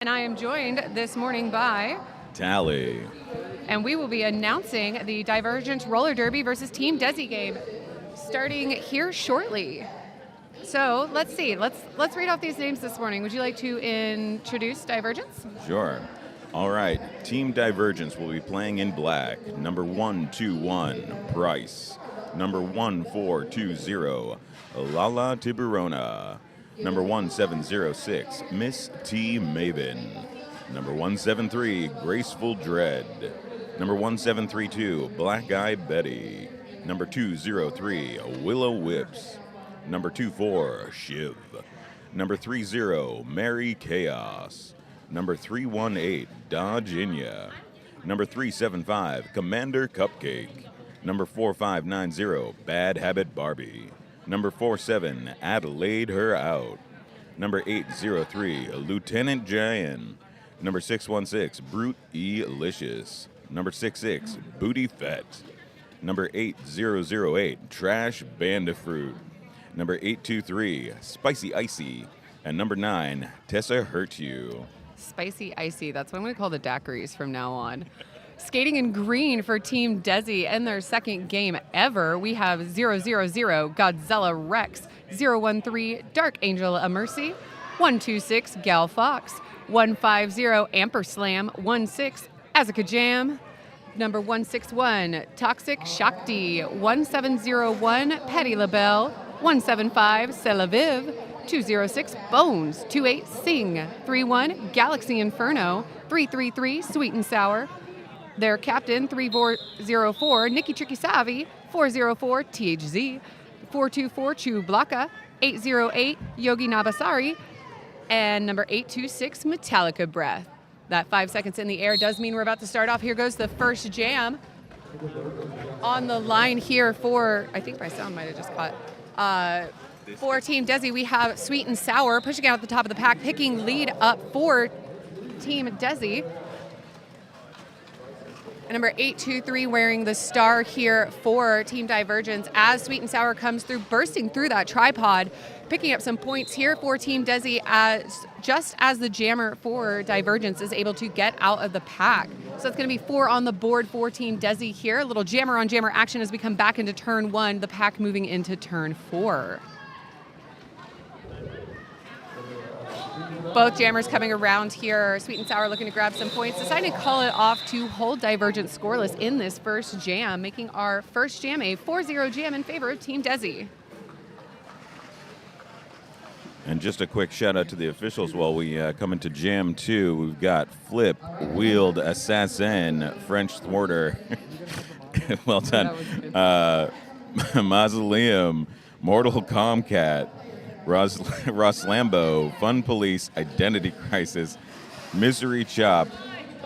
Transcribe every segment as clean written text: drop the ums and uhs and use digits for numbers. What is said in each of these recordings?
And I am joined this morning by Tally. And we will be announcing the Divergence Roller Derby versus Team Desi game starting here shortly. So let's see. Let's read off these names this morning. Would you like to introduce Divergence? Sure. All right. Team Divergence will be playing in black. Number 121, Bryce. Number 1420, Lala Tiburona. Number 1706, Miss T. Maven. Number 173, Graceful Dread. Number 1732, Black Eye Betty. Number 203, Willow Whips. Number 24, Shiv. Number 30, Mary Chaos. Number 318, Dodginia. Number 375, Commander Cupcake. Number 4590, Bad Habit Barbie. Number 47, Adelaide Her Out. Number 803, Lieutenant Jayan. Number 616, Brute E-Licious. Number 66, Booty Fett. Number 8008, Trash Bandafruit. Number 823, Spicy Icy. And number 9, Tessa Hurt You. Spicy Icy. That's what I'm going to call the daiquiris from now on. Skating in green for Team Desi in their second game ever, we have 000 Godzilla Rex, 013 Dark Angel of Mercy, 126 Gal Fox, 150 Amperslam, 16 Azaka Jam, number 161 Toxic Shakti, 1701 Petty LaBelle, 175 Selaviv, 206 Bones, 28 Sing, 31 Galaxy Inferno, 333 Sweet and Sour. Their captain, 3404, Nikki Tricky Savi, 404, THZ, 424, Chu Blaka, 808, Yogi Nabasari, and number 826, Metallica Breath. That 5 seconds in the air does mean we're about to start off. Here goes the first jam. On the line here for, I think my sound might have just caught, for Team Desi, we have Sweet and Sour pushing out at the top of the pack, picking lead up for Team Desi. Number 823 wearing the star here for Team Divergence as Sweet and Sour comes through, bursting through that tripod, picking up some points here for Team Desi just as the jammer for Divergence is able to get out of the pack. So it's going to be 4 on the board for Team Desi here. A little jammer on jammer action as we come back into turn 1, the pack moving into turn 4. Both jammers coming around here. Sweet and Sour looking to grab some points, deciding to call it off to hold Divergence scoreless in this first jam, making our first jam a 4-0 jam in favor of Team Desi. And just a quick shout out to the officials while we come into Jam 2. We've got Flip, Wheeled, Assassin, French Thwarter. Well done. Mausoleum, Mortal Comcat, Ross Lambo, Fun Police, Identity Crisis, Misery Chop,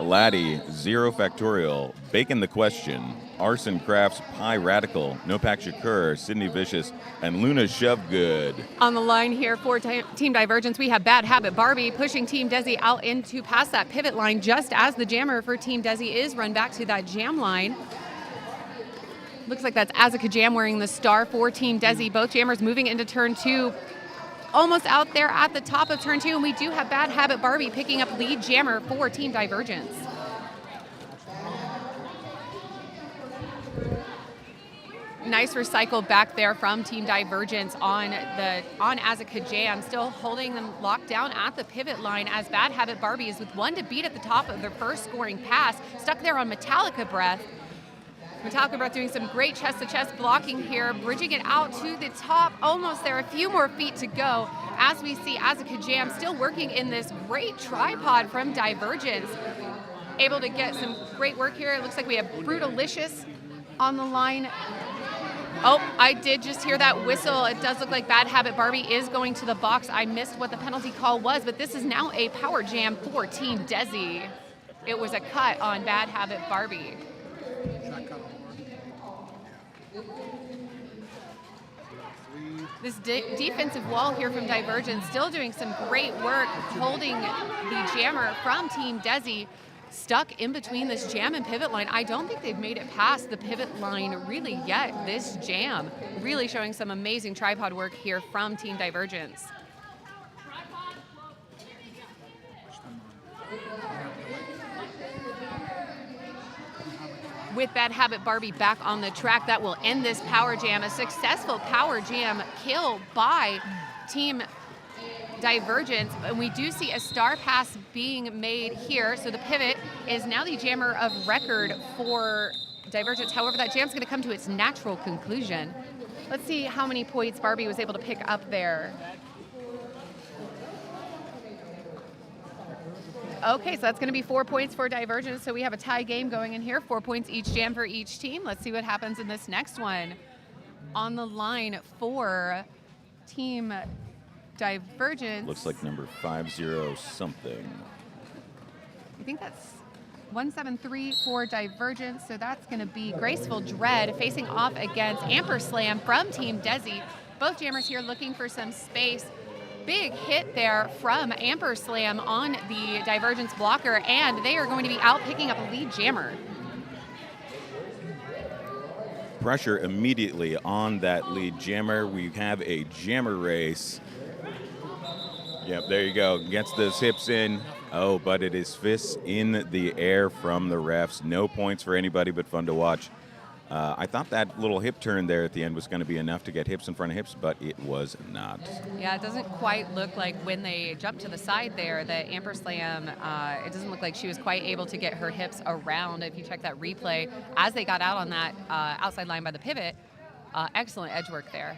Laddie, Zero Factorial, Bacon the Question, Arson Crafts, Pie Radical, Nopak Shakur, Sydney Vicious, and Luna Shovegood. On the line here for Team Divergence, we have Bad Habit Barbie pushing Team Desi out into past that pivot line just as the jammer for Team Desi is run back to that jam line. Looks like that's Azaka Jam wearing the star for Team Desi. Both jammers moving into turn 2. Almost out there at the top of turn 2, and we do have Bad Habit Barbie picking up lead jammer for Team Divergence. Nice recycle back there from Team Divergence on Azaka Jam, still holding them locked down at the pivot line as Bad Habit Barbie is with 1 to beat at the top of their first scoring pass, stuck there on Metallica Breath. Metallica Breath doing some great chest-to-chest blocking here, bridging it out to the top, almost there, a few more feet to go, as we see Azaka Jam still working in this great tripod from Divergence. Able to get some great work here. It looks like we have Brutalicious on the line. Oh, I did just hear that whistle. It does look like Bad Habit Barbie is going to the box. I missed what the penalty call was, but this is now a power jam for Team Desi. It was a cut on Bad Habit Barbie. This defensive wall here from Divergence still doing some great work holding the jammer from Team Desi stuck in between this jam and pivot line. I don't think they've made it past the pivot line really yet this jam. Really showing some amazing tripod work here from Team Divergence. With Bad Habit Barbie back on the track, that will end this power jam. A successful power jam kill by Team Divergence. And we do see a star pass being made here. So the pivot is now the jammer of record for Divergence. However, that jam's going to come to its natural conclusion. Let's see how many points Barbie was able to pick up there. Okay, so that's going to be 4 points for Divergence. So we have a tie game going in here, 4 points each jam for each team. Let's see what happens in this next one. On the line for Team Divergence. Looks like number 50 something. I think that's 173 for Divergence. So that's going to be Graceful Dread facing off against Amperslam from Team Desi. Both jammers here looking for some space. Big hit there from Amperslam on the Divergence blocker, and they are going to be out picking up a lead jammer. Pressure immediately on that lead jammer. We have a jammer race. Yep, there you go. Gets those hips in. Oh, but it is fists in the air from the refs. No points for anybody, but fun to watch. I thought that little hip turn there at the end was going to be enough to get hips in front of hips, but it was not. Yeah, it doesn't quite look like when they jumped to the side there that Amperslam, it doesn't look like she was quite able to get her hips around. If you check that replay, as they got out on that outside line by the pivot, excellent edge work there.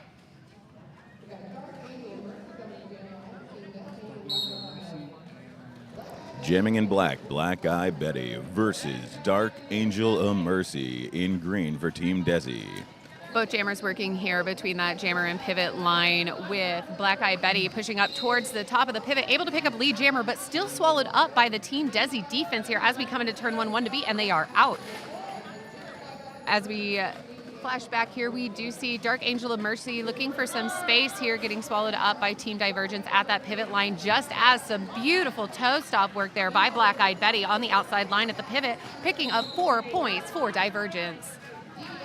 Jamming in black, Black Eye Betty versus Dark Angel of Mercy in green for Team Desi. Both jammers working here between that jammer and pivot line, with Black Eye Betty pushing up towards the top of the pivot, able to pick up lead jammer, but still swallowed up by the Team Desi defense here as we come into turn 1 to beat, and they are out. As we flash back here, we do see Dark Angel of Mercy looking for some space here, getting swallowed up by Team Divergence at that pivot line, just as some beautiful toe stop work there by Black Eyed Betty on the outside line at the pivot, picking up 4 points for Divergence.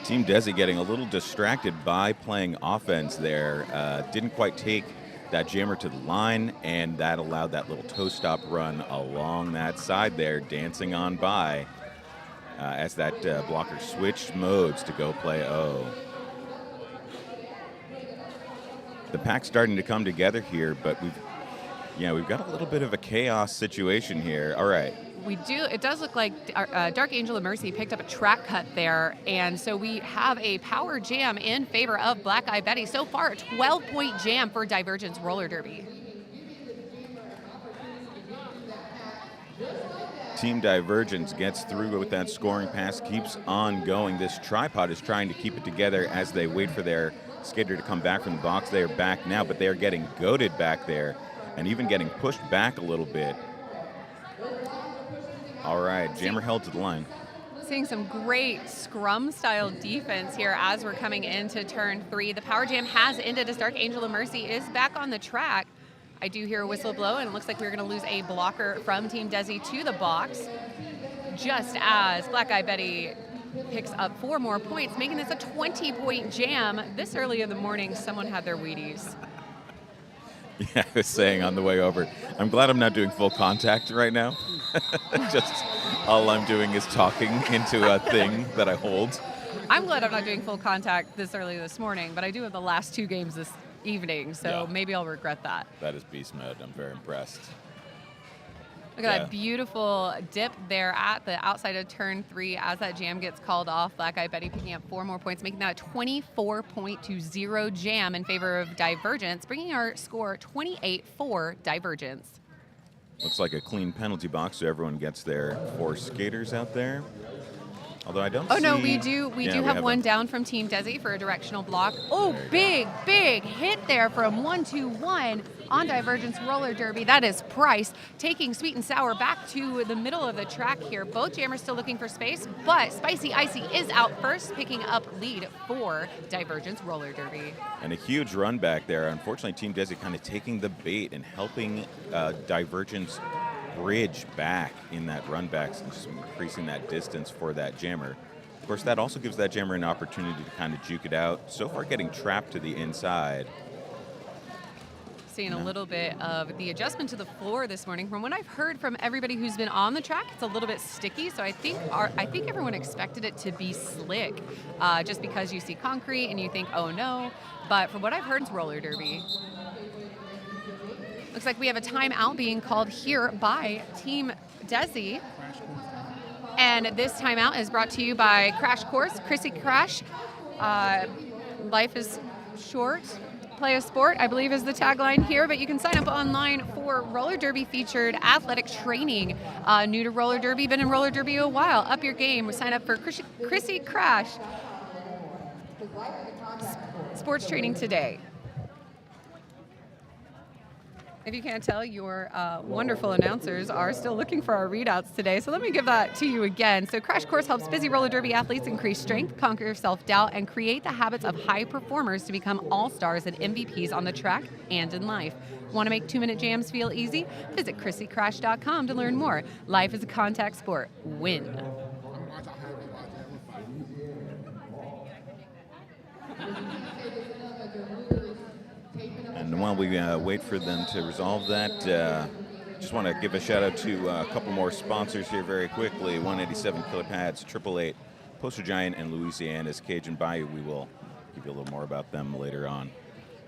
Team Desi getting a little distracted by playing offense there. Didn't quite take that jammer to the line, and that allowed that little toe stop run along that side there, dancing on by. As that blocker switched modes to go play O. The pack's starting to come together here, but we've got a little bit of a chaos situation here. All right. We do. It does look like Dark Angel of Mercy picked up a track cut there, and so we have a power jam in favor of Black Eye Betty. So far, a 12-point jam for Divergence Roller Derby. Team Divergence gets through with that scoring pass, keeps on going. This tripod is trying to keep it together as they wait for their skater to come back from the box. They are back now, but they are getting goaded back there and even getting pushed back a little bit. All right, jammer held to the line. Seeing some great scrum-style defense here as we're coming into turn 3. The power jam has ended as Dark Angel of Mercy is back on the track. I do hear a whistle blow, and it looks like we're going to lose a blocker from Team Desi to the box, just as Black Eye Betty picks up 4 more points, making this a 20-point jam. This early in the morning, someone had their Wheaties. Yeah, I was saying on the way over, I'm glad I'm not doing full contact right now. Just all I'm doing is talking into a thing that I hold. I'm glad I'm not doing full contact this early this morning, but I do have the last 2 games this evening, so maybe I'll regret that. That is beast mode. I'm very impressed. Look at that beautiful dip there at the outside of turn 3 as that jam gets called off. Black Eye Betty picking up 4 more points, making that a 24-0 jam in favor of Divergence, bringing our score 28 for Divergence. Looks like a clean penalty box, so everyone gets their 4 skaters out there. Although I don't see... no, we do have one down from Team Desi for a directional block. Oh, big hit there from 1-2-1 on Divergence Roller Derby. That is Price taking Sweet and Sour back to the middle of the track here. Both jammers still looking for space, but Spicy Icy is out first, picking up lead for Divergence Roller Derby. And a huge run back there. Unfortunately, Team Desi kind of taking the bait and helping Divergence bridge back in that run back, and just increasing that distance for that jammer. Of course, that also gives that jammer an opportunity to kind of juke it out. So far, getting trapped to the inside. seeing a little bit of the adjustment to the floor this morning. From what I've heard from everybody who's been on the track, it's a little bit sticky. So I think everyone expected it to be slick, just because you see concrete and you think, oh no. But from what I've heard, it's roller derby. Looks like we have a timeout being called here by Team Desi. And this timeout is brought to you by Crash Course, Chrissy Crash. Life is short. Play a sport, I believe, is the tagline here, but you can sign up online for roller derby featured athletic training. New to roller derby, been in roller derby a while. Up your game. Sign up for Chrissy Crash sports training today. If you can't tell, your wonderful announcers are still looking for our readouts today, so let me give that to you again. So Crash Course helps busy roller derby athletes increase strength, conquer self-doubt, and create the habits of high performers to become all-stars and MVPs on the track and in life. Want to make 2-minute jams feel easy? Visit ChrissyCrash.com to learn more. Life is a contact sport. Win. And while we wait for them to resolve that, just want to give a shout out to a couple more sponsors here very quickly. 187 Killer Pads, 888, Poster Giant, and Louisiana's Cajun Bayou. We will give you a little more about them later on.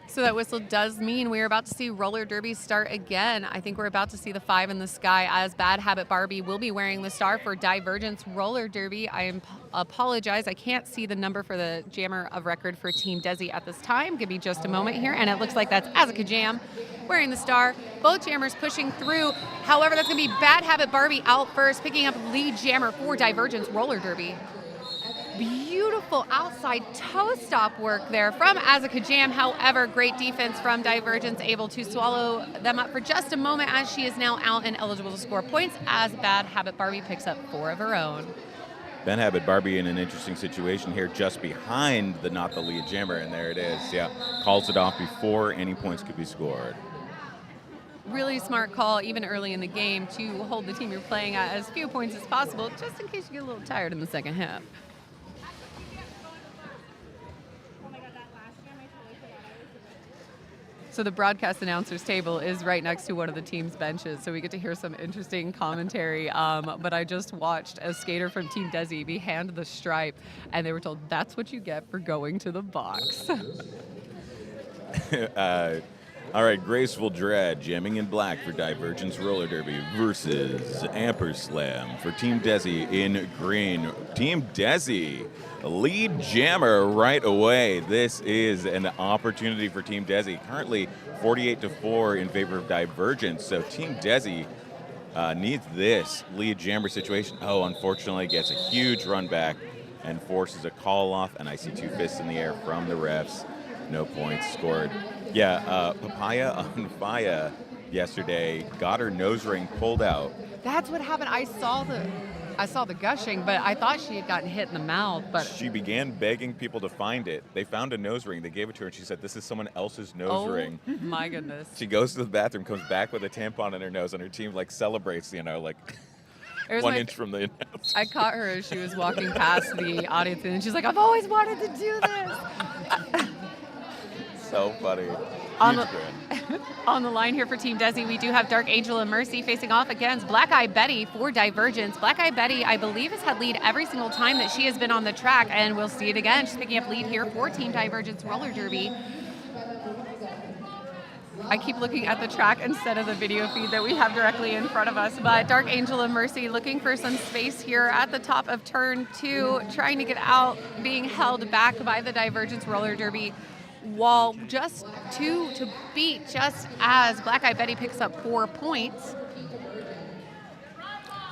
So that whistle does mean we're about to see roller derby start again. I think we're about to see the 5 in the sky, as Bad Habit Barbie will be wearing the star for Divergence roller derby. I apologize, I can't see the number for the jammer of record for Team Desi at this time. Give me just a moment here, and it looks like that's Azaka Jam wearing the star. Both jammers pushing through. However, that's going to be Bad Habit Barbie out first, picking up lead jammer for Divergence roller derby. Beautiful outside toe stop work there from Azaka Jam. However, great defense from Divergence, able to swallow them up for just a moment, as she is now out and eligible to score points, as Bad Habit Barbie picks up 4 of her own. Bad Habit Barbie in an interesting situation here, just behind the not the lead jammer, and there it is. Yeah, calls it off before any points could be scored. Really smart call, even early in the game, to hold the team you're playing at as few points as possible, just in case you get a little tired in the second half. So the broadcast announcers table is right next to one of the team's benches, so we get to hear some interesting commentary. But I just watched a skater from Team Desi be handed the stripe, and they were told, that's what you get for going to the box. All right, Graceful Dread, jamming in black for Divergence Roller Derby versus Amperslam for Team Desi in green. Team Desi, lead jammer right away. This is an opportunity for Team Desi. Currently 48-4 in favor of Divergence. So Team Desi needs this lead jammer situation. Oh, unfortunately, gets a huge run back and forces a call off. And I see 2 fists in the air from the refs. No points scored. Yeah, Papaya on Fire yesterday got her nose ring pulled out. That's what happened. I saw the gushing, but I thought she had gotten hit in the mouth. But she began begging people to find it. They found a nose ring. They gave it to her, and she said, "This is someone else's nose ring." Oh my goodness! She goes to the bathroom, comes back with a tampon in her nose, and her team celebrates, like 1 inch from the announcer. I caught her as she was walking past the audience, and she's like, "I've always wanted to do this." So funny. On the line here for Team Desi, we do have Dark Angel and Mercy facing off against Black Eye Betty for Divergence. Black Eye Betty, I believe, has had lead every single time that she has been on the track, and we'll see it again. She's picking up lead here for Team Divergence Roller Derby. I keep looking at the track instead of the video feed that we have directly in front of us, but Dark Angel and Mercy looking for some space here at the top of turn 2, trying to get out, being held back by the Divergence Roller Derby wall, just 2 to beat, just as Black Eye Betty picks up 4 points.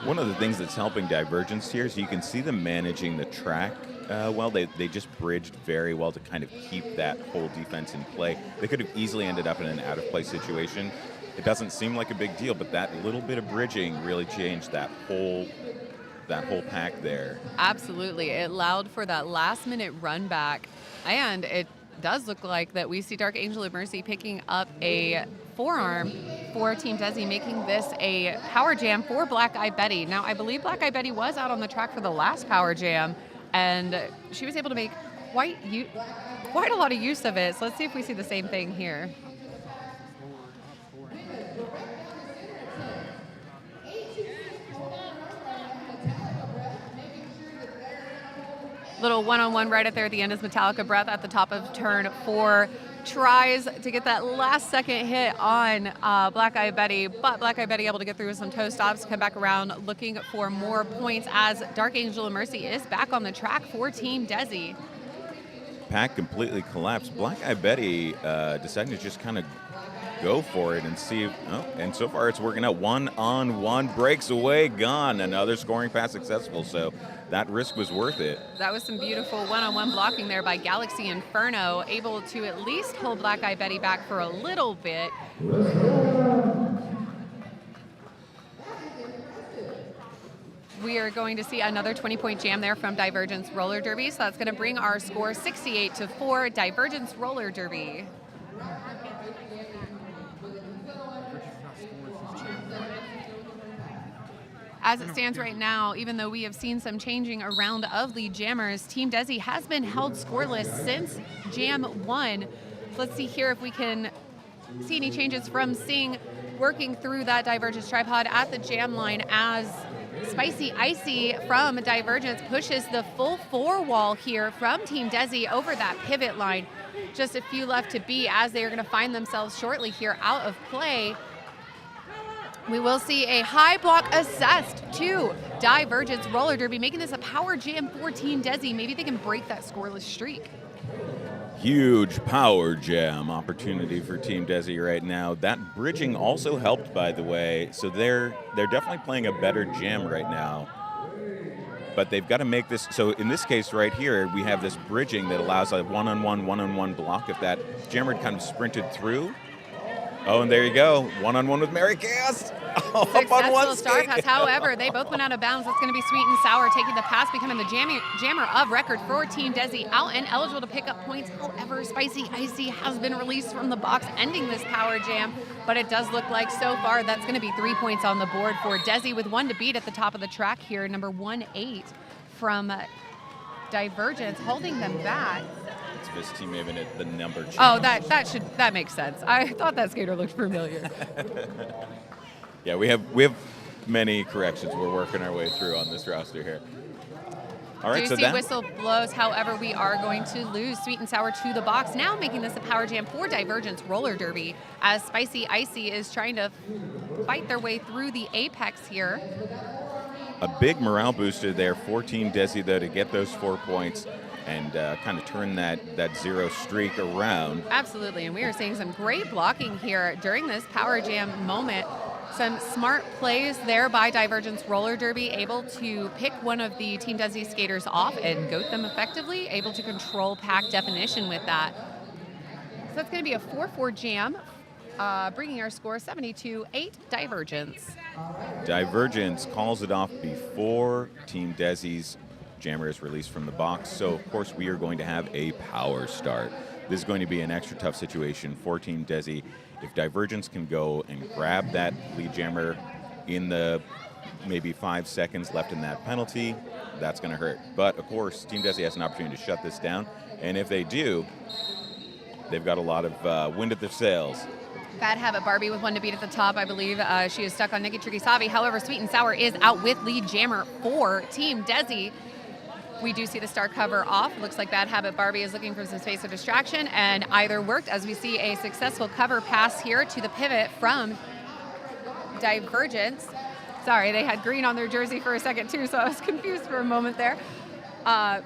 One of the things that's helping Divergence here is you can see them managing the track well. They just bridged very well to kind of keep that whole defense in play. They could have easily ended up in an out-of-play situation. It doesn't seem like a big deal, but that little bit of bridging really changed that whole pack there. Absolutely. It allowed for that last-minute run back, and it does look like that we see Dark Angel of Mercy picking up a forearm for Team Desi, making this a power jam for Black Eye Betty. Now, I believe Black Eye Betty was out on the track for the last power jam, and she was able to make quite a lot of use of it. So let's see if we see the same thing here. Little one-on-one right at there at the end is Metallica Breath at the top of turn 4. Tries to get that last second hit on Black Eye Betty, but Black Eye Betty able to get through with some toe stops, come back around looking for more points as Dark Angel of Mercy is back on the track for Team Desi. Pack completely collapsed. Black Eye Betty deciding to just kind of go for it and see. And so far it's working out. 1-on-1 breaks away, gone. Another scoring pass successful. So that risk was worth it. That was some beautiful one-on-one blocking there by Galaxy Inferno, able to at least hold Black Eye Betty back for a little bit. We are going to see another 20-point jam there from Divergence Roller Derby. So that's going to bring our score 68-4, Divergence Roller Derby. As it stands right now, even though we have seen some changing around of lead jammers, Team Desi has been held scoreless since Jam 1. So let's see here if we can see any changes from Sing working through that Divergence tripod at the jam line as Spicy Icy from Divergence pushes the full 4 wall here from Team Desi over that pivot line. Just a few left to beat as they are going to find themselves shortly here out of play. We will see a high block assessed to Divergence Roller Derby, making this a power jam for Team Desi. Maybe they can break that scoreless streak. Huge power jam opportunity for Team Desi right now. That bridging also helped, by the way. So they're definitely playing a better jam right now. But they've got to make this. So in this case right here, we have this bridging that allows a one-on-one block. If that jammer had kind of sprinted through. Oh, and there you go. One-on-one with Mary Chaos. Oh, up on one star skate. pass. However, they both went out of bounds. That's going to be Sweet and Sour taking the pass, becoming the jammer of record for Team Desi, out and eligible to pick up points. However, Spicy Icy has been released from the box, ending this power jam. But it does look like so far that's going to be 3 points on the board for Desi with 1 to beat at the top of the track here. Number 1-8 from Divergence, holding them back. This team even at the number change. Oh, that makes sense. I thought that skater looked familiar. Yeah, we have many corrections we're working our way through on this roster here. All right, so that whistle blows. However, we are going to lose Sweet and Sour to the box, now making this a power jam for Divergence Roller Derby as Spicy Icy is trying to fight their way through the apex here. A big morale booster there for Team Desi, though, to get those 4 points and kind of turn that 0 streak around. Absolutely, and we are seeing some great blocking here during this power jam moment. Some smart plays there by Divergence Roller Derby, able to pick one of the Team Desi skaters off and goat them effectively, able to control pack definition with that. So that's going to be a 4-4 jam, bringing our score 72-8 Divergence. Divergence calls it off before Team Desi's jammer is released from the box, so of course we are going to have a power start. This is going to be an extra tough situation for Team Desi. If Divergence can go and grab that lead jammer in the maybe 5 seconds left in that penalty, that's going to hurt. But of course, Team Desi has an opportunity to shut this down, and if they do, they've got a lot of wind at their sails. Bad Habit Barbie with 1 to beat at the top, I believe. She is stuck on Nikki Tricky Savi. However, Sweet and Sour is out with lead jammer for Team Desi. We do see the star cover off. Looks like Bad Habit Barbie is looking for some space of distraction, and either worked as we see a successful cover pass here to the pivot from Divergence. Sorry, they had green on their jersey for a second too, so I was confused for a moment there.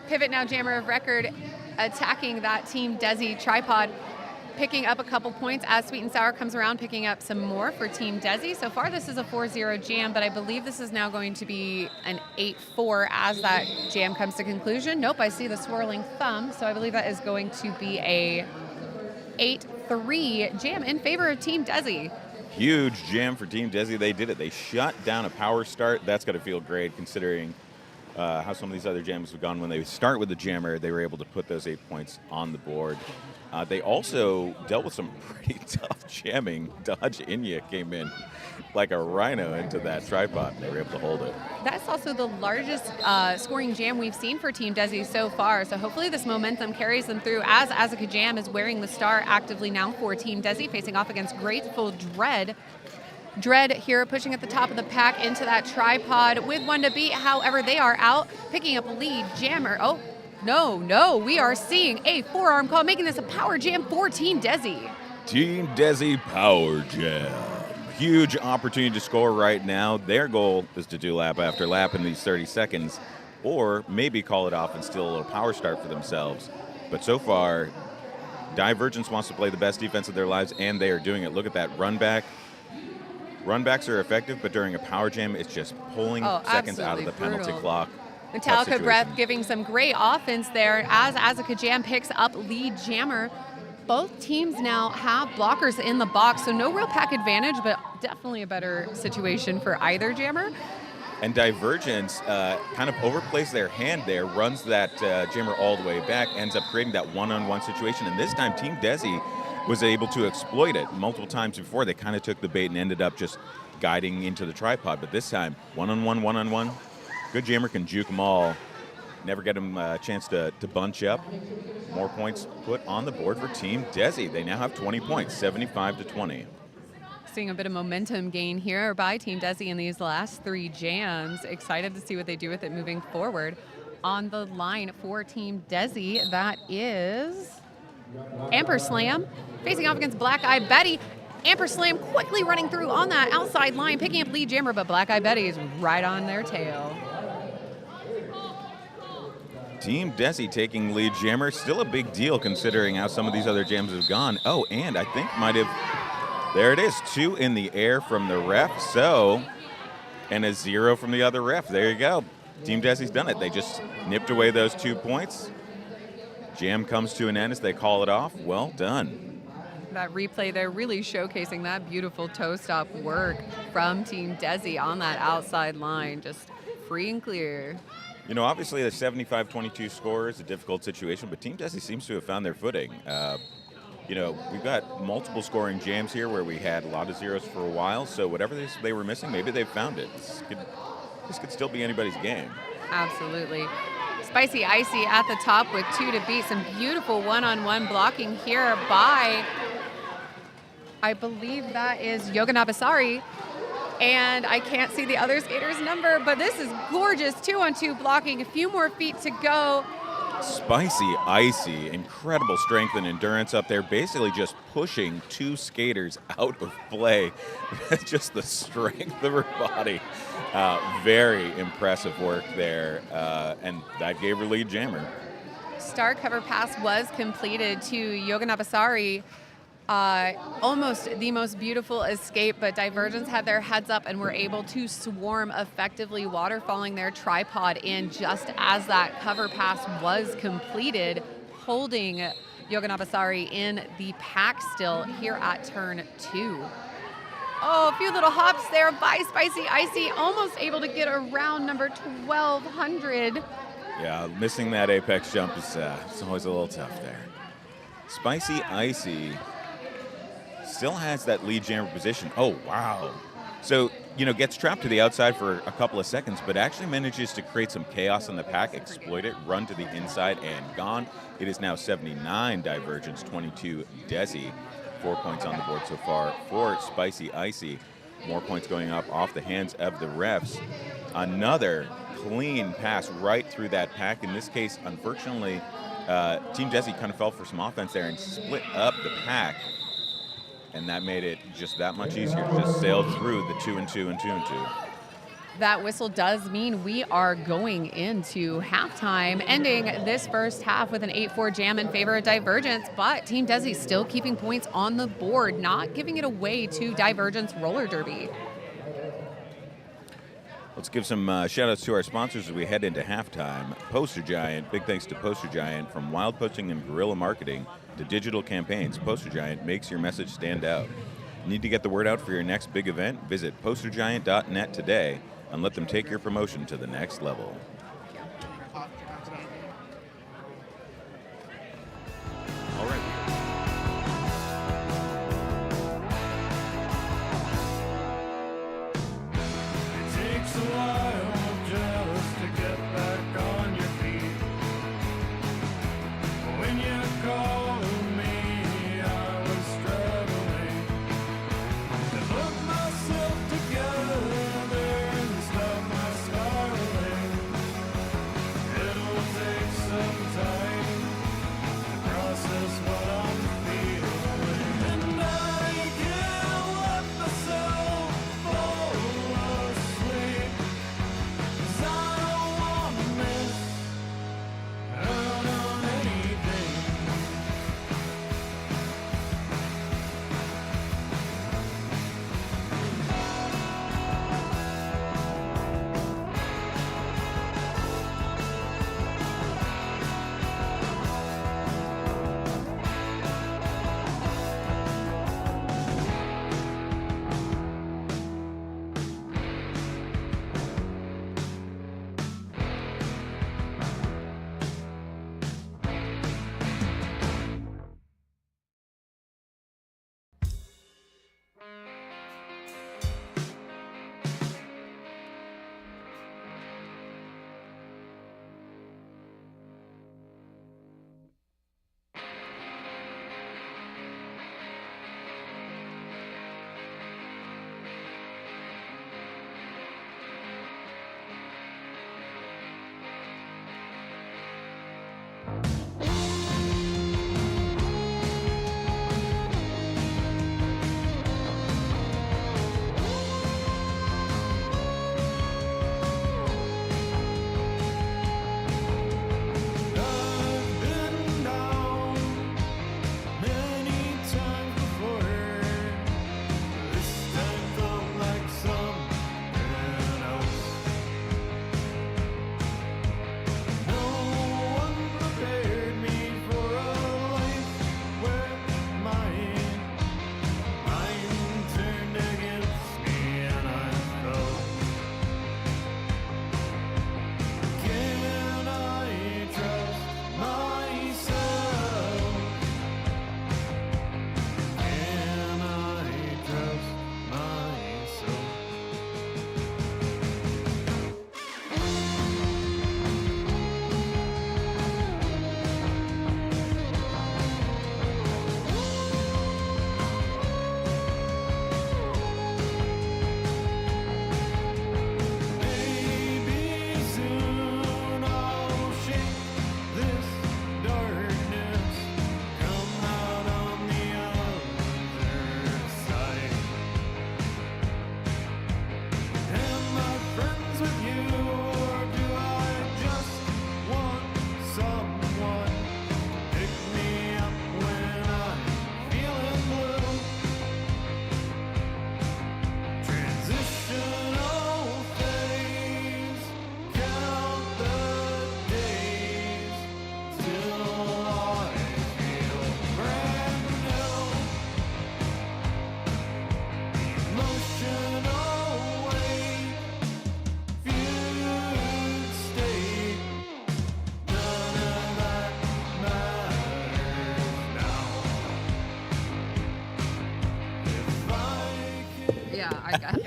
Pivot now jammer of record attacking that Team Desi tripod, picking up a couple points as Sweet and Sour comes around, picking up some more for Team Desi. So far, this is a 4-0 jam, but I believe this is now going to be an 8-4 as that jam comes to conclusion. Nope, I see the swirling thumb, so I believe that is going to be a 8-3 jam in favor of Team Desi. Huge jam for Team Desi. They did it. They shut down a power start. That's got to feel great considering how some of these other jams have gone. When they start with the jammer, they were able to put those 8 points on the board. They also dealt with some pretty tough jamming. Dodge Inya came in like a rhino into that tripod, and they were able to hold it. That's also the largest scoring jam we've seen for Team Desi so far, so hopefully this momentum carries them through as Azaka Jam is wearing the star actively now for Team Desi, facing off against Grateful Dread. Dread here pushing at the top of the pack into that tripod with 1 to beat. However, they are out, picking up a lead jammer. Oh, No, we are seeing a forearm call, making this a power jam for Team Desi. Team Desi Power Jam. Huge opportunity to score right now. Their goal is to do lap after lap in these 30 seconds, or maybe call it off and steal a little power start for themselves. But so far, Divergence wants to play the best defense of their lives, and they are doing it. Look at that run back. Run backs are effective, but during a power jam, it's just pulling seconds out of the penalty clock. Metallica Breath giving some great offense there as Azaka Jam picks up lead jammer. Both teams now have blockers in the box, so no real pack advantage, but definitely a better situation for either jammer. And Divergence kind of overplays their hand there, runs that jammer all the way back, ends up creating that one-on-one situation. And this time, Team Desi was able to exploit it. Multiple times before, they kind of took the bait and ended up just guiding into the tripod. But this time, one-on-one. Good jammer can juke them all. Never get them a chance to bunch up. More points put on the board for Team Desi. They now have 20 points, 75-20. Seeing a bit of momentum gain here by Team Desi in these last 3 jams. Excited to see what they do with it moving forward. On the line for Team Desi, that is Amper Slam facing off against Black Eye Betty. Amper Slam quickly running through on that outside line, picking up lead jammer, but Black Eye Betty is right on their tail. Team Desi taking lead jammer, still a big deal considering how some of these other jams have gone. Oh, and I think might have, there it is, 2 in the air from the ref, and a 0 from the other ref. There you go. Team Desi's done it. They just nipped away those 2 points. Jam comes to an end as they call it off. Well done. That replay there really showcasing that beautiful toe stop work from Team Desi on that outside line, just free and clear. You know, obviously the 75-22 score is a difficult situation, but Team Desi seems to have found their footing. You know, we've got multiple scoring jams here where we had a lot of zeros for a while, so whatever they were missing, maybe they've found it. This could still be anybody's game. Absolutely. Spicy Icy at the top with 2 to beat. Some beautiful one-on-one blocking here by, I believe that is Yoganabasari. And I can't see the other skater's number, but this is gorgeous 2-on-2 blocking. A few more feet to go. Spicy Icy, incredible strength and endurance up there, basically just pushing 2 skaters out of play. Just the strength of her body. Very impressive work there, and that gave her lead jammer. Star cover pass was completed to Yoganabasari. Almost the most beautiful escape, but Divergence had their heads up and were able to swarm effectively, waterfalling their tripod in just as that cover pass was completed, holding Yoganabasari in the pack still here at turn 2. Oh, a few little hops there by Spicy Icy, almost able to get around number 1200. Yeah, missing that apex jump is it's always a little tough there. Spicy Icy still has that lead jammer position. Oh, wow. So, you know, gets trapped to the outside for a couple of seconds, but actually manages to create some chaos in the pack, exploit it, run to the inside, and gone. It is now 79 Divergence, 22 Desi. 4 points on the board so far for Spicy Icy. More points going up off the hands of the refs. Another clean pass right through that pack. In this case, unfortunately, Team Desi kind of fell for some offense there and split up the pack. And that made it just that much easier to just sail through the 2-and-2 and 2-and-2. That whistle does mean we are going into halftime, ending this first half with an 8-4 jam in favor of Divergence, but Team Desi still keeping points on the board, not giving it away to Divergence Roller Derby. Let's give some shout-outs to our sponsors as we head into halftime. Poster Giant, big thanks to Poster Giant. From wild posting and guerrilla marketing to digital campaigns, Poster Giant makes your message stand out. Need to get the word out for your next big event? Visit postergiant.net today and let them take your promotion to the next level. All right.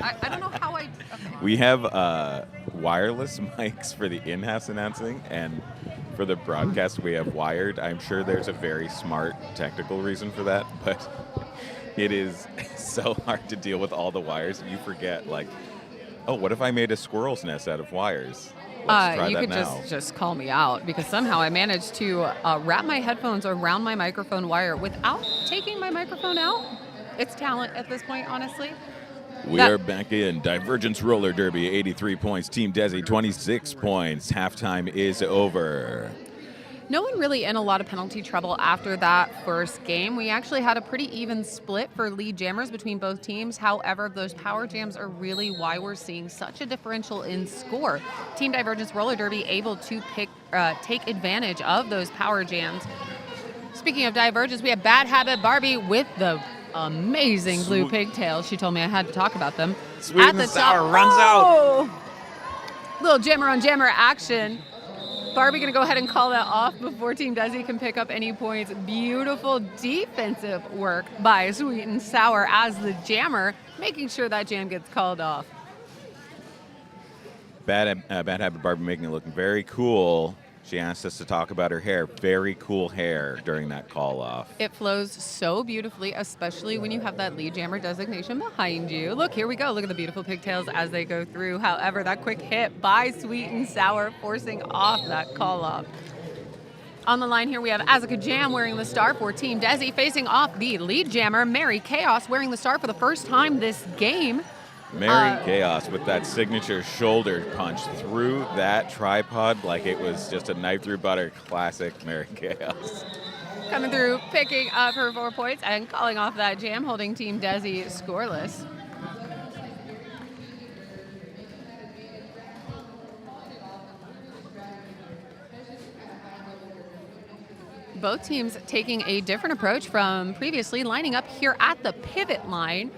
I don't know how I... Okay. We have wireless mics for the in-house announcing, and for the broadcast we have wired. I'm sure there's a very smart technical reason for that, but it is so hard to deal with all the wires. You forget, like, oh, what if I made a squirrel's nest out of wires? Let's try you that could now. just call me out, because somehow I managed to wrap my headphones around my microphone wire without taking my microphone out. It's talent at this point, honestly. We are back in Divergence Roller Derby, 83 points. Team Desi, 26 points. Halftime is over. No one really in a lot of penalty trouble after that first game. We actually had a pretty even split for lead jammers between both teams. However, those power jams are really why we're seeing such a differential in score. Team Divergence Roller Derby able to take advantage of those power jams. Speaking of Divergence, we have Bad Habit Barbie with the amazing blue pigtails. She told me I had to talk about them. Sweet and sour runs out. Little jammer on jammer action. Barbie going to go ahead and call that off before Team Desi can pick up any points. Beautiful defensive work by Sweet and Sour as the jammer, making sure that jam gets called off. Bad Habit Barbie making it look very cool. She asked us to talk about her hair. Very cool hair during that call off. It flows so beautifully, especially when you have that lead jammer designation behind you. Look, here we go. Look at the beautiful pigtails as they go through. However, that quick hit by Sweet and Sour forcing off that call off. On the line here, we have Azaka Jam wearing the star for Team Desi, facing off the lead jammer, Mary Chaos, wearing the star for the first time this game. Mary Chaos with that signature shoulder punch through that tripod like it was just a knife through butter. Classic Mary Chaos. Coming through, picking up her 4 points and calling off that jam, holding Team Desi scoreless. Both teams taking a different approach from previously, lining up here at the pivot line.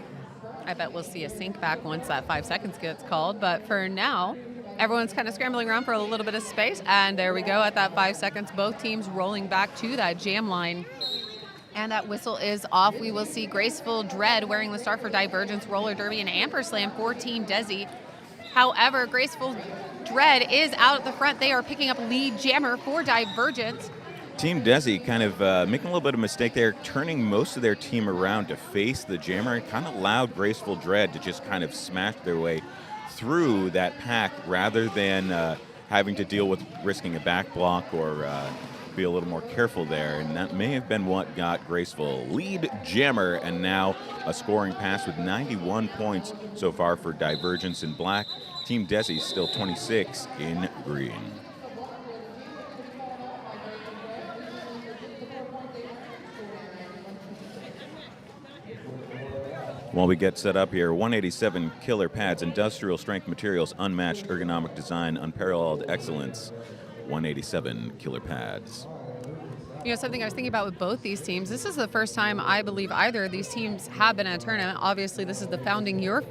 I bet we'll see a sync back once that 5 seconds gets called. But for now, everyone's kind of scrambling around for a little bit of space. And there we go at that 5 seconds. Both teams rolling back to that jam line. And that whistle is off. We will see Graceful Dread wearing the star for Divergence Roller Derby and Amperslam for Team Desi. However, Graceful Dread is out at the front. They are picking up lead jammer for Divergence. Team Desi kind of making a little bit of a mistake there, turning most of their team around to face the jammer, and kind of allowed Graceful Dread to just kind of smash their way through that pack rather than having to deal with risking a back block or to be a little more careful there, and that may have been what got Graceful. Lead jammer, and now a scoring pass with 91 points so far for Divergence in black. Team Desi still 26 in green. While we get set up here, 187 killer pads, industrial strength materials, unmatched ergonomic design, unparalleled excellence. 187 killer pads. You know, something I was thinking about with both these teams, this is the first time I believe either of these teams have been in a tournament. Obviously, this is the founding year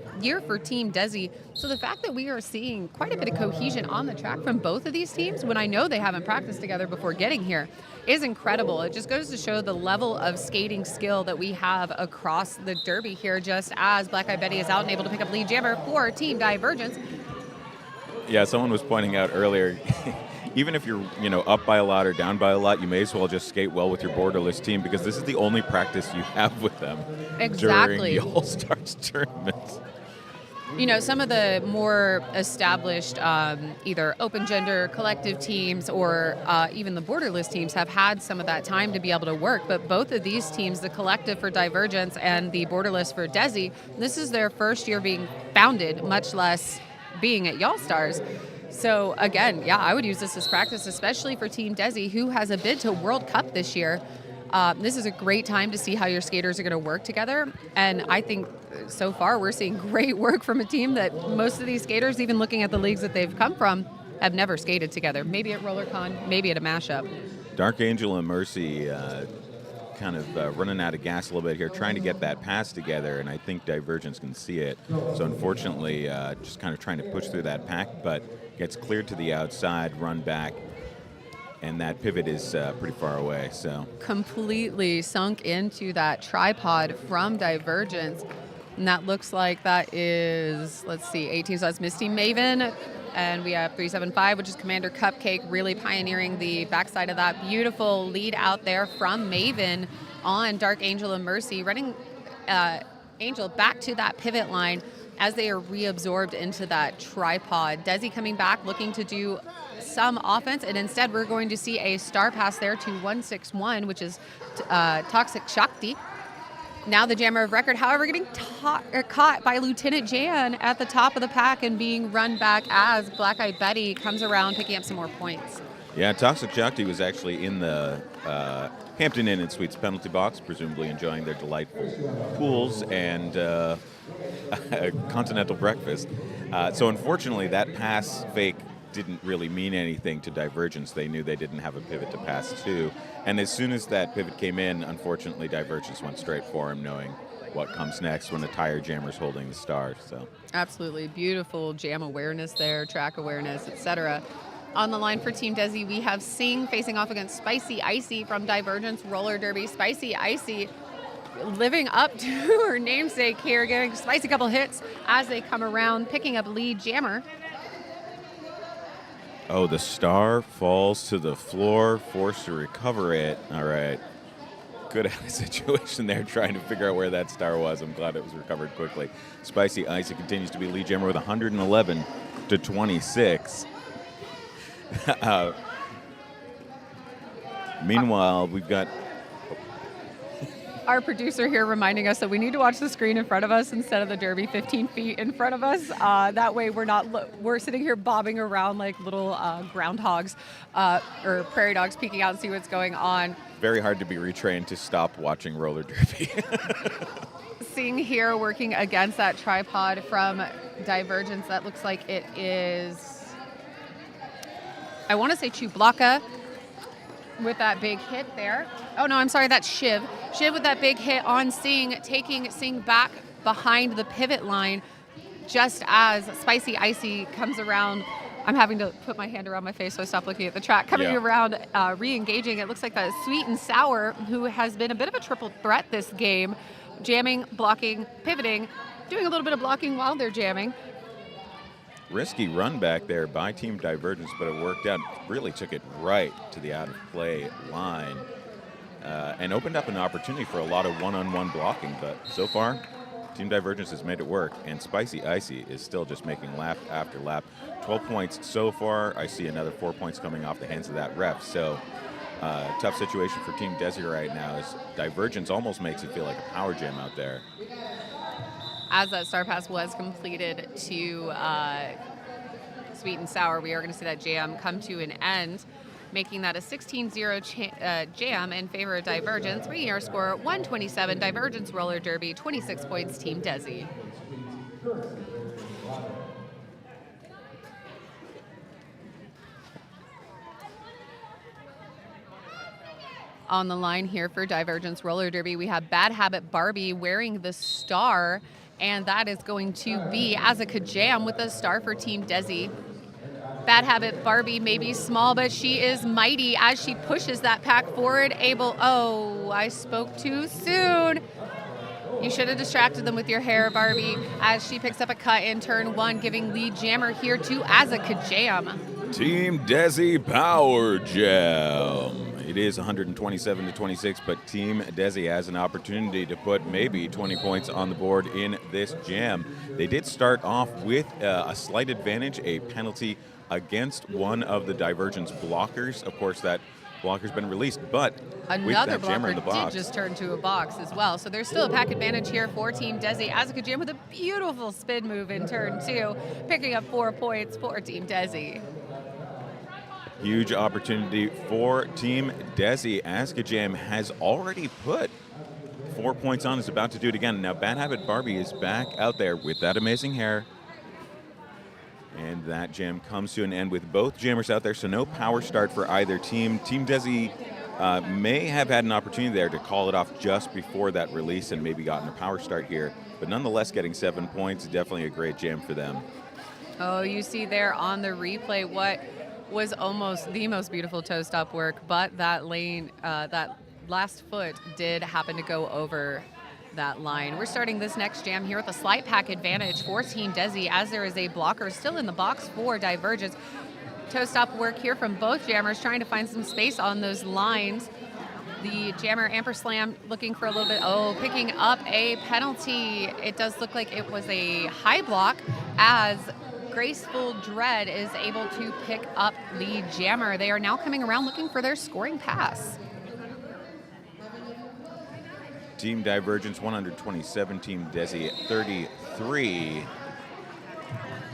for Team Desi. So the fact that we are seeing quite a bit of cohesion on the track from both of these teams, when I know they haven't practiced together before getting here, is incredible. It just goes to show the level of skating skill that we have across the Derby here, just as Black Eyed Betty is out and able to pick up lead jammer for Team Divergence. Yeah, someone was pointing out earlier, even if you're, up by a lot or down by a lot, you may as well just skate well with your borderless team, because this is the only practice you have with them during the All-Stars tournament. You know, some of the more established either open gender collective teams or even the borderless teams have had some of that time to be able to work. But both of these teams, the collective for Divergence and the borderless for Desi, this is their first year being founded, much less being at All-Stars. So again, yeah, I would use this as practice, especially for Team Desi, who has a bid to World Cup this year. This is a great time to see how your skaters are going to work together. And I think so far we're seeing great work from a team that most of these skaters, even looking at the leagues that they've come from, have never skated together. Maybe at RollerCon, maybe at a mashup. Dark Angel and Mercy kind of running out of gas a little bit here, trying to get that pass together, and I think Divergence can see it. So unfortunately, just kind of trying to push through that pack, but gets cleared to the outside, run back, and that pivot is pretty far away. So completely sunk into that tripod from Divergence, and that looks like that is, let's see, 18, so that's Miss Team Maven, and we have 375, which is Commander Cupcake, really pioneering the backside of that beautiful lead out there from Maven on Dark Angel and Mercy, running Angel back to that pivot line as they are reabsorbed into that tripod. Desi coming back, looking to do some offense, and instead we're going to see a star pass there to 161, which is Toxic Shakti. Now the jammer of record, however, getting caught by Lieutenant Jan at the top of the pack and being run back as Black Eyed Betty comes around picking up some more points. Yeah, Toxic Shakti was actually in the Hampton Inn and Suites penalty box, presumably enjoying their delightful pools and a continental breakfast. So unfortunately, that pass fake didn't really mean anything to Divergence. They knew they didn't have a pivot to pass to. And as soon as that pivot came in, unfortunately, Divergence went straight for him, knowing what comes next when the tire jammer's holding the star. So absolutely beautiful jam awareness there, track awareness, etc. On the line for Team Desi, we have Sing facing off against Spicy Icy from Divergence Roller Derby. Spicy Icy living up to her namesake here, giving Spicy a couple hits as they come around, picking up lead jammer. Oh, the star falls to the floor, forced to recover it. All right. Good situation there, trying to figure out where that star was. I'm glad it was recovered quickly. Spicy Icy continues to be lead jammer with 111 to 26. Meanwhile, we've got our producer here reminding us that we need to watch the screen in front of us instead of the Derby 15 feet in front of us. That way we're sitting here bobbing around like little groundhogs or prairie dogs peeking out and see what's going on. Very hard to be retrained to stop watching roller derby. Seeing here working against that tripod from Divergence, that looks like it is, I want to say Chublaka with that big hit there. Oh no, I'm sorry, that's Shiv. Shiv with that big hit on Sing, taking Sing back behind the pivot line just as Spicy Icy comes around. I'm having to put my hand around my face so I stop looking at the track. Coming around, re-engaging. It looks like that is Sweet and Sour, who has been a bit of a triple threat this game. Jamming, blocking, pivoting, doing a little bit of blocking while they're jamming. Risky run back there by Team Divergence, but it worked out. Really took it right to the out of play line and opened up an opportunity for a lot of one-on-one blocking. But so far, Team Divergence has made it work, and Spicy Icy is still just making lap after lap. 12 points so far. I see another 4 points coming off the hands of that ref. So tough situation for Team Desi right now as Divergence almost makes it feel like a power jam out there. As that Star Pass was completed to Sweet and Sour, we are going to see that jam come to an end, making that a 16-0 jam in favor of Divergence, bringing our score 127. Divergence Roller Derby, 26 points, Team Desi. On the line here for Divergence Roller Derby, we have Bad Habit Barbie wearing the star, and that is going to be Azaka Jam with a star for Team Desi. Bad Habit Barbie may be small, but she is mighty as she pushes that pack forward. I spoke too soon. You should have distracted them with your hair, Barbie, as she picks up a cut in turn 1, giving lead jammer here to Azaka Jam. Team Desi Power Jam. It is 127-26, but Team Desi has an opportunity to put maybe 20 points on the board in this jam. They did start off with a slight advantage, a penalty against one of the Divergence blockers. Of course, that blocker's been released, but another with that jammer in the blocker box, did just turn to a box as well. So there's still a pack advantage here for Team Desi. Azaka Jam with a beautiful spin move in turn 2, picking up 4 points for Team Desi. huge opportunity for Team Desi. Azaka Jam has already put 4 points on, is about to do it again. Now, Bad Habit Barbie is back out there with that amazing hair. And that jam comes to an end with both jammers out there, so no power start for either team. Team Desi may have had an opportunity there to call it off just before that release and maybe gotten a power start here. But nonetheless, getting 7 points, definitely a great jam for them. Oh, you see there on the replay what was almost the most beautiful toe-stop work, but that lane, that last foot did happen to go over that line. We're starting this next jam here with a slight pack advantage for Team Desi, as there is a blocker still in the box for Divergence. Toe-stop work here from both jammers, trying to find some space on those lines. The jammer Amperslam looking for a little bit, picking up a penalty. It does look like it was a high block, as Graceful Dread is able to pick up the jammer. They are now coming around looking for their scoring pass. Team Divergence 127, Team Desi 33.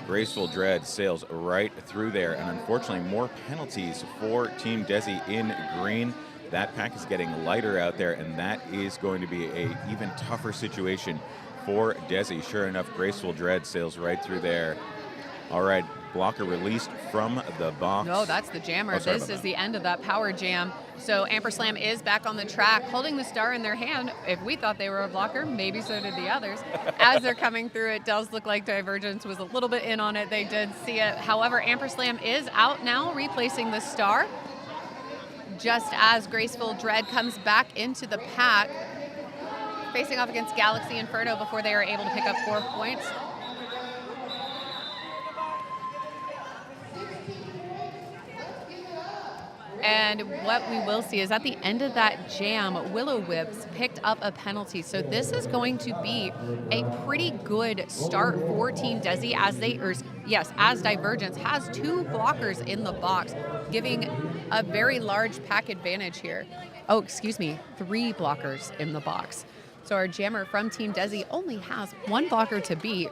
Graceful Dread sails right through there, and unfortunately more penalties for Team Desi in green. That pack is getting lighter out there, and that is going to be a even tougher situation for Desi. Sure enough, Graceful Dread sails right through there. All right, blocker released from the box. No, that's the jammer. This is the end of that power jam. So Amperslam is back on the track, holding the star in their hand. If we thought they were a blocker, maybe so did the others. As they're coming through, it does look like Divergence was a little bit in on it. They did see it. However, Amperslam is out now, replacing the star, just as Graceful Dread comes back into the pack, facing off against Galaxy Inferno before they are able to pick up 4 points. And what we will see is at the end of that jam, Willow Whips picked up a penalty. So this is going to be a pretty good start for Team Desi, as Divergence has 2 blockers in the box, giving a very large pack advantage here. 3 blockers in the box. So our jammer from Team Desi only has 1 blocker to beat,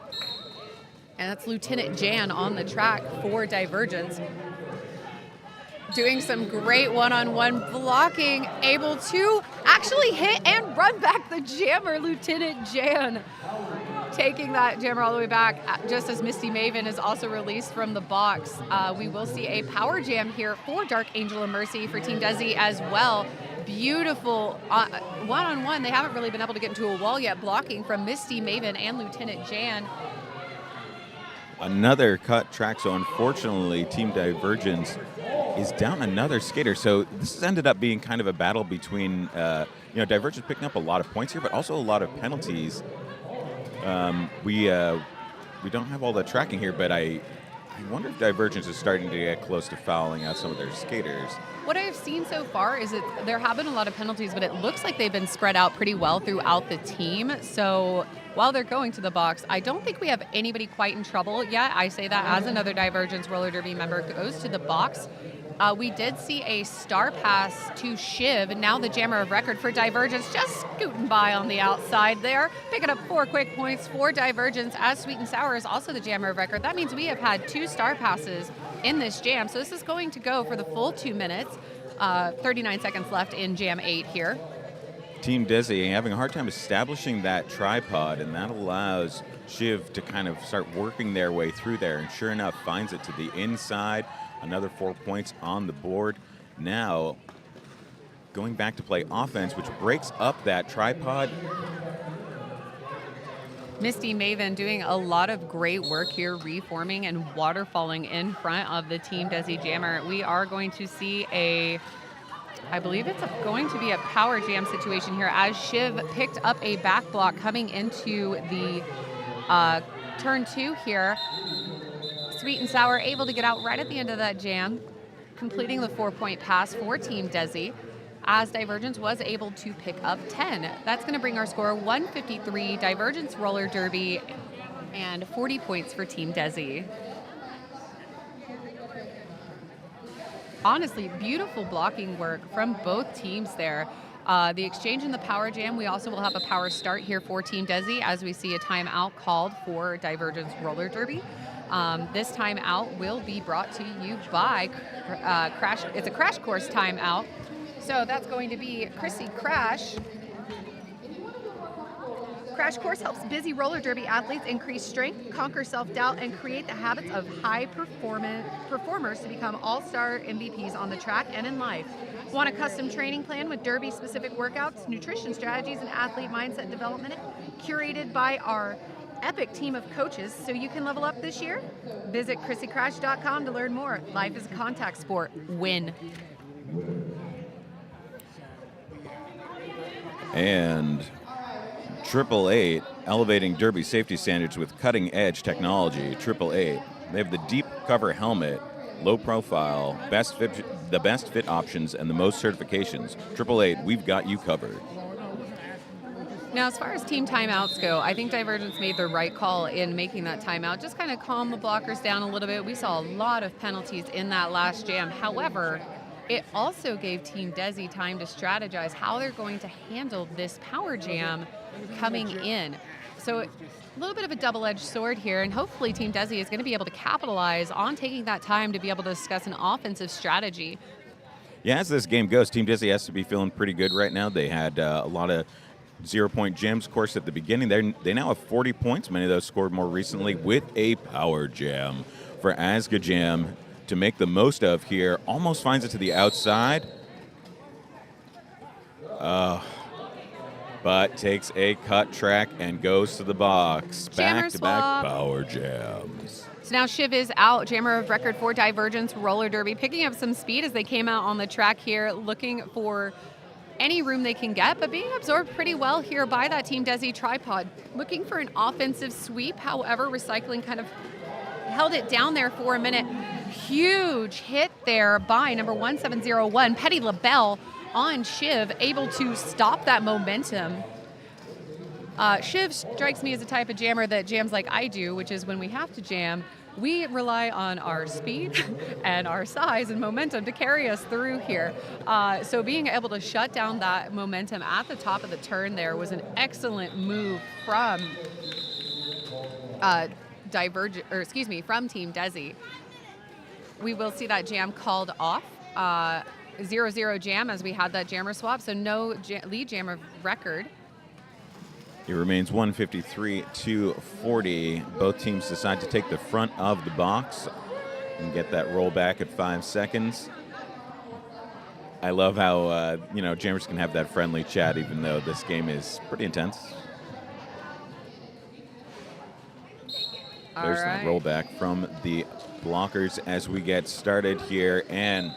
and that's Lieutenant Jan on the track for Divergence. Doing some great one-on-one blocking, able to actually hit and run back the jammer, Lieutenant Jan. Taking that jammer all the way back, just as Misty Maven is also released from the box. We will see a power jam here for Dark Angel of Mercy for Team Desi as well. Beautiful one-on-one. They haven't really been able to get into a wall yet, blocking from Misty Maven and Lieutenant Jan. Another cut track, so unfortunately Team Divergence is down another skater. So this has ended up being kind of a battle between, Divergence picking up a lot of points here, but also a lot of penalties. We don't have all the tracking here, but I wonder if Divergence is starting to get close to fouling out some of their skaters. What I've seen so far is that there have been a lot of penalties, but it looks like they've been spread out pretty well throughout the team. So while they're going to the box, I don't think we have anybody quite in trouble yet. I say that as another Divergence roller derby member goes to the box. We did see a star pass to Shiv, and now the jammer of record for Divergence, just scooting by on the outside there, picking up 4 quick points for Divergence, as Sweet and Sour is also the jammer of record. That means we have had 2 star passes in this jam, so this is going to go for the full 2 minutes. 39 seconds left in Jam 8 here. Team Desi having a hard time establishing that tripod, and that allows Shiv to kind of start working their way through there, and sure enough finds it to the inside. Another 4 points on the board. Now going back to play offense, which breaks up that tripod. Misty Maven doing a lot of great work here, reforming and waterfalling in front of the Team Desi jammer. We are going to see I believe it's going to be a power jam situation here, as Shiv picked up a back block coming into the turn 2 here. Sweet and Sour able to get out right at the end of that jam, completing the 4-point pass for Team Desi, as Divergence was able to pick up 10. That's going to bring our score 153, Divergence roller derby, and 40 points for Team Desi. Honestly, beautiful blocking work from both teams there. The exchange in the power jam, we also will have a power start here for Team Desi, as we see a timeout called for Divergence roller derby. This timeout will be brought to you by Crash. It's a Crash Course timeout. So that's going to be Chrissy Crash. Crash Course helps busy roller derby athletes increase strength, conquer self-doubt, and create the habits of high performers to become all-star MVPs on the track and in life. Want a custom training plan with derby-specific workouts, nutrition strategies, and athlete mindset development curated by our epic team of coaches so you can level up this year? Visit ChrissyCrash.com to learn more. Life is a contact sport. Win. And 888 elevating derby safety standards with cutting-edge technology. 888. They have the deep cover helmet, low profile, the best fit options, and the most certifications. 888, we've got you covered. Now, as far as team timeouts go, I think Divergence made the right call in making that timeout. Just kind of calm the blockers down a little bit. We saw a lot of penalties in that last jam. However, it also gave Team Desi time to strategize how they're going to handle this power jam coming in. So a little bit of a double-edged sword here, and hopefully Team Desi is going to be able to capitalize on taking that time to be able to discuss an offensive strategy. Yeah, as this game goes, Team Desi has to be feeling pretty good right now. They had a lot of 0-point jams, of course, at the beginning. They now have 40 points. Many of those scored more recently with a power jam for Asga Jam to make the most of here. Almost finds it to the outside. But takes a cut track and goes to the box. Back-to-back power jams. So now Shiv is out, jammer of record for Divergence roller derby, picking up some speed as they came out on the track here, looking for any room they can get, but being absorbed pretty well here by that Team Desi tripod. Looking for an offensive sweep, however, Recycling kind of held it down there for a minute. Huge hit there by number 1701, Petty LaBelle on Shiv, able to stop that momentum. Shiv strikes me as a type of jammer that jams like I do, which is when we have to jam, we rely on our speed and our size and momentum to carry us through here. So being able to shut down that momentum at the top of the turn there was an excellent move from from Team Desi. We will see that jam called off. 0-0 jam as we had that jammer swap, so no lead jammer record. It remains 153-40. Both teams decide to take the front of the box and get that roll back at 5 seconds. I love how, jammers can have that friendly chat even though this game is pretty intense. There's the rollback from the blockers as we get started here. And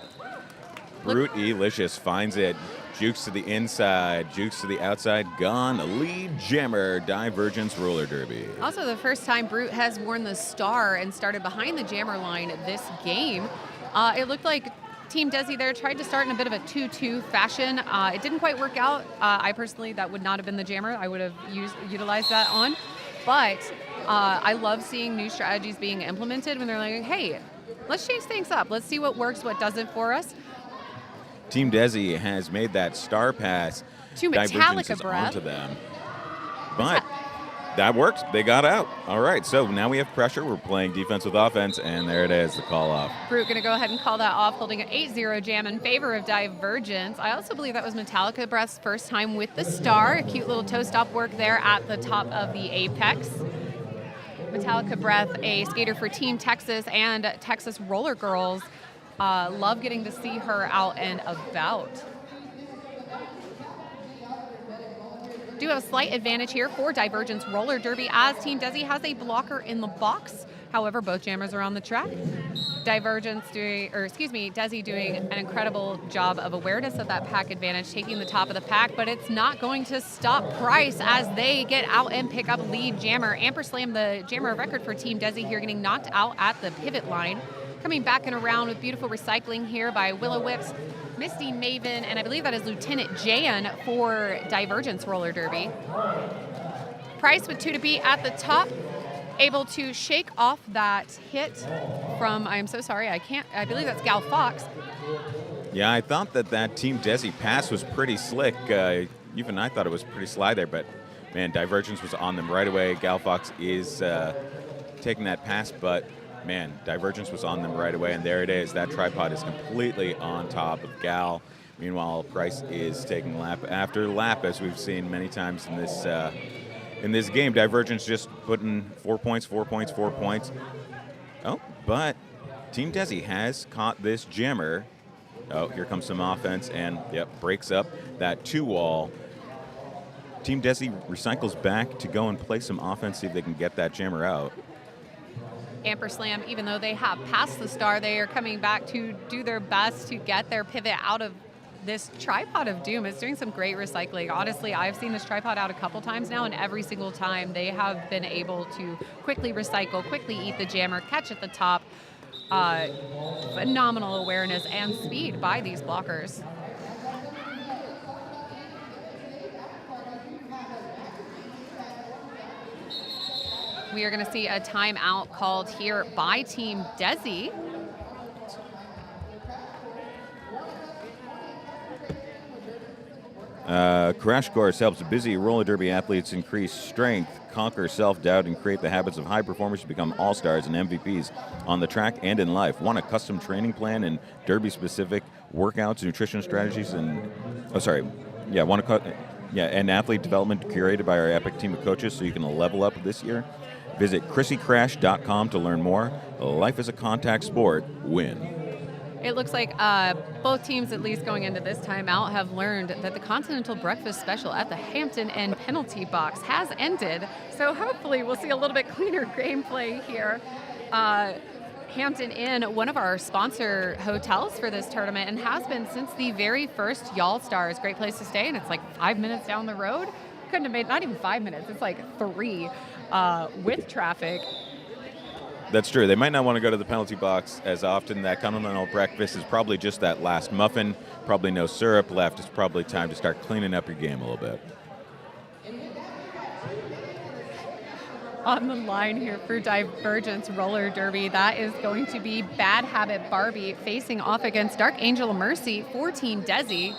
Brute Elicious finds it. Jukes to the inside, jukes to the outside, gone. Lead jammer, Divergence roller derby. Also the first time Brute has worn the star and started behind the jammer line this game. It looked like Team Desi there tried to start in a bit of a 2-2 fashion. It didn't quite work out. I personally, that would not have been the jammer I would have utilized that on. But I love seeing new strategies being implemented when they're like, hey, let's change things up. Let's see what works, what doesn't for us. Team Desi has made that star pass. To Divergence is onto them. But that worked. They got out. All right, so now we have pressure. We're playing defense with offense, and there it is, the call off. Brute going to go ahead and call that off, holding an 8-0 jam in favor of Divergence. I also believe that was Metallica Breath's first time with the star. A cute little toe stop work there at the top of the apex. Metallica Breath, a skater for Team Texas and Texas Roller Girls. Love getting to see her out and about. Do have a slight advantage here for Divergence Roller Derby as Team Desi has a blocker in the box. However, both jammers are on the track. Desi doing an incredible job of awareness of that pack advantage, taking the top of the pack, but it's not going to stop Price as they get out and pick up lead jammer. Amperslam, the jammer of record for Team Desi here, getting knocked out at the pivot line. Coming back and around with beautiful recycling here by Willow Whips, Misty Maven, and I believe that is Lieutenant Jan for Divergence Roller Derby. Price with 2 to beat at the top, able to shake off that hit from, I am so sorry, I believe that's Gal Fox. Yeah, I thought that Team Desi pass was pretty slick. Even I thought it was pretty sly there, but man, Divergence was on them right away. Gal Fox is taking that pass, but man, Divergence was on them right away, and there it is. That tripod is completely on top of Gal. Meanwhile, Price is taking lap after lap, as we've seen many times in this game. Divergence just putting 4 points, 4 points, 4 points. Oh, but Team Desi has caught this jammer. Oh, here comes some offense, and yep, breaks up that 2-wall. Team Desi recycles back to go and play some offense, see if they can get that jammer out. Amperslam, even though they have passed the star, they are coming back to do their best to get their pivot out of this tripod of doom. It's doing some great recycling. Honestly, I've seen this tripod out a couple times now, and every single time they have been able to quickly recycle, quickly eat the jammer, catch at the top. Phenomenal awareness and speed by these blockers. We are going to see a timeout called here by Team Desi. Crash course helps busy roller derby athletes increase strength, conquer self-doubt, and create the habits of high performers to become all-stars and MVPs on the track and in life. Want a custom training plan and derby-specific workouts, nutrition strategies, and and athlete development curated by our epic team of coaches so you can level up this year? Visit ChrissyCrash.com to learn more. Life is a contact sport. Win. It looks like both teams, at least going into this timeout, have learned that the Continental Breakfast Special at the Hampton Inn penalty box has ended. So hopefully we'll see a little bit cleaner gameplay here. Hampton Inn, one of our sponsor hotels for this tournament, and has been since the very first Y'all Stars. Great place to stay, and it's like 5 minutes down the road. Couldn't have made, not even 5 minutes, it's like 3 with traffic. That's true. They might not want to go to the penalty box as often. That continental breakfast is probably just that last muffin. Probably no syrup left. It's probably time to start cleaning up your game a little bit. On the line here for Divergence Roller Derby, that is going to be Bad Habit Barbie facing off against Dark Angel of Mercy for Team Desi.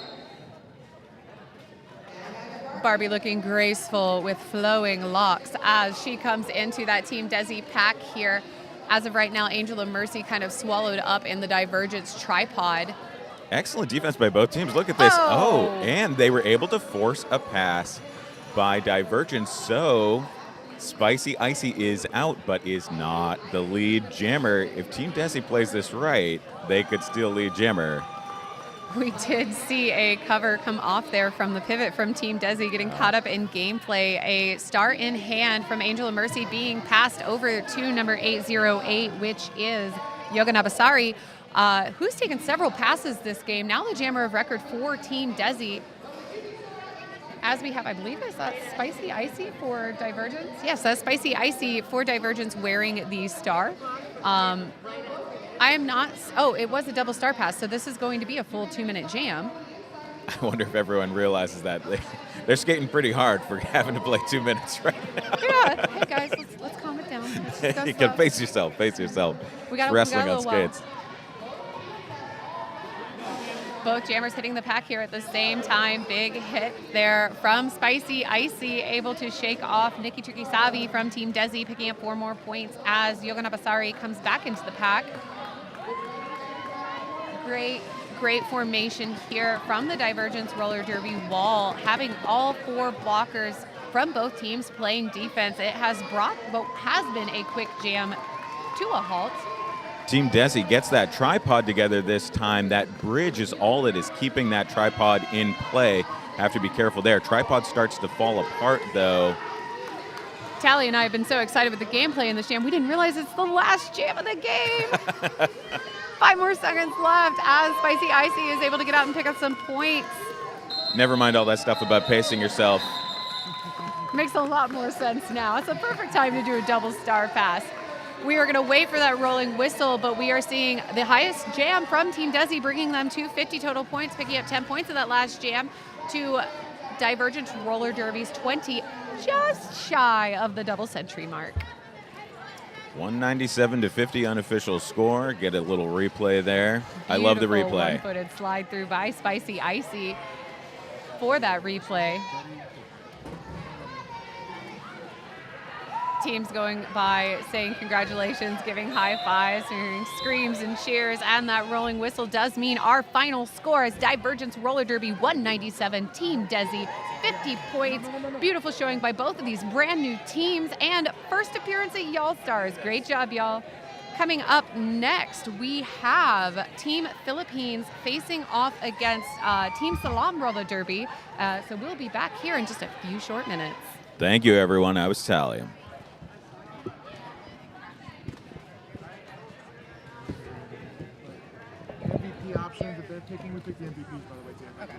Barbie looking graceful with flowing locks as she comes into that Team Desi pack here. As of right now, Angel of Mercy kind of swallowed up in the Divergence tripod. Excellent defense by both teams. Look at this. Oh, and they were able to force a pass by Divergence. So Spicy Icy is out, but is not the lead jammer. If Team Desi plays this right, they could steal lead jammer. We did see a cover come off there from the pivot from Team Desi, getting caught up in gameplay. A star in hand from Angel of Mercy being passed over to number 808, which is Yoga Nabasari, who's taken several passes this game. Now the jammer of record for Team Desi. As we have, I believe, is that Spicy Icy for Divergence? Yes, that's Spicy Icy for Divergence wearing the star. I am not. Oh, it was a double star pass, so this is going to be a full 2-minute jam. I wonder if everyone realizes that they're skating pretty hard for having to play 2 minutes right now. Yeah. Hey guys, let's calm it down. Let's just go You slow. can face yourself. We got Wrestling a on little while. skates. Both jammers hitting the pack here at the same time. Big hit there from Spicy Icy, able to shake off Nikki Tricky Savi from Team Desi, picking up 4 more points as Yogan Abasari comes back into the pack. Great formation here from the Divergence roller derby wall, having all 4 blockers from both teams playing defense. It has been a quick jam to a halt. Team Desi gets that tripod together this time. That bridge is all it is keeping that tripod in play. Have to be careful there. Tripod starts to fall apart, though. Tally and I have been so excited with the gameplay in this jam, we didn't realize it's the last jam of the game. 5 more seconds left as Spicy Icy is able to get out and pick up some points. Never mind all that stuff about pacing yourself. Makes a lot more sense now. It's a perfect time to do a double star pass. We are going to wait for that rolling whistle, but we are seeing the highest jam from Team Desi, bringing them to 50 total points, picking up 10 points in that last jam to Divergent Roller Derby's 20, just shy of the double century mark. 197-50 unofficial score. Get a little replay there. I love the Beautiful replay. One-footed slide through by Spicy Icy for that replay. Teams going by saying congratulations, giving high fives, hearing screams and cheers, and that rolling whistle does mean our final score is Divergence Roller Derby 197, Team Desi 50 points. Beautiful showing by both of these brand new teams and first appearance at Y'all Stars. Great job, y'all. Coming up next, we have Team Philippines facing off against Team Salaam Roller Derby. So we'll be back here in just a few short minutes. Thank you, everyone. I was Talia. MVP options that they're picking. We pick the MVPs, by the way, too. Okay.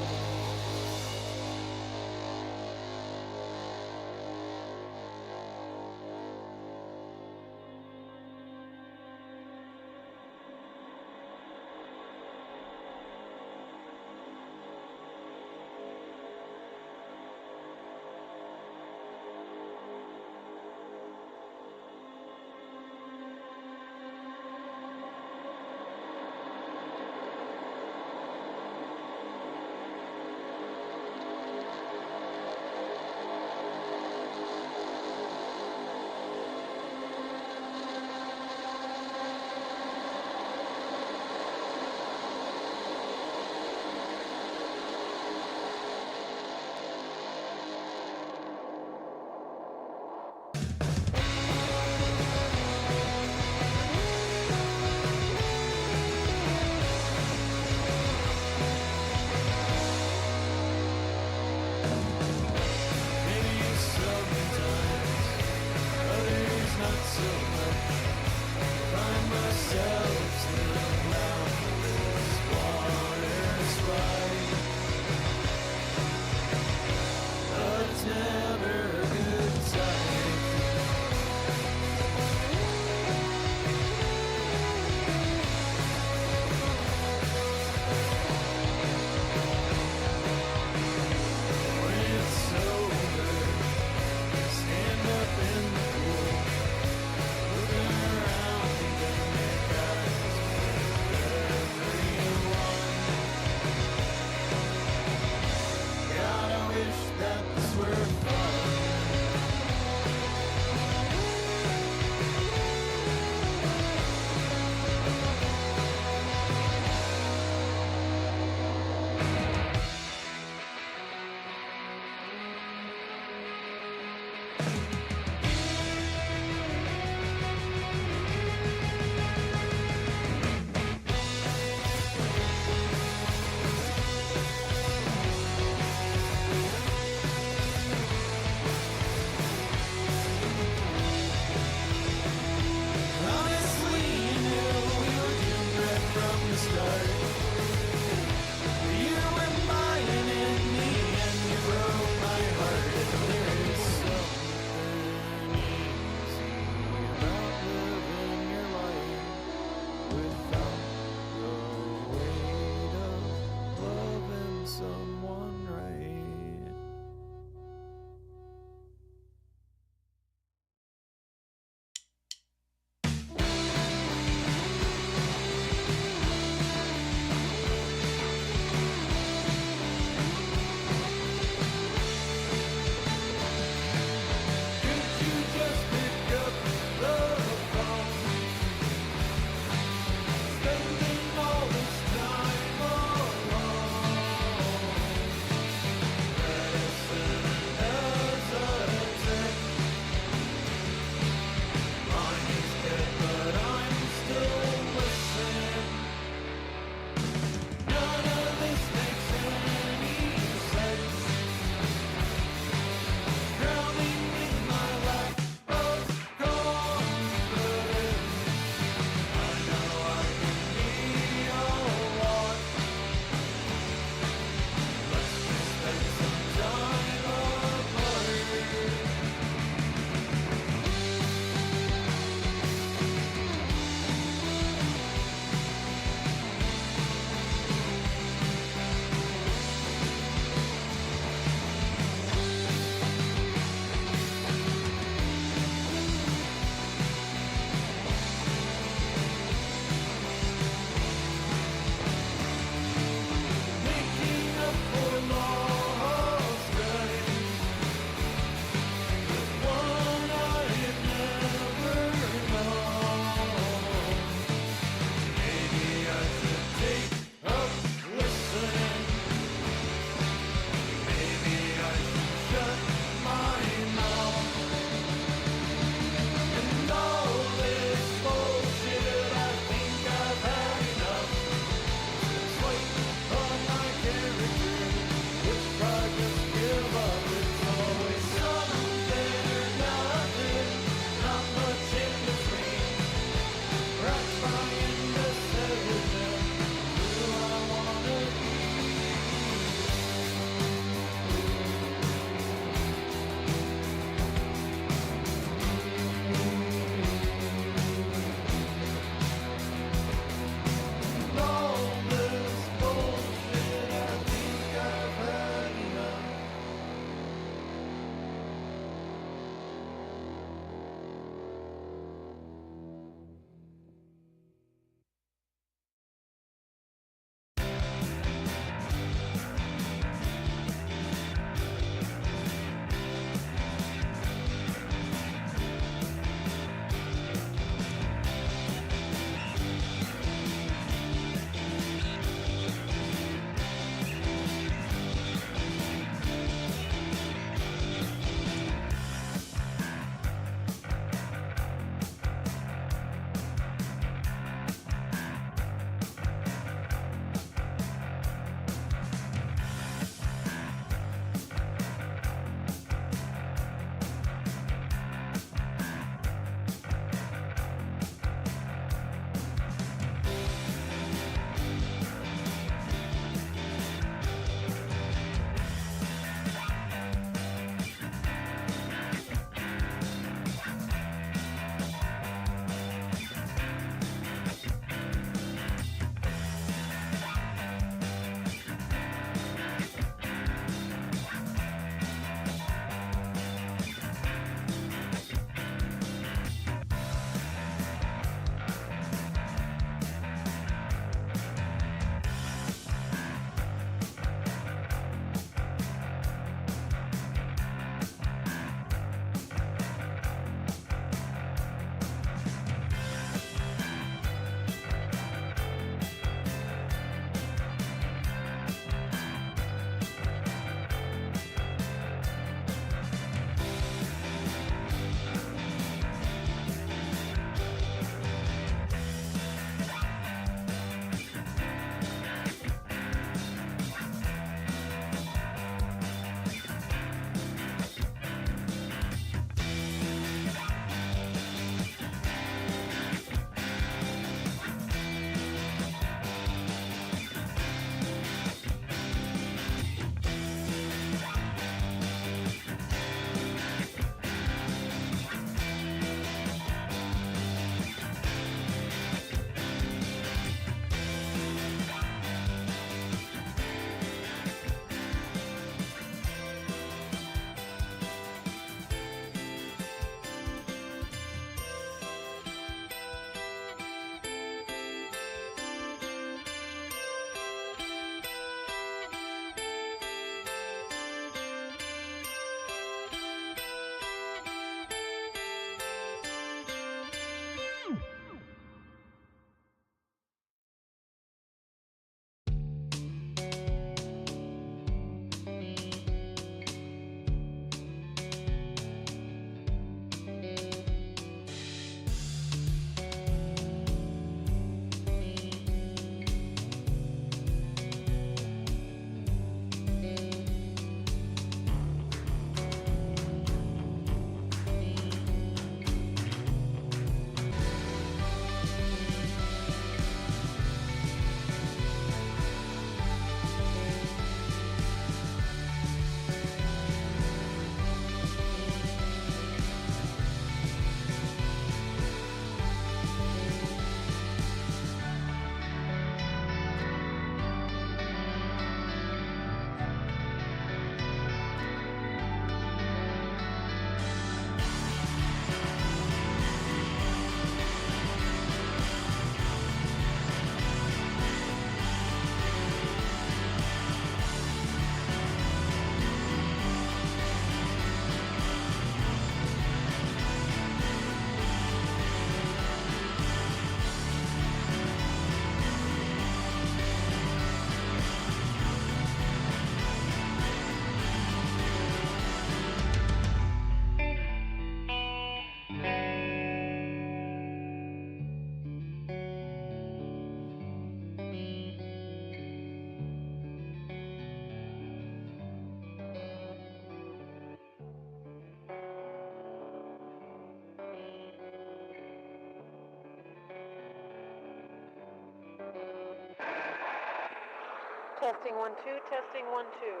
Testing 1 2, testing 1 2.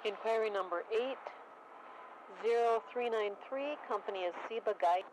Inquiry number 80393, company is Seba Guide.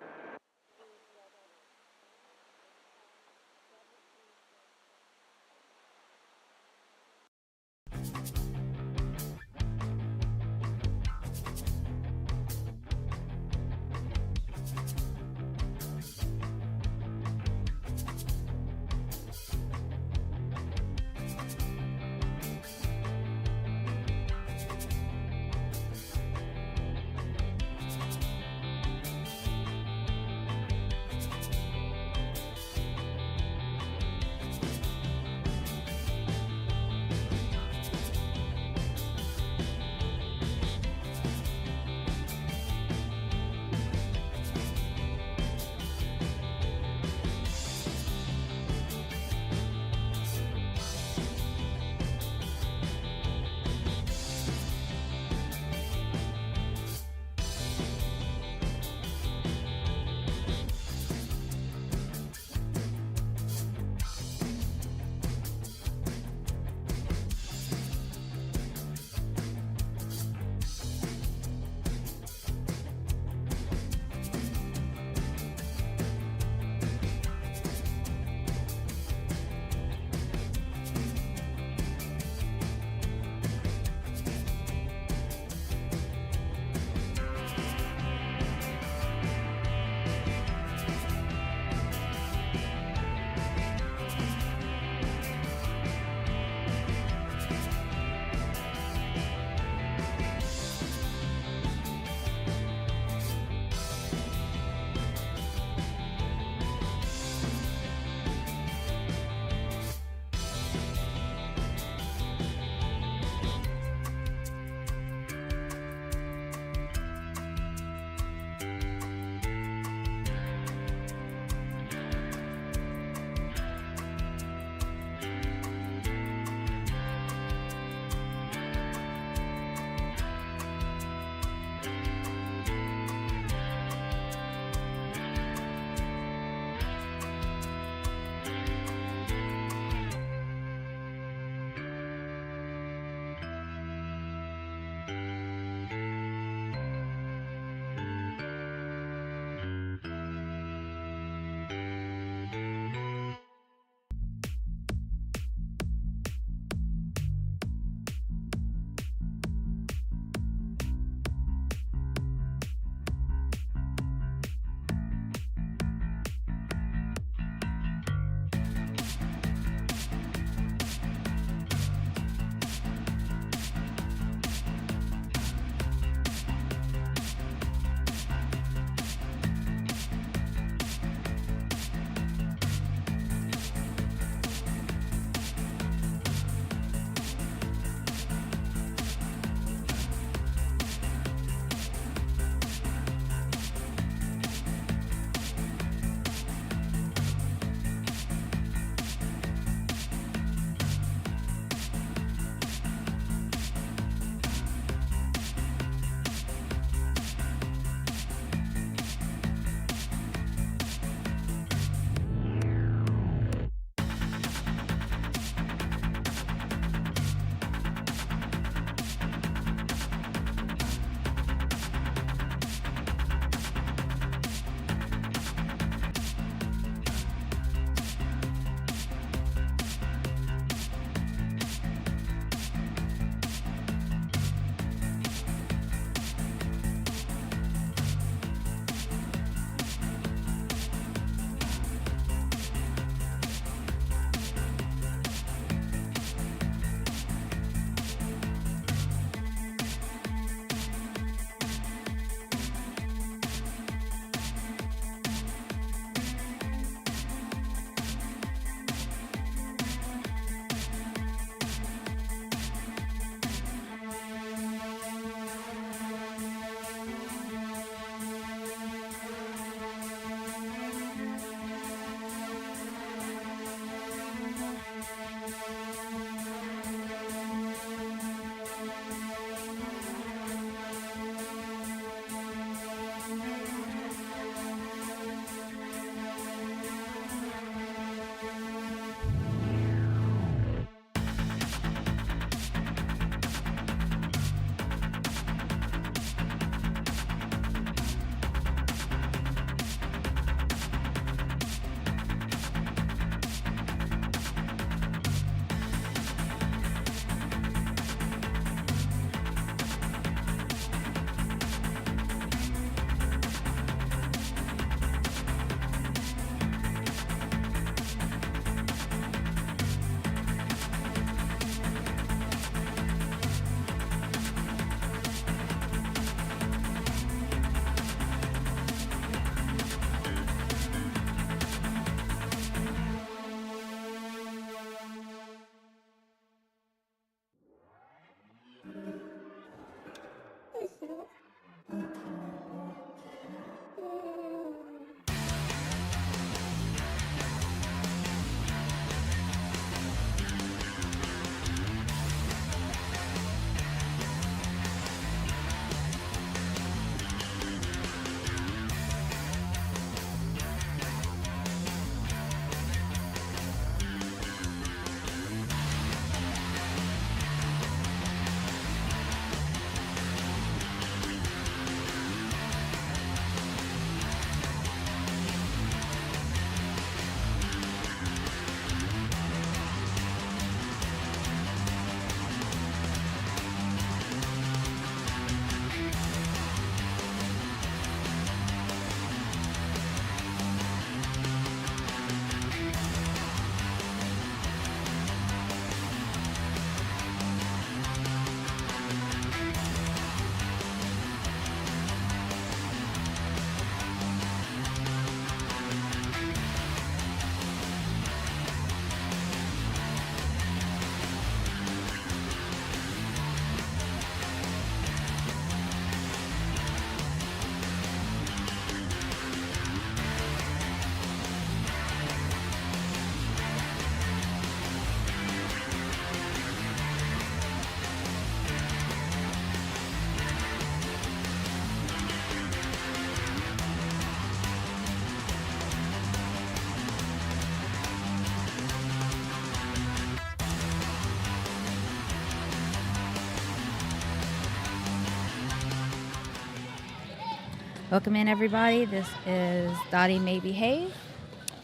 Welcome in, everybody. This is Dottie May Behave.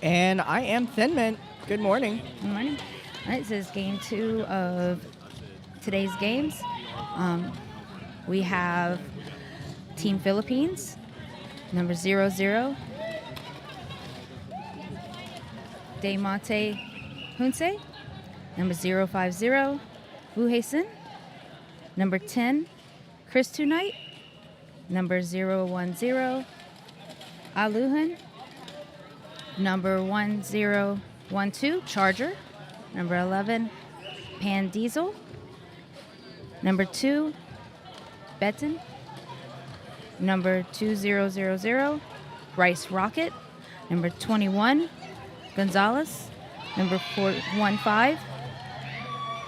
And I am Thin Mint. Good morning. Good morning. All right, this is game 2 of today's games. We have Team Philippines, number 00, De Monte Hunse, number 050, Wu Hasen, number 10, Chris Tonight, number 010, Aluhan, number 1012, Charger, number 11, Pan Diesel, number 2, Betten, number 2000, Rice Rocket, number 21, Gonzalez, number 415,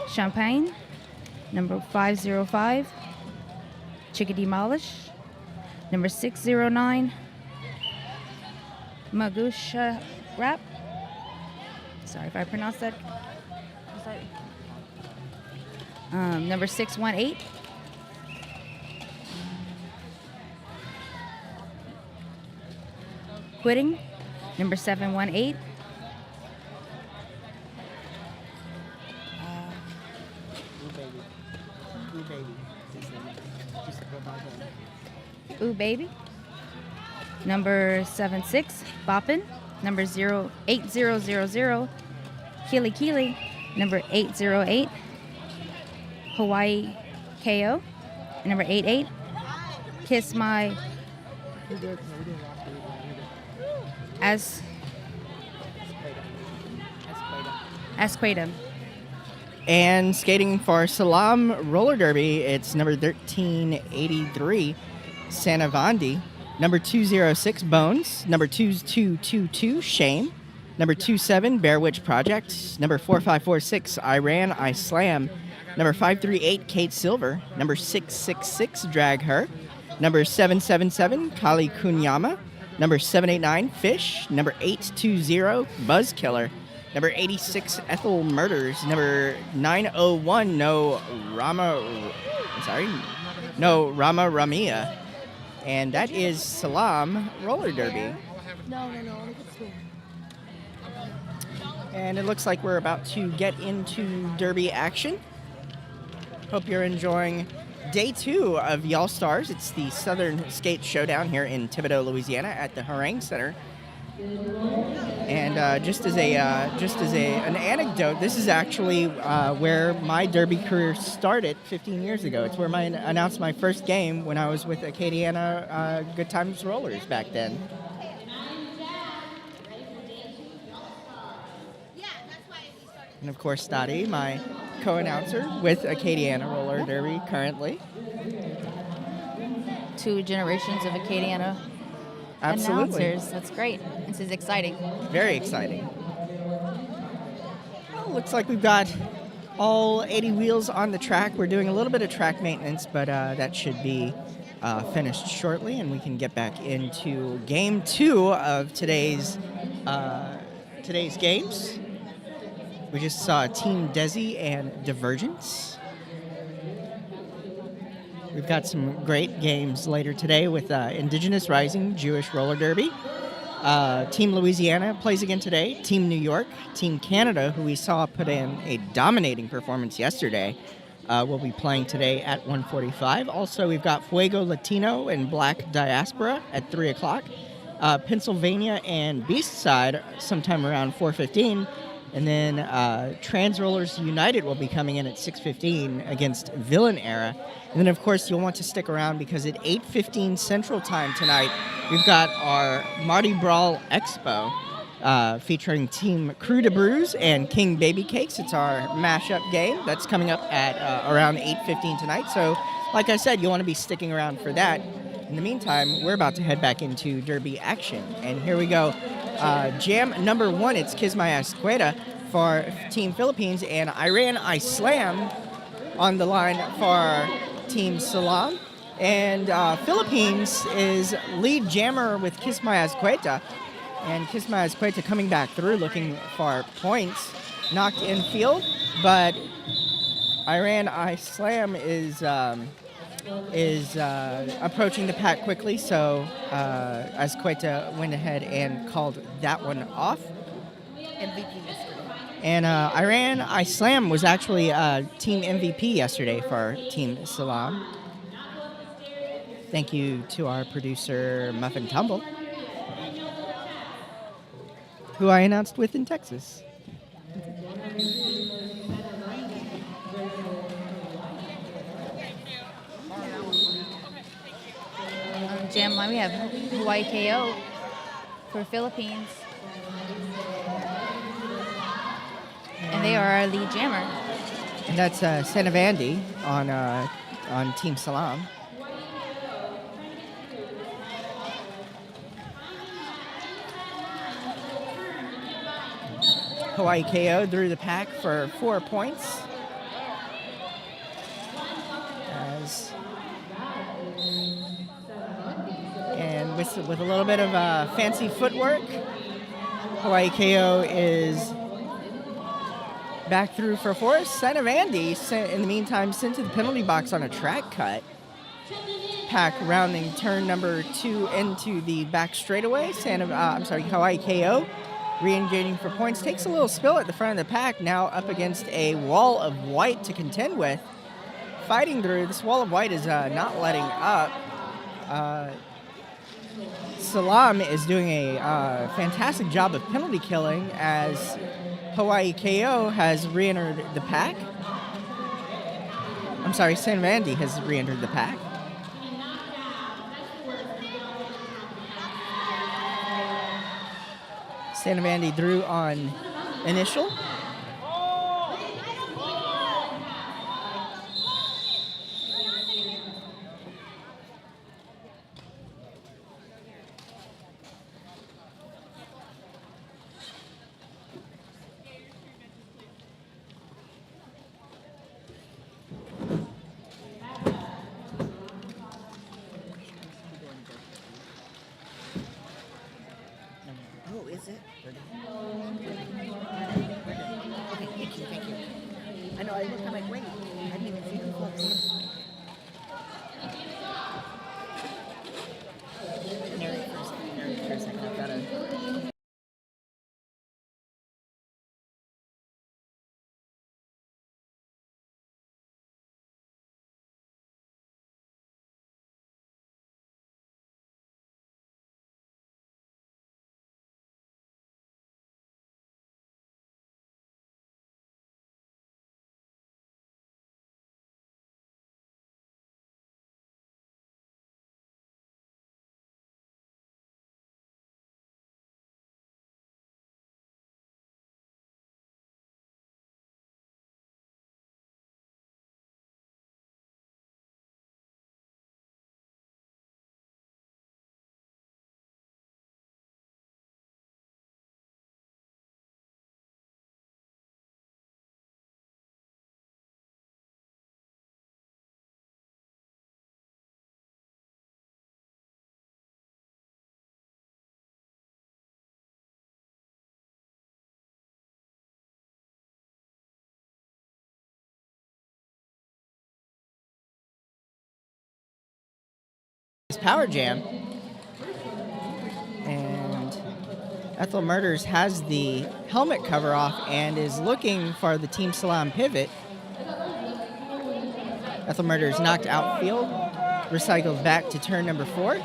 Champagne, number 505, Chickadee Malish, number 609, Magusha Rap. Sorry if I pronounced that. Number 618. Quitting, number 718. Ooh Baby. Number 76, Boppin. Number 8000, Kili Kili. Number 808, Hawaii KO. Number 88, Kiss My Asqueda. And skating for Salaam Roller Derby, it's number 1383, Santa Vandi. Number 206, Bones. Number 2222, Shame. Number 27, Bear Witch Project. Number 4546, Iran I Slam. Number 538, Kate Silver. Number 666, Drag Her. Number 777, Kali Kunyama. Number 789, Fish. Number 820, Buzz Killer. Number 86, Ethel Murders. Number 901, No Rama Ramia. And that is Salaam Roller Derby. And it looks like we're about to get into Derby action. Hope you're enjoying day 2 of Y'all Stars. It's the Southern Skate Showdown here in Thibodaux, Louisiana at the Harangue Center. And just as an anecdote, this is actually where my derby career started 15 years ago. It's where I announced my first game when I was with Acadiana Good Times Rollers back then. And of course, Dottie, my co-announcer with Acadiana Roller Derby currently. 2 generations of Acadiana Absolutely. announcers. That's great. This is exciting. Very exciting. Well, looks like we've got all 80 wheels on the track. We're doing a little bit of track maintenance, but that should be finished shortly, and we can get back into game 2 of today's games. We just saw Team Desi and Divergence. We've got some great games later today with Indigenous Rising Jewish Roller Derby. Team Louisiana plays again today. Team New York, Team Canada, who we saw put in a dominating performance yesterday, will be playing today at 1:45. Also, we've got Fuego, Latino, and Black Diaspora at 3 o'clock. Pennsylvania and Beastside sometime around 4:15. And then Trans Rollers United will be coming in at 6:15 against Villain Era. And then, of course, you'll want to stick around because at 8:15 Central Time tonight, we've got our Mardi Brawl Expo featuring Team Krewe de Bruise and King Babycakes. It's our mashup game that's coming up at around 8:15 tonight. So, like I said, you'll want to be sticking around for that. In the meantime, we're about to head back into Derby action. And here we go. Jam number 1, it's Kiss My Asqueda for Team Philippines, and Iran I Slam on the line for Team Salaam. And Philippines is lead jammer with Kiss My Asqueda. And Kiss My Asqueda coming back through looking for points. Knocked in field, but Iran I Slam is is approaching the pack quickly, so Azqueta went ahead and called that one off. MVP yesterday. And Islam was actually team MVP yesterday for Team Salaam. Thank you to our producer, Muffin Tumble, who I announced with in Texas. Jam line, we have Hawaii KO for Philippines. And they are our lead jammer. And that's Senavandi on Team Salaam. Hawaii KO through the pack for 4 points. And with a little bit of fancy footwork, Hawaii KO is back through for Forrest. Senavandi, in the meantime, sent to the penalty box on a track cut. Pack rounding turn number 2 into the back straightaway. Hawaii KO re-engaging for points. Takes a little spill at the front of the pack. Now up against a wall of white to contend with. Fighting through. This wall of white is not letting up. Salaam is doing a fantastic job of penalty killing as Hawaii KO has re-entered the pack. I'm sorry, Senavandi has re-entered the pack. Senavandi drew on initial. Oh, is it? Okay, thank you. I know, I looked, I'm like, wait, I didn't even see the folks. Narrate for a second, I've got to... Power jam, and Ethel Murders has the helmet cover off and is looking for the Team Salaam pivot. Ethel Murders knocked outfield, recycled back to turn number 4.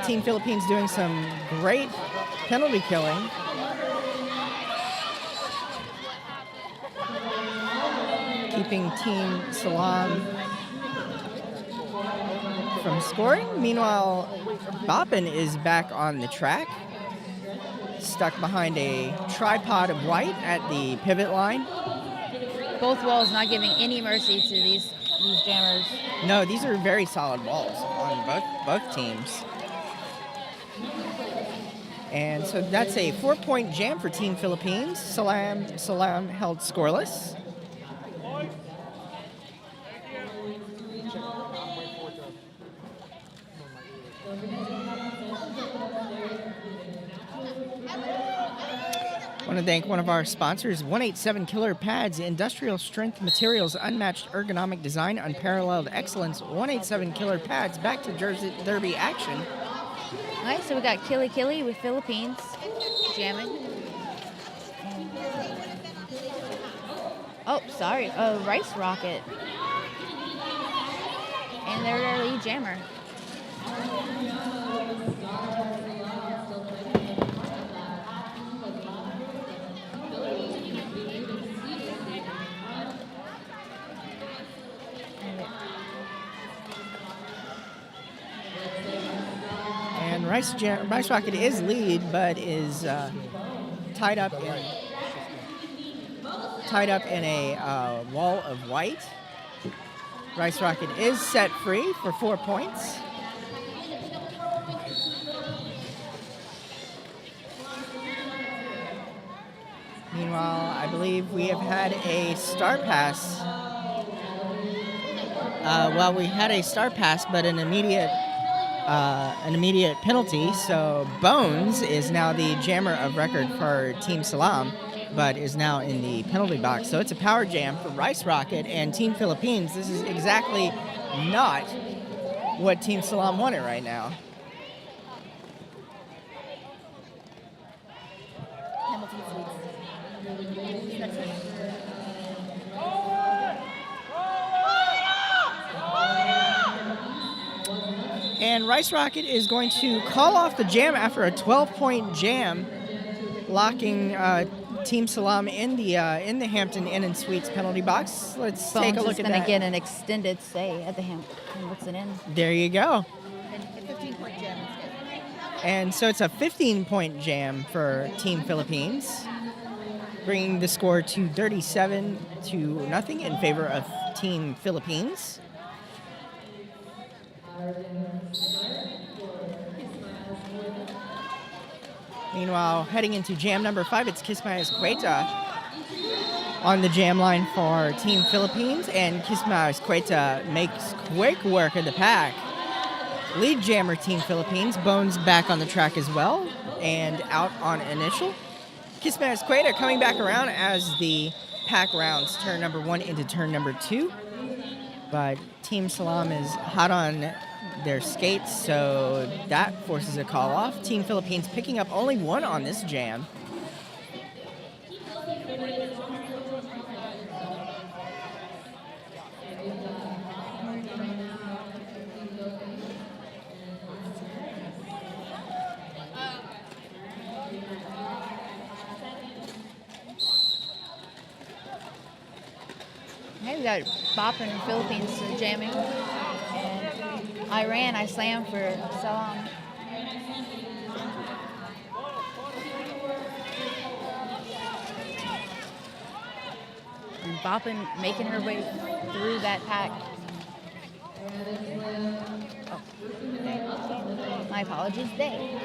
Team Philippines doing some great penalty killing. Keeping Team Salaam from scoring. Meanwhile, Boppin is back on the track, stuck behind a tripod of white at the pivot line. Both walls not giving any mercy to these jammers. No, these are very solid walls on both teams. And so that's a 4-point jam for Team Philippines. Salaam held scoreless. Want to thank one of our sponsors, 187 Killer Pads, industrial strength materials, unmatched ergonomic design, unparalleled excellence. 187 Killer Pads, back to Jersey Derby action. All right, so we got Kili Kili with Philippines jamming. Oh, sorry, Rice Rocket. And they're their lead jammer. And Rice Rocket is lead, but is tied up in a wall of white. Rice Rocket is set free for 4 points. Meanwhile, I believe we have had a star pass. We had a star pass, but an immediate penalty. So Bones is now the jammer of record for Team Salaam, but is now in the penalty box. So it's a power jam for Rice Rocket and Team Philippines. This is exactly not what Team Salaam wanted right now. Hamilton Suites. And Rice Rocket is going to call off the jam after a 12-point jam, locking Team Salaam in the Hampton Inn and Suites penalty box. Let's take a look at that. Bones is going to get an extended stay at the Hampton Inn. There you go. And a 15-point jam instead. And so it's a 15-point jam for Team Philippines, bringing the score to 37-0 in favor of Team Philippines. Meanwhile, heading into jam number 5, it's Kisma Escueta on the jam line for Team Philippines, and Kisma Escueta makes quick work of the pack. Lead jammer Team Philippines, Bones back on the track as well, and out on initial. Kisma Escueta coming back around as the pack rounds turn number 1 into turn number 2. But Team Salaam is hot on their skates, so that forces a call off. Team Philippines picking up only 1 on this jam. Hey, we got Bop in the Philippines jamming. And Iran, I slam for Salaam. And Boppin making her way through that pack. Oh, okay. My apologies, they.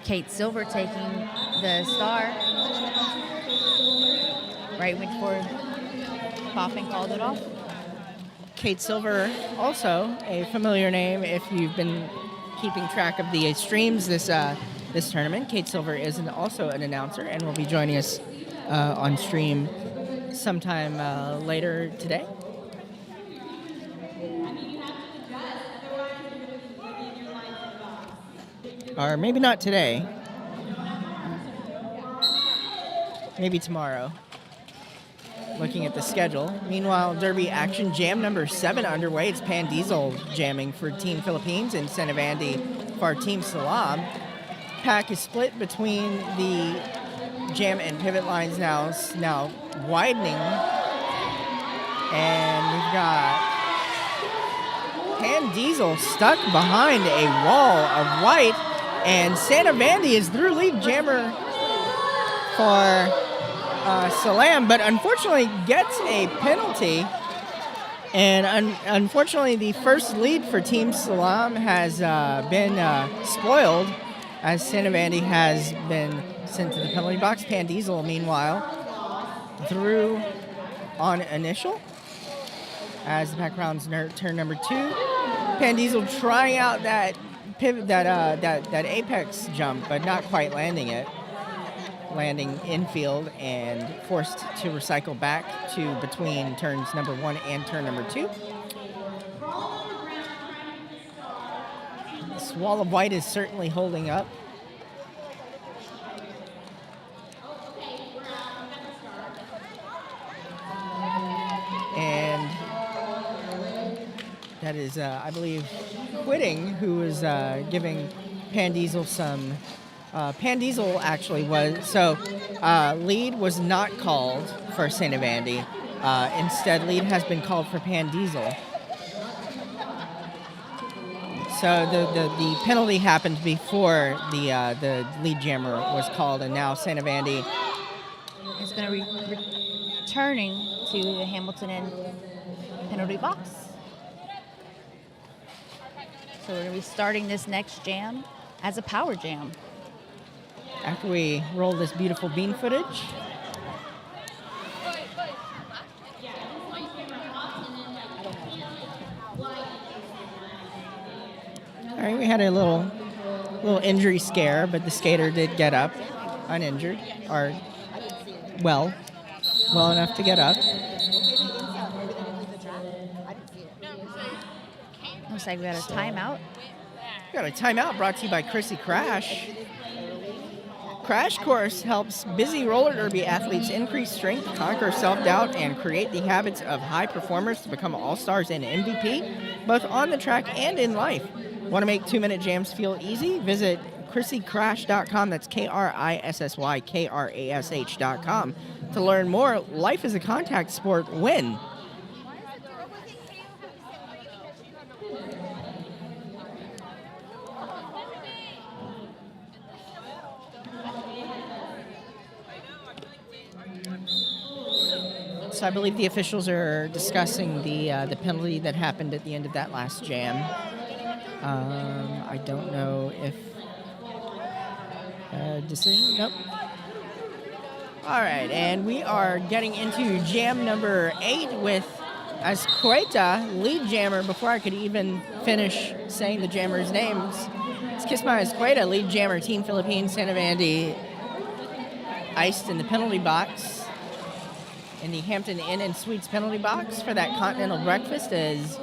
Kate Silver taking the star right before Boffin called it off. Kate Silver, also a familiar name if you've been keeping track of the streams this tournament. Kate Silver is also an announcer and will be joining us on stream sometime later today. Or maybe not today. Maybe tomorrow. Looking at the schedule. Meanwhile, Derby action jam number 7 underway. It's Pan Diesel jamming for Team Philippines and Senavandi for Team Salaam. Pack is split between the jam and pivot lines now widening. And we've got Pan Diesel stuck behind a wall of white. And Santa Vandy is through lead jammer for Salaam, but unfortunately gets a penalty And unfortunately, the first lead for Team Salaam has been spoiled, as Santa Vandy has been sent to the penalty box. Pan Diesel, meanwhile, through on initial as the pack rounds turn number 2. Pan Diesel trying out that pivot, that apex jump, but not quite landing it. Landing infield and forced to recycle back to between turns number 1 and turn number 2. This wall of white is certainly holding up. And that is, I believe, Quitting, who is giving Pan Diesel some... Pan Diesel actually was, so lead was not called for Santa Vandy. Instead, lead has been called for Pan Diesel. So the penalty happened before the lead jammer was called, and now Santa Vandy is going to be returning to the Hamilton Inn penalty box. So we're going to be starting this next jam as a power jam. After we roll this beautiful bean footage. All right, we had a little injury scare, but the skater did get up uninjured, or well enough to get up. Looks like we got a timeout. We got a timeout brought to you by Chrissy Crash. Crash Course helps busy roller derby athletes increase strength, conquer self-doubt, and create the habits of high performers to become all-stars and MVP, both on the track and in life. Want to make 2-minute jams feel easy? Visit ChrissyCrash.com. That's KRISSYKRASH.com. To learn more, life is a contact sport. Win. So I believe the officials are discussing the penalty that happened at the end of that last jam. I don't know if decision. Nope. All right, and we are getting into jam number 8 with Azqueta, lead jammer. Before I could even finish saying the jammer's names, it's Kisma Azqueta, lead jammer, Team Philippines, Santa Vandy, iced in the penalty box. In the Hampton Inn and Suites penalty box for that continental breakfast as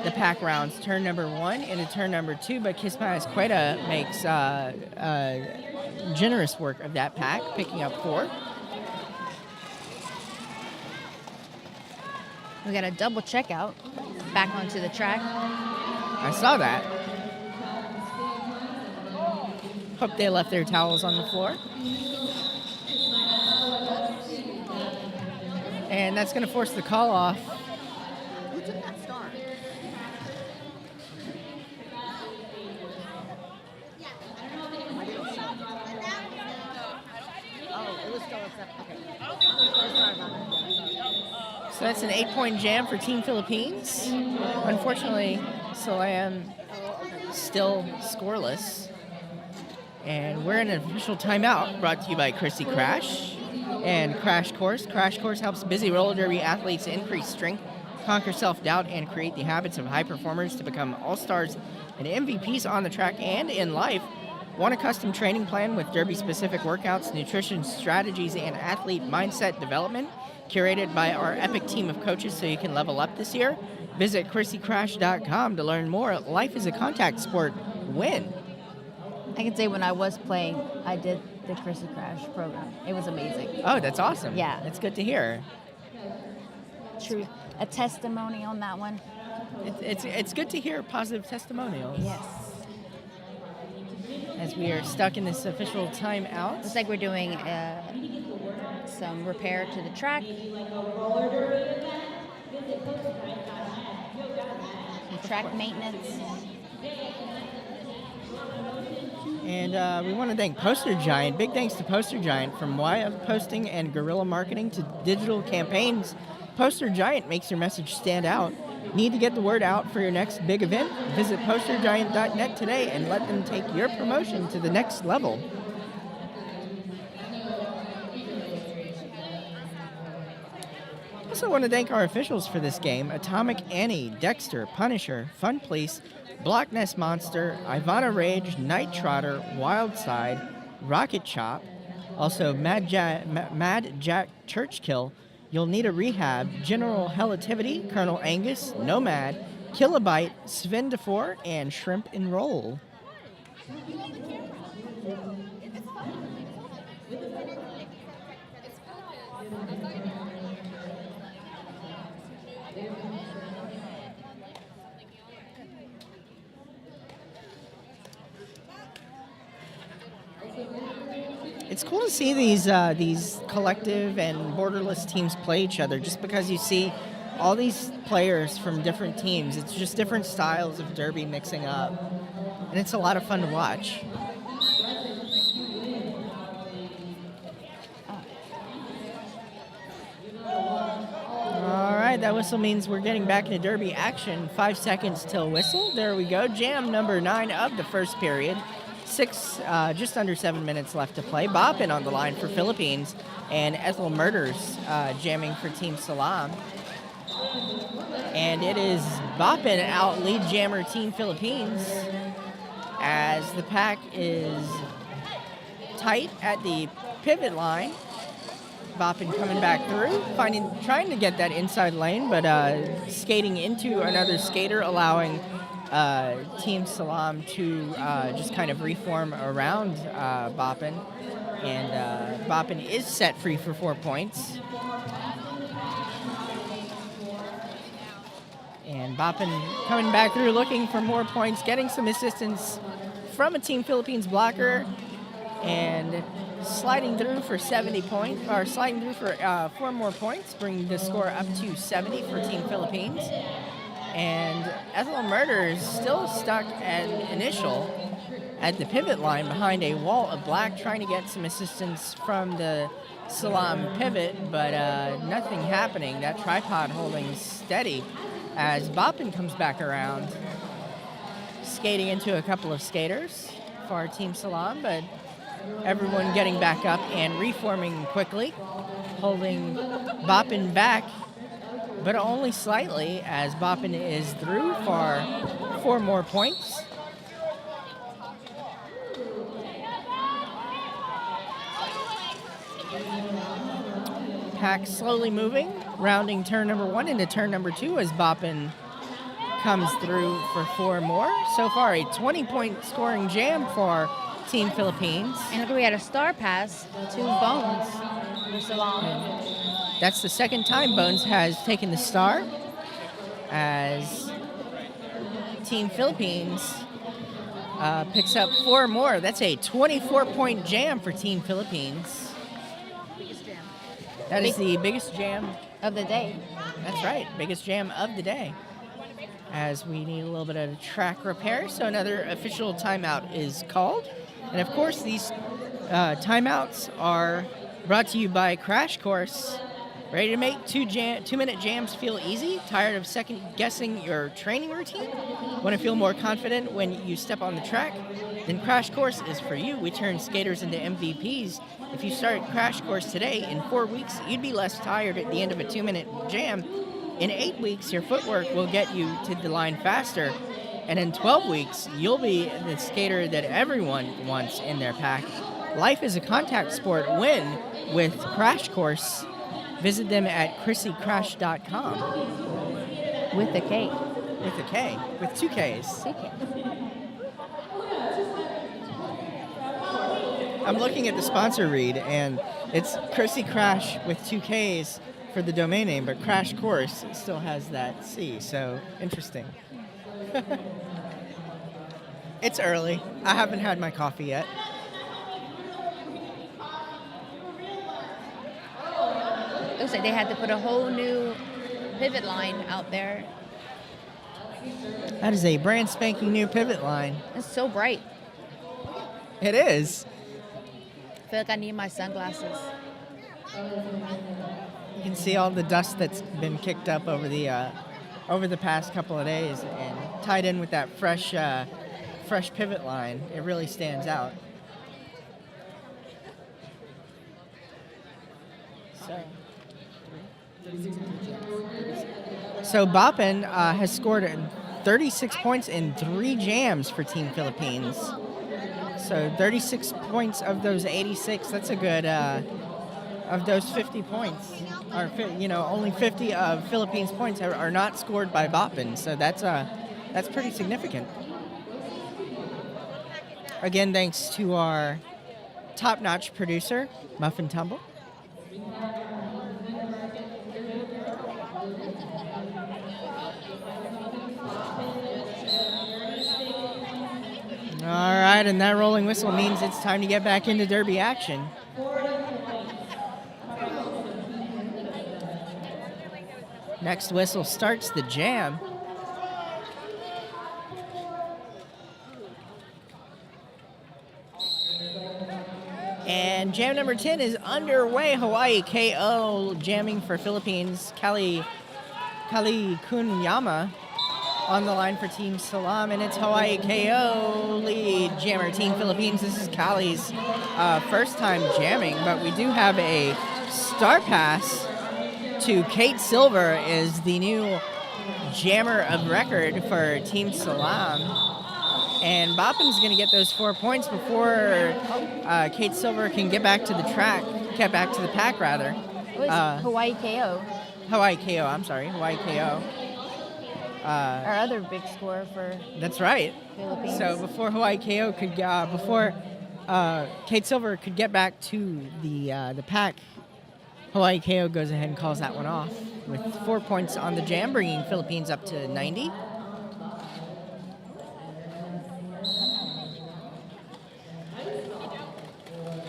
the pack rounds turn number 1 into turn number 2, but Kisma Azqueta makes generous work of that pack, picking up 4. We got a double checkout back onto the track. I saw that. Hope they left their towels on the floor. And that's going to force the call off. Who took that star? Oh, it was still accepted. Okay. Sorry about that. So that's an 8-point jam for Team Philippines. Unfortunately, Salaam still scoreless. And we're in an official timeout brought to you by Chrissy Crash and Crash Course. Crash Course helps busy roller derby athletes increase strength, conquer self-doubt, and create the habits of high performers to become all-stars and MVPs on the track and in life. Want a custom training plan with derby-specific workouts, nutrition strategies, and athlete mindset development curated by our epic team of coaches so you can level up this year? Visit ChrissyCrash.com to learn more. Life is a contact sport. Win. I can say when I was playing, I did the Chrissy Crash program. It was amazing. Oh, that's awesome. Yeah. That's good to hear. True. A testimony on that one. It's good to hear positive testimonials. Yes. As we are stuck in this official timeout. Looks like we're doing some repair to the track. Some track maintenance. And we want to thank Poster Giant. Big thanks to Poster Giant, from web posting and guerrilla marketing to digital campaigns. Poster Giant makes your message stand out. Need to get the word out for your next big event? Visit postergiant.net today and let them take your promotion to the next level. Also want to thank our officials for this game: Atomic Annie, Dexter, Punisher, Fun Police, Block Nest Monster, Ivana Rage, Night Trotter, Wildside, Rocket Chop, also Mad Jack Churchkill, You'll Need a Rehab, General Helativity, Colonel Angus, Nomad, Kilobyte, Sven DeFore, and Shrimp and Roll. It's cool to see these collective and borderless teams play each other, just because you see all these players from different teams. It's just different styles of derby mixing up, and it's a lot of fun to watch. All right, that whistle means we're getting back into derby action. 5 seconds till whistle. There we go. Jam number 9 of the first period. Just under 7 minutes left to play. Boppin on the line for Philippines, and Ethel Murders jamming for Team Salaam. And it is Boppin out lead jammer Team Philippines, as the pack is tight at the pivot line. Boppin coming back through, trying to get that inside lane, but skating into another skater, allowing Team Salaam to just kind of reform around Boppin. And Boppin is set free for 4 points. And Boppin coming back through, looking for more points, getting some assistance from a Team Philippines blocker, and sliding through for 70 points, or sliding through for 4 more points, bringing the score up to 70 for Team Philippines. And Ethel Murders still stuck at initial at the pivot line behind a wall of black, trying to get some assistance from the Salaam pivot, but nothing happening. That tripod holding steady as Boppin comes back around, skating into a couple of skaters for Team Salaam, but everyone getting back up and reforming quickly, holding Boppin back, but only slightly, as Boppin is through for 4 more points. Pack slowly moving, rounding turn number 1 into turn number 2 as Boppin comes through for 4 more. So far, a 20-point scoring jam for Team Philippines. And look, we had a star pass to Bones for Salaam. That's the second time Bones has taken the star, as Team Philippines picks up 4 more. That's a 24-point jam for Team Philippines. That is the biggest jam Of the day. That's right, biggest jam of the day. As we need a little bit of track repair, so another official timeout is called. And of course, these timeouts are brought to you by Crash Course. Ready to make 2-minute jams feel easy? Tired of second-guessing your training routine? Want to feel more confident when you step on the track? Then Crash Course is for you. We turn skaters into MVPs. If you start Crash Course today, in 4 weeks, you'd be less tired at the end of a 2-minute jam. In 8 weeks, your footwork will get you to the line faster. And in 12 weeks, you'll be the skater that everyone wants in their pack. Life is a contact sport. Win with Crash Course. Visit them at chrissycrash.com. With a K. With a K. With 2 Ks. 2 K. I'm looking at the sponsor read, and it's Chrissy Crash with 2 Ks for the domain name, but Crash Course still has that C, so interesting. It's early. I haven't had my coffee yet. Looks like they had to put a whole new pivot line out there. That is a brand spanking new pivot line. It's so bright. It is. I feel like I need my sunglasses. You can see all the dust that's been kicked up over the past couple of days, and tied in with that fresh pivot line, it really stands out. So Boppin has scored 36 points in 3 jams for Team Philippines. So 36 points of those 86. That's a good. Of those 50 points, or only 50 of Philippines points are not scored by Boppin. So that's pretty significant. Again, thanks to our top-notch producer, Muffin Tumble. All right, and that rolling whistle means it's time to get back into derby action. Next whistle starts the jam. And jam number 10 is underway. Hawaii KO jamming for Philippines. Kali Kunyama on the line for Team Salaam, and it's Hawaii KO lead jammer Team Philippines. This is Kali's first time jamming, but we do have a star pass to Kate Silver is the new jammer of record for Team Salaam. And Boppin's going to get those 4 points before Kate Silver can get back to the track, get back to the pack, rather. Hawaii KO. Hawaii KO, I'm sorry, Hawaii KO. Our other big score for That's right. Philippines. So before Hawaii KO could, before Kate Silver could get back to the pack, Hawaii KO goes ahead and calls that one off with 4 points on the jam, bringing Philippines up to 90.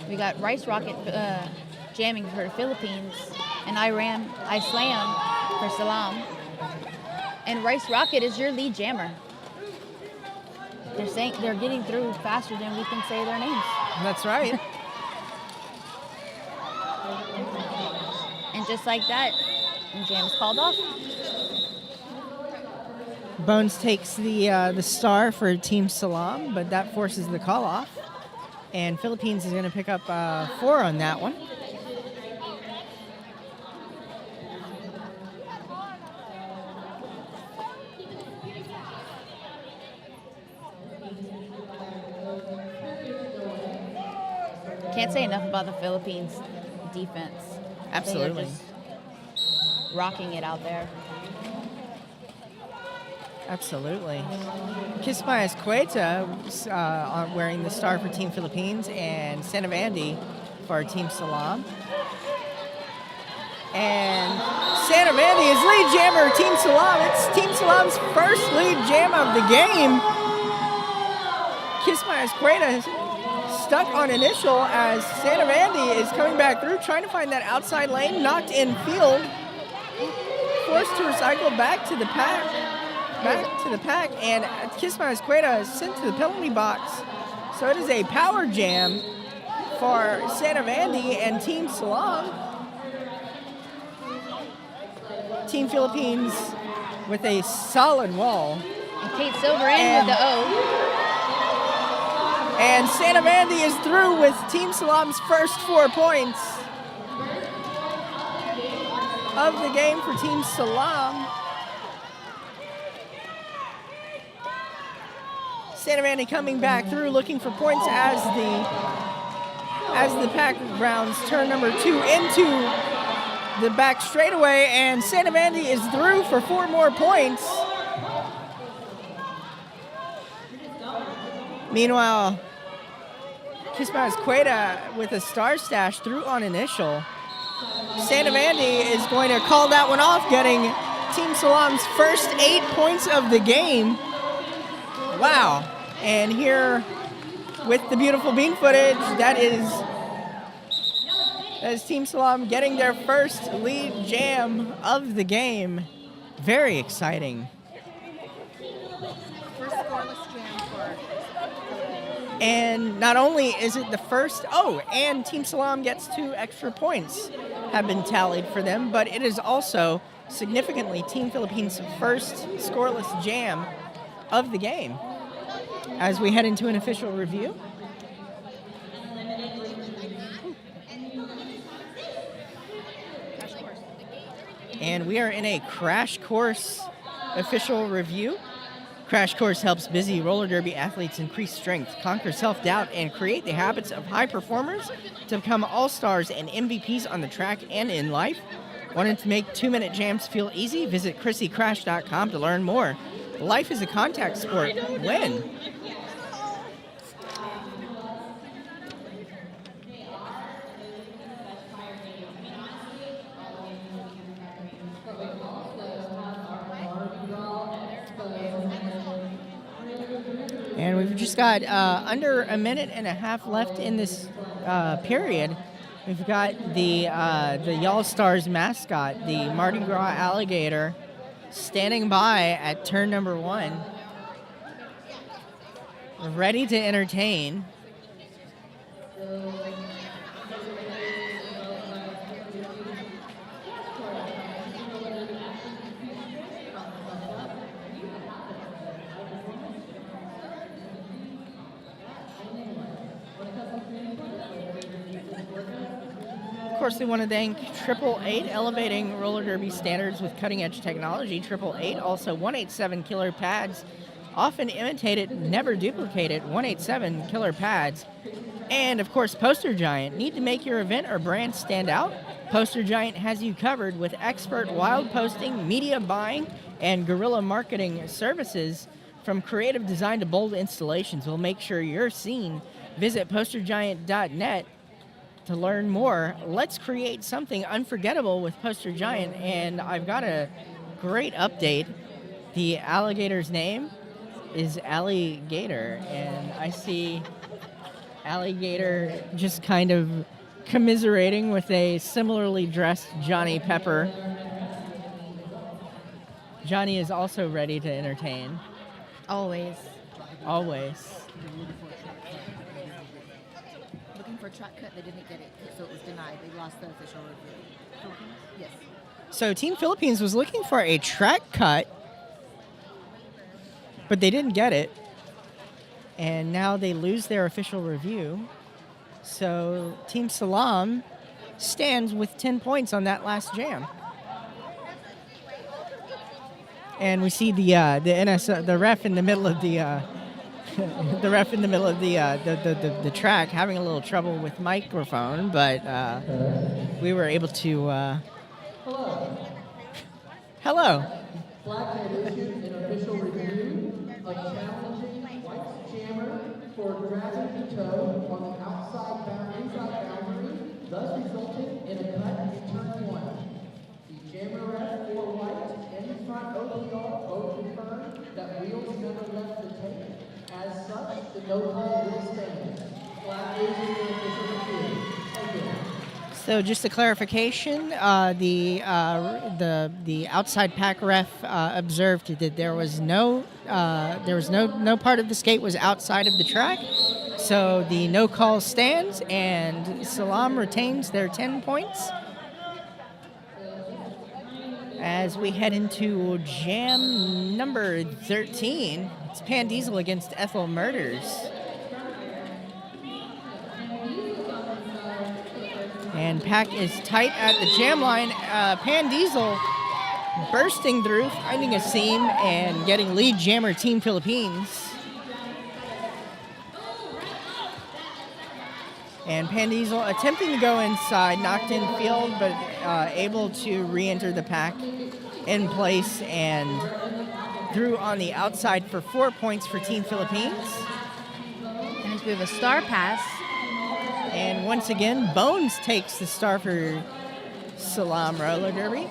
We got Rice Rocket jamming for the Philippines, and I Slam for Salaam. And Rice Rocket is your lead jammer. They're getting through faster than we can say their names. That's right. And just like that, the jam is called off. Bones takes the star for Team Salaam, but that forces the call off. And Philippines is going to pick up 4 on that one. Can't say enough about the Philippines defense. Absolutely. They are just rocking it out there. Absolutely. Kismayas Cueta wearing the star for Team Philippines, and Sanavandi for Team Salaam. And Sanavandi is lead jammer Team Salaam. It's Team Salaam's first lead jam of the game. Kismayas Cueta stuck on initial as Sanavandi is coming back through, trying to find that outside lane, knocked in field, forced to recycle back to the pack. And Kismayas Cueta is sent to the penalty box. So it is a power jam for Sanavandi and Team Salaam. Team Philippines with a solid wall. And Kate Silver in with the O. And Sanavandi is through with Team Salaam's first 4 points of the game for Team Salaam. Sanavandi coming back through, looking for points as the pack rounds turn number 2 into the back straightaway, and Sanavandi is through for 4 more points. Meanwhile, Kismayas Cueta with a star stash through on initial. Sanavandi is going to call that one off, getting Team Salaam's first 8 points of the game. Wow. And here with the beautiful bean footage, that is Team Salaam getting their first lead jam of the game. Very exciting. First scoreless jam for And not only is it the first, and Team Salaam gets 2 extra points have been tallied for them, but it is also significantly Team Philippines' first scoreless jam of the game. As we head into an official review. And we are in a Crash Course official review. Crash Course helps busy roller derby athletes increase strength, conquer self-doubt, and create the habits of high performers to become all-stars and MVPs on the track and in life. Wanted to make 2-minute jams feel easy? Visit ChrissyCrash.com to learn more. Life is a contact sport. Win. And we've just got under a minute and a half left in this period. We've got the Y'all Stars mascot, the Mardi Gras alligator, standing by at turn number 1, ready to entertain. Of course, we want to thank 888, elevating roller derby standards with cutting-edge technology. 888, also 187 killer pads, often imitated, never duplicated. 187 killer pads. And, of course, Poster Giant. Need to make your event or brand stand out? Poster Giant has you covered with expert wild posting, media buying, and guerrilla marketing services. From creative design to bold installations, we'll make sure you're seen. Visit postergiant.net to learn more. Let's create something unforgettable with Poster Giant, and I've got a great update. The alligator's name is Alligator, and I see Alligator just kind of commiserating with a similarly dressed Johnny Pepper. Johnny is also ready to entertain. Always. Always. Looking for a track cut, they didn't get it, so it was denied. They lost the official review. Yes. So Team Philippines was looking for a track cut, but they didn't get it. And now they lose their official review. So Team Salaam stands with 10 points on that last jam. And we see the ref in the middle of the the track having a little trouble with microphone, but we were able to. Hello. Black issued an official review of challenging white jammer for dragging the toe on the outside boundary, thus resulting in a cut in turn 1. The jammer ref for white and the front OPR both confirmed that wheels never left the tape. As such, the no call will stand. Black issued an official review. Thank you. So just a clarification, the outside pack ref observed that there was no part of the skate was outside of the track. So the no call stands, and Salaam retains their 10 points. As we head into jam number 13, it's Pan Diesel against Ethel Murders. And pack is tight at the jam line. Pan Diesel bursting through, finding a seam, and getting lead jammer Team Philippines. And Pan Diesel attempting to go inside, knocked in field, but able to re-enter the pack in place and through on the outside for 4 points for Team Philippines. And we have a star pass. And once again, Bones takes the star for Salaam roller derby.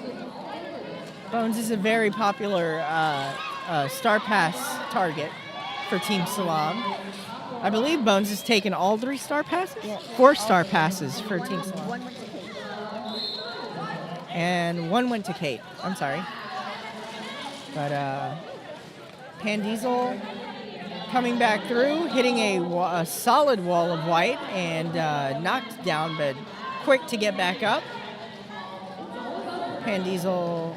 Bones is a very popular star pass target for Team Salaam. I believe Bones has taken all 3 star passes? Yeah. 4 star passes for Team Salaam. One went to Kate. And 1 went to Kate. I'm sorry. But Pan Diesel coming back through, hitting a solid wall of white and knocked down, but quick to get back up. Pan Diesel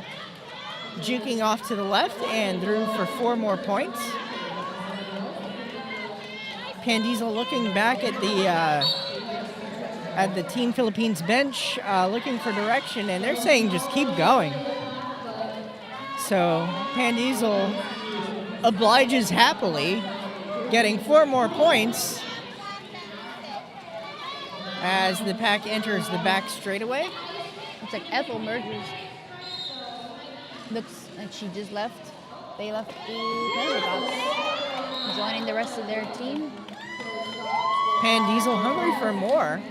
juking off to the left and through for 4 more points. Pan Diesel looking back at the Team Philippines bench, looking for direction, and they're saying just keep going. So Pan Diesel obliges happily, getting 4 more points as the pack enters the back straightaway. Looks like Ethel merges. Looks like she just left. They left the penalty box, joining the rest of their team. Pan Diesel hungry for more.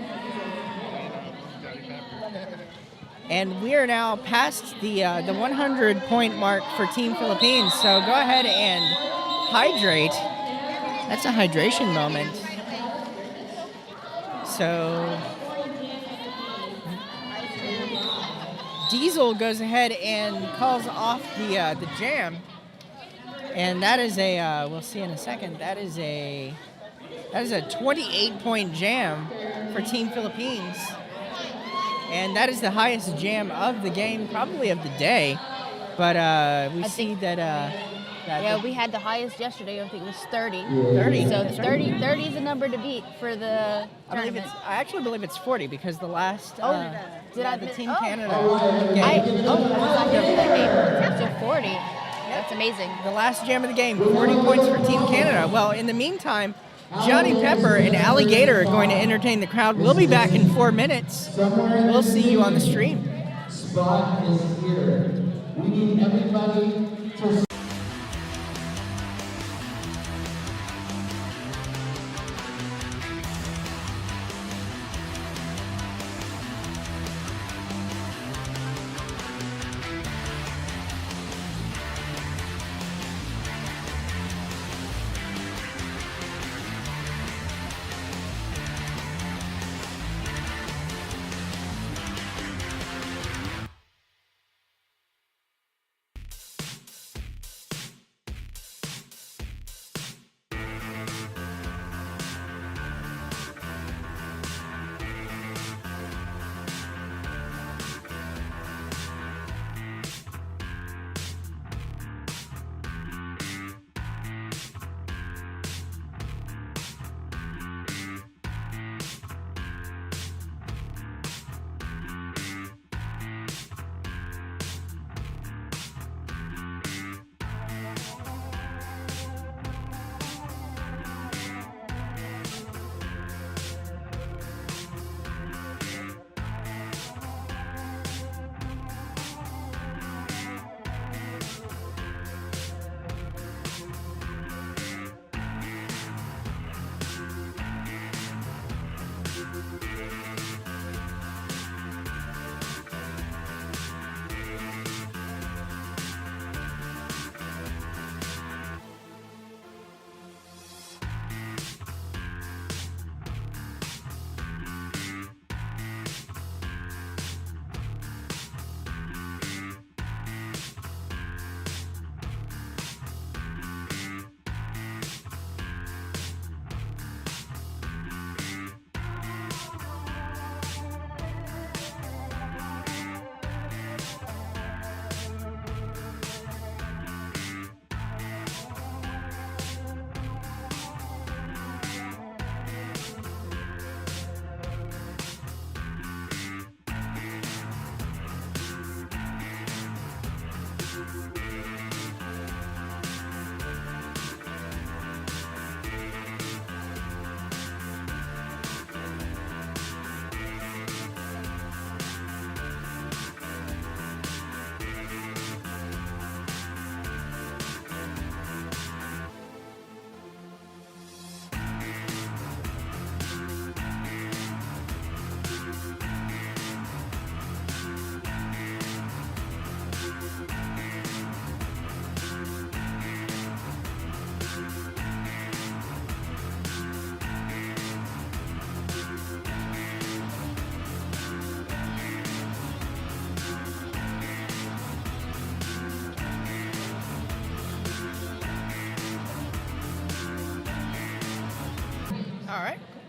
And we are now past the 100-point mark for Team Philippines. So go ahead and hydrate. That's a hydration moment. So Diesel goes ahead and calls off the jam, and that is a we'll see in a second. That is a 28-point jam for Team Philippines. And that is the highest jam of the game, probably of the day. But we see that... Yeah, we had the highest yesterday. I think it was 30. 30. So 30 is the number to beat for the tournament. I actually believe it's 40 because the last... Did I the miss- Team oh. Canada I was game. not here for that game. So 40. That's amazing. The last jam of the game, 40 points for Team Canada. Well, in the meantime, Johnny Pepper and Alligator are going to entertain the crowd. We'll be back in 4 minutes. We'll see you on the stream. Spot is here. We need everybody to...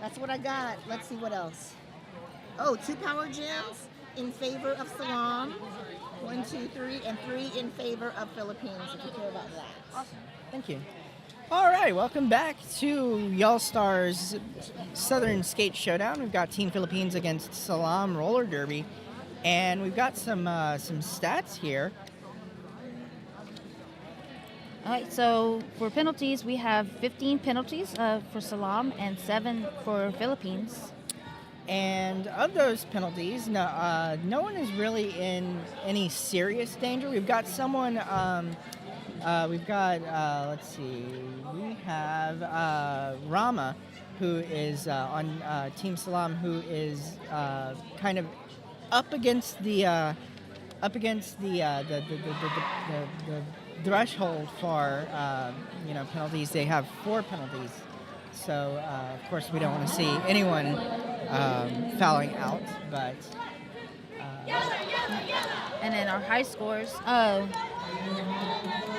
That's what I got. Let's see what else. Oh, 2 power gems in favor of Salaam. 1, 2, 3, and 3 in favor of Philippines, if you care about that. Awesome. Thank you. All right, welcome back to Y'all Stars Southern Skate Showdown. We've got Team Philippines against Salaam Roller Derby, and we've got some stats here. All right, so for penalties, we have 15 penalties for Salaam and 7 for Philippines. And of those penalties, no one is really in any serious danger. We've got someone, let's see, we have Rama, who is on Team Salaam, who is kind of up against the threshold for penalties. They have 4 penalties. So, of course, we don't want to see anyone fouling out, but... And then our high scores,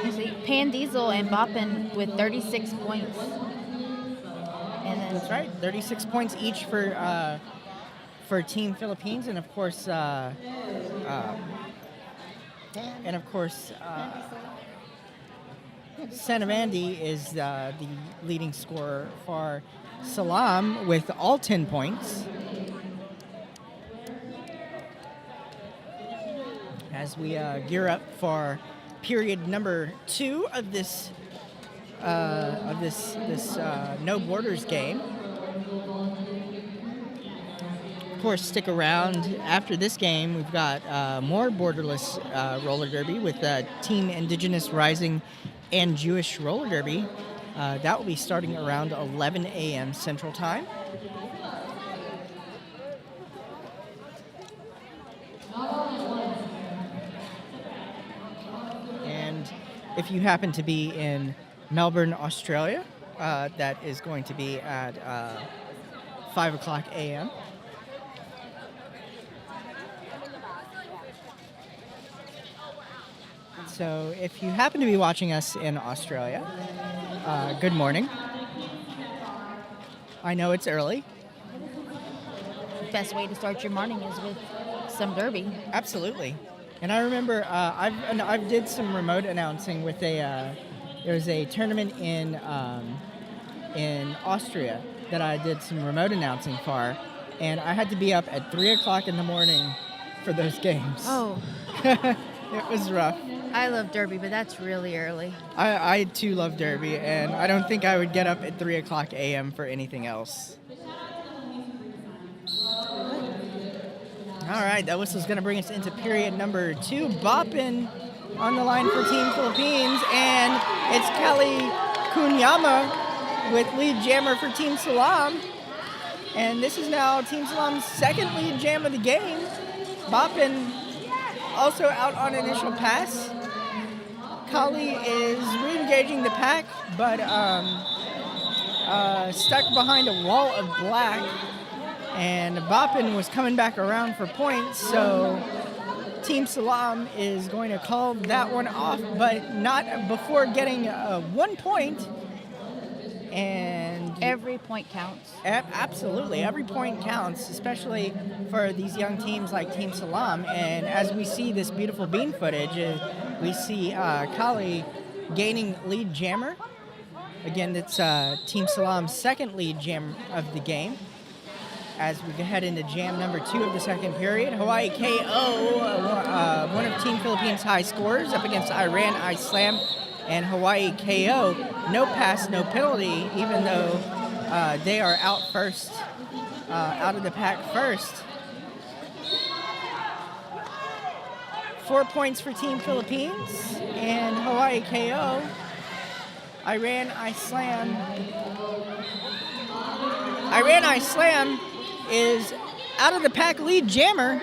you see Pan Diesel and Boppin with 36 points. And then That's right, 36 points each for Team Philippines, and of course, Sanavandi is the leading scorer for Salaam with all 10 points. As we gear up for period number 2 of this No Borders game. Of course, stick around after this game. We've got more borderless roller derby with Team Indigenous Rising and Jewish Roller Derby. That will be starting around 11 a.m. Central Time. And if you happen to be in Melbourne, Australia, that is going to be at 5 o'clock a.m. So if you happen to be watching us in Australia, good morning. I know it's early. the best way to start your morning is with some derby. Absolutely. And I remember I've did some remote announcing with there's a tournament in Austria that I did some remote announcing for, and I had to be up at 3 o'clock in the morning for those games. Oh. It was rough. I love derby, but that's really early. I too love derby, and I don't think I would get up at 3 o'clock a.m. for anything else. All right, that whistle's going to bring us into period number 2. Boppin on the line for Team Philippines, and it's Kelly Kunyama with lead jammer for Team Salaam. And this is now Team Salaam's second lead jam of the game. Boppin also out on initial pass. Kali is re-engaging the pack, but stuck behind a wall of black. And Boppin was coming back around for points, so Team Salaam is going to call that one off, but not before getting 1 point. And every point counts. Absolutely, every point counts, especially for these young teams like Team Salaam. And as we see this beautiful bean footage, we see Kali gaining lead jammer. Again, it's Team Salaam's second lead jam of the game. As we head into jam number 2 of the second period, Hawaii KO, one of Team Philippines' high scorers, up against Iran Ice Slam, and Hawaii KO, no pass, no penalty, even though they are out first, out of the pack first. 4 points for Team Philippines, and Hawaii KO, Iran Ice Slam is out of the pack lead jammer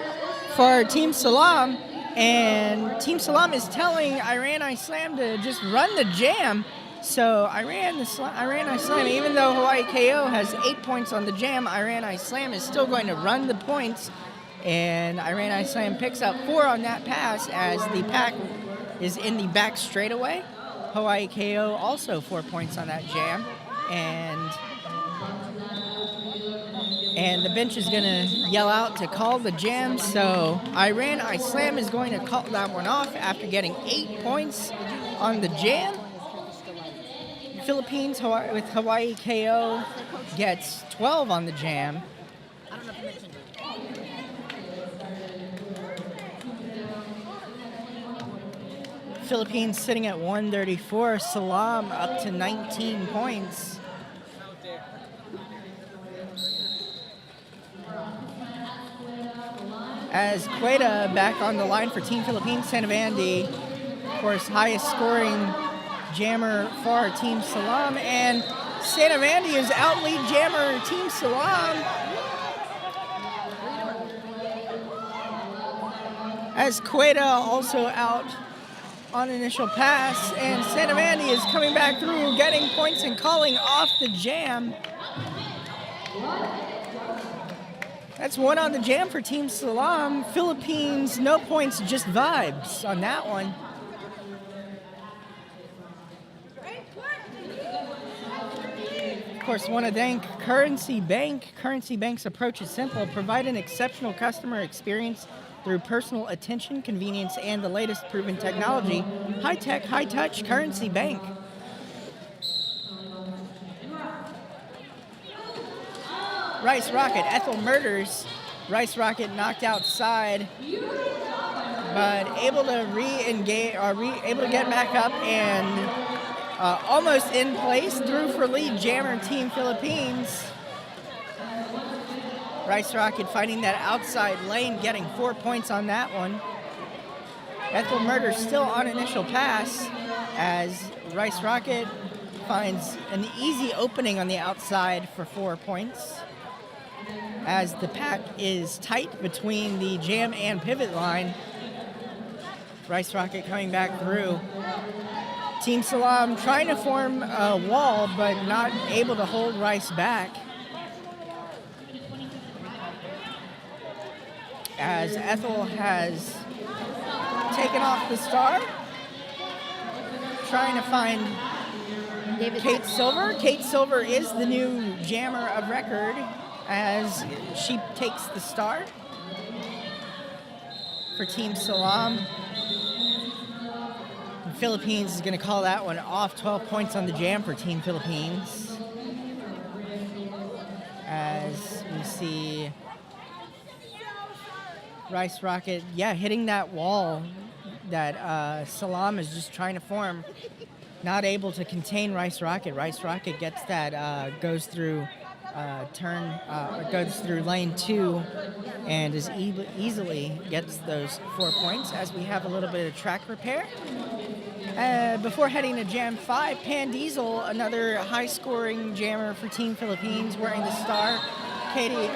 for Team Salaam, and Team Salaam is telling Iran Ice Slam to just run the jam. So Iran Ice Slam, even though Hawaii KO has 8 points on the jam, Iran Ice Slam is still going to run the points, and Iran Ice Slam picks up 4 on that pass as the pack is in the back straightaway. Hawaii KO also 4 points on that jam, and And the bench is going to yell out to call the jam. So I Slam is going to call that one off after getting 8 points on the jam. Philippines with Hawaii KO gets 12 on the jam. I don't know if you mentioned it. Philippines sitting at 134. Salaam up to 19 points. As Queta back on the line for Team Philippines, Sanavandi, of course, highest scoring jammer for Team Salaam, and Sanavandi is out-lead jammer Team Salaam. As Queta also out on initial pass, and Sanavandi is coming back through, getting points and calling off the jam. That's one on the jam for Team Salaam. Philippines, no points, just vibes on that one. Of course, want to thank Currency Bank. Currency Bank's approach is simple. Provide an exceptional customer experience through personal attention, convenience, and the latest proven technology. High-tech, high-touch, Currency Bank. Rice Rocket, Ethel murders. Rice Rocket knocked outside, but able to re-engage, or able to get back up and almost in place. Through for lead jammer Team Philippines. Rice Rocket fighting that outside lane, getting 4 points on that one. Ethel murders still on initial pass as Rice Rocket finds an easy opening on the outside for 4 points. As the pack is tight between the jam and pivot line. Rice Rocket coming back through. Team Salaam trying to form a wall, but not able to hold Rice back. As Ethel has taken off the star. Trying to find Kate Silver. Kate Silver is the new jammer of record, as she takes the start for Team Salaam. The Philippines is going to call that one off. 12 points on the jam for Team Philippines. As we see Rice Rocket, hitting that wall that Salaam is just trying to form. Not able to contain Rice Rocket. Rice Rocket gets that, goes through goes through lane 2 and is easily gets those 4 points, as we have a little bit of track repair. Before heading to Jam 5, Pan Diesel, another high-scoring jammer for Team Philippines, wearing the star, Kali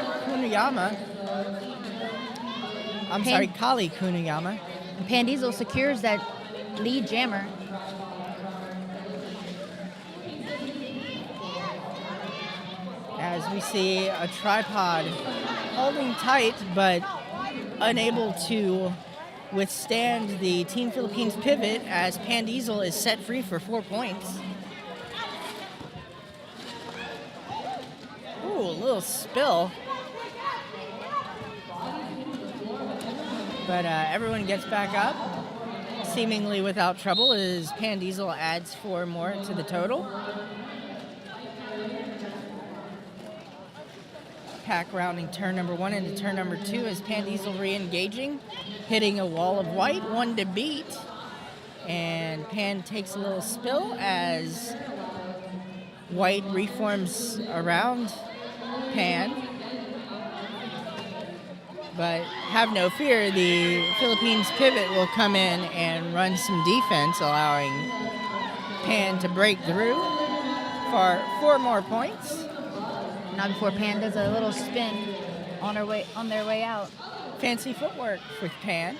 Kuniyama. Pan Diesel secures that lead jammer. As we see a tripod holding tight, but unable to withstand the Team Philippines pivot, as Pan Diesel is set free for 4 points. Ooh, a little spill. But everyone gets back up, seemingly without trouble, as Pan Diesel adds 4 more to the total. Pack rounding turn number 1 into turn number 2 as Pan Diesel re-engaging, hitting a wall of white, 1 to beat. And Pan takes a little spill as white reforms around Pan. But have no fear, the Philippines pivot will come in and run some defense, allowing Pan to break through for 4 more points. Not before Pan does a little spin on their way out. Fancy footwork with Pan.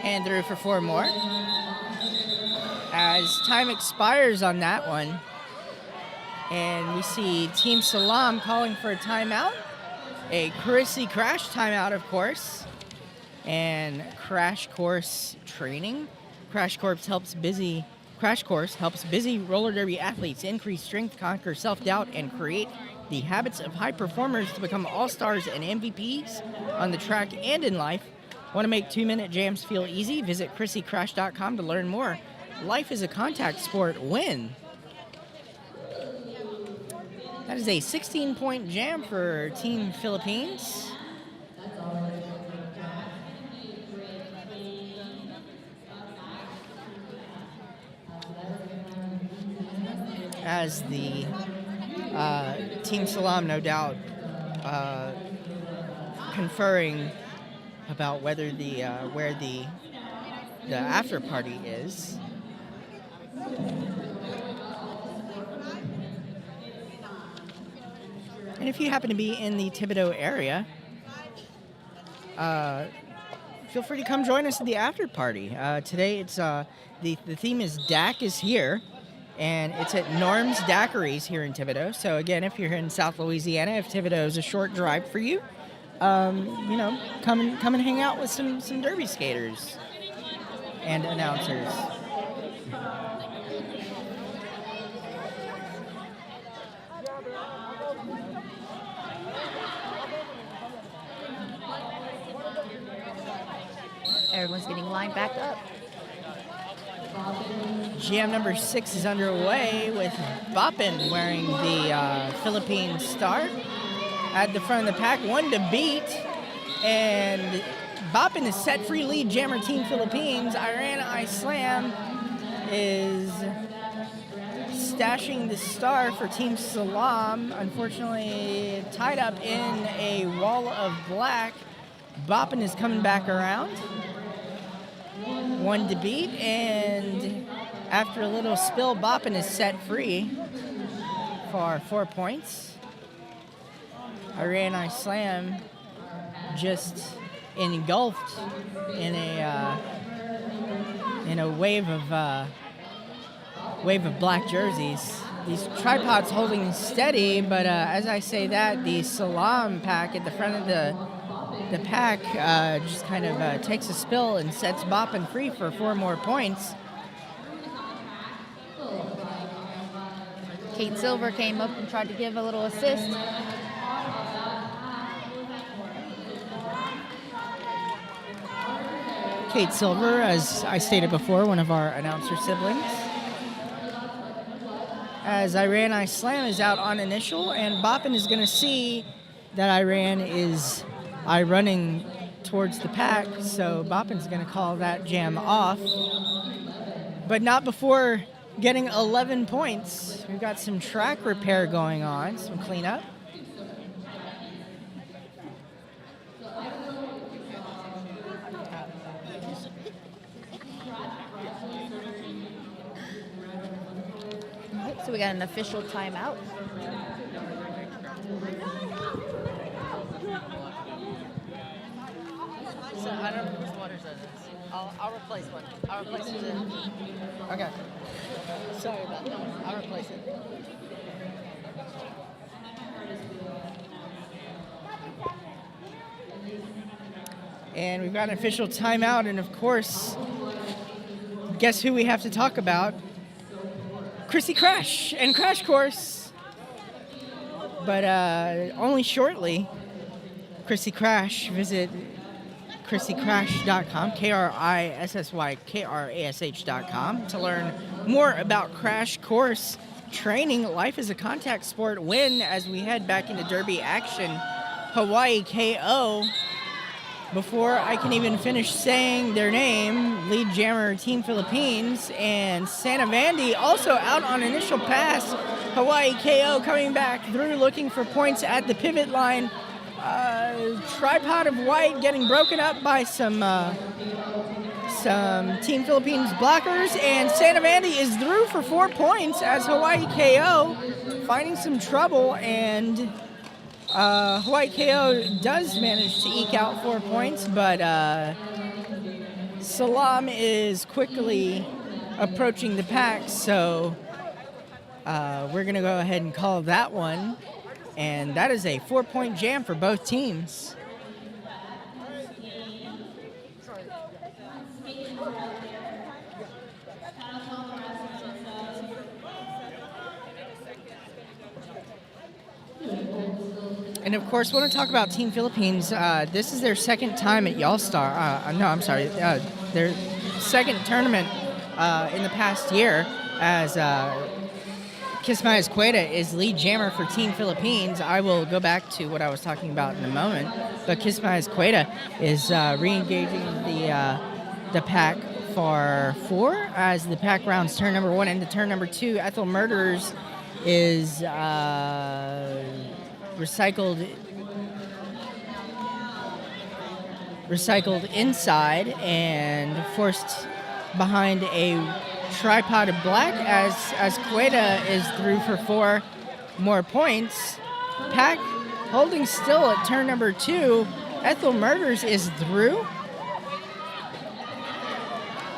And through for 4 more. As time expires on that one. And we see Team Salaam calling for a timeout. A Chrissy Crash timeout, of course. And Crash Course training. Crash Course helps busy Crash Course helps busy roller derby athletes increase strength, conquer self-doubt, and create the habits of high performers to become all-stars and MVPs on the track and in life. Want to make 2-minute jams feel easy? Visit ChrissyCrash.com to learn more. Life is a contact sport. Win. That is a 16-point jam for Team Philippines. As the Team Salaam, no doubt, conferring about whether the where the after party is. And if you happen to be in the Thibodaux area, feel free to come join us at the after party. Today, it's the theme is DAC is here, and it's at Norm's Daiquiris here in Thibodaux. So again, if you're in South Louisiana, if Thibodaux is a short drive for you, come and hang out with some derby skaters and announcers. Everyone's getting lined back up. Jam number 6 is underway with Boppin wearing the Philippine star at the front of the pack, one to beat, and Boppin is set free lead jammer Team Philippines. I Slam is stashing the star for Team Salaam. Unfortunately, tied up in a wall of black. Boppin is coming back around. One to beat, and after a little spill, Boppin is set free for 4 points. I Slam just engulfed in a wave of black jerseys. These tripods holding steady, but as I say that, the Salaam pack at the front of the pack just kind of takes a spill and sets Boppin free for 4 more points. Kate Silver came up and tried to give a little assist. Kate Silver, as I stated before, one of our announcer siblings. As I Slam is out on initial, and Boppin is going to see that Iran is running towards the pack, so Boppin's going to call that jam off. But not before getting 11 points. We've got some track repair going on, some cleanup. So we got an official timeout. So I don't know whose waters are this. I'll replace one. I'll replace it. Okay. Sorry about that. I'll replace it. And we've got an official timeout, and of course, guess who we have to talk about? Chrissy Crash and Crash Course. But only shortly. Chrissy Crash, visit ChrissyCrash.com, KRISSYKRASH.com to learn more about Crash Course training. Life is a contact sport. Win as we head back into derby action. Hawaii KO. Before I can even finish saying their name, lead jammer Team Philippines and Santa Vandy also out on initial pass. Hawaii KO coming back through looking for points at the pivot line. Tripod of white getting broken up by some Team Philippines blockers, and Santa Vandy is through for 4 points as Hawaii KO finding some trouble, and Hawaii KO does manage to eke out 4 points, but Salaam is quickly approaching the pack, so we're going to go ahead and call that one. And that is a 4-point jam for both teams. And of course, want to talk about Team Philippines. This is their second time at Y'all-Star. Their second tournament in the past year as Kismayas Queta is lead jammer for Team Philippines. I will go back to what I was talking about in a moment. But Kismayas Queta is re-engaging the pack for 4 as the pack rounds turn number 1 into turn number 2. Ethel Murderers is recycled inside and forced behind a tripod of black as Queta is through for 4 more points. Pack holding still at turn number 2. Ethel Murders is through.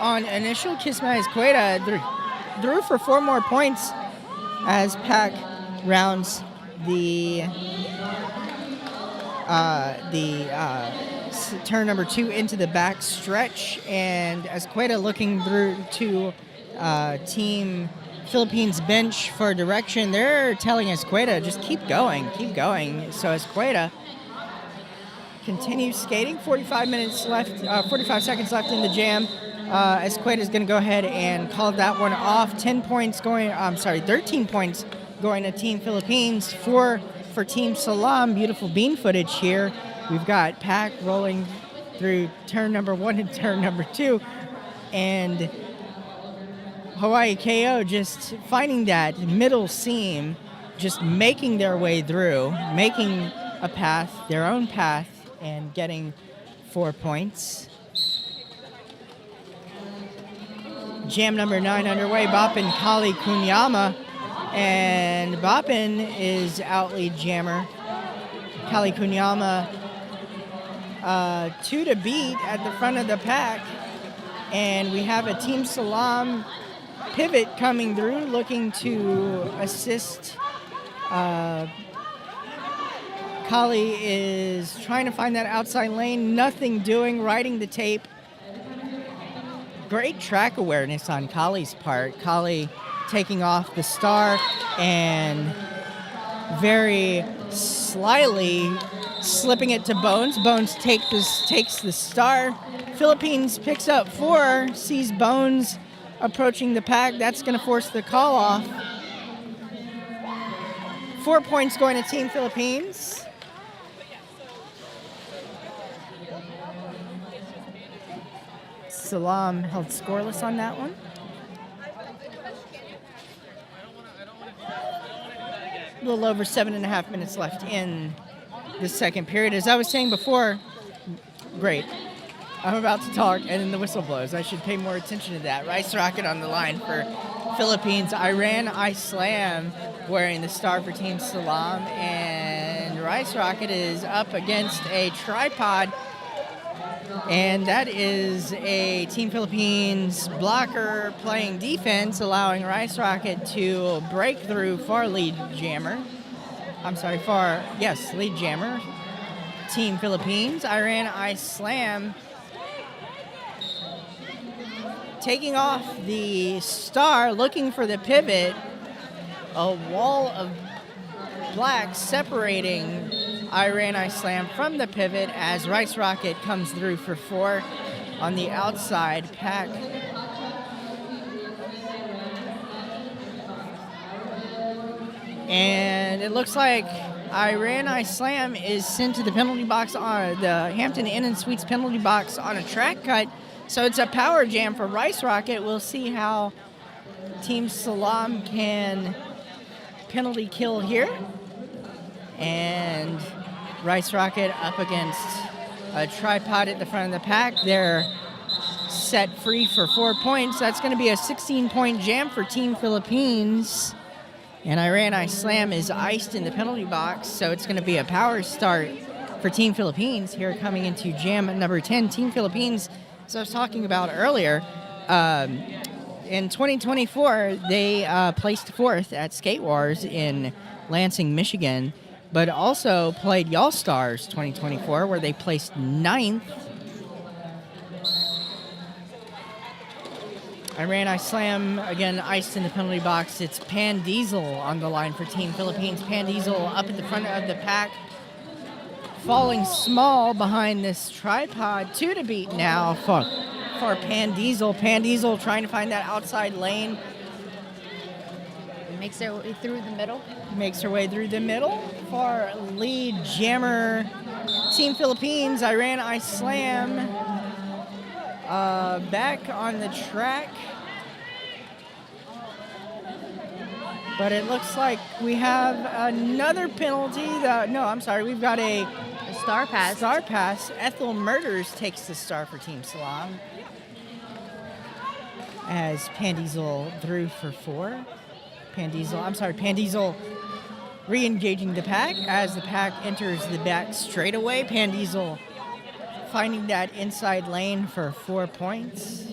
On initial, Kismayas Queta through for 4 more points as Pack rounds the turn number 2 into the back stretch, and as Queta looking through to Team Philippines bench for direction, they're telling Esqueda just keep going. So Esqueda continues skating. 45 seconds left in the jam. Esqueda is going to go ahead and call that one off. 13 points going to Team Philippines. 4 for Team Salaam. Beautiful bean footage here. We've got Pack rolling through turn number 1 and turn number 2, and Hawaii KO just finding that middle seam, just making their way through, making a path, their own path, and getting 4 points. Jam number 9 underway. Bopin Kali Kunyama, and Bopin is out lead jammer. Kali Kunyama 2 to beat at the front of the pack, and we have a Team Salaam pivot coming through, looking to assist. Kali is trying to find that outside lane, nothing doing, riding the tape. Great track awareness on Kali's part. Kali taking off the star and very slyly slipping it to Bones. Bones takes the star. Philippines picks up 4, sees Bones approaching the pack. That's going to force the call off. 4 points going to Team Philippines. Salaam held scoreless on that one. A little over 7.5 minutes left in the second period. As I was saying before, great. I'm about to talk, and then the whistle blows. I should pay more attention to that. Rice Rocket on the line for Philippines. I Slam wearing the star for Team Salaam, and Rice Rocket is up against a tripod, and that is a Team Philippines blocker playing defense, allowing Rice Rocket to break through lead jammer. Lead jammer. Team Philippines. I Slam taking off the star, looking for the pivot. A wall of black separating I Slam from the pivot as Rice Rocket comes through for 4 on the outside. Pack and it looks like I Slam is sent to the penalty box on the Hampton Inn and Suites penalty box on a track cut. So it's a power jam for Rice Rocket. We'll see how Team Salaam can penalty kill here. And Rice Rocket up against a tripod at the front of the pack. They're set free for 4 points. That's going to be a 16-point jam for Team Philippines. And I Slam is iced in the penalty box, so it's going to be a power start for Team Philippines here coming into jam number 10. Team Philippines, as I was talking about earlier, in 2024, they placed 4th at Skate Wars in Lansing, Michigan, but also played Y'all Stars 2024, where they placed 9th. I Slam, again, iced in the penalty box. It's Pan Diesel on the line for Team Philippines. Pan Diesel up at the front of the pack, falling small behind this tripod. 2 to beat now for Pan Diesel. Pan Diesel trying to find that outside lane. Makes their way through the middle. Makes her way through the middle for lead jammer Team Philippines. Iran I Slam back on the track. But it looks like we have another penalty. We've got a star pass. Star pass. Ethel Murders takes the star for Team Salaam. As Pan Diesel threw for 4. Pan Diesel re-engaging the pack as the pack enters the back straightaway. Pan Diesel finding that inside lane for 4 points.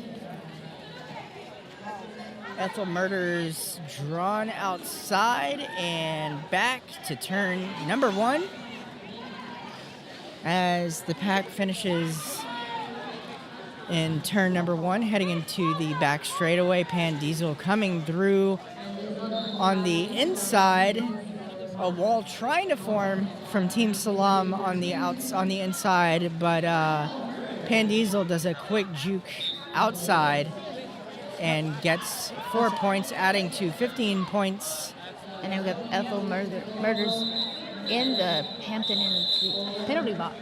Ethel Murders drawn outside and back to turn number 1 as the pack finishes in turn number 1, heading into the back straightaway. Pan Diesel coming through on the inside. A wall trying to form from Team Salaam on the inside, but Pan Diesel does a quick juke outside and gets 4 points, adding to 15 points. And then we got Ethel Murders in the Hampton Inn penalty box.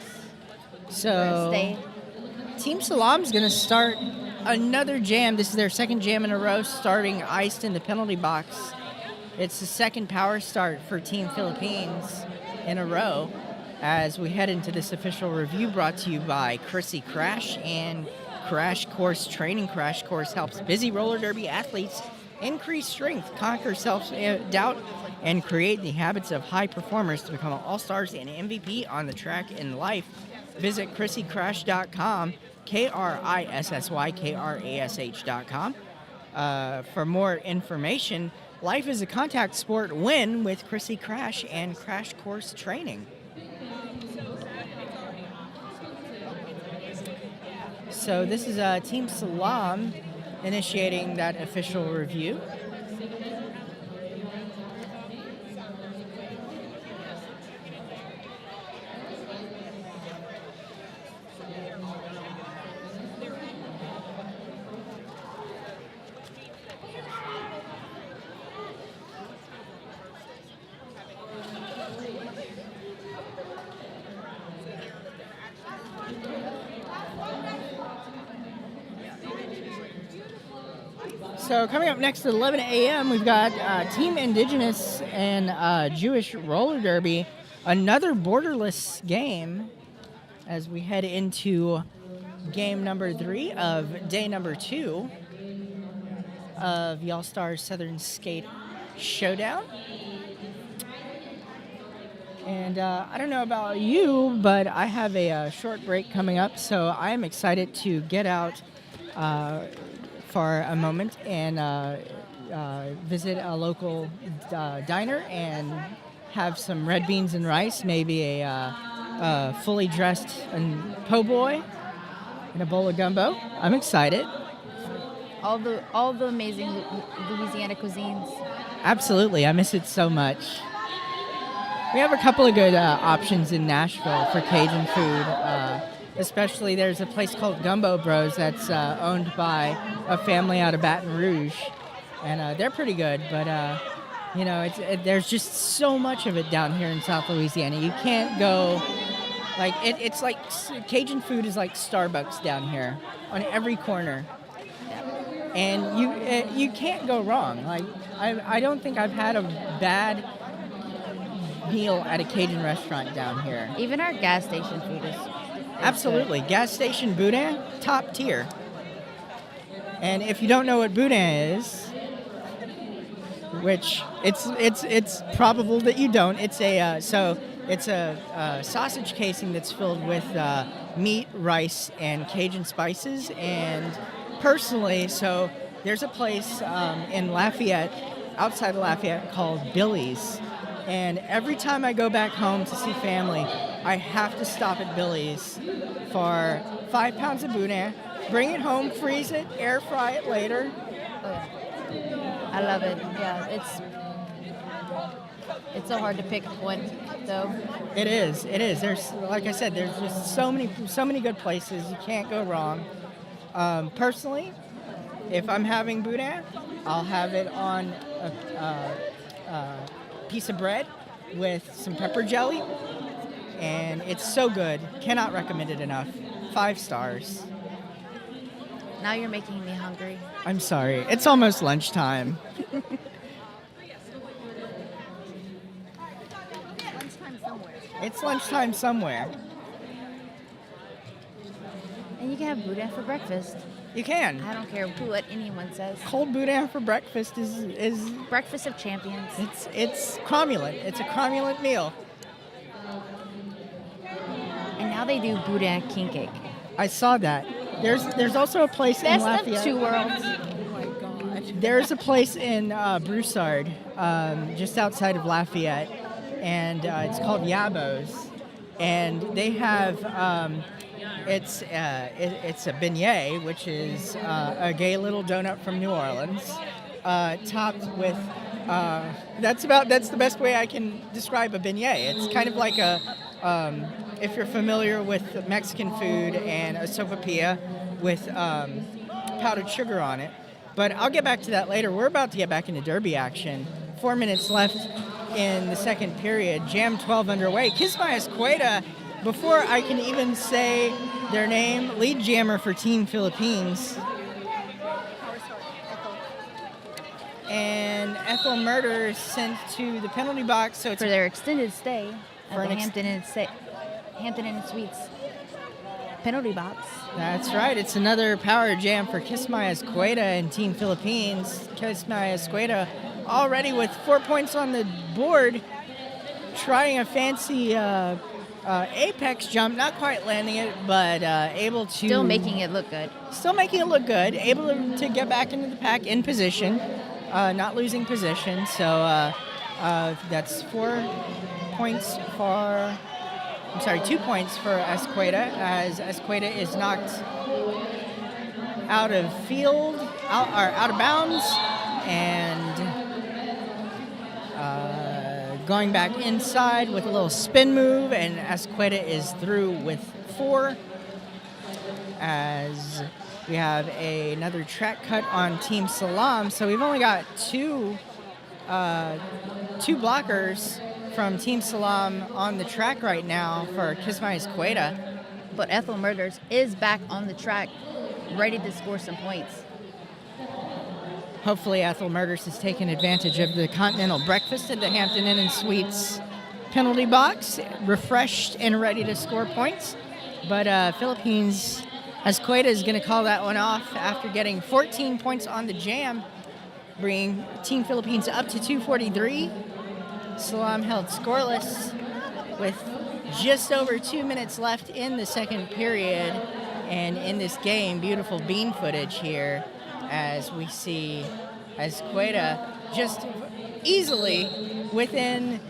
So Team Salaam's going to start another jam. This is their second jam in a row, starting iced in the penalty box. It's the second power start for Team Philippines in a row as we head into this official review brought to you by Chrissy Crash and Crash Course Training. Crash Course helps busy roller derby athletes increase strength, conquer self-doubt, and create the habits of high performers to become all-stars and MVP on the track in life. Visit ChrissyCrash.com, KRISSYKRASH.com. For more information. Life is a contact sport. Win with Chrissy Crash and Crash Course Training. So this is Team Salaam initiating that official review. So coming up next at 11 a.m., we've got Team Indigenous and Jewish Roller Derby, another borderless game as we head into game number 3 of day number 2 of Y'all Stars Southern Skate Showdown. And I don't know about you, but I have a short break coming up, so I am excited to get out for a moment and visit a local diner and have some red beans and rice, maybe a fully dressed po' boy and a bowl of gumbo. I'm excited. All the amazing Louisiana cuisines. Absolutely, I miss it so much. We have a couple of good options in Nashville for Cajun food. Especially there's a place called Gumbo Bros that's owned by a family out of Baton Rouge, and they're pretty good. But there's just so much of it down here in South Louisiana. You can't go it's like Cajun food is like Starbucks down here on every corner, and you can't go wrong. Like I don't think I've had a bad meal at a Cajun restaurant down here. Even our gas station food is. Absolutely. Gas station boudin, top tier. And if you don't know what boudin is, which it's probable that you don't, it's a sausage casing that's filled with meat, rice, and Cajun spices. And personally, so there's a place in Lafayette, outside of Lafayette, called Billy's. And every time I go back home to see family, I have to stop at Billy's for 5 pounds of boudin, bring it home, freeze it, air fry it later. Oh, yeah. I love it. Yeah, It's so hard to pick one, though. It is. It is. There's, like I said, there's just so many good places. You can't go wrong. Personally, if I'm having boudin, I'll have it on a piece of bread with some pepper jelly, and it's so good. Cannot recommend it enough. 5 stars. Now you're making me hungry. I'm sorry. It's almost lunchtime. Lunchtime somewhere. It's lunchtime somewhere. And you can have boudin for breakfast. You can. I don't care what anyone says. Cold boudin for breakfast is Breakfast of champions. it's cromulent. It's a cromulent meal. And now they do boudin king cake. I saw that. There's also a place in Best Lafayette. of 2 worlds. There's a place in Broussard, just outside of Lafayette, and it's called Yabo's, and they have it's a beignet, which is a gay little donut from New Orleans, topped with that's the best way I can describe a beignet. It's kind of like a if you're familiar with Mexican food and a sopapilla with powdered sugar on it. But I'll get back to that later. We're about to get back into derby action. 4 minutes left in the second period. Jam 12 underway. Kismayas Queta, before I can even say their name, lead jammer for Team Philippines. And Ethel Murder sent to the penalty box. So it's For their extended stay For at an the Hampton Inn Suites penalty box. That's right. It's another power jam for Kismayas Queta and Team Philippines. Kismayas Queta already with 4 points on the board, trying a fancy apex jump, not quite landing it, but able to... Still making it look good. Still making it look good. Able to get back into the pack in position, not losing position. So that's 4 points for... I'm sorry, 2 points for Esqueda, as Esqueda is knocked out of field, out of bounds, and going back inside with a little spin move, and Esqueda is through with 4. As we have another track cut on Team Salaam, so we've only got two blockers from Team Salaam on the track right now for Kismayas Queta. But Ethel Murders is back on the track, ready to score some points. Hopefully Ethel Murders has taken advantage of the continental breakfast at the Hampton Inn and Suites penalty box, refreshed and ready to score points. But Philippines, Esqueda is going to call that one off after getting 14 points on the jam, bringing Team Philippines up to 243. Salaam held scoreless with just over 2 minutes left in the second period. And in this game, beautiful bean footage here as we see Esqueda just easily within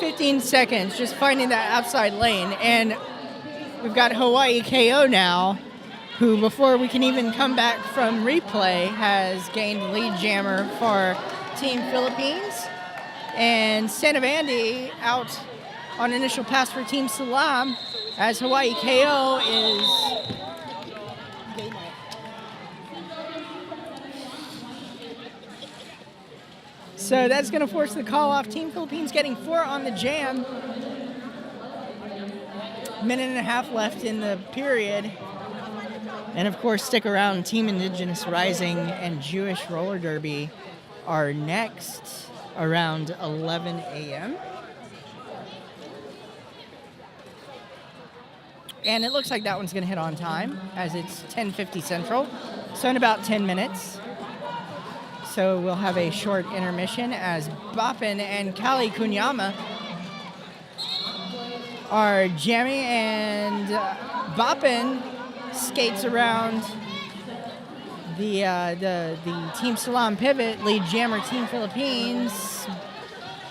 15 seconds just finding that outside lane. And we've got Hawaii KO now, who before we can even come back from replay has gained lead jammer for Team Philippines. And Sanavandi out on initial pass for Team Salaam as Hawaii KO is... So that's going to force the call off. Team Philippines getting 4 on the jam. Minute and a half left in the period. And of course, stick around. Team Indigenous Rising and Jewish Roller Derby are next around 11 a.m. And it looks like that one's going to hit on time as it's 10:50 Central. So in about 10 minutes. So we'll have a short intermission as Boppin and Kali Kunyama are jamming, and Boppin skates around the Team Salaam pivot, lead jammer Team Philippines.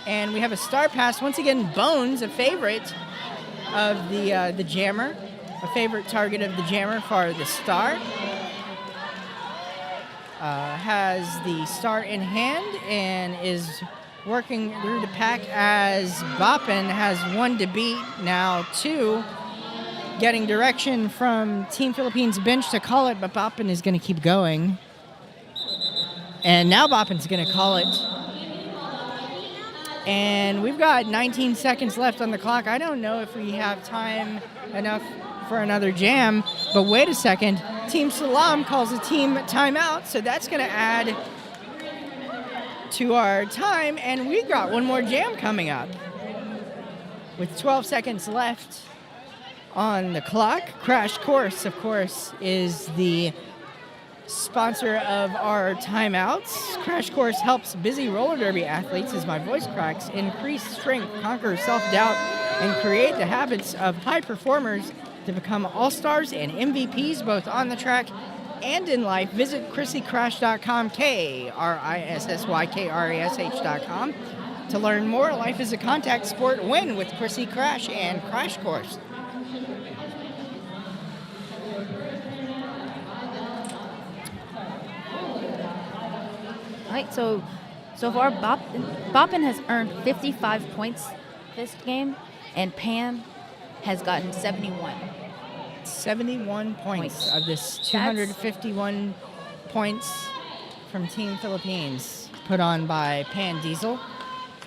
And we have a star pass. Once again, Bones, a favorite of the jammer, a favorite target of the jammer for the star. Has the star in hand and is working through the pack as Boppin has 1 to beat, now 2. Getting direction from Team Philippines bench to call it, but Boppin is going to keep going. And now Boppin's going to call it. And we've got 19 seconds left on the clock. I don't know if we have time enough for another jam, but wait a second. Team Salaam calls a team timeout, so that's going to add to our time, and we've got one more jam coming up. With 12 seconds left on the clock, Crash Course, of course, is the sponsor of our timeouts. Crash Course helps busy roller derby athletes, as my voice cracks, increase strength, conquer self-doubt, and create the habits of high performers to become all-stars and MVPs both on the track and in life. Visit ChrissyCrash.com, KRISSYKRASH.com, to learn more. Life is a contact sport. Win with Chrissy Crash and Crash Course. All right, so far, Boppin has earned 55 points this game, and Pam has gotten 71. 71 points of this 251 points from Team Philippines, put on by Pan Diesel.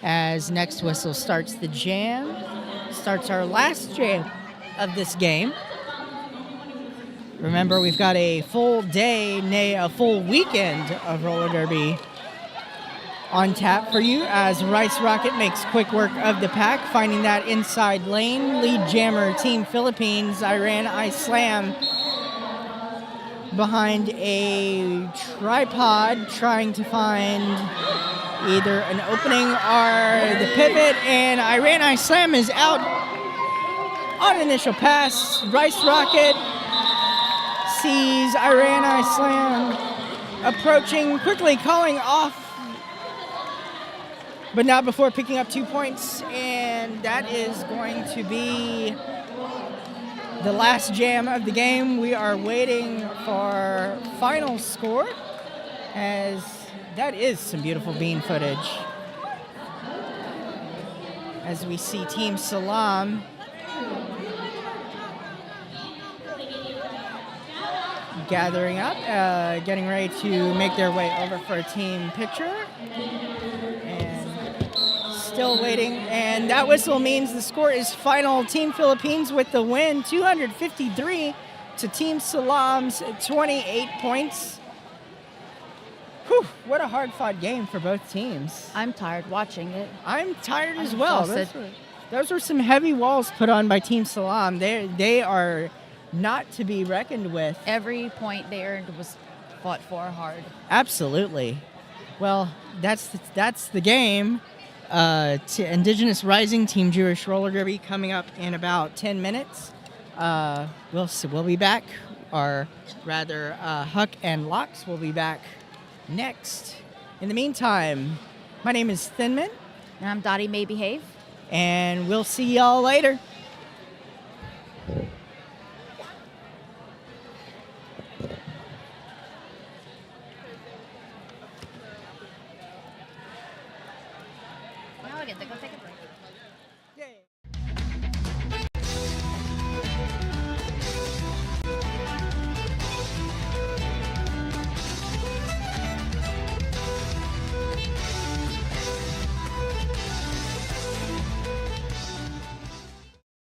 As next whistle starts the jam, starts our last jam of this game. Remember, we've got a full day, nay, a full weekend of roller derby on tap for you as Rice Rocket makes quick work of the pack, finding that inside lane. Lead jammer Team Philippines, I Slam, behind a tripod, trying to find either an opening or the pivot, and I Slam is out on initial pass. Rice Rocket sees I Slam approaching, quickly calling off, but not before picking up 2 points, and that is going to be the last jam of the game. We are waiting for final score, as that is some beautiful bean footage. As we see Team Salaam gathering up, getting ready to make their way over for a team picture. Still waiting, and that whistle means the score is final. Team Philippines with the win, 253 to Team Salaam's 28 points. Whew, what a hard-fought game for both teams. I'm tired watching it. I'm tired as well. Those were some heavy walls put on by Team Salaam. They are not to be reckoned with. Every point they earned was fought for hard. Absolutely. Well, that's the game. Indigenous Rising Team Jewish Roller Derby coming up in about 10 minutes. We'll be back, or rather, Huck and Locks will be back next. In the meantime, my name is Thinman. And I'm Dottie May Behave. And we'll see y'all later. Now I get to go take a break.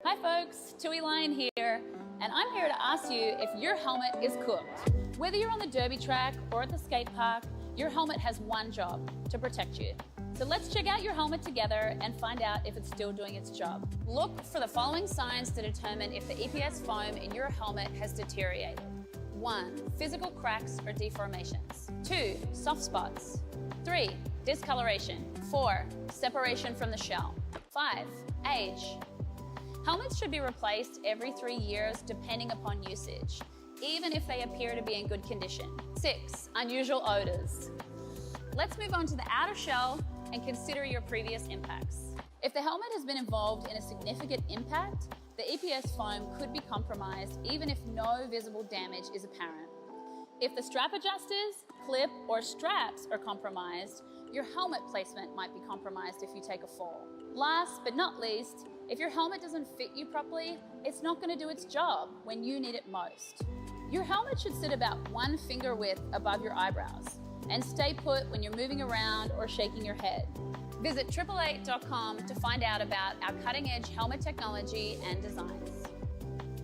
Hi folks, Tui Lion here, and I'm here to ask you if your helmet is cooked. Whether you're on the derby track or at the skate park, your helmet has one job: to protect you. So let's check out your helmet together and find out if it's still doing its job. Look for the following signs to determine if the EPS foam in your helmet has deteriorated. 1. Physical cracks or deformations. 2. Soft spots. 3. Discoloration. 4. Separation from the shell. 5. Age. Helmets should be replaced every 3 years depending upon usage, even if they appear to be in good condition. 6. Unusual odors. Let's move on to the outer shell and consider your previous impacts. If the helmet has been involved in a significant impact, the EPS foam could be compromised even if no visible damage is apparent. If the strap adjusters, clip, or straps are compromised, your helmet placement might be compromised if you take a fall. Last but not least, if your helmet doesn't fit you properly, it's not going to do its job when you need it most. Your helmet should sit about 1 finger width above your eyebrows and stay put when you're moving around or shaking your head. Visit 888.com to find out about our cutting-edge helmet technology and designs.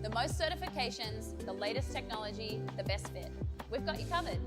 The most certifications, the latest technology, the best fit. We've got you covered.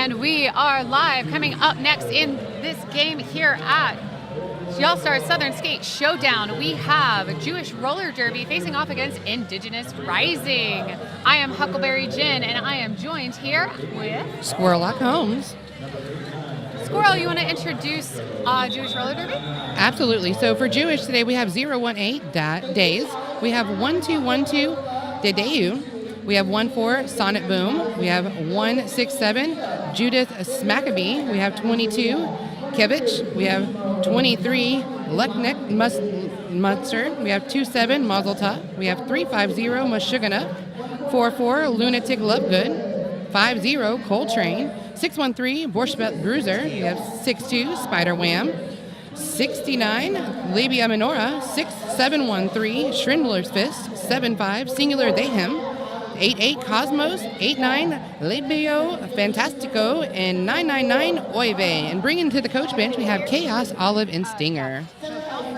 And we are live. Coming up next in this game here at All-Star Southern Skate Showdown, we have Jewish Roller Derby facing off against Indigenous Rising. I am Huckleberry Jen, and I am joined here with Squirrel Lock Holmes. Squirrel. You want to introduce Jewish Roller Derby? Absolutely. So for Jewish today, we have 018 Days. We have 1212 Dedeu. We have 14 Sonnet Boom. We have 167 Judith Smackabee. We have 22 Kevich. We have 23 Luckneck Munster. We have 27 Mazel Tov. We have 350 Meshuggah. 44 Lunatic Lovegood. 50 Coltrane. 613 Borscht Bruiser. We have 62 Spider Wham. 69 Labia Minora. 6713 Shrindler's Fist. 75 Singular Dehem. 88 Cosmos, 89 Labio Fantastico, and 999 Oive. And bringing to the coach bench, we have Chaos, Olive, and Stinger.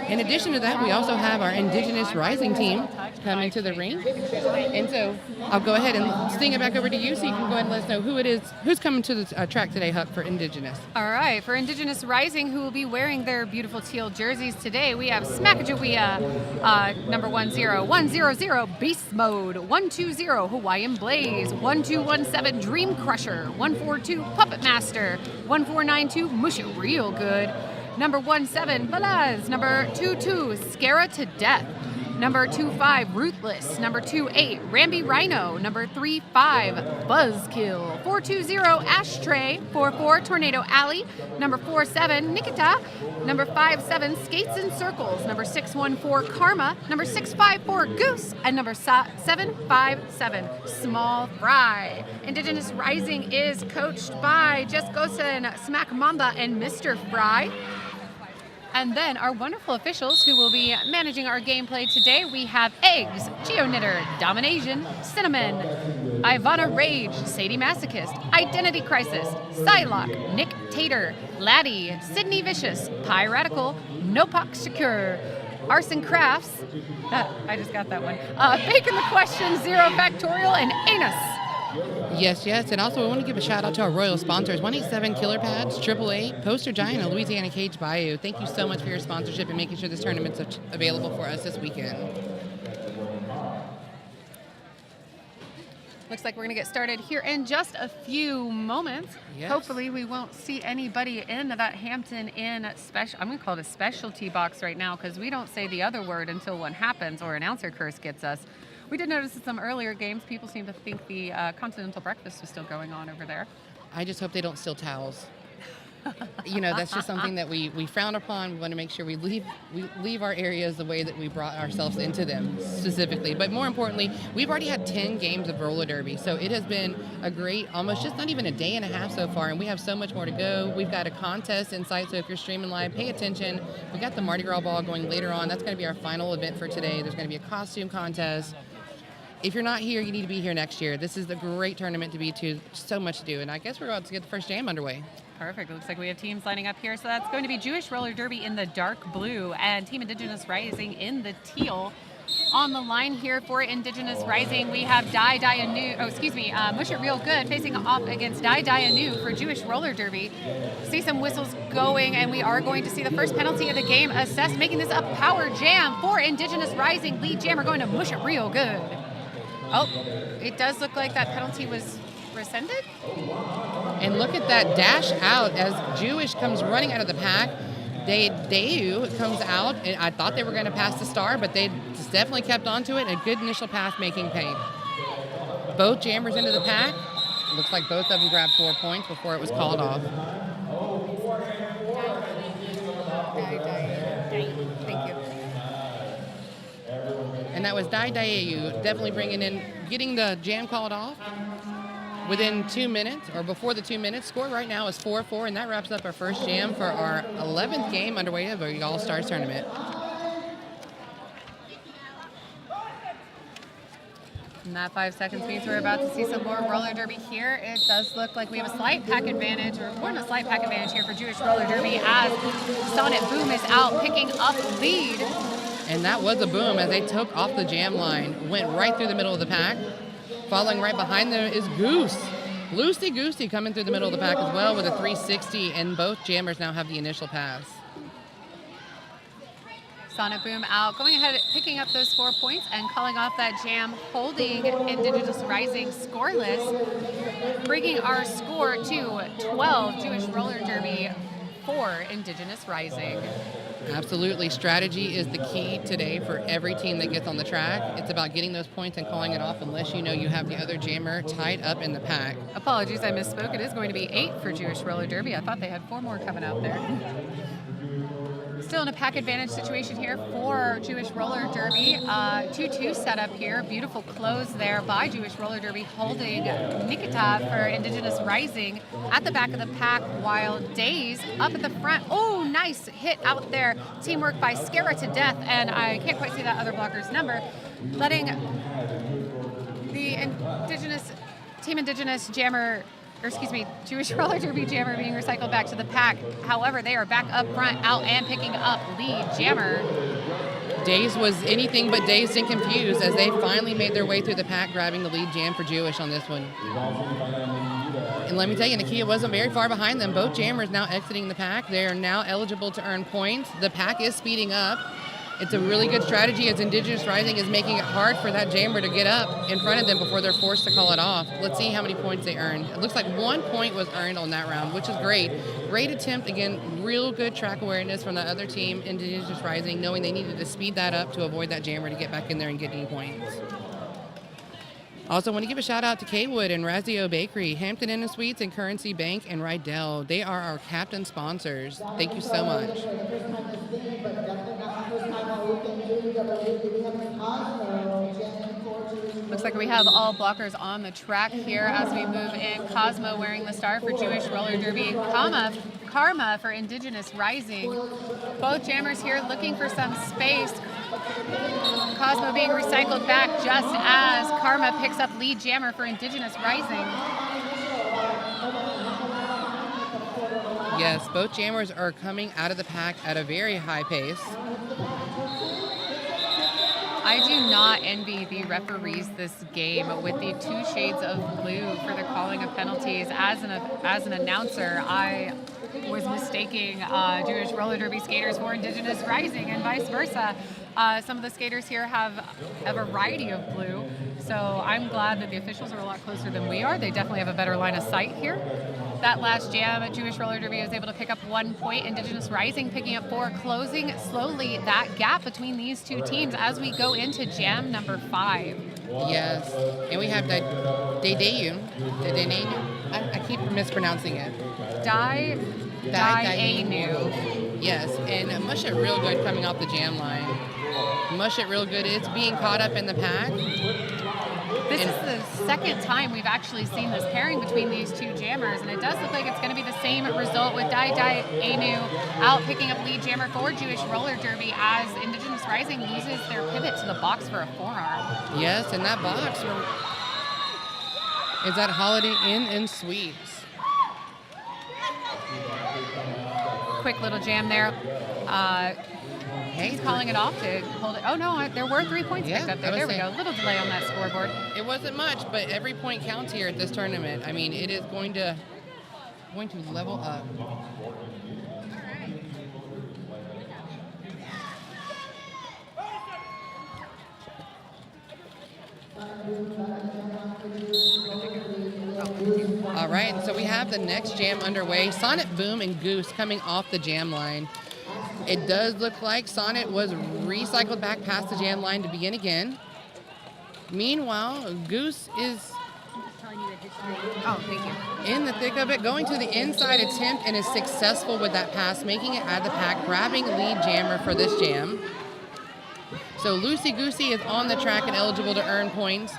In addition to that, we also have our Indigenous Rising team coming to the ring. And so I'll go ahead and sting it back over to you so you can go ahead and let us know who it is, who's coming to the track today, Huck, for Indigenous. All right, for Indigenous Rising, who will be wearing their beautiful teal jerseys today, we have Smackajawea, number 10100 Beast Mode, 120 Hawaiian Blaze, 1217 Dream Crusher, 142 Puppet Master, 1492 Mush It Real Good, number 17 Balaz, number 22 Scara to Death, number 25 Ruthless, number 28 Ramby Rhino, number 35 Buzzkill, 420 Ashtray, 44 Tornado Alley, number 47 Nikita, number 57 Skates in Circles, number 614 Karma, number 654 Goose, and number 757 Small Fry. Indigenous Rising is coached by Jess Gosen, Smack Mamba, and Mr. Fry. And then our wonderful officials who will be managing our gameplay today, we have Eggs, Geoknitter, Domination, Cinnamon, Ivana Rage, Sadie Masochist, Identity Crisis, Psylocke, Nick Tater, Laddie, Sydney Vicious, Piratical, Nopak Shakur, Arson Crafts, I just got that one, Bacon the Question, Zero Factorial, and Anus. Yes, and also I want to give a shout out to our royal sponsors, 187 Killer Pads, 888, Poster Giant, and Louisiana Cage Bayou. Thank you so much for your sponsorship and making sure this tournament's available for us this weekend. Looks like we're going to get started here in just a few moments. Yes. Hopefully we won't see anybody in that Hampton Inn special, I'm going to call it a specialty box right now because we don't say the other word until one happens or announcer curse gets us. We did notice in some earlier games, people seem to think the continental breakfast was still going on over there. I just hope they don't steal towels. You know, that's just something that we frown upon. We want to make sure we leave our areas the way that we brought ourselves into them specifically. But more importantly, we've already had 10 games of roller derby. So it has been a great, almost just not even a day and a half so far. And we have so much more to go. We've got a contest in sight. So if you're streaming live, pay attention. We got the Mardi Gras ball going later on. That's going to be our final event for today. There's going to be a costume contest. If you're not here, you need to be here next year. This is a great tournament to be to. So much to do. And I guess we're about to get the first jam underway. Perfect. It looks like we have teams lining up here. So that's going to be Jewish Roller Derby in the dark blue and Team Indigenous Rising in the teal. On the line here for Indigenous Rising, we have Mush It Real Good facing off against Anu for Jewish Roller Derby. See some whistles going, and we are going to see the first penalty of the game assessed, making this a power jam for Indigenous Rising. Lead jammer going to Mush It Real Good. Oh, it does look like that penalty was rescinded. And look at that dash out as Jewish comes running out of the pack. Deu comes out, and I thought they were going to pass the star, but they just definitely kept onto it. A good initial pass making paint. Both jammers into the pack. Looks like both of them grabbed 4 points before it was called off. Thank you. And that was Daeu definitely getting the jam called off within 2 minutes, or before the 2 minutes. Score right now is 4-4, and that wraps up our first jam for our 11th game underway of our All-Stars tournament. And that 5 seconds means we're about to see some more roller derby here. It does look like we have a slight pack advantage, or more than a slight pack advantage here for Jewish Roller Derby as Sonnet Boom is out picking up lead. And that was a boom as they took off the jam line, went right through the middle of the pack. Following right behind them is Goose. Loosey Goosey coming through the middle of the pack as well with a 360, and both jammers now have the initial pass. Sonic Boom out, going ahead, picking up those 4 points and calling off that jam, holding Indigenous Rising scoreless, bringing our score to 12 Jewish Roller Derby for Indigenous Rising. Absolutely. Strategy is the key today for every team that gets on the track. It's about getting those points and calling it off unless you know you have the other jammer tied up in the pack. Apologies, I misspoke. It is going to be 8 for Jewish Roller Derby. I thought they had 4 more coming out there. Still in a pack advantage situation here for Jewish Roller Derby. 2-2 setup here. Beautiful close there by Jewish Roller Derby, holding Nikita for Indigenous Rising at the back of the pack, while Days up at the front. Oh, nice hit out there. Teamwork by Scara to Death, and I can't quite see that other blocker's number. Letting the Indigenous jammer, or excuse me, Jewish Roller Derby jammer being recycled back to the pack. However, they are back up front, out and picking up lead jammer. Days was anything but dazed and confused as they finally made their way through the pack, grabbing the lead jam for Jewish on this one. And let me tell you, Nakia wasn't very far behind them. Both jammers now exiting the pack. They are now eligible to earn points. The pack is speeding up. It's a really good strategy as Indigenous Rising is making it hard for that jammer to get up in front of them before they're forced to call it off. Let's see how many points they earned. It looks like 1 point was earned on that round, which is great. Great attempt. Again, real good track awareness from the other team, Indigenous Rising, knowing they needed to speed that up to avoid that jammer to get back in there and get any points. Also want to give a shout out to Kwood and Razio Bakery, Hampton Inn and Suites, and Currency Bank and Rydell. They are our captain sponsors. Thank you so much. Looks like we have all blockers on the track here as we move in. Cosmo wearing the star for Jewish Roller Derby, Karma for Indigenous Rising. Both jammers here looking for some space. Cosmo being recycled back just as Karma picks up lead jammer for Indigenous Rising. Yes, both jammers are coming out of the pack at a very high pace. I do not envy the referees this game with the 2 shades of blue for the calling of penalties. As an announcer, I was mistaking Jewish Roller Derby skaters for Indigenous Rising and vice versa. Some of the skaters here have a variety of blue, so I'm glad that the officials are a lot closer than we are. They definitely have a better line of sight here. That last jam at Jewish Roller Derby was able to pick up 1 point. Indigenous Rising picking up 4, closing slowly that gap between these 2 teams as we go into jam number 5. Yes, and we have the Dayu. I keep mispronouncing it. Dainu. Yes, and mush it real good coming off the jam line. Mush it real good. It's being caught up in the pack. This is the second time we've actually seen this pairing between these 2 jammers, and it does look like it's going to be the same result with Dainu out picking up lead jammer for Jewish Roller Derby as Indigenous Rising uses their pivot to the box for a forearm. Yes, and that box is at Holiday Inn and Suites. Quick little jam there. He's calling it off to hold it. Oh, no, there were 3 points picked up there. There we go. A little delay on that scoreboard. It wasn't much, but every point counts here at this tournament. I mean, it is going to level up. All right, and so we have the next jam underway. Sonnet Boom and Goose coming off the jam line. It does look like Sonnet was recycled back past the jam line to begin again. Meanwhile, Goose is in the thick of it, going to the inside attempt and is successful with that pass, making it out of the pack, grabbing lead jammer for this jam. So Loosey Goosey is on the track and eligible to earn points.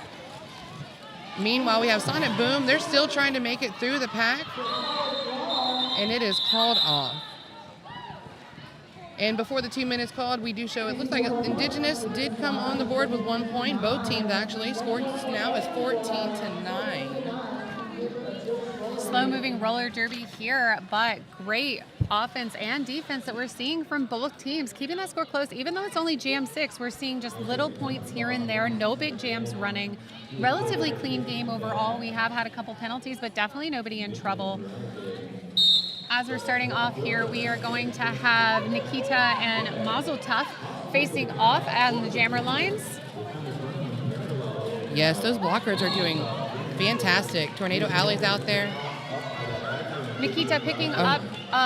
Meanwhile, we have Sonnet Boom. They're still trying to make it through the pack, and it is called off. And before the 2 minutes called, we do show it looks like Indigenous did come on the board with 1 point. Both teams actually scored now is 14-9. slow-moving roller derby here, but great offense and defense that we're seeing from both teams, keeping that score close. Even though it's only jam 6, we're seeing just little points here and there, no big jams running. Relatively clean game overall. We have had a couple penalties, but definitely nobody in trouble. As we're starting off here, we are going to have Nikita and Mazel Tov facing off on the jammer lines. Yes, those blockers are doing fantastic. Tornado Alley's out there. Nikita picking up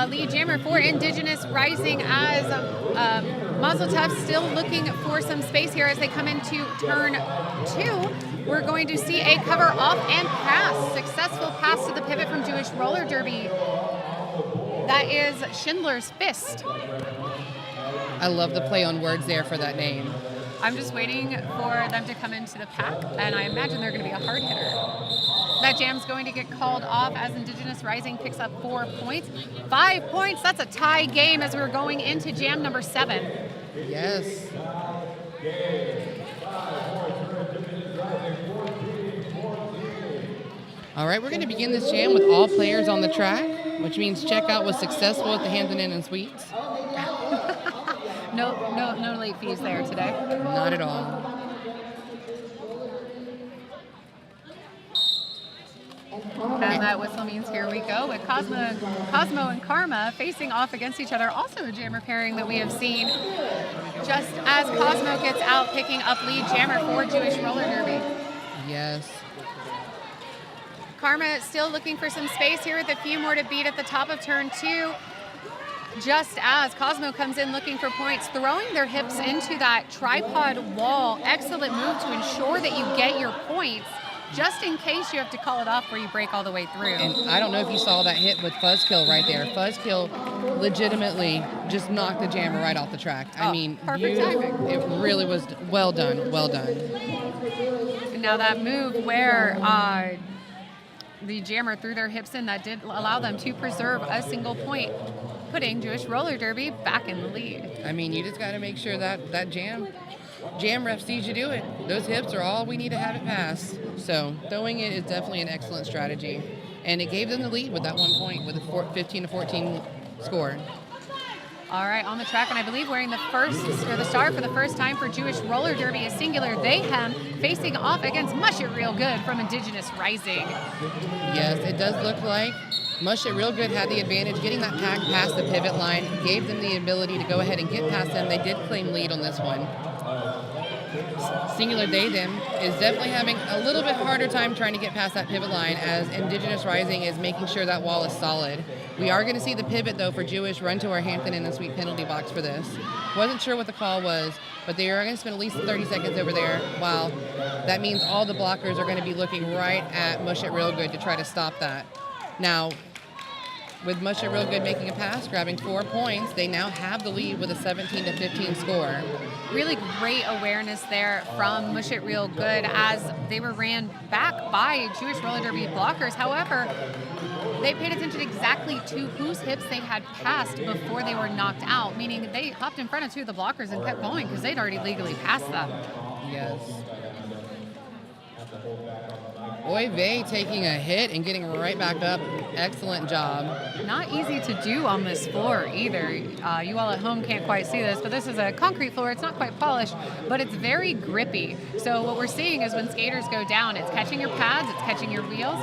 lead jammer for Indigenous Rising as Mazel Tov still looking for some space here as they come into turn 2. We're going to see a cover off and pass. Successful pass to the pivot from Jewish Roller Derby. That is Schindler's Fist. I love the play on words there for that name. I'm just waiting for them to come into the pack, and I imagine they're going to be a hard hitter. That jam's going to get called off as Indigenous Rising picks up 4 points. 5 points, that's a tie game as we're going into jam number 7. Yes. All right, we're going to begin this jam with all players on the track, which means checkout was successful at the Hampton Inn and Suites. No late fees there today. Not at all. And that whistle means here we go with Cosmo and Karma facing off against each other. Also a jammer pairing that we have seen just as Cosmo gets out picking up lead jammer for Jewish Roller Derby. Yes. Karma still looking for some space here with a few more to beat at the top of turn 2. Just as Cosmo comes in looking for points, throwing their hips into that tripod wall. Excellent move to ensure that you get your points, just in case you have to call it off where you break all the way through. And I don't know if you saw that hit with Fuzzkill right there. Fuzzkill legitimately just knocked the jammer right off the track. I mean, perfect timing. It really was well done, well done. And now that move where the jammer threw their hips in, that did allow them to preserve a single point, putting Jewish Roller Derby back in the lead. I mean, you just got to make sure that jam ref sees you do it. Those hips are all we need to have it pass. So throwing it is definitely an excellent strategy. And it gave them the lead with that 1 point with a 15-14 score. All right, on the track, and I believe wearing the star for the first time for Jewish Roller Derby is Singular Mayhem facing off against Mush It Real Good from Indigenous Rising. Yes, it does look like Mush It Real Good had the advantage. Getting that pack past the pivot line gave them the ability to go ahead and get past them. They did claim lead on this one. Singular Mayhem is definitely having a little bit harder time trying to get past that pivot line as Indigenous Rising is making sure that wall is solid. We are going to see the pivot, though, for Jewish run to our Hampton Inn and Suite penalty box for this. Wasn't sure what the call was, but they are going to spend at least 30 seconds over there. While that means all the blockers are going to be looking right at Mush It Real Good to try to stop that. Now, with Mush It Real Good making a pass, grabbing 4 points, they now have the lead with a 17-15 score. Really great awareness there from Mush It Real Good as they were ran back by Jewish Roller Derby blockers. However, they paid attention exactly to whose hips they had passed before they were knocked out, meaning they hopped in front of 2 of the blockers and kept going because they'd already legally passed them. Yes. Oy vey taking a hit and getting right back up. Excellent job. Not easy to do on this floor either. You all at home can't quite see this, but this is a concrete floor. It's not quite polished, but it's very grippy. So what we're seeing is when skaters go down, it's catching your pads, it's catching your wheels,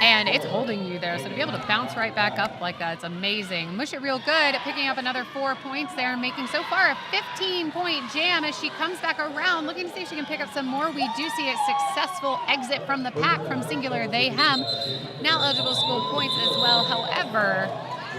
and it's holding you there. So to be able to bounce right back up like that, it's amazing. Mush It Real Good picking up another 4 points there, making so far a 15-point jam as she comes back around, looking to see if she can pick up some more. We do see a successful exit from the pack from Singular Mayhem. Now eligible to score points as well. However,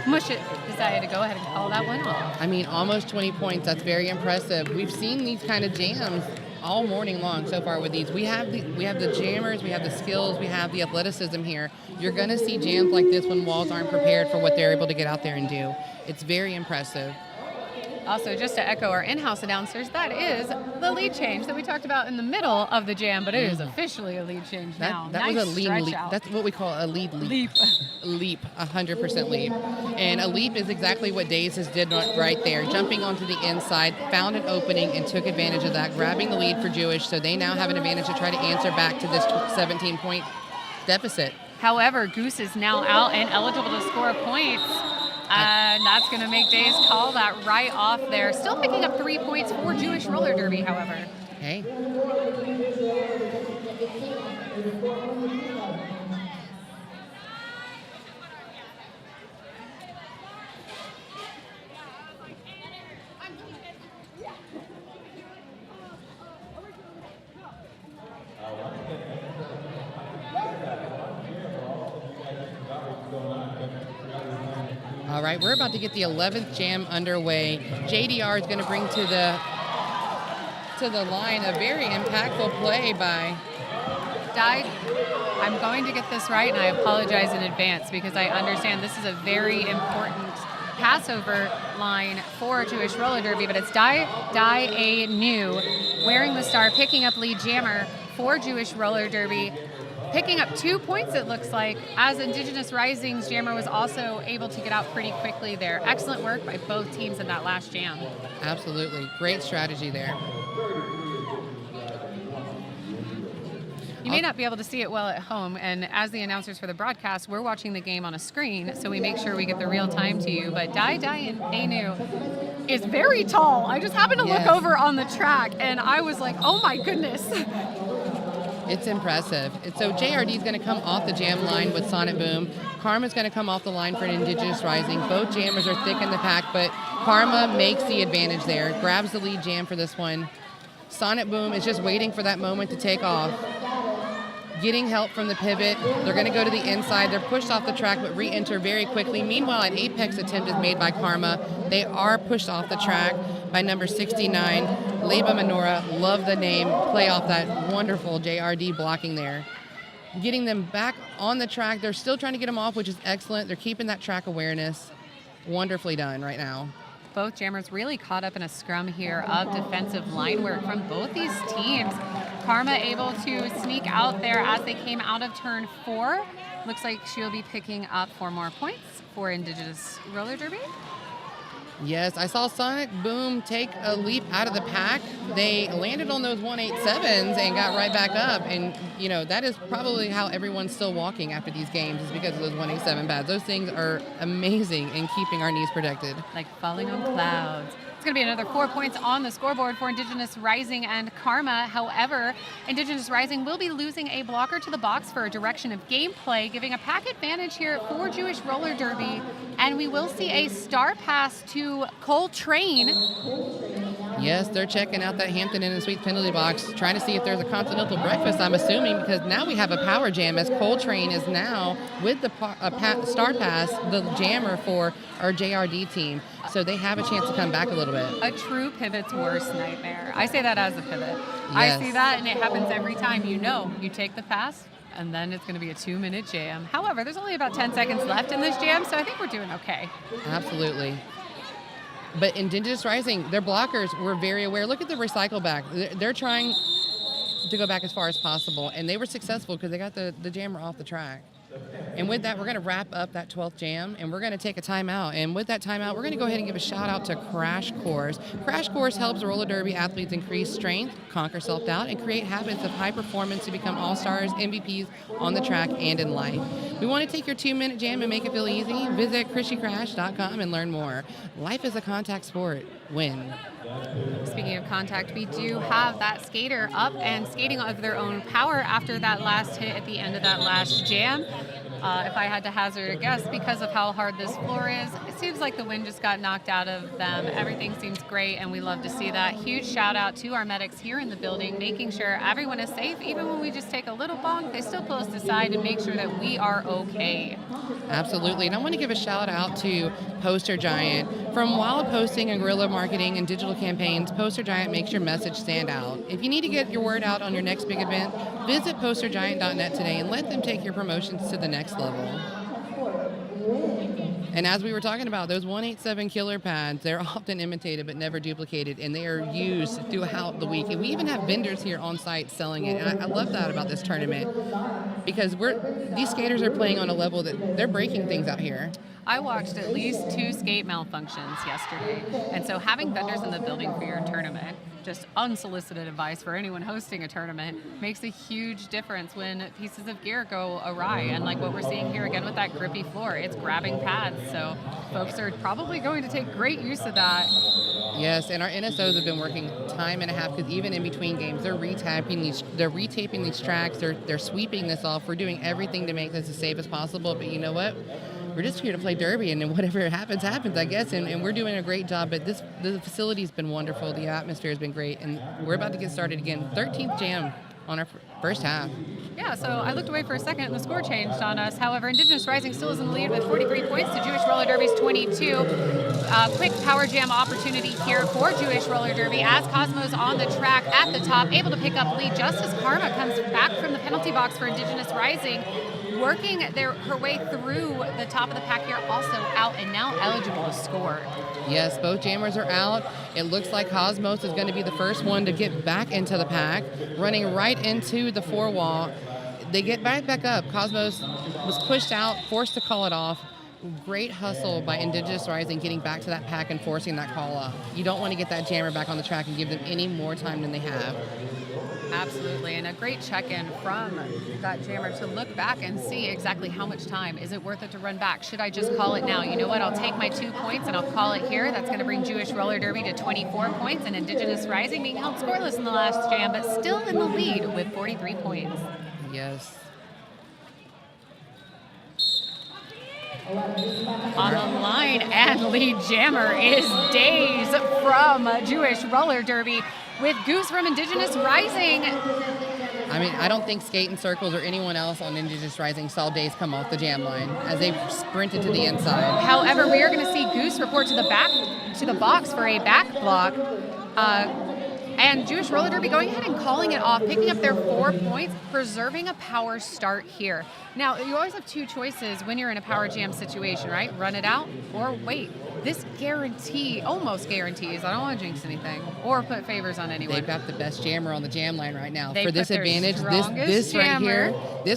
Mush It decided to go ahead and call that one off. I mean, almost 20 points. That's very impressive. We've seen these kind of jams all morning long so far with these. We have the jammers, we have the skills, we have the athleticism here. You're going to see jams like this when walls aren't prepared for what they're able to get out there and do. It's very impressive. Also, just to echo our in-house announcers, that is the lead change that we talked about in the middle of the jam, but it is officially a lead change now. That nice was a lead leap. out. That's what we call a lead leap. Leap, 100% leap. And a leap is exactly what Desi did right there, jumping onto the inside, found an opening, and took advantage of that, grabbing the lead for Jewish, so they now have an advantage to try to answer back to this 17-point deficit. However, Goose is now out and eligible to score points. And that's going to make Days call that right off there. Still picking up 3 points for Jewish roller derby, however. Okay. All right, we're about to get the 11th jam underway. JDR is going to bring to the line a very impactful play by I'm going to get this right, and I apologize in advance because I understand this is a very important Passover line for Jewish roller derby, but it's A New wearing the star, picking up lead jammer for Jewish roller derby. Picking up 2 points, it looks like, as Indigenous Rising's jammer was also able to get out pretty quickly there. Excellent work by both teams in that last jam. Absolutely. Great strategy there. You may not be able to see it well at home, and as the announcers for the broadcast, we're watching the game on a screen, so we make sure we get the real time to you. But and Anu is very tall. I just happened to look over on the track, and I was like, oh my goodness. It's impressive. So JRD is going to come off the jam line with Sonic Boom. Karma's going to come off the line for Indigenous Rising. Both jammers are thick in the pack, but Karma makes the advantage there, grabs the lead jam for this one. Sonic Boom is just waiting for that moment to take off. Getting help from the pivot. They're going to go to the inside. They're pushed off the track, but re-enter very quickly. Meanwhile, an apex attempt is made by Karma. They are pushed off the track by number 69, Leba Menorah. Love the name. Play off that wonderful JRD blocking there. Getting them back on the track. They're still trying to get them off, which is excellent. They're keeping that track awareness. Wonderfully done right now. Both jammers really caught up in a scrum here of defensive line work from both these teams. Karma able to sneak out there as they came out of turn 4. Looks like she'll be picking up 4 more points for Indigenous roller derby. Yes, I saw Sonic Boom take a leap out of the pack. They landed on those 187s and got right back up. And, you know, that is probably how everyone's still walking after these games, is because of those 187 pads. Those things are amazing in keeping our knees protected. Like falling on clouds. It's going to be another 4 points on the scoreboard for Indigenous Rising and Karma. However, Indigenous Rising will be losing a blocker to the box for a direction of gameplay, giving a pack advantage here for Jewish roller derby. And we will see a star pass to Coltrane. Yes, they're checking out that Hampton Inn and Suites penalty box, trying to see if there's a continental breakfast, I'm assuming, because now we have a power jam, as Coltrane is now, with the star pass, the jammer for our JRD team. So they have a chance to come back a little bit. A true pivot's worst nightmare. I say that as a pivot. Yes. I see that, and it happens every time. You know, you take the pass, and then it's going to be a 2-minute jam. However, there's only about 10 seconds left in this jam, so I think we're doing okay. Absolutely. But Indigenous Rising, their blockers were very aware. Look at the recycle back. They're trying to go back as far as possible, and they were successful because they got the jammer off the track. And with that, we're going to wrap up that 12th jam, and we're going to take a timeout. And with that timeout, we're going to go ahead and give a shout-out to Crash Course. Crash Course helps roller derby athletes increase strength, conquer self-doubt, and create habits of high performance to become all-stars, MVPs on the track and in life. We want to take your 2-minute jam and make it feel easy. Visit ChrissyCrash.com and learn more. Life is a contact sport. Win. Speaking of contact, we do have that skater up and skating of their own power after that last hit at the end of that last jam. If I had to hazard a guess, because of how hard this floor is, it seems like the wind just got knocked out of them. Everything seems great, and we love to see that. Huge shout out to our medics here in the building, making sure everyone is safe. Even when we just take a little bonk, they still pull us aside and make sure that we are okay. Absolutely. And I want to give a shout out to Poster Giant. From wild posting and guerrilla marketing and digital campaigns, Poster Giant makes your message stand out. If you need to get your word out on your next big event, visit postergiant.net today and let them take your promotions to the next level. And as we were talking about, those 187 killer pads, they're often imitated but never duplicated, and they are used throughout the week. And we even have vendors here on site selling it. And I love that about this tournament, because these skaters are playing on a level that they're breaking things out here. I watched at least 2 skate malfunctions yesterday. And so having vendors in the building for your tournament, just unsolicited advice for anyone hosting a tournament, makes a huge difference when pieces of gear go awry. And like what we're seeing here again with that grippy floor, it's grabbing pads. So folks are probably going to take great use of that. Yes, and our NSOs have been working time and a half, because even in between games, they're retaping these tracks, they're sweeping this off. We're doing everything to make this as safe as possible. But you know what? We're just here to play derby, and then whatever happens, I guess. And we're doing a great job. But the facility's been wonderful. The atmosphere has been great, and we're about to get started again. 13th jam on our first half. Yeah, so I looked away for a second and the score changed on us. However, Indigenous Rising still is in the lead with 43 points to Jewish Roller Derby's 22. Quick power jam opportunity here for Jewish Roller Derby as Cosmos on the track at the top, able to pick up lead just as Karma comes back from the penalty box for Indigenous Rising, working her way through the top of the pack here, also out and now eligible to score. Yes, both jammers are out. It looks like Cosmos is going to be the first one to get back into the pack, running right into the 4-wall. They get back up. Cosmos was pushed out, forced to call it off. Great hustle by Indigenous Rising getting back to that pack and forcing that call off. You don't want to get that jammer back on the track and give them any more time than they have. Absolutely, and a great check-in from that jammer to look back and see exactly how much time. Is it worth it to run back? Should I just call it now? You know what? I'll take my 2 points and I'll call it here. That's going to bring Jewish Roller Derby to 24 points and Indigenous Rising being held scoreless in the last jam, but still in the lead with 43 points. Yes. On the line and lead jammer is Days from Jewish Roller Derby with Goose from Indigenous Rising. I mean, I don't think Skate and Circles or anyone else on Indigenous Rising saw Days come off the jam line as they sprinted to the inside. However, we are going to see Goose report to the box for a back block. And Jewish Roller Derby going ahead and calling it off, picking up their 4 points, preserving a power start here. Now, you always have 2 choices when you're in a power jam situation, right? Run it out or wait. This almost guarantees, I don't want to jinx anything or put favors on anyone. They've got the best jammer on the jam line right now. They for this put their advantage, this jammer.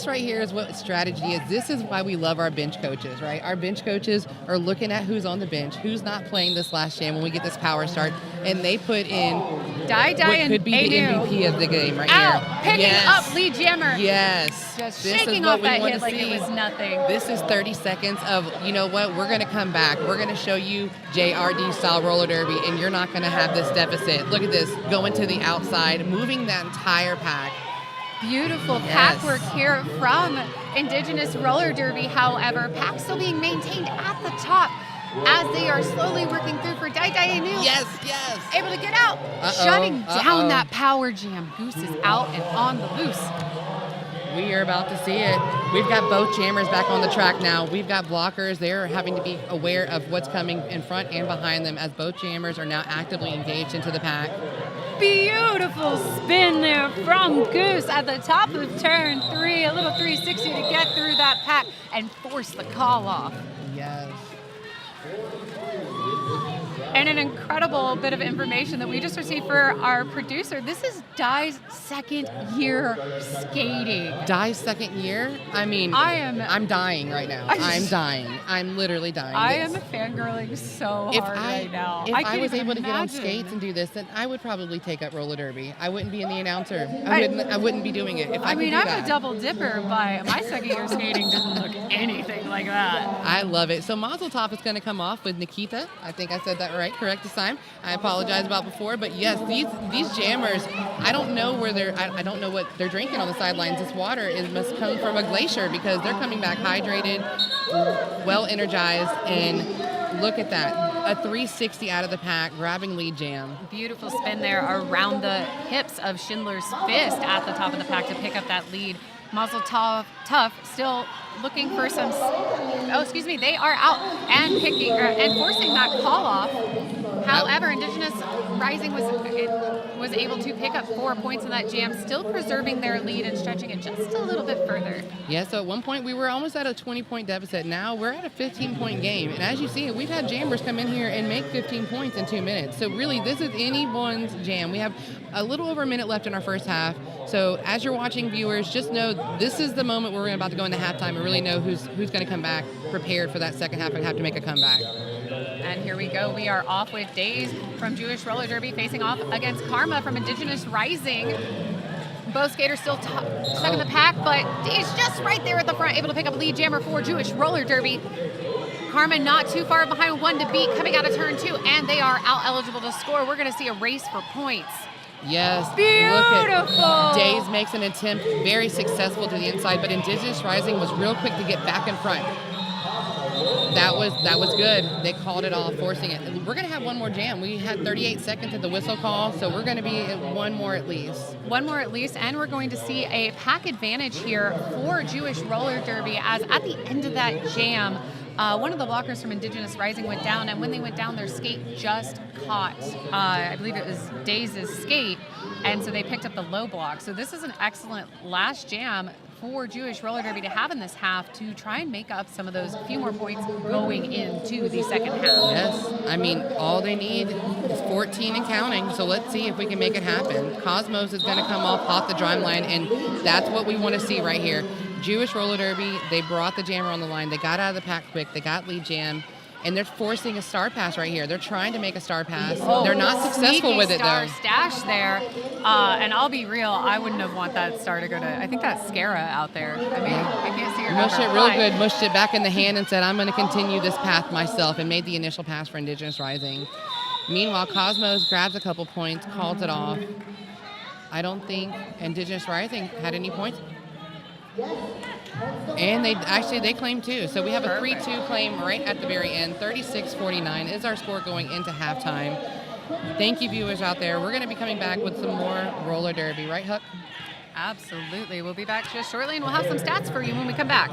right here is what strategy is. This is why we love our bench coaches, right? Our bench coaches are looking at who's on the bench, who's not playing this last jam when we get this power start, and they put in what could be the MVP of the game right here. Picking yes. up lead jammer. Yes. Just this shaking is what off that we hit like see. it was nothing. This is 30 seconds of, you know what, we're going to come back. We're going to show you JRD style roller derby, and you're not going to have this deficit. Look at this, going to the outside, moving that entire pack. Beautiful pack work here from Indigenous Roller Derby. However, pack still being maintained at the top as they are slowly working through for Dai Anu. Yes. Able to get out, shutting down that power jam. Goose is out and on the loose. We are about to see it. We've got both jammers back on the track now. We've got blockers. They're having to be aware of what's coming in front and behind them as both jammers are now actively engaged into the pack. Beautiful spin there from Goose at the top of turn 3. A little 360 to get through that pack and force the call off. Yes. And an incredible bit of information that we just received for our producer. This is Dai's second year skating. Dai's second year? I mean, I'm dying right now. I'm dying. I'm literally dying. I am fangirling so hard right now. If I was able to get on skates and do this, then I would probably take up roller derby. I wouldn't be in the announcer. I wouldn't be doing it if I could do that. I'm a double dipper, but my second year skating didn't look anything like that. I love it. So Mazel Tov is going to come off with Nikita. I think I said that right. Correct this time. I apologize about before, but yes, these jammers, I don't know where I don't know what they're drinking on the sidelines. This water must come from a glacier because they're coming back hydrated, well energized, and look at that. A 360 out of the pack, grabbing lead jam. Beautiful spin there around the hips of Schindler's Fist at the top of the pack to pick up that lead. Mazel Tov still looking for some. They are out and forcing that call off. However, Indigenous Rising was able to pick up 4 points in that jam, still preserving their lead and stretching it just a little bit further. Yeah, so at one point we were almost at a 20-point deficit. Now we're at a 15-point game. And as you see, we've had jammers come in here and make 15 points in 2 minutes. So really, this is anyone's jam. We have a little over a minute left in our first half. So as you're watching, viewers, just know this is the moment where we're about to go into halftime and really know who's going to come back prepared for that second half and have to make a comeback. And here we go. We are off with Days from Jewish Roller Derby facing off against Karma from Indigenous Rising. Both skaters still stuck in the pack, but Days just right there at the front, able to pick up a lead jammer for Jewish Roller Derby. Karma not too far behind, 1 to beat, coming out of turn 2, and they are out eligible to score. We're going to see a race for points. Yes. Beautiful. Look at Days makes an attempt, very successful to the inside, but Indigenous Rising was real quick to get back in front. That was good. They called it off, forcing it. We're going to have one more jam. We had 38 seconds at the whistle call, so we're going to be at one more at least. One more at least, and we're going to see a pack advantage here for Jewish Roller Derby, as at the end of that jam, one of the blockers from Indigenous Rising went down, and when they went down, their skate just caught, I believe it was Days' skate, and so they picked up the low block. So this is an excellent last jam for Jewish Roller Derby to have in this half to try and make up some of those few more points going into the second half. Yes, I mean, all they need is 14 and counting, so let's see if we can make it happen. Cosmos is going to come off the drum line, and that's what we want to see right here. Jewish Roller Derby, they brought the jammer on the line, they got out of the pack quick, they got lead jam, and they're forcing a star pass right here. They're trying to make a star pass. They're not successful with it, though. Stash there, and I'll be real, I wouldn't have want that star to go to, I think that's Skara out there. I mean, I can't see her. Mushed it real good, mushed it back in the hand and said, I'm going to continue this path myself, and made the initial pass for Indigenous Rising. Meanwhile, Cosmos grabs a couple points, calls it off. I don't think Indigenous Rising had any points. And they claim 2. So we have a 3-2 claim right at the very end. 36-49 is our score going into halftime. Thank you, viewers out there. We're going to be coming back with some more roller derby, right, Hook? Absolutely. We'll be back just shortly, and we'll have some stats for you when we come back.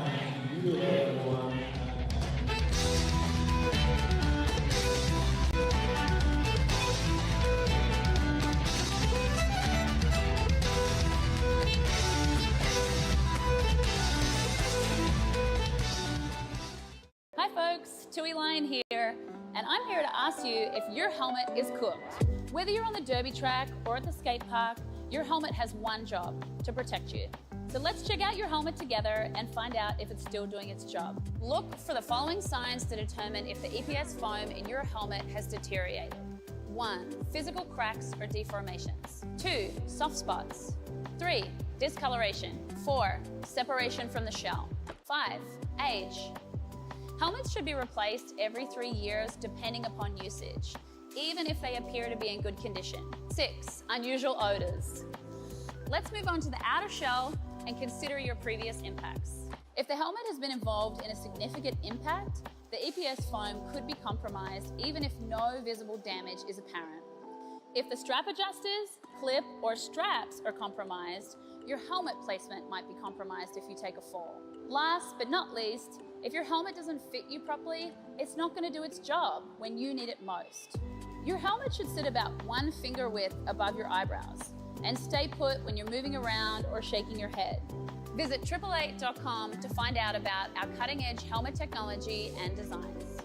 Hi folks, Tui Lion here, and I'm here to ask you if your helmet is cooked. Whether you're on the derby track or at the skate park, your helmet has one job: to protect you. So let's check out your helmet together and find out if it's still doing its job. Look for the following signs to determine if the EPS foam in your helmet has deteriorated. 1. Physical cracks or deformations. 2. Soft spots. 3. Discoloration. 4. Separation from the shell. 5. Age. Helmets should be replaced every 3 years depending upon usage, even if they appear to be in good condition. 6. Unusual odors. Let's move on to the outer shell and consider your previous impacts. If the helmet has been involved in a significant impact, the EPS foam could be compromised even if no visible damage is apparent. If the strap adjusters, clip, or straps are compromised, your helmet placement might be compromised if you take a fall. Last but not least, if your helmet doesn't fit you properly, it's not going to do its job when you need it most. Your helmet should sit about 1 finger width above your eyebrows and stay put when you're moving around or shaking your head. Visit 888.com to find out about our cutting-edge helmet technology and designs.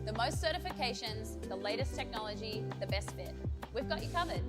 The most certifications, the latest technology, the best fit. We've got you covered.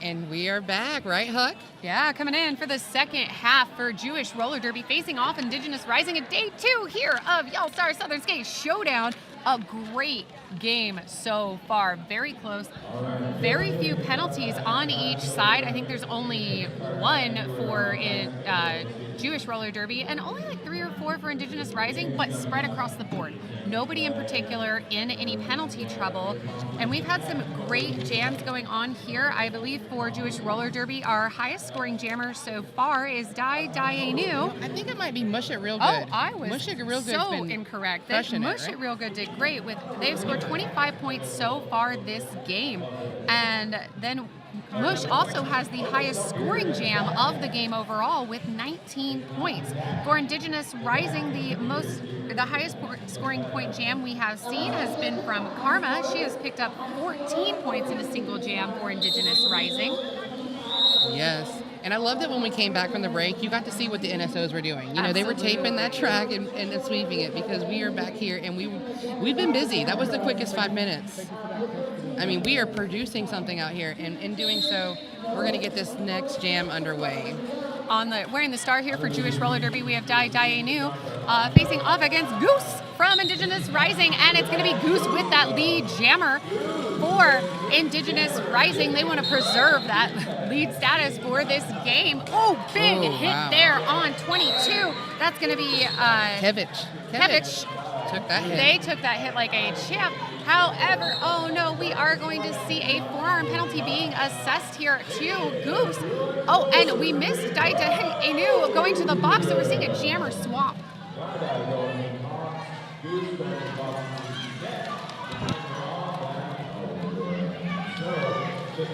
And we are back, right, Huck? Yeah, coming in for the second half for Jewish Roller Derby, facing off Indigenous Rising at day 2 here of Y'all-Star Southern Skate Showdown. A great game so far, very close. Very few penalties on each side. I think there's only one for Jewish Roller Derby and only like 3 or 4 for Indigenous Rising, but spread across the board. Nobody in particular in any penalty trouble. And we've had some great jams going on here. I believe for Jewish Roller Derby, our highest scoring jammer so far is Diaspora. I think it might be Mush It Real Good. Oh, I was Mush It Real Good's so been incorrect. crushing it, Mush right? It Real Good did great. They've scored 25 points so far this game. And then Mush also has the highest scoring jam of the game overall with 19 points. For Indigenous Rising, the highest scoring point jam we have seen has been from Karma. She has picked up 14 points in a single jam for Indigenous Rising. Yes. And I love that when we came back from the break, you got to see what the NSOs were doing. You know, they were taping that track and sweeping it because we are back here and we've been busy. That was the quickest 5 minutes. I mean, we are producing something out here, and in doing so, we're going to get this next jam underway. Wearing the star here for Jewish Roller Derby, we have Diaspora facing off against Goose from Indigenous Rising, and it's going to be Goose with that lead jammer for Indigenous Rising. They want to preserve that lead status for this game. Oh, big hit there on 22. That's going to be Kevich. Took that hit. They took that hit like a champ. However, oh no, we are going to see a forearm penalty being assessed here to Goose. Oh, and we missed Diaspora going to the box, so we're seeing a jammer swap.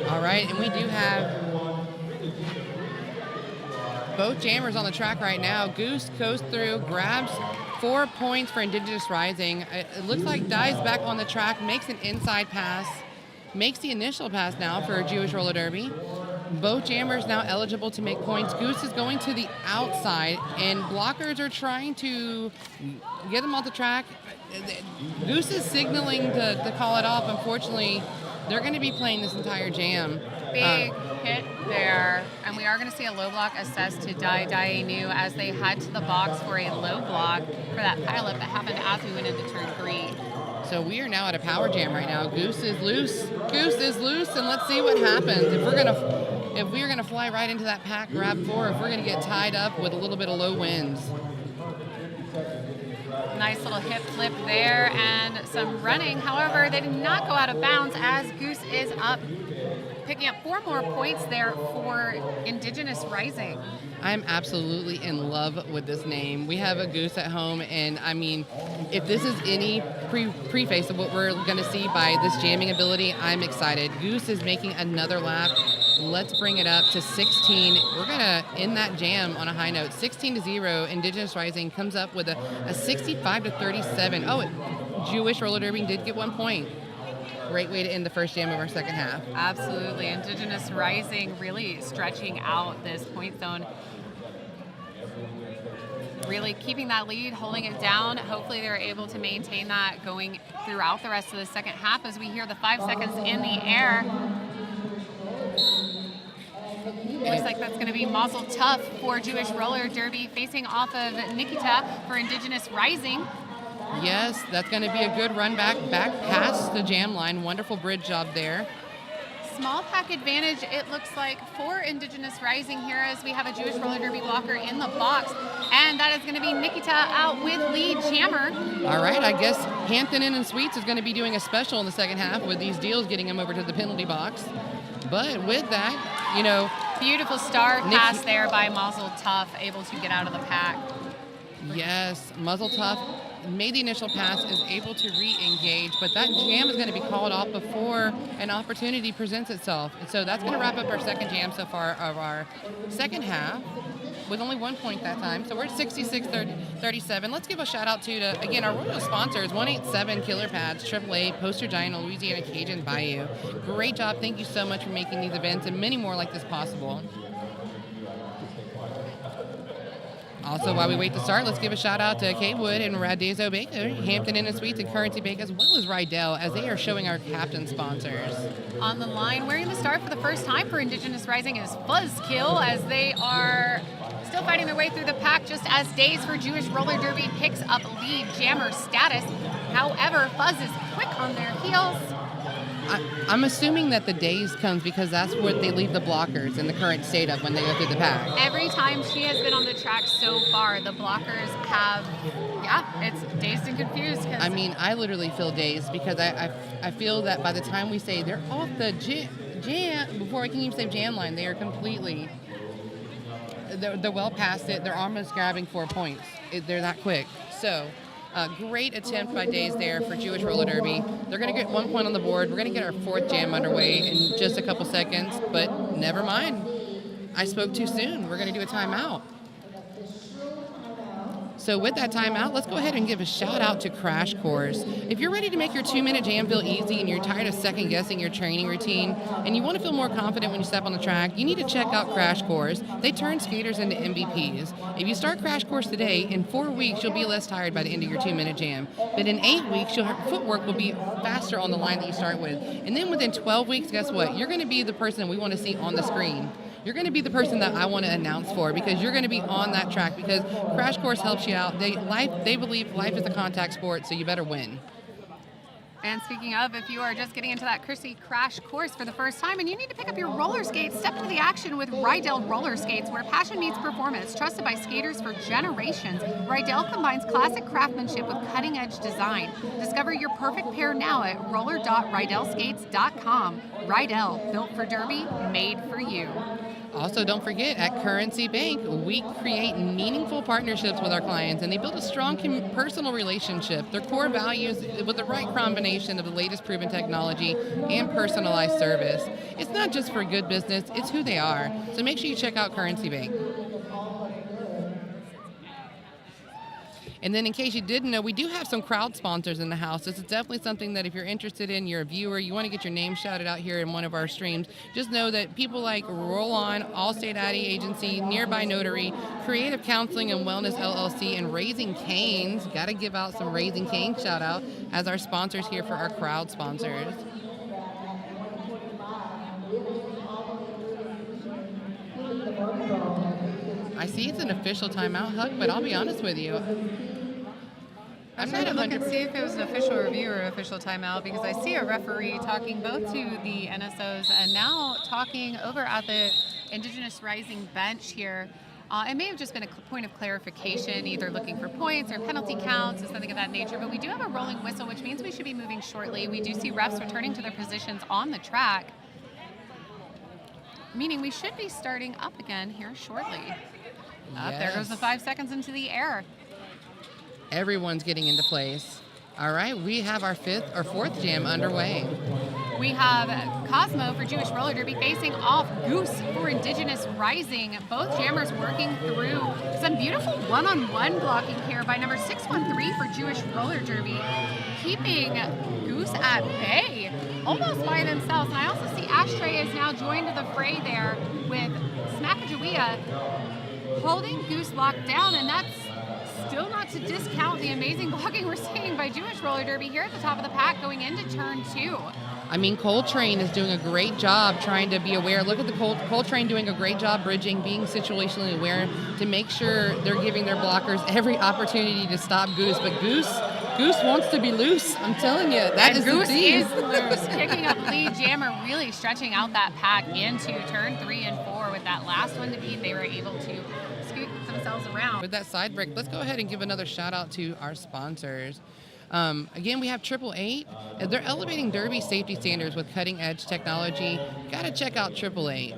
All right, and we do have both jammers on the track right now. Goose goes through, grabs 4 points for Indigenous Rising. It looks like Di's back on the track, makes an inside pass, makes the initial pass now for Jewish Roller Derby. Both jammers now eligible to make points. Goose is going to the outside, and blockers are trying to get him off the track. Goose is signaling to call it off. Unfortunately, they're going to be playing this entire jam. Big hit there, and we are going to see a low block assessed to Diaspora as they head to the box for a low block for that pileup that happened as we went into turn 3. So we are now at a power jam right now. Goose is loose, and let's see what happens. If we're gonna fly right into that pack grab 4, if we're gonna get tied up with a little bit of low winds. Nice little hip flip there and some running. However, they did not go out of bounds as Goose is up, picking up 4 more points there for Indigenous Rising. I'm absolutely in love with this name. We have a Goose at home, and I mean, if this is any preface of what we're going to see by this jamming ability, I'm excited. Goose is making another lap. Let's bring it up to 16. We're going to end that jam on a high note. 16-0, Indigenous Rising comes up with a 65-37. Oh, Jewish Roller Derby did get 1 point. Great way to end the first jam of our second half. Absolutely. Indigenous Rising really stretching out this point zone. Really keeping that lead, holding it down. Hopefully they're able to maintain that going throughout the rest of the second half as we hear the 5 seconds in the air. Looks like that's going to be Mazel Tov for Jewish Roller Derby facing off of Nikita for Indigenous Rising. Yes, that's going to be a good run back past the jam line. Wonderful bridge job there. Small pack advantage, it looks like, for Indigenous Rising here as we have a Jewish Roller Derby blocker in the box. And that is going to be Nikita out with lead jammer. All right, I guess Hampton Inn and Suites is going to be doing a special in the second half with these deals getting him over to the penalty box. But with that, you know... Beautiful star pass there by Mazel Tov, able to get out of the pack. Yes, Mazel Tov made the initial pass, is able to re-engage, but that jam is going to be called off before an opportunity presents itself. And so that's going to wrap up our second jam so far of our second half with only 1 point that time. So we're at 66-37. Let's give a shout out to again, our royal sponsors, 187 Killer Pads, AAA, Poster Giant, Louisiana, Cajun Bayou. Great job. Thank you so much for making these events and many more like this possible. Also, while we wait to start, let's give a shout out to Kate Wood and Radazzo Baker, Hampton Inn and Suites and Currency Bank, as well as Rydell, as they are showing our captain sponsors. On the line, wearing the star for the first time for Indigenous Rising is Fuzzkill, as they are still fighting their way through the pack, just as Days for Jewish Roller Derby picks up lead jammer status. However, Fuzz is quick on their heels. I'm assuming that the Days comes because that's where they leave the blockers in the current state of when they go through the pack. Every time she has been on the track so far, the blockers have, it's dazed and confused. I mean, I literally feel dazed because I feel that by the time we say they're off the jam, before I can even say jam line, they are completely, they're well past it. They're almost grabbing 4 points. They're that quick. So, great attempt by Days there for Jewish Roller Derby. They're going to get 1 point on the board. We're going to get our 4th jam underway in just a couple seconds, but never mind. I spoke too soon. We're going to do a timeout. So with that timeout, let's go ahead and give a shout out to Crash Course. If you're ready to make your 2-minute jam feel easy and you're tired of second guessing your training routine and you want to feel more confident when you step on the track, you need to check out Crash Course. They turn skaters into MVPs. If you start Crash Course today, in 4 weeks you'll be less tired by the end of your 2-minute jam. But in 8 weeks, your footwork will be faster on the line that you start with. And then within 12 weeks, guess what? You're going to be the person we want to see on the screen. You're going to be the person that I want to announce for because you're going to be on that track because Crash Course helps you out. They believe life is a contact sport, so you better win. And speaking of, if you are just getting into that Chrissy Crash Course for the first time and you need to pick up your roller skates, step into the action with Rydell Roller Skates, where passion meets performance, trusted by skaters for generations. Rydell combines classic craftsmanship with cutting-edge design. Discover your perfect pair now at roller.rydellskates.com. Rydell, built for derby, made for you. Also, don't forget, at Currency Bank, we create meaningful partnerships with our clients, and they build a strong personal relationship. Their core values with the right combination of the latest proven technology and personalized service. It's not just for good business, it's who they are. So make sure you check out Currency Bank. And then in case you didn't know, we do have some crowd sponsors in the house. This is definitely something that if you're interested in, you're a viewer, you want to get your name shouted out here in one of our streams, just know that people like Roll On, Allstate Addy Agency, Nearby Notary, Creative Counseling and Wellness LLC, and Raising Canes, got to give out some Raising Canes shout out as our sponsors here for our crowd sponsors. I see it's an official timeout, Huck, but I'll be honest with you. I'm trying to look and see if it was an official review or an official timeout because I see a referee talking both to the NSOs and now talking over at the Indigenous Rising bench here. It may have just been a point of clarification, either looking for points or penalty counts or something of that nature, but we do have a rolling whistle, which means we should be moving shortly. We do see refs returning to their positions on the track, meaning we should be starting up again here shortly. Up there goes the 5 seconds into the air. Everyone's getting into place. All right, we have our 4th jam underway. We have Cosmo for Jewish Roller Derby facing off Goose for Indigenous Rising. Both jammers working through some beautiful one-on-one blocking here by number 613 for Jewish Roller Derby, keeping Goose at bay, almost by themselves. And I also see Ashtray is now joined to the fray there with Smackajawea holding Goose locked down, and that's still not to discount the amazing blocking we're seeing by Jewish Roller Derby here at the top of the pack going into turn 2. I mean, Coltrane is doing a great job trying to be aware. Look at the Coltrane doing a great job bridging, being situationally aware to make sure they're giving their blockers every opportunity to stop Goose. But Goose wants to be loose. I'm telling you, that is Goose the team. is loose, kicking up lead jammer, really stretching out that pack into turn 3 and 4 with that last one to beat. They were able to scoot themselves around. With that side break, let's go ahead and give another shout out to our sponsors. Again, we have 888. They're elevating derby safety standards with cutting edge technology. Got to check out 888.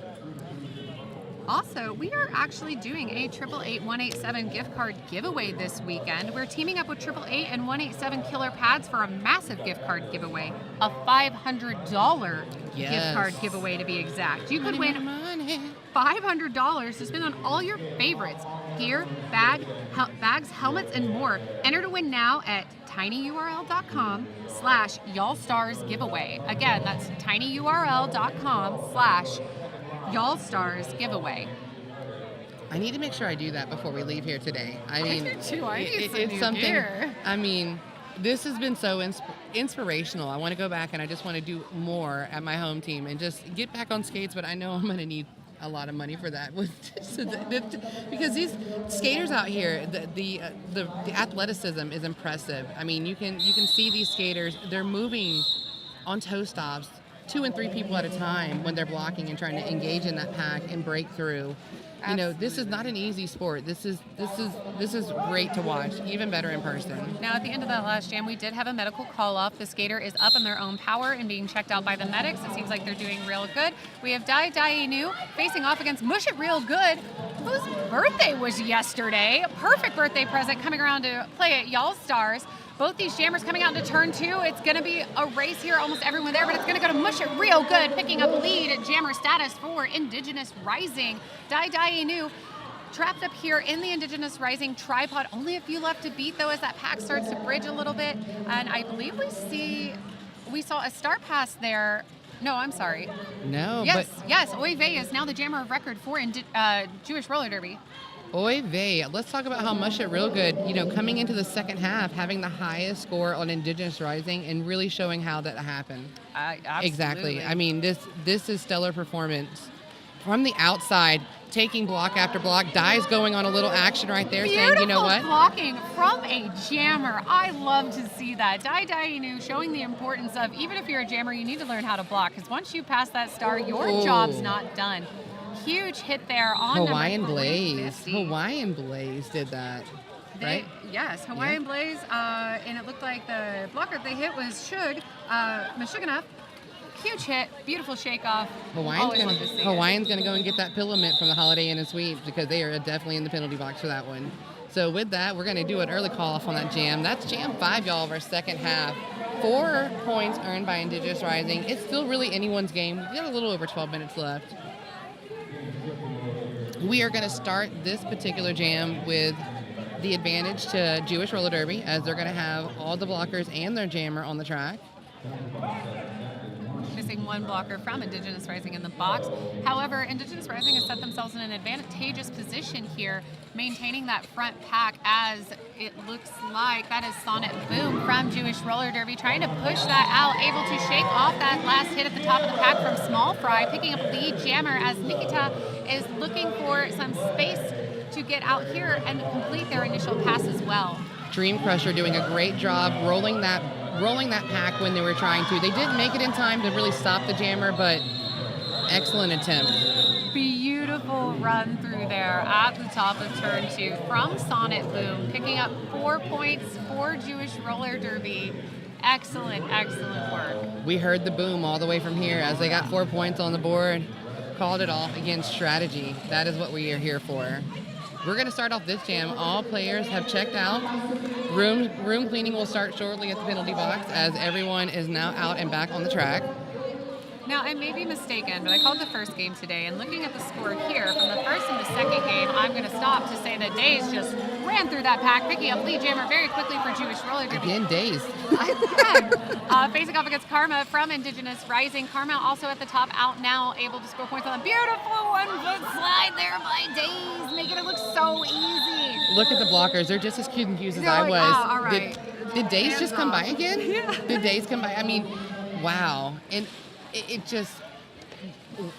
Also, we are actually doing a 888-187 gift card giveaway this weekend. We're teaming up with 888 and 187 Killer Pads for a massive gift card giveaway, a $500 gift card giveaway to be exact. You could win $500 to spend on all your favorites: gear, bags, helmets, and more. Enter to win now at tinyurl.com/y'allstarsgiveaway. Again, that's tinyurl.com/y'allstarsgiveaway. I need to make sure I do that before we leave here today. I mean, do too. I need some it's new something. gear. I mean, this has been so inspirational. I want to go back and I just want to do more at my home team and just get back on skates. But I know I'm going to need a lot of money for that, because these skaters out here, the athleticism is impressive. I mean, you can see these skaters. They're moving on toe stops, 2 and 3 people at a time when they're blocking and trying to engage in that pack and break through. You know, this is not an easy sport. This is great to watch, even better in person. Now, at the end of that last jam, we did have a medical call-off. The skater is up in their own power and being checked out by the medics. It seems like they're doing real good. We have Dai Inu facing off against Mush It Real Good, whose birthday was yesterday. Perfect birthday present coming around to play at Y'all Stars. Both these jammers coming out into turn 2. It's going to be a race here, almost everyone there, but it's going to go to Mush It Real Good, picking up lead at jammer status for Indigenous Rising. Dai Inu trapped up here in the Indigenous Rising tripod. Only a few left to beat, though, as that pack starts to bridge a little bit. And I believe we saw a start pass there. No, I'm sorry. No, Yes, Oy Vey is now the jammer of record for Jewish roller derby. Oy vey. Let's talk about how Mush It Real Good, coming into the second half, having the highest score on Indigenous Rising and really showing how that happened. Absolutely. Exactly. I mean, this is stellar performance. From the outside, taking block after block. Dai's going on a little action right there, saying, you know what? Blocking from a jammer. I love to see that. Dai Inu showing the importance of, even if you're a jammer, you need to learn how to block, because once you pass that star, your job's not done. Huge hit there on Hawaiian Blaze. Hawaiian Blaze did that, right? Yes, Hawaiian Blaze, and it looked like the blocker they hit was Meshuggah. Huge hit, beautiful shake off. Hawaiian's gonna go and get that pillow mint from the Holiday Inn and Suites, because they are definitely in the penalty box for that one. So with that, we're gonna do an early call off on that jam. That's jam 5, y'all, of our second half. 4 points earned by Indigenous Rising. It's still really anyone's game. We've got a little over 12 minutes left. We are going to start this particular jam with the advantage to Jewish roller derby, as they're going to have all the blockers and their jammer on the track. Missing one blocker from Indigenous Rising in the box. However, Indigenous Rising has set themselves in an advantageous position here, maintaining that front pack, as it looks like that is Sonnet Boom from Jewish Roller Derby, trying to push that out, able to shake off that last hit at the top of the pack from Small Fry, picking up a lead jammer as Nikita is looking for some space to get out here and complete their initial pass as well. Dream Crusher doing a great job rolling that pack when they were trying to. They didn't make it in time to really stop the jammer, but excellent attempt. Beautiful run through there at the top of turn 2 from Sonnet Boom, picking up 4 points for Jewish Roller Derby. Excellent work. We heard the boom all the way from here as they got 4 points on the board. Called it off against strategy. That is what we are here for. We're going to start off this jam. All players have checked out. Room cleaning will start shortly at the penalty box, as everyone is now out and back on the track. Now, I may be mistaken, but I called the first game today, and looking at the score here from the first and the second game, I'm going to stop to say that Days just ran through that pack, picking up lead jammer very quickly for Jewish Roller Derby. Again, Days. Facing off against Karma from Indigenous Rising. Karma also at the top, out now, able to score points on a beautiful 1-foot slide there by Days, making it look so easy. Look at the blockers. They're just as confused as I was. All right. Did Days just come by again? Yeah. Did Days come by? I mean, wow. And it just,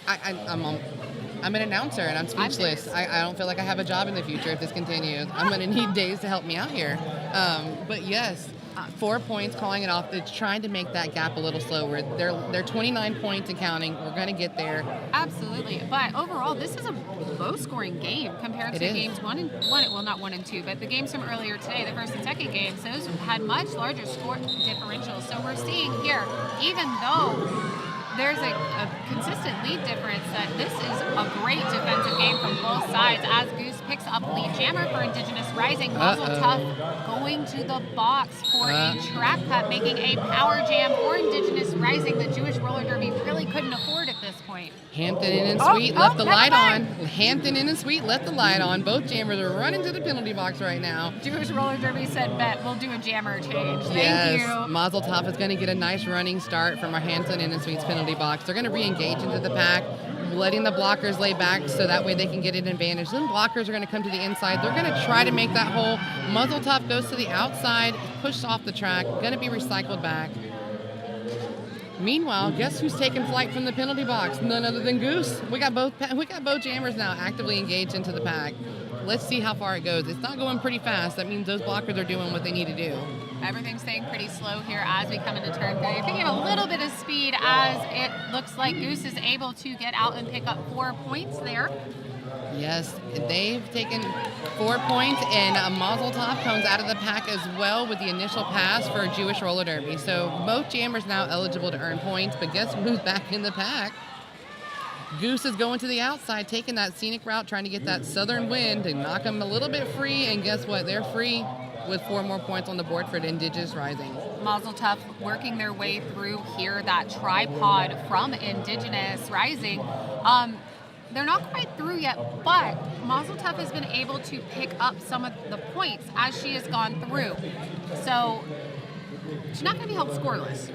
I'm an announcer and I'm speechless. I don't feel like I have a job in the future if this continues. I'm going to need Days to help me out here. But yes, 4 points, calling it off. They're trying to make that gap a little slower. They're 29 points and counting. We're going to get there. Absolutely. But overall, this is a low-scoring game compared to games 1 and 1. Well, not 1 and 2, but the games from earlier today, the first and second games, those had much larger score differentials. So we're seeing here, even though there's a consistent lead difference, that this is a great defensive game from both sides, as Goose picks up lead jammer for Indigenous Rising. Muzzle Tough going to the box for a track cut, making a power jam for Indigenous Rising. The Jewish Roller Derby really couldn't afford at this point. Hampton Inn and Suite left the light on. Hampton Inn and Suite left the light on. Both jammers are running to the penalty box right now. Jewish Roller Derby said, bet we'll do a jammer change. Yes. Thank you. Mazel Tov is going to get a nice running start from our Hampton Inn and Suite's penalty box. They're going to re-engage into the pack. letting the blockers lay back so that way they can get an advantage. Then blockers are going to come to the inside. They're going to try to make that hole. Muzzle Tough goes to the outside, pushed off the track, going to be recycled back. Meanwhile, guess who's taking flight from the penalty box? None other than Goose. We got both jammers now actively engaged into the pack. Let's see how far it goes. It's not going pretty fast. That means those blockers are doing what they need to do. Everything's staying pretty slow here as we come into turn 3. You're picking up a little bit of speed as it looks like Goose is able to get out and pick up 4 points there. Yes, they've taken 4 points, and a Mazel Tov comes out of the pack as well with the initial pass for Jewish roller derby. So both jammers now eligible to earn points, but guess who's back in the pack? Goose is going to the outside, taking that scenic route, trying to get that southern wind to knock them a little bit free, and guess what? They're free with 4 more points on the board for Indigenous Rising. Mazel Tov working their way through here, that tripod from Indigenous Rising. They're not quite through yet, but Mazel Tov has been able to pick up some of the points as she has gone through. So she's not going to be held scoreless.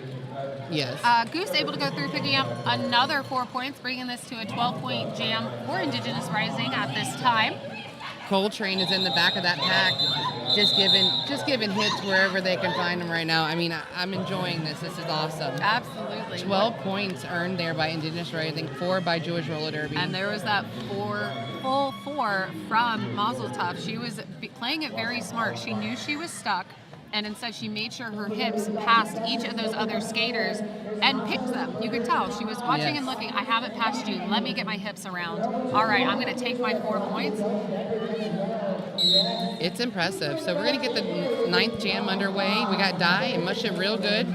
Yes. Goose able to go through, picking up another 4 points, bringing this to a 12-point jam for Indigenous Rising at this time. Coltrane is in the back of that pack, just giving hits wherever they can find them right now. I mean, I'm enjoying this. This is awesome. Absolutely. 12 points earned there by Indigenous Rising, 4 by Jewish roller derby. And there was that full four from Mazel Tov. She was playing it very smart. She knew she was stuck, and instead she made sure her hips passed each of those other skaters and picked them. You could tell. She was watching and looking. I haven't passed you. Let me get my hips around. All right, I'm going to take my 4 points. It's impressive. So we're going to get the 9th jam underway. We got Dye and Mush It Real Good.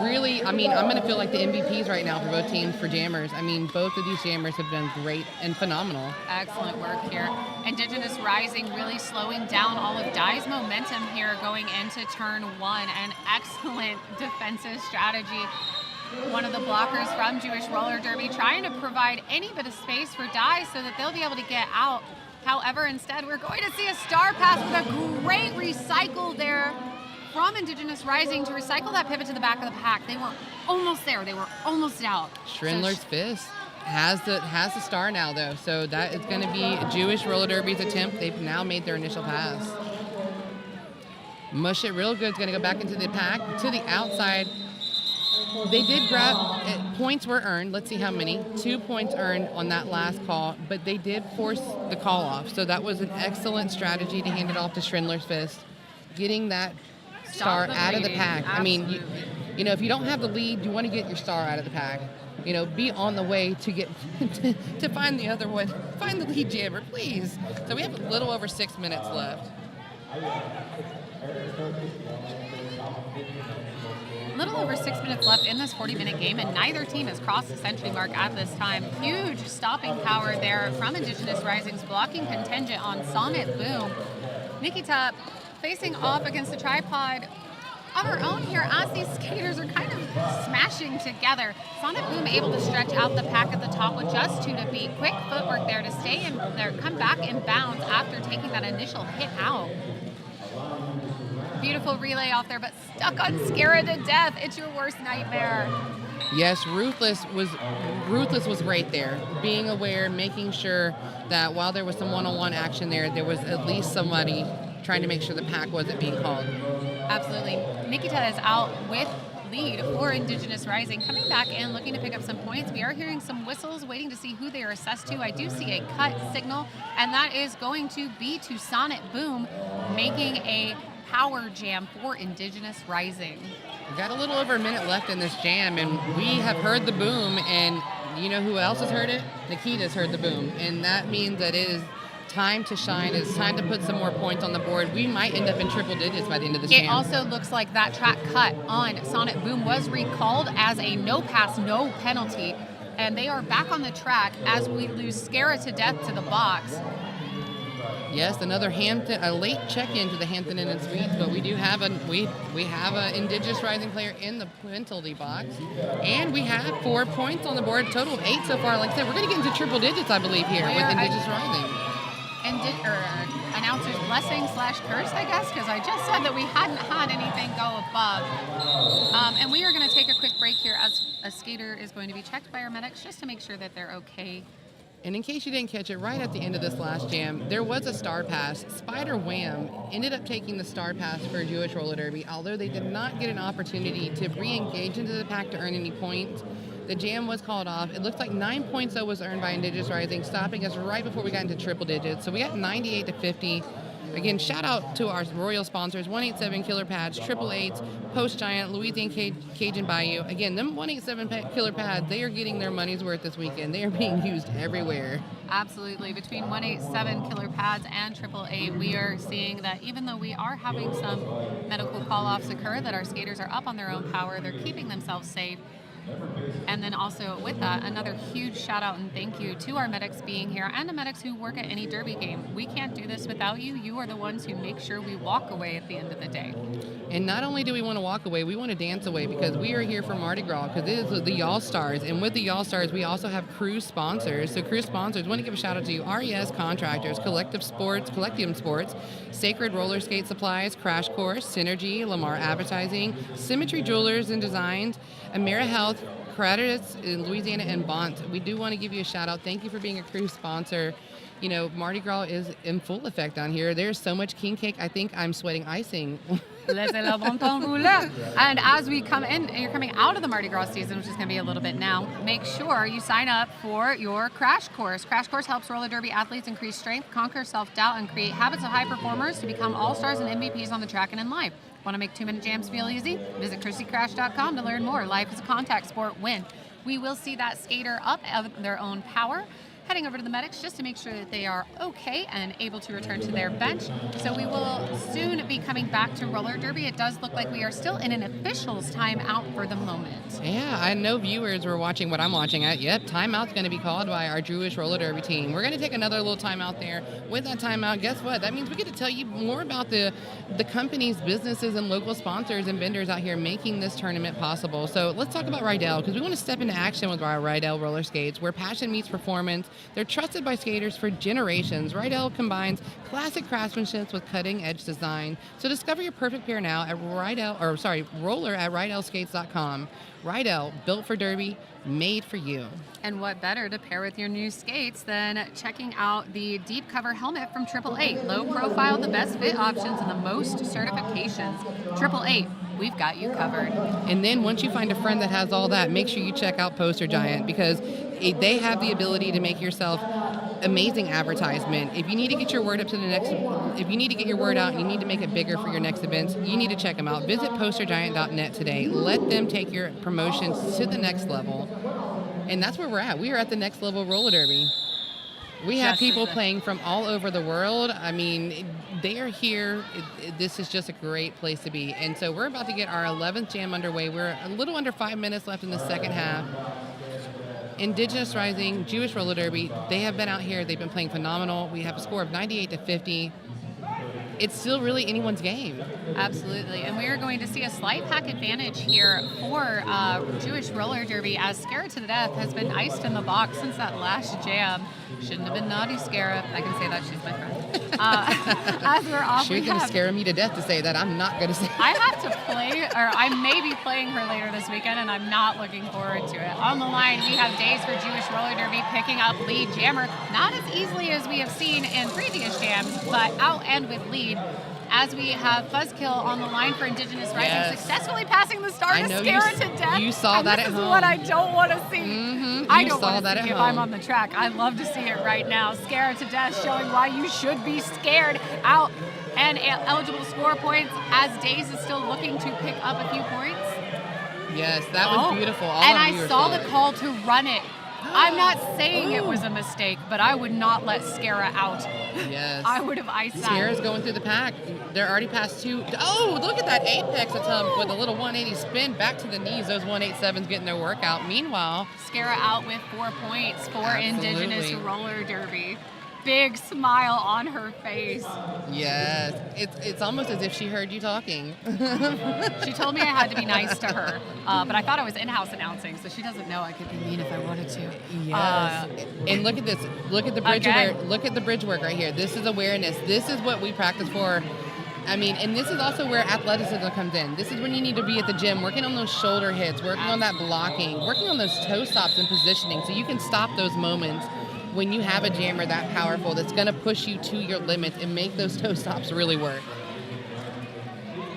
Really, I mean, I'm going to feel like the MVPs right now for both teams for jammers. I mean, both of these jammers have done great and phenomenal. Excellent work here. Indigenous Rising really slowing down all of Dye's momentum here going into turn 1. An excellent defensive strategy. One of the blockers from Jewish Roller Derby trying to provide any bit of space for Dye so that they'll be able to get out. However, instead, we're going to see a star pass with a great recycle there from Indigenous Rising to recycle that pivot to the back of the pack. They were almost there. They were almost out. Schindler's Fist has the star now, though. So that is going to be Jewish Roller Derby's attempt. They've now made their initial pass. Mush It Real Good's going to go back into the pack to the outside. They did grab, points were earned. Let's see how many. 2 points earned on that last call, but they did force the call off. So that was an excellent strategy to hand it off to Schindler's Fist, getting that star out of the pack. Absolutely. I mean, you know, if you don't have the lead, you want to get your star out of the pack. You know, be on the way to get to find the other one. Find the lead jammer, please. So we have a little over 6 minutes left. A little over 6 minutes left in this 40-minute game, and neither team has crossed the century mark at this time. Huge stopping power there from Indigenous Rising's blocking contingent on Sonnet Boom. Nikita facing off against the tripod of her own here as these skaters are kind of smashing together. Sonnet Boom able to stretch out the pack at the top with just 2 to beat. Quick footwork there to stay in there, come back in bounds after taking that initial hit out. Beautiful relay off there, but stuck on Scara to death. It's your worst nightmare. Yes, Ruthless was great there. Being aware, making sure that while there was some one-on-one action there was at least somebody trying to make sure the pack wasn't being called. Absolutely. Nikita is out with lead for Indigenous Rising. Coming back in, looking to pick up some points. We are hearing some whistles, waiting to see who they are assessed to. I do see a cut signal, and that is going to be to Sonnet Boom, making a power jam for Indigenous Rising. We've got a little over a minute left in this jam, and we have heard the boom, and you know who else has heard it? Nikita's heard the boom, and that means that it is time to shine. It's time to put some more points on the board. We might end up in triple digits by the end of this jam. It also looks like that track cut on Sonnet Boom was recalled as a no pass, no penalty, and they are back on the track as we lose Scara to death to the box. Yes, another Hampton, a late check-in to the Hampton Inn and Suites, but we do have we have an Indigenous Rising player in the penalty box, and we have 4 points on the board, total of 8 so far. Like I said, we're going to get into triple digits, I believe, here with Indigenous Rising. Announcer's blessing / curse, I guess, because I just said that we hadn't had anything go above. And we are going to take a quick break here as a skater is going to be checked by our medics just to make sure that they're okay And in case you didn't catch it, right at the end of this last jam, there was a star pass. Spider Wham ended up taking the star pass for Jewish Roller Derby, although they did not get an opportunity to re-engage into the pack to earn any points. The jam was called off. It looked like 9 points, though, was earned by Indigenous Rising, stopping us right before we got into triple digits. So we got 98 to 50. Again, shout out to our royal sponsors, 187 Killer Pads, 888s, Post Giant, Louisiana Cajun Bayou. Again, them 187 Killer Pads, they are getting their money's worth this weekend. They are being used everywhere. Absolutely. Between 187 Killer Pads and 888, we are seeing that even though we are having some medical call-offs occur, that our skaters are up on their own power, they're keeping themselves safe. And then also with that, another huge shout out and thank you to our medics being here and the medics who work at any derby game. We can't do this without you. You are the ones who make sure we walk away at the end of the day. And not only do we want to walk away, we want to dance away because we are here for Mardi Gras because it is the Y'all Stars. And with the Y'all Stars, we also have cruise sponsors. So cruise sponsors, want to give a shout out to you, RES Contractors, Collective Sports, Sacred Roller Skate Supplies, Crash Course, Synergy, Lamar Advertising, Symmetry Jewelers and Designs, AmeriHealth, Credits in Louisiana, and Bont. We do want to give you a shout out. Thank you for being a cruise sponsor. You know, Mardi Gras is in full effect on here. There's so much king cake, I think I'm sweating icing. Laissez le bon temps rouler. And as we come in, and you're coming out of the Mardi Gras season, which is going to be a little bit now, make sure you sign up for your Crash Course. Crash Course helps roller derby athletes increase strength, conquer self-doubt, and create habits of high performers to become all-stars and MVPs on the track and in life. Want to make 2-minute jams feel easy? Visit ChristyCrash.com to learn more. Life is a contact sport. Win. We will see that skater up of their own power, heading over to the medics just to make sure that they are okay and able to return to their bench. So we will soon be coming back to roller derby. It does look like we are still in an officials timeout for the moment. Yeah, I know viewers were watching what I'm watching. Yep, timeout's going to be called by our Jewish roller derby team. We're going to take another little timeout there. With that timeout, guess what? That means we get to tell you more about the companies, businesses, and local sponsors and vendors out here making this tournament possible. So let's talk about Rydell because we want to step into action with our Rydell roller skates where passion meets performance. They're trusted by skaters for generations. Rydell combines classic craftsmanship with cutting-edge design. So discover your perfect pair now at roller at rydellskates.com. Rydell, built for derby, made for you. And what better to pair with your new skates than checking out the deep cover helmet from 888. Low profile, the best fit options, and the most certifications. 888, we've got you covered. And then once you find a friend that has all that, make sure you check out Poster Giant because they have the ability to make yourself amazing advertisement. If you need to get your word up to the next, if you need to get your word out and you need to make it bigger for your next events, you need to check them out. Visit postergiant.net today. Let them take your promotions to the next level. And that's where we're at. We are at the next level roller derby. We have people playing from all over the world. I mean, they are here. This is just a great place to be. And so we're about to get our 11th jam underway. We're a little under 5 minutes left in the second half. Indigenous Rising, Jewish Roller Derby, they have been out here. They've been playing phenomenal. We have a score of 98 to 50. It's still really anyone's game. Absolutely. And we are going to see a slight pack advantage here for Jewish Roller Derby as Scarra to the Death has been iced in the box since that last jam. Shouldn't have been naughty, Scarra. I can say that. She's my friend. As we're off, She's going to scare me to death to say that. I'm not going to say I have to play, or I may be playing her later this weekend, and I'm not looking forward to it. On the line, we have Days for Jewish Roller Derby picking up lead jammer. Not as easily as we have seen in previous jams, but out and with lead. As we have Fuzzkill on the line for Indigenous Rising, successfully passing the star to Scarra to death. You saw that at home. This is what I don't want to see. Mm-hmm. I don't want to see if I'm on the track. I love to see it right now. Scarra to death, showing why you should be scared out and eligible score points as Days is still looking to pick up a few points. Yes, that was beautiful. And I saw the call to run it. I'm not saying it was a mistake, but I would not let Scarra out. Yes. I would have iced that. Scarra's going through the pack. They're already past two. Oh, look at that apex attempt with a little 180 spin back to the knees. Those 187s getting their workout. Meanwhile, Scarra out with 4 points for Indigenous Roller Derby. Big smile on her face. Yes. It's almost as if she heard you talking. She told me I had to be nice to her, but I thought I was in-house announcing, so she doesn't know I could be mean if I wanted to. Yes. And look at this. Look at the bridge look at the bridge work right here. This is awareness. This is what we practice for. I mean, and this is also where athleticism comes in. This is when you need to be at the gym, working on those shoulder hits, working on that blocking, working on those toe stops and positioning so you can stop those moments when you have a jammer that powerful that's going to push you to your limits and make those toe stops really work.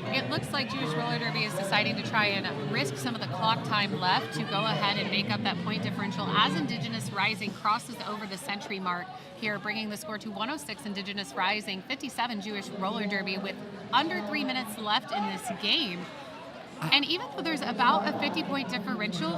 It looks like Jewish Roller Derby is deciding to try and risk some of the clock time left to go ahead and make up that point differential as Indigenous Rising crosses over the century mark here, bringing the score to 106 Indigenous Rising, 57 Jewish Roller Derby with under 3 minutes left in this game. And even though there's about a 50-point differential,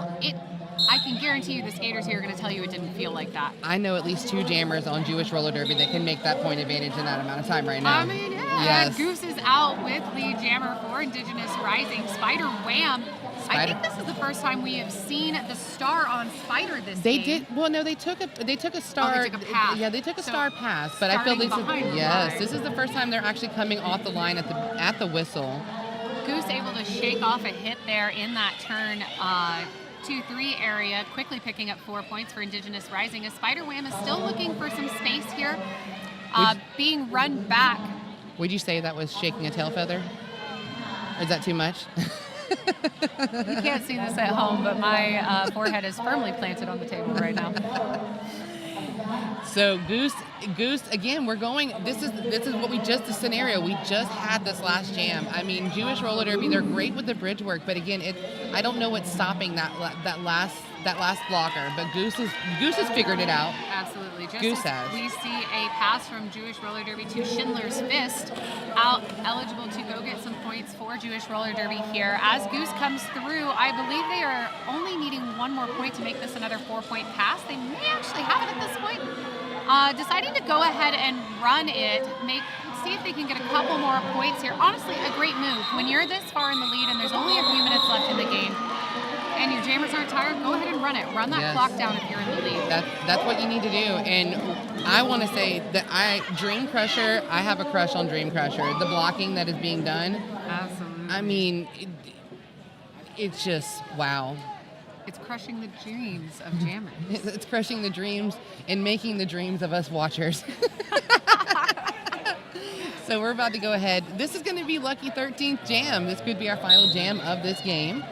I can guarantee you the skaters here are going to tell you it didn't feel like that. I know at least 2 jammers on Jewish Roller Derby that can make that point advantage in that amount of time right now. I mean, yeah. Yes. Goose is out with lead jammer for Indigenous Rising. Spider Wham. I think this is the first time we have seen the star on Spider this They game. did. Well, no, they took a star. Oh, they took a pass. Yeah, they took a So, star pass. But I feel starting this behind is the yes, line. this is the first time they're actually coming off the line at the whistle. Goose able to shake off a hit there in that turn 2-3 area, quickly picking up 4 points for Indigenous Rising. As Spider Wham is still looking for some space here, being run back. Would you say that was shaking a tail feather? Is that too much? You can't see this at home, but my forehead is firmly planted on the table right now. So Goose again. We're going. This is what the scenario we just had this last jam. I mean, Jewish Roller Derby, they're great with the bridge work, but again, I don't know what's stopping that last blocker. But Goose has figured it out. Absolutely. Just Goose as has. we see a pass from Jewish Roller Derby to Schindler's Fist, out eligible to go get some points for Jewish Roller Derby here. As Goose comes through, I believe they are only needing one more point to make this another 4-point pass. They may actually have it at this point. Deciding to go ahead and run it, see if they can get a couple more points here. Honestly, a great move. When you're this far in the lead and there's only a few minutes left in the game, and your jammers aren't tired, go ahead and run it. Run that clock down if you're in the lead. That's what you need to do. And I want to say that Dream Crusher, I have a crush on Dream Crusher. The blocking that is being done. Absolutely. I mean, it's just, wow. It's crushing the dreams of jammers. It's crushing the dreams and making the dreams of us watchers. So we're about to go ahead. This is going to be Lucky 13th Jam. This could be our final jam of this game.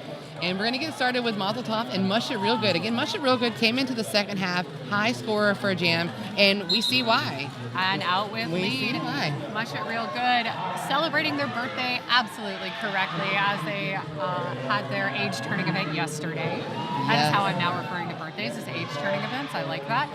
And we're going to get started with Mazel Tov and Mush It Real Good. Again, Mush It Real Good came into the second half, high scorer for a jam, and we see why. And out with We lead. see why. Mush It Real Good, celebrating their birthday absolutely correctly as they had their age turning event yesterday. That Yes. is how I'm now referring to birthdays, as age turning events. I like that.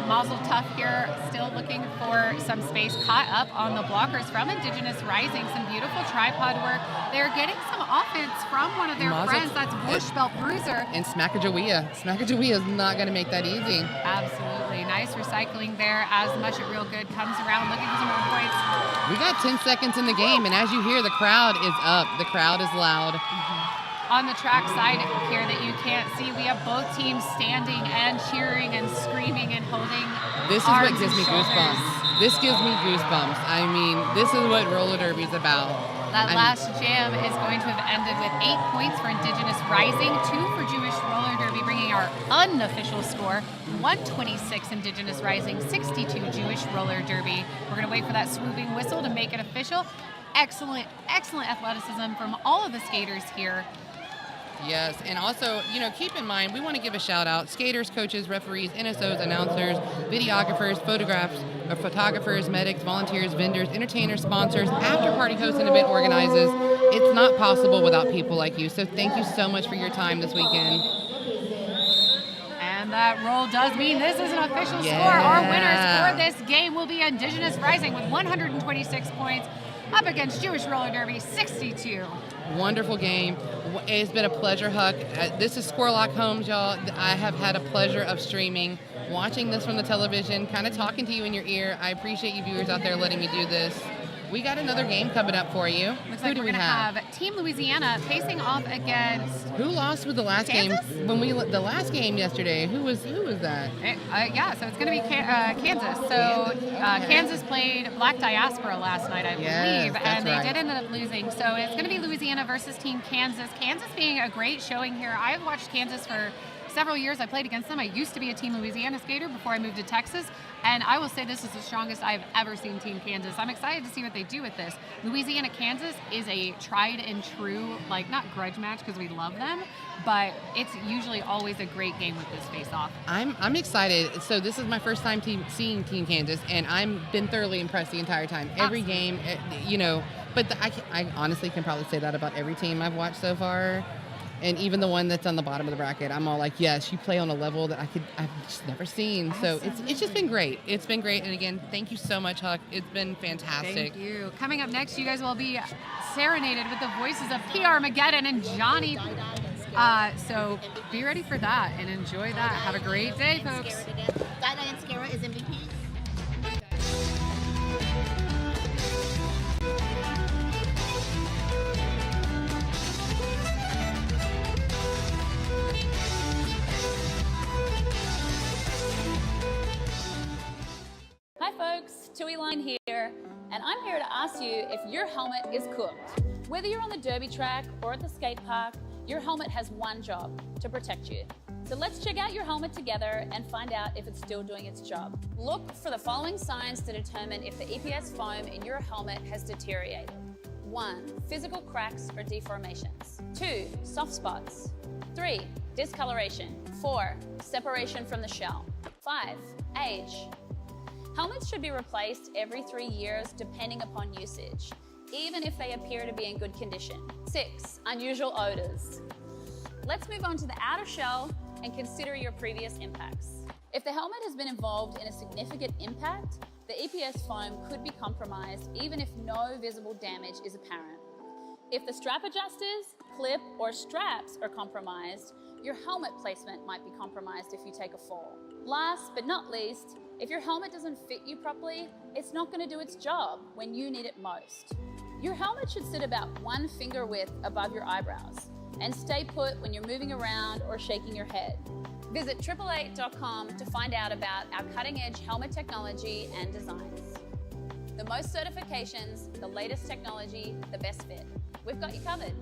Mazel Tov here, still looking for some space, caught up on the blockers from Indigenous Rising. Some beautiful tripod work. They're getting some offense from one of their Mazel- friends. That's Bush Belt Bruiser. And Smackajawea. Smackajawea is not going to make that easy. Absolutely. Nice recycling there as Mush It Real Good comes around looking for some more points. We got 10 seconds in the game, and as you hear, the crowd is up. The crowd is loud. On the track side here that you can't see, we have both teams standing and cheering and screaming and holding This is arms what gives and me shoulders. goosebumps. This gives me goosebumps. I mean, this is what roller derby's about. That last jam is going to have ended with 8 points for Indigenous Rising, 2 for Jewish Roller Derby, bringing our unofficial score 126 Indigenous Rising, 62 Jewish Roller Derby. We're going to wait for that swooping whistle to make it official. Excellent, excellent athleticism from all of the skaters here. Yes, and also, keep in mind, we want to give a shout out. Skaters, coaches, referees, NSOs, announcers, videographers, photographers, medics, volunteers, vendors, entertainers, sponsors, after party hosts, and event organizers. It's not possible without people like you. So thank you so much for your time this weekend. And that roll does mean this is an official score. Our winners for this game will be Indigenous Rising with 126 points up against Jewish Roller Derby 62. Wonderful game. It's been a pleasure, Huck. This is Squirrellock Homes, y'all. I have had a pleasure of streaming, watching this from the television, kind of talking to you in your ear. I appreciate you viewers out there letting me do this. We got another game coming up for you. Looks Who like do we're we going to have? have Team Louisiana facing off against Who lost with the last Kansas? game? The last game yesterday. Who was that? Yeah, so it's going to be Kansas. So Kansas played Black Diaspora last night, I believe, that's and they right. did end up losing. So it's going to be Louisiana versus Team Kansas. Kansas being a great showing here. I've watched Kansas for several years I played against them. I used to be a Team Louisiana skater before I moved to Texas, and I will say this is the strongest I've ever seen Team Kansas. I'm excited to see what they do with this. Louisiana-Kansas is a tried and true, like, not grudge match because we love them, but it's usually always a great game with this face-off. I'm excited. So this is my first time seeing Team Kansas, and I've been thoroughly impressed the entire time. Every game, but I honestly can probably say that about every team I've watched so far. And even the one that's on the bottom of the bracket, I'm all like, yes, you play on a level that I've just never seen. So it's just been great. It's been great. And again, thank you so much, Huck. It's been fantastic. Thank you. Coming up next, you guys will be serenaded with the voices of PR Mageddon and Johnny. So be ready for that and enjoy that. Have a great day, folks. Dinah and Skara is MVP. Hi folks, Line here, and I'm here to ask you if your helmet is cooked. Whether you're on the derby track or at the skate park, your helmet has one job: to protect you. So let's check out your helmet together and find out if it's still doing its job. Look for the following signs to determine if the EPS foam in your helmet has deteriorated. 1. Physical cracks or deformations. 2. Soft spots. 3. Discoloration. 4. Separation from the shell. 5. Age. Helmets should be replaced every 3 years depending upon usage, even if they appear to be in good condition. 6. Unusual odors. Let's move on to the outer shell and consider your previous impacts. If the helmet has been involved in a significant impact, the EPS foam could be compromised even if no visible damage is apparent. If the strap adjusters, clip, or straps are compromised, your helmet placement might be compromised if you take a fall. Last but not least, if your helmet doesn't fit you properly, it's not going to do its job when you need it most. Your helmet should sit about 1 finger width above your eyebrows and stay put when you're moving around or shaking your head. Visit 888.com to find out about our cutting-edge helmet technology and designs. The most certifications, the latest technology, the best fit. We've got you covered.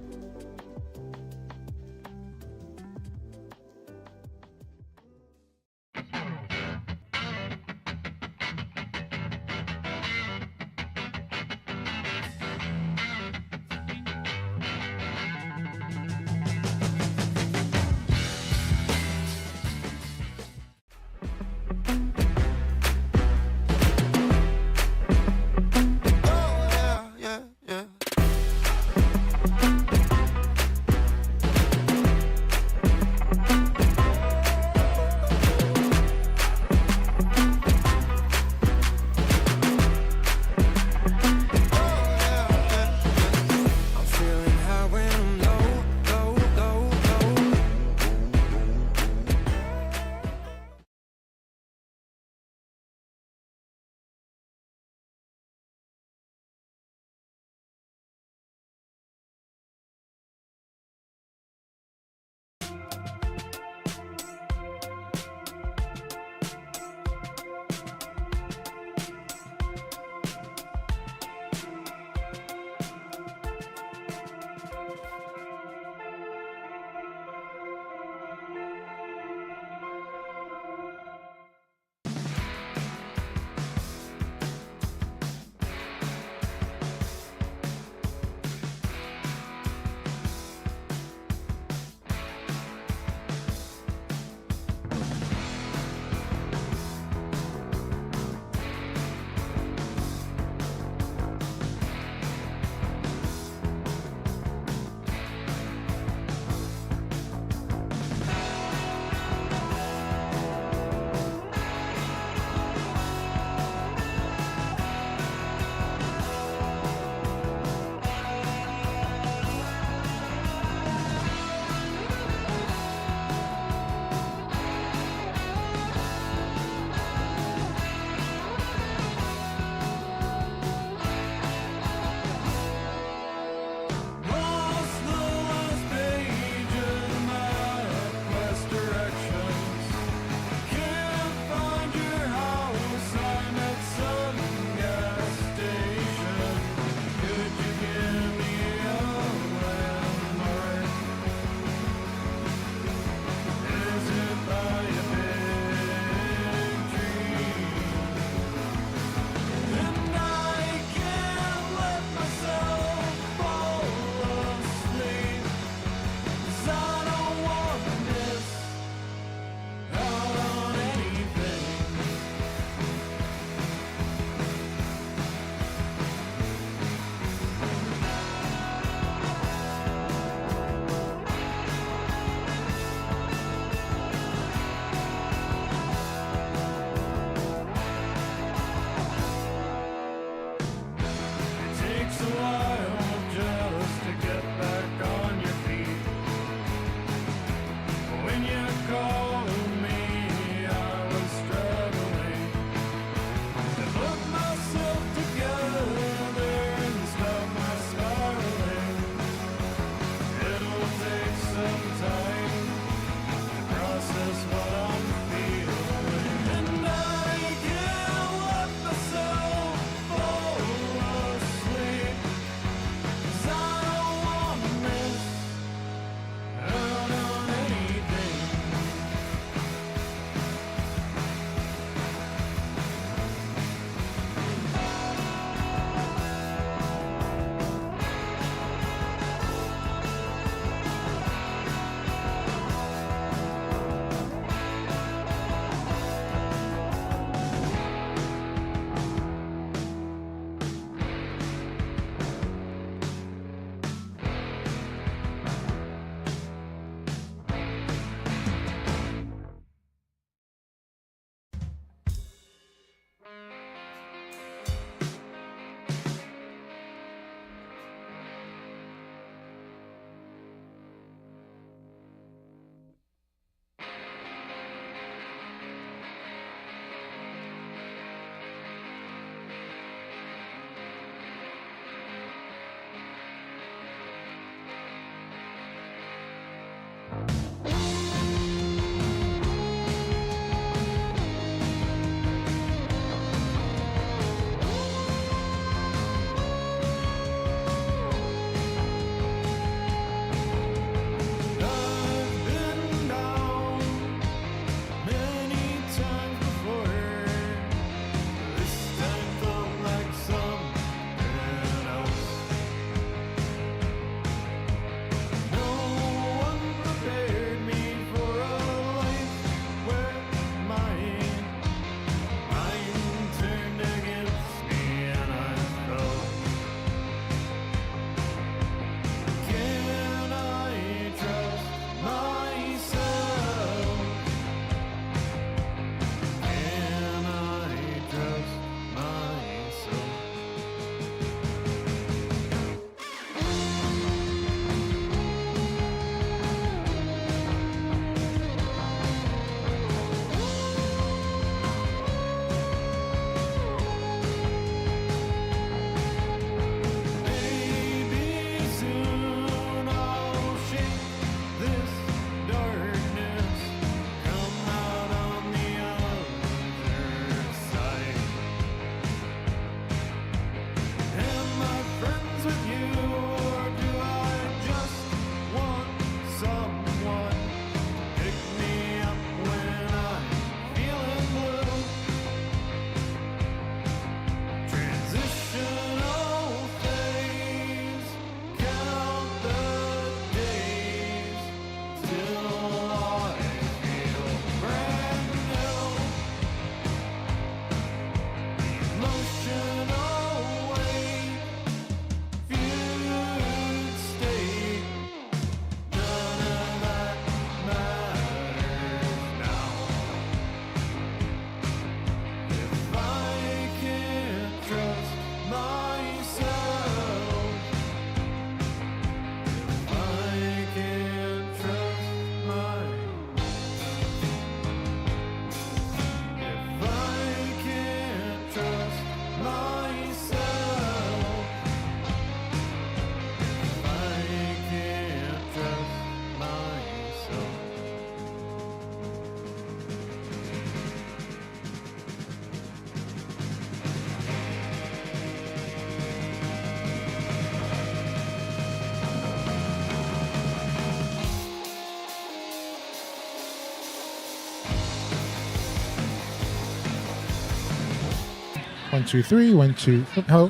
1, 2, 3, 1, 2. Hello.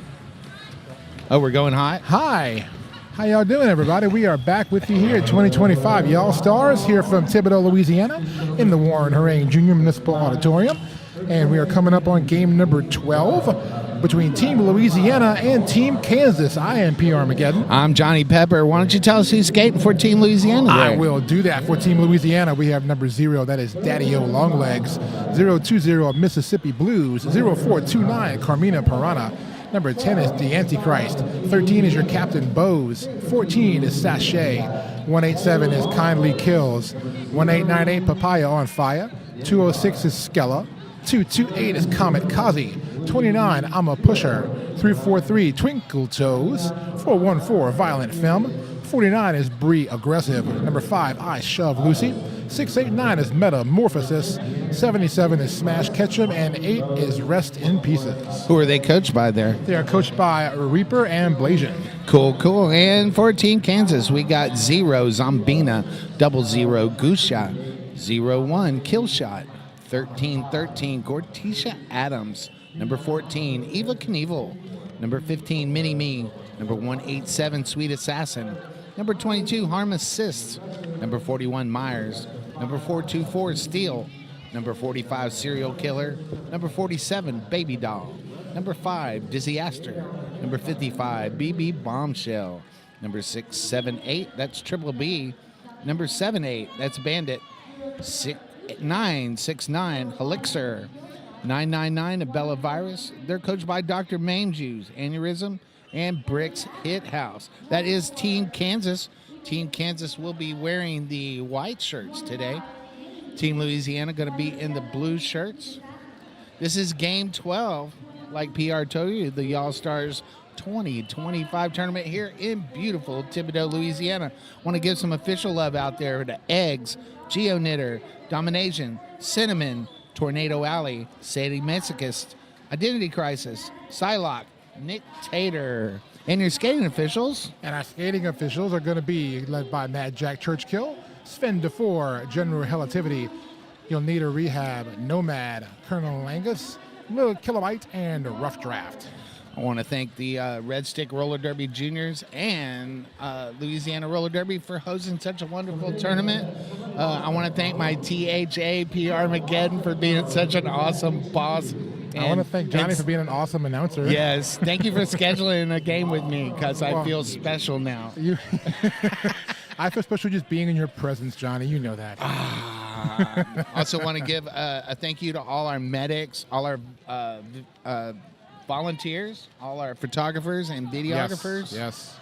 Oh, we're going hot? Hi. How y'all doing, everybody? We are back with you here at 2025 Y'all Stars here from Thibodaux, Louisiana in the Warren Harain Jr. Municipal Auditorium. And we are coming up on game number 12 between Team Louisiana and Team Kansas. I am P. Armageddon. I'm Johnny Pepper. Why don't you tell us who's skating for Team Louisiana there? I will do that. For Team Louisiana, we have number 0, that is Daddy-O Longlegs. 020 Mississippi Blues. 0429 Carmina Pirana. Number 10 is the Antichrist. 13 is your Captain Bose. 14 is Sachet. 187 is Kindly Kills. 1898 Papaya on Fire. 206 is Skella. 228 is Comet Kazi. 29 I'm a Pusher. 343 Twinkle Toes. 414 Violent Film. 49 is Bree Aggressive. Number 5 I Shove Lucy. 689 is Metamorphosis. 77 is Smash Ketchum, and 8 is Rest in Pieces. Who are they coached by there? They are coached by Reaper and Blasian. Cool. And for Team Kansas, we got 0 Zombina, 00 Goose Shot, 01 Kill Shot, 13 Gortisha Adams, number 14 Eva Knievel, number 15 Mini Me, number 187 Sweet Assassin, number 22 Harm Assist, number 41 Myers, number 424 Steel, number 45 Serial Killer, number 47 Baby Doll, number 5 Dizzy Aster, number 55 BB Bombshell, number 678 that's Triple B, number 78 that's Bandit, 969 Helixer, 999 Abella Virus. They're coached by Dr. Mamejuice, Aneurysm, and Bricks Hit House. That is Team Kansas. Team Kansas will be wearing the white shirts today. Team Louisiana going to be in the blue shirts. This is game 12, like PR told you, the Y'all Stars 2025 tournament here in beautiful Thibodaux, Louisiana. Want to give some official love out there to Eggs, Geo Knitter, Domination, Cinnamon, Tornado Alley, Sadie Masochist, Identity Crisis, Psylocke, Nick Tater, and your skating officials. And our skating officials are going to be led by Mad Jack Churchkill, Sven DeFore, General Relativity, You'll Need a Rehab, Nomad, Colonel Langus, Little Kilobyte, and Rough Draft. I want to thank the Red Stick Roller Derby Juniors and Louisiana Roller Derby for hosting such a wonderful tournament. I want to thank my THA PR Armageddon for being such an awesome boss. I want to thank Johnny for being an awesome announcer. Yes, thank you for scheduling a game with me because I feel special now. I feel special just being in your presence, Johnny. You know that. Also want to give a thank you to all our medics, all our volunteers, all our photographers and videographers. Yes.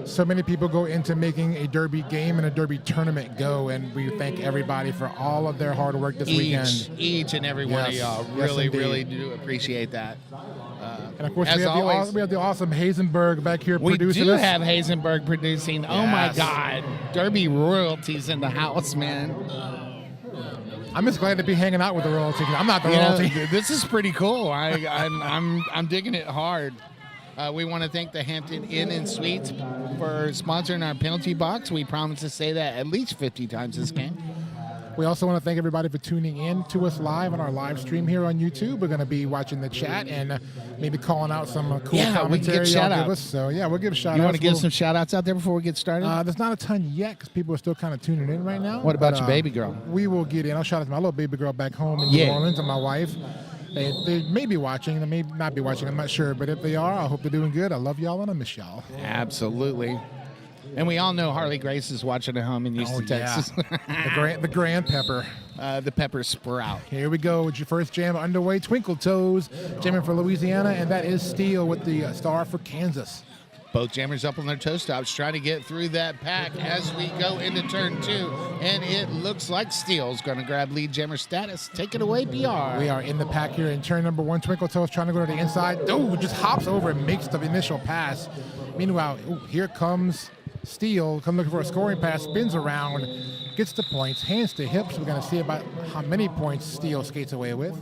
So many people go into making a derby game and a derby tournament go, and we thank everybody for all of their hard work this weekend. Each and every one of y'all. Really do appreciate that. And of course, we have the awesome Hazenberg back here producing. We do have Hazenberg producing. Yes. Oh my God, Derby royalties in the house, man. I'm just glad to be hanging out with the royalty. I'm not the royalty. This is pretty cool. I'm digging it hard. We want to thank the Hampton Inn and Suites for sponsoring our penalty box. We promise to say that at least 50 times this game. We also want to thank everybody for tuning in to us live on our live stream here on YouTube. We're going to be watching the chat and maybe calling out some cool commentary y'all give us. So, we'll give a shout-out. You want to give some shout-outs out there before we get started? There's not a ton yet because people are still kind of tuning in right now. What about your baby girl? We will get in. I'll shout out to my little baby girl back home in New Orleans and my wife. They may be watching. They may not be watching. I'm not sure. But if they are, I hope they're doing good. I love y'all and I miss y'all. Absolutely. And we all know Harley Grace is watching at home in Houston, Texas. The Grand Pepper. The Pepper Sprout. Here we go with your first jam underway. Twinkle Toes, jamming for Louisiana, and that is Steel with the star for Kansas. Both jammers up on their toe stops, trying to get through that pack as we go into turn 2. And it looks like Steel's going to grab lead jammer status. Take it away, PR. We are in the pack here in turn number 1. Twinkle Toes trying to go to the inside. Oh, just hops over and makes the initial pass. Meanwhile, here comes Steel, come looking for a scoring pass, spins around, gets the points, hands to hips. We're going to see about how many points Steel skates away with.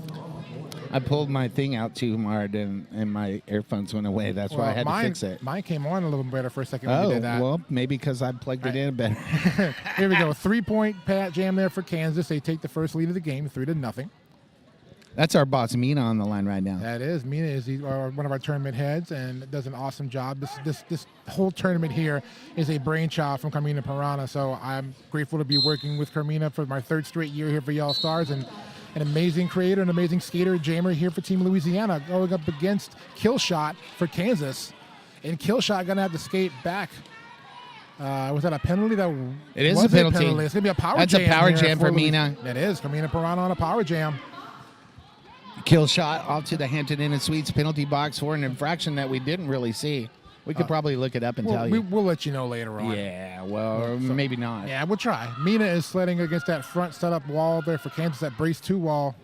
I pulled my thing out too hard and my earphones went away. That's why I had to fix it. Mine came on a little better for a second when you did that. Well, maybe because I plugged it in better. Here we go. 3-point pat jam there for Kansas. They take the first lead of the game, 3-0. That's our boss, Mina, on the line right now. That is. Mina is one of our tournament heads and does an awesome job. This whole tournament here is a brainchild from Carmina Piranha, so I'm grateful to be working with Carmina for my 3rd straight year here for Yellow Stars, and an amazing creator, an amazing skater, jammer here for Team Louisiana, going up against Killshot for Kansas. And Killshot going to have to skate back. Was that a penalty? It is a penalty. It's going to be a power That's jam. That's a power here jam for Mina. That is. Carmina Piranha on a power jam. Kill shot off to the Hampton Inn and Suites penalty box for an infraction that we didn't really see. We could probably look it up and tell you. We'll let you know later on. Yeah, well, maybe not. Yeah, we'll try. Mina is sledding against that front setup wall there for Kansas, that brace 2 wall.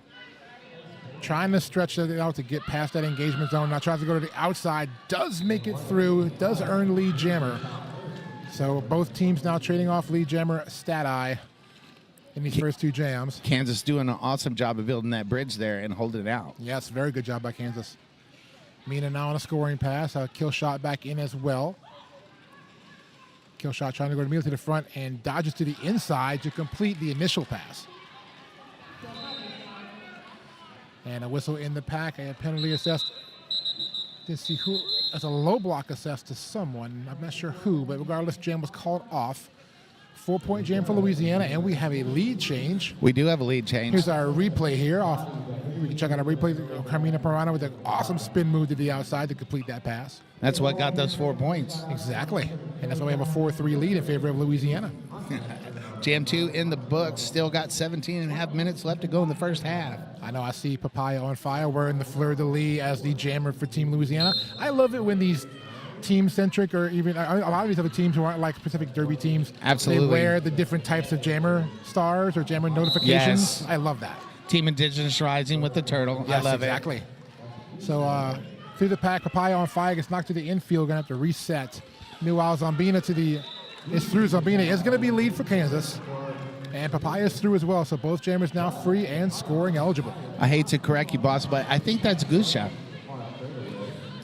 Trying to stretch it out to get past that engagement zone. Now tries to go to the outside. Does make it through. Does earn lead jammer. So both teams now trading off lead jammer stat-eye in these first 2 jams. Kansas doing an awesome job of building that bridge there and holding it out. Yes, very good job by Kansas. Mina now on a scoring pass. Killshot back in as well. Killshot trying to go immediately to the front and dodges to the inside to complete the initial pass. And a whistle in the pack. A penalty assessed. Let's see who. That's a low block assessed to someone. I'm not sure who, but regardless, jam was called off. 4-point jam for Louisiana, and we have a lead change. We do have a lead change. Here's our replay here. We can check out our replay. Carmina Piranha with an awesome spin move to the outside to complete that pass. That's what got those 4 points. Exactly. And that's why we have a 4-3 lead in favor of Louisiana. Jam 2 in the books. Still got 17 and a half minutes left to go in the first half. I know I see Papaya on fire wearing the fleur-de-lis as the jammer for Team Louisiana. I love it when these team-centric, or even a lot of these other teams who aren't like Pacific Derby teams, absolutely, they wear the different types of jammer stars or jammer notifications. Yes. I love that. Team Indigenous Rising with the turtle. Yes, I love exactly. So through the pack, Papaya on fire gets knocked to the infield, gonna have to reset. Meanwhile, Zombina is through. Zombina is gonna be lead for Kansas. And Papaya is through as well, so both jammers now free and scoring eligible. I hate to correct you, boss, but I think that's goose shot.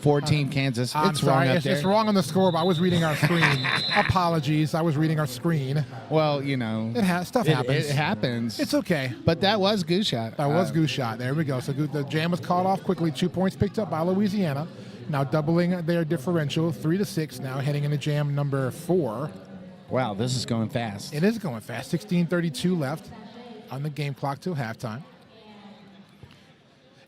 14 Kansas. I'm it's sorry, wrong up there. It's wrong on the scoreboard. I was reading our screen. Apologies, I was reading our screen. Well, you know. Stuff happens. It happens. It's okay. But that was goose shot. That was goose shot. There we go. So the jam was called off quickly. 2 points picked up by Louisiana. Now doubling their differential, 3-6 now, heading into jam number 4. Wow, this is going fast. It is going fast. 16:32 left on the game clock till halftime.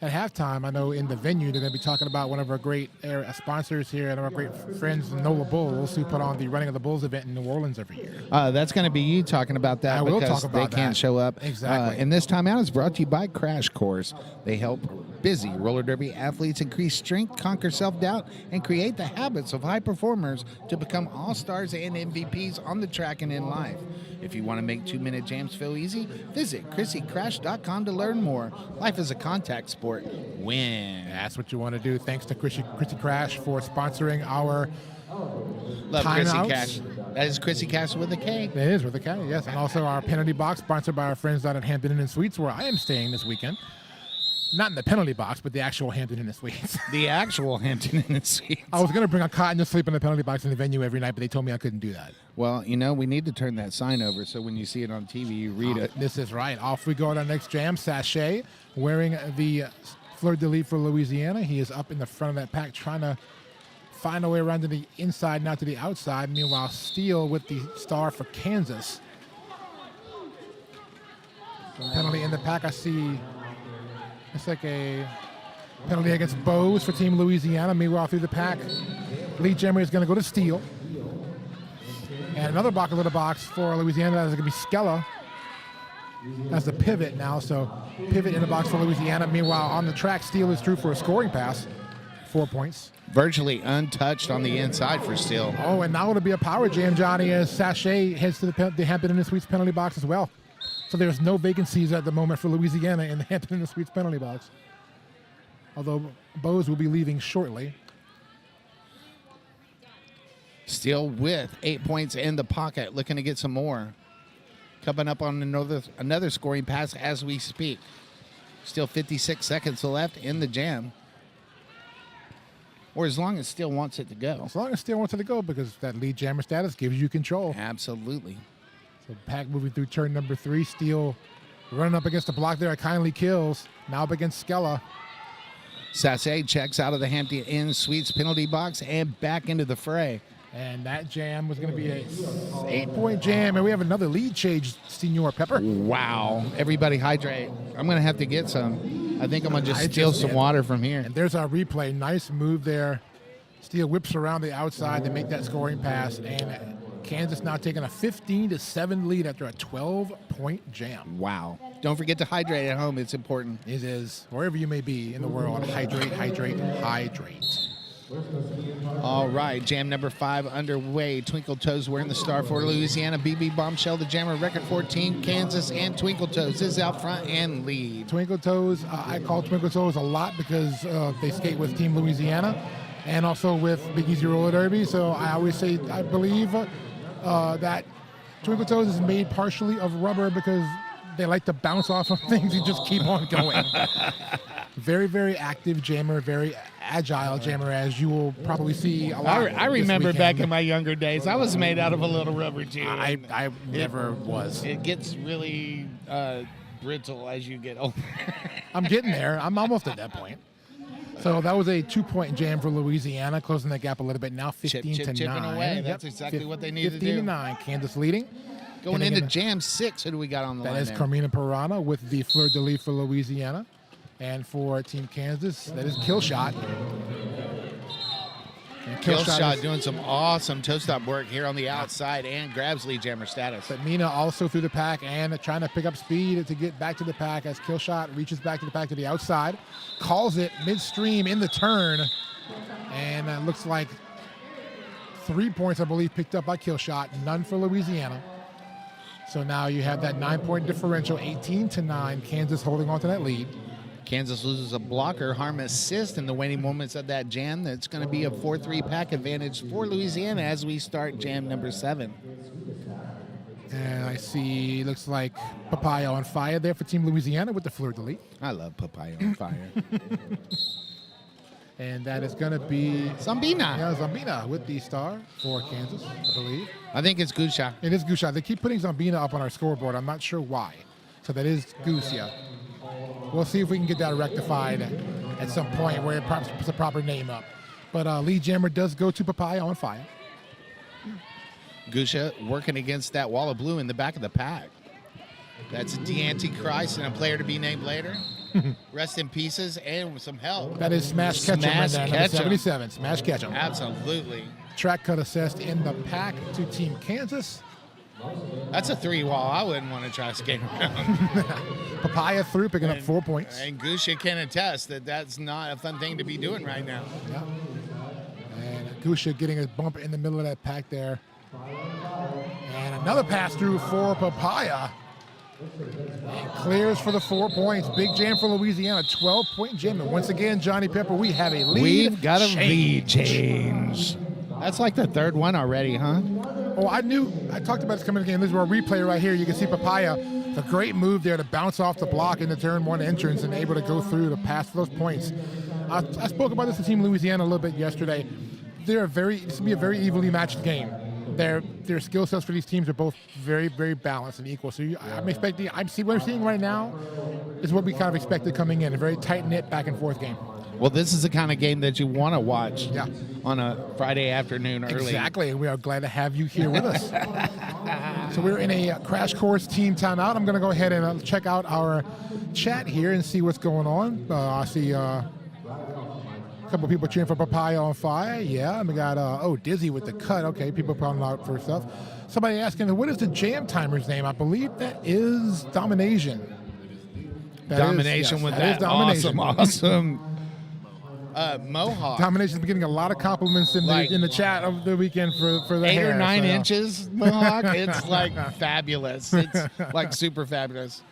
At halftime, I know in the venue, they're going to be talking about one of our great sponsors here and our great friends, NOLA Bulls, who put on the Running of the Bulls event in New Orleans every year. That's going to be you talking about that. I will because talk about they can't show up. Exactly. And this timeout is brought to you by Crash Course. They help busy roller derby athletes increase strength, conquer self-doubt, and create the habits of high performers to become all-stars and MVPs on the track and in life. If you want to make 2-minute jams feel easy, visit ChrissyCrash.com to learn more. Life is a contact sport. Win. That's what you want to do. Thanks to Chrissy Crash for sponsoring our Love Chrissy timeouts. Cash. That is Chrissy Cash with a K. It is with a K, yes. And also our penalty box, sponsored by our friends down at Hampton Inn and Suites, where I am staying this weekend. Not in the penalty box, but the actual Hampton Inn and Suites. The actual Hampton Inn and Suites. I was going to bring a cot and just sleep in the penalty box in the venue every night, but they told me I couldn't do that. Well, you know, we need to turn that sign over so when you see it on TV, you read it. This is right. Off we go to our next jam. Sachet wearing the fleur-de-lis for Louisiana. He is up in the front of that pack trying to find a way around to the inside, not to the outside. Meanwhile, Steele with the star for Kansas. Penalty in the pack. I see it's like a penalty against Bose for Team Louisiana. Meanwhile, through the pack, lead jammer is going to go to Steele. And another block of the box for Louisiana. That is going to be Skella. That's the pivot now. So pivot in the box for Louisiana. Meanwhile, on the track, Steele is through for a scoring pass. 4 points. Virtually untouched on the inside for Steele. Oh, and now it'll be a power jam, Johnny, as Sachet heads to the Hampton Inn and Suites penalty box as well. So there's no vacancies at the moment for Louisiana in the Hampton Inn and Suites penalty box. Although Bose will be leaving shortly. Steele with 8 points in the pocket, looking to get some more. Coming up on another scoring pass as we speak. Still 56 seconds left in the jam. Or as long as Steele wants it to go. As long as Steele wants it to go, because that lead jammer status gives you control. Absolutely. So pack moving through turn number 3. Steele Running up against the block there at Kindly Kills. Now up against Skella. Sasse checks out of the Hampton Inn Suites penalty box and back into the fray. And that jam was going to be a 8-point jam. And we have another lead change, Senor Pepper. Wow. Everybody hydrate. I'm going to have to get some. I think I'm going to just steal some water from here. And there's our replay. Nice move there. Steele whips around the outside to make that scoring pass. And Kansas now taking a 15-7 lead after a 12-point jam. Wow. Don't forget to hydrate at home. It's important. It is. Wherever you may be in the world, hydrate, hydrate, hydrate. All right, jam number 5 underway. Twinkle Toes wearing the star for Louisiana. BB Bombshell, the jammer, record 14. Kansas and Twinkle Toes is out front and lead. Twinkle Toes, I call Twinkle Toes a lot because they skate with Team Louisiana and also with Big Easy Roller Derby. So I always say I believe that Twinkle Toes is made partially of rubber because they like to bounce off of things and just keep on going. Very, very active jammer, very agile jammer, as you will probably see a lot. I remember back in my younger days, I was made out of a little rubber too. I never was. It gets really brittle as you get older. I'm getting there. I'm almost at that point. So that was a 2-point jam for Louisiana, closing that gap a little bit. Now 15-9. Chipping away. That's exactly what they need to do. 15-9. Kansas leading. Going into jam 6, who do we got on the line? That is Carmina Pirana with the fleur de lis for Louisiana. And for Team Kansas, that is Killshot. Killshot doing some awesome toe-stop work here on the outside and grabs lead jammer status. But Mina also through the pack and trying to pick up speed to get back to the pack as Killshot reaches back to the pack to the outside. Calls it midstream in the turn. And it looks like 3 points, I believe, picked up by Killshot. None for Louisiana. So now you have that 9-point differential, 18-9. Kansas holding on to that lead. Kansas loses a blocker, harm assist in the waning moments of that jam. That's going to be a 4-3 pack advantage for Louisiana as we start jam number 7. And I see, looks like Papaya on fire there for Team Louisiana with the fleur de lis. I love Papaya on fire. And that is going to be Zambina. Yeah, Zambina with the star for Kansas, I believe. I think it's Gusha. It is Gusha. They keep putting Zambina up on our scoreboard. I'm not sure why. So that is Gusia. We'll see if we can get that rectified at some point where it puts a proper name up. But lead jammer does go to Papaya on fire. Gusha working against that wall of blue in the back of the pack. That's the Antichrist and a player to be named later. Rest in pieces and with some help. That is Smash Ketchum right there, number 77. Smash Ketchum. Absolutely. Track cut assist in the pack to Team Kansas. That's a 3-wall. I wouldn't want to try to skate around. Papaya through, picking up 4 points. And Gusha can attest that that's not a fun thing to be doing right now. Yeah. And Gusha getting a bump in the middle of that pack there. And another pass through for Papaya. And clears for the 4 points. Big jam for Louisiana, 12-point jam. And once again, Johnny Pepper, we have a lead. We've got a lead change. That's like the 3rd one already, huh? Oh, I talked about this coming in the game. This is our replay right here. You can see Papaya, a great move there to bounce off the block in the turn 1 entrance and able to go through to pass those points. I spoke about this to Team Louisiana a little bit yesterday. This will be a very evenly matched game. Their skill sets for these teams are both very, very balanced and equal. So what I'm seeing right now is what we kind of expected coming in, a very tight-knit back-and-forth game. Well, this is the kind of game that you want to watch on a Friday afternoon early. Exactly, and we are glad to have you here with us. So we're in a crash course team timeout. I'm going to go ahead and check out our chat here and see what's going on. I see a couple of people cheering for Papaya on fire. Yeah, and we got, Desi with the cut. Okay, people calling out for stuff. Somebody asking, what is the jam timer's name? I believe that is Domination. Domination with that awesome mohawk. Domination's been getting a lot of compliments in the chat of the weekend for the 8 hair, or 9 inches mohawk. It's like fabulous. It's like super fabulous.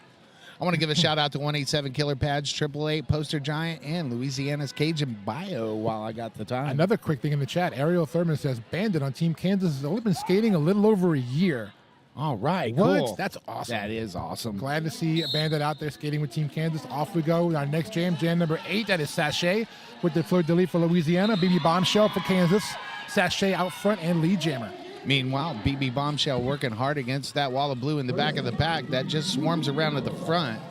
I want to give a shout out to 187 Killer Pads, 888 Poster Giant, and Louisiana's Cajun Bio while I got the time. Another quick thing in the chat. Ariel Thurman says Bandit on Team Kansas has only been skating a little over a year. All right, what? Cool. That's awesome. That is awesome. Glad to see a Bandit out there skating with Team Kansas. Off we go. Our next jam number 8. That is Sachet with the fleur de lis for Louisiana. BB Bombshell for Kansas. Sachet out front and lead jammer. Meanwhile, BB Bombshell working hard against that wall of blue in the back of the pack that just swarms around to the front.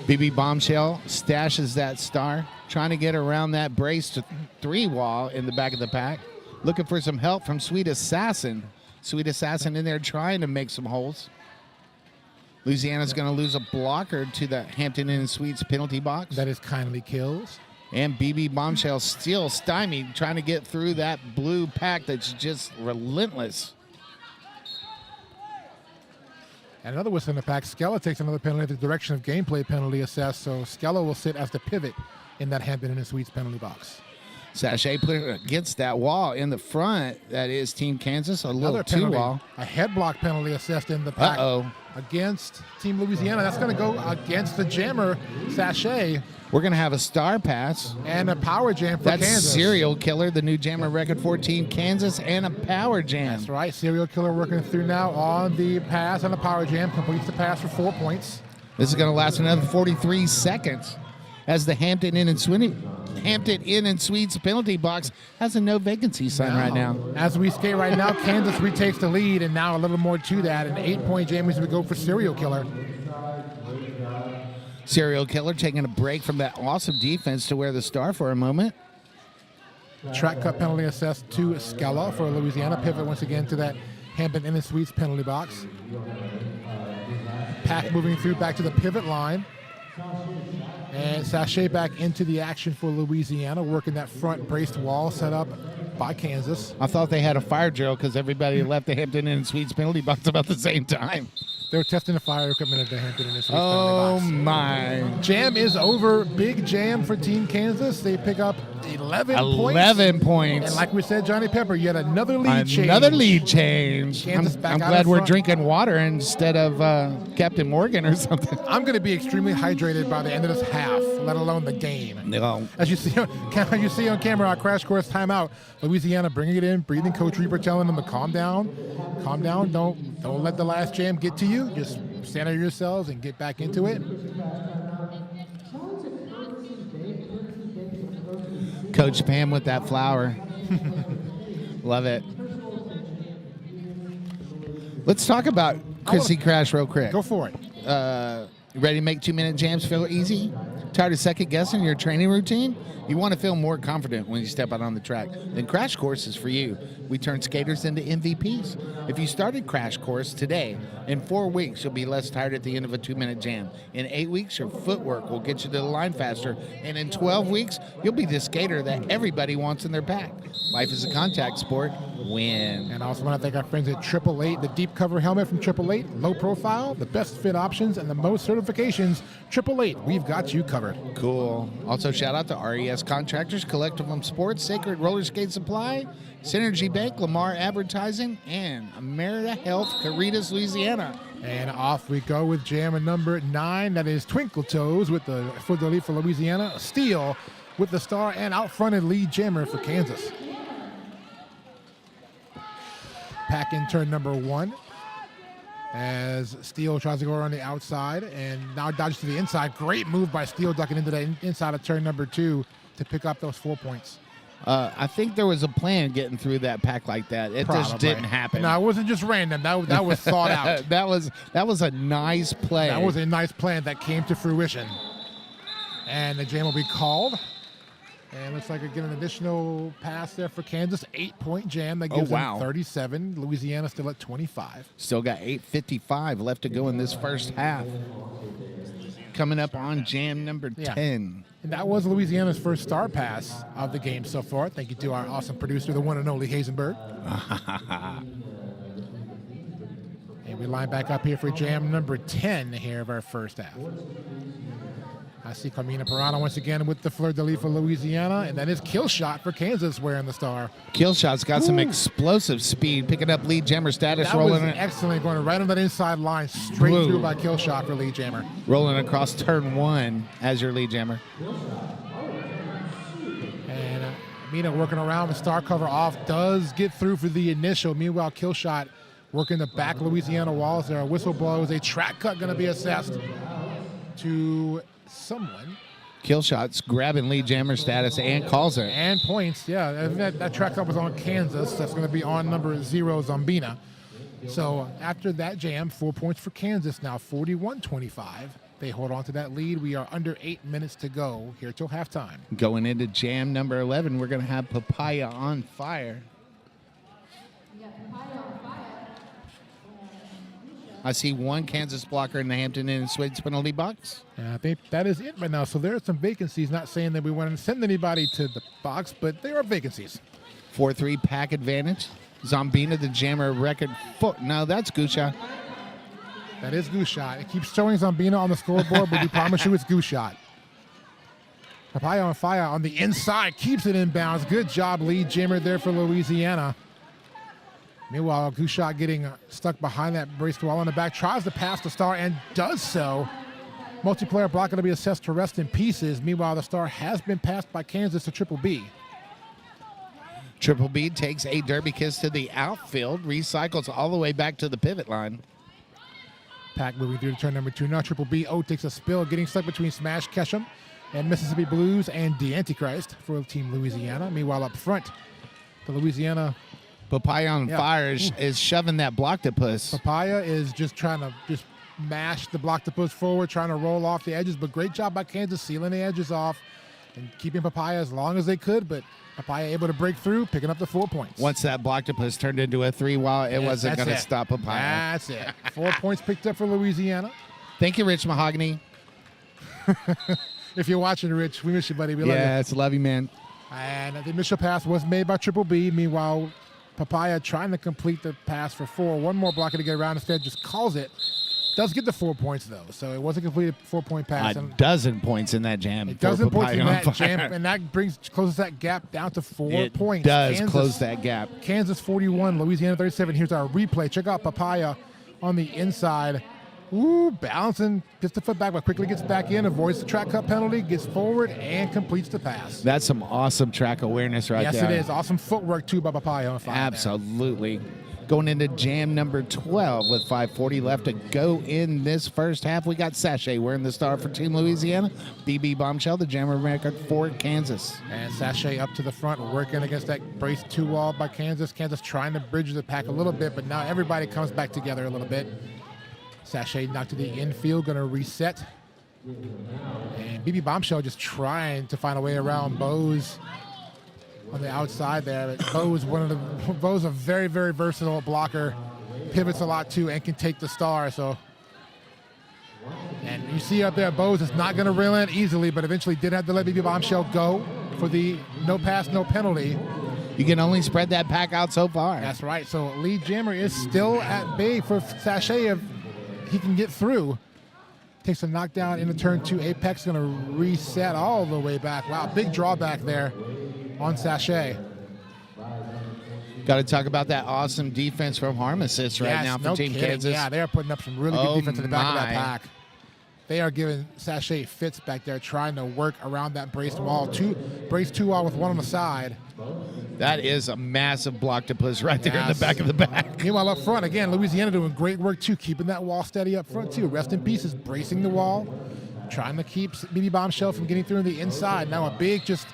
BB Bombshell stashes that star, trying to get around that brace to 3 wall in the back of the pack. Looking for some help from Sweet Assassin. Sweet Assassin in there trying to make some holes. Louisiana's going to lose a blocker to the Hampton Inn and Suites penalty box. That is Kindly Kills. And BB Bombshell still stymied, trying to get through that blue pack that's just relentless. And another whistle in the pack. Skella takes another penalty at the direction of gameplay penalty assessed, so Skella will sit as the pivot in that Hampton Inn and Suites penalty box. Sachet put it against that wall in the front. That is Team Kansas, a little two-wall. A head block penalty assessed in the pack against Team Louisiana. That's going to go against the jammer, Sachet. We're going to have a star pass. And a power jam for That's Kansas. Serial Killer, the new jammer record for Team Kansas, and a power jam. That's right. Serial Killer working through now on the pass and the power jam. Completes the pass for 4 points. This is going to last another 43 seconds as the Hampton Inn and Suites penalty box has a no vacancy sign right now. As we skate right now, Kansas retakes the lead, and now a little more to that. An 8-point jam as we go for Serial Killer. Serial Killer taking a break from that awesome defense to wear the star for a moment. Track cut penalty assessed to Skella for Louisiana. Pivot once again to that Hampton Inn and Suites penalty box. Pack moving through back to the pivot line. And Sachet back into the action for Louisiana, working that front braced wall set up by Kansas. I thought they had a fire drill because everybody left the Hampton Inn and Suites penalty box about the same time. They were testing the fire equipment at the Hampton Inn and Suites Oh, penalty box. my. Jam is over. Big jam for Team Kansas. They pick up 11 points. 11 points. And like we said, Johnny Pepper, yet another lead change. Another lead change. Kansas back I'm out glad in we're front. drinking water instead of Captain Morgan or something. I'm going to be extremely hydrated by the end of this half, let alone the game. No. As you see on camera, our Crash Course Timeout, Louisiana bringing it in, breathing. Coach Reaper telling them to calm down. Calm down. Don't let the last jam get to you. Just center yourselves and get back into it. Coach Pam with that flower. Love it. Let's talk about Chrissy Crash real quick. Go for it. Ready to make 2-minute jams feel easy? Tired of second guessing your training routine? You want to feel more confident when you step out on the track? Then Crash Course is for you. We turn skaters into MVPs. If you started Crash Course today, in 4 weeks, you'll be less tired at the end of a 2-minute jam. In 8 weeks, your footwork will get you to the line faster. And in 12 weeks, you'll be the skater that everybody wants in their pack. Life is a contact sport. Win. And I also want to thank our friends at 888, the deep cover helmet from 888, low profile, the best fit options, and the most certifications. 888, we've got you covered. Cool. Also, shout out to RES Contractors, Collectivum Sports, Sacred Roller Skate Supply, Synergy Bank, Lamar Advertising, and Amerita Health, Caritas, Louisiana. And off we go with jammer number 9. That is Twinkle Toes with the for the lead for Louisiana. Steele with the star and out fronted lead jammer for Kansas. Pack in turn number 1 as Steele tries to go around the outside and now dodges to the inside. Great move by Steele ducking into the inside of turn number 2 to pick up those 4 points. I think there was a plan getting through that pack like that. It just didn't happen. No, it wasn't just random. That was thought out. that was a nice play. That was a nice plan that came to fruition. And the jam will be called. And looks like again an additional pass there for Kansas. 8-point jam that gives them 37. Louisiana still at 25. Still got 8:55 left to go in this first half. Coming up on jam number 10. And that was Louisiana's first star pass of the game so far. Thank you to our awesome producer, the one and only Hazenberg. And we line back up here for jam number 10 here of our first half. I see Carmina Pirana once again with the fleur-de-lis for Louisiana, and that is Killshot for Kansas wearing the star. Killshot's got some explosive speed, picking up lead jammer status. That rolling was excellent, going right on that inside line, straight through by Killshot for lead jammer. Rolling across turn 1 as your lead jammer. And Mina working around with star cover off, does get through for the initial. Meanwhile, Killshot working the back Louisiana walls. There are whistle blows. A track cut going to be assessed to someone. Kill shots, grabbing lead jammer status and calls her. And points, yeah. That track up was on Kansas. That's going to be on number 0, Zombina. So after that jam, 4 points for Kansas, now 41-25. They hold on to that lead. We are under 8 minutes to go here till halftime. Going into jam number 11, we're going to have Papaya on fire. I see one Kansas blocker in the Hampton Inn and Swigs penalty box. I think that is it right now. So there are some vacancies. Not saying that we want to send anybody to the box, but there are vacancies. 4-3 pack advantage. Zombina, the jammer, record foot. No, that's Gusha. That is goose shot. It keeps showing Zombina on the scoreboard, but we promise you it's goose shot. Papaya on fire on the inside. Keeps it in bounds. Good job, lead jammer there for Louisiana. Meanwhile, goose shot getting stuck behind that braced wall on the back. Tries to pass the star and does so. Multiplayer block going to be assessed to rest in pieces. Meanwhile, the star has been passed by Kansas to Triple B. Triple B takes a derby kiss to the outfield. Recycles all the way back to the pivot line. Pack moving through to turn number 2 now. Triple B. Takes a spill, getting stuck between Smash Ketchum and Mississippi Blues and the Antichrist for Team Louisiana. Meanwhile, up front, the Louisiana Papaya on fire is shoving that blocktopus. Papaya is just trying to mash the blocktopus forward, trying to roll off the edges. But great job by Kansas sealing the edges off and keeping Papaya as long as they could. But Papaya able to break through, picking up the 4 points. Once that blocktopus turned into a 3-while, it wasn't going to stop Papaya. That's it. 4 points picked up for Louisiana. Thank you, Rich Mahogany. If you're watching, Rich, we miss you, buddy. We love you. Yes, love you, man. And the initial pass was made by Triple B. Meanwhile, Papaya trying to complete the pass for 4. One more blocker to get around. Instead, just calls it. Does get the 4 points, though. So it wasn't a completed 4-point pass. A dozen points in that jam. A dozen points in that jam. And that closes that gap down to 4 points. It does close that gap. Kansas 41, Louisiana 37. Here's our replay. Check out Papaya on the inside. Ooh, bouncing, gets the foot back, but quickly gets back in, avoids the track cut penalty, gets forward, and completes the pass. That's some awesome track awareness right there. Yes, it is. Awesome footwork, too, by Papaya on fire. Absolutely. Going into jam number 12 with 5:40 left to go in this first half. We got Sachet wearing the star for Team Louisiana. BB Bombshell, the jammer record for Kansas. And Sachet up to the front, working against that brace 2 wall by Kansas. Kansas trying to bridge the pack a little bit, but now everybody comes back together a little bit. Sachet knocked to the infield, going to reset. And BB Bombshell just trying to find a way around Bose on the outside there. But Bose a very, very versatile blocker. Pivots a lot too and can take the star. And you see up there, Bose is not going to reel in easily, but eventually did have to let BB Bombshell go for the no pass, no penalty. You can only spread that pack out so far. That's right. So lead jammer is still at bay for Sachet if he can get through. Takes a knockdown into turn 2. Apex going to reset all the way back. Wow, big drawback there on Sachet. Got to talk about that awesome defense from Harmesis right now for Team Kansas. Yeah, they are putting up some really good defense in the back of that pack. They are giving Sachet fits back there, trying to work around that braced wall. Brace 2 wall with one on the side. That is a massive blocktopus right there in the back of the back. Meanwhile, up front, again, Louisiana doing great work, too, keeping that wall steady up front, too. Rest in pieces, bracing the wall, trying to keep BB Bombshell from getting through on the inside. Now a big just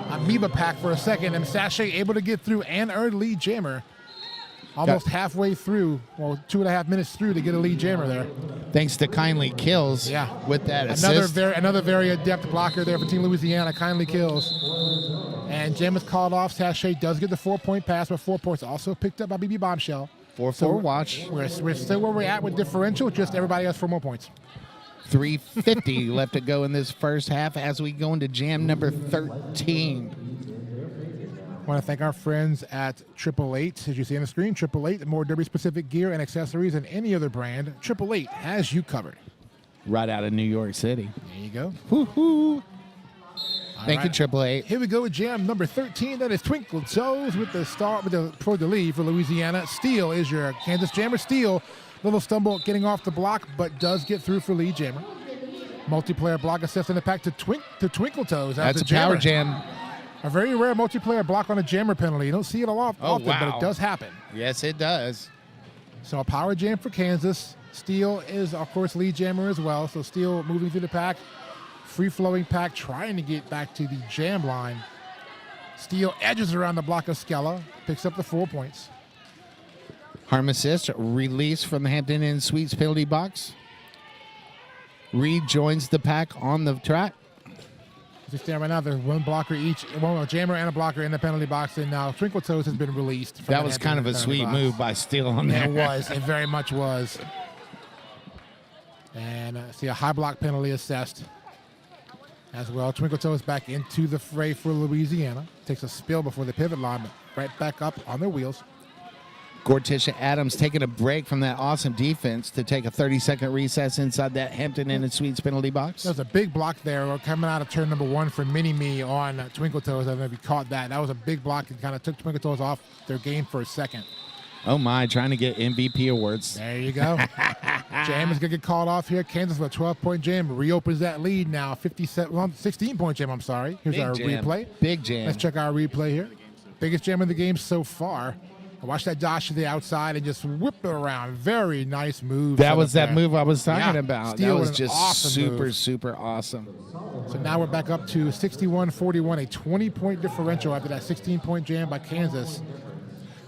amoeba pack for a second, and Sachet able to get through and earn lead jammer. Almost halfway through, well, 2.5 minutes through to get a lead jammer there. Thanks to Kindly Kills with that assist. Another very adept blocker there for Team Louisiana, Kindly Kills. And jam is called off. Sachet does get the 4-point pass, but 4 points also picked up by BB Bombshell. 4-4 watch. We're still where we're at with differential, just everybody has 4 more points. 3:50 left to go in this first half as we go into jam number 13. I want to thank our friends at 888. As you see on the screen, 888, more Derby-specific gear and accessories than any other brand. 888 has you covered. Right out of New York City. There you go. Woo-hoo. Thank you, 888. Here we go with jam number 13. That is Twinkle Toes with the pro de lead for Louisiana. Steele is your Kansas jammer. Steele, little stumble getting off the block, but does get through for lead jammer. Multiplayer block assist in the pack to Twinkle Toes. That's a power jam. A very rare multiplayer block on a jammer penalty. You don't see it a lot often, but it does happen. Yes, it does. So a power jam for Kansas. Steele is, of course, lead jammer as well. So Steele moving through the pack. free-flowing pack, trying to get back to the jam line. Steele edges around the block of Skella, picks up the 4 points. Harm assist, release from the Hampton Inn Suites penalty box. Reed joins the pack on the track. As we stand right now, there's one blocker each, a jammer and a blocker in the penalty box, and now Twinkle Toes has been released. From That was kind of a sweet move by Steele on there. It was. It very much was. And see a high block penalty assessed as well. Twinkle Toes back into the fray for Louisiana. Takes a spill before the pivot line, but right back up on their wheels. Gorticia Adams taking a break from that awesome defense to take a 30-second recess inside that Hampton Inn and Suites penalty box. There was a big block there coming out of turn number 1 for Mini-Me on Twinkle Toes. I don't know if you caught that. That was a big block and kind of took Twinkle Toes off their game for a second. Oh, my, trying to get MVP awards. There you go. Jam is going to get called off here. Kansas with a 12-point jam reopens that lead now. 16-point jam, I'm sorry. Here's Big our jam. replay. Big jam. Let's check our replay here. Biggest jam of the game so far. Watch that Josh to the outside and just whip it around. Very nice move. That was that move I was talking about. Steele That was with an just awesome super, move. super awesome. So now we're back up to 61-41, a 20-point differential after that 16-point jam by Kansas.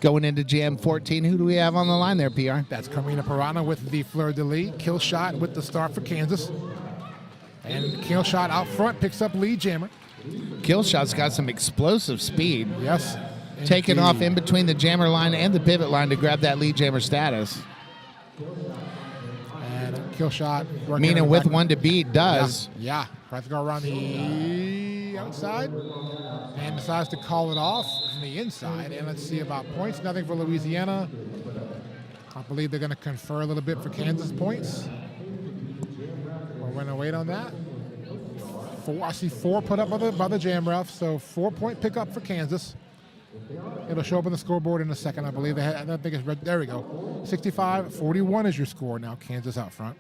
Going into jam 14, who do we have on the line there, PR? That's Carmina Pirana with the fleur-de-lis. Kill shot with the start for Kansas. And kill shot out front picks up lead jammer. Killshot's got some explosive speed. Yes. Taking off in between the jammer line and the pivot line to grab that lead jammer status. And kill shot. Meaning with one to beat does. Yeah. Tries to go around the outside. And decides to call it off from the inside. And let's see about points. Nothing for Louisiana. I believe they're going to confer a little bit for Kansas points. We're going to wait on that. I see 4 put up by the jam ref. So 4-point pickup for Kansas. It'll show up on the scoreboard in a second. I believe I don't think it's red. There we go. 65-41 is your score now. Kansas out front.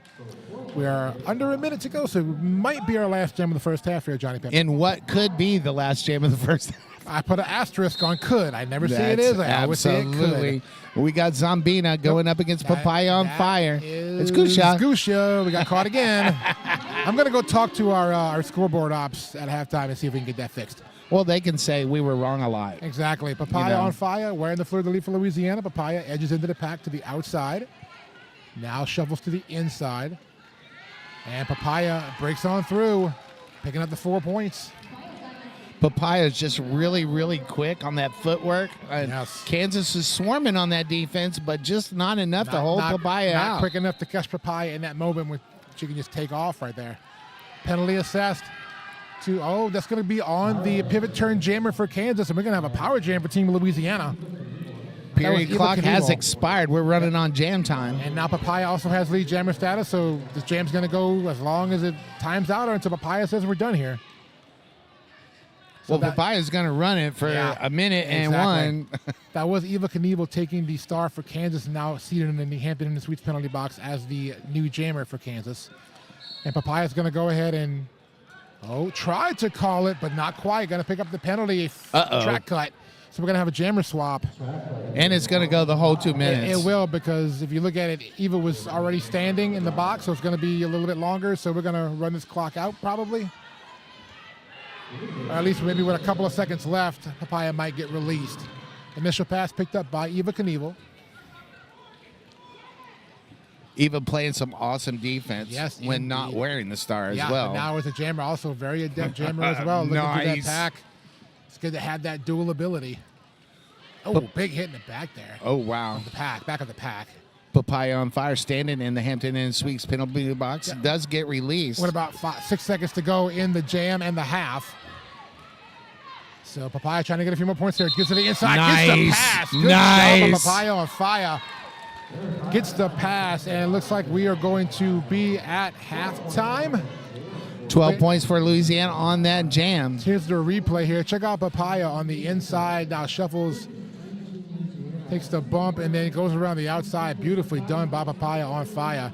We are under a minute to go, so it might be our last jam of the first half here, Johnny Pepper. In what could be the last jam of the first half. I put an asterisk on could. I never say it is. I always say it could. We got Zombina going up against Papaya on fire. It's Gusha. Gusha. We got caught again. I'm going to go talk to our scoreboard ops at halftime and see if we can get that fixed. Well, they can say we were wrong a lot. Exactly. Papaya on fire, wearing the fleur-de-lis for Louisiana. Papaya edges into the pack to the outside. Now shovels to the inside. And Papaya breaks on through, picking up the 4 points. Papaya is just really, really quick on that footwork. Yes. Kansas is swarming on that defense, but just not enough to hold Papaya out. Not quick enough to catch Papaya in that moment when she can just take off right there. Penalty assessed. That's going to be on the pivot turn jammer for Kansas, and we're going to have a power jam for Team Louisiana. Period clock has expired. We're running on jam time. And now Papaya also has lead jammer status, so this jam's going to go as long as it times out or until Papaya says we're done here. So Papaya's going to run it for a minute and one. That was Eva Knievel taking the star for Kansas, and now seated in the Hampton Inn and Suites penalty box as the new jammer for Kansas. And Papaya's going to go ahead and tried to call it, but not quite. Going to pick up the penalty. Track cut. So we're going to have a jammer swap. And it's going to go the whole 2 minutes. It will, because if you look at it, Eva was already standing in the box, so it's going to be a little bit longer. So we're going to run this clock out probably. Or at least maybe with a couple of seconds left, Papaya might get released. Initial pass picked up by Eva Knievel. Eva playing some awesome defense when indeed. not wearing the star as well. Yeah, but now as a jammer, also very adept jammer as well. Looking through that pack. It's good to have that dual ability. Big hit in the back there. Oh, wow. Back of the pack. Papaya on fire, standing in the Hampton Inn Suites penalty box. Does get released. What about 6 seconds to go in the jam and the half? So Papaya trying to get a few more points there. Gets to the inside. Nice. Gets the pass. Good job of Papaya on fire. Gets the pass, and it looks like we are going to be at halftime. 12 points for Louisiana on that jam. Here's the replay here. Check out Papaya on the inside. Now shuffles, takes the bump, and then goes around the outside. Beautifully done by Papaya on fire.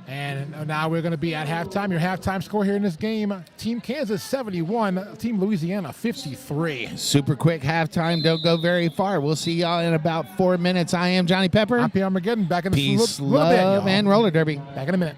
And now we're going to be at halftime. Your halftime score here in this game, Team Kansas 71, Team Louisiana 53. Super quick halftime. Don't go very far. We'll see y'all in about 4 minutes. I am Johnny Pepper. I'm P. Armageddon. Back in a Peace, little bit, love, y'all. and roller derby. Back in a minute.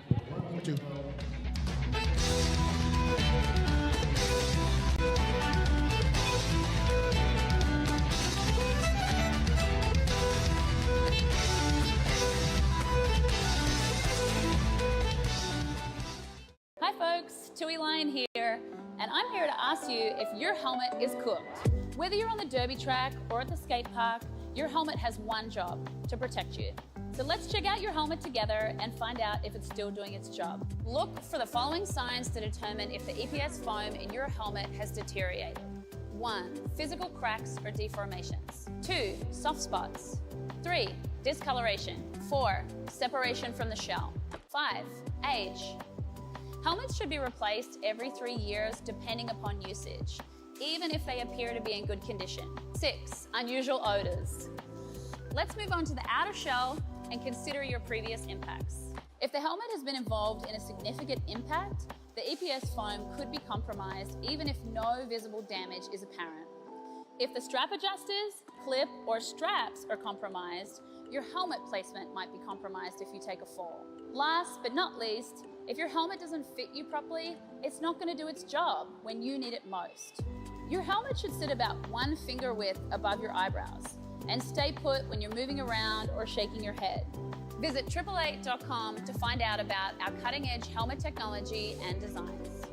Tui Lion here, and I'm here to ask you if your helmet is cooked. Whether you're on the derby track or at the skate park, your helmet has one job: to protect you. So let's check out your helmet together and find out if it's still doing its job. Look for the following signs to determine if the EPS foam in your helmet has deteriorated. 1. Physical cracks or deformations. 2. Soft spots. 3. Discoloration. 4. Separation from the shell. 5. Age. Helmets should be replaced every 3 years depending upon usage, even if they appear to be in good condition. 6. Unusual odors. Let's move on to the outer shell and consider your previous impacts. If the helmet has been involved in a significant impact, the EPS foam could be compromised even if no visible damage is apparent. If the strap adjusters, clip, or straps are compromised, your helmet placement might be compromised if you take a fall. Last but not least, if your helmet doesn't fit you properly, it's not going to do its job when you need it most. Your helmet should sit about 1 finger width above your eyebrows and stay put when you're moving around or shaking your head. Visit 888.com to find out about our cutting-edge helmet technology and designs.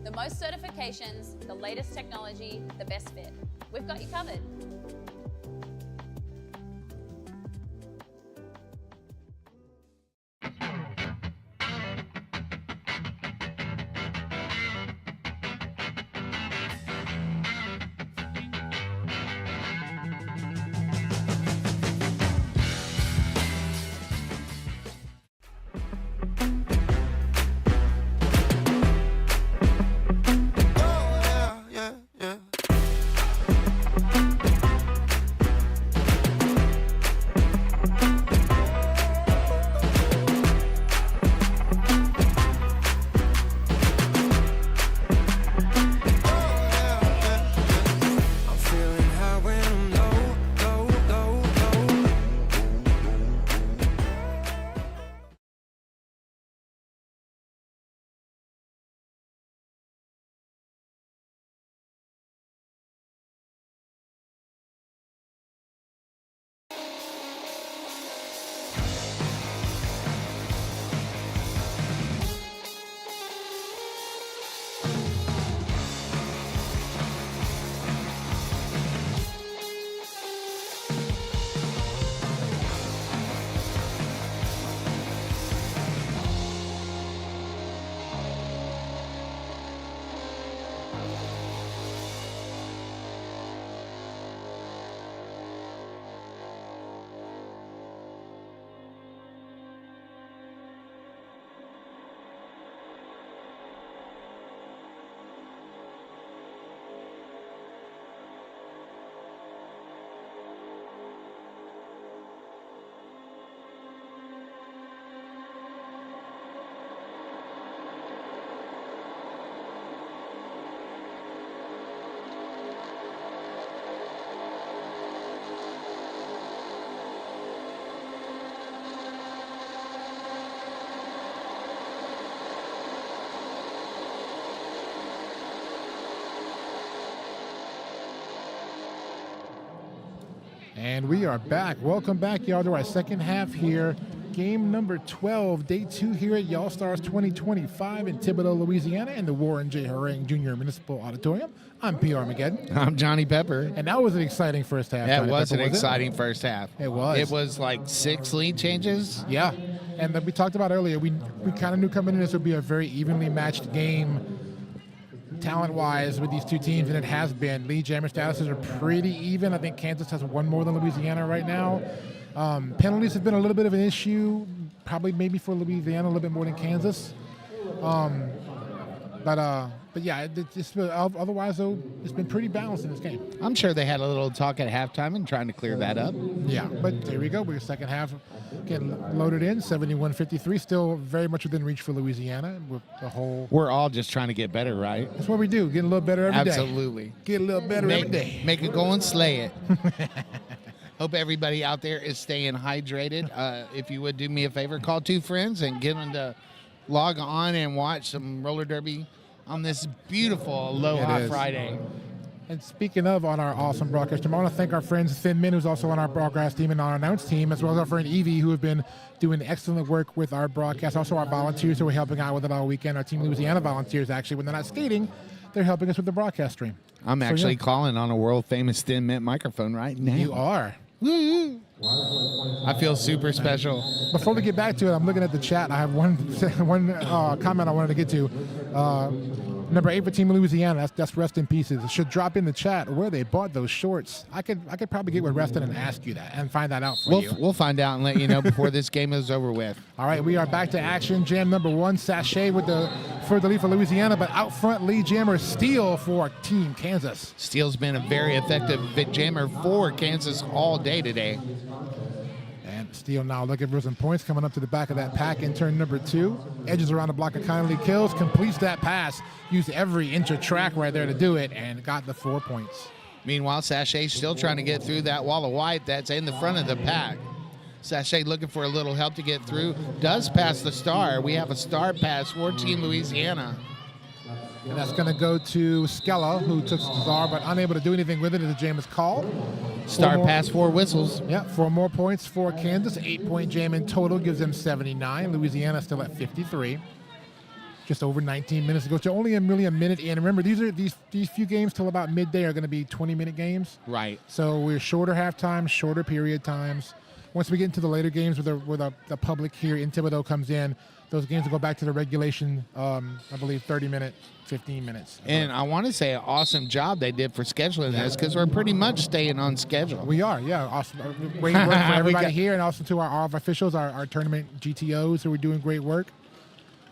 The most certifications, the latest technology, the best fit. We've got you covered. And we are back. Welcome back, y'all, to our second half here. Game number 12, day 2 here at Y'all Stars 2025 in Thibodaux, Louisiana, in the Warren J. Harang Jr. Municipal Auditorium. I'm P. Armageddon. I'm Johnny Pepper. And that was an exciting first half. That was an exciting first half. It was. It was like 6 lead changes. Yeah. And we talked about earlier, we kind of knew coming in this would be a very evenly matched game talent-wise with these two teams, and it has been. Lead jammer statuses are pretty even. I think Kansas has one more than Louisiana right now. Penalties have been a little bit of an issue, probably maybe for Louisiana a little bit more than Kansas. But yeah, otherwise, though, it's been pretty balanced in this game. I'm sure they had a little talk at halftime and trying to clear that up. Yeah, but there we go. We're second half getting loaded in, 71-53, still very much within reach for Louisiana. With the whole, we're all just trying to get better, right? That's what we do, getting a little better every day. Absolutely. Get a little better every day. Make it go and slay it. Hope everybody out there is staying hydrated. If you would do me a favor, call 2 friends and get them to log on and watch some roller derby on this beautiful Aloha Friday. And speaking of on our awesome broadcast team, I want to thank our friends Thin Min, who's also on our broadcast team and our announce team, as well as our friend Evie, who have been doing excellent work with our broadcast. Also our volunteers who are helping out with it all weekend. Our Team Louisiana volunteers, actually, when they're not skating, they're helping us with the broadcast stream. I'm actually calling on a world-famous Thin Mint microphone right now. You are. Woo! I feel super special. Before we get back to it, I'm looking at the chat. I have one comment I wanted to get to. Number 8 for Team Louisiana. That's Rest in Pieces. It should drop in the chat where they bought those shorts. I could probably get with Reston and ask you that and find that out for you. We'll find out and let you know before this game is over with. All right, we are back to action. Jam number 1, Sachet with the for the lead for Louisiana, but out front, lead jammer Steele for Team Kansas. Steele's been a very effective jammer for Kansas all day today. And Steele now looking for some points, coming up to the back of that pack in turn number 2. Edges around the block of kindly kills, completes that pass, used every inch of track right there to do it, and got the 4 points. Meanwhile, Sachet's still trying to get through that wall of white that's in the front of the pack. Sachet looking for a little help to get through. Does pass the star. We have a star pass for Team Louisiana. And that's going to go to Skella, who took the star, but unable to do anything with it as the jam is called. Star pass, 4 whistles. Yeah, 4 more points for Kansas. 8-point jam in total gives them 79. Louisiana still at 53. Just over 19 minutes to go. So only really a minute in. Remember, these few games till about midday are going to be 20-minute games. Right. So we're shorter halftime, shorter period times. Once we get into the later games where the public here in Thibodaux comes in, those games will go back to the regulation, I believe, 30-minute, 15 minutes. And I want to say an awesome job they did for scheduling this because we're pretty much staying on schedule. We are, yeah. Awesome. Great work for everybody here, and also to our officials, our tournament GTOs who are doing great work,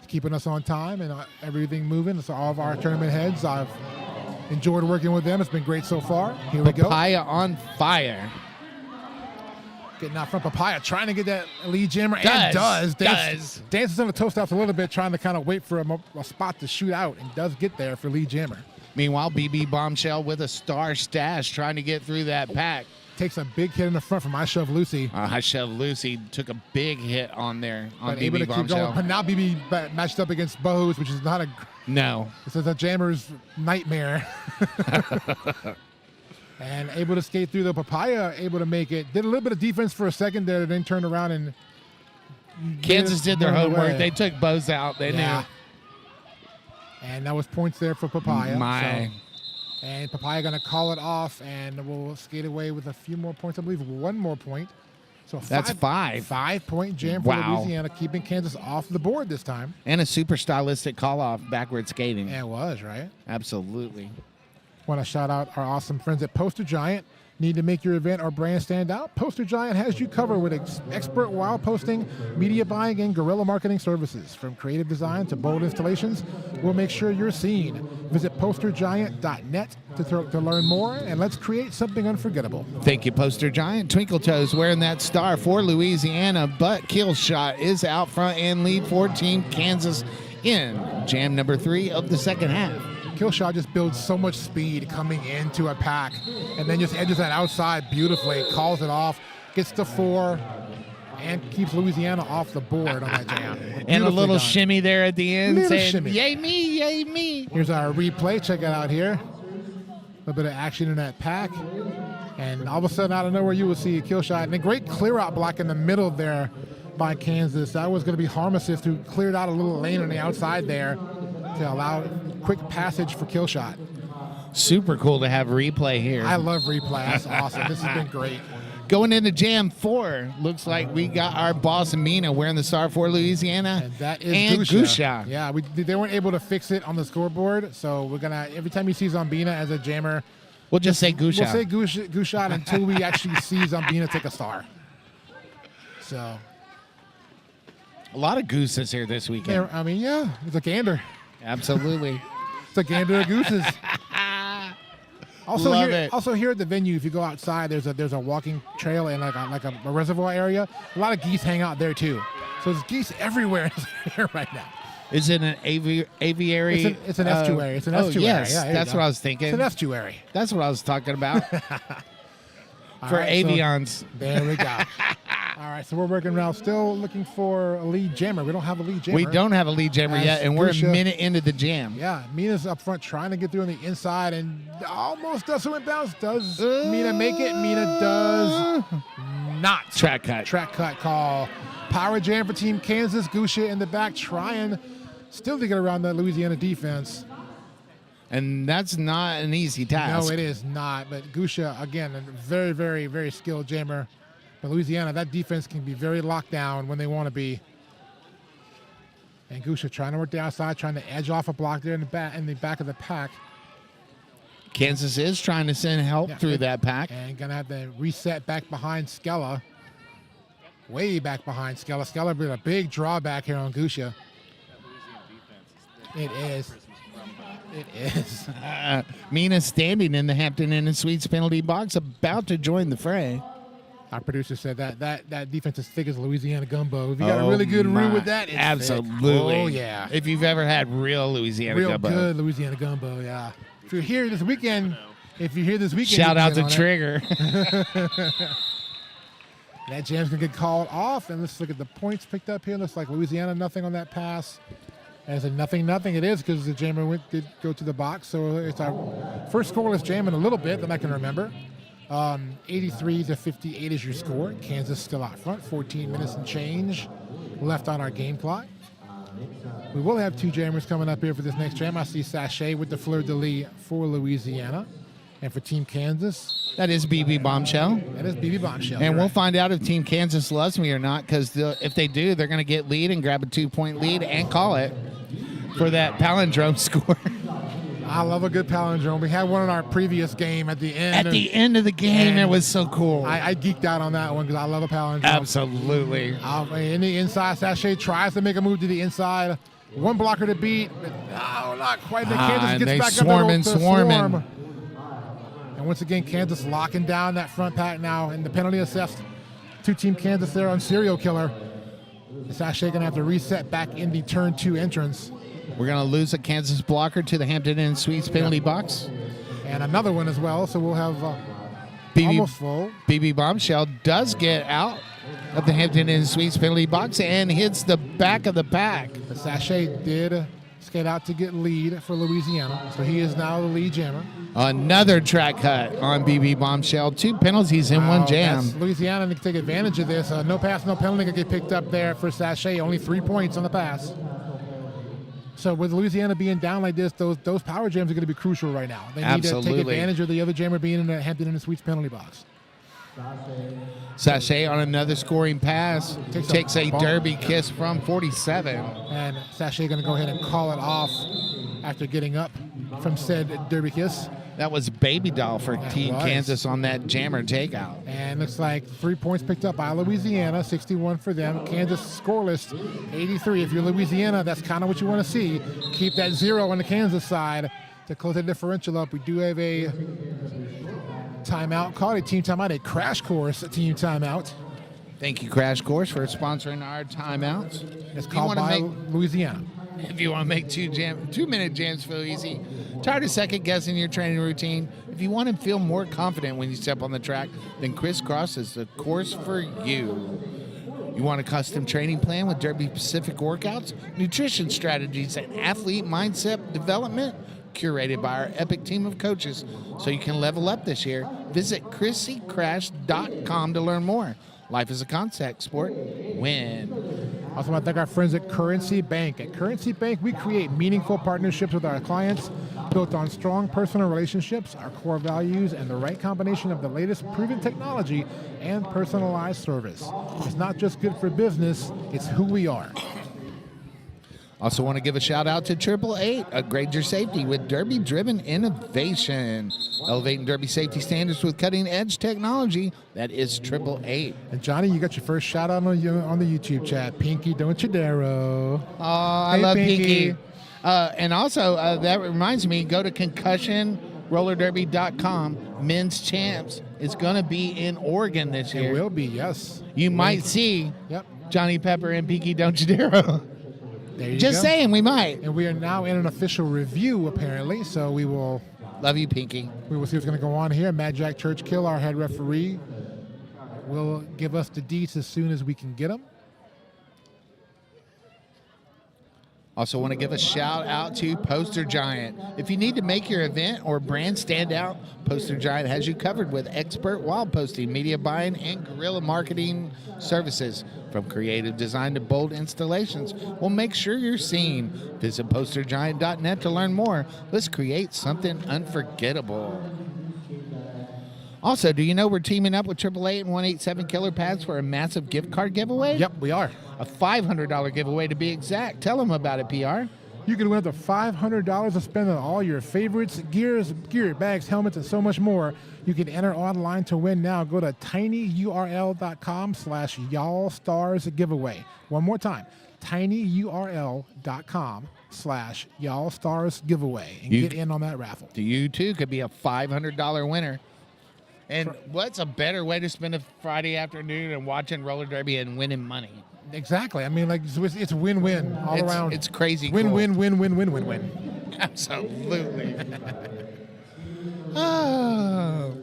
keeping us on time and everything moving. So all of our tournament heads, I've enjoyed working with them. It's been great so far. Here we go. Papaya on fire. Getting out front, Papaya trying to get that lead jammer, and does. Dances on the toe stops a little bit, trying to kind of wait for a spot to shoot out, and does get there for lead jammer. Meanwhile, BB Bombshell with a star stash trying to get through that pack. Takes a big hit in the front from I Shove Lucy. I Shove Lucy took a big hit on there on but BB able to Bombshell. keep going. But now BB matched up against Bose, which is not a... No. This is a jammer's nightmare. And able to skate through the Papaya, able to make it. Did a little bit of defense for a second there, then turned around and... Kansas did their homework. They took Bose out. They knew. And that was points there for Papaya. My. And Papaya going to call it off, and we'll skate away with a few more points. I believe 1 more point. So that's 5. 5-point jam for Louisiana, keeping Kansas off the board this time. And a super stylistic call-off backward skating. Yeah, it was, right? Absolutely. Want to shout out our awesome friends at Poster Giant. Need to make your event or brand stand out? Poster Giant has you covered with expert wall posting, media buying, and guerrilla marketing services. From creative design to bold installations, we'll make sure you're seen. Visit postergiant.net to learn more, and let's create something unforgettable. Thank you, Poster Giant. Twinkle Toes wearing that star for Louisiana, but Kill Shot is out front and lead for Team Kansas in jam number 3 of the second half. Killshot just builds so much speed coming into a pack and then just edges that outside beautifully, calls it off, gets to 4, and keeps Louisiana off the board on that jam. And a little shimmy there at the end saying, shimmy. Yay me, yay me. Here's our replay. Check it out here. A little bit of action in that pack. And all of a sudden, out of nowhere, you will see a Killshot. And a great clear-out block in the middle there by Kansas. That was going to be Harmacist, who cleared out a little lane on the outside there to allow quick passage for Killshot. Super cool to have replay here. I love replay. That's awesome. This has been great. Going into jam 4, looks like we got our boss Amina wearing the star for Louisiana. And that is Gusha. Yeah, they weren't able to fix it on the scoreboard, so we're gonna every time you see Zombina as a jammer, we'll just say Gusha. We'll say Gusha until we actually see Zombina take a star. So a lot of gooses here this weekend. I mean, yeah, it's a gander. Absolutely. It's a gander of gooses. Also, Love it. Also here at the venue, if you go outside, there's a walking trail and like a reservoir area. A lot of geese hang out there too. So there's geese everywhere here right now. Is it an aviary? It's an estuary. It's an estuary. Yes, yeah, that's what I was thinking. It's an estuary. That's what I was talking about. For right, avians. So there we go. All right, so we're working around, still looking for a lead jammer. We don't have a lead jammer. We don't have a lead jammer yet, and we're a minute into the jam. Yeah, Mina's up front trying to get through on the inside and almost does some inbounds. Does Mina make it? Mina does not. Track cut. Track cut call. Power jam for Team Kansas. Gusha in the back trying still to get around the Louisiana defense. And that's not an easy task. No, it is not. But Gusha, again, a very, very, very skilled jammer. But Louisiana, that defense can be very locked down when they want to be. And Gusha trying to work the outside, trying to edge off a block there in the back of the pack. Kansas is trying to send help through that pack. And going to have to reset back behind Skella. Way back behind Skella. Skella with a big drawback here on Gusha. It is. It is. Mina standing in the Hampton Inn and Suites penalty box, about to join the fray. Our producer said that defense is thick as Louisiana gumbo. If you got a really good roux with that, it's absolutely. Thick. Oh, yeah. If you've ever had real Louisiana gumbo. Real good Louisiana gumbo, yeah. If you're here this weekend, shout out to Trigger. That jam's going to get called off. And let's look at the points picked up here. Looks like Louisiana, nothing on that pass. As a nothing, it is because the jammer did go to the box. So it's our first scoreless jam in a little bit that I can remember. 83-58 is your score. Kansas still out front. 14 minutes and change left on our game clock. We will have two jammers coming up here for this next jam. I see Sachet with the fleur-de-lis for Louisiana. And for Team Kansas, that is BB Bombshell. That is BB Bombshell. And we'll find out if Team Kansas loves me or not, because if they do, they're going to get lead and grab a 2-point lead and call it for that palindrome score. I love a good palindrome. We had one in our previous game at the end. At the end of the game, it was so cool. I geeked out on that one because I love a palindrome. Absolutely. In the inside, Sachet tries to make a move to the inside. One blocker to beat, but no, not quite. Kansas gets back up there. Swarming. And once again, Kansas locking down that front pack now, and the penalty assessed to Team Kansas there on Serial Killer. Sachet going to have to reset back in the turn 2 entrance. We're going to lose a Kansas blocker to the Hampton Inn Suites penalty box. And another one as well, so we'll have almost full. BB Bombshell does get out of the Hampton Inn Suites penalty box and hits the back of the pack. The Sachet did skate out to get lead for Louisiana, so he is now the lead jammer. Another track cut on BB Bombshell. 2 penalties in one jam. Louisiana to take advantage of this. No pass, no penalty can get picked up there for Sachet. Only 3 points on the pass. So with Louisiana being down like this, those power jams are going to be crucial right now. They need to take advantage of the other jammer being in the Hampton Inn Suites penalty box. Sachet on another scoring pass takes a derby kiss from 47. And Sachet going to go ahead and call it off after getting up from said derby kiss. That was Baby Doll for Team Kansas on that jammer takeout. And looks like 3 points picked up by Louisiana, 61 for them. Kansas scoreless, 83. If you're Louisiana, that's kind of what you want to see. Keep that 0 on the Kansas side to close the differential up. We do have a timeout called, a team timeout, a crash course team timeout. Thank you, Crash Course, for sponsoring our timeouts. It's called by Louisiana. If you want to make 2-minute jams feel easy, tired of second guessing your training routine, if you want to feel more confident when you step on the track, then Crisscross is the course for you. You want a custom training plan with Derby-specific workouts, nutrition strategies, and athlete mindset development? Curated by our epic team of coaches so you can level up this year. Visit ChrissyCrash.com to learn more. Life is a contact sport. Win. Also want to thank our friends at Currency Bank. At Currency Bank, we create meaningful partnerships with our clients built on strong personal relationships, our core values, and the right combination of the latest proven technology and personalized service. It's not just good for business, it's who we are. Also want to give a shout out to 888, upgrade your safety with Derby-driven innovation. Elevating Derby safety standards with cutting-edge technology. That is 888. And Johnny, you got your first shout out on the YouTube chat. Pinky, don't you dare. Oh, I love Pinky. And also, that reminds me, go to concussionrollerderby.com. Men's Champs is going to be in Oregon this year. It will be, yes. You might see Johnny Pepper and Pinky, don't you dare. Just saying, we might. And we are now in an official review, apparently, so we will... Love you, Pinky. We will see what's going to go on here. Mad Jack Churchkill, our head referee, will give us the deets as soon as we can get them. Also want to give a shout out to Poster Giant. If you need to make your event or brand stand out, Poster Giant has you covered with expert wall posting, media buying, and guerrilla marketing services. From creative design to bold installations, well, make sure you're seen. Visit postergiant.net to learn more. Let's create something unforgettable. Also, do you know we're teaming up with 888 and 187 Killer Pads for a massive gift card giveaway? Yep, we are. A $500 giveaway to be exact. Tell them about it, PR. You can win up to $500 to spend on all your favorites, gear, bags, helmets, and so much more. You can enter online to win now. Go to tinyurl.com/y'allstarsgiveaway. One more time, tinyurl.com/y'allstarsgiveaway and get in on that raffle. You too could be a $500 winner. And what's a better way to spend a Friday afternoon than watching roller derby and winning money? Exactly. I mean, like it's win-win all around. It's crazy. Win, cool. win. Absolutely. Oh.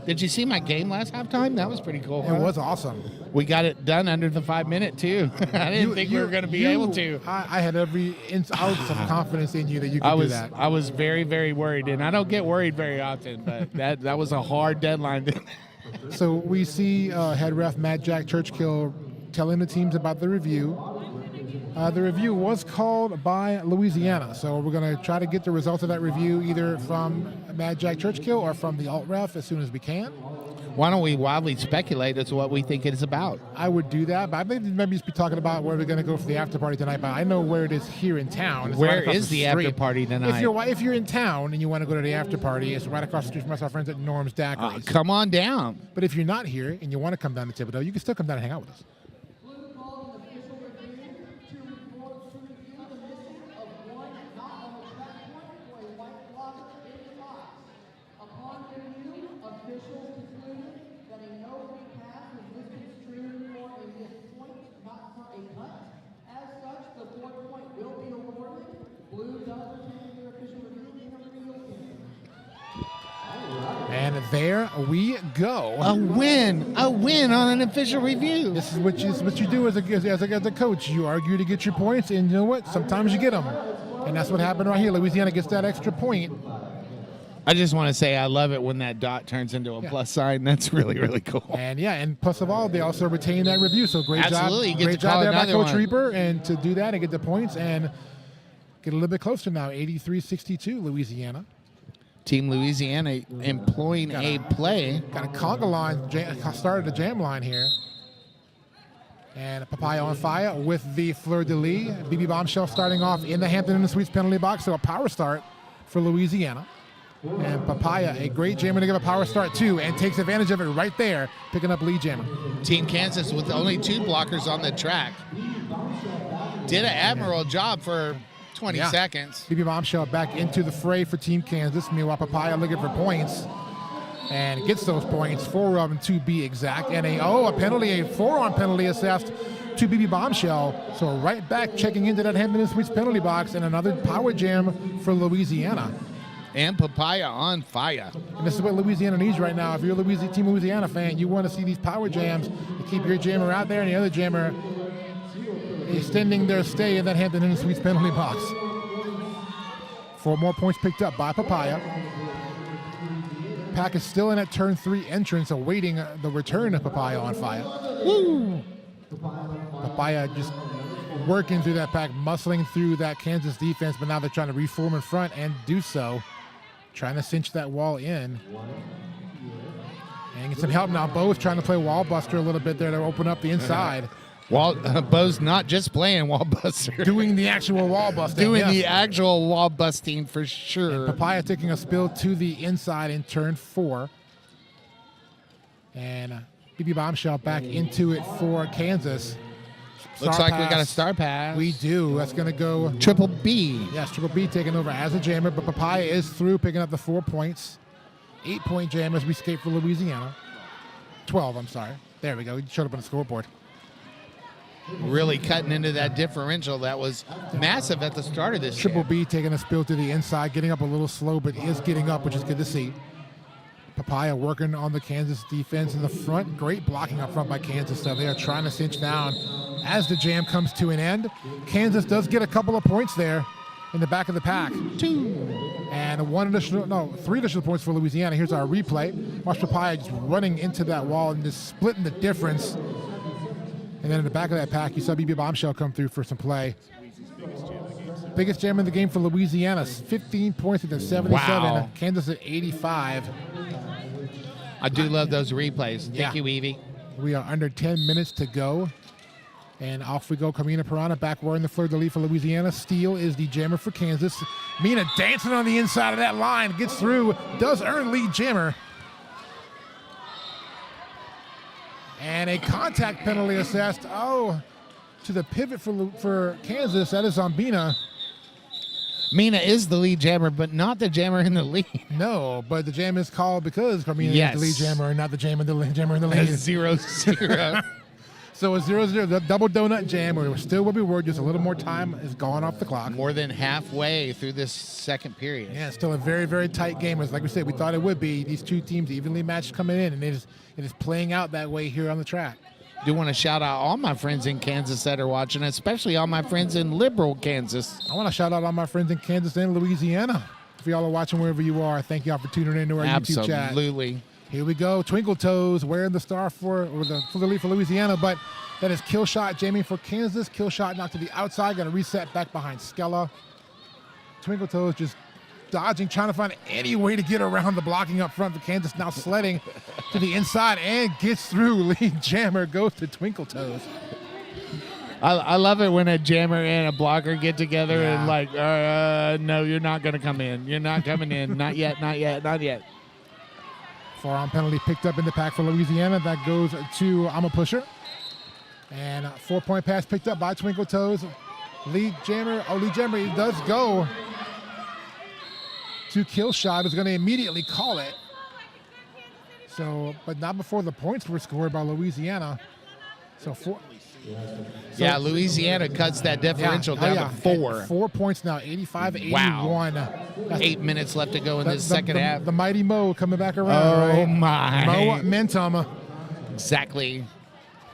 Did you see my game last halftime? That was pretty cool. It was awesome. We got it done under the 5 minute too. I didn't think we were going to be able to. I had every ounce of confidence in you that you could do that. I was very, very worried, and I don't get worried very often, but that was a hard deadline. So we see head ref Matt Jack Churchkill telling the teams about the review. The review was called by Louisiana, so we're going to try to get the results of that review either from Mad Jack Churchkill or from the alt ref as soon as we can. Why don't we wildly speculate as to what we think it is about? I would do that, but I think maybe just be talking about where we're going to go for the after party tonight. But I know where it is here in town. It's where right is the after party tonight? If you're in town and you want to go to the after party, it's right across the street from us, our friends at Norm's Daiquiris. Come on down. But if you're not here and you want to come down to Thibodeau, you can still come down and hang out with us. And there we go. A win on an official review. This is what you do as a coach. You argue to get your points, and you know what? Sometimes you get them. And that's what happened right here. Louisiana gets that extra point. I just want to say I love it when that dot turns into a plus sign. That's really, really cool. And plus of all, they also retain that review. So great job there by Coach Reaper, and to do that and get the points and get a little bit closer now. 83-62, Louisiana. Team Louisiana employing a play. Got a conga line, started a jam line here. And Papaya on fire with the fleur-de-lis. BB Bombshell starting off in the Hampton and the Sweets penalty box, so a power start for Louisiana. And Papaya, a great jammer to give a power start too, and takes advantage of it right there, picking up lead jammer. Team Kansas with only 2 blockers on the track. Did an admirable job for 20 seconds. BB Bombshell back into the fray for Team Kansas. Meanwhile, Papaya looking for points and gets those points, 4 of them to be exact. And a penalty, a forearm penalty assessed to BB Bombshell. So right back checking into that Hampton and Sweets penalty box, and another power jam for Louisiana. And Papaya on fire. And this is what Louisiana needs right now. If you're a Team Louisiana fan, you want to see these power jams to keep your jammer out there and the other jammer extending their stay in that Hampton and Sweets penalty box. 4 more points picked up by Papaya. Pack is still in at turn 3 entrance, awaiting the return of Papaya on fire. Woo! Papaya just working through that pack, muscling through that Kansas defense, but now they're trying to reform in front and do so. Trying to cinch that wall in. And get some help now. Bo's trying to play wall buster a little bit there to open up the inside. Bo's not just playing wall buster. Doing the actual wall busting. The actual wall busting for sure. And Papaya taking a spill to the inside in turn 4. And BB Bombshell back into it for Kansas. Looks like we got a star pass. We do. That's going to go. Triple B. Yes, Triple B taking over as a jammer, but Papaya is through, picking up the 4 points. 8-point jam as we escape for Louisiana. 12, I'm sorry. There we go. He showed up on the scoreboard. Really cutting into that differential that was massive at the start of this Triple game. B taking a spill to the inside, getting up a little slow, but is getting up, which is good to see. Papaya working on the Kansas defense in the front. Great blocking up front by Kansas. So they are trying to cinch down as the jam comes to an end. Kansas does get a couple of points there in the back of the pack. 2. And 3 additional points for Louisiana. Here's our replay. Watch Papaya just running into that wall and just splitting the difference. And then in the back of that pack, you saw BB Bombshell come through for some play. Biggest jam in the game for Louisiana, 15 points at 77. Wow. Kansas at 85. I do love those replays. Thank you, Evie. We are under 10 minutes to go. And off we go. Carmina Pirana back wearing the fleur-de-lis for Louisiana. Steele is the jammer for Kansas. Mina dancing on the inside of that line. Gets through. Does earn lead jammer. And a contact penalty assessed. To the pivot for Kansas. That is on Mina. Mina is the lead jammer, but not the jammer in the lead. No, but the jam is called because Carmina is the lead jammer and not the jammer in the lead. 0-0. So a 0-0, the double donut jam. We're still where we were. Just a little more time is gone off the clock. More than halfway through this second period. Yeah, still a very, very tight game. As like we said, we thought it would be. These two teams evenly matched coming in, and it is playing out that way here on the track. Do want to shout out all my friends in Kansas that are watching, especially all my friends in liberal Kansas. I want to shout out all my friends in Kansas and Louisiana. If y'all are watching wherever you are, thank y'all for tuning into our YouTube chat. Absolutely. Here we go. Twinkle Toes wearing the star for the lead for Louisiana, but that is kill shot jamming for Kansas. Kill shot knocked to the outside. Got to reset back behind Skella. Twinkle Toes just dodging, trying to find any way to get around the blocking up front for Kansas. Now sledding to the inside and gets through. Lead jammer goes to Twinkle Toes. I love it when a jammer and a blocker get together and like, no, you're not going to come in. You're not coming in. Not yet, not yet, not yet. Forearm penalty picked up in the pack for Louisiana. That goes to I'm a Pusher. And 4-point pass picked up by Twinkle Toes. Lead jammer he does go to kill shot. Is going to immediately call it. So, but not before the points were scored by Louisiana. Louisiana cuts that differential down to 4. 4 points now, 85-81. Wow. 8 minutes left to go in this second half. The mighty Mo coming back around. Oh, my. Momentum. Exactly.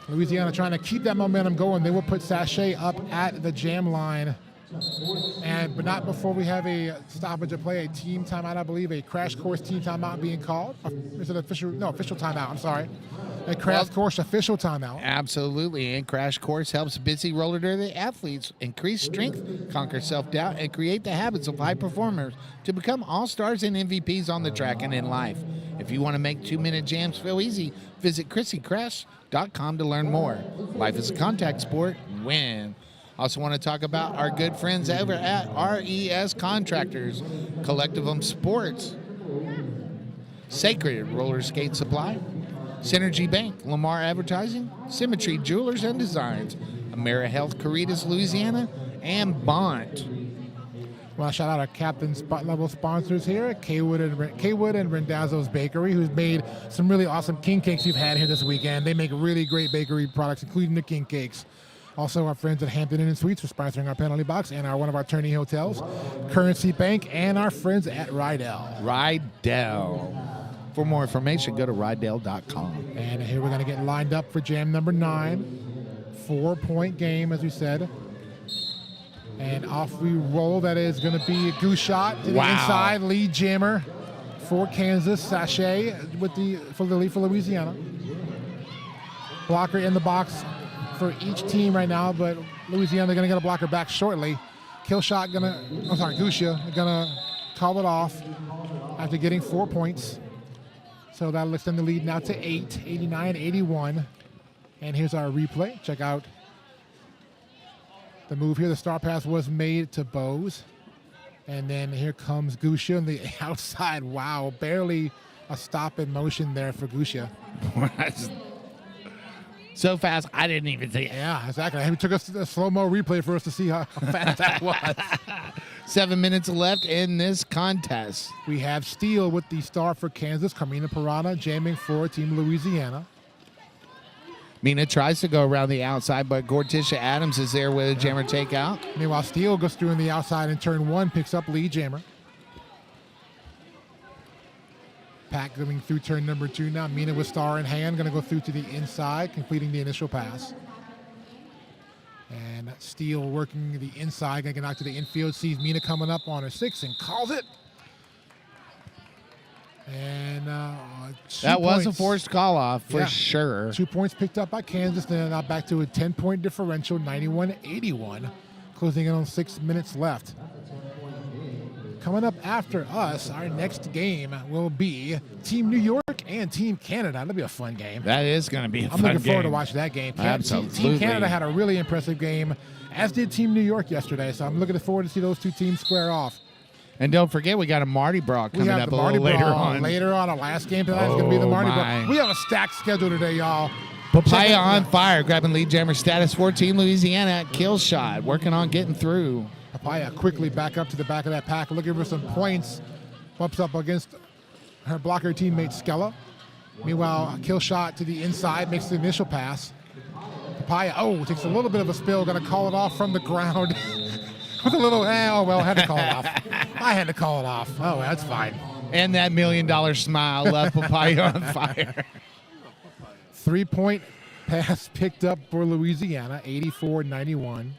Louisiana trying to keep that momentum going. They will put Sachet up at the jam line. But not before we have a stoppage of play, a team timeout, I believe, a crash course team timeout being called. Is it official? No, official timeout. I'm sorry. A crash course official timeout. Absolutely. And crash course helps busy roller derby athletes increase strength, conquer self-doubt, and create the habits of high performers to become all-stars and MVPs on the track and in life. If you want to make 2-minute jams feel easy, visit ChrissyCrash.com to learn more. Life is a contact sport. Win. Also want to talk about our good friends over at RES Contractors, Collectivum Sports, Sacred Roller Skate Supply, Synergy Bank, Lamar Advertising, Symmetry Jewelers and Designs, AmeriHealth Caritas, Louisiana, and Bont. Well, shout out our captain spot level sponsors here, Kaywood and Rendazzo's Bakery, who's made some really awesome king cakes you've had here this weekend. They make really great bakery products, including the king cakes. Also, our friends at Hampton Inn and Suites for sponsoring our penalty box and one of our tourney hotels, Currency Bank, and our friends at Rydell. For more information, go to rydell.com. And here we're going to get lined up for jam number 9. 4-point game, as we said. And off we roll. That is going to be a goose shot to the inside. Lead jammer for Kansas. Sachet for the lead for Louisiana. Blocker in the box for each team right now, but Louisiana going to get a blocker back shortly. Goose shot going to call it off after getting 4 points. So that'll extend the lead now to 8, 89-81. And here's our replay. Check out the move here. The star pass was made to Bose. And then here comes Gusha on the outside. Wow, barely a stop in motion there for Gusha. So fast, I didn't even see it. Yeah, exactly. It took us a slow-mo replay for us to see how fast that was. 7 minutes left in this contest. We have Steele with the star for Kansas, Carmina Pirana jamming for Team Louisiana. Mina tries to go around the outside, but Gorticia Adams is there with a jammer takeout. Meanwhile, Steele goes through on the outside in turn 1, picks up lead jammer. pack going through turn number 2 now. Mina with star in hand, going to go through to the inside, completing the initial pass. And Steele working the inside, going to get out to the infield, sees Mina coming up on her 6 and calls it. And that was a forced call off for sure. 2 points picked up by Kansas, then now back to a 10-point differential, 91-81, closing in on 6 minutes left. Coming up after us, our next game will be Team New York and Team Canada. That'll be a fun game. That is going to be a fun game. I'm looking forward to game. watching that game. Absolutely. Team Canada had a really impressive game, as did Team New York yesterday, so I'm looking forward to see those two teams square off. And don't forget, we got a Mardi Gras coming up a little later on. Later on, our last game tonight is going to be the Mardi Gras. We have a stacked schedule today, y'all. Papaya on fire, grabbing lead jammer status for Team Louisiana at kill shot, working on getting through. Papaya quickly back up to the back of that pack, looking for some points. Bumps up against her blocker teammate, Skella. Meanwhile, kill shot to the inside, makes the initial pass. Papaya, takes a little bit of a spill, going to call it off from the ground. With a little, had to call it off. I had to call it off. Oh, that's fine. And that $1 million smile left Papaya on fire. 3-point pass picked up for Louisiana, 84-91.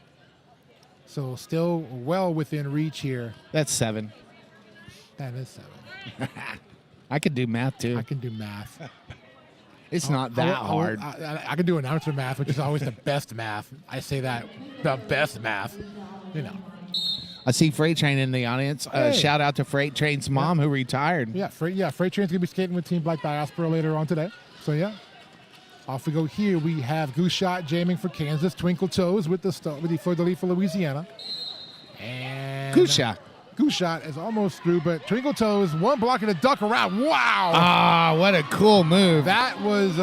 So still well within reach here. That's 7. That is 7. I could do math, too. I can do math. It's not that hard. I can do announcer math, which is always the best math. I say that, the best math, I see Freight Train in the audience. Shout out to Freight Train's mom who retired. Freight Train's going to be skating with Team Black Diaspora later on today. So, off we go here. We have Goose Shot jamming for Kansas. Twinkle Toes with the fleur de lis for Louisiana. And Goose Shot is almost through, but Twinkle Toes, one block and a duck around. Wow! Ah, what a cool move. That was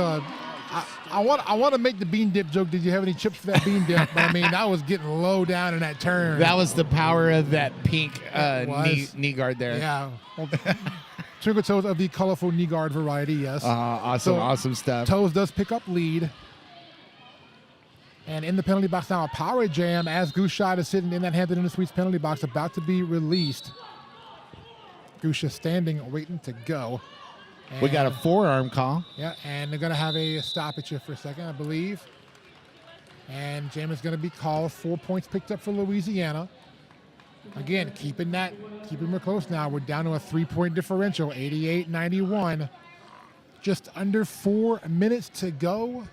I want to make the bean dip joke. Did you have any chips for that bean dip? But I mean, that was getting low down in that turn. That was the power of that pink knee guard there. Yeah. Twinkle Toes of the colorful knee guard variety, yes. Awesome stuff. Toes does pick up lead. And in the penalty box now, a power jam as Goose Shot is sitting in that Hampton in the Sweets penalty box, about to be released. Goose Shot standing, waiting to go. We got a forearm call. Yeah, and they're going to have a stoppage here for a second, I believe. And jam is going to be called. 4 points picked up for Louisiana. Again, keeping her close now. We're down to a 3-point differential, 88-91. Just under 4 minutes to go.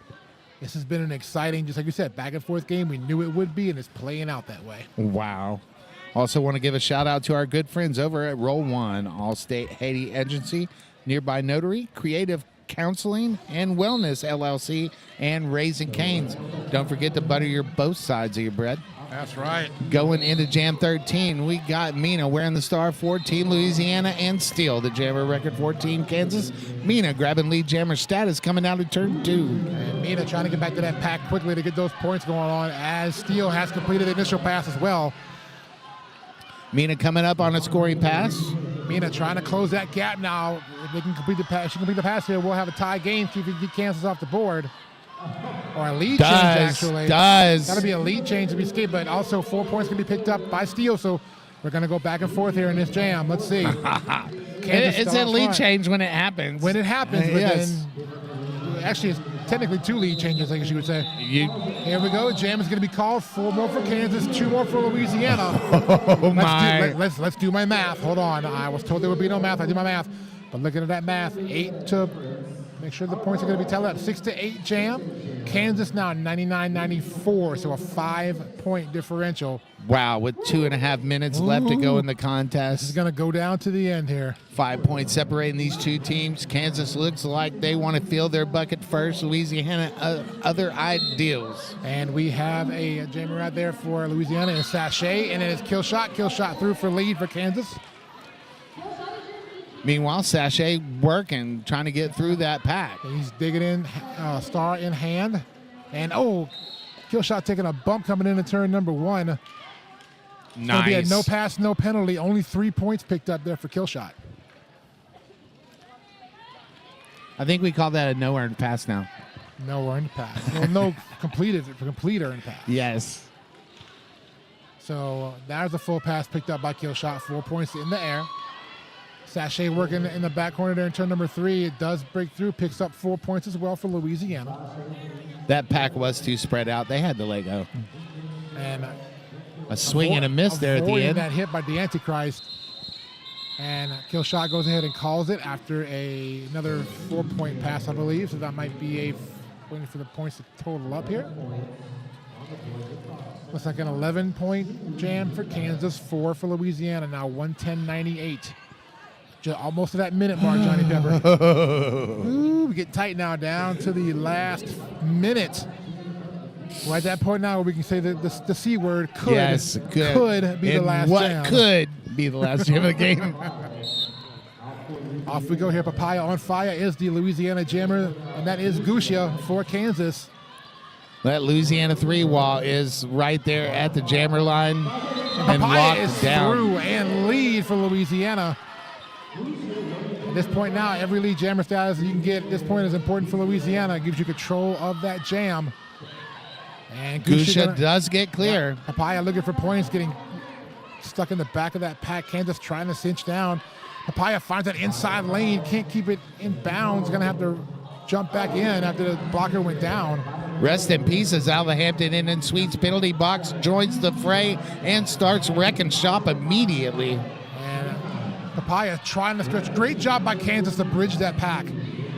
This has been an exciting, just like you said, back and forth game. We knew it would be, and it's playing out that way. Wow. Also want to give a shout out to our good friends over at Roll One, All-State Haiti Agency, Nearby Notary, Creative Counseling and Wellness LLC, and Raising Cane's. Don't forget to butter both sides of your bread. That's right. Going into Jam 13, we got Mina wearing the star for Team Louisiana and Steele, the jammer record for Team Kansas. Mina grabbing lead jammer status coming out of turn 2. And Mina trying to get back to that pack quickly to get those points going on as Steele has completed the initial pass as well. Mina coming up on a scoring pass. Mina trying to close that gap now. If they can complete the pass, she complete the pass here, we'll have a tie game. See if we can get Kansas off the board. Or a lead change, actually. That'll be a lead change to be skipped, but also 4 points can be picked up by Steele, so we're going to go back and forth here in this jam. Let's see. It's a lead change when it happens. When it happens, but yes. Then actually it's technically 2 lead changes, I guess you would say. Here we go. Jam is going to be called. 4 more for Kansas, 2 more for Louisiana. Let's do my math. Hold on. I was told there would be no math. I did my math. But looking at that math, 8 to make sure the points are going to be tallied up. 6 to 8 jam. Kansas now 99-94, so a 5-point differential. Wow, with 2.5 minutes left to go in the contest. This is going to go down to the end here. 5 points separating these two teams. Kansas looks like they want to fill their bucket first. Louisiana, other ideals. And we have a jammer right there for Louisiana, a sachet, and it is kill shot. Kill shot through for lead for Kansas. Meanwhile, Sachet working, trying to get through that pack. He's digging in, star in hand. And, kill shot taking a bump coming into turn number 1. Nice. It's going to be a no pass, no penalty. Only 3 points picked up there for kill shot. I think we call that a no earned pass now. No earned pass. Well, no complete earned pass. Yes. So there's a full pass picked up by kill shot. 4 points in the air. Sachet working in the back corner there in turn number 3. It does break through, picks up 4 points as well for Louisiana. That pack was too spread out. They had to let go. And a swing and a miss there at the end. That hit by the Antichrist. And Killshot goes ahead and calls it after another 4-point pass, I believe. So that might be waiting for the points to total up here. Looks like an 11-point jam for Kansas, 4 for Louisiana. Now 110.98. Almost to that minute mark, Johnny Pepper. Ooh, we get tight now, down to the last minute. We're at that point now where we can say that the C word could be the last jam. What could be the last jam of the game? Off we go here. Papaya on fire is the Louisiana jammer, and that is Gusha for Kansas. That Louisiana 3 wall is right there at the jammer line and Papaya locked is down. Through and lead for Louisiana. At this point now, every lead jammer status you can get at this point is important for Louisiana. It gives you control of that jam. And Gusha does get clear. Yeah, Papaya looking for points, getting stuck in the back of that pack. Kansas trying to cinch down. Papaya finds that inside lane, can't keep it in bounds. Going to have to jump back in after the blocker went down. Rest in pieces. Alva Hampton in Sweets penalty box, joins the fray and starts wrecking shop immediately. Papaya trying to stretch. Great job by Kansas to bridge that pack.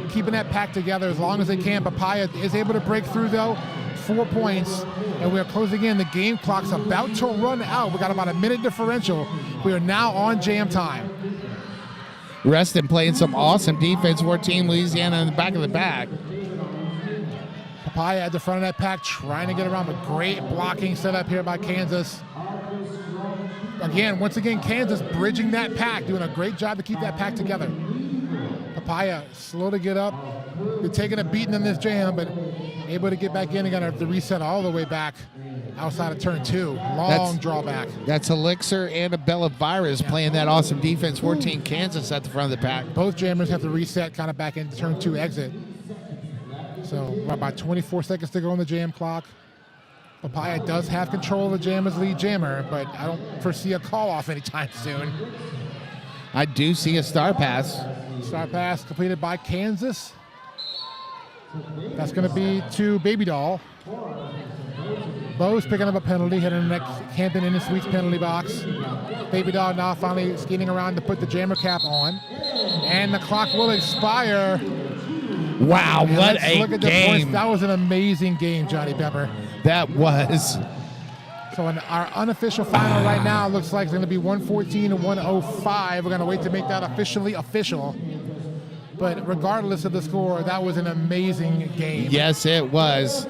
Keeping that pack together as long as they can. Papaya is able to break through, though. 4 points. And we are closing in. The game clock's about to run out. We got about a minute differential. We are now on jam time. Reston playing some awesome defense for Team Louisiana in the back of the pack. Papaya at the front of that pack trying to get around, but great blocking setup here by Kansas. Again, once again, Kansas bridging that pack, doing a great job to keep that pack together. Papaya slow to get up. Been taking a beating in this jam, but able to get back in and got to reset all the way back outside of turn 2. Long drawback. That's Elixir and Abella Virus playing that awesome defense for Team Kansas at the front of the pack. Both jammers have to reset kind of back into turn 2 exit. So about 24 seconds to go on the jam clock. Papaya does have control of the jam as lead jammer, but I don't foresee a call-off anytime soon. I do see a star pass. Star pass completed by Kansas. That's going to be to Baby Doll. Bo's picking up a penalty, heading the next Hampton in the Sweets penalty box. Baby Doll now finally skating around to put the jammer cap on. And the clock will expire. Wow, and what let's a look at the game. points. That was an amazing game, Johnny Pepper. That was. So in our unofficial final right now looks like it's going to be 114 to 105. We're going to wait to make that officially official. But regardless of the score, that was an amazing game. Yes, it was.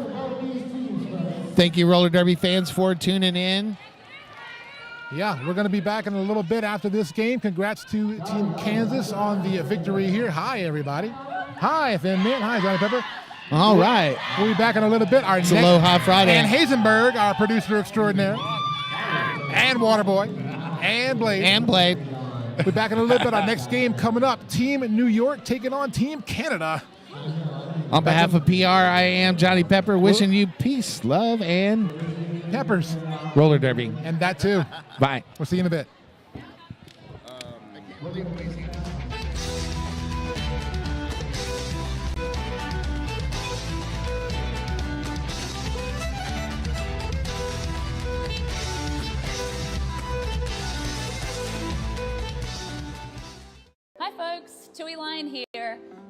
Thank you, Roller Derby fans, for tuning in. Yeah, we're going to be back in a little bit after this game. Congrats to Team Kansas on the victory here. Hi, everybody. Hi, Thin Mint. Hi, Johnny Pepper. All right. We'll be back in a little bit. It's Aloha Friday. And Hazenberg, our producer extraordinaire. And Waterboy. And Blade. We'll be back in a little bit. Our next game coming up. Team New York taking on Team Canada. On behalf of PR, I am Johnny Pepper, wishing you peace, love, and Peppers. Roller Derby. And that too. Bye. We'll see you in a bit. Hi folks, Tui Lion here,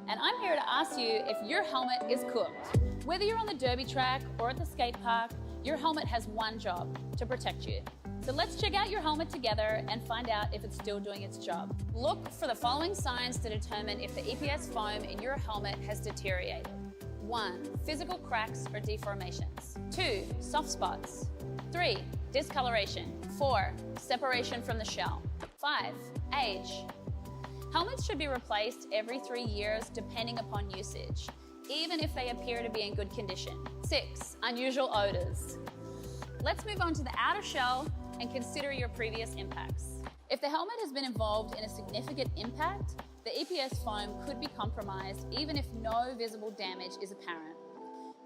and I'm here to ask you if your helmet is cooked. Whether you're on the derby track or at the skate park, your helmet has one job: to protect you. So let's check out your helmet together and find out if it's still doing its job. Look for the following signs to determine if the EPS foam in your helmet has deteriorated. 1. Physical cracks or deformations. 2. Soft spots. 3. Discoloration. 4. Separation from the shell. 5. Age. Helmets should be replaced every 3 years depending upon usage, even if they appear to be in good condition. 6. Unusual odors. Let's move on to the outer shell and consider your previous impacts. If the helmet has been involved in a significant impact, the EPS foam could be compromised even if no visible damage is apparent.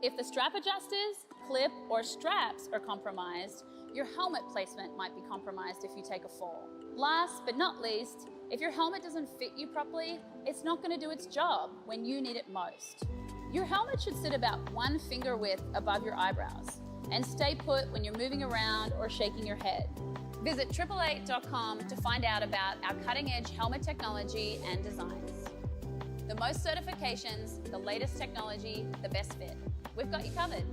If the strap adjusters, clip, or straps are compromised, Your helmet placement might be compromised if you take a fall. Last but not least, if your helmet doesn't fit you properly, it's not going to do its job when you need it most. Your helmet should sit about 1 finger width above your eyebrows and stay put when you're moving around or shaking your head. Visit 888.com to find out about our cutting-edge helmet technology and designs. The most certifications, the latest technology, the best fit. We've got you covered.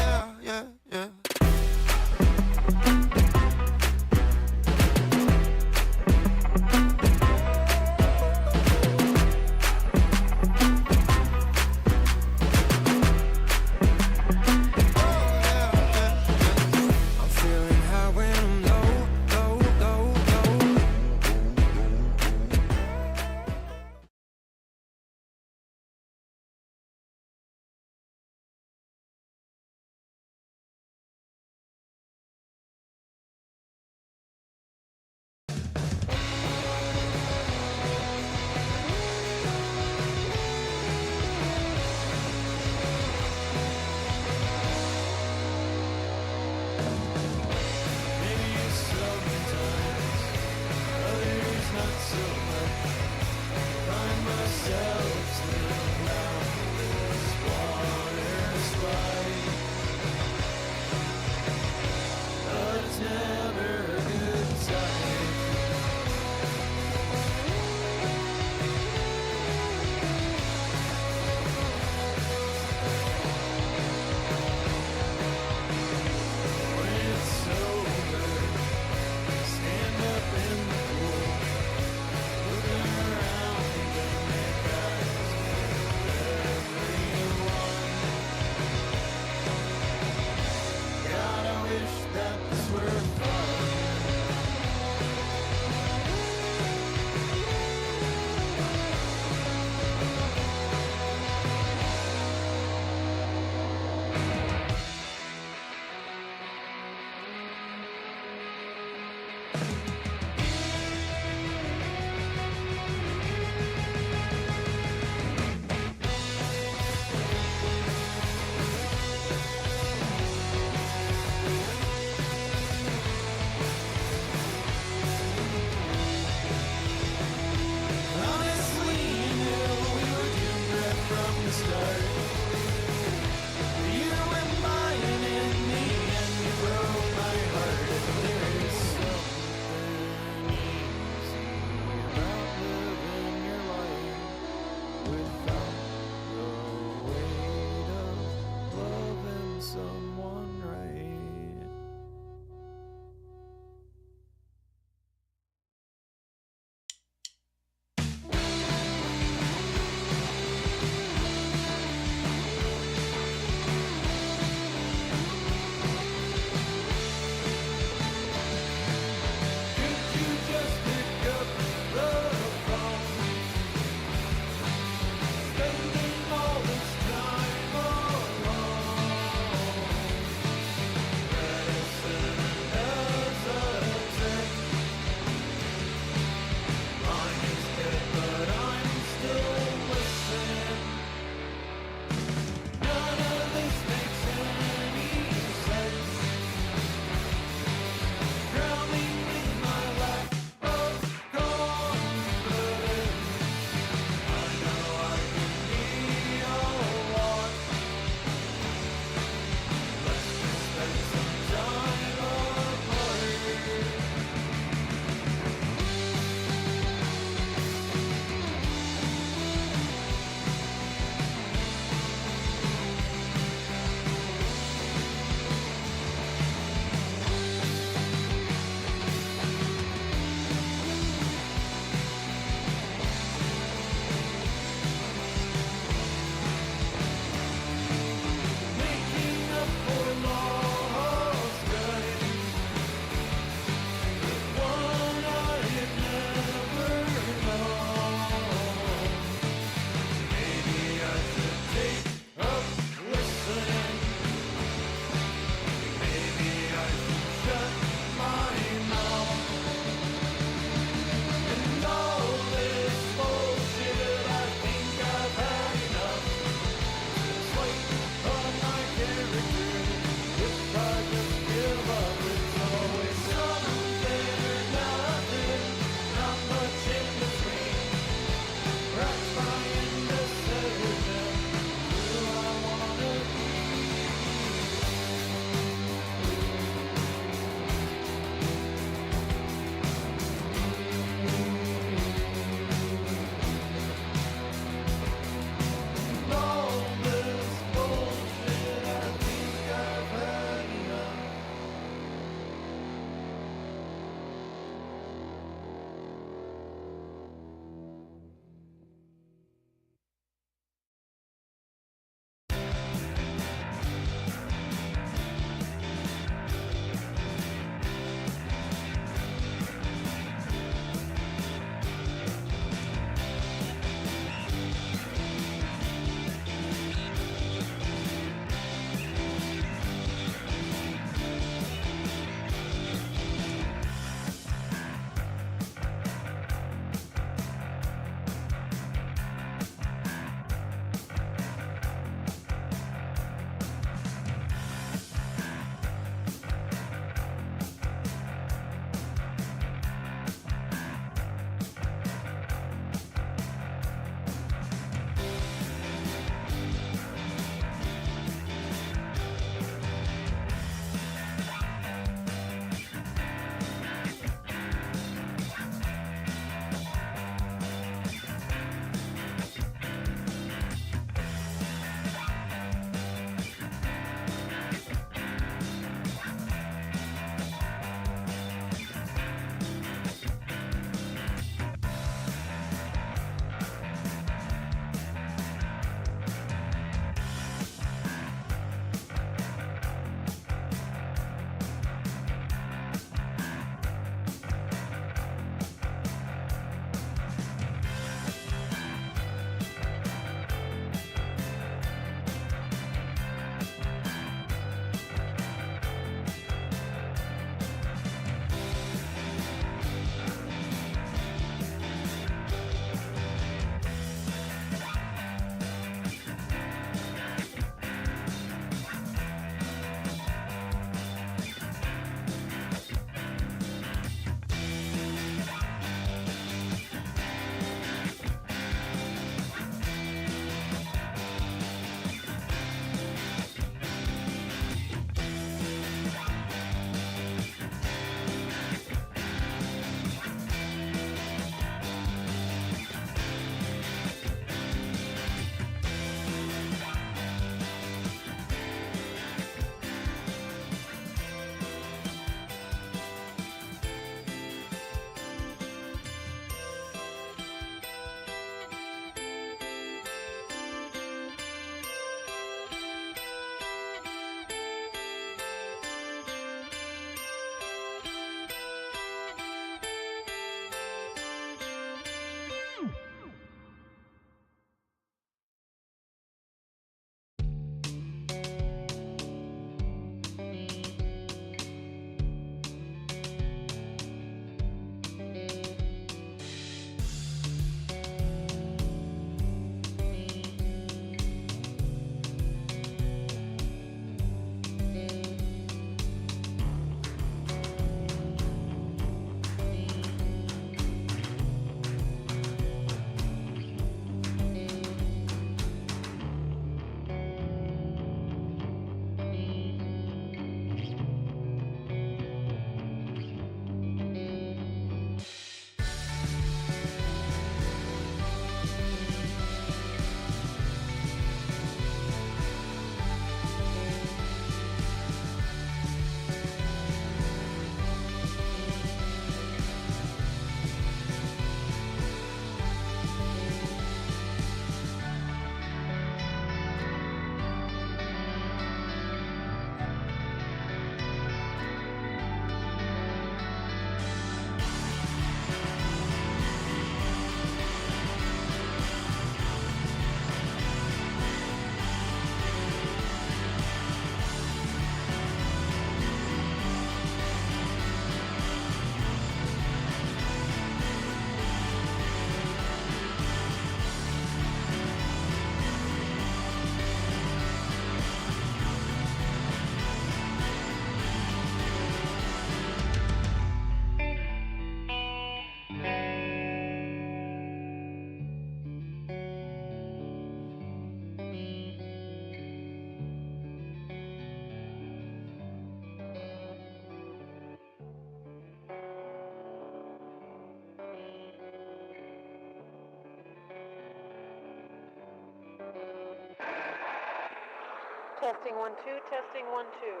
Testing 1 2, testing 1 2.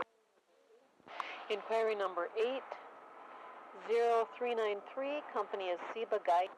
Inquiry number 80393, company is Seba Guide.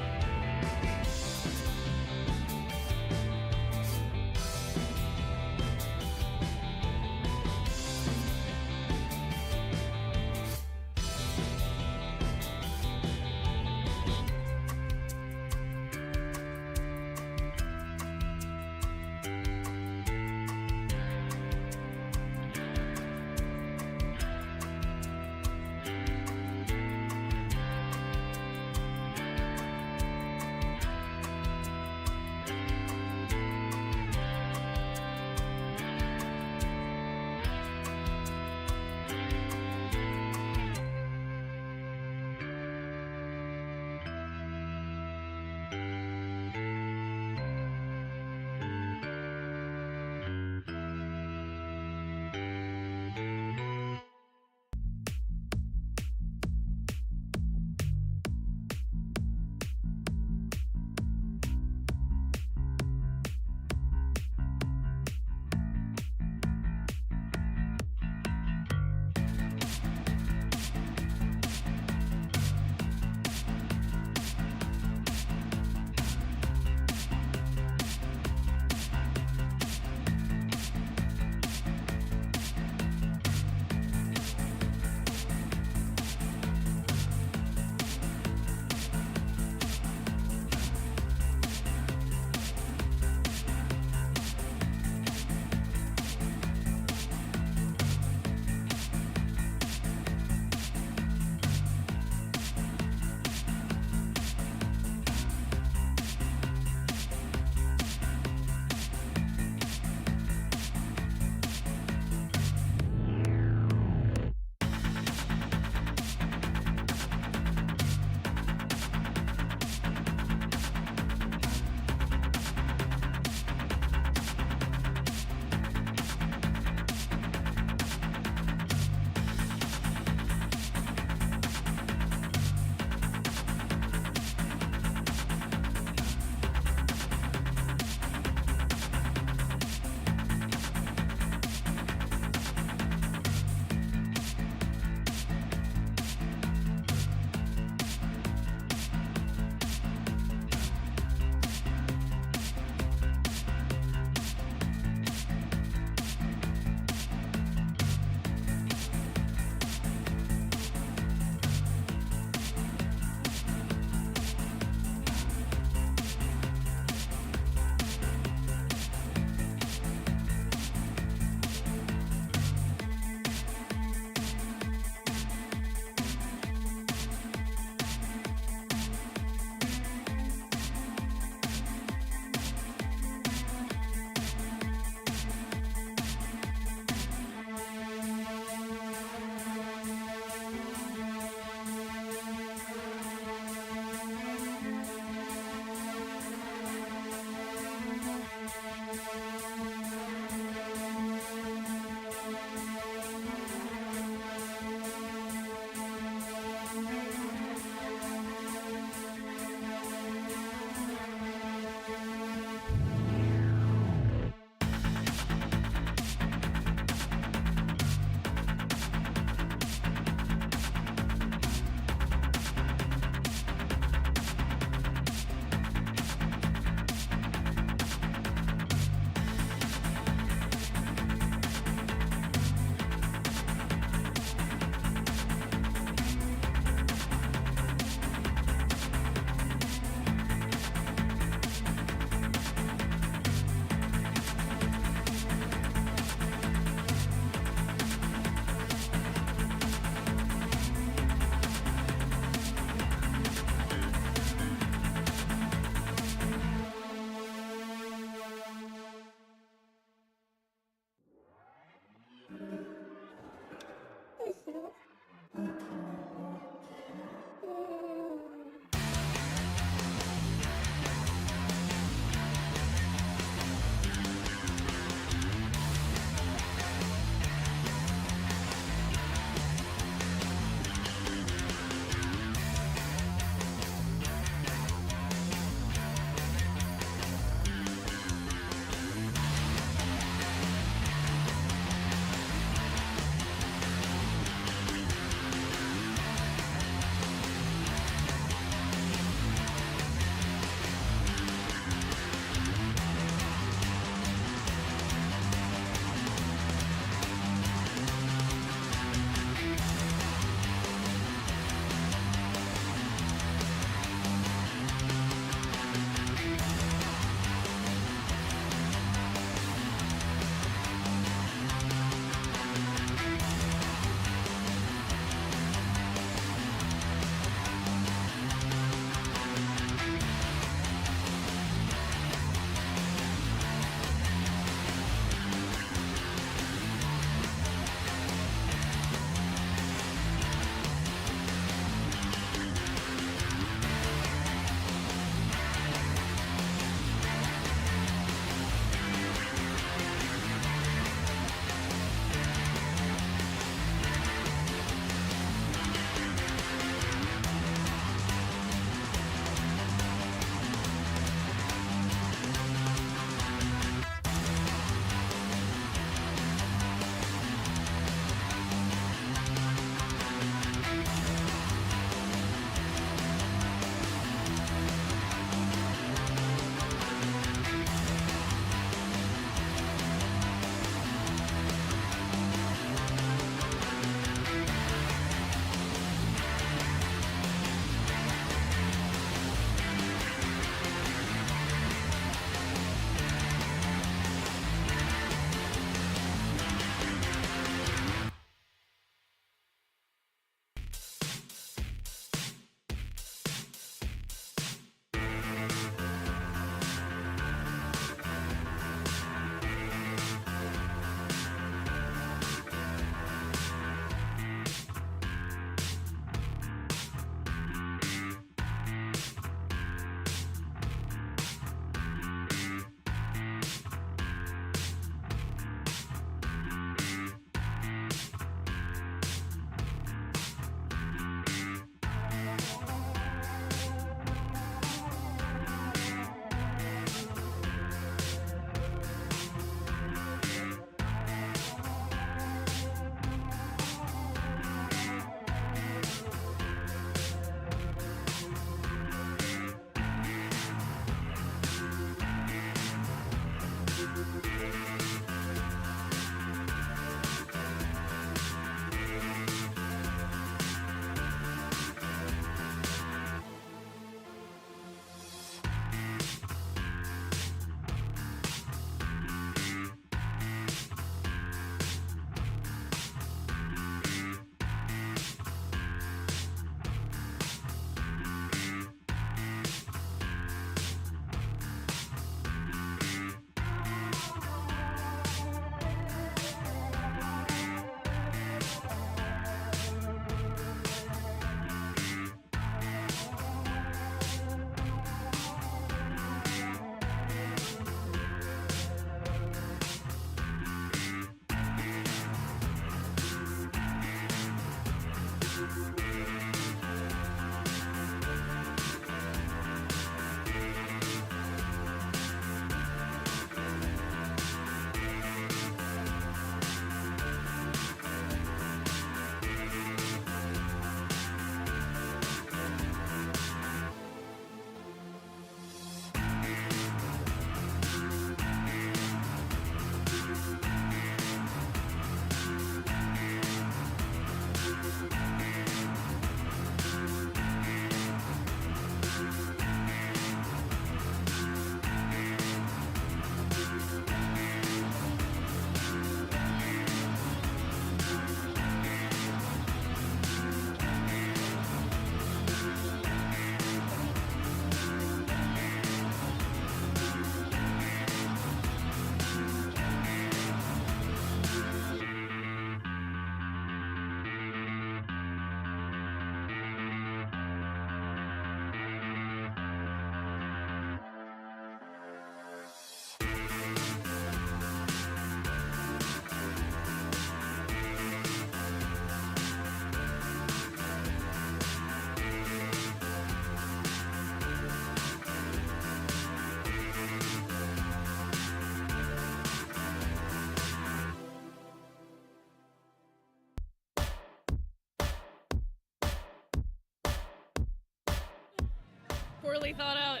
poorly thought out.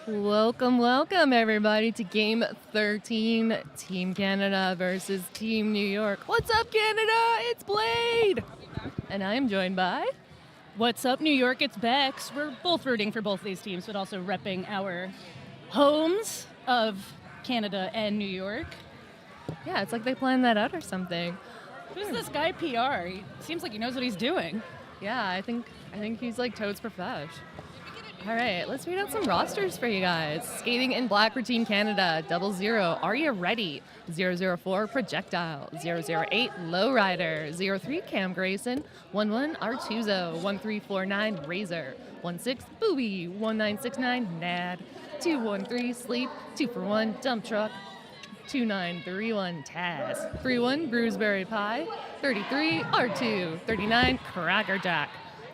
Welcome, welcome, everybody, to Game 13, Team Canada versus Team New York. What's up, Canada? It's Blade! And I'm joined by... What's up, New York? It's Bex. We're both rooting for both these teams, but also repping our homes of Canada and New York. Yeah, it's like they planned that out or something. Who's this guy PR? He seems like he knows what he's doing. Yeah, I think he's like Toad's profesh. All right, let's read out some rosters for you guys. Skating in black for Team Canada, 00, Are You Ready? 004, Projectile. 008, Lowrider. 03, Cam Grayson. 11, Artuzo. 1349, Razor. 16, Booby. 1969, Nad. 213, Sleep. 241, Dump Truck. 2931, Taz. 31, Bruiseberry Pie. 33, R2. 39, Cracker Jack.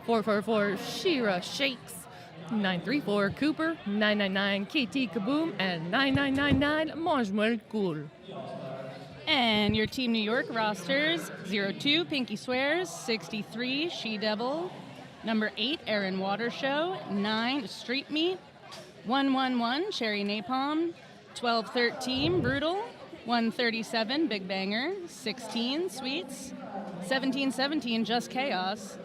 444, Shira Shakes. 934, Cooper. 999, KT Kaboom. And 9999, Mange Cool. And your Team New York rosters, 02, Pinky Swears. 63, She Devil. Number 8, Aaron Watershow. 9, Street Meat. 111, Cherry Napalm. 1213, Brutal. 137, Big Banger. 16, Sweets. 1717, Just Chaos.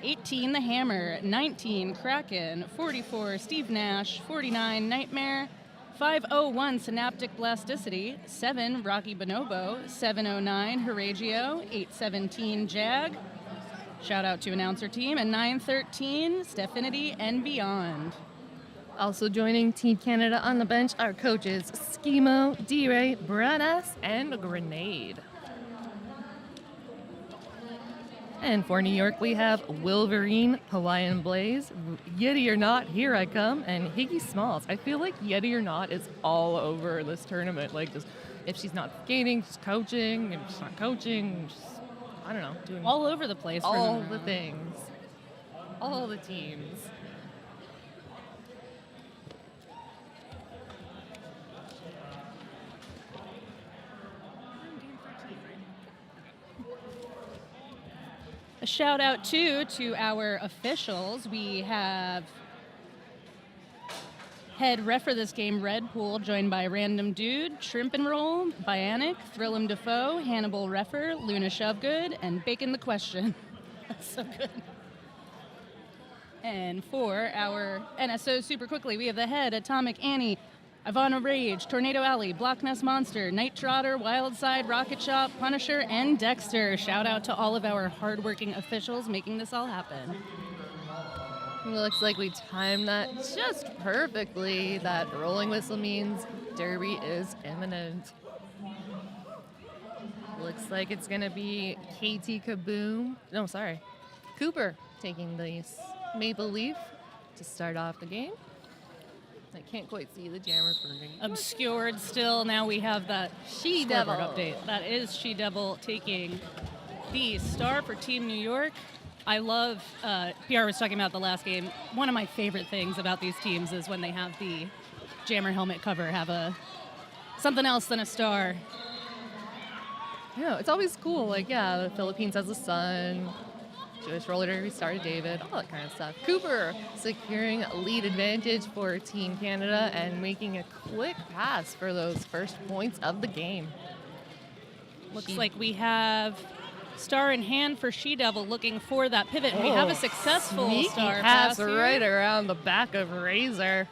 18, The Hammer. 19, Kraken. 44, Steve Nash. 49, Nightmare. 501, Synaptic Blasticity. 7, Rocky Bonobo. 709, Horatio. 817, Jag. Shout out to announcer team. And 913, Stephinity and Beyond. Also joining Team Canada on the bench are coaches Schemo, D-Ray, Bradas, and Grenade. And for New York, we have Wolverine, Hawaiian Blaze, Yeti or Not, Here I Come, and Higgy Smalls. I feel like Yeti or Not is all over this tournament. Like, just if she's not skating, she's coaching. If she's not coaching, she's, I don't know, doing all over the place. All the things. All the teams. A shout out to our officials. We have head ref for this game, Red Pool, joined by Random Dude, Shrimp and Roll, Bionic, Thrillum Defoe, Hannibal Reffer, Luna Shovegood, and Bacon the Question. That's so good. And for our NSO, super quickly, we have the head, Atomic Annie, Ivana Rage, Tornado Alley, Block Nest Monster, Night Trotter, Wildside, Rocket Shop, Punisher, and Dexter. Shout out to all of our hardworking officials making this all happen. It looks like we timed that just perfectly. That rolling whistle means Derby is imminent. Looks like it's going to be KT Kaboom. No, sorry. Cooper taking the Maple Leaf to start off the game. I can't quite see the jammer for me. Obscured still. Now we have that She Devil update. That is She Devil taking the star for Team New York. I love, PR was talking about the last game. One of my favorite things about these teams is when they have the jammer helmet cover have something else than a star. Yeah, it's always cool. Like, yeah, the Philippines has a sun. Jewish roller derby started David, all that kind of stuff. Cooper securing lead advantage for Team Canada and making a quick pass for those first points of the game. Looks like we have star in hand for She Devil looking for that pivot. And we have a successful sneaky star pass here. right around the back of Razor.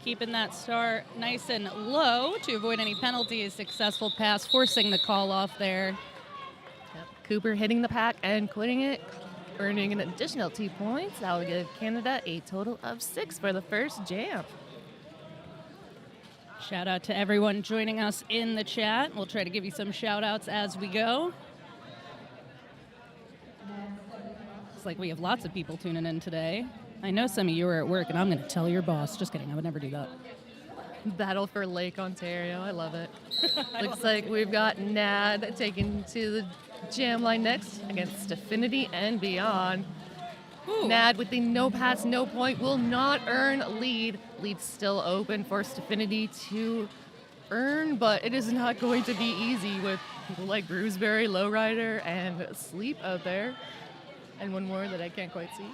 Keeping that star nice and low to avoid any penalties. Successful pass, forcing the call off there. Yep. Cooper hitting the pack and quitting it, earning an additional 2 points. That will give Canada a total of 6 for the first jam. Shout out to everyone joining us in the chat. We'll try to give you some shout outs as we go. It's like we have lots of people tuning in today. I know some of you are at work, and I'm going to tell your boss. Just kidding, I would never do that. Battle for Lake Ontario. I love it. Looks like we've got Nad taken to the jam line next against Affinity and Beyond. Ooh. Nad with the no pass, no point will not earn lead. Lead's still open for Staffinity to earn, but it is not going to be easy with people like Bruiseberry, Lowrider, and Sleep out there. And one more that I can't quite see.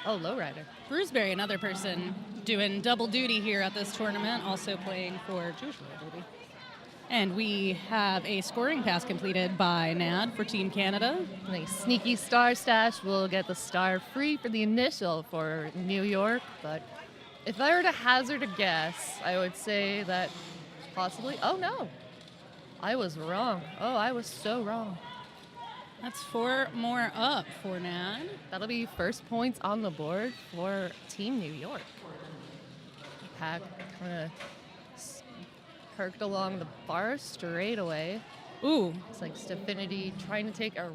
Oh, lowrider. Bruiseberry, another person doing double duty here at this tournament, also playing for Jewish Roller Derby. And we have a scoring pass completed by Nad for Team Canada. And a sneaky star stash will get the star free for the initial for New York. But if I were to hazard a guess, I would say that possibly. Oh, no. I was wrong. Oh, I was so wrong. That's 4 more up for Nad. That'll be first points on the board for Team New York. Pack kind of perked along the bar straight away. Ooh. It's like Stefinity trying to take a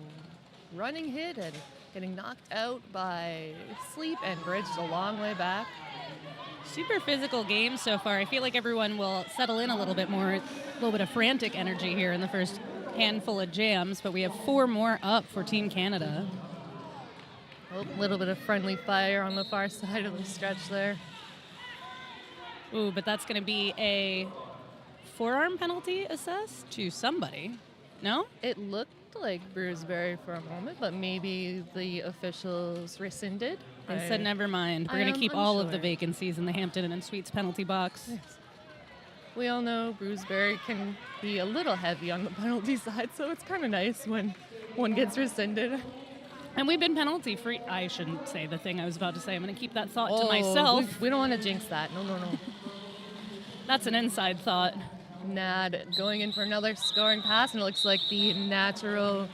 running hit and getting knocked out by Sleep and bridged a long way back. Super physical game so far. I feel like everyone will settle in a little bit more, a little bit of frantic energy here in the first handful of jams, but we have 4 more up for Team Canada. A little bit of friendly fire on the far side of the stretch there. Ooh, but that's going to be a forearm penalty assessed to somebody. No? It looked like Bruiseberry for a moment, but maybe the officials rescinded. They said never mind. We're going to keep all of the vacancies in the Hampton and Suites penalty box. Yes. We all know Bruiseberry can be a little heavy on the penalty side, so it's kind of nice when one gets rescinded. And we've been penalty free. I shouldn't say the thing I was about to say. I'm going to keep that thought to myself. We don't want to jinx that. No. That's an inside thought. Nad going in for another scoring pass, and it looks like the natural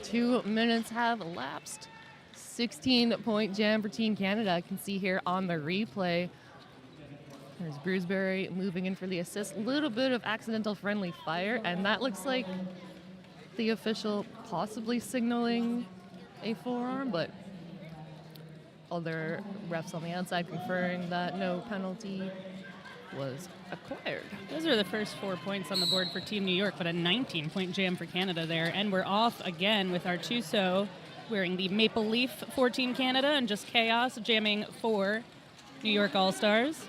2 minutes have elapsed. 16-point jam for Team Canada. I can see here on the replay. There's Bruiseberry moving in for the assist. A little bit of accidental friendly fire, and that looks like the official possibly signaling a forearm, but other refs on the outside conferring that no penalty was acquired. Those are the first 4 points on the board for Team New York, but a 19-point jam for Canada there. And we're off again with our Tuso wearing the maple leaf for Team Canada and just Chaos jamming for New York All-Stars.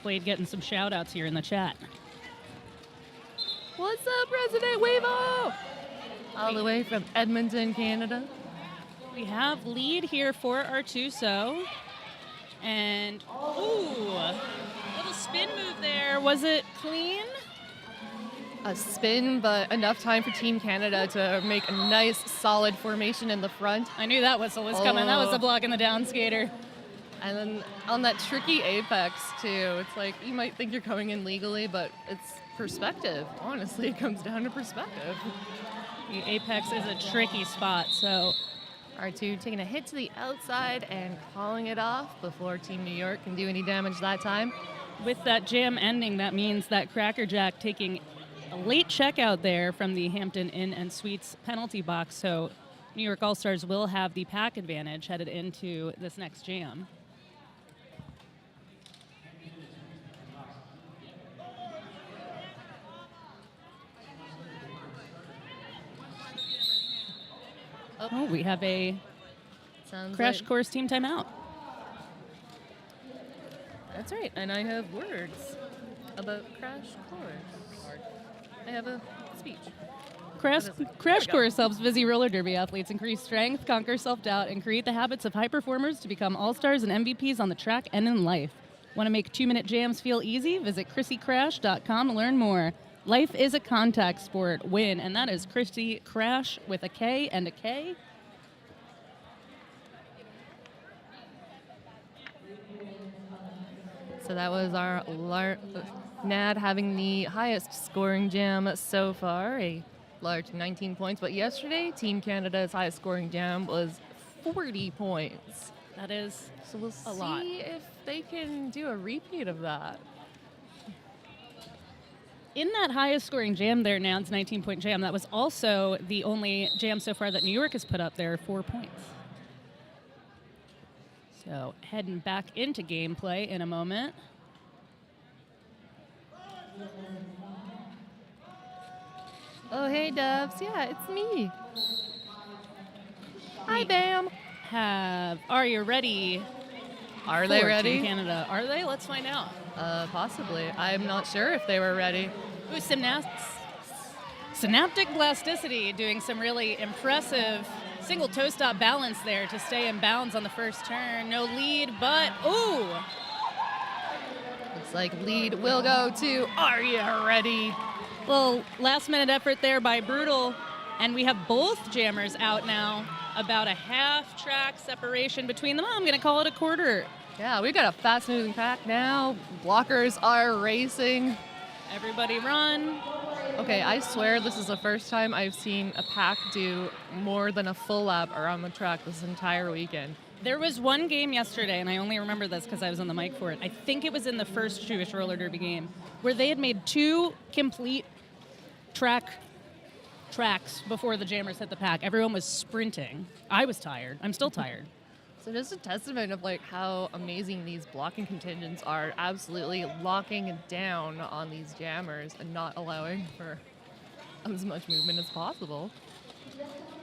Blade getting some shout-outs here in the chat. What's up, President Wavo? All the way from Edmonton, Canada. We have lead here for our Tuso. And, ooh, little spin move there. Was it clean? A spin, but enough time for Team Canada to make a nice, solid formation in the front. I knew that whistle was coming. That was a block in the down skater. And then on that tricky apex, too, it's like you might think you're coming in legally, but it's perspective. Honestly, it comes down to perspective. The apex is a tricky spot, so R2 taking a hit to the outside and calling it off before Team New York can do any damage that time. With that jam ending, that means that Cracker Jack taking a late checkout there from the Hampton Inn and Suites penalty box, so New York All-Stars will have the pack advantage headed into this next jam. Oh, we have a Crash Course team timeout. That's right, and I have words about Crash Course. I have a speech. Crash Course helps busy roller derby athletes increase strength, conquer self-doubt, and create the habits of high performers to become all-stars and MVPs on the track and in life. Want to make 2-minute jams feel easy? Visit ChrissyCrash.com to learn more. Life is a contact sport. Win, and that is Chrissy Crash with a K and a K. So that was our Nad having the highest scoring jam so far, a large 19 points. But yesterday, Team Canada's highest scoring jam was 40 points. That is so we'll a lot. See if they can do a repeat of that. In that highest scoring jam there, Nad's 19-point jam, that was also the only jam so far that New York has put up there, 4 points. So heading back into gameplay in a moment. Oh, hey, Doves. Yeah, it's me. Hi, Bam. Are you ready? Are they ready? Team Canada. Are they? Let's find out. Possibly. I'm not sure if they were ready. Ooh, Synaptic Plasticity doing some really impressive Single toe stop balance there to stay in bounds on the first turn. No lead, but ooh. Looks like lead will go to Are Ya Ready? Well, last minute effort there by Brutal. And we have both jammers out now. About a half track separation between them. I'm going to call it a quarter. Yeah, we've got a fast moving pack now. Blockers are racing. Everybody run. Okay, I swear this is the first time I've seen a pack do more than a full lap around the track this entire weekend. There was one game yesterday, and I only remember this because I was on the mic for it. I think it was in the first Jewish roller derby game, where they had made 2 complete tracks before the jammers hit the pack. Everyone was sprinting. I was tired. I'm still tired. So just a testament of like how amazing these blocking contingents are, absolutely locking down on these jammers and not allowing for as much movement as possible.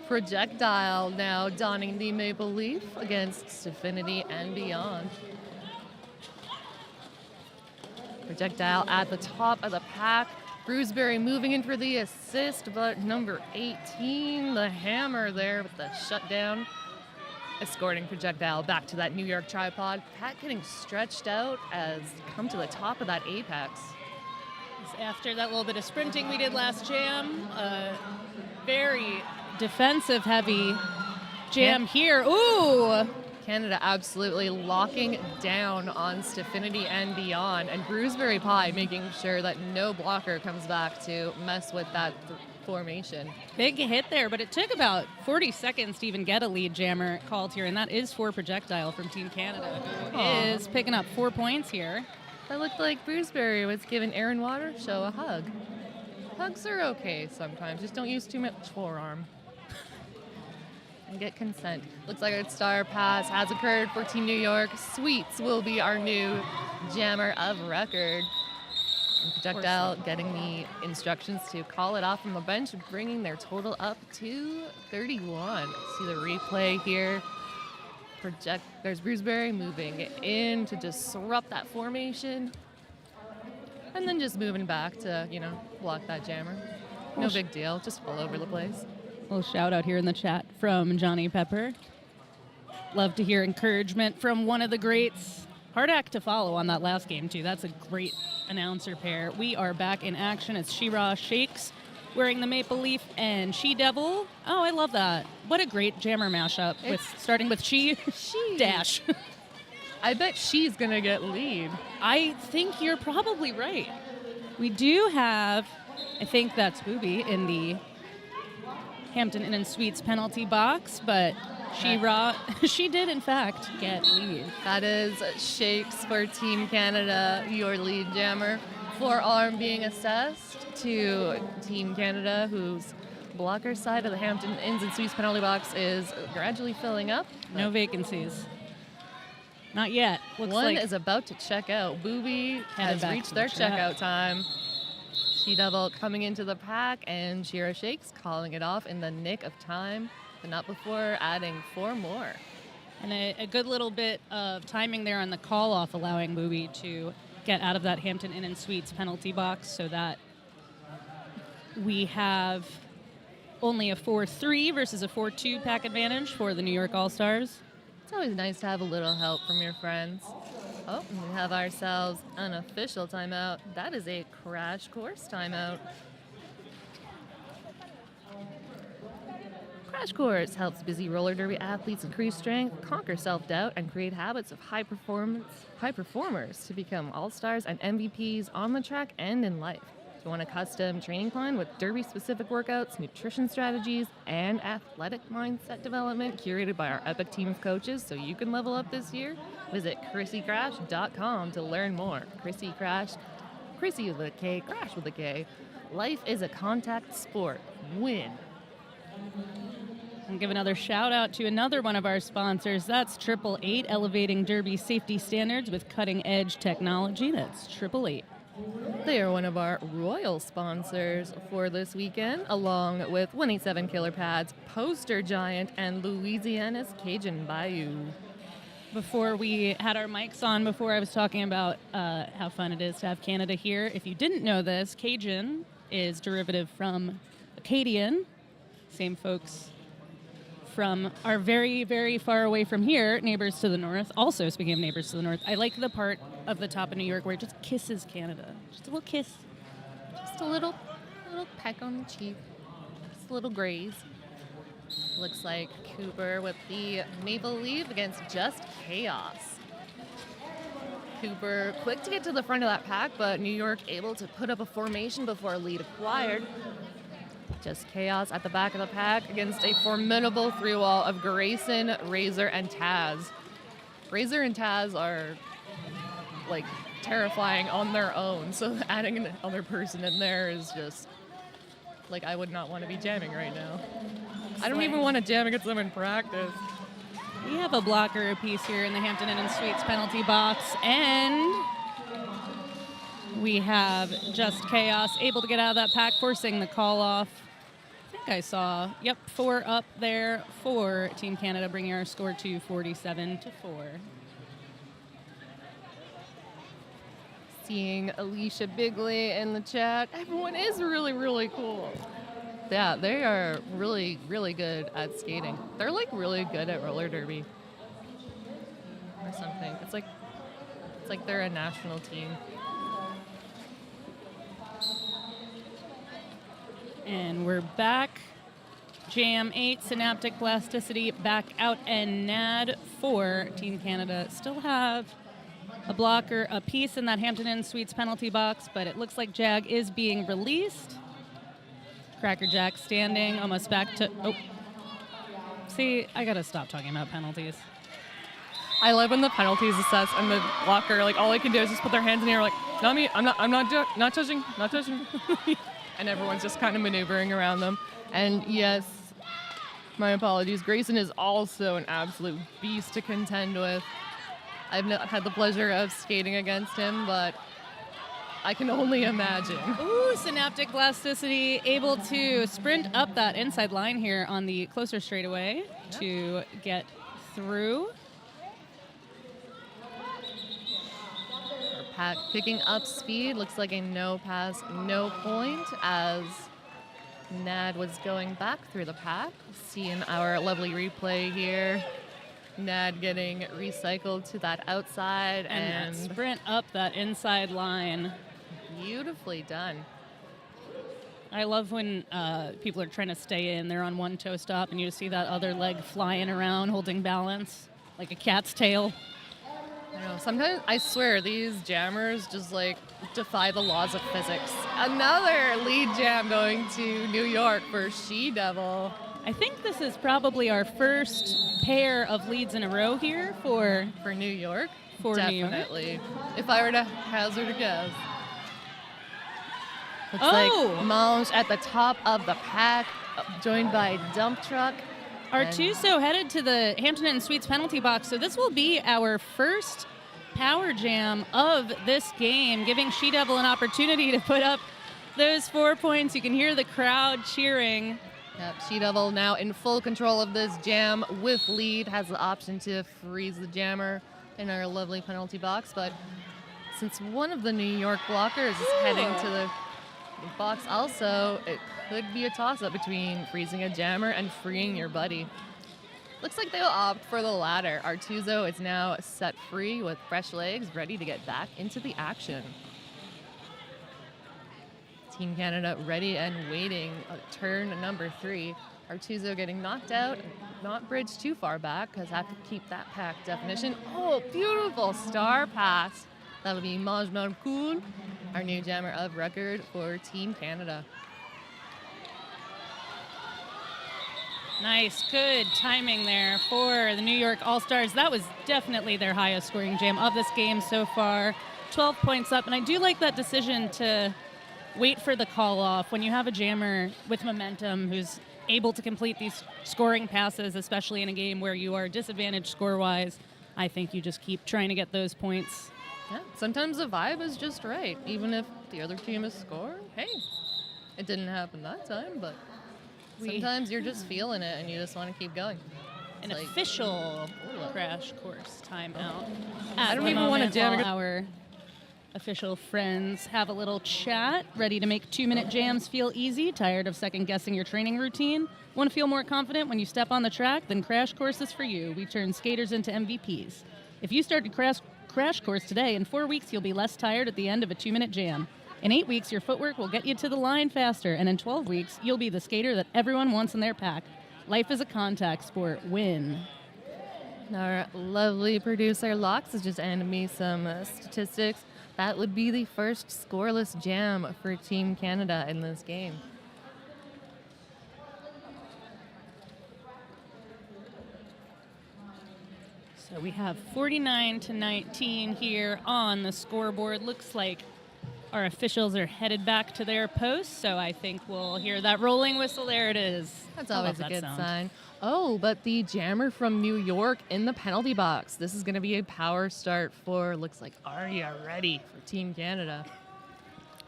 Projectile now donning the maple leaf against Staffinity and Beyond. Projectile at the top of the pack. Bruiseberry moving in for the assist, but number 18, the hammer there with the shutdown. Escorting Projectile back to that New York tripod. Pat getting stretched out as come to the top of that apex. After that little bit of sprinting we did last jam, very defensive heavy jam here. Ooh! Canada absolutely locking down on Staffinity and Beyond, and Bruiseberry Pie making sure that no blocker comes back to mess with that formation. Big hit there, but it took about 40 seconds to even get a lead jammer called here, and that is for Projectile from Team Canada, who is picking up 4 points here. That looked like Bruiseberry was giving Aaron Watershow a hug. Hugs are okay sometimes, just don't use too much forearm. And get consent. Looks like a star pass has occurred for Team New York. Sweets will be our new jammer of record. And Projectile getting the instructions to call it off from the bench, bringing their total up to 31. See the replay here. There's Bruiseberry moving in to disrupt that formation. And then just moving back to, block that jammer. No big deal, just all over the place. A little shout out here in the chat from Johnny Pepper. Love to hear encouragement from one of the greats. Hard act to follow on that last game, too. That's a great announcer pair. We are back in action as She-Ra Shakes wearing the maple leaf and She-Devil. Oh, I love that. What a great jammer mashup, starting with She Dash. I bet she's going to get lead. I think you're probably right. We do have, I think that's Booby in the Hampton Inn and Suites penalty box, but She-Ra, she did in fact get lead. That is Shakes for Team Canada, your lead jammer. Forearm being assessed to Team Canada, whose blocker side of the Hampton Inns and Suites penalty box is gradually filling up. No vacancies. Not yet. Looks One is about to check out. Booby has reached their checkout time. She-Devil coming into the pack, and She-Ra Shakes calling it off in the nick of time, but not before adding 4 more. And a good little bit of timing there on the call-off, allowing Booby to get out of that Hampton Inn and Suites penalty box so that we have only a 4-3 versus a 4-2 pack advantage for the New York All-Stars. It's always nice to have a little help from your friends. Oh, we have ourselves an official timeout. That is a crash course timeout. Crash Course helps busy roller derby athletes increase strength, conquer self-doubt, and create habits of high performers to become all-stars and MVPs on the track and in life. If you want a custom training plan with derby-specific workouts, nutrition strategies, and athletic mindset development curated by our epic team of coaches so you can level up this year, visit ChrissyCrash.com to learn more. Chrissy Crash, Chrissy with a K, Crash with a K. Life is a contact sport. Win. And give another shout out to another one of our sponsors. That's 888, elevating derby safety standards with cutting edge technology. That's 888. They are one of our royal sponsors for this weekend, along with 187 Killer Pads, Poster Giant, and Louisiana's Cajun Bayou. Before we had our mics on, before I was talking about how fun it is to have Canada here. If you didn't know this, Cajun is derivative from Acadian. Same folks from our very, very far away from here, neighbors to the north. Also, speaking of neighbors to the north, I like the part of the top of New York where it just kisses Canada. Just a little kiss. Just a little peck on the cheek. Just a little graze. Looks like Cooper with the maple leaf against Just Chaos. Cooper quick to get to the front of that pack, but New York able to put up a formation before lead acquired. Just Chaos at the back of the pack against a formidable three wall of Grayson, Razor, and Taz. Razor and Taz are like terrifying on their own, so adding another person in there is just like I would not want to be jamming right now. I don't even want to jam against them in practice. We have a blocker apiece here in the Hampton Inn and Suites penalty box, and we have Just Chaos able to get out of that pack, forcing the call off. I think I saw, 4 up there for Team Canada, bringing our score to 47-4. Seeing Alicia Bigley in the chat. Everyone is really, really cool. Yeah, they are really, really good at skating. They're like really good at roller derby or something. It's like they're a national team. And we're back. Jam 8, Synaptic Plasticity back out, and NAD for Team Canada still have a blocker apiece in that Hampton Inn Suites penalty box, but it looks like Jag is being released. Cracker Jack standing, almost back to... Oh. See, I gotta stop talking about penalties. I love when the penalties assess and the blocker, like, all they can do is just put their hands in the air, like, not me, not touching. And everyone's just kind of maneuvering around them. And yes, my apologies, Grayson is also an absolute beast to contend with. I've not had the pleasure of skating against him, but I can only imagine. Ooh, Synaptic Plasticity able to sprint up that inside line here on the closer straightaway to get through. Our pack picking up speed. Looks like a no pass, no point as Nad was going back through the pack. Seeing our lovely replay here. Nad getting recycled to that outside and sprint up that inside line. Beautifully done. I love when people are trying to stay in. They're on one toe stop, and you just see that other leg flying around, holding balance, like a cat's tail. I know. Sometimes, I swear, these jammers just, like, defy the laws of physics. Another lead jam going to New York for She-Devil. I think this is probably our first pair of leads in a row here for New York. Definitely. If I were to hazard a guess. Looks like Mange at the top of the pack, joined by Dump Truck. Artuso headed to the Hampton Inn Suites penalty box, so this will be our first power jam of this game, giving She-Devil an opportunity to put up those 4 points. You can hear the crowd cheering. Yep, She-Devil now in full control of this jam with lead, has the option to freeze the jammer in our lovely penalty box, but since one of the New York blockers is heading to the box also, it could be a toss-up between freezing a jammer and freeing your buddy. Looks like they'll opt for the latter. Artuso is now set free with fresh legs, ready to get back into the action. Team Canada ready and waiting. Turn number 3. Artuso getting knocked out, not bridged too far back because have to keep that pack definition. Oh, beautiful star pass. That'll be Maj Marcoul, our new jammer of record for Team Canada. Nice, good timing there for the New York All-Stars. That was definitely their highest scoring jam of this game so far. 12 points up, and I do like that decision to wait for the call off when you have a jammer with momentum who's able to complete these scoring passes, especially in a game where you are disadvantaged score-wise. I think you just keep trying to get those points. Yeah, sometimes the vibe is just right, even if the other team is scored. Hey, it didn't happen that time, but sometimes you're just feeling it and you just want to keep going. An official crash course timeout. I don't even want to jam our official friends have a little chat. Ready to make 2-minute jams feel easy? Tired of second-guessing your training routine? Want to feel more confident when you step on the track? Then Crash Course is for you. We turn skaters into MVPs. If you started Crash Course today, in 4 weeks you'll be less tired at the end of a 2-minute jam. In 8 weeks, your footwork will get you to the line faster, and in 12 weeks, you'll be the skater that everyone wants in their pack. Life is a contact sport. Win. Our lovely producer Locks has just handed me some statistics. That would be the first scoreless jam for Team Canada in this game. So we have 49-19 here on the scoreboard. Looks like our officials are headed back to their posts, so I think we'll hear that rolling whistle. There it is. That's I always love a that good sound. sign. Oh, but the jammer from New York in the penalty box. This is going to be a power start for, looks like, Are You Ready for Team Canada.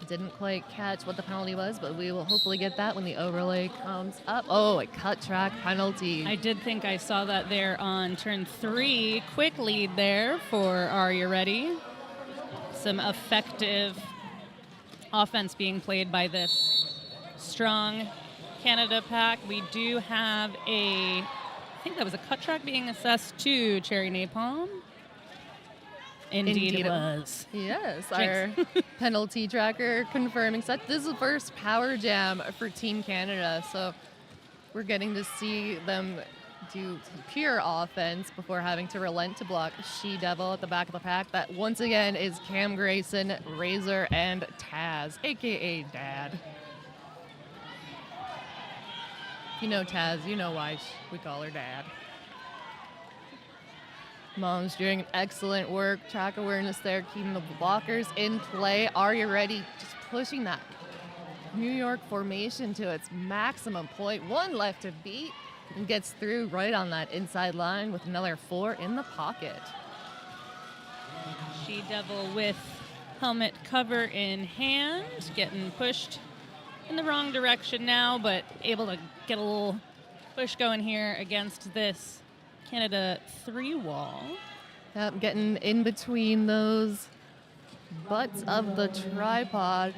Didn't quite catch what the penalty was, but we will hopefully get that when the overlay comes up. Oh, a cut track penalty. I did think I saw that there on turn 3. Quick lead there for Are You Ready? Some effective offense being played by this strong Canada pack. We do have I think that was a cut track being assessed to Cherry Napalm. Indeed it was. Yes, our penalty tracker confirming such. This is the first power jam for Team Canada, so we're getting to see them do pure offense before having to relent to block She-Devil at the back of the pack. That once again is Cam Grayson, Razor, and Taz, aka Dad. If you know Taz, you know why we call her Dad. Mom's doing excellent work, track awareness there, keeping the blockers in play. Are You Ready? Just pushing that New York formation to its maximum point. 1 left to beat, and gets through right on that inside line with another 4 in the pocket. She-Devil with helmet cover in hand, getting pushed in the wrong direction now, but able to get a little push going here against this Canada 3 wall. Yep, getting in between those butts of the tripod,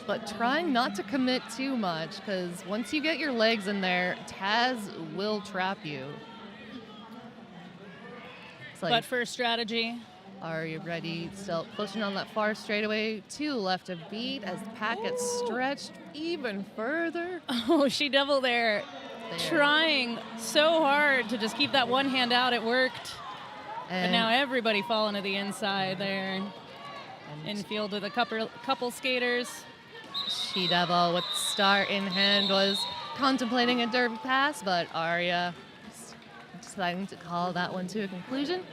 but trying not to commit too much, because once you get your legs in there, Taz will trap you. It's like, But for strategy, Are You Ready? Still pushing on that far straightaway. 2 left to beat as the pack gets stretched even further. oh, She-Devil there. Trying so hard to just keep that one hand out. It worked. And but now everybody falling to the inside there. Infield with a couple skaters. She-Devil with start in hand was contemplating a derby pass, but Arya deciding to call that one to a conclusion.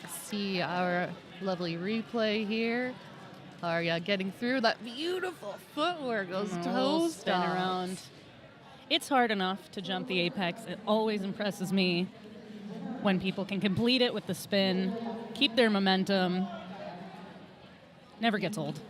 See our lovely replay here. Arya getting through that beautiful footwork, those toes spin around. It's hard enough to jump the apex. It always impresses me when people can complete it with the spin, keep their momentum. Never gets old.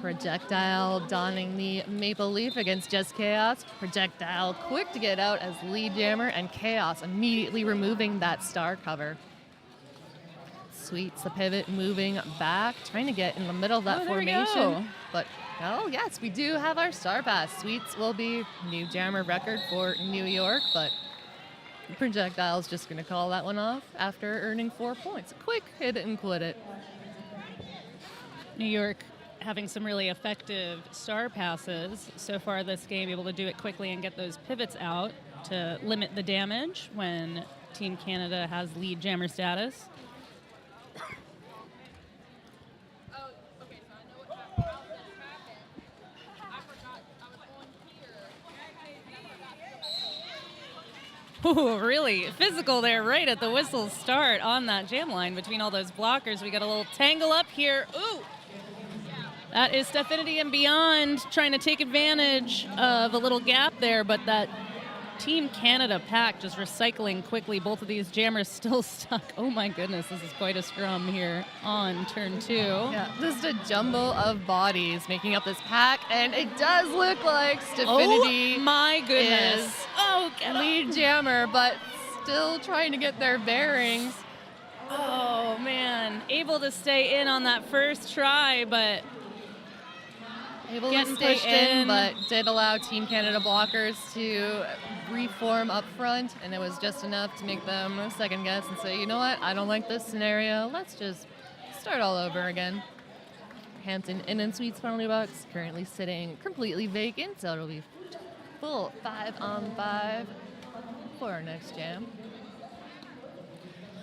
Projectile donning the maple leaf against Just Chaos. Projectile quick to get out as lead jammer, and Chaos immediately removing that star cover. Sweets the pivot, moving back, trying to get in the middle of that formation. But oh yes, we do have our star pass. Sweets will be new jammer record for New York, but Projectile's just going to call that one off after earning 4 points. Quick hit it and quit it. New York having some really effective star passes so far this game, able to do it quickly and get those pivots out to limit the damage when Team Canada has lead jammer status. Ooh, really physical there right at the whistle start on that jam line between all those blockers. We got a little tangle up here. Ooh! That is Stephinity and Beyond trying to take advantage of a little gap there, but that Team Canada pack just recycling quickly. Both of these jammers still stuck. Oh my goodness, this is quite a scrum here on turn 2. Yeah, just a jumble of bodies making up this pack, and it does look like Stephinity oh my goodness. is lead jammer, but still trying to get their bearings. Oh, man. Able to stay in on that first try, but Able to getting stay pushed in, in. but did allow Team Canada blockers to reform up front, and it was just enough to make them second guess and say, you know what, I don't like this scenario. Let's just start all over again. Hampton Inn and Suites penalty box currently sitting completely vacant, so it'll be full 5-on-5 for our next jam.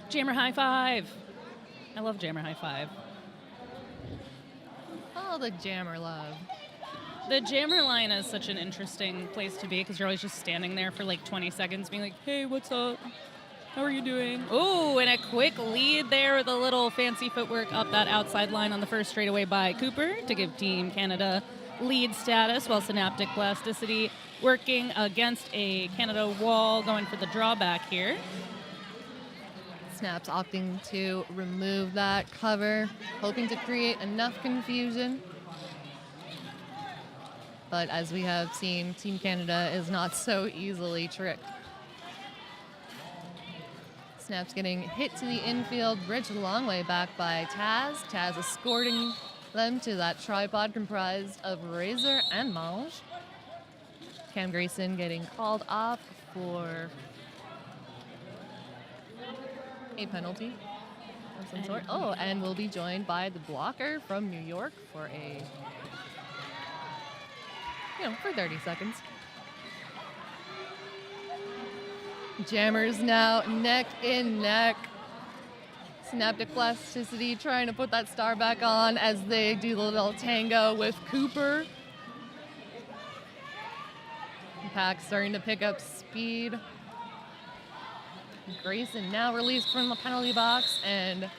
Jammer high five. I love Jammer high five. All the jammer love. The jammer line is such an interesting place to be because you're always just standing there for like 20 seconds being like, hey, what's up? How are you doing? Oh, and a quick lead there with a little fancy footwork up that outside line on the first straightaway by Cooper to give Team Canada lead status, while Synaptic Plasticity working against a Canada wall, going for the drawback here. Snaps opting to remove that cover, hoping to create enough confusion. But as we have seen, Team Canada is not so easily tricked. Snaps getting hit to the infield, bridged a long way back by Taz. Taz escorting them to that tripod comprised of Razor and Mange. Cam Grayson getting called off for a penalty of some sort. Oh, and we'll be joined by the blocker from New York for for 30 seconds. Jammers now neck in neck. Synaptic Plasticity trying to put that star back on as they do the little tango with Cooper. Pack starting to pick up speed. Grayson now released from the penalty box, and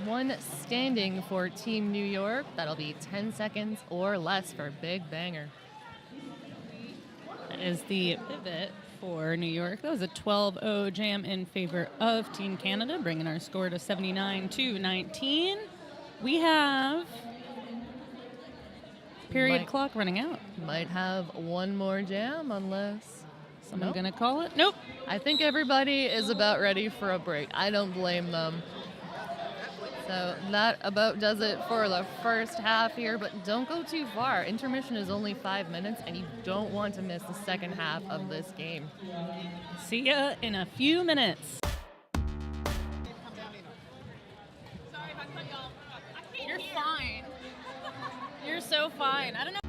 one standing for Team New York. That'll be 10 seconds or less for Big Banger. That is the pivot for New York. That was a 12-0 jam in favor of Team Canada, bringing our score to 79-19. We have period clock running out. Might have one more jam unless someone's gonna call it. Nope. I think everybody is about ready for a break. I don't blame them. So that about does it for the first half here, but don't go too far. Intermission is only 5 minutes, and you don't want to miss the second half of this game. See ya in a few minutes. You're fine. You're so fine. I don't know.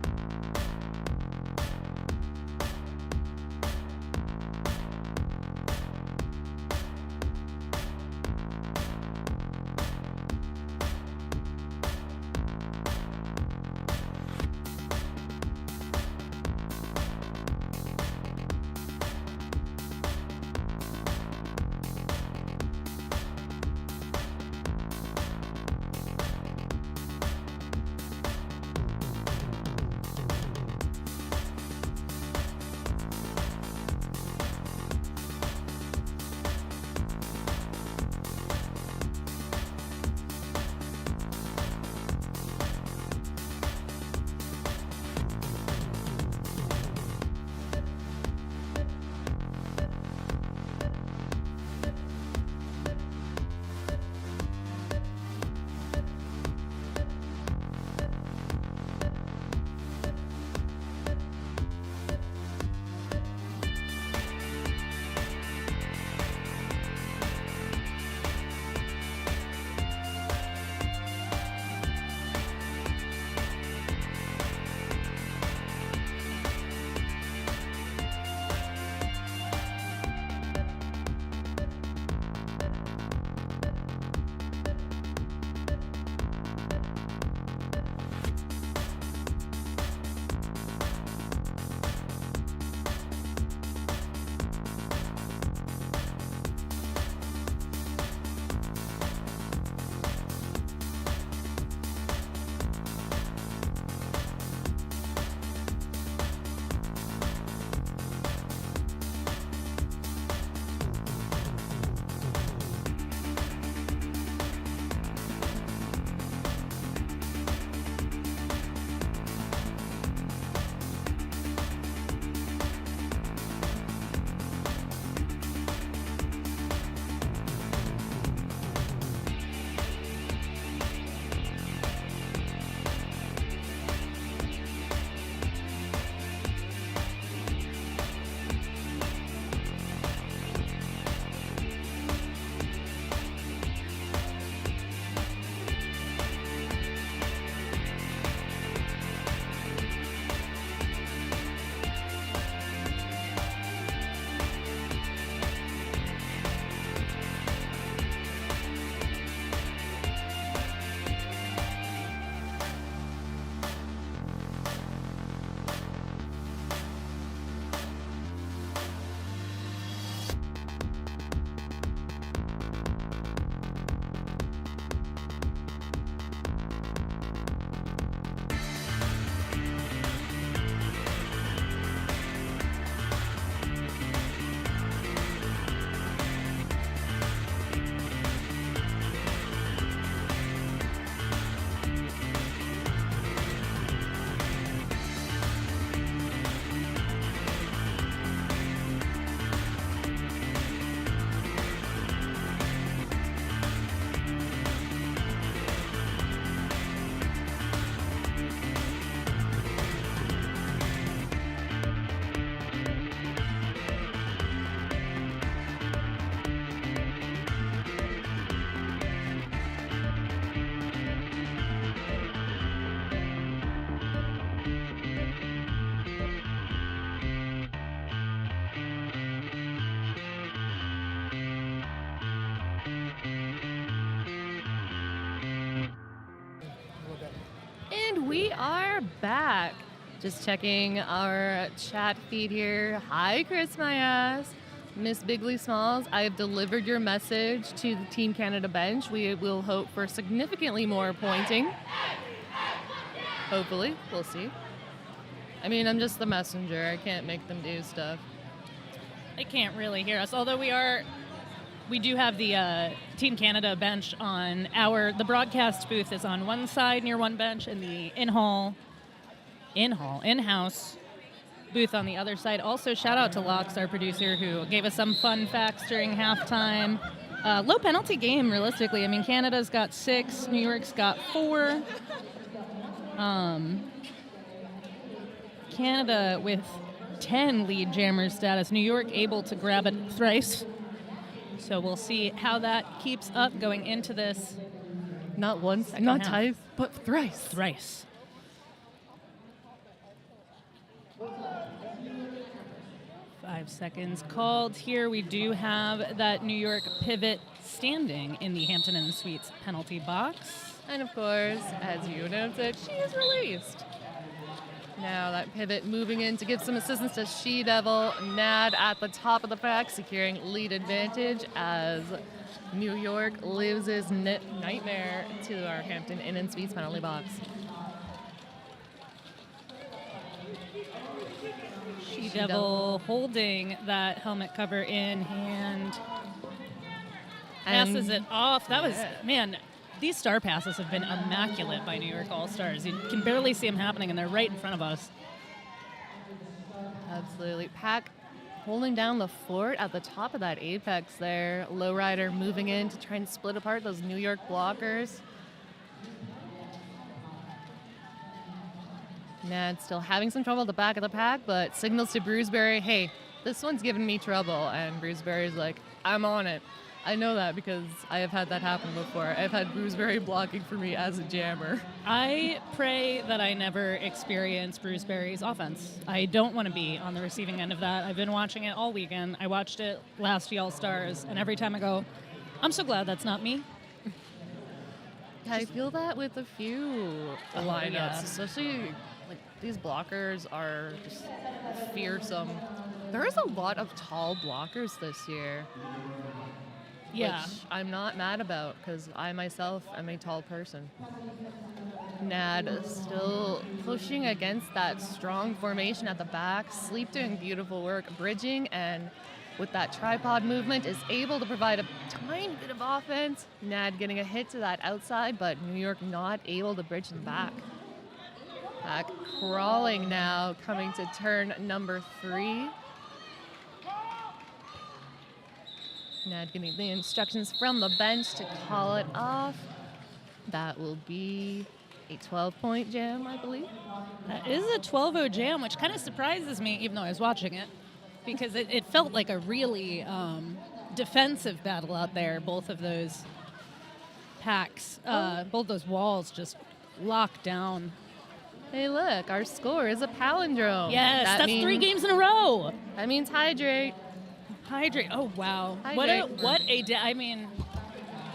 And we are back. Just checking our chat feed here. Hi, Chris, my ass. Miss Bigley Smalls, I have delivered your message to the Team Canada bench. We will hope for significantly more pointing. Hopefully. We'll see. I mean, I'm just the messenger. I can't make them do stuff. They can't really hear us, although we do have the Team Canada bench on the broadcast booth is on one side near one bench, and the in-house booth on the other side. Also, shout out to Locks, our producer, who gave us some fun facts during halftime. Low penalty game, realistically. I mean, Canada's got 6, New York's got 4. Canada with 10 lead jammer status. New York able to grab it thrice. So we'll see how that keeps up going into this. Not once, not twice, but thrice. Thrice. Five seconds called here. We do have that New York pivot standing in the Hampton Inn Suites penalty box. And of course, as you announced it, she is released. Now that pivot moving in to give some assistance to She-Devil. Nad at the top of the pack, securing lead advantage as New York lives his nightmare to our Hampton Inn and Suites penalty box. She-Devil holding that helmet cover in hand. Passes it off. That was, man, these star passes have been immaculate by New York All-Stars. You can barely see them happening, and they're right in front of us. Absolutely. Pack holding down the fort at the top of that apex there. Lowrider moving in to try and split apart those New York blockers. Nad still having some trouble at the back of the pack, but signals to Bruiseberry, hey, this one's giving me trouble. And Bruiseberry's like, I'm on it. I know that because I have had that happen before. I've had Bruiseberry blocking for me as a jammer. I pray that I never experience Bruiseberry's offense. I don't want to be on the receiving end of that. I've been watching it all weekend. I watched it last All-Stars, and every time I go, I'm so glad that's not me. I feel that with a few lineups, especially like these blockers are just fearsome. There is a lot of tall blockers this year. Yeah. Which I'm not mad about because I myself am a tall person. Nad still pushing against that strong formation at the back. Sleep doing beautiful work, bridging, and with that tripod movement is able to provide a tiny bit of offense. Nad getting a hit to that outside, but New York not able to bridge the back. Back crawling now, coming to turn number 3. Nad getting the instructions from the bench to call it off. That will be a 12-point jam, I believe. That is a 12-0 jam, which kind of surprises me, even though I was watching it, because it felt like a really defensive battle out there. Both of those packs, both those walls just locked down. Hey, look, our score is a palindrome. Yes, that's means 3 games in a row. That means hydrate. Hydrate. Oh, wow. Hydrate. What a day. I mean,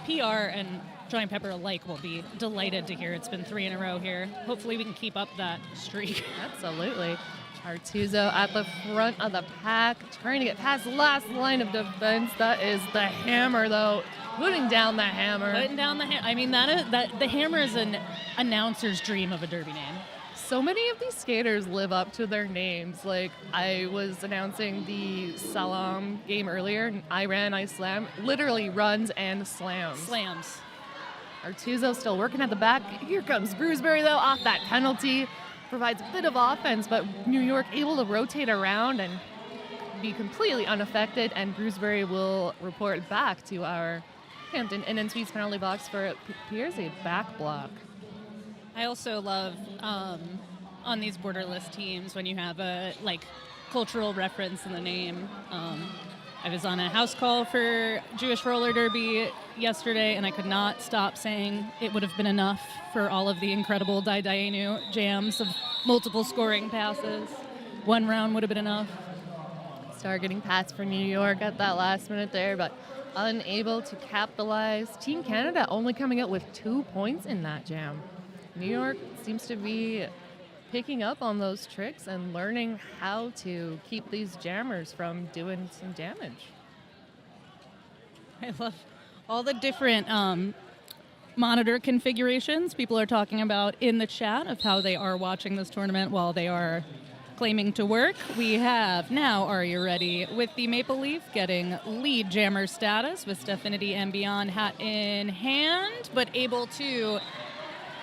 PR and Joy Pepper alike will be delighted to hear it's been 3 in a row here. Hopefully we can keep up that streak. Absolutely. Artuzo at the front of the pack, trying to get past the last line of defense. That is the hammer, though. Putting down the hammer. Putting down the hammer. I mean, the hammer is an announcer's dream of a derby name. So many of these skaters live up to their names. Like, I was announcing the Salaam game earlier, and I ran, I slam, literally runs and slams. Slams. Artuzo still working at the back. Here comes Bruiseberry, though, off that penalty. Provides a bit of offense, but New York able to rotate around and be completely unaffected, and Bruiseberry will report back to our Hampton Inn & Suites penalty box for appears a back block. I also love on these borderless teams when you have a cultural reference in the name. I was on a house call for Jewish roller derby yesterday, and I could not stop saying it would have been enough for all of the incredible Daidainu jams of multiple scoring passes. 1 round would have been enough. Star getting passed for New York at that last minute there, but unable to capitalize. Team Canada only coming out with 2 points in that jam. New York seems to be picking up on those tricks and learning how to keep these jammers from doing some damage. I love all the different monitor configurations people are talking about in the chat of how they are watching this tournament while they are claiming to work. We have now Are You Ready with the Maple Leaf getting lead jammer status with Stephinity and Beyond hat in hand, but able to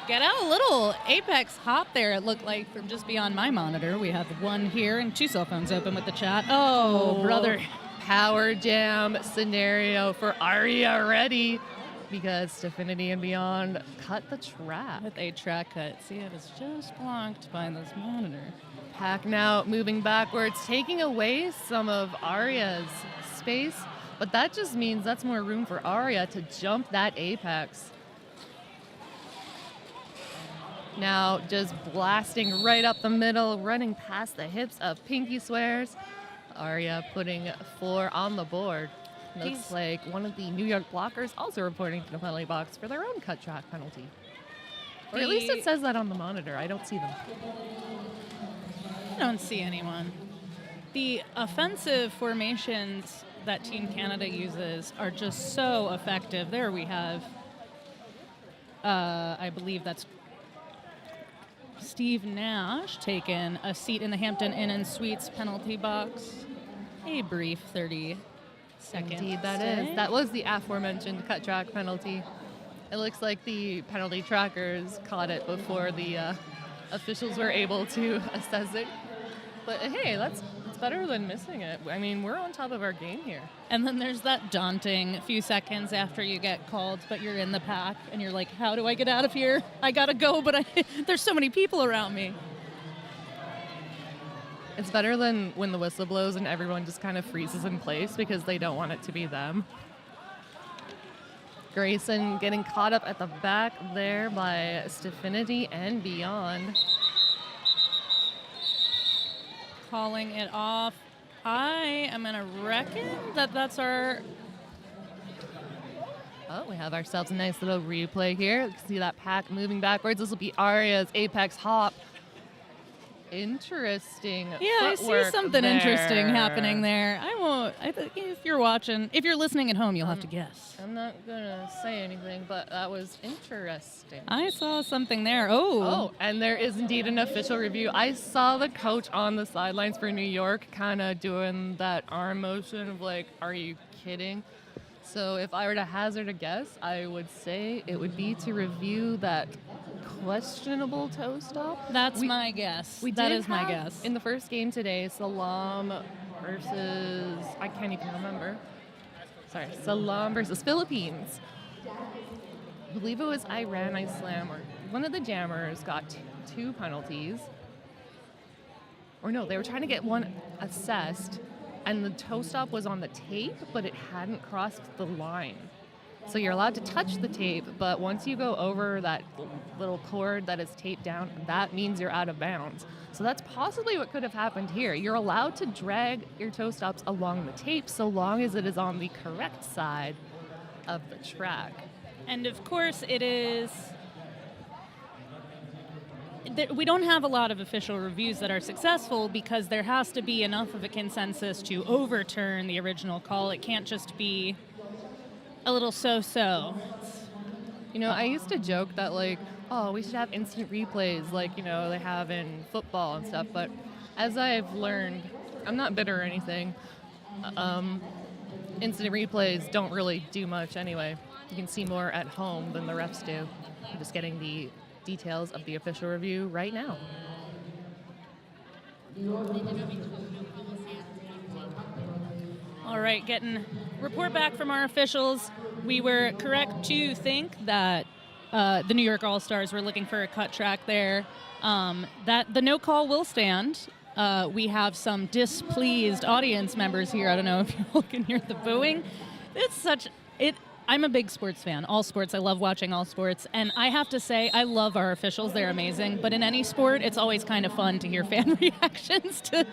get out a little apex hop there, it looked like, from just beyond my monitor. We have one here and 2 cell phones open with the chat. Oh, brother. Power jam scenario for Are Ya Ready? Because Stephinity and Beyond cut the track. With a track cut. See, it was just blocked by this monitor. Pack now moving backwards, taking away some of Arya's space, but that just means that's more room for Arya to jump that apex. Now just blasting right up the middle, running past the hips of Pinky Swears. Arya putting 4 on the board. Looks like one of the New York blockers also reporting to the penalty box for their own cut track penalty. Or at least it says that on the monitor. I don't see them. I don't see anyone. The offensive formations that Team Canada uses are just so effective. There we have, I believe that's Steve Nash taking a seat in the Hampton Inn and Suites penalty box. A brief 30 seconds. Indeed, that is. That was the aforementioned cut track penalty. It looks like the penalty trackers caught it before the officials were able to assess it. But hey, that's better than missing it. I mean, we're on top of our game here. And then there's that daunting few seconds after you get called, but you're in the pack, and you're like, how do I get out of here? I gotta go, but there's so many people around me. It's better than when the whistle blows and everyone just kind of freezes in place because they don't want it to be them. Grayson getting caught up at the back there by Stephinity and Beyond. Calling it off. I am going to reckon that that's our... Oh, we have ourselves a nice little replay here. You can see that pack moving backwards. This will be Arya's apex hop. Interesting. Yeah, I see something there. interesting happening there. I won't. I think if you're watching, if you're listening at home, you'll have to guess. I'm not gonna say anything, but that was interesting. I saw something there. Oh, and there is indeed an official review. I saw the coach on the sidelines for New York kind of doing that arm motion of like, "Are you kidding?" So if I were to hazard a guess, I would say it would be to review that questionable toe stop. That's my guess. That is my guess. In the first game today, Salaam versus, I can't even remember. Sorry, Salaam versus Philippines. I believe it was Iran, Islam, or one of the jammers got 2 penalties. Or no, they were trying to get one assessed, and the toe stop was on the tape, but it hadn't crossed the line. So you're allowed to touch the tape, but once you go over that little cord that is taped down, that means you're out of bounds. So that's possibly what could have happened here. You're allowed to drag your toe stops along the tape so long as it is on the correct side of the track. And of course it is... We don't have a lot of official reviews that are successful because there has to be enough of a consensus to overturn the original call. It can't just be a little so-so. You know, I used to joke that, like, oh, we should have instant replays like, you know, they have in football and stuff. But as I've learned, I'm not bitter or anything. Instant replays don't really do much anyway. You can see more at home than the refs do. I'm just getting the details of the official review right now. All right, getting report back from our officials. We were correct to think that the New York All-Stars were looking for a cut track there. That the no call will stand. We have some displeased audience members here. I don't know if you all can hear the booing. I'm a big sports fan, all sports. I love watching all sports. And I have to say, I love our officials. They're amazing. But in any sport, it's always kind of fun to hear fan reactions to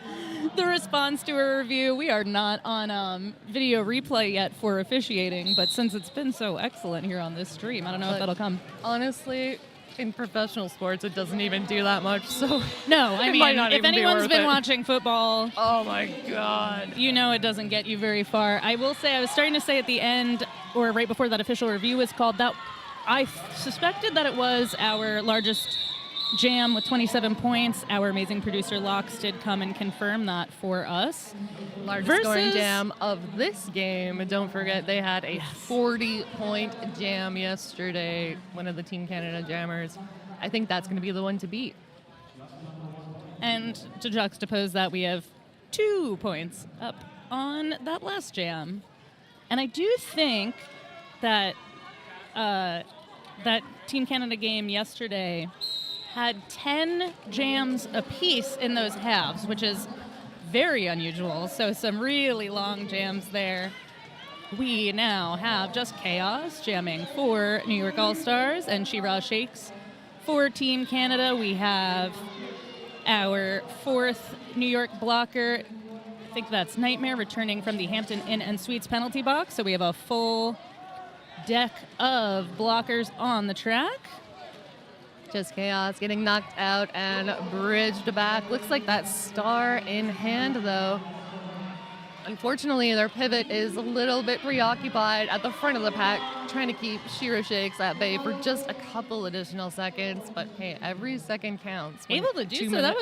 the response to a review. We are not on video replay yet for officiating, but since it's been so excellent here on this stream, I don't know if that'll come. Honestly, in professional sports, it doesn't even do that much. So No, I it mean, might not if even be anyone's worth been it. watching football, Oh my God. you know it doesn't get you very far. I will say, I was starting to say at the end, or right before that official review was called, that I suspected that it was our largest jam with 27 points. Our amazing producer Locks did come and confirm that for us. Largest scoring jam of this game. And don't forget, they had a 40-point jam yesterday, one of the Team Canada jammers. I think that's going to be the one to beat. And to juxtapose that, we have 2 points up on that last jam. And I do think that that Team Canada game yesterday had 10 jams apiece in those halves, which is very unusual. So some really long jams there. We now have Just Chaos jamming for New York All-Stars and She-Ra Shakes. For Team Canada, we have our 4th New York blocker. I think that's Nightmare returning from the Hampton Inn and Suites penalty box. So we have a full deck of blockers on the track. Just Chaos getting knocked out and bridged back. Looks like that star in hand, though. Unfortunately, their pivot is a little bit preoccupied at the front of the pack, trying to keep She-Ra Shakes at bay for just a couple additional seconds. But hey, every second counts. Able to do so. That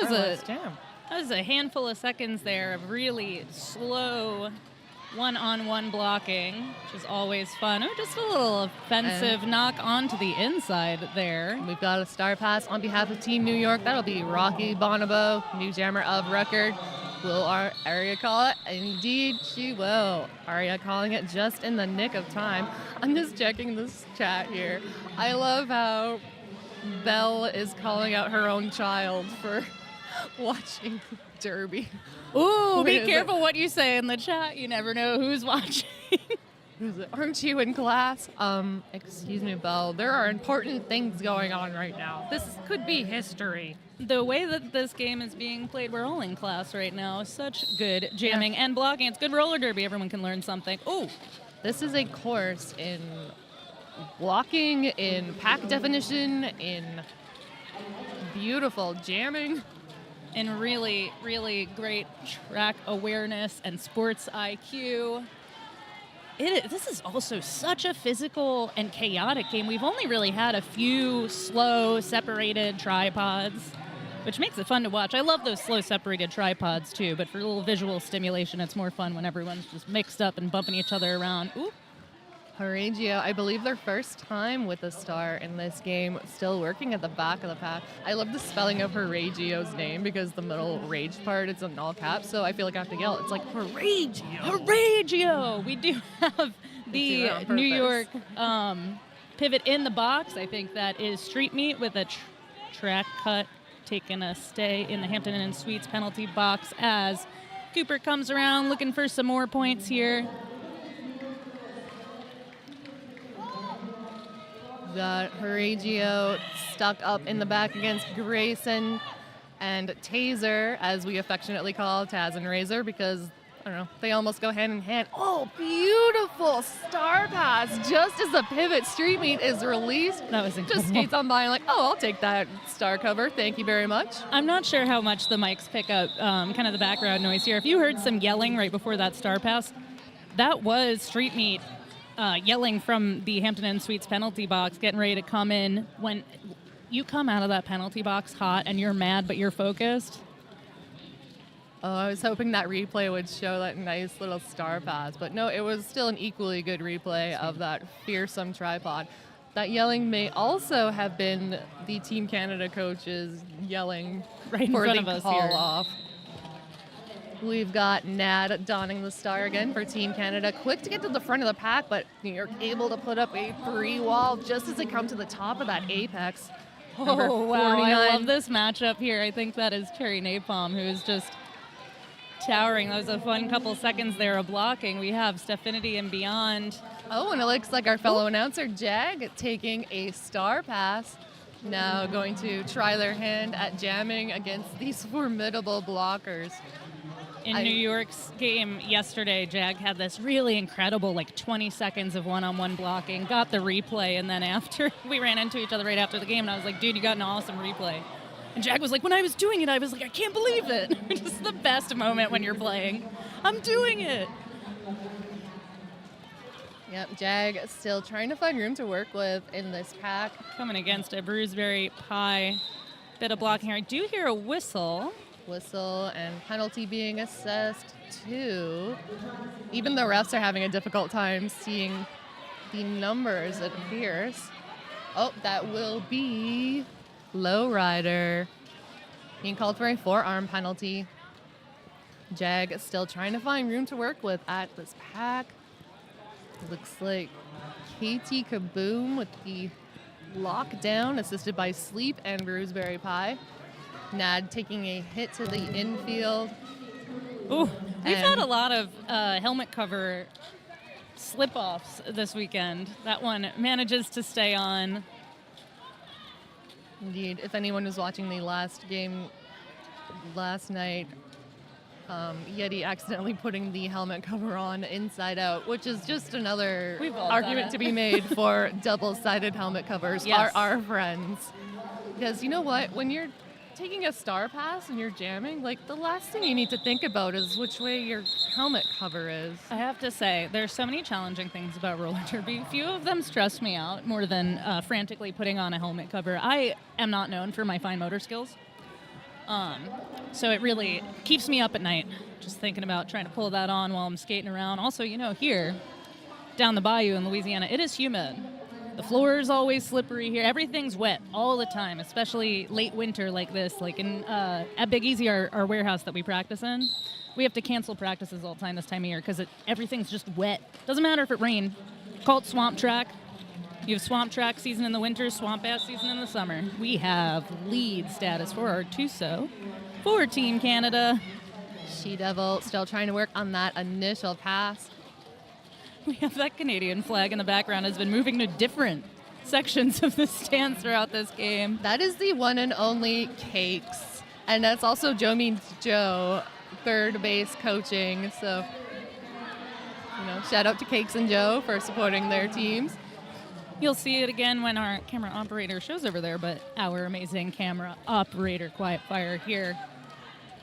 was a handful of seconds there of really slow one-on-one blocking, which is always fun. Oh, just a little offensive knock onto the inside there. We've got a star pass on behalf of Team New York. That'll be Rocky Bonobo, new jammer of record. Will our Aria call it? Indeed, she will. Aria calling it just in the nick of time. I'm just checking this chat here. I love how Belle is calling out her own child for watching Derby. Ooh, be careful what you say in the chat. You never know who's watching. Aren't you in class? Excuse me, Belle. There are important things going on right now. This could be history. The way that this game is being played, we're all in class right now. Such good jamming and blocking. It's good roller derby. Everyone can learn something. Oh, this is a course in blocking, in pack definition, in beautiful jamming. And really, really great track awareness and sports IQ. This is also such a physical and chaotic game. We've only really had a few slow, separated tripods, which makes it fun to watch. I love those slow, separated tripods, too, but for a little visual stimulation, it's more fun when everyone's just mixed up and bumping each other around. Ooh. Horaggio, I believe their first time with a star in this game, still working at the back of the pack. I love the spelling of Horaggio's name because the middle rage part is in all caps, so I feel like I have to yell. It's like, Horaggio! Horaggio! We do have the New York pivot in the box. I think that is Street Meat with a track cut, taking a stay in the Hampton Inn Suites penalty box as Cooper comes around looking for some more points here. Got Horaggio stuck up in the back against Grayson and Taser, as we affectionately call Taz and Razor, because, I don't know, they almost go hand in hand. Oh, beautiful star pass just as the pivot Street Meat is released. That was incredible. Just skates on by and like, oh, I'll take that star cover. Thank you very much. I'm not sure how much the mics pick up kind of the background noise here. If you heard some yelling right before that star pass, that was Street Meat yelling from the Hampton Inn Suites penalty box, getting ready to come in. When you come out of that penalty box hot and you're mad but you're focused. Oh, I was hoping that replay would show that nice little star pass, but no, it was still an equally good replay of that fearsome tripod. That yelling may also have been the Team Canada coaches yelling right in for front the of us call here. off. We've got Nad donning the star again for Team Canada. Quick to get to the front of the pack, but New York able to put up a free wall just as they come to the top of that apex. Number Oh, wow. 49. I love this matchup here. I think that is Cherry Napalm, who is just towering. That was a fun couple seconds there of blocking. We have Stephinity and Beyond. Oh, and it looks like our fellow announcer, Jag, taking a star pass. Now going to try their hand at jamming against these formidable blockers. In New York's game yesterday, Jag had this really incredible, 20 seconds of one-on-one blocking, got the replay, and then after, we ran into each other right after the game, and I was like, dude, you got an awesome replay. And Jag was like, when I was doing it, I was like, I can't believe it. It's the best moment when you're playing. I'm doing it. Yep, Jag still trying to find room to work with in this pack. Coming against a Bruise very high bit of blocking here. I do hear a whistle. Whistle and penalty being assessed too. Even the refs are having a difficult time seeing the numbers, it appears. Oh, that will be lowrider. Being called for a forearm penalty. Jag still trying to find room to work with at this pack. Looks like KT Kaboom with the lockdown, assisted by Sleep and Bruiseberry Pie. Nad taking a hit to the infield. Ooh, we've had a lot of helmet cover slip-offs this weekend. That one manages to stay on. Indeed. If anyone was watching the last game last night, Yeti accidentally putting the helmet cover on inside out, which is just another argument to be made for double-sided helmet covers are our friends. Because you know what? When you're taking a star pass and you're jamming, the last thing you need to think about is which way your helmet cover is. I have to say, there's so many challenging things about roller derby. Few of them stress me out more than frantically putting on a helmet cover. I am not known for my fine motor skills. So it really keeps me up at night, just thinking about trying to pull that on while I'm skating around. Also, here, down the bayou in Louisiana, it is humid. The floor is always slippery here. Everything's wet all the time, especially late winter like this. Like at Big Easy, our warehouse that we practice in, we have to cancel practices all the time this time of year because everything's just wet. Doesn't matter if it rained. Call it swamp track. You have swamp track season in the winter, swamp ass season in the summer. We have lead status for our TUSO for Team Canada. She-Devil still trying to work on that initial pass. We have that Canadian flag in the background has been moving to different sections of the stands throughout this game. That is the one and only Cakes. And that's also Joe Means Joe, third base coaching. So, shout out to Cakes and Joe for supporting their teams. You'll see it again when our camera operator shows over there, but our amazing camera operator, Quiet Fire, here.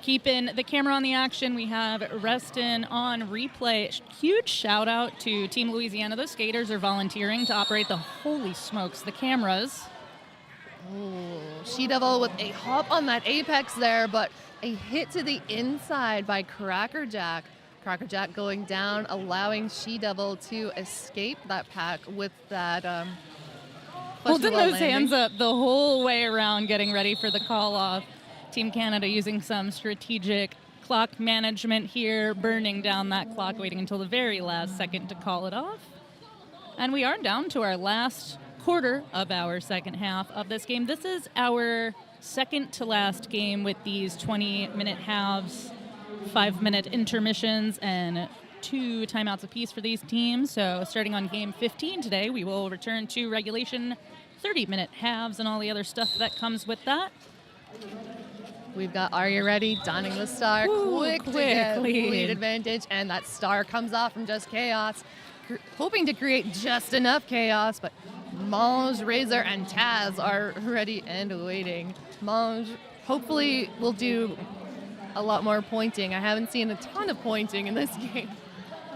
Keeping the camera on the action, we have Reston on replay. Huge shout out to Team Louisiana. Those skaters are volunteering to operate the holy smokes, the cameras. Oh, She-Devil with a hop on that apex there, but a hit to the inside by Crackerjack. Crackerjack going down, allowing She-Devil to escape that pack with that holding those landing. hands up the whole way around, getting ready for the call off. Team Canada using some strategic clock management here, burning down that clock, waiting until the very last second to call it off. And we are down to our last quarter of our second half of this game. This is our second to last game with these 20-minute halves, 5-minute intermissions, and 2 timeouts apiece for these teams. So starting on game 15 today, we will return to regulation, 30-minute halves, and all the other stuff that comes with that. We've got Are You Ready? Donning the star. Quick to get lead advantage. And that star comes off from Just Chaos. Hoping to create just enough chaos, but Mange, Razor, and Taz are ready and waiting. Mange hopefully will do a lot more pointing. I haven't seen a ton of pointing in this game.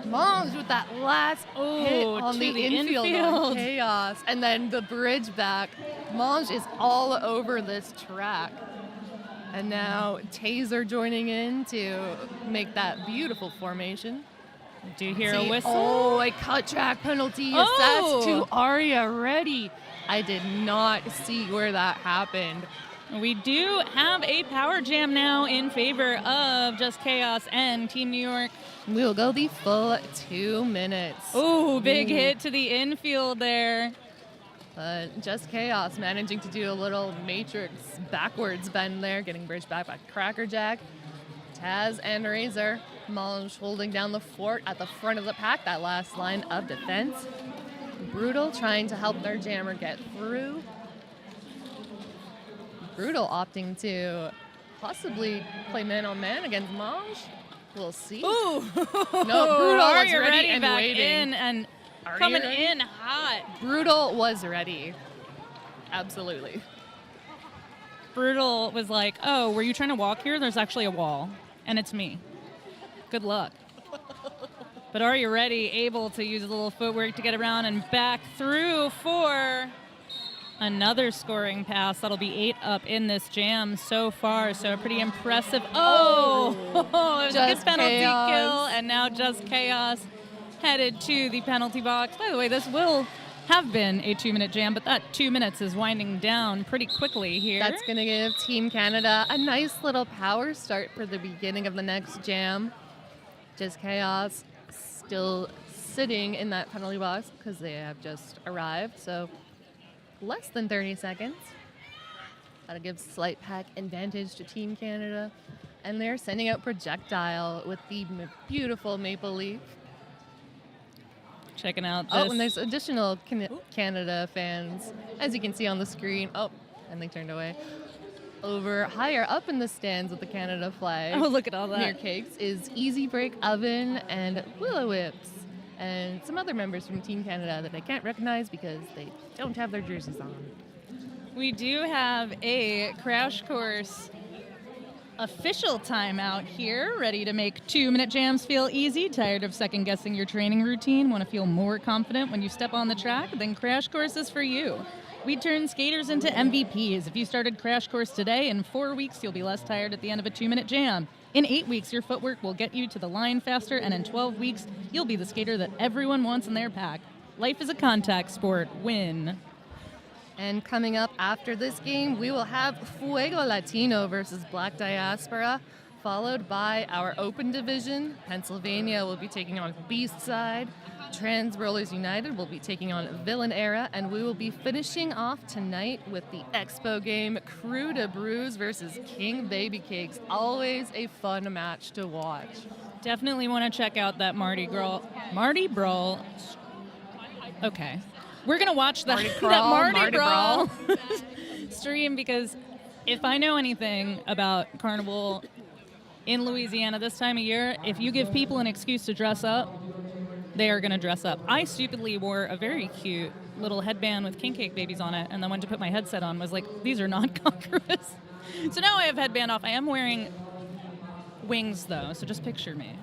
Mange with that last hit on the infield on Chaos. And then the bridge back. Mange is all over this track. And now Taser joining in to make that beautiful formation. Do you hear a whistle? Oh, a cut track penalty assessed to Aria Ready. I did not see where that happened. We do have a power jam now in favor of Just Chaos and Team New York. We'll go the full 2 minutes. Oh, big hit to the infield there. Just Chaos managing to do a little matrix backwards bend there, getting bridged back by Crackerjack. Taz and Razor. Mange holding down the fort at the front of the pack, that last line of defense. Brutal trying to help their jammer get through. Brutal opting to possibly play man-on-man against Mange. We'll see. Ooh. No, Brutal Are was you ready ready and back waiting. in and Are coming you ready? in hot. Brutal was ready. Absolutely. Brutal was like, oh, were you trying to walk here? There's actually a wall, and it's me. Good luck. But are you ready, able to use a little footwork to get around and back through for another scoring pass? That'll be 8 up in this jam so far, so pretty impressive. Oh, it was a good Just penalty chaos. kill, and now Just Chaos headed to the penalty box. By the way, this will have been a 2-minute jam, but that 2 minutes is winding down pretty quickly here. That's going to give Team Canada a nice little power start for the beginning of the next jam. Just Chaos still sitting in that penalty box because they have just arrived, so less than 30 seconds. That'll give slight pack advantage to Team Canada. And they're sending out Projectile with the beautiful maple leaf. Checking out this. Oh, and there's additional Canada fans, as you can see on the screen. Oh, and they turned away. Over higher up in the stands with the Canada flag. Oh, look at all that. Near Cakes is Easy Break Oven and Willow Whips. And some other members from Team Canada that I can't recognize because they don't have their jerseys on. We do have a Crash Course official timeout here, ready to make 2-minute jams feel easy. Tired of second-guessing your training routine? Want to feel more confident when you step on the track? Then Crash Course is for you. We turn skaters into MVPs. If you started Crash Course today, in 4 weeks you'll be less tired at the end of a 2-minute jam. In 8 weeks, your footwork will get you to the line faster, and in 12 weeks, you'll be the skater that everyone wants in their pack. Life is a contact sport. Win. And coming up after this game, we will have Fuego Latino versus Black Diaspora, followed by our open division. Pennsylvania will be taking on Beast Side. Trans Rollers United will be taking on Villain Era, and we will be finishing off tonight with the Expo game, Krewe to Bruise versus King Babycakes. Always a fun match to watch. Definitely want to check out that Mardi Brawl. Okay. We're going to watch that Mardi Brawl stream, because if I know anything about Carnival in Louisiana this time of year, if you give people an excuse to dress up, they are going to dress up. I stupidly wore a very cute little headband with king cake babies on it, and then went to put my headset on, was like, these are not congruous. So now I have headband off. I am wearing wings, though, so just picture me.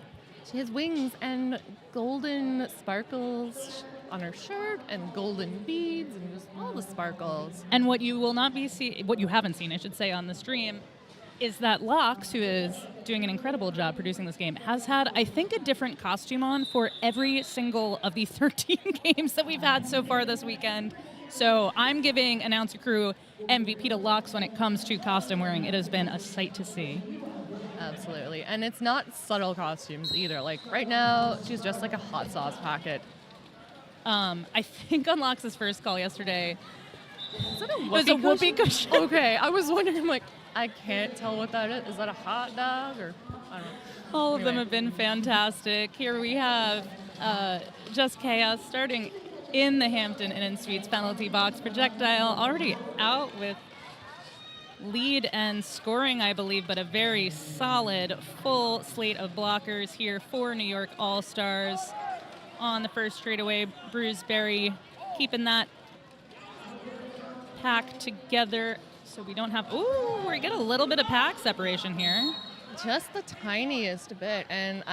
She has wings and golden sparkles on her shirt and golden beads and just all the sparkles. And what you will not be what you haven't seen, I should say, on the stream, is that Lox, who is doing an incredible job producing this game, has had, I think, a different costume on for every single of the 13 games that we've had so far this weekend. So I'm giving Announcer Crew MVP to Lox when it comes to costume wearing. It has been a sight to see. Absolutely. And it's not subtle costumes either. Like right now, she's just like a hot sauce packet. I think on Lox's first call yesterday, Is that a it was a whoopee cushion. Okay, I was wondering, I'm like, I can't tell what that is. Is that a hot dog or I don't know. All of them Anyway. have been fantastic. Here we have Just Chaos starting in the Hampton Inn and Suites penalty box. Projectile already out with lead and scoring, I believe, but a very solid full slate of blockers here for New York All-Stars. On the first straightaway, Bruise keeping that pack together so we don't have, we get a little bit of pack separation here. Just the tiniest bit, and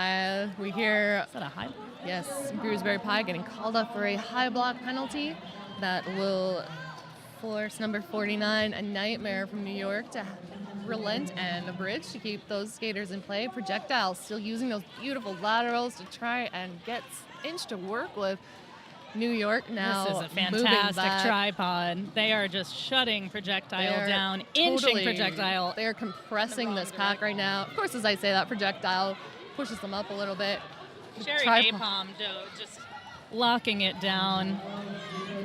we hear. Is that a high? Yes, Bruiseberry Pie getting called up for a high block penalty that will force number 49, a Nightmare from New York, to relent and a bridge to keep those skaters in play. Projectile still using those beautiful laterals to try and get inch to work with. New York now. This is a fantastic tripod. They are just shutting Projectile down, inching Projectile. They are compressing this pack right now. Of course, as I say that, Projectile pushes them up a little bit. Cherry Napalm dough just locking it down.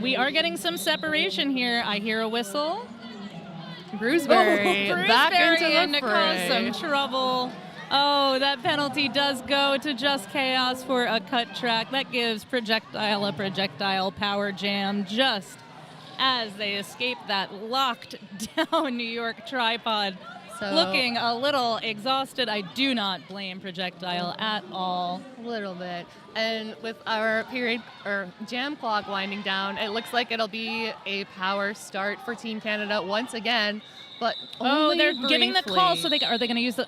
We are getting some separation here. I hear a whistle. Bruiseberry back into the cause fray. some trouble. Oh, that penalty does go to Just Chaos for a cut track. That gives Projectile a projectile power jam. Just as they escape that locked down New York tripod. So, Looking a little exhausted. I do not blame Projectile at all. a little bit. And with our period or jam clock winding down, it looks like it'll be a power start for Team Canada once again. But only they're giving the call, so briefly. are they going to use the...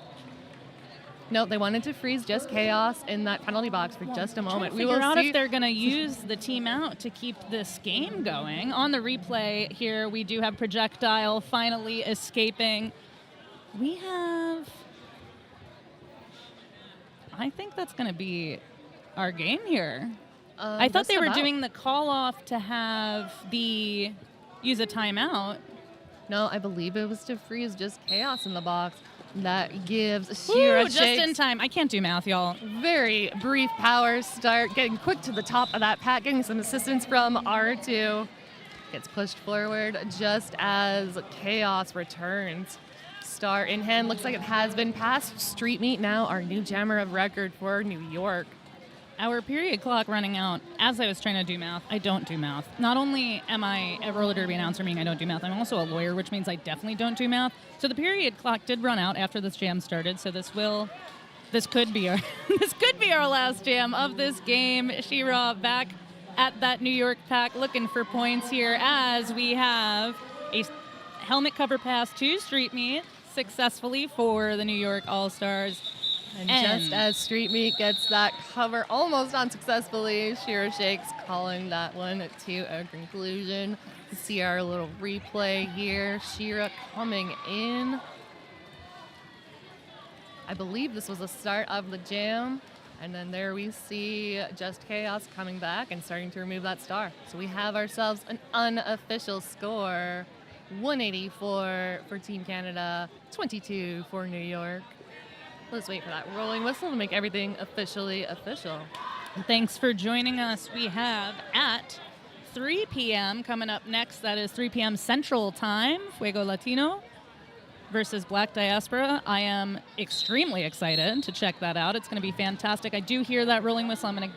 No, they wanted to freeze just chaos in that penalty box for just a moment. We will out if they're going to use the timeout to keep this game going. On the replay here, we do have Projectile finally escaping. We have... I think that's going to be our game here. I thought they were doing the call off to have the use a timeout. No, I believe it was to freeze just chaos in the box. That gives Shira just in time. I can't do math, y'all. Very brief power start, getting quick to the top of that pack, getting some assistance from R2. Gets pushed forward just as chaos returns. Star in hand, looks like it has been passed. Street Meat now our new jammer of record for New York. Our period clock running out. As I was trying to do math, I don't do math. Not only am I a roller derby announcer, meaning I don't do math, I'm also a lawyer, which means I definitely don't do math. So the period clock did run out after this jam started. So this could be our last jam of this game. She-Ra back at that New York pack, looking for points here as we have a helmet cover pass to Street Meat successfully for the New York All-Stars. And just as Street Meat gets that cover almost unsuccessfully, Shira Shakes calling that one to a conclusion. See our little replay here. Shira coming in. I believe this was the start of the jam. And then there we see Just Chaos coming back and starting to remove that star. So we have ourselves an unofficial score. 184 for Team Canada, 22 for New York. Let's wait for that rolling whistle to make everything officially official. Thanks for joining us. We have at 3 p.m. coming up next. That is 3 p.m. Central Time, Fuego Latino versus Black Diaspora. I am extremely excited to check that out. It's going to be fantastic. I do hear that rolling whistle. I'm going to...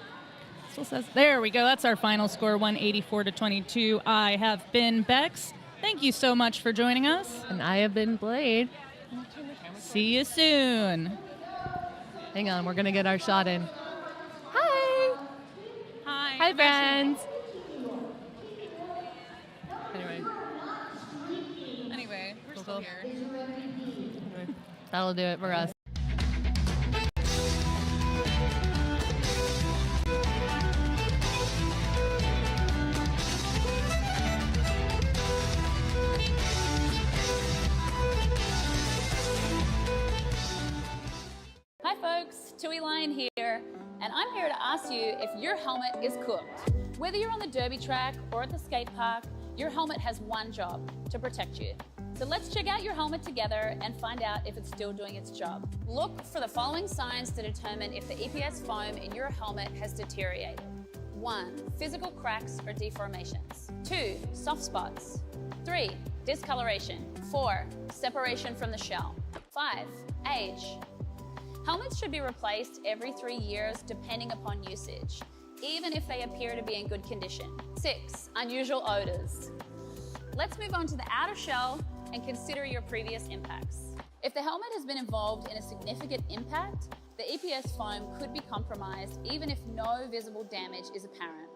Still says... There we go. That's our final score, 184-22. I have been Bex. Thank you so much for joining us. And I have been Blade. See you soon. Hang on, we're going to get our shot in. Hi. Hi. Hi, friends. Anyway, we're still here. That'll do it for us. Hi folks, Tui Lion here, and I'm here to ask you if your helmet is cooked. Whether you're on the derby track or at the skate park, your helmet has one job, to protect you. So let's check out your helmet together and find out if it's still doing its job. Look for the following signs to determine if the EPS foam in your helmet has deteriorated. 1. Physical cracks or deformations. 2. Soft spots. 3. Discoloration. 4. Separation from the shell. 5. Age. Helmets should be replaced every 3 years depending upon usage, even if they appear to be in good condition. 6. Unusual odors. Let's move on to the outer shell and consider your previous impacts. If the helmet has been involved in a significant impact, the EPS foam could be compromised even if no visible damage is apparent.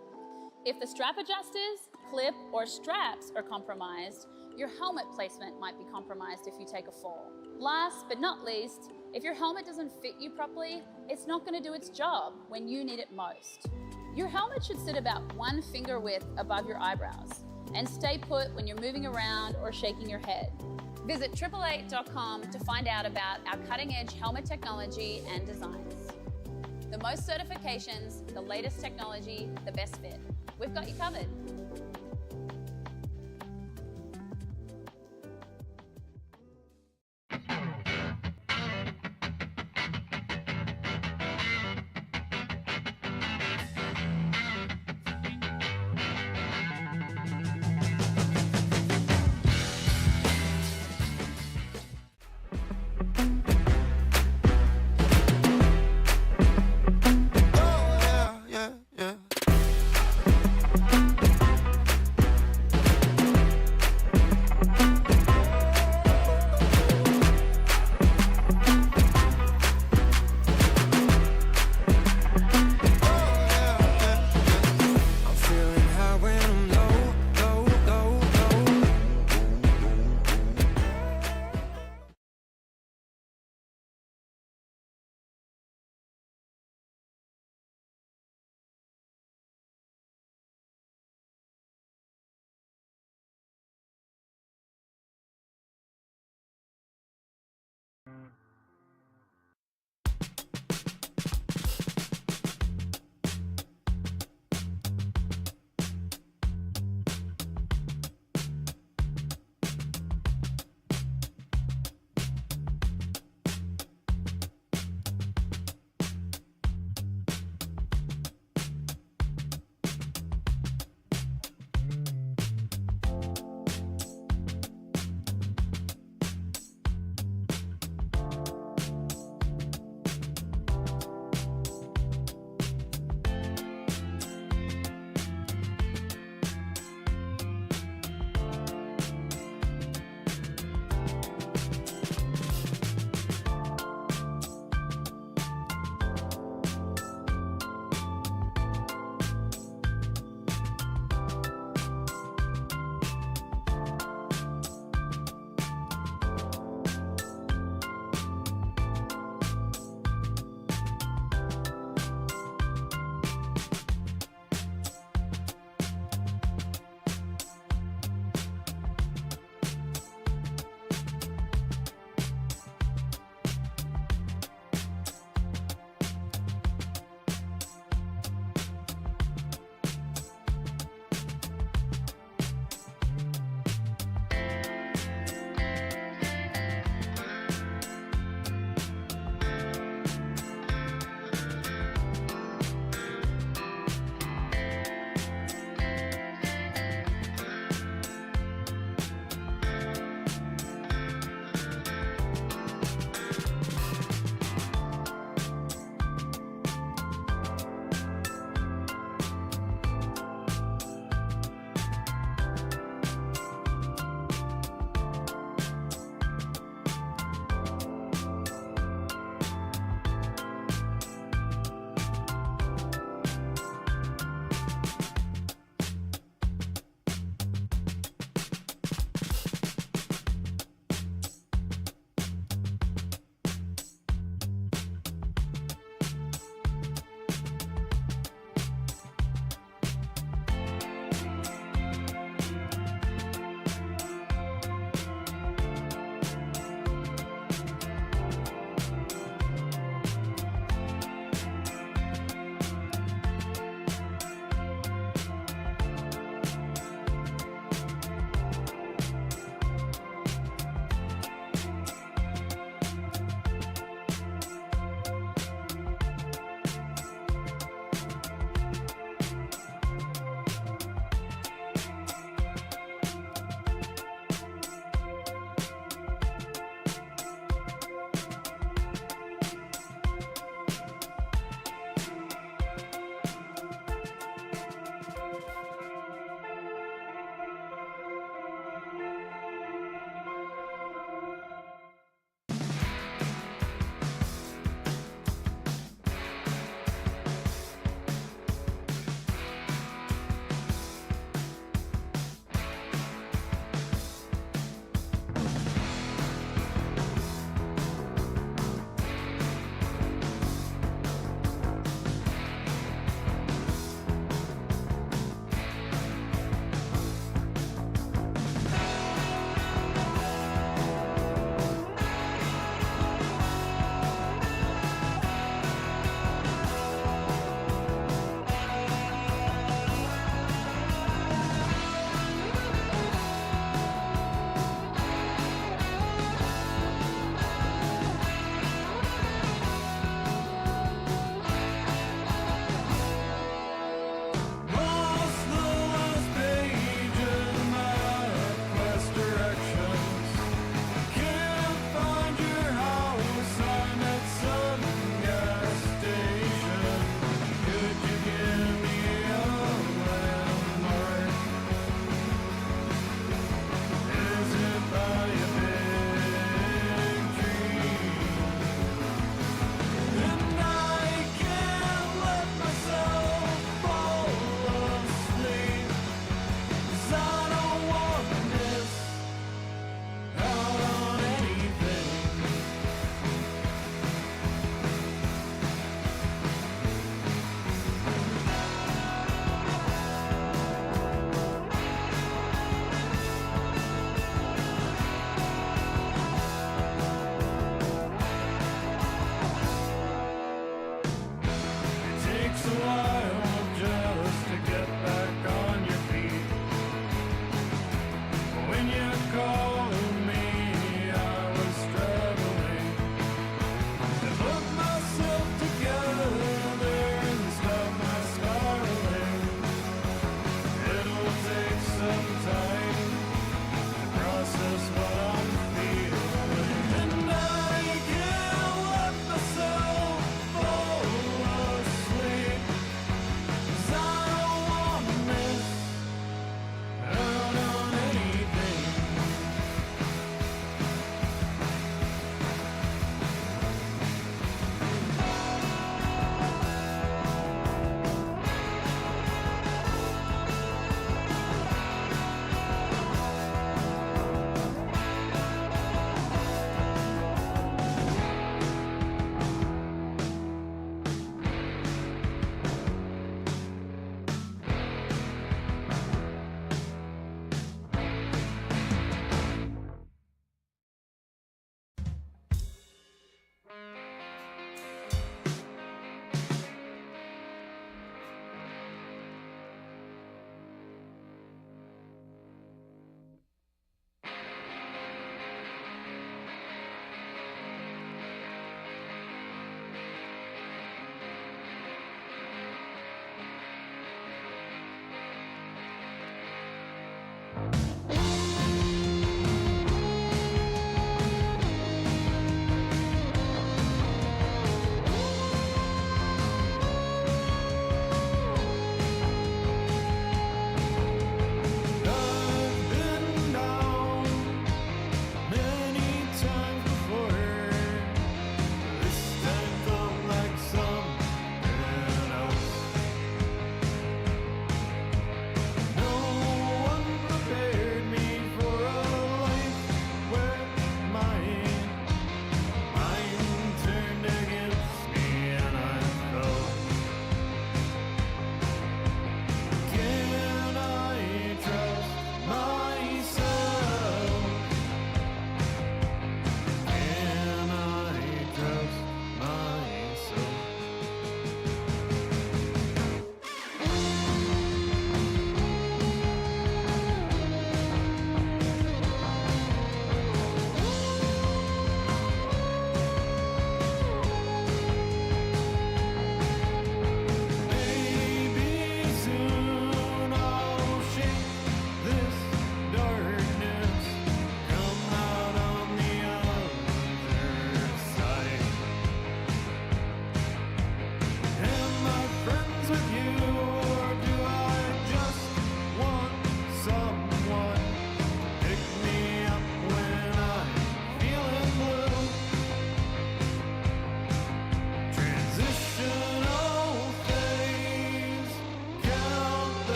If the strap adjusters, clip, or straps are compromised, your helmet placement might be compromised if you take a fall. Last but not least, if your helmet doesn't fit you properly, it's not going to do its job when you need it most. Your helmet should sit about 1 finger width above your eyebrows and stay put when you're moving around or shaking your head. Visit 888.com to find out about our cutting-edge helmet technology and designs. The most certifications, the latest technology, the best fit. We've got you covered.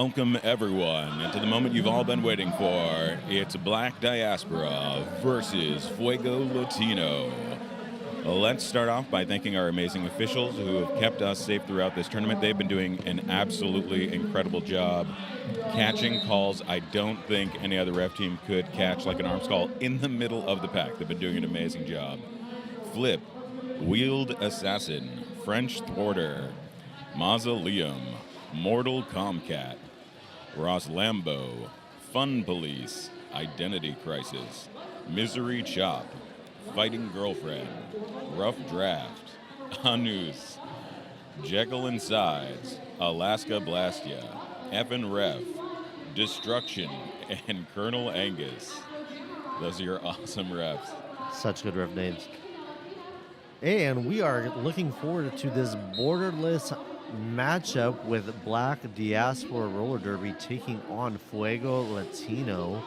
Welcome, everyone, to the moment you've all been waiting for. It's Black Diaspora versus Fuego Latino. Let's start off by thanking our amazing officials who have kept us safe throughout this tournament. They've been doing an absolutely incredible job catching calls I don't think any other ref team could catch, like an arms call in the middle of the pack. They've been doing an amazing job. Flip, Wheeled Assassin, French Thwarter, Mausoleum, Mortal Comcat, Ross Lambo, Fun Police, Identity Crisis, Misery Chop, Fighting Girlfriend, Rough Draft, Anus, Jekyll and Sides, Alaska Blastia, Effin' Ref, Destruction, and Colonel Angus. Those are your awesome refs. Such good ref names. And we are looking forward to this borderless matchup with Black Diaspora Roller Derby taking on Fuego Latino.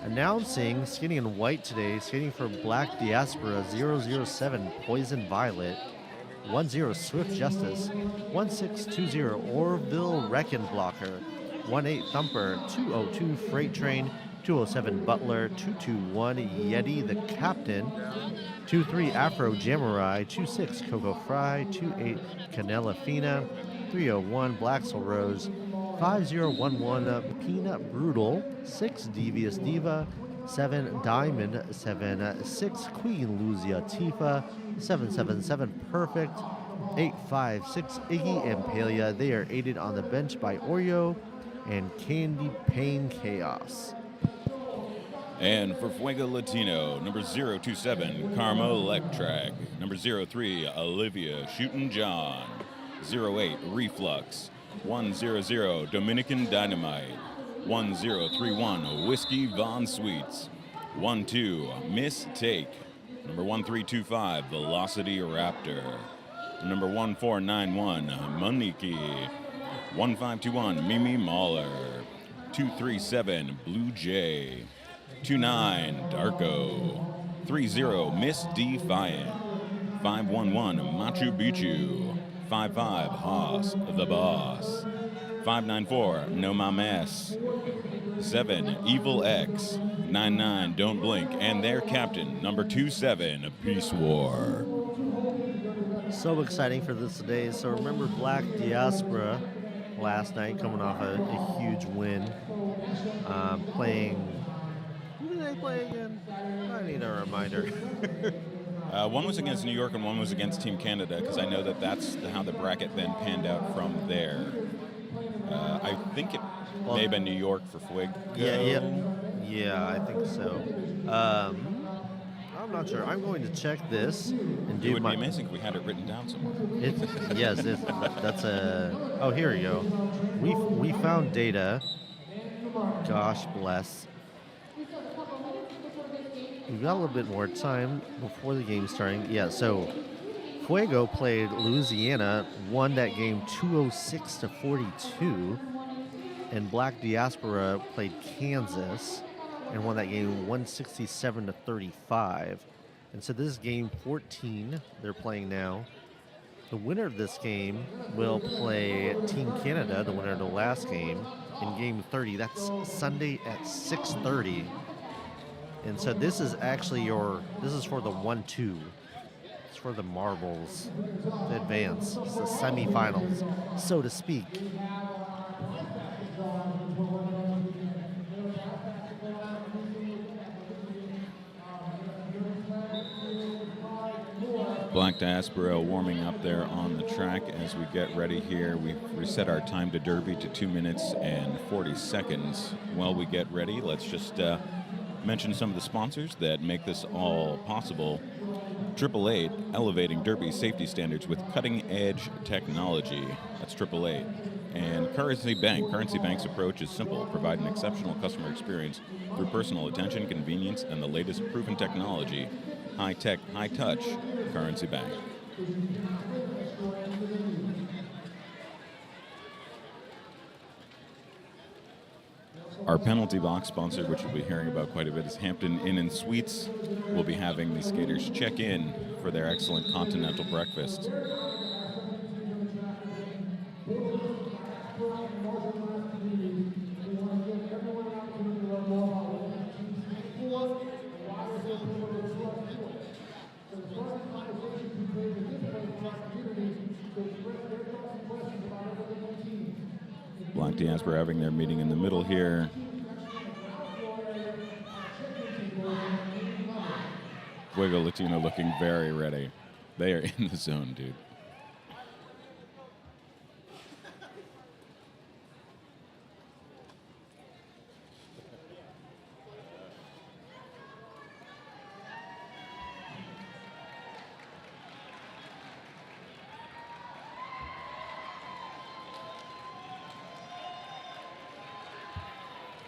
Announcing, skating in white today, skating for Black Diaspora, 007 Poison Violet, 10 Swift Justice, 1620 Orville Reckon Blocker, 18 Thumper, 202 Freight Train, 207 Butler, 221 Yeti the Captain, 23 Afro Jamurai, 26 Coco Fry, 28 Canela Fina, 301 Blacksel Rose, 5011 Peanut Brutal, 6 Devious Diva, 7 Diamond, 76 Queen Luzia Tifa, 777 Perfect, 856 Iggy Impalia. They are aided on the bench by Oreo and Candy Pain Chaos. And for Fuego Latino, number 027, Karma Electrag. Number 03, Olivia Shootin' John. 08, Reflux. 100, Dominican Dynamite. 1031, Whiskey Von Sweets. 12, Mistake. Number 1325, Velocity Raptor. Number 1491, Moniki. 1521, Mimi Mahler. 237, Blue Jay. 29, Darko. 30, Miss Defiant. 511, Machu Picchu. 55, Haas, the Boss. 594, No Mames. 7, Evil X. 99, Don't Blink. And their captain, number 27, Peace War. So exciting for this today. So remember Black Diaspora last night coming off a huge win. Playing... Who did they play again? I need a reminder. One was against New York and one was against Team Canada, because I know that that's how the bracket then panned out from there. I think it may have been New York for Fuego. Yeah, I think so. I'm not sure. I'm going to check this and do It would be amazing if we had it written down somewhere. That's a... Oh, here we go. We found data. Gosh bless. We've got a little bit more time before the game starting. Yeah, so Fuego played Louisiana, won that game 206-42, and Black Diaspora played Kansas and won that game 167-35. And so this is game 14 they're playing now. The winner of this game will play Team Canada, the winner of the last game, in game 30. That's Sunday at 6:30. And so this is actually this is for the 1-2. It's for the marbles to advance. It's the semifinals, so to speak. Black Diaspora warming up there on the track as we get ready here. We've reset our time to Derby to 2 minutes and 40 seconds. While we get ready, let's just mention some of the sponsors that make this all possible. 888, elevating Derby safety standards with cutting-edge technology. That's 888. And Currency Bank. Currency Bank's approach is simple: provide an exceptional customer experience through personal attention, convenience, and the latest proven technology. High tech, high touch. Currency Bank. Our penalty box sponsor, which you'll be hearing about quite a bit, is Hampton Inn and Suites. We'll be having the skaters check in for their excellent continental breakfast. Black Diaspora having their meeting in the middle here. Fuego Latino looking very ready. They are in the zone, dude.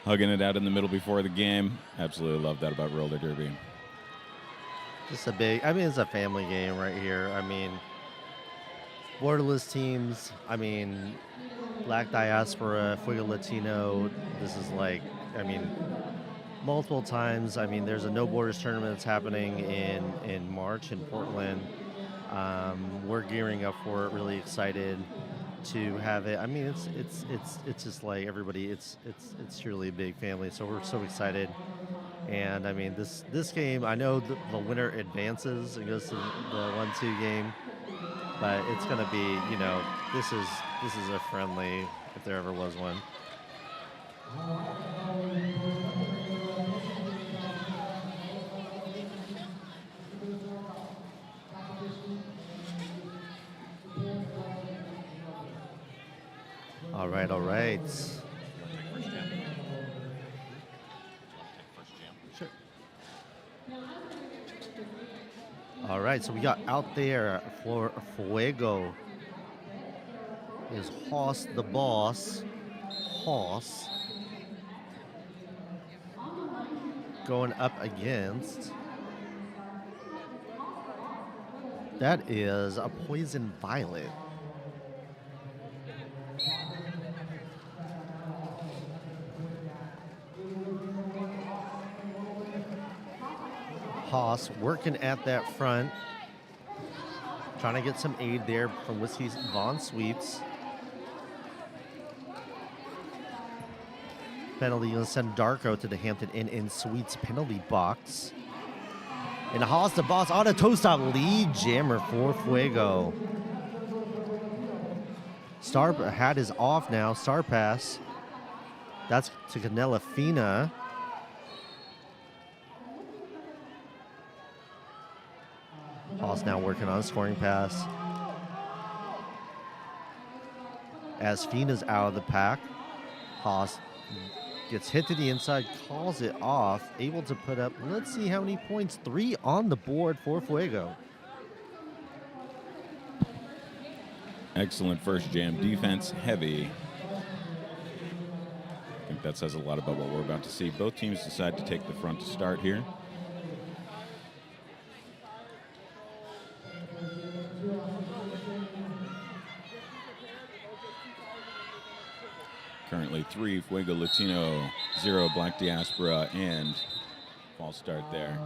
Hugging it out in the middle before the game. Absolutely love that about roller derby. Just a big, I mean, it's a family game right here. I mean, borderless teams, I mean, Black Diaspora, Fuego Latino, this is like, I mean, multiple times. I mean, there's a No Borders tournament that's happening in March in Portland. We're gearing up for it, really excited to have it. I mean, it's just like everybody, it's truly a big family, so we're so excited. And I mean, this game, I know the winner advances and goes to the 1-2 game, but it's going to be, you know, this is a friendly, if there ever was one. All right, all right. Sure. All right, so we got out there for Fuego is Hoss the Boss. Hoss going up against, that is a Poison Violet. Hoss working at that front, trying to get some aid there from Whiskey's Von Sweets. Penalty going to send Darko to the Hampton Inn in Sweets penalty box. And Hoss the Boss on a toe stop lead jammer for Fuego. Star hat is off now. Star pass. That's to Canela Fina. Hoss now working on a scoring pass. As Fina's out of the pack, Hoss gets hit to the inside, calls it off, able to put up, let's see how many points, 3 on the board for Fuego. Excellent first jam, defense heavy. I think that says a lot about what we're about to see. Both teams decide to take the front to start here. Currently 3 Fuego Latino, 0 Black Diaspora, and false start there.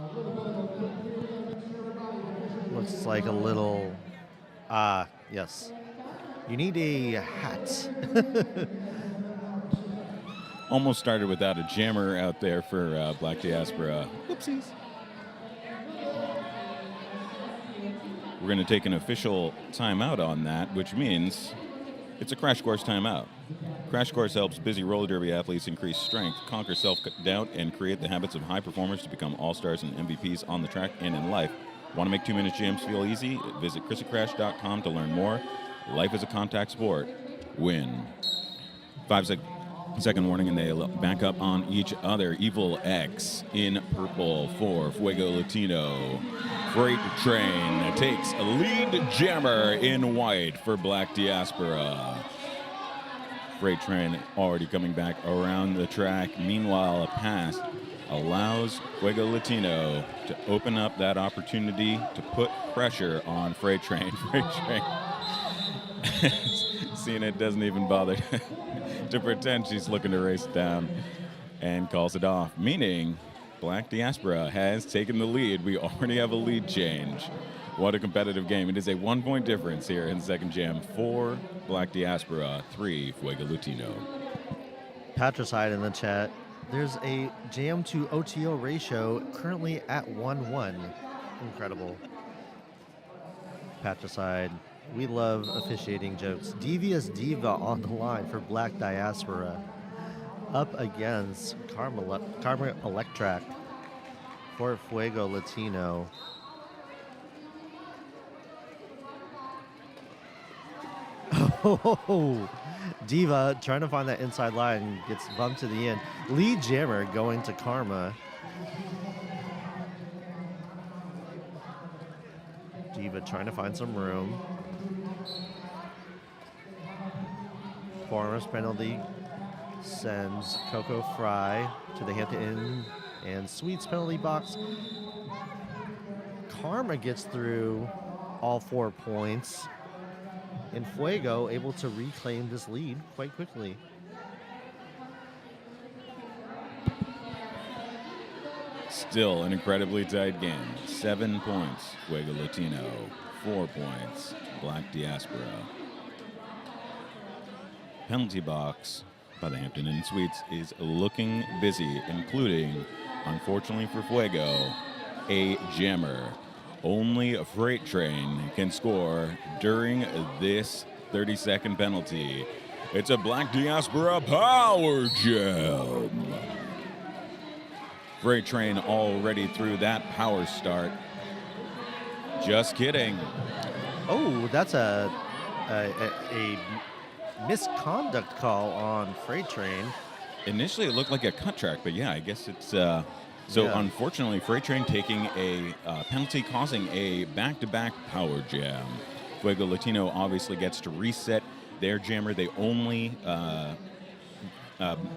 Looks like a little, yes. You need a hat. Almost started without a jammer out there for Black Diaspora. Whoopsies. We're going to take an official timeout on that, which means it's a crash course timeout. Crash Course helps busy roller derby athletes increase strength, conquer self-doubt, and create the habits of high performers to become all-stars and MVPs on the track and in life. Want to make 2-minute jams feel easy? Visit chrissycrash.com to learn more. Life is a contact sport. Win. 5-second warning, and they back up on each other. Evil X in purple for Fuego Latino. Freight Train takes a lead jammer in white for Black Diaspora. Freight Train already coming back around the track. Meanwhile, a pass allows Fuego Latino to open up that opportunity to put pressure on Freight Train. Freight Train, seeing it, doesn't even bother to pretend she's looking to race down and calls it off, meaning Black Diaspora has taken the lead. We already have a lead change. What a competitive game. It is a 1-point difference here in the second jam. 4 Black Diaspora, 3 Fuego Latino. Patricide in the chat. There's a jam to OTO ratio currently at 1-1. Incredible. Patricide We love officiating jokes. Devious Diva on the line for Black Diaspora. Up against Karma Electrac for Fuego Latino. Oh, Diva trying to find that inside line, gets bumped to the end. Lead Jammer going to Karma. Diva trying to find some room. Farmers penalty sends Coco Fry to the Hampton Inn and Sweets penalty box. Karma gets through all 4 points. And Fuego able to reclaim this lead quite quickly. Still an incredibly tight game. 7 points, Fuego Latino. 4 points, Black Diaspora. Penalty box by the Hampton Inn Suites is looking busy, including, unfortunately for Fuego, a jammer. Only a Freight Train can score during this 30-second penalty. It's a Black Diaspora power jam. Freight Train already through that power start. Just kidding. Oh, that's a misconduct call on Freight Train. Initially, it looked like a cut track, but yeah, I guess it's... Unfortunately, Freight Train taking a penalty, causing a back-to-back power jam. Fuego Latino obviously gets to reset their jammer. They only...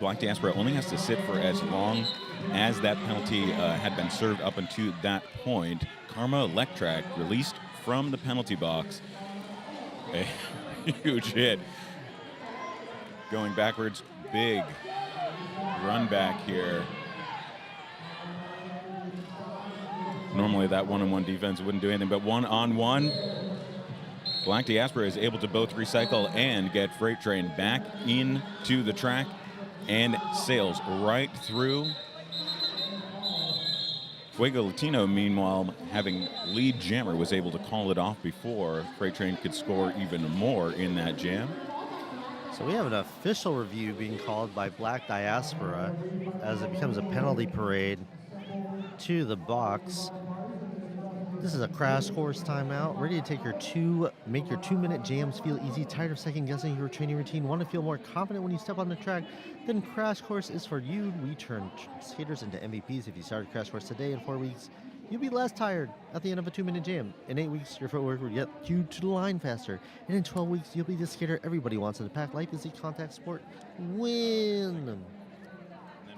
Black Diaspora only has to sit for as long as that penalty had been served up until that point. Karma Electrac released from the penalty box. A huge hit. Going backwards, big run back here. Normally that one-on-one defense wouldn't do anything, but one-on-one, Black Diaspora is able to both recycle and get Freight Train back into the track and sails right through. Fuego Latino, meanwhile, having lead jammer, was able to call it off before Freight Train could score even more in that jam. So we have an official review being called by Black Diaspora as it becomes a penalty parade to the box. This is a crash course timeout. Ready to take make your 2-minute jams feel easy. Tired of second guessing your training routine? Want to feel more confident when you step on the track? Then Crash Course is for you. We turn skaters into MVPs. If you started Crash Course today in 4 weeks, you'll be less tired at the end of a 2-minute jam. In 8 weeks, your footwork will get you to the line faster. And in 12 weeks, you'll be the skater everybody wants in the pack. Life is a contact sport. Win! And then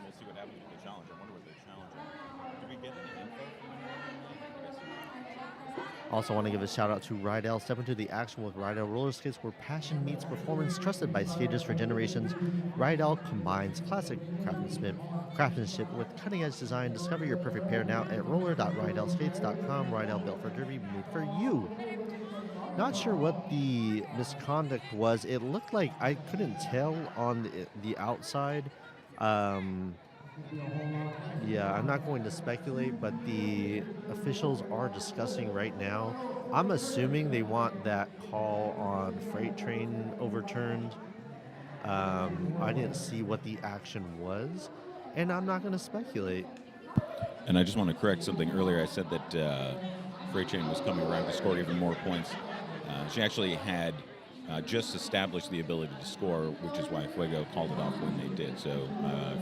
we'll see what happens with the challenge. I wonder what the challenge. Did we get any info? Also want to give a shout out to Rydell. Step into the action with Rydell roller skates where passion meets performance. Trusted by skaters for generations, Rydell combines classic craftsmanship with cutting-edge design. Discover your perfect pair now at roller.rydellskates.com. Rydell built for derby, made for you. Not sure what the misconduct was. It looked like I couldn't tell on the outside. Yeah, I'm not going to speculate, but the officials are discussing right now. I'm assuming they want that call on Freight Train overturned. I didn't see what the action was, and I'm not going to speculate. And I just want to correct something earlier. I said that Freight Train was coming around to score even more points. She actually had just established the ability to score, which is why Fuego called it off when they did. So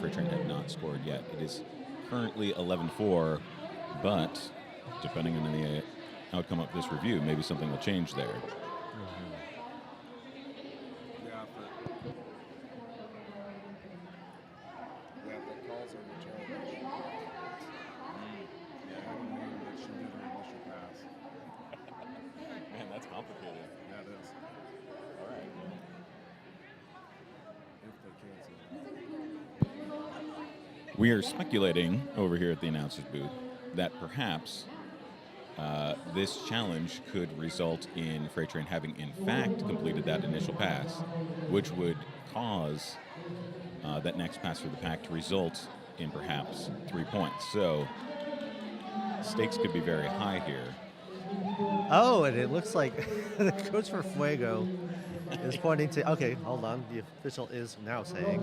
Freight Train had not scored yet. It is currently 11-4, but depending on the outcome of this review, maybe something will change there. Man, that's complicated. Yeah, it is. All right. If they cancel. We are speculating over here at the announcer's booth that perhaps this challenge could result in Freight Train having in fact completed that initial pass, which would cause that next pass for the pack to result in perhaps 3 points. So stakes could be very high here. Oh, and it looks like the coach for Fuego is pointing to. Okay, hold on. The official is now saying.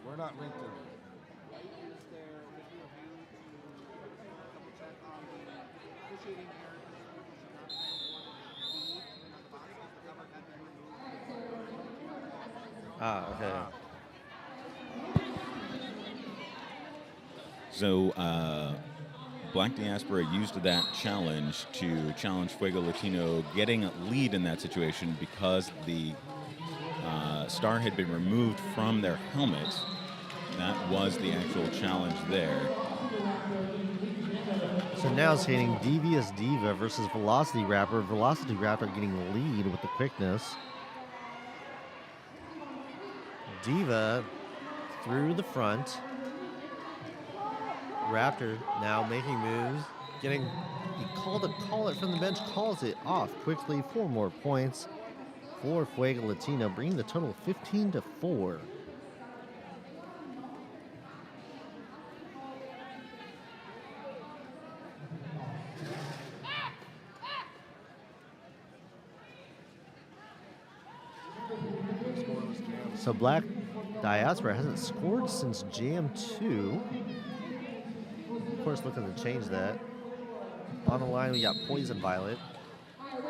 We're not linked to. Okay. So Black Diaspora used that challenge to challenge Fuego Latino getting a lead in that situation because the star had been removed from their helmet. That was the actual challenge there. So now it's hitting Devious Diva versus Velocity Rapper. Velocity Rapper getting the lead with the quickness. Diva through the front. Raptor now making moves. He called it, call it from the bench, calls it off quickly. 4 more points for Fuego Latino, bringing the total 15-4. So Black Diaspora hasn't scored since Jam 2. Of course, looking to change that. On the line, we got Poison Violet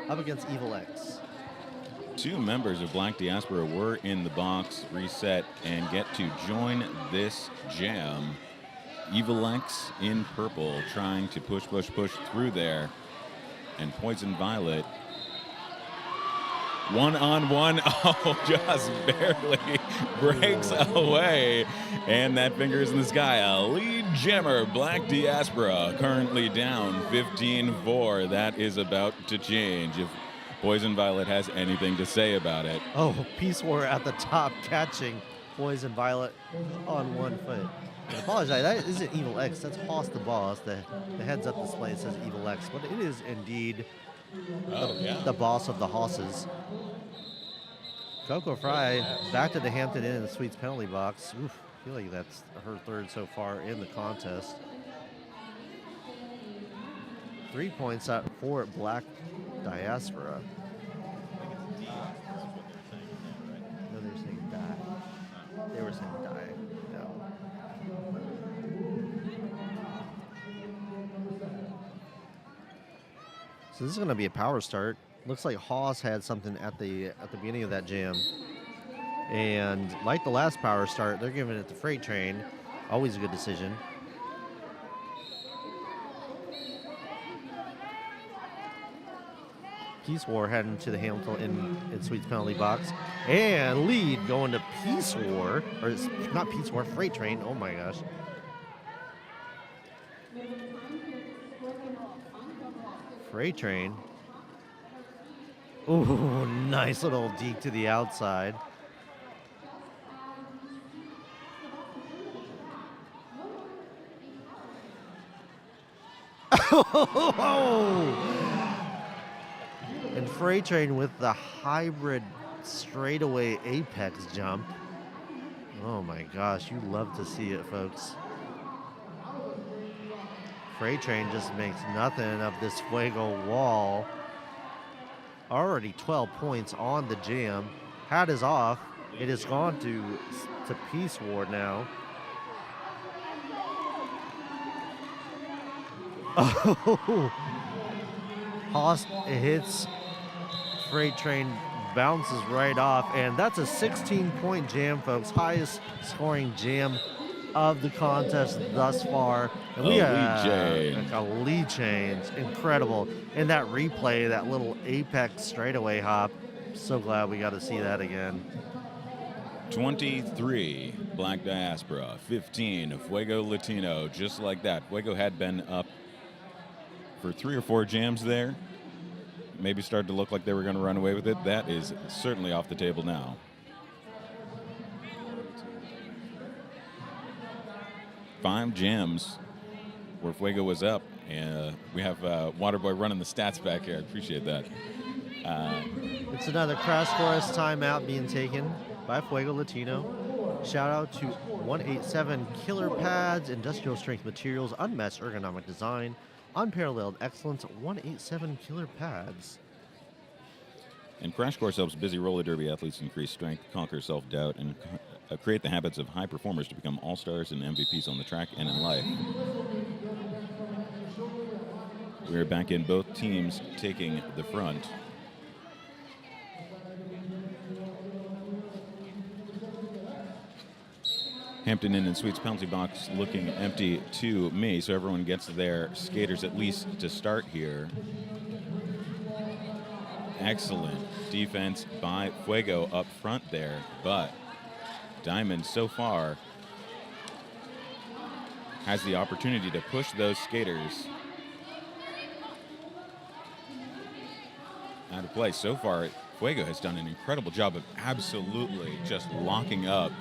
up against Evil X. 2 members of Black Diaspora were in the box, reset, and get to join this jam. Evil X in purple, trying to push through there. And Poison Violet, one-on-one, just barely breaks away. And that finger is in the sky. A lead jammer, Black Diaspora, currently down 15-4. That is about to change if Poison Violet has anything to say about it. Oh, Peace War at the top, catching Poison Violet on 1 foot. I apologize, that isn't Evil X, that's Hoss the Boss. The heads-up display says Evil X, but it is indeed the boss of the Hosses. Coco Fry back to the Hampton Inn in the Sweets penalty box. Oof, I feel like that's her 3rd so far in the contest. 3 points up for Black Diaspora. No, they were saying die. They were saying die. No. So this is going to be a power start. Looks like Hoss had something at the beginning of that jam. And like the last power start, they're giving it to Freight Train. Always a good decision. Peace War heading to the Hamilton in Sweets penalty box. And lead going to Peace War. Or it's not Peace War, Freight Train. Oh my gosh. Freight Train. Ooh, nice little deke to the outside. And Freight Train with the hybrid straightaway apex jump. Oh my gosh, you love to see it, folks. Freight Train just makes nothing of this Fuego wall. Already 12 points on the jam. Hat is off. It has gone to Peace War now. Oh, Hoss hits Freight Train, bounces right off, and that's a 16-point jam, folks. Highest scoring jam of the contest thus far. And we have a lead change. Incredible. And that replay, that little apex straightaway hop. So glad we got to see that again. 23, Black Diaspora. 15, Fuego Latino. Just like that. Fuego had been up for 3 or 4 jams there. Maybe started to look like they were going to run away with it. That is certainly off the table now. 5 gems where Fuego was up. And we have Waterboy running the stats back here. I appreciate that. It's another Crash Course timeout being taken by Fuego Latino. Shout out to 187 Killer Pads, industrial strength materials, unmatched ergonomic design, unparalleled excellence, 187 Killer Pads. And Crash Course helps busy roller derby athletes increase strength, conquer self-doubt, and create the habits of high performers to become all-stars and MVPs on the track and in life. We're back in, both teams taking the front. Hampton Inn and Suites penalty box looking empty to me, so everyone gets their skaters at least to start here. Excellent defense by Fuego up front there, but Diamond so far has the opportunity to push those skaters out of play. So far, Fuego has done an incredible job of absolutely just locking up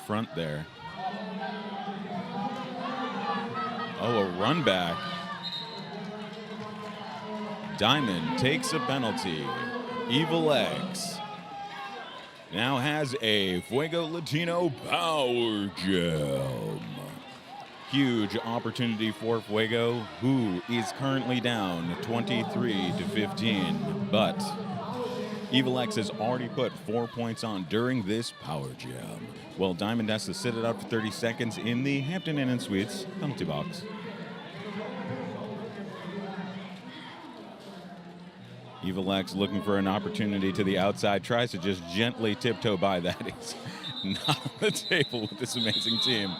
front there. Oh, a run back. Diamond takes a penalty. Evil X now has a Fuego Latino power gem. Huge opportunity for Fuego, who is currently down 23-15, but Evil X has already put 4 points on during this power jam. Well, Diamond has to sit it out for 30 seconds in the Hampton Inn and Suites penalty box. Evil X looking for an opportunity to the outside, tries to just gently tiptoe by that. It's not on the table with this amazing team.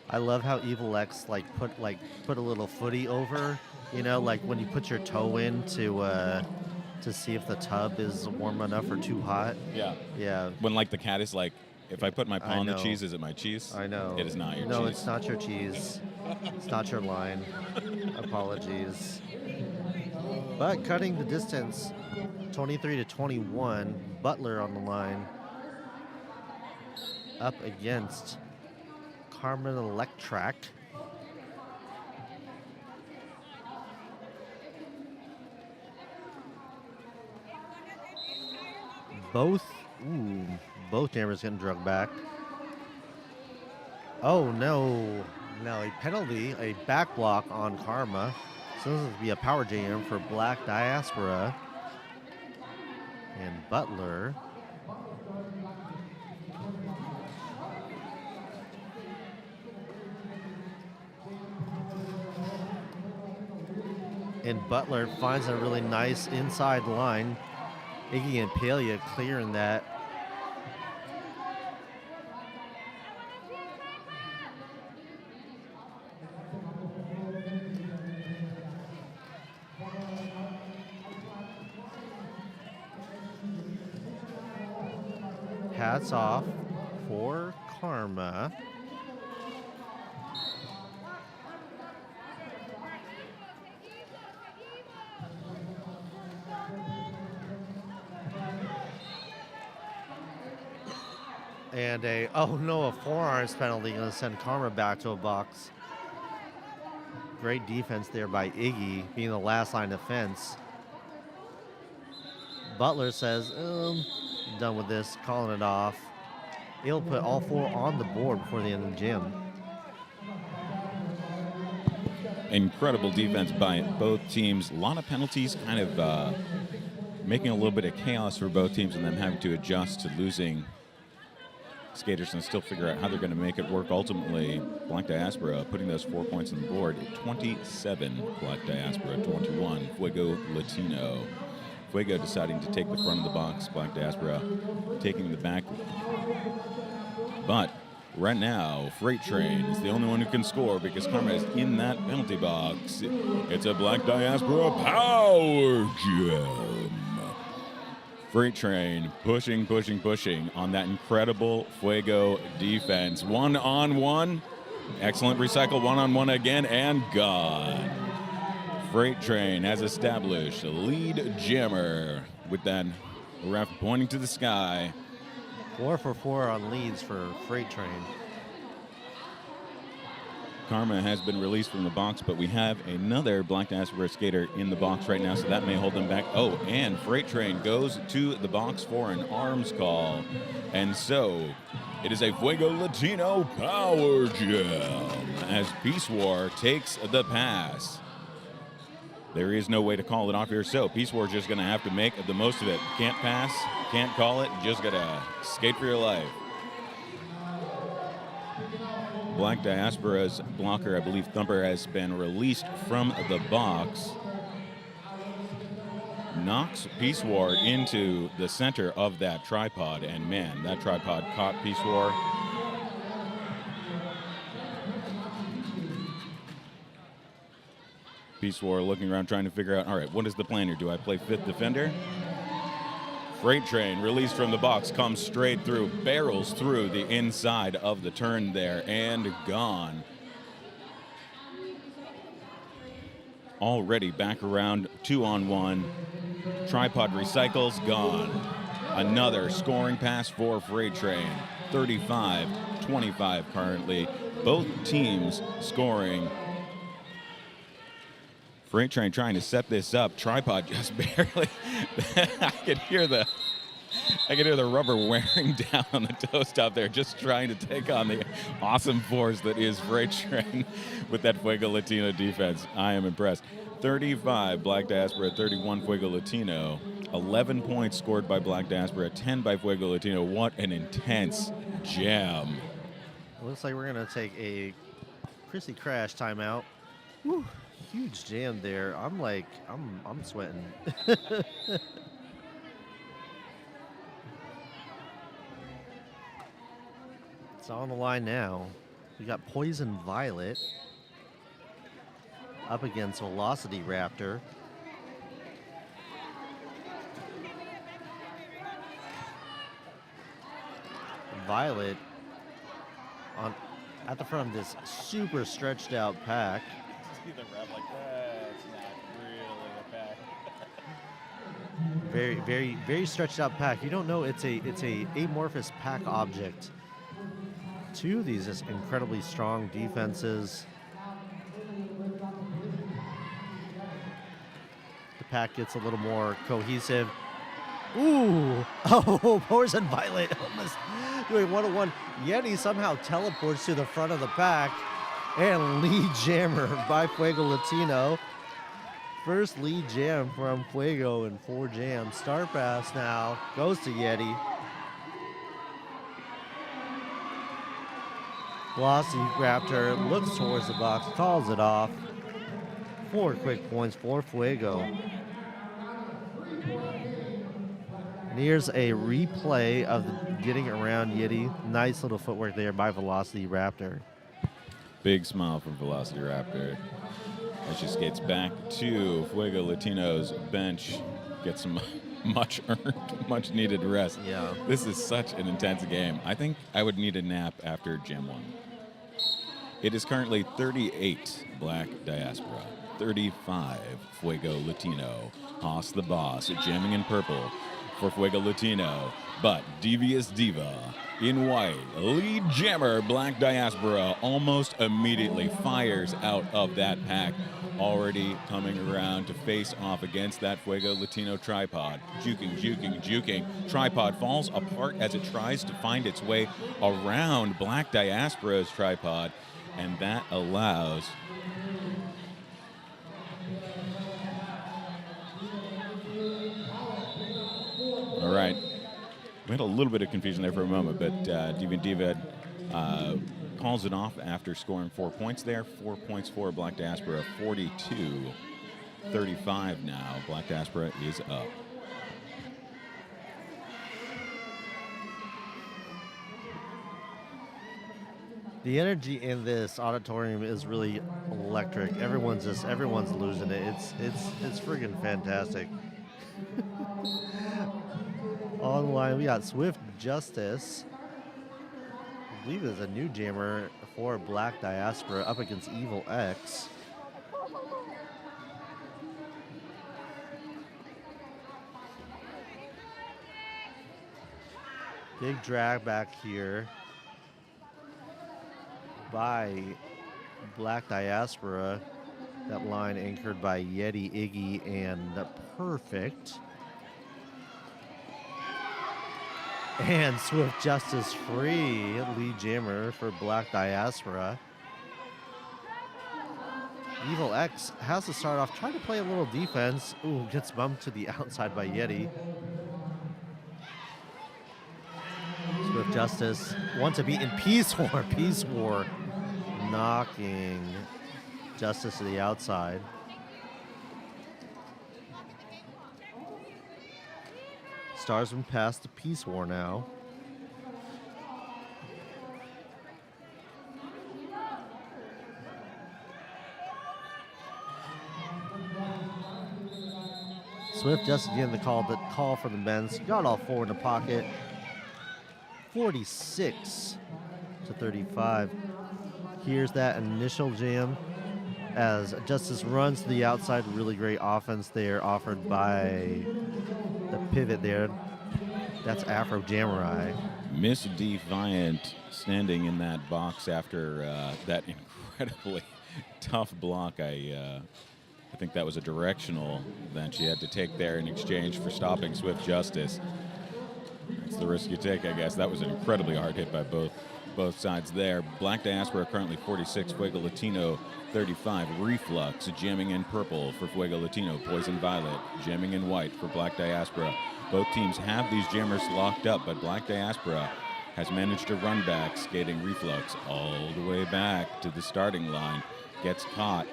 I love how Evil X put a little footy over, you know, like when you put your toe in to see if the tub is warm enough or too hot. Yeah. Yeah. When the cat is like, if I put my paw on the cheese, is it my cheese? I know. It is not your cheese. No, it's not your cheese. It's not your line. Apologies. But cutting the distance, 23-21, Butler on the line. Up against Carmen Electrac. Both jammers getting drugged back. Oh no, a penalty, a back block on Karma. So this will be a power jam for Black Diaspora and Butler. And Butler finds a really nice inside line. Iggy and Palia clearing that. Hats off for Karma. And a forearms penalty going to send Karma back to a box. Great defense there by Iggy, being the last line of defense. Butler says, done with this, calling it off. He'll put all 4 on the board before the end of the gym. Incredible defense by both teams. A lot of penalties, kind of making a little bit of chaos for both teams and them having to adjust to losing skaters and still figure out how they're going to make it work. Ultimately, Black Diaspora putting those 4 points on the board. 27 Black Diaspora, 21 Fuego Latino. Fuego deciding to take the front of the box, Black Diaspora taking the back. But right now, Freight Train is the only one who can score because Karma is in that penalty box. It's a Black Diaspora power gem. Freight Train pushing on that incredible Fuego defense. 1-on-1. Excellent recycle. 1-on-1 again and gone. Freight Train has established a lead jammer with that ref pointing to the sky. 4 for 4 on leads for Freight Train. Karma has been released from the box, but we have another Black Diaspora skater in the box right now, so that may hold them back. Oh, and Freight Train goes to the box for an arms call. And so it is a Fuego Latino power jam as Peace War takes the pass. There is no way to call it off here, so Peace War just going to have to make the most of it. Can't pass, can't call it, just got to skate for your life. Black Diaspora's blocker, I believe Thumper, has been released from the box. Knocks Peace War into the center of that tripod, and man, that tripod caught Peace War. Peace War looking around trying to figure out, all right, what is the plan here? Do I play fifth defender? Freight Train released from the box, comes straight through, barrels through the inside of the turn there, and gone. Already back around 2-on-1. Tripod recycles, gone. Another scoring pass for Freight Train. 35-25 currently. Both teams scoring. Freight Train trying to set this up. Tripod just barely. I could hear the rubber wearing down on the toe stop there, just trying to take on the awesome force that is Freight Train with that Fuego Latino defense. I am impressed. 35 Black Diaspora, 31 Fuego Latino. 11 points scored by Black Diaspora, 10 by Fuego Latino. What an intense jam. Looks like we're going to take a Chrissy Crash timeout. Woo. Huge jam there. I'm sweating. It's on the line now. We got Poison Violet up against Velocity Raptor. Violet at the front of this super stretched out pack. The ref like that's not really a pack. Very, very, very stretched out pack. You don't know it's a amorphous pack object. Two of these just incredibly strong defenses. The pack gets a little more cohesive. Ooh! Oh, Poison Violet almost doing 1-on-1. Yeti somehow teleports to the front of the pack. And lead jammer by Fuego Latino. First lead jam from Fuego in 4 jams. Star pass now goes to Yeti. Velocity Raptor looks towards the box, calls it off. 4 quick points for Fuego. And here's a replay of getting around Yeti. Nice little footwork there by Velocity Raptor. Big smile from Velocity Raptor as she skates back to Fuego Latino's bench. Gets some much earned, much needed rest. Yeah. This is such an intense game. I think I would need a nap after Jam 1. It is currently 38 Black Diaspora, 35 Fuego Latino. Haas the boss, jamming in purple for Fuego Latino, but Devious Diva in white. Lead jammer Black Diaspora almost immediately fires out of that pack. Already coming around to face off against that Fuego Latino tripod. Juking. Tripod falls apart as it tries to find its way around Black Diaspora's tripod, and that allows all right. We had a little bit of confusion there for a moment, but Diva calls it off after scoring 4 points there. 4 points for Black Diaspora, 42-35 now. Black Diaspora is up. The energy in this auditorium is really electric. Everyone's losing it. It's friggin' fantastic. On the line, we got Swift Justice. I believe is a new jammer for Black Diaspora up against Evil X. Big drag back here by Black Diaspora. That line anchored by Yeti, Iggy, and Perfect. And Swift Justice free. Lead jammer for Black Diaspora. Evil X has to start off trying to play a little defense. Ooh, gets bumped to the outside by Yeti. Swift Justice wants to be in Peace War. Peace War knocking Justice to the outside. Starsman past the Peace War now. Swift just getting the call for the men's. Got all four in the pocket. 46 to 35. Here's that initial jam as Justice runs to the outside. Really great offense there offered by the pivot there. That's Afro Jamurai. Miss Defiant standing in that box after that incredibly tough block. I think that was a directional that she had to take there in exchange for stopping Swift Justice. That's the risk you take, I guess. That was an incredibly hard hit by both sides there. Black Diaspora currently 46, Fuego Latino 35. Reflux jamming in purple for Fuego Latino. Poison Violet jamming in white for Black Diaspora. Both teams have these jammers locked up, but Black Diaspora has managed to run back, skating Reflux all the way back to the starting line. Gets caught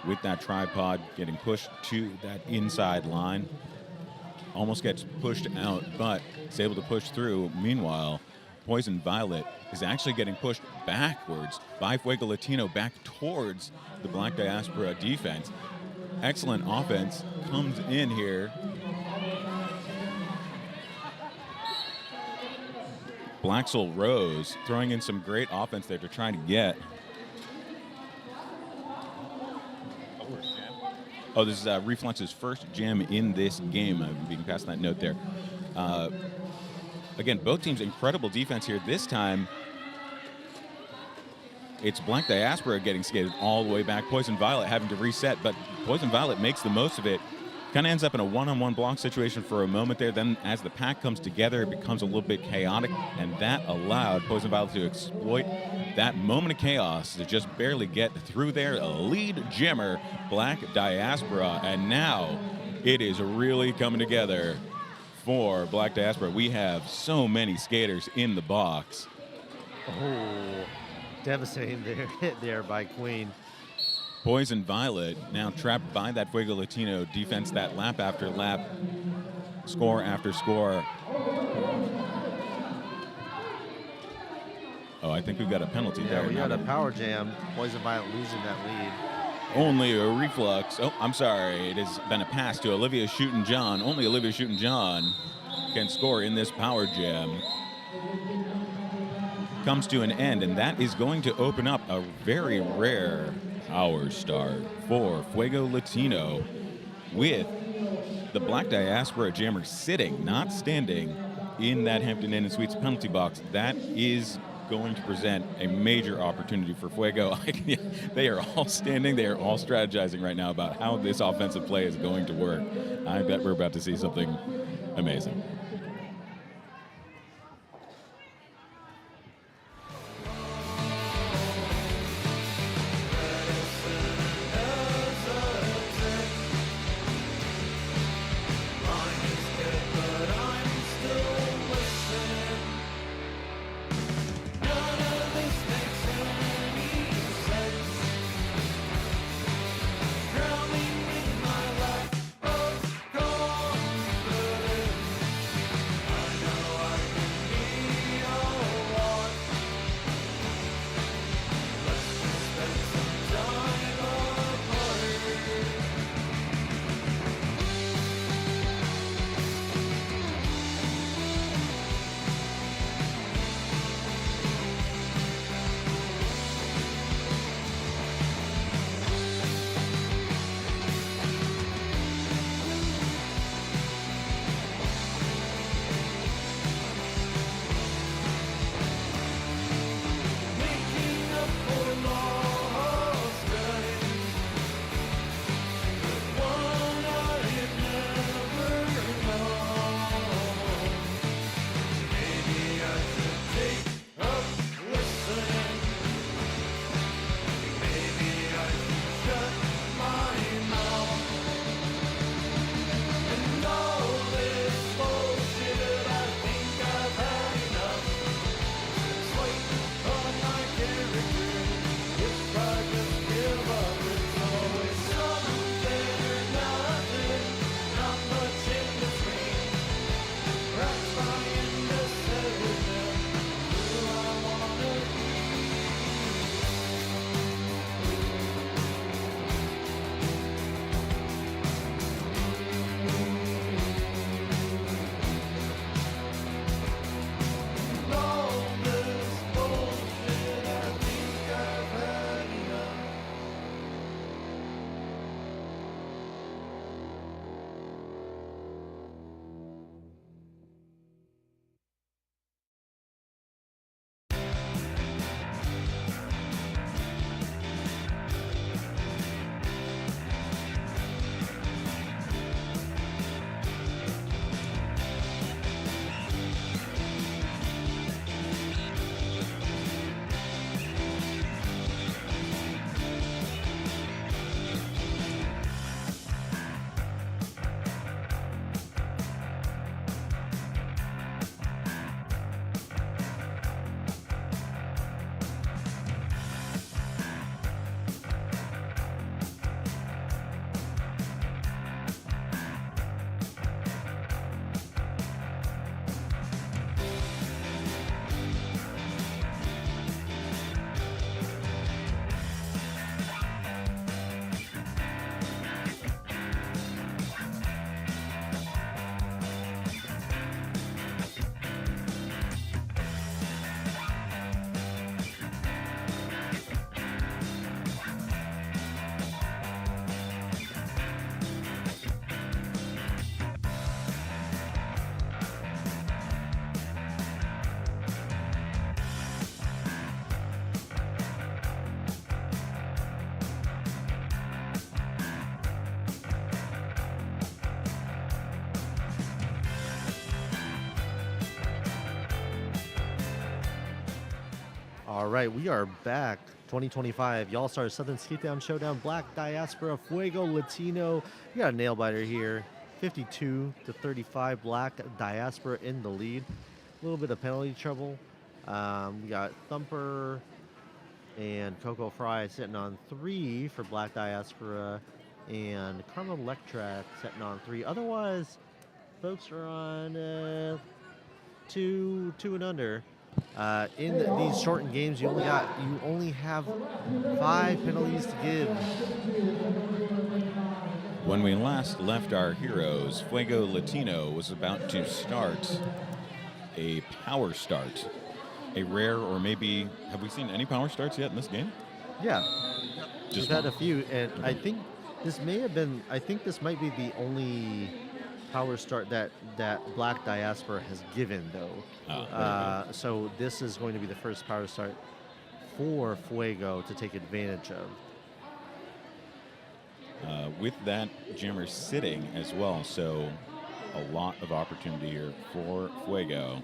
with that tripod, getting pushed to that inside line. Almost gets pushed out, but is able to push through. Meanwhile, Poison Violet is actually getting pushed backwards by Fuego Latino back towards the Black Diaspora defense. Excellent offense comes in here. Black Soul Rose throwing in some great offense there to try to get. Oh, this is Reflux's first jam in this game. Being past that note there. Again, both teams incredible defense here. This time, it's Black Diaspora getting skated all the way back. Poison Violet having to reset, but Poison Violet makes the most of it. Kind of ends up in a one-on-one block situation for a moment there. Then as the pack comes together, it becomes a little bit chaotic, and that allowed Poison Violet to exploit that moment of chaos to just barely get through there. Lead jammer, Black Diaspora, and now it is really coming together for Black Diaspora. We have so many skaters in the box. Oh, devastating there, hit there by Queen. Poison Violet now trapped by that Fuego Latino defense, that lap after lap, score after score. Oh, I think we've got a penalty there. Yeah, we got a power jam. Poison Violet losing that lead. Only a Reflux. Oh, I'm sorry. It has been a pass to Olivia Shootin' Only Olivia Shootin' can score in this power jam. Comes to an end, and that is going to open up a very rare power start for Fuego Latino with the Black Diaspora jammer sitting, not standing, in that Hampton Inn and Suites penalty box. That is going to present a major opportunity for Fuego. They are all standing, they are all strategizing right now about how this offensive play is going to work. I bet we're about to see something amazing. All right, we are back. 2025 Y'all-Star Southern Skatedown Showdown, Black Diaspora, Fuego, Latino. You got a nail-biter here. 52-35, Black Diaspora in the lead. A little bit of penalty trouble. We got Thumper and Coco Fry sitting on 3 for Black Diaspora, and Carmen Electra sitting on 3. Otherwise, folks are on 2 and under. In these shortened games, you only have 5 penalties to give. When we last left our heroes, Fuego Latino was about to start a power start. A rare, or maybe, have we seen any power starts yet in this game? Yeah. Just We've had a few, and I think this might be the only power start that Black Diaspora has given, though. So this is going to be the first power start for Fuego to take advantage of. With that jammer sitting as well, so a lot of opportunity here for Fuego.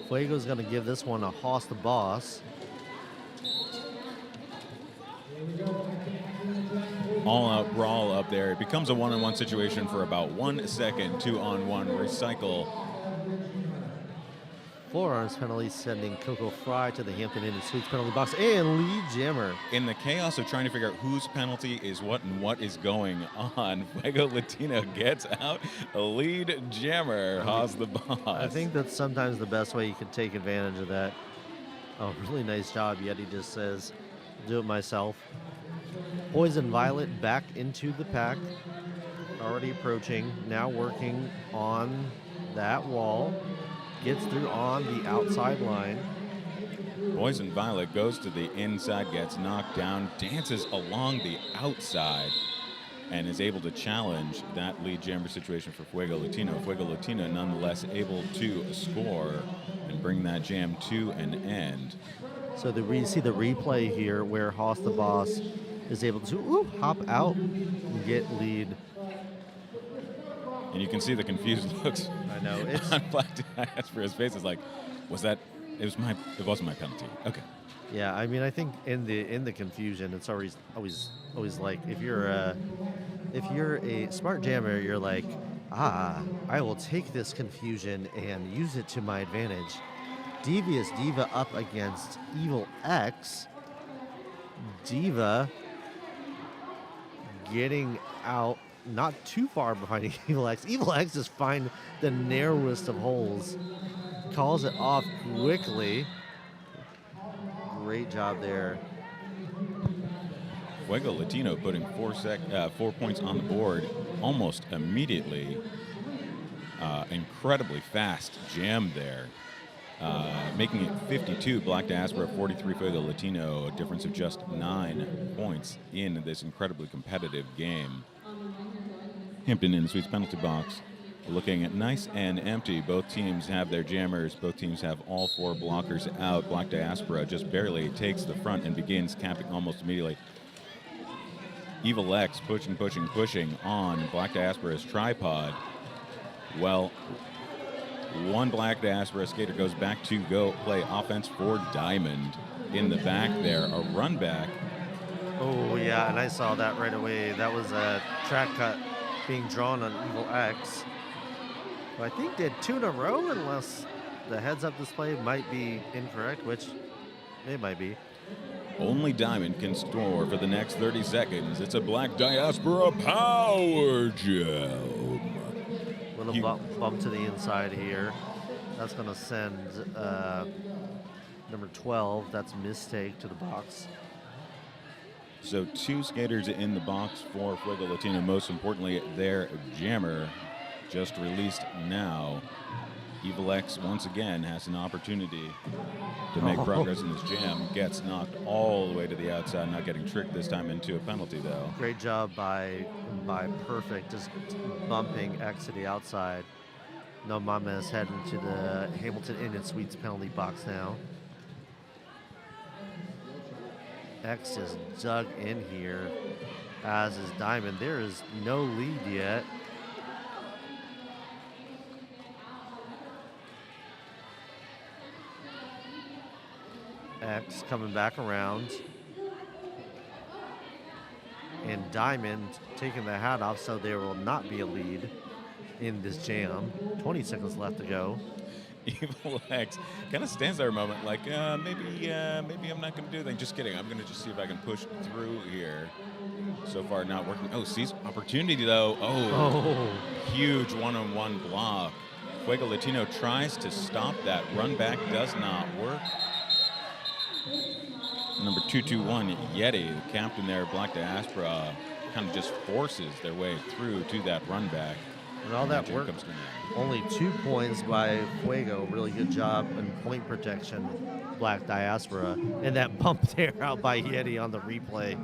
Fuego's going to give this one a hoss the boss. All-out brawl up there. It becomes a one-on-one situation for about 1 second. 2-on-1 recycle. Forearms penalty sending Coco Fry to the Hampton Inn and Suites penalty box, and lead jammer. In the chaos of trying to figure out whose penalty is what and what is going on, Fuego Latino gets out a lead jammer. Haas the boss. I think that's sometimes the best way you can take advantage of that. Oh, really nice job. Yeti just says, do it myself. Poison Violet back into the pack. Already approaching, now working on that wall. Gets through on the outside line. Poison Violet goes to the inside, gets knocked down, dances along the outside, and is able to challenge that lead jammer situation for Fuego Latino. Fuego Latino nonetheless able to score and bring that jam to an end. So we see the replay here where Haas the Boss is able to hop out and get lead. And you can see the confused looks. I know. It's on Black Diaspora's face. Is like, it wasn't my penalty. Okay. Yeah, I mean, I think in the confusion, it's always like if you're a smart jammer, you're like, I will take this confusion and use it to my advantage. Devious Diva up against Evil X. Diva getting out not too far behind Evil X. Evil X just find the narrowest of holes. Calls it off quickly. Great job there. Fuego Latino putting 4 points on the board almost immediately. Incredibly fast jam there. Making it 52, Black Diaspora 43, Fuego Latino, a difference of just 9 points in this incredibly competitive game. Hampton Inn Suites penalty box looking nice and empty. Both teams have their jammers. Both teams have all 4 blockers out. Black Diaspora just barely takes the front and begins capping almost immediately. Evil X pushing on Black Diaspora's tripod. Well, one Black Diaspora skater goes back to go play offense for Diamond in the back there. A run back. Oh, yeah, and I saw that right away. That was a track cut being drawn on Evil X. I think did 2 in a row, unless the heads-up display might be incorrect, which it might be. Only Diamond can store for the next 30 seconds. It's a Black Diaspora power jam. Little bump to the inside here. That's going to send number 12, that's Mistake, to the box. So 2 skaters in the box for Fuego Latino. Most importantly, their jammer just released now. Evil X once again has an opportunity to make progress in this jam. Gets knocked all the way to the outside, not getting tricked this time into a penalty though. Great job by Perfect, just bumping X to the outside. No Mames heading to the Hamilton Inn and Suites penalty box now. X just dug in here, as is Diamond. There is no lead yet. X coming back around. And Diamond taking the hat off, so there will not be a lead in this jam. 20 seconds left to go. Evil X kind of stands there a moment like, maybe I'm not going to do anything. Just kidding. I'm going to just see if I can push through here. So far, not working. Oh, sees opportunity, though. Oh. Huge one-on-one block. Fuego Latino tries to stop that. Run back does not work. Number 221, Yeti, the captain there, Black Diaspora, kind of just forces their way through to that run back. And all that work, only 2 points by Fuego. Really good job in point protection, Black Diaspora. And that bump there out by Yeti on the replay.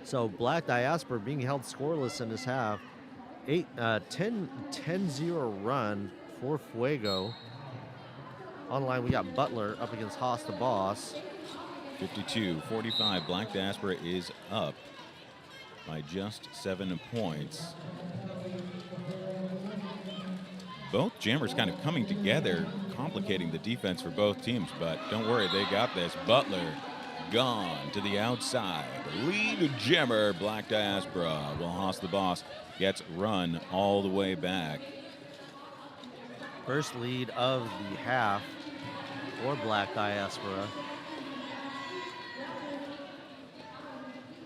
So Black Diaspora being held scoreless in this half. 10-0 run for Fuego. Online, we got Butler up against Haas the Boss. 52-45, Black Diaspora is up by just 7 points. Both jammers kind of coming together, complicating the defense for both teams, but don't worry, they got this. Butler gone to the outside. Lead jammer, Black Diaspora, while Haas the Boss gets run all the way back. First lead of the half for Black Diaspora.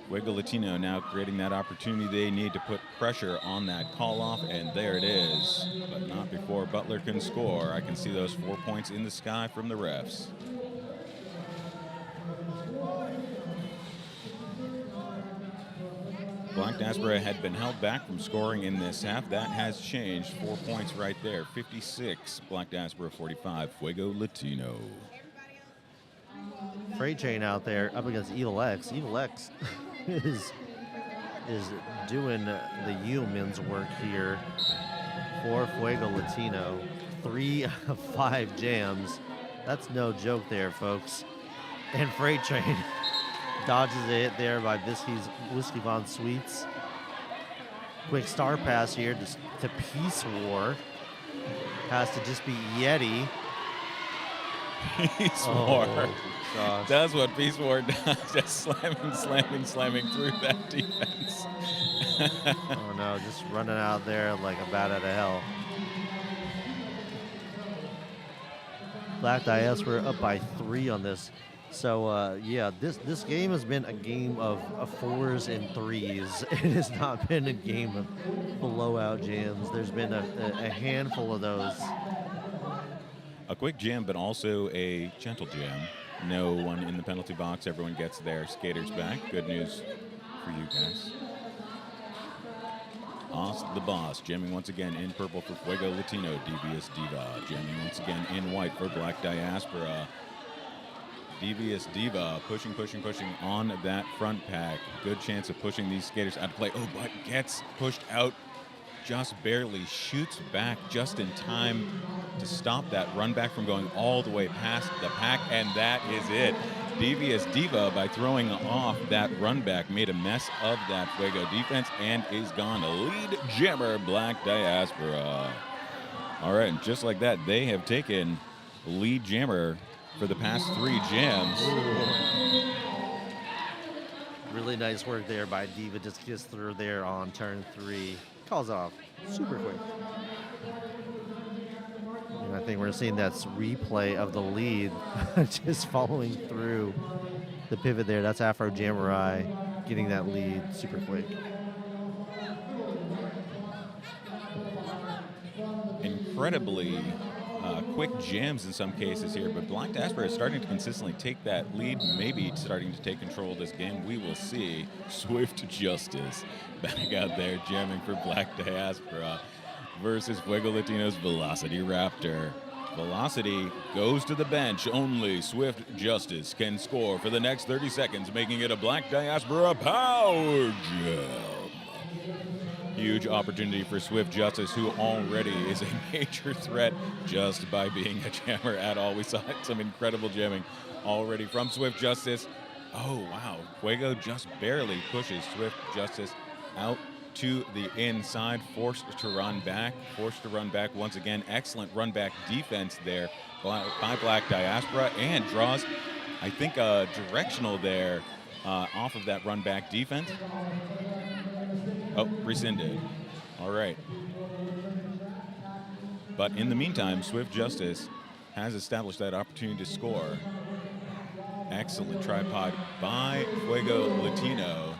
Fuego Latino now creating that opportunity. They need to put pressure on that call off, and there it is. But not before Butler can score. I can see those 4 points in the sky from the refs. Black Diaspora had been held back from scoring in this half. That has changed. 4 points right there. 56, Black Diaspora 45, Fuego Latino. Freight Train out there up against Evil X. Evil X is doing the yeoman's work here for Fuego Latino. 3 of 5 jams. That's no joke there, folks. And Freight Train dodges a hit there by Whiskey Von Sweets. Quick star pass here to Peace War. Has to just be Yeti. Peace War does what Peace War does, just slamming through that defense. Oh no, just running out there like a bat out of hell. Black Diaspora up by 3 on this. So yeah, this game has been a game of 4s and 3s. It has not been a game of blowout jams. There's been a handful of those. A quick jam, but also a gentle jam. No one in the penalty box. Everyone gets their skaters back. Good news for you guys. Haas the Boss jamming once again in purple for Fuego Latino. Devious Diva jamming once again in white for Black Diaspora. Devious Diva pushing on that front pack. Good chance of pushing these skaters out of play. Oh, but gets pushed out just barely. Shoots back just in time to stop that run back from going all the way past the pack, and that is it. Devious Diva, by throwing off that run back, made a mess of that Fuego defense and is gone. A lead jammer, Black Diaspora. All right, and just like that, they have taken lead jammer for the past 3 jams. Really nice work there by Diva. Just gets through there on turn 3. Calls off super quick. And I think we're seeing that replay of the lead just following through the pivot there. That's Afro Jamurai getting that lead super quick. Incredibly quick jams in some cases here, but Black Diaspora is starting to consistently take that lead, maybe starting to take control of this game. We will see. Swift Justice back out there jamming for Black Diaspora versus Fuego Latino's Velocity Raptor. Velocity goes to the bench. Only Swift Justice can score for the next 30 seconds, making it a Black Diaspora power jam. Huge opportunity for Swift Justice, who already is a major threat just by being a jammer at all. We saw some incredible jamming already from Swift Justice. Oh, wow. Fuego just barely pushes Swift Justice out to the inside, forced to run back once again. Excellent run back defense there by Black Diaspora, and draws, I think, a directional there off of that run back defense. Oh, rescinded. All right. But in the meantime, Swift Justice has established that opportunity to score. Excellent tripod by Fuego Latino.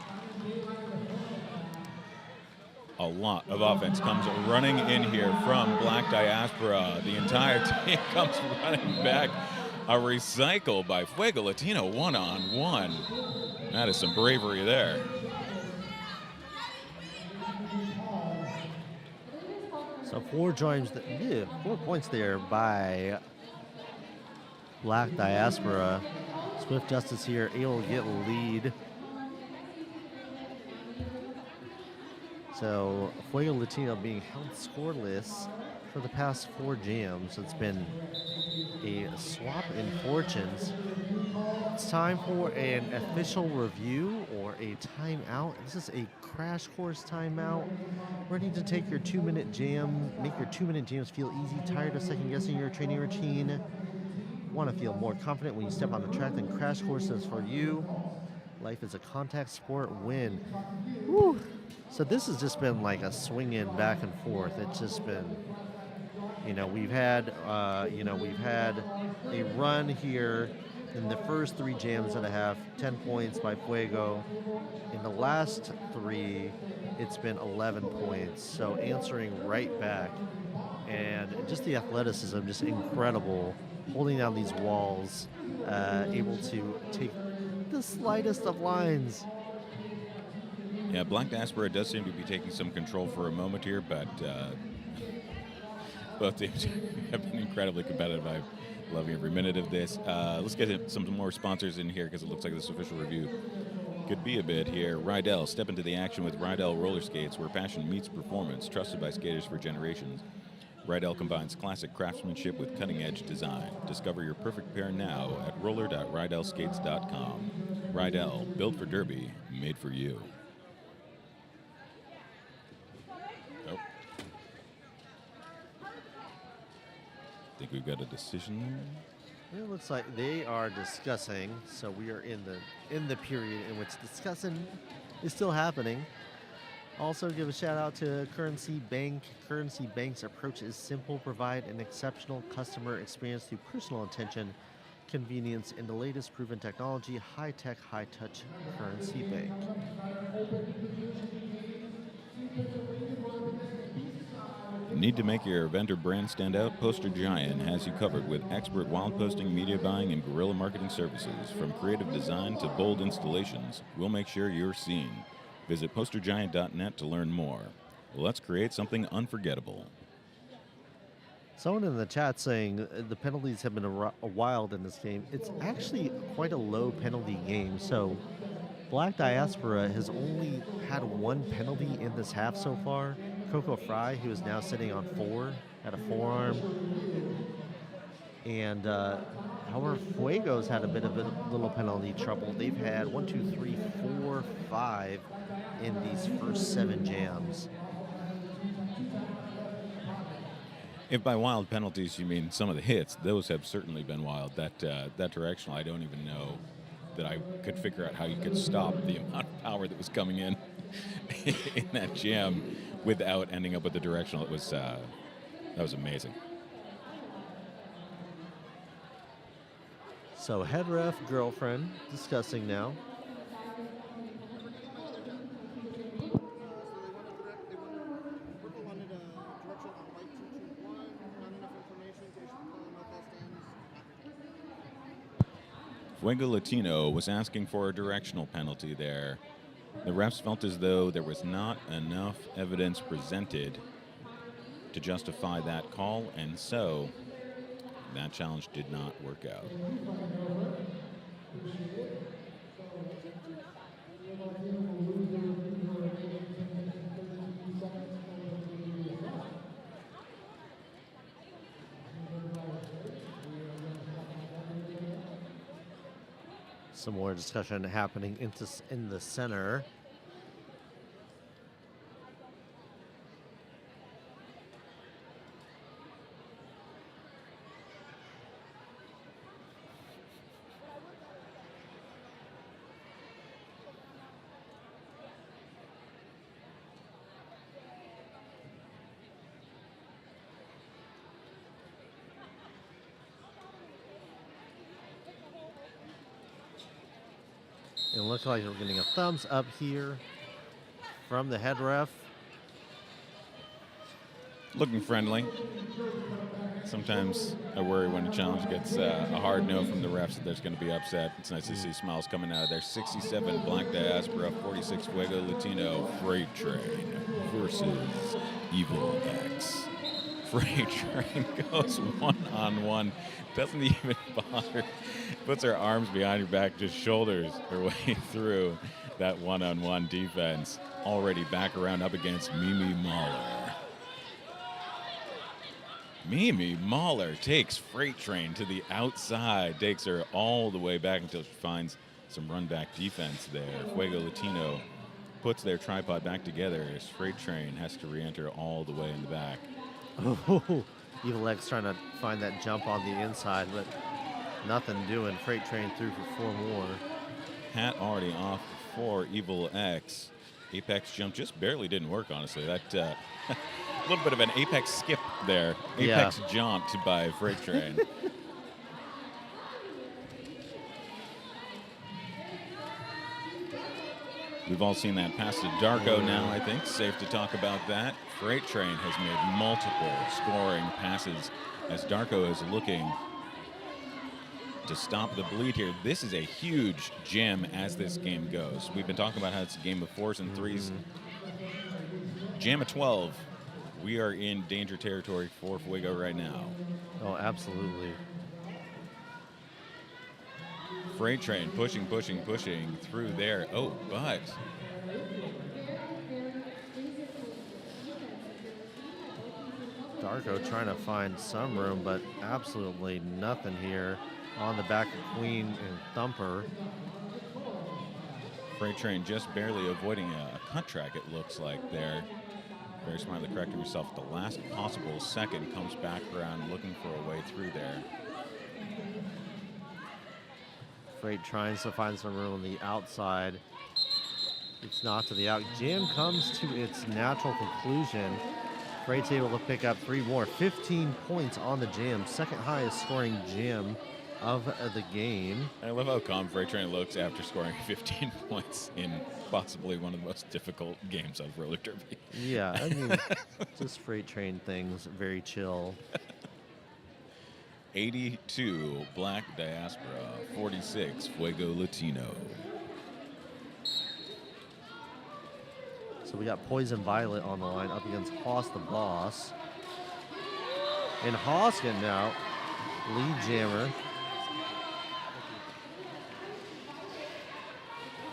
A lot of offense comes running in here from Black Diaspora. The entire team comes running back. A recycle by Fuego Latino, one-on-one. That is some bravery there. So 4 points there by Black Diaspora. Swift Justice here able to get a lead. So Fuego Latino being held scoreless for the past 4 jams. It's been a swap in fortunes. It's time for an official review or a timeout. This is a crash course timeout. Ready to take your 2-minute jam, make your 2-minute jams feel easy, tired of second guessing your training routine. Want to feel more confident when you step on the track, then Crash Course is for you. Life is a contact sport. Win. Woo. So this has just been like a swinging back and forth. It's just been, we've had a run here in the first 3 jams that have 10 points by Fuego. In the last 3, it's been 11 points. So answering right back, and just the athleticism, just incredible. Holding down these walls, able to take the slightest of lines. Yeah, Black Diaspora does seem to be taking some control for a moment here, but both teams have been incredibly competitive. I'm loving every minute of this. Let's get some more sponsors in here because it looks like this official review could be a bit here. Rydell, step into the action with Rydell roller skates, where passion meets performance, trusted by skaters for generations. Rydell combines classic craftsmanship with cutting-edge design. Discover your perfect pair now at roller.rydellskates.com. Rydell, built for Derby, made for you. Oh. Think we've got a decision there? It looks like they are discussing, so we are in the period in which discussing is still happening. Also, give a shout out to Currency Bank. Currency Bank's approach is simple, provide an exceptional customer experience through personal attention, convenience, and the latest proven technology. High-tech, high-touch Currency Bank. Need to make your event or brand stand out? Poster Giant has you covered with expert wild posting, media buying, and guerrilla marketing services. From creative design to bold installations, we'll make sure you're seen. Visit postergiant.net to learn more. Let's create something unforgettable. Someone in the chat saying the penalties have been wild in this game. It's actually quite a low penalty game. So Black Diaspora has only had 1 penalty in this half so far. Coco Fry, who is now sitting on 4, had a forearm. And however, Fuego's had a bit of a little penalty trouble. They've had 1, 2, 3, 4, 5 in these first 7 jams. If by wild penalties you mean some of the hits, those have certainly been wild. That directional, I don't even know that I could figure out how you could stop the amount of power that was coming in in that jam without ending up with the directional. That was amazing. So head ref, girlfriend, discussing now. Fuego Latino was asking for a directional penalty there. The refs felt as though there was not enough evidence presented to justify that call, and so that challenge did not work out. Some more discussion happening in the center. It looks like we're getting a thumbs up here from the head ref. Looking friendly. Sometimes I worry when a challenge gets a hard no from the refs that there's going to be upset. It's nice to see smiles coming out of there. 67 Black Diaspora, 46 Fuego Latino. Freight Train versus Evil X. Freight Train goes one-on-one. Doesn't even bother. Puts her arms behind her back, just shoulders her way through that one-on-one defense. Already back around up against Mimi Mahler. Mimi Mahler takes Freight Train to the outside, takes her all the way back until she finds some run-back defense there. Fuego Latino puts their tripod back together as Freight Train has to re-enter all the way in the back. Oh, Evil X trying to find that jump on the inside, but nothing doing. Freight Train through for 4 more. Hat already off for Evil X. Apex jump just barely didn't work, honestly. That a little bit of an Apex skip there. Apex jaunt by Freight Train. We've all seen that pass to Darko now, I think. Safe to talk about that. Freight Train has made multiple scoring passes as Darko is looking to stop the bleed here. This is a huge gem as this game goes. We've been talking about how it's a game of 4s and 3s. Jam of 12. We are in danger territory for Fuego right now. Oh, absolutely. Freight Train pushing through there. Oh, but Darko trying to find some room, but absolutely nothing here on the back of Queen and Thumper. Freight Train just barely avoiding a cut track, it looks like there. Very smartly correcting herself at the last possible second, comes back around looking for a way through there. Freight tries to find some room on the outside. It's not to the out. Jam comes to its natural conclusion. Freight's able to pick up 3 more. 15 points on the jam. Second highest scoring jam of the game. I love how calm Freight Train looks after scoring 15 points in possibly one of the most difficult games of roller derby. Yeah, I mean, just Freight Train things, very chill. 82 Black Diaspora, 46 Fuego Latino. So we got Poison Violet on the line up against Hoss the Boss. And Hoss getting out. Lead jammer.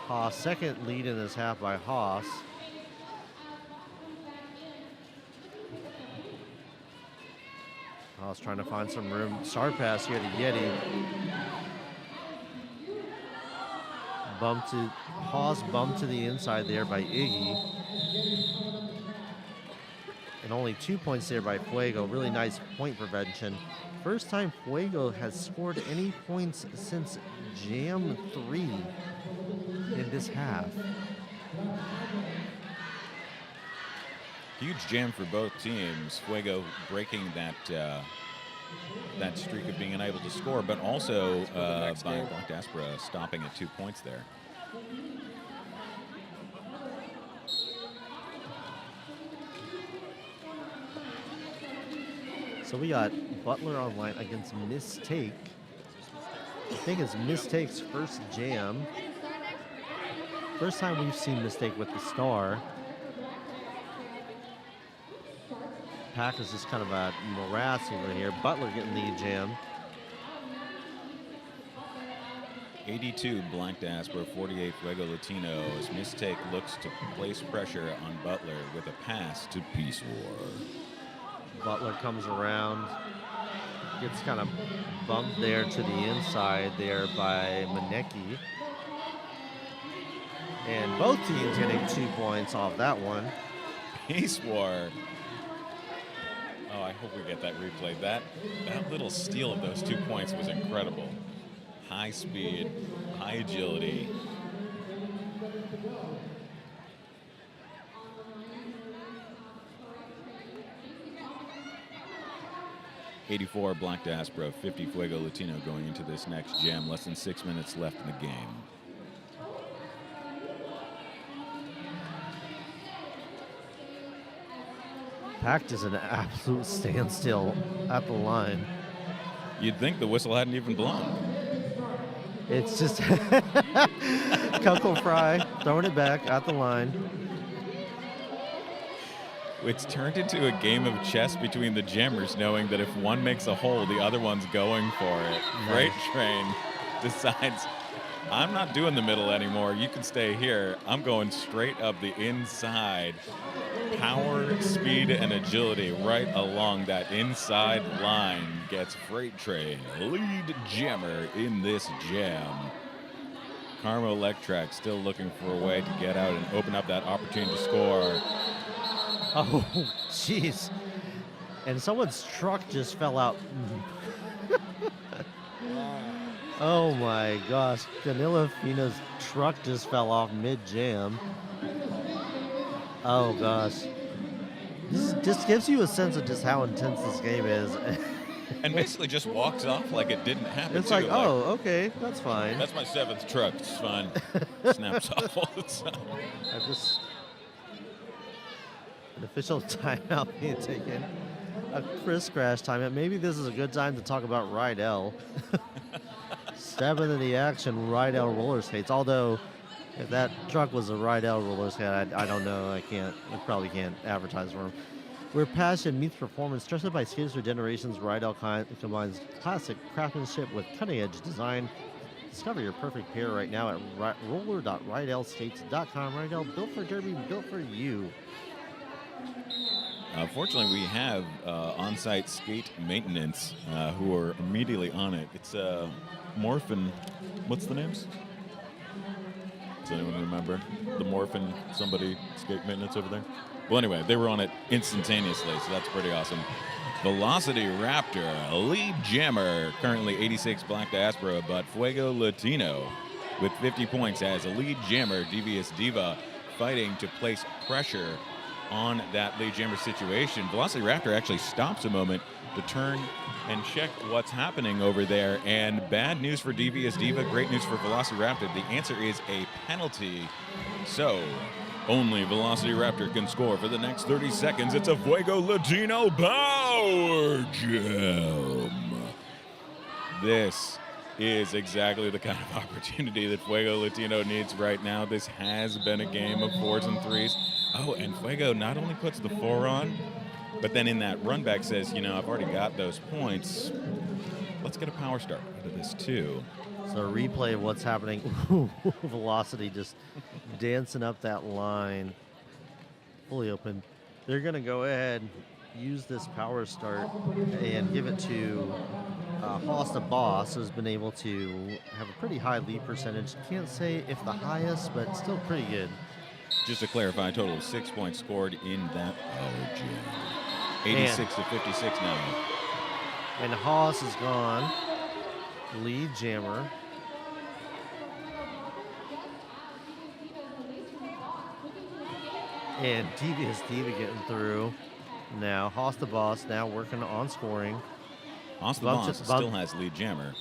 Hoss, second lead in this half by Hoss. Hoss trying to find some room. Star pass here to Yeti. Hoss bumped to the inside there by Iggy. And only 2 points there by Fuego. Really nice point prevention. First time Fuego has scored any points since Jam 3 in this half. Huge jam for both teams. Fuego breaking that that streak of being unable to score, but also by Black Diaspora stopping at 2 points there. So we got Butler online against Mistake. I think it's Mistake's first jam. First time we've seen Mistake with the star. Pack is just kind of a morass over here. Butler getting the jam. 82 Black Diaspora, 48 Fuego Latino as Mistake looks to place pressure on Butler with a pass to Peace War. Butler comes around, gets kind of bumped there to the inside there by Maneki. And both teams getting 2 points off that one. Peace War. Oh, I hope we get that replay. That little steal of those 2 points was incredible. High speed, high agility. '84 Black Diaspora, 50 Fuego Latino going into this next jam. Less than 6 minutes left in the game. pack is an absolute standstill at the line. You'd think the whistle hadn't even blown. It's just Coco Fry throwing it back at the line. It's turned into a game of chess between the jammers, knowing that if one makes a hole, the other one's going for it. Freight Train decides, I'm not doing the middle anymore. You can stay here. I'm going straight up the inside. Power, speed, and agility right along that inside line gets Freight Train lead jammer in this jam. Carmo Electrac still looking for a way to get out and open up that opportunity to score. Oh, jeez. And someone's truck just fell out. Oh my gosh. Danilo Fina's truck just fell off mid-jam. Oh gosh. This just gives you a sense of just how intense this game is. And basically just walks off like it didn't happen. It's like, oh, okay, that's fine. That's my 7th truck. It's fine. Snaps off all the time. An official timeout being taken. A Chris Crash timeout. Maybe this is a good time to talk about Rydell. 7th in the action, Rydell roller skates. Although, if that truck was a Rydell roller skate, I don't know. I probably can't advertise for him. Where passion meets performance, trusted by skaters for generations, Rydell combines classic craftsmanship with cutting-edge design. Discover your perfect pair right now at roller.rydellskates.com. Rydell, built for Derby, built for you. Fortunately, we have on-site skate maintenance who are immediately on it. It's Morphin. What's the names? Does anyone remember? The Morphin somebody skate maintenance over there? Well, anyway, they were on it instantaneously, so that's pretty awesome. Velocity Raptor, lead jammer, currently 86 Black Diaspora, but Fuego Latino with 50 points as a lead jammer, Devious Diva, fighting to place pressure on that lead jammer situation. Velocity Raptor actually stops a moment to turn and check what's happening over there. And bad news for Devious Diva, great news for Velocity Raptor. The answer is a penalty. So only Velocity Raptor can score for the next 30 seconds. It's a Fuego Latino power jam. This is exactly the kind of opportunity that Fuego Latino needs right now. This has been a game of 4s and 3s. Oh, and Fuego not only puts the 4 on, but then in that run back says, you know, I've already got those points. Let's get a power start out of this too. So a replay of what's happening. Velocity just dancing up that line. Fully open. They're going to go ahead, use this power start, and give it to Hoss the Boss, who's been able to have a pretty high lead percentage. Can't say if the highest, but still pretty good. Just to clarify, a total of 6 points scored in that power jam. 86 to 56 now. And Hoss is gone. Lead jammer. And Devious Diva getting through. Now Hoss the Boss now working on scoring. Hoss the Boss still has lead jammer.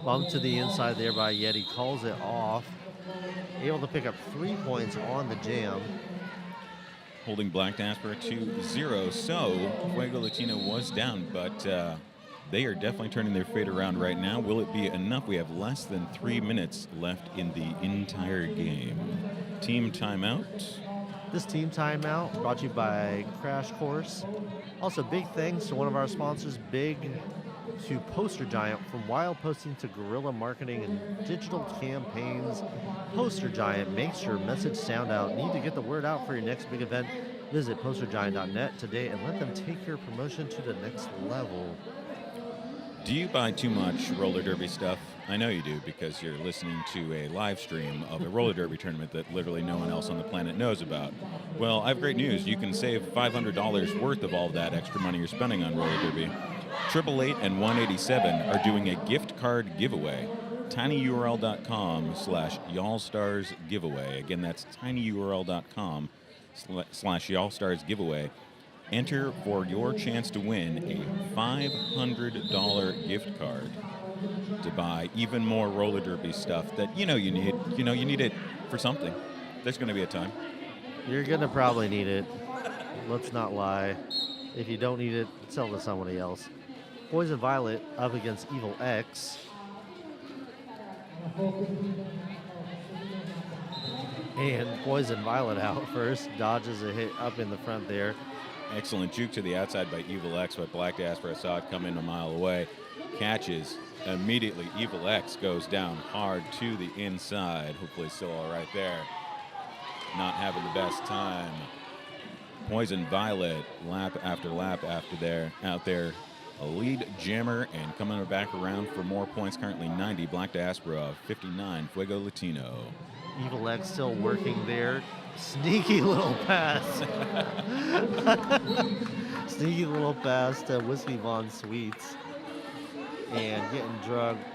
Bump to the inside there by Yeti. Calls it off. Able to pick up 3 points on the jam. Holding Black Diaspora 2-0. So Fuego Latino was down, but they are definitely turning their fate around right now. Will it be enough? We have less than 3 minutes left in the entire game. Team timeout. This team timeout brought to you by Crash Course. Also, big thanks to one of our sponsors, Big to Poster Giant. From wild posting to guerrilla marketing and digital campaigns, Poster Giant makes your message sound out. Need to get the word out for your next big event? Visit postergiant.net today and let them take your promotion to the next level. Do you buy too much roller derby stuff? I know you do, because you're listening to a live stream of a roller derby tournament that literally no one else on the planet knows about. Well, I have great news. You can save $500 worth of all that extra money you're spending on roller derby. 888 and 187 are doing a gift card giveaway. tinyurl.com/y'allstars giveaway. Again, that's tinyurl.com/y'allstars giveaway. Enter for your chance to win a $500 gift card to buy even more roller derby stuff that you need. You need it for something. There's going to be a time. You're going to probably need it. Let's not lie. If you don't need it, sell to somebody else. Poison Violet up against Evil X. And Poison Violet out first. Dodges a hit up in the front there. Excellent juke to the outside by Evil X, but Black Diaspora saw it come in a mile away. Catches immediately. Evil X goes down hard to the inside. Hopefully still all right there. Not having the best time. Poison Violet, lap after out there. A lead jammer and coming back around for more points. Currently 90, Black Diaspora, 59, Fuego Latino. Evil X still working there. Sneaky little pass. Sneaky little pass to Whiskey Von Sweets. And getting drugged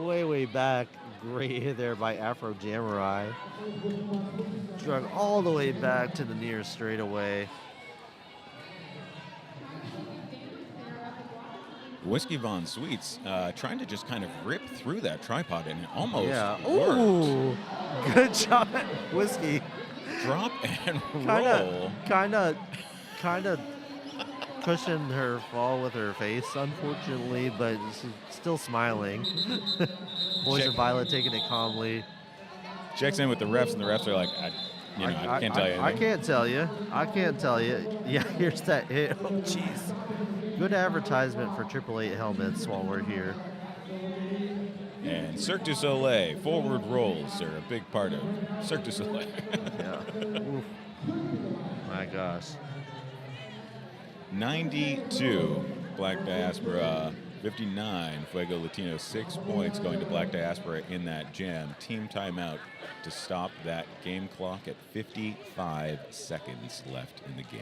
way back. Great hit there by Afro Jamurai. Drug all the way back to the near straightaway. – Whiskey Von Sweets trying to just kind of rip through that tripod, and it almost worked. Ooh, good job at Whiskey. Drop and roll. Kind of cushioned her fall with her face, unfortunately, but she's still smiling. Poison Violet taking it calmly. Checks in with the refs, and the refs are like, I can't tell you. I can't tell you. Yeah, here's that hit. Oh, jeez. Good advertisement for 888 helmets while we're here. And Cirque du Soleil, forward rolls are a big part of Cirque du Soleil. Yeah. Oof. My gosh. 92, Black Diaspora, 59, Fuego Latino, 6 points going to Black Diaspora in that jam. Team timeout to stop that game clock at 55 seconds left in the game.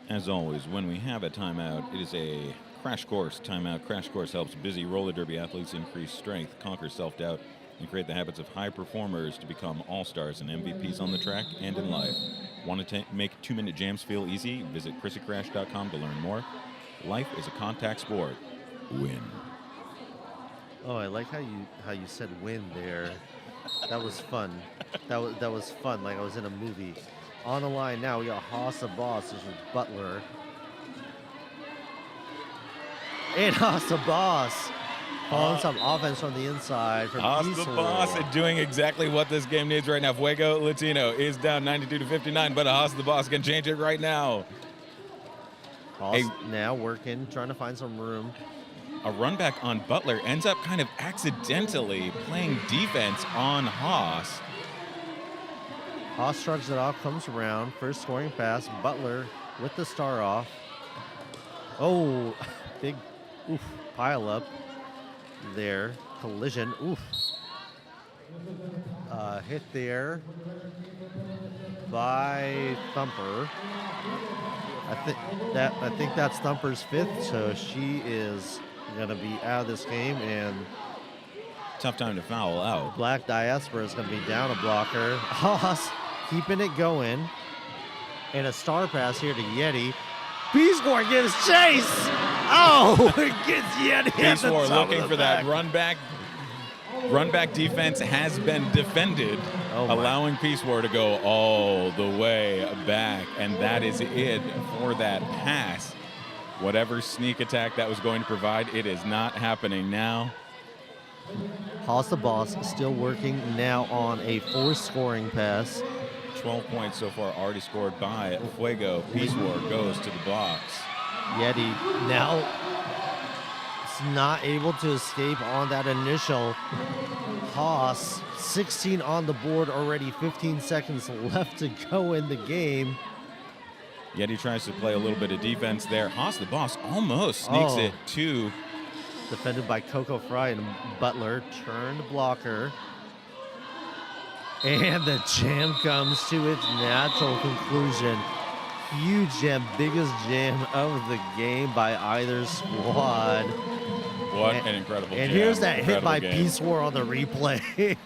As always, when we have a timeout, it is a crash course. Timeout Crash Course helps busy roller derby athletes increase strength, conquer self-doubt, and create the habits of high performers to become all-stars and MVPs on the track and in life. Want to make 2-minute jams feel easy? Visit chrissycrash.com to learn more. Life is a contact sport. Win. Oh, I like how you said win there. That was fun. That was fun, like I was in a movie. On the line now, we got Haas the Boss. This is Butler. And Haas the Boss. Calling some offense from the inside. Haas the Boss is doing exactly what this game needs right now. Fuego Latino is down 92-59, but Haas the Boss can change it right now. Haas now working, trying to find some room. A run back on Butler ends up kind of accidentally playing defense on Haas. Haas shrugs it off, comes around. First scoring pass. Butler with the star off. Oh, big pile up there. Collision. Oof. Hit there by Thumper. I think that's Thumper's 5th, so she is going to be out of this game, and tough time to foul out. Black Diaspora is going to be down a blocker. Haas keeping it going. And a star pass here to Yeti. Peace-War gives chase. Oh, it gets Yeti. Peace-War looking for that run back. Run back defense has been defended, allowing Peace-War to go all the way back. And that is it for that pass. Whatever sneak attack that was going to provide, it is not happening now. Haas the Boss still working now on a 4th scoring pass. 12 points so far already scored by Fuego. Peace War goes to the box. Yeti now not able to escape on that initial. Haas, 16 on the board already, 15 seconds left to go in the game. Yeti tries to play a little bit of defense there. Haas, the Boss, almost sneaks it to. Defended by Coco Fry and Butler, turned blocker. And the jam comes to its natural conclusion. Huge jam, biggest jam of the game by either squad. What an incredible jam. And here's that hit by game. Peace War on the replay.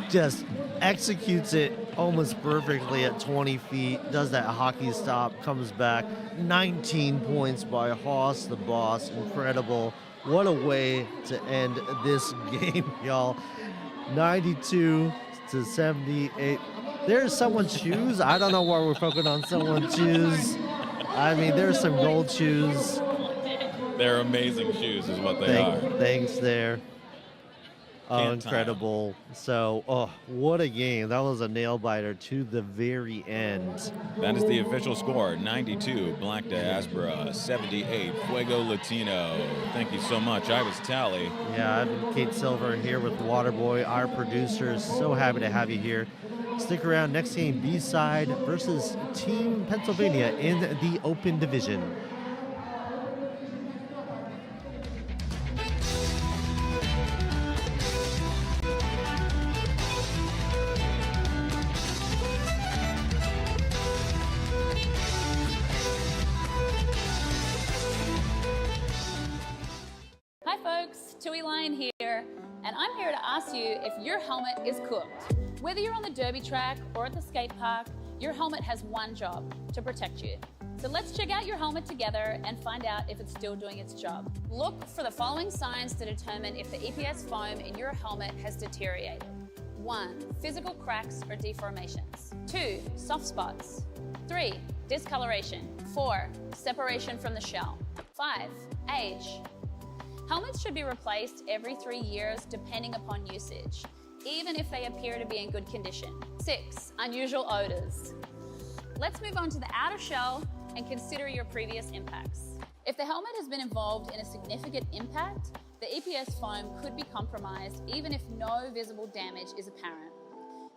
Just executes it almost perfectly at 20 feet, does that hockey stop, comes back. 19 points by Haas, the boss. Incredible. What a way to end this game, y'all. 92 to 78. There's someone's shoes. I don't know why we're focusing on someone's shoes. I mean, there's some gold shoes. They're amazing shoes is what they are. Thanks there. Oh, Can't tire. incredible. So, what a game. That was a nail biter to the very end. That is the official score. 92, Black Diaspora. 78, Fuego Latino. Thank you so much. I was Tally. Yeah, I've been Kate Silver here with Waterboy, our producers. So happy to have you here. Stick around. Next game, B-side versus Team Pennsylvania in the Open Division. Hi folks, Tui Lion here, and I'm here to ask you if your helmet is cooked. Whether you're on the derby track or at the skate park, your helmet has one job: to protect you. So let's check out your helmet together and find out if it's still doing its job. Look for the following signs to determine if the EPS foam in your helmet has deteriorated. 1. Physical cracks or deformations. 2. Soft spots. 3. Discoloration. 4. Separation from the shell. 5. Age. Helmets should be replaced every 3 years depending upon usage, even if they appear to be in good condition. 6. Unusual odors. Let's move on to the outer shell and consider your previous impacts. If the helmet has been involved in a significant impact, the EPS foam could be compromised even if no visible damage is apparent.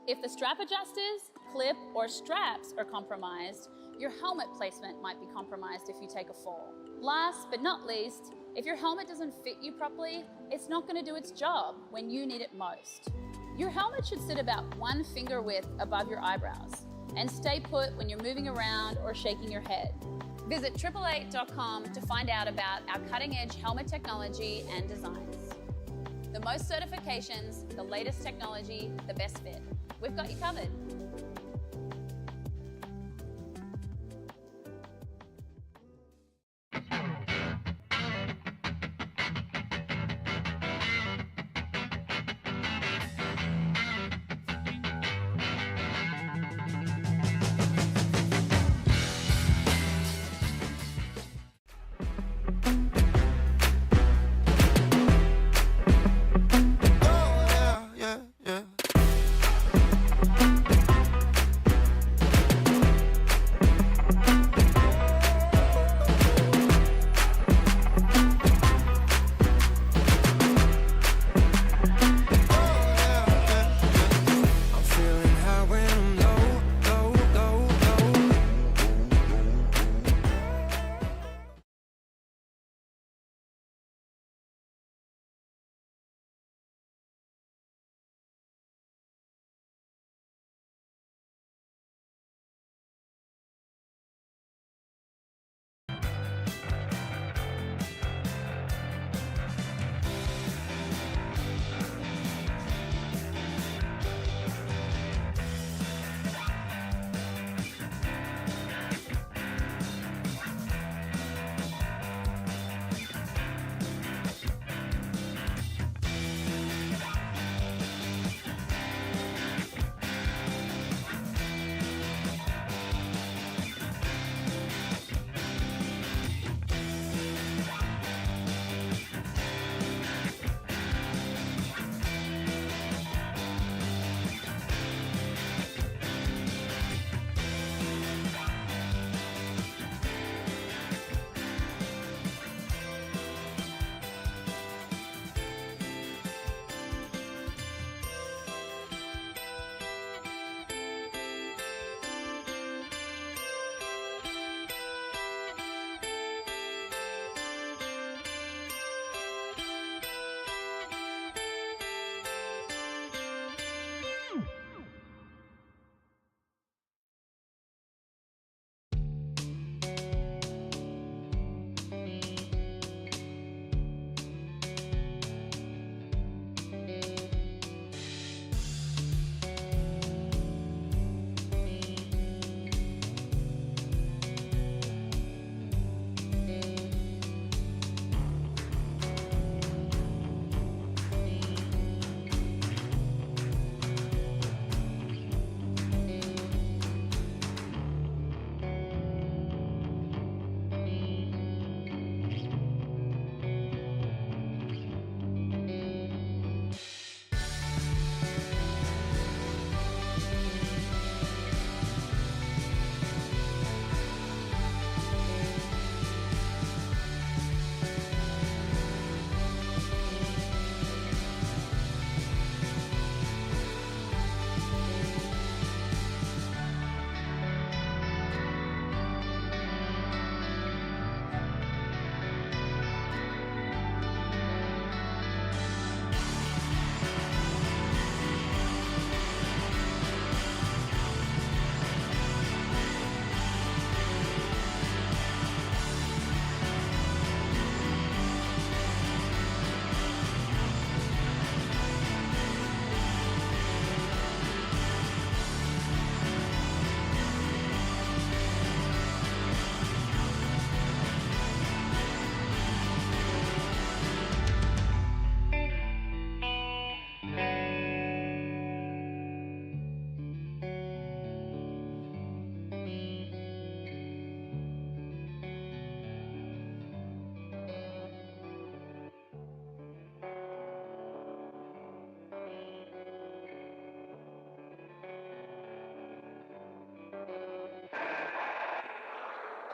If the strap adjusters, clip, or straps are compromised, your helmet placement might be compromised if you take a fall. Last but not least, if your helmet doesn't fit you properly, it's not going to do its job when you need it most. Your helmet should sit about 1 finger width above your eyebrows and stay put when you're moving around or shaking your head. Visit 888.com to find out about our cutting-edge helmet technology and designs. The most certifications, the latest technology, the best fit. We've got you covered.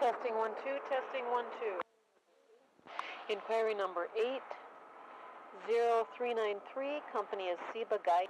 Testing 1 2, testing 1 2. Inquiry number 80393, company is Seba Guide.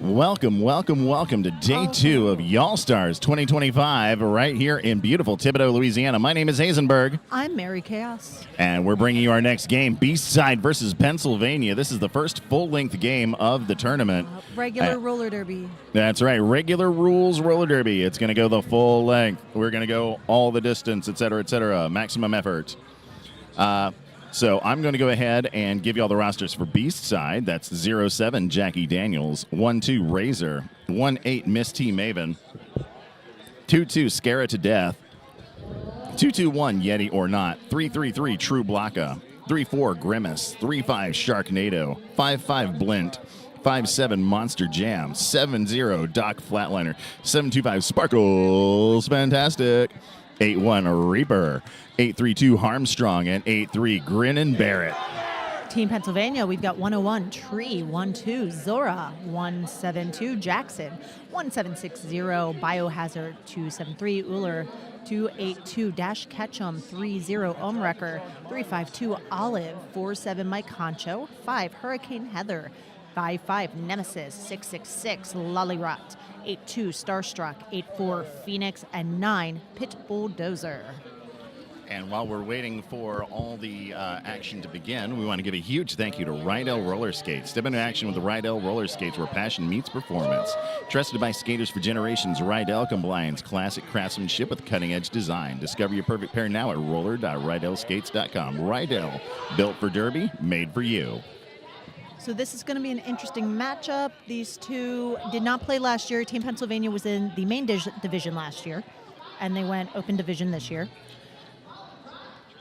Welcome, welcome, welcome to day 2 of Y'all Stars 2025 right here in beautiful Thibodaux, Louisiana. My name is Hazenberg. I'm Mary Chaos. And we're bringing you our next game, Beastside versus Pennsylvania. This is the first full-length game of the tournament. Regular roller derby. That's right, regular rules roller derby. It's going to go the full length. We're going to go all the distance, et cetera, maximum effort. So I'm going to go ahead and give you all the rosters for Beastside. That's 07 Jackie Daniels, 12 Razor, 18 Miss T Maven, 22 Scare It to Death, 221 Yeti or Not, 333 True Blocka, 34 Grimace, 35 Sharknado, 55 Blint, 57 Monster Jam, 70 Doc Flatliner, 725 Sparkles Fantastic, 81 Reaper, 832 Harmstrong, and 83 Grin and Barrett. Team Pennsylvania, we've got 101 Tree, 12 Zora, 172 Jackson, 1760 Biohazard, 273 Uller, 282 Dash Ketchum, 30 Omwrecker, 352 Olive, 47 Mike Concho, 5 Hurricane Heather, 55 Nemesis, 666 Lollyrot, 82 Starstruck, 84 Phoenix, and 9 Pit Bulldozer. And while we're waiting for all the action to begin, we want to give a huge thank you to Rydell Roller Skates. Step into action with the Rydell Roller Skates, where passion meets performance. Trusted by skaters for generations, Rydell combines classic craftsmanship with cutting-edge design. Discover your perfect pair now at roller.rydellskates.com. Rydell, built for derby, made for you. So this is going to be an interesting matchup. These two did not play last year. Team Pennsylvania was in the main division last year, and they went open division this year.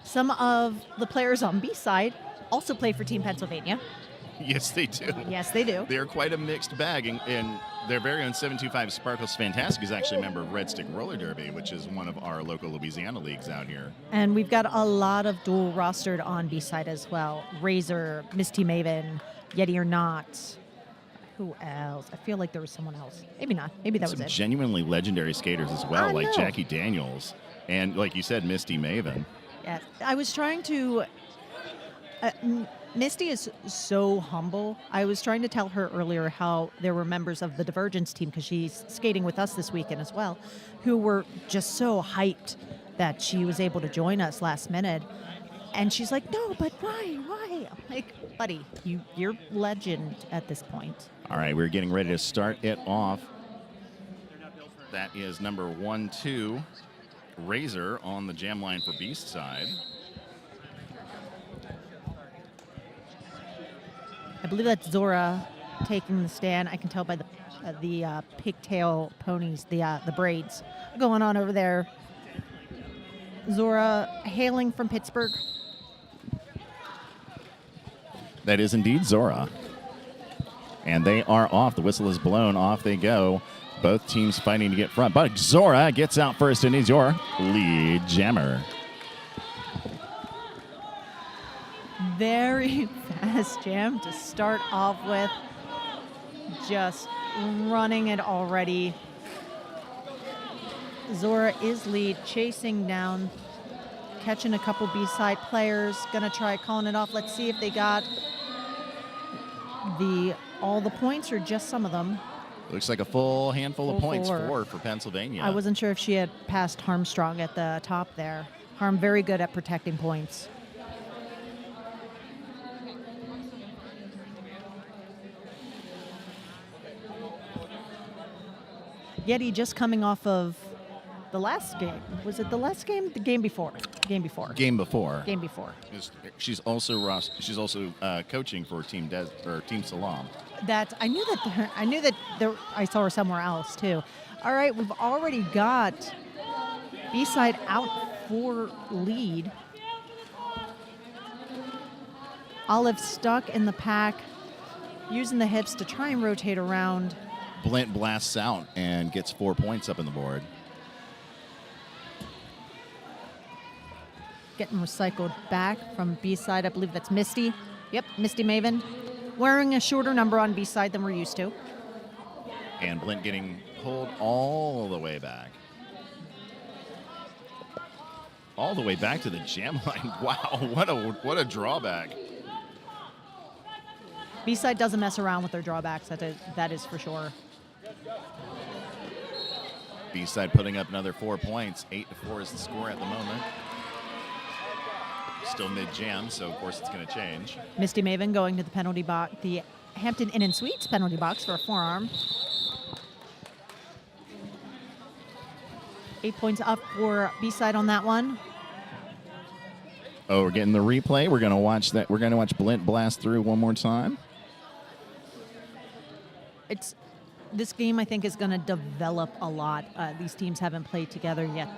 Some of the players on B side also play for Team Pennsylvania. Yes, they do. Yes, they do. They're quite a mixed bag, and their very own 725 Sparkles Fantastic is actually a member of Red Stick Roller Derby, which is one of our local Louisiana leagues out here. And we've got a lot of dual rostered on B side as well. Razor, Misty Maven, Yeti or Not. Who else? I feel like there was someone else. Maybe not. Maybe that was it. Genuinely legendary skaters as well, like Jackie Daniels. And like you said, Misty Maven. Yeah, I was trying to... Misty is so humble. I was trying to tell her earlier how there were members of the Divergence team, because she's skating with us this weekend as well, who were just so hyped that she was able to join us last minute. And she's like, no, but why? I'm like, buddy, you're legend at this point. All right, we're getting ready to start it off. That is number 12, Razor, on the jam line for Beast side. I believe that's Zora taking the stand. I can tell by the pigtail ponies, the braids going on over there. Zora hailing from Pittsburgh. That is indeed Zora. And they are off. The whistle is blown. Off they go. Both teams fighting to get front. But Zora gets out first and is your lead jammer. Very fast jam to start off with. Just running it already. Zora is lead, chasing down, catching a couple B-side players. Gonna try calling it off. Let's see if they got all the points or just some of them. Looks like a full handful of points for Pennsylvania. I wasn't sure if she had passed Harmstrong at the top there. Harm very good at protecting points. Yeti just coming off of the last game. Was it the last game? The game before. Game before. Game before. Game before. She's also coaching for Team Salaam. I knew that I saw her somewhere else too. All right, we've already got B-side out for lead. Olive stuck in the pack, using the hips to try and rotate around. Blint blasts out and gets 4 points up on the board. Getting recycled back from B-side. I believe that's Misty. Yep, Misty Maven. Wearing a shorter number on B-side than we're used to. And Blint getting pulled all the way back. All the way back to the jam line. Wow, what a drawback. B-side doesn't mess around with their drawbacks. That is for sure. B-side putting up another 4 points. 8-4 is the score at the moment. Still mid-jam, so of course it's going to change. Misty Maven going to the penalty box, the Hampton Inn and Suites penalty box for a forearm. 8 points up for B-side on that one. Oh, we're getting the replay. We're going to watch that. We're going to watch Blint blast through one more time. This game, I think, is going to develop a lot. These teams haven't played together yet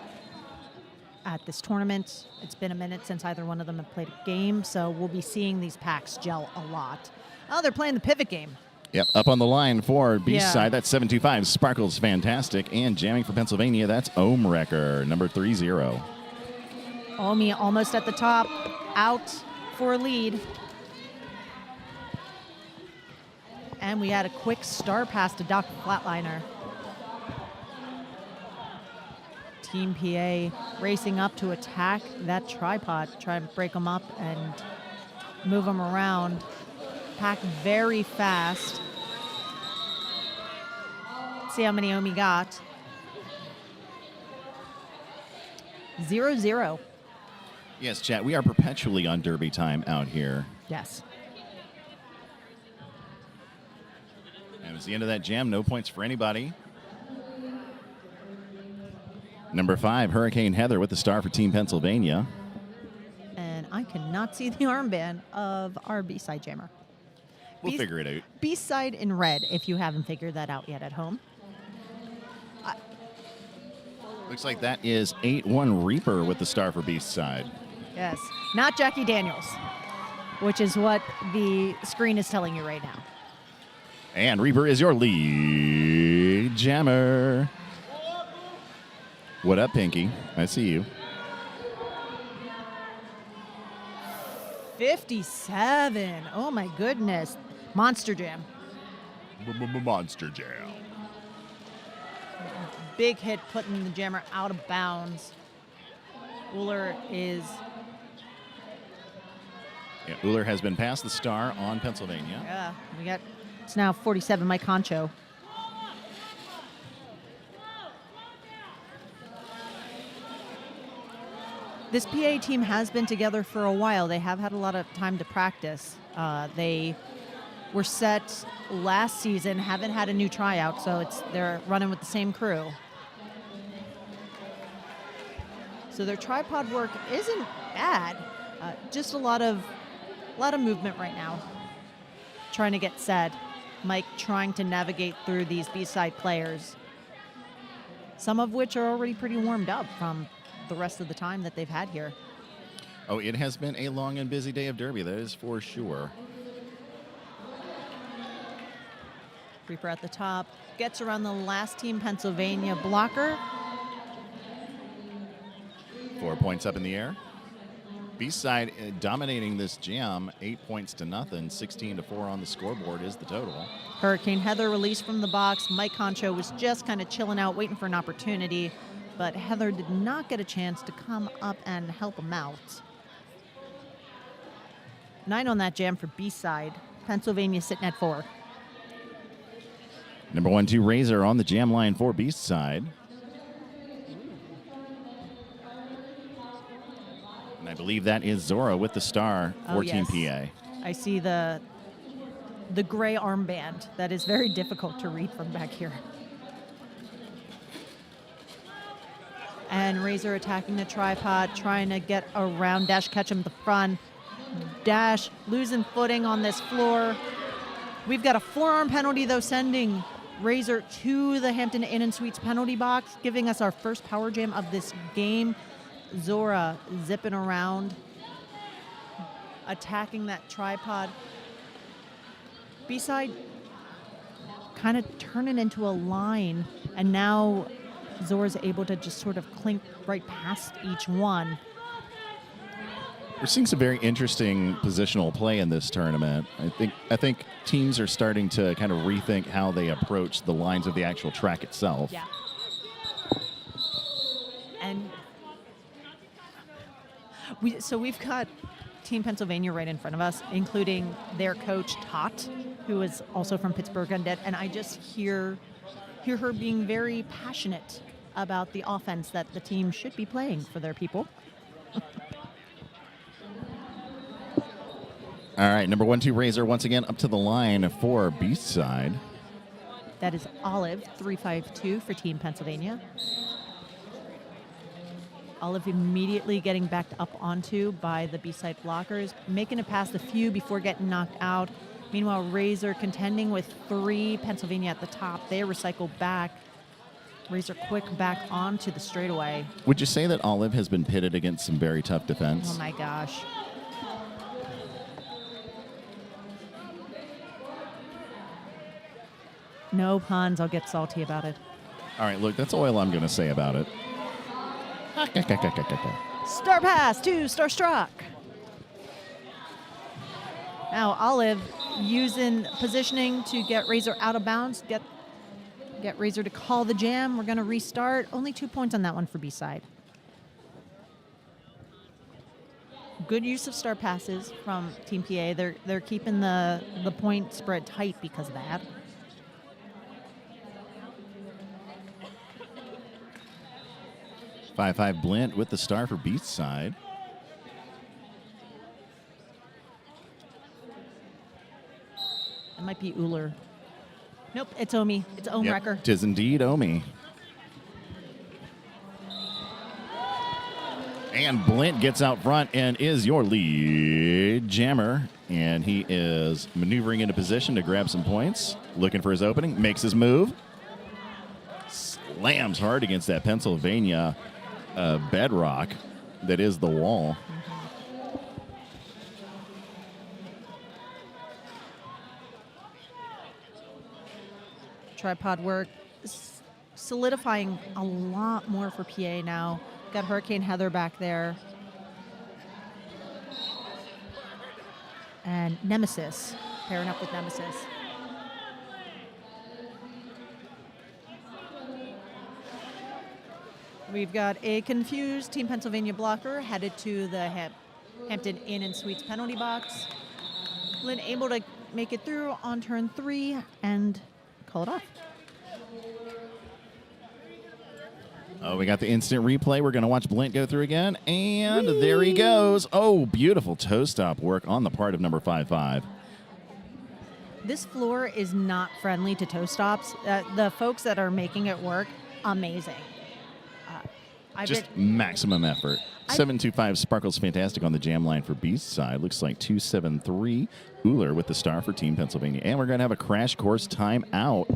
at this tournament. It's been a minute since either one of them have played a game, so we'll be seeing these packs gel a lot. Oh, they're playing the pivot game. Yep, up on the line for B-side. Yeah. That's 725. Sparkles fantastic. And jamming for Pennsylvania, that's Ohm Wrecker, number 30. Omi almost at the top, out for a lead. And we had a quick star pass to Dr. Flatliner. Team PA racing up to attack that tripod, try and break them up and move them around. Pack very fast. Let's see how many Omi got. 0-0. Yes, chat, we are perpetually on derby time out here. Yes. And it was the end of that jam. No points for anybody. Number 5, Hurricane Heather with the star for Team Pennsylvania. And I cannot see the armband of our B-side jammer. We'll figure it out. B-side in red, if you haven't figured that out yet at home. Looks like that is 8-1 Reaper with the star for B-side. Yes, not Jackie Daniels, which is what the screen is telling you right now. And Reaper is your lead jammer. What up, Pinky? I see you. 57. Oh, my goodness. Monster Jam. Monster Jam. Big hit putting the jammer out of bounds. Uller is... Yeah, Uller has been past the star on Pennsylvania. Yeah, it's now 47, Mike Concho. This PA team has been together for a while. They have had a lot of time to practice. They were set last season, haven't had a new tryout, so they're running with the same crew. So their tripod work isn't bad. Just a lot of movement right now. Trying to get set. Mike trying to navigate through these B-side players. Some of which are already pretty warmed up from the rest of the time that they've had here. Oh, it has been a long and busy day of derby, that is for sure. Reaper at the top, gets around the last Team Pennsylvania blocker. 4 points up in the air. B-side dominating this jam, 8 points to nothing, 16-4 on the scoreboard is the total. Hurricane Heather released from the box. Mike Concho was just kind of chilling out, waiting for an opportunity, but Heather did not get a chance to come up and help him out. 9 on that jam for B-side. Pennsylvania sitting at 4. Number 1-2 Razor on the jam line for B-side. And I believe that is Zora with the star for Team PA. I see the gray armband. That is very difficult to read from back here. And Razor attacking the tripod, trying to get around Dash Ketchum the front. Dash losing footing on this floor. We've got a forearm penalty, though, sending Razor to the Hampton Inn and Suites penalty box, giving us our first power jam of this game. Zora zipping around, attacking that tripod. B-side kind of turning into a line, and now Zora's able to just sort of clink right past each one. We're seeing some very interesting positional play in this tournament. I think teams are starting to kind of rethink how they approach the lines of the actual track itself. Yeah. And we've got Team Pennsylvania right in front of us, including their coach, Tot, who is also from Pittsburgh Undead. And I just hear her being very passionate about the offense that the team should be playing for their people. All right, number 1-2 Razor once again up to the line for Beast side. That is Olive, 352 for Team Pennsylvania. Olive immediately getting backed up onto by the B-side blockers, making it past a few before getting knocked out. Meanwhile, Razor contending with 3 Pennsylvania at the top. They recycle back. Razor quick back onto the straightaway. Would you say that Olive has been pitted against some very tough defense? Oh my gosh. No puns, I'll get salty about it. All right, look, that's all I'm going to say about it. Star pass to Starstruck. Now Olive using positioning to get Razor out of bounds, get Razor to call the jam. We're going to restart. Only 2 points on that one for B-side. Good use of star passes from Team PA. They're keeping the point spread tight because of that. Five Blint with the star for Beast side. It might be Uller. Nope, it's Omi. It's Omrecker. Tis indeed Omi. And Blint gets out front and is your lead jammer. And he is maneuvering into position to grab some points. Looking for his opening. Makes his move. Slams hard against that Pennsylvania bedrock that is the wall. Tripod work, solidifying a lot more for PA now. Got Hurricane Heather back there. And Nemesis, pairing up with Nemesis. We've got a confused Team Pennsylvania blocker headed to the Hampton Inn and Suites penalty box. Lynn able to make it through on turn 3 and call it off. Oh, we got the instant replay. We're going to watch Blint go through again. And there he goes. Oh, beautiful toe stop work on the part of number 5-5. This floor is not friendly to toe stops. The folks that are making it work, amazing. Just maximum effort. 725 Sparkles Fantastic on the jam line for Beast side. Looks like 273 Uller with the star for Team Pennsylvania. And we're going to have a crash course timeout.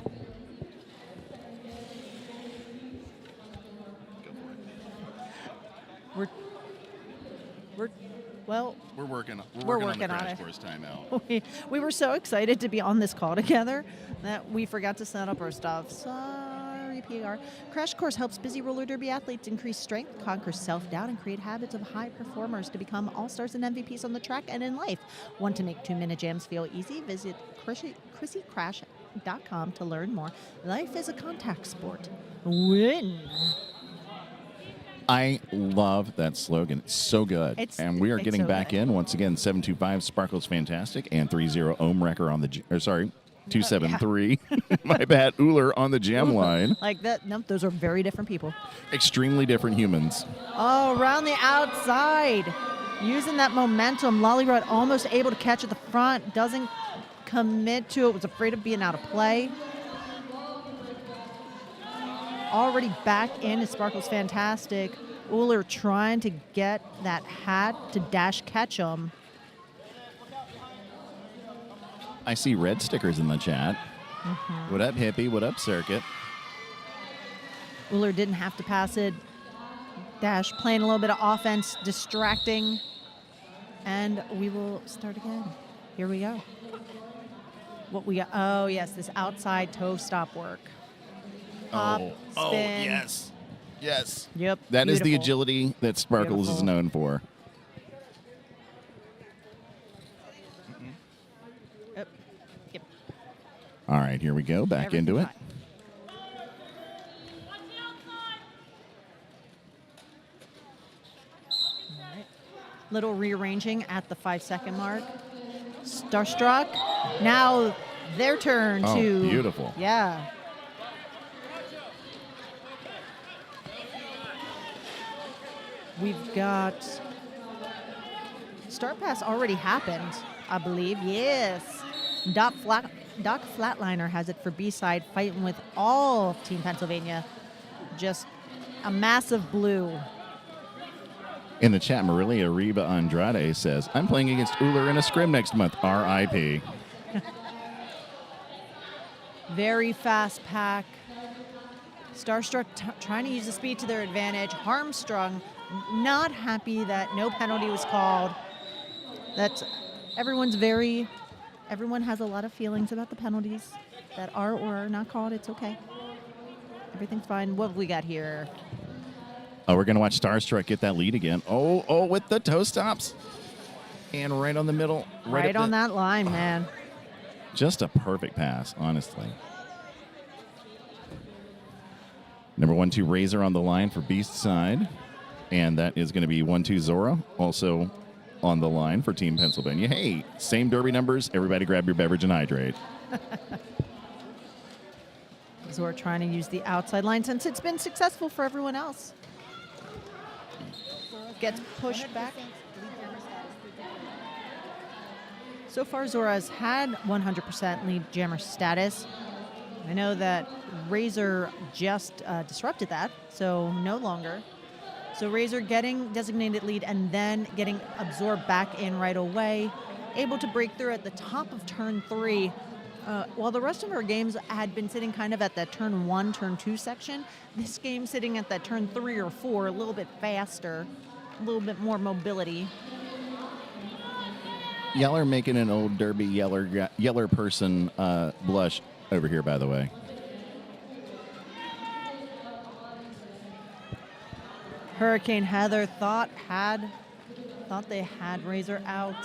We're working on the crash course timeout. We were so excited to be on this call together that we forgot to set up our stuff. Sorry, PR. Crash Course helps busy roller derby athletes increase strength, conquer self-doubt, and create habits of high performers to become all-stars and MVPs on the track and in life. Want to make 2-minute jams feel easy? Visit ChrissyCrash.com to learn more. Life is a contact sport. Win. I love that slogan. It's so good. And we are getting so back in. Once again, 725 Sparkles Fantastic and 30 Ohm Wrecker on the, 273. My bad, Uller on the jam line. Like that. Nope, those are very different people. Extremely different humans. Oh, around the outside. Using that momentum. Lollyrod almost able to catch at the front. Doesn't commit to it. Was afraid of being out of play. Already back in is Sparkles Fantastic. Uller trying to get that hat to dash catch him. I see red stickers in the chat. What up, hippie? What up, circuit? Uller didn't have to pass it. Dash playing a little bit of offense, distracting. And we will start again. Here we go. What we got? Oh, yes, this outside toe stop work. Hop, spin. Yes. Yes. Yep. That beautiful. is the agility that Sparkles is known for. Yep. All right, here we go. Back into it. Little rearranging at the 5-second mark. Starstruck. Now their turn Oh, to. beautiful. Yeah. We've got. Start pass already happened, I believe. Yes. Doc Flatliner has it for B-side, fighting with all of Team Pennsylvania. Just a massive blue. In the chat, Marilia Reba Andrade says, I'm playing against Uller in a scrim next month. R.I.P. Very fast pack. Starstruck trying to use the speed to their advantage. Harmstrung not happy that no penalty was called. Everyone has a lot of feelings about the penalties that are or are not called. It's okay. Everything's fine. What have we got here? Oh, we're going to watch Starstruck get that lead again. Oh, with the toe stops. And right on the middle. Right on that line, man. Just a perfect pass, honestly. Number 1-2 Razor on the line for Beast side. And that is going to be 1-2 Zora, also on the line for Team Pennsylvania. Hey, same derby numbers. Everybody grab your beverage and hydrate. Zora trying to use the outside line since it's been successful for everyone else. Gets pushed back. So far, Zora has had 100% lead jammer status. I know that Razor just disrupted that, so no longer. So Razor getting designated lead and then getting absorbed back in right away. Able to break through at the top of turn 3. While the rest of our games had been sitting kind of at that turn 1, turn 2 section, this game sitting at that turn 3 or 4, a little bit faster, a little bit more mobility. Yeller making an old derby yeller person blush over here, by the way. Hurricane Heather thought they had Razor out.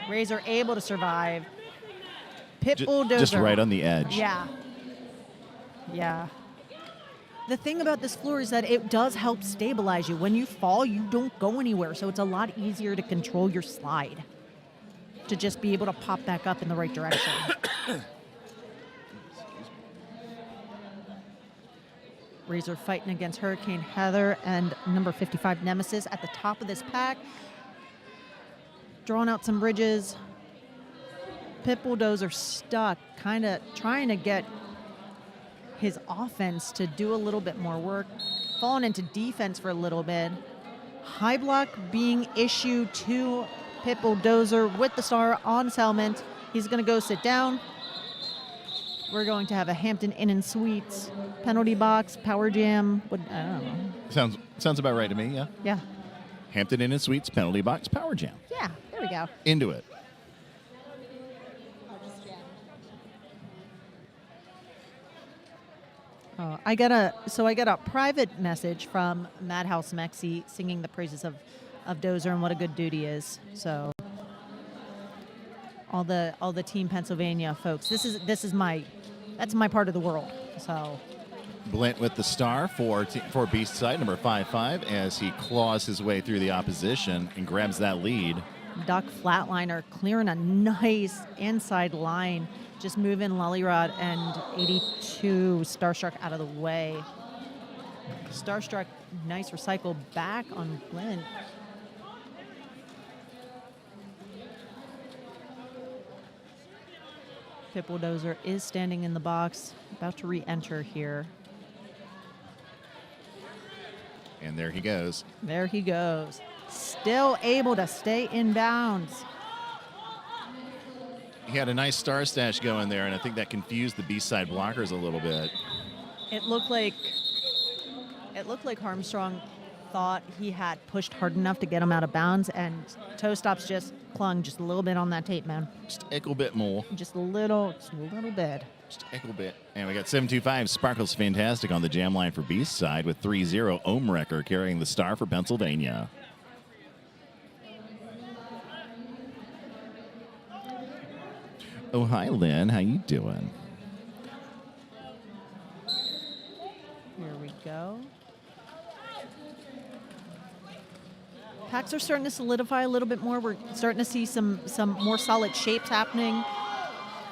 Razor able to survive. Pitbull Dozer. Just right on the edge. Yeah. Yeah. The thing about this floor is that it does help stabilize you. When you fall, you don't go anywhere, so it's a lot easier to control your slide. To just be able to pop back up in the right direction. Razor fighting against Hurricane Heather and number 55 Nemesis at the top of this pack. Drawing out some bridges. Pitbull Dozer stuck, kind of trying to get his offense to do a little bit more work. Falling into defense for a little bit. High block being issued to Pitbull Dozer with the star on his helmet. He's going to go sit down. We're going to have a Hampton Inn and Suites penalty box, power jam. I don't know. Sounds about right to me, yeah. Yeah. Hampton Inn and Suites, penalty box, power jam. Yeah, there we go. Into it. I got a private message from Madhouse Mexi singing the praises of Dozer and what a good dude he is. So all the Team Pennsylvania folks, that's my part of the world. So Blint with the star for Beast side, number 55, as he claws his way through the opposition and grabs that lead. Doc Flatliner clearing a nice inside line, just moving Lollyrod and 82 Starstruck out of the way. Starstruck, nice recycle back on Blint. Pitbull Dozer is standing in the box, about to re-enter here. And there he goes. There he goes. Still able to stay in bounds. He had a nice star stash going there, and I think that confused the B-side blockers a little bit. It looked like Armstrong thought he had pushed hard enough to get him out of bounds, and toe stops just clung just a little bit on that tape, man. Just a little bit more. Just a little bit. Just a little bit. And we got 725 Sparkles Fantastic on the jam line for Beast side with 3-0 Ohmwrecker carrying the star for Pennsylvania. Oh, hi, Lynn. How you doing? Here we go. Packs are starting to solidify a little bit more. We're starting to see some more solid shapes happening.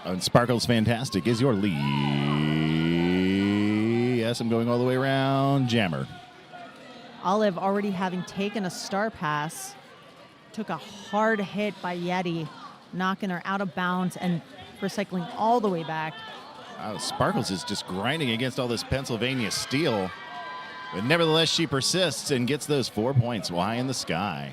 And Sparkle's fantastic is your lead. Yes, I'm going all the way around. Jammer. Olive already having taken a star pass, took a hard hit by Yeti, knocking her out of bounds and recycling all the way back. Sparkles is just grinding against all this Pennsylvania steel. But nevertheless, she persists and gets those 4 points high in the sky.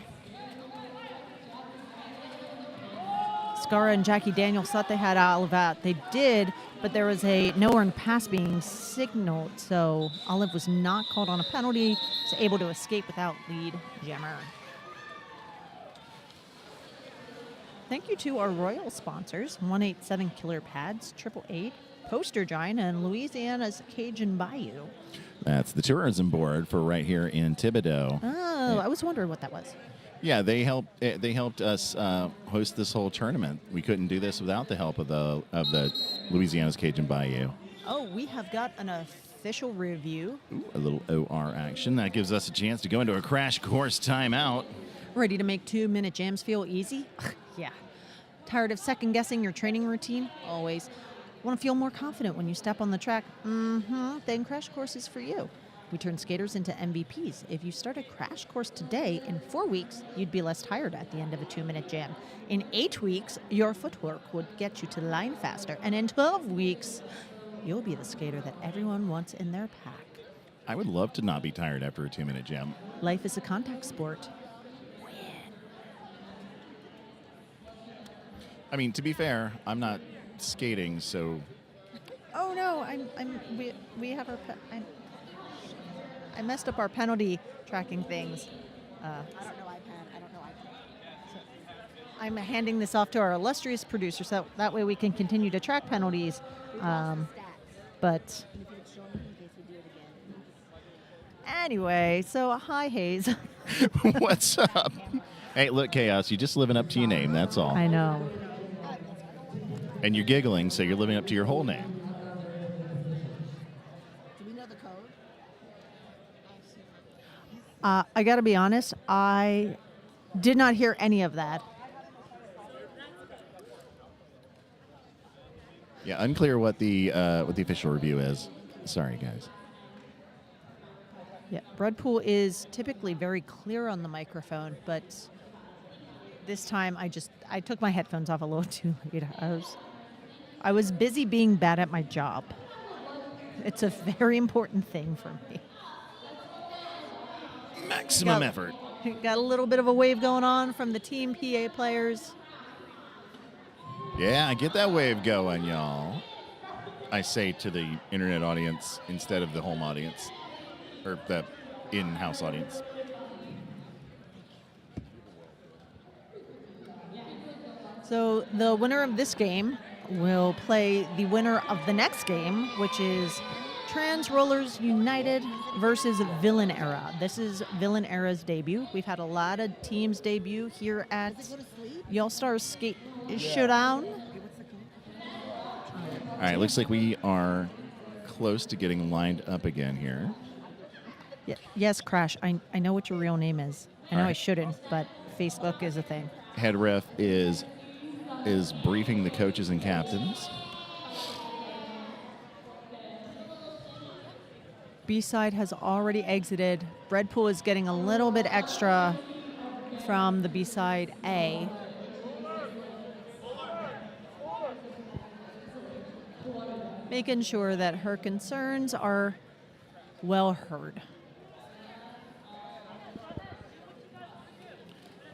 Scara and Jackie Daniels thought they had Olive out. They did, but there was a no-earned pass being signaled, so Olive was not called on a penalty, was able to escape without lead jammer. Thank you to our royal sponsors, 187 Killer Pads, 888, Poster Giant, and Louisiana's Cajun Bayou. That's the tourism board for right here in Thibodaux. Oh, I was wondering what that was. Yeah, they helped us host this whole tournament. We couldn't do this without the help of the Louisiana's Cajun Bayou. Oh, we have got an official review. Ooh, a little OR action. That gives us a chance to go into a crash course timeout. Ready to make 2-minute jams feel easy? Yeah. Tired of second-guessing your training routine? Always. Want to feel more confident when you step on the track? Then Crash Course is for you. We turn skaters into MVPs. If you start a Crash Course today, in 4 weeks, you'd be less tired at the end of a 2-minute jam. In 8 weeks, your footwork would get you to the line faster. And in 12 weeks, you'll be the skater that everyone wants in their pack. I would love to not be tired after a 2-minute jam. Life is a contact sport. I mean, to be fair, I'm not skating, so... Oh, no, we have our... I messed up our penalty tracking things. I don't know iPad. So I'm handing this off to our illustrious producer, so that way we can continue to track penalties. But anyway, so hi, Hayes. What's up? Hey, look, Chaos, you're just living up to your name, that's all. I know. And you're giggling, so you're living up to your whole name. I got to be honest, I did not hear any of that. Yeah, unclear what the official review is. Sorry, guys. Yeah, Breadpool is typically very clear on the microphone, but this time I took my headphones off a little too late. I was busy being bad at my job. It's a very important thing for me. Maximum effort. Got a little bit of a wave going on from the Team PA players. Yeah, get that wave going, y'all. I say to the internet audience instead of the home audience, or the in-house audience. So the winner of this game will play the winner of the next game, which is Trans Rollers United versus Villain Era. This is Villain Era's debut. We've had a lot of teams debut here at the All-Stars Skate Showdown. All right, looks like we are close to getting lined up again here. Yes, Crash, I know what your real name is. I know All right. I shouldn't, but Facebook is a thing. Head ref is briefing the coaches and captains. B-side has already exited. Breadpool is getting a little bit extra from the B-side A. Making sure that her concerns are well heard.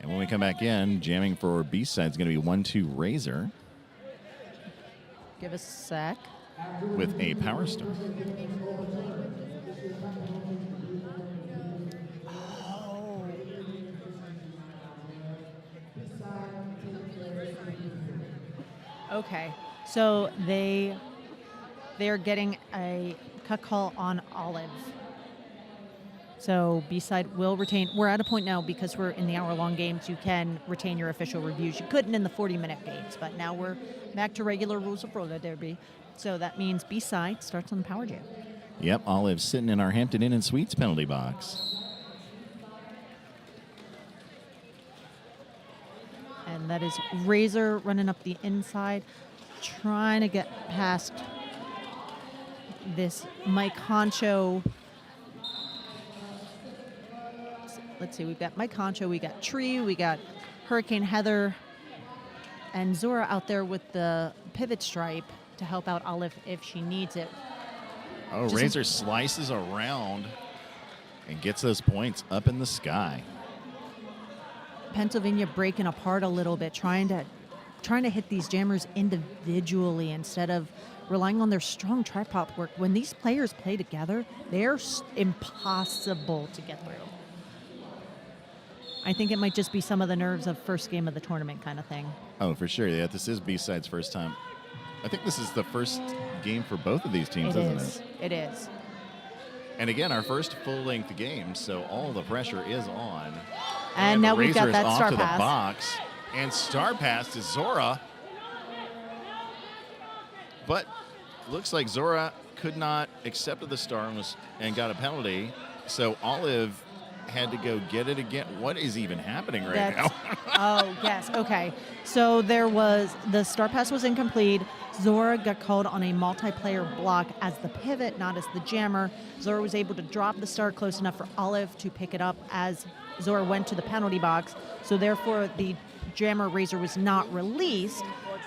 And when we come back in, jamming for B-side is going to be 1-2 Razor Give us a sec. with a Power Star. Okay, so they are getting a cut call on Olive. So B-side will retain. We're at a point now because we're in the hour-long games. You can retain your official reviews. You couldn't in the 40-minute games, but now we're back to regular rules of roller derby. So that means B-side starts on the power jam. Yep, Olive sitting in our Hampton Inn and Suites penalty box. That is Razor running up the inside, trying to get past this Mike Honcho. Let's see, we've got Mike Honcho, we got Tree, we got Hurricane Heather, and Zora out there with the pivot stripe to help out Olive if she needs it. Oh, Just Razor slices around and gets those points up in the sky. Pennsylvania breaking apart a little bit, trying to hit these jammers individually instead of relying on their strong tripod work. When these players play together, they're impossible to get through. I think it might just be some of the nerves of first game of the tournament kind of thing. Oh, for sure. Yeah, this is B-Side's first time. I think this is the first game for both of these teams, isn't it? It is. And again, our first full-length game, so all the pressure is on. And now we've got Razor is that off star to pass. the box, and star pass to Zora. But looks like Zora could not accept the star and got a penalty. So Olive had to go get it again. What is even happening right now? Oh, yes. Okay. So there was the star pass was incomplete. Zora got called on a multiplayer block as the pivot, not as the jammer. Zora was able to drop the star close enough for Olive to pick it up as Zora went to the penalty box. So therefore, the jammer Razor was not released.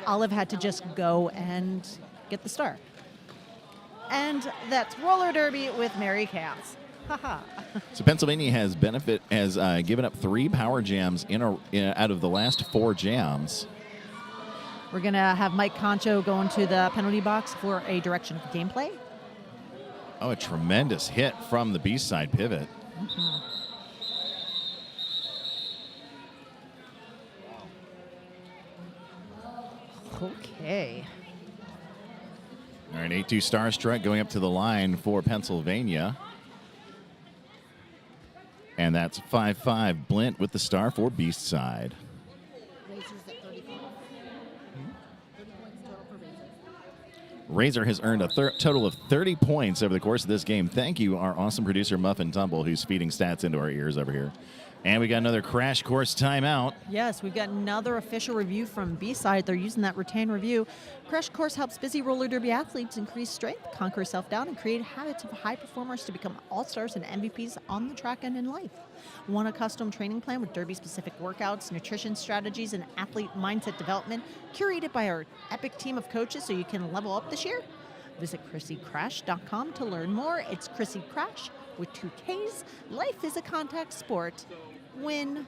Olive had to just go and get the star. And that's roller derby with Mary Chaos. Haha. So Pennsylvania has given up 3 power jams out of the last 4 jams. We're going to have Mike Concho go into the penalty box for a direction of gameplay. Oh, a tremendous hit from the B-side pivot. Okay. All right, 8-2 star strike going up to the line for Pennsylvania. And that's 5-5 Blint with the star for Beast side. Razor has earned a total of 30 points over the course of this game. Thank you, our awesome producer, Muffin Tumble, who's feeding stats into our ears over here. And we got another crash course timeout. Yes, we've got another official review from B-Side. They're using that retain review. Crash Course helps busy roller derby athletes increase strength, conquer self-doubt, and create habits of high performers to become all-stars and MVPs on the track and in life. Want a custom training plan with derby-specific workouts, nutrition strategies, and athlete mindset development curated by our epic team of coaches so you can level up this year? Visit ChrissyCrash.com to learn more. It's Chrissy Crash with 2 Ks. Life is a contact sport. Win.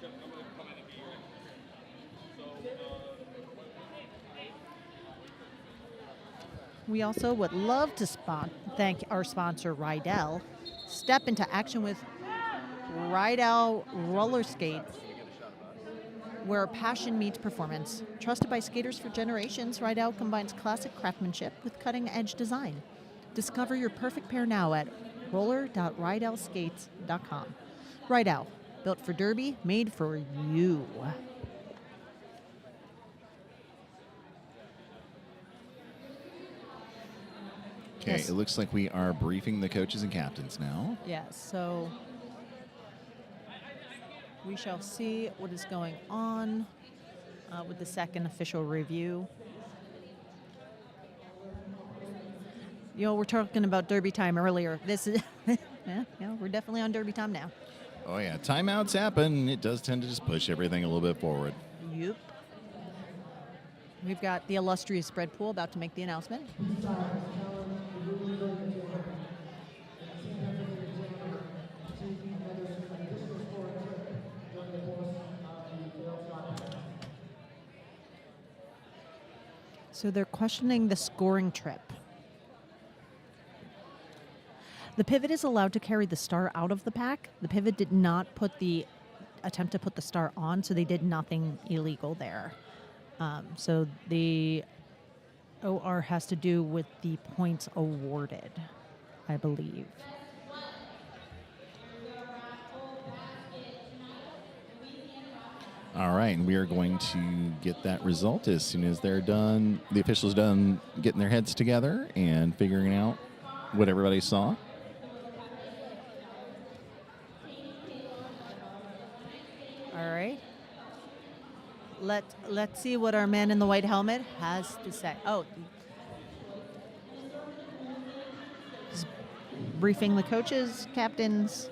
We also would love to thank our sponsor, Rydell. Step into action with Rydell roller skates, where passion meets performance. Trusted by skaters for generations, Rydell combines classic craftsmanship with cutting-edge design. Discover your perfect pair now at roller.rydellskates.com. Rydell, built for derby, made for you. Okay, Yes. It looks like we are briefing the coaches and captains now. Yes, so we shall see what is going on with the second official review. You know, we're talking about derby time earlier. This is, yeah, we're definitely on derby time now. Oh, yeah. Timeouts happen. It does tend to just push everything a little bit forward. Yep. We've got the illustrious spread pool about to make the announcement. So they're questioning the scoring trip. The pivot is allowed to carry the star out of the pack. The pivot did not attempt to put the star on, so they did nothing illegal there. So the OR has to do with the points awarded, I believe. All right, and we are going to get that result as soon as they're done. The officials done getting their heads together and figuring out what everybody saw. All right. Let's see what our man in the white helmet has to say. Oh, just briefing the coaches, captains.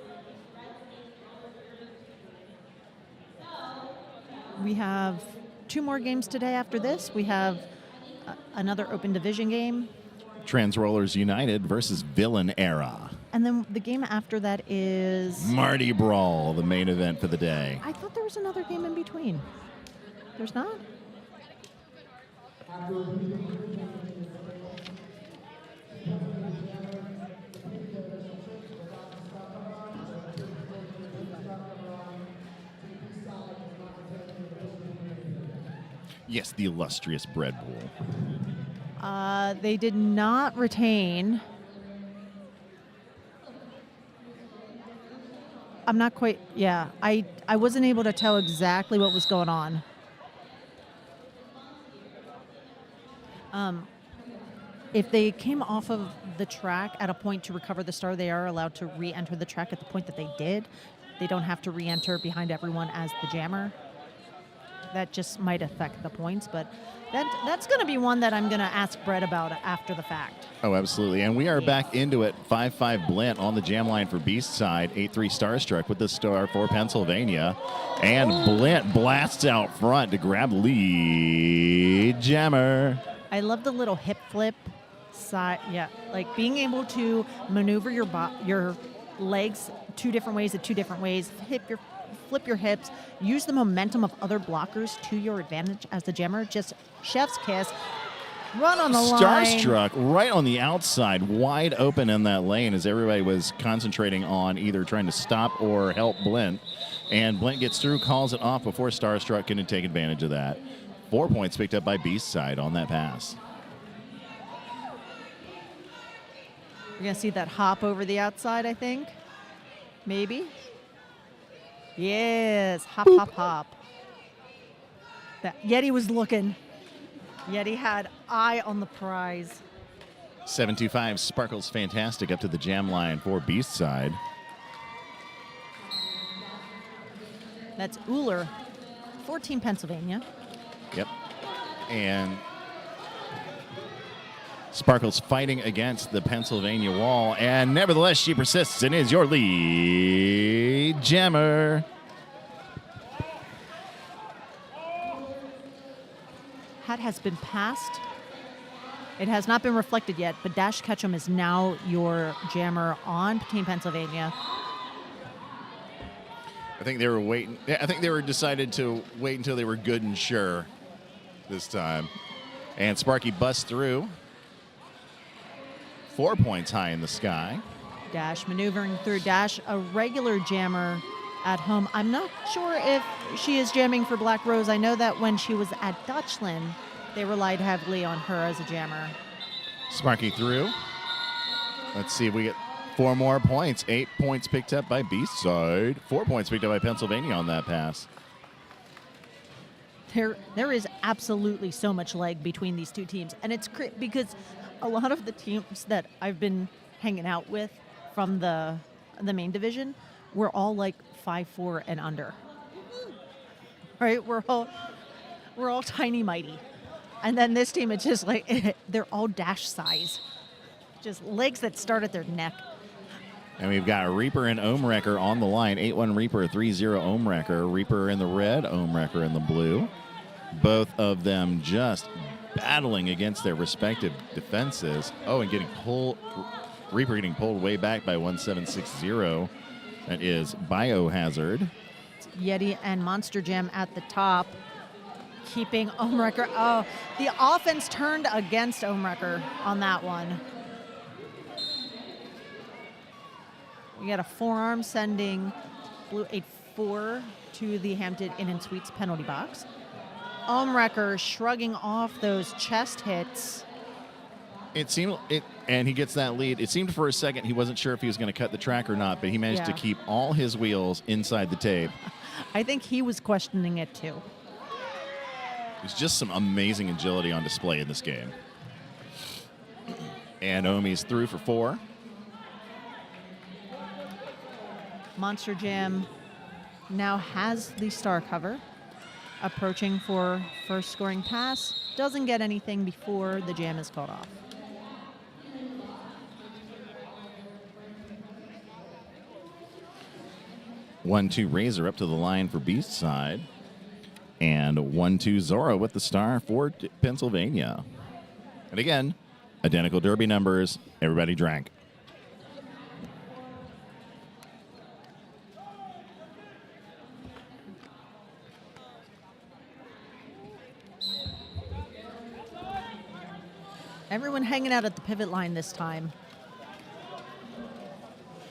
We have 2 more games today after this. We have another open division game. Trans Rollers United versus Villain Era. And then the game after that is... Mardi Brawl, the main event for the day. I thought there was another game in between. There's not? Yes, the illustrious Bread Bowl. They did not retain. I'm not quite, yeah. I wasn't able to tell exactly what was going on. If they came off of the track at a point to recover the star, they are allowed to re-enter the track at the point that they did. They don't have to re-enter behind everyone as the jammer. That just might affect the points, but that's going to be one that I'm going to ask Brett about after the fact. Oh, absolutely. And we are back into it. 5-5 Blint on the jam line for Beast side. 8-3 Starstruck with the star for Pennsylvania. And Blint blasts out front to grab lead jammer. I love the little hip flip side. Yeah, like being able to maneuver your legs 2 different ways at 2 different ways. Flip your hips. Use the momentum of other blockers to your advantage as the jammer. Just chef's kiss. Run on the line. Starstruck right on the outside, wide open in that lane as everybody was concentrating on either trying to stop or help Blint. And Blint gets through, calls it off before Starstruck can take advantage of that. 4 points picked up by Beast side on that pass. You're going to see that hop over the outside, I think. Maybe. Yes, hop, boop. Hop, hop. That Yeti was looking. Yeti had eye on the prize. 725 Sparkles Fantastic up to the jam line for Beast side. That's Euler for Team Pennsylvania. Yep. And Sparkles fighting against the Pennsylvania wall, and nevertheless she persists and is your lead jammer. Hat has been passed. It has not been reflected yet, but Dash Ketchum is now your jammer on Team Pennsylvania. I think they were waiting. I think they were decided to wait until they were good and sure this time. And Sparky busts through. 4 points high in the sky. Dash maneuvering through. Dash, a regular jammer at home. I'm not sure if she is jamming for Black Rose. I know that when she was at Dutchland, they relied heavily on her as a jammer. Sparky through. Let's see if we get 4 more points. 8 points picked up by Beast side. 4 points picked up by Pennsylvania on that pass. There is absolutely so much leg between these two teams. And it's because a lot of the teams that I've been hanging out with from the main division, we're all like 5'4" and under. Right? We're all tiny mighty. And then this team, it's just like, they're all Dash size. Just legs that start at their neck. And we've got Reaper and Ohmwrecker on the line. 8-1 Reaper, 3-0 Ohmwrecker. Reaper in the red, Ohmwrecker in the blue. Both of them just battling against their respective defenses. Oh, and getting pulled. Reaper getting pulled way back by 1760. That is Biohazard. Yeti and Monster Jam at the top, keeping Ohmwrecker. Oh, the offense turned against Ohmwrecker on that one. We got a forearm sending Blue 8-4 to the Hampton Inn and Suites penalty box. Ohmwrecker shrugging off those chest hits. And he gets that lead. It seemed for a second he wasn't sure if he was going to cut the track or not, but he managed to keep all his wheels inside the tape. I think he was questioning it too. There's just some amazing agility on display in this game. And Omi's through for 4. Monster Jam now has the star cover. approaching for first scoring pass. Doesn't get anything before the jam is called off. One, two Razor up to the line for Beast side. And 1-2 Zora with the star for Pennsylvania. And again, identical derby numbers. Everybody drank. Everyone hanging out at the pivot line this time.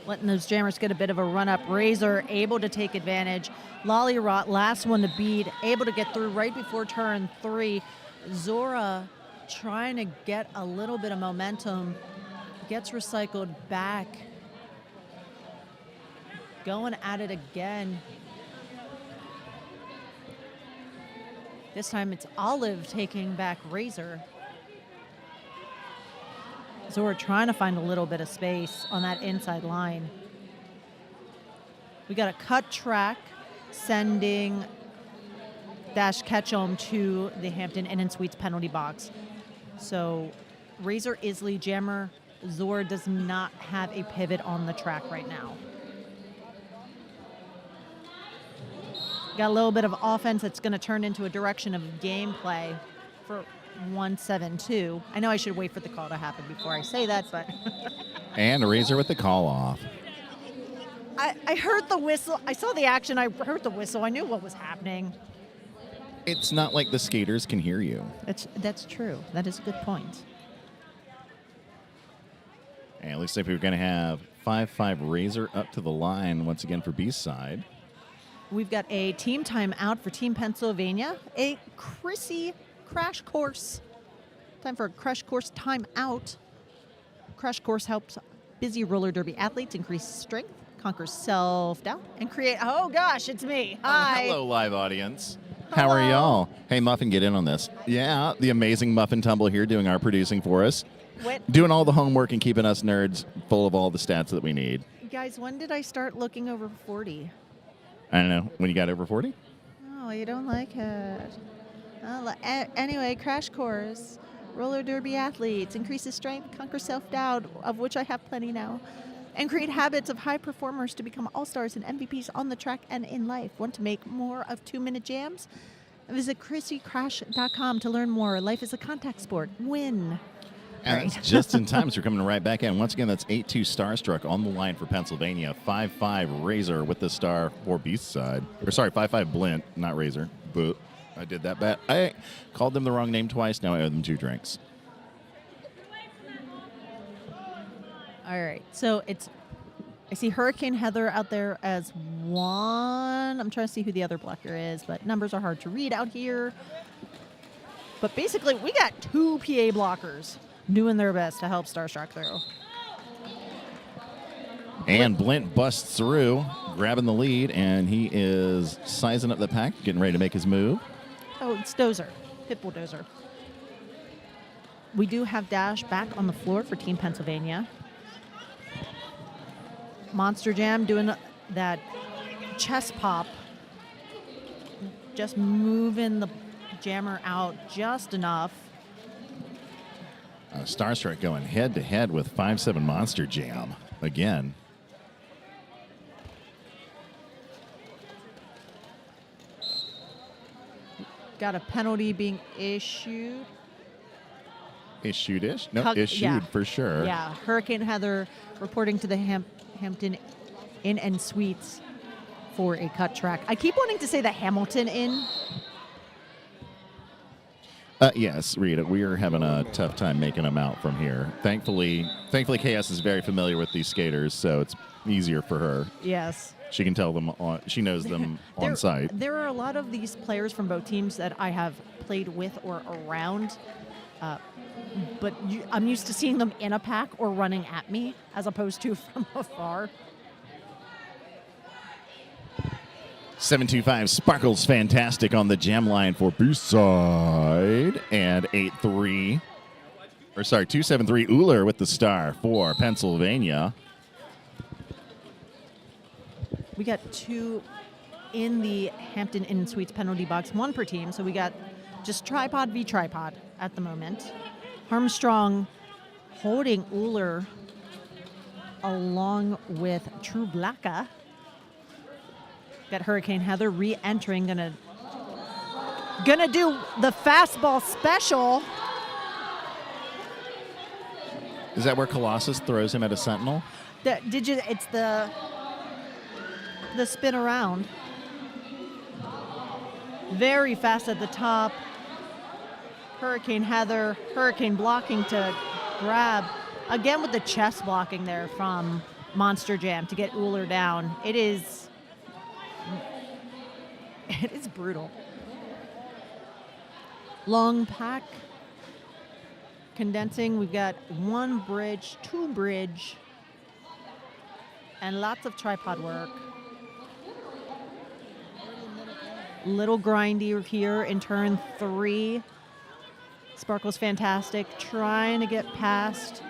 Letting those jammers get a bit of a run up. Razor able to take advantage. Lollyrot, last one to beat, able to get through right before turn 3. Zora trying to get a little bit of momentum. Gets recycled back. Going at it again. This time it's Olive taking back Razor. Zora trying to find a little bit of space on that inside line. We got a cut track sending Dash Ketchum to the Hampton Inn and Suites penalty box. So Razor Isley Jammer, Zora does not have a pivot on the track right now. Got a little bit of offense that's going to turn into a direction of gameplay for 1-7-2. I know I should wait for the call to happen before I say that, but... And Razor with the call off. I heard the whistle. I saw the action. I heard the whistle. I knew what was happening. It's not like the skaters can hear you. That's true. That is a good point. And it looks like we're going to have 5-5 Razor up to the line once again for Beast side. We've got a team timeout for Team Pennsylvania. A Chrissy crash course. Time for a crash course timeout. Crash course helps busy roller derby athletes increase strength, conquer self-doubt, and create... Oh, gosh, it's me. Hi. Hello, live audience. How are y'all? Hey, Muffin, get in on this. Yeah, the amazing Muffin Tumble here doing our producing for us. Doing all the homework and keeping us nerds full of all the stats that we need. Guys, when did I start looking over 40? I don't know. When you got over 40? Oh, you don't like it. Anyway, crash course. Roller derby athletes. Increases strength, conquer self-doubt, of which I have plenty now. And create habits of high performers to become all-stars and MVPs on the track and in life. Want to make more of 2-minute jams? Visit ChrissyCrash.com to learn more. Life is a contact sport. Win. And that's just in time, so we're coming right back in. Once again, that's 8-2 Starstruck on the line for Pennsylvania. 5-5 Razor with the star for Beast side. Or sorry, 5-5 Blint, not Razor. But I did that bad. I called them the wrong name twice. Now I owe them 2 drinks. All right. So I see Hurricane Heather out there as 1. I'm trying to see who the other blocker is, but numbers are hard to read out here. But basically, we got 2 PA blockers doing their best to help Starstruck through. And Blint busts through, grabbing the lead, and he is sizing up the pack, getting ready to make his move. Oh, it's Dozer, Pitbull Dozer. We do have Dash back on the floor for Team Pennsylvania. Monster Jam doing that chest pop. Just moving the jammer out just enough. Starstruck going head-to-head with 5-7 Monster Jam again. Got a penalty being issued. Issued-ish? No, issued for sure. Yeah, Hurricane Heather reporting to the Hampton Inn and Suites for a cut track. I keep wanting to say the Hamilton Inn. Yes, Rita, we are having a tough time making them out from here. Thankfully, KS is very familiar with these skaters, so it's easier for her. Yes. She can tell them she knows them on site. There are a lot of these players from both teams that I have played with or around, but I'm used to seeing them in a pack or running at me as opposed to from afar. 725 Sparkles Fantastic on the jam line for Boost side. And 273 Uller with the star for Pennsylvania. We got 2 in the Hampton Inn and Suites penalty box, 1 per team. So we got just tripod v tripod at the moment. Armstrong holding Uller along with True Blacka. Got Hurricane Heather re-entering, gonna do the fastball special. Is that where Colossus throws him at a sentinel? It's the spin around. Very fast at the top. Hurricane Heather, Hurricane blocking to grab. Again with the chest blocking there from Monster Jam to get Uller down. It is brutal. Long pack. Condensing, we've got 1 bridge, 2 bridge, and lots of tripod work. Little grindy here in turn 3. Sparkle's fantastic, trying to get past.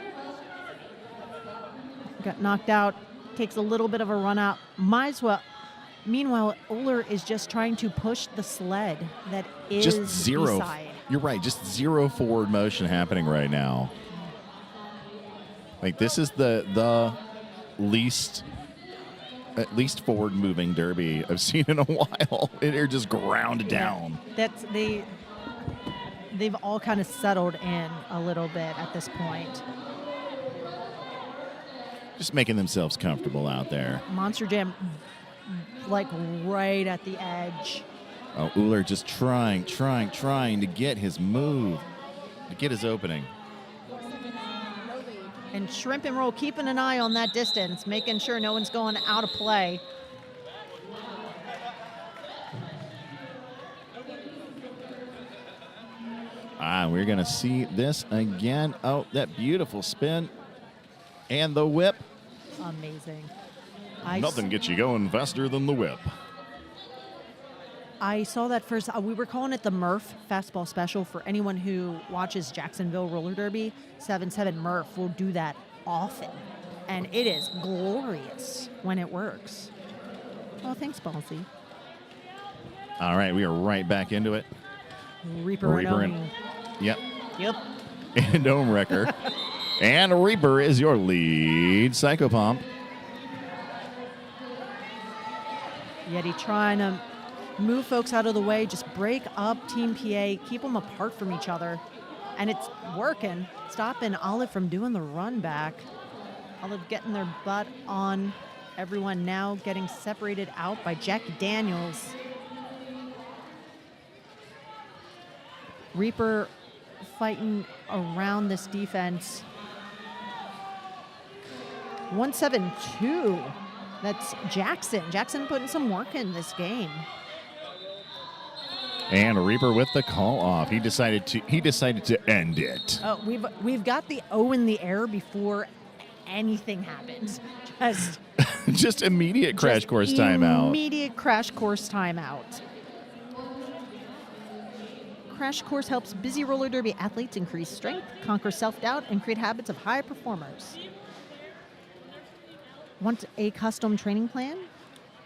Got knocked out, takes a little bit of a run out. Meanwhile, Uller is just trying to push the sled that is Just zero. beside. You're right. Just zero forward motion happening right now. Like, this is the least forward moving derby I've seen in a while. They're just ground down. They've all kind of settled in a little bit at this point. Just making themselves comfortable out there. Monster Jam, like right at the edge. Oh, Uller just trying to get his move, to get his opening. And Shrimp and Roll keeping an eye on that distance, making sure no one's going out of play. We're going to see this again. Oh, that beautiful spin. And the whip. Amazing. Nothing gets you going faster than the whip. I saw that first. We were calling it the Murph fastball special. For anyone who watches Jacksonville Roller Derby, 7-7 Murph will do that often. And it is glorious when it works. Oh, thanks, Ballsy. All right, we are right back into it. Reaper and Yep. And Dome Wrecker. And Reaper is your lead Psychopomp. Yeti trying to move folks out of the way, just break up Team PA, keep them apart from each other. And it's working. Stopping Olive from doing the run back. Olive getting their butt on. Everyone now getting separated out by Jack Daniels. Reaper fighting around this defense. 1-7-2. That's Jackson. Jackson putting some work in this game. And Reaper with the call off. He decided to end it. Oh, we've got the O in the air before anything happens. Just immediate crash course timeout. Immediate crash course timeout. Crash course helps busy roller derby athletes increase strength, conquer self-doubt, and create habits of high performers. Want a custom training plan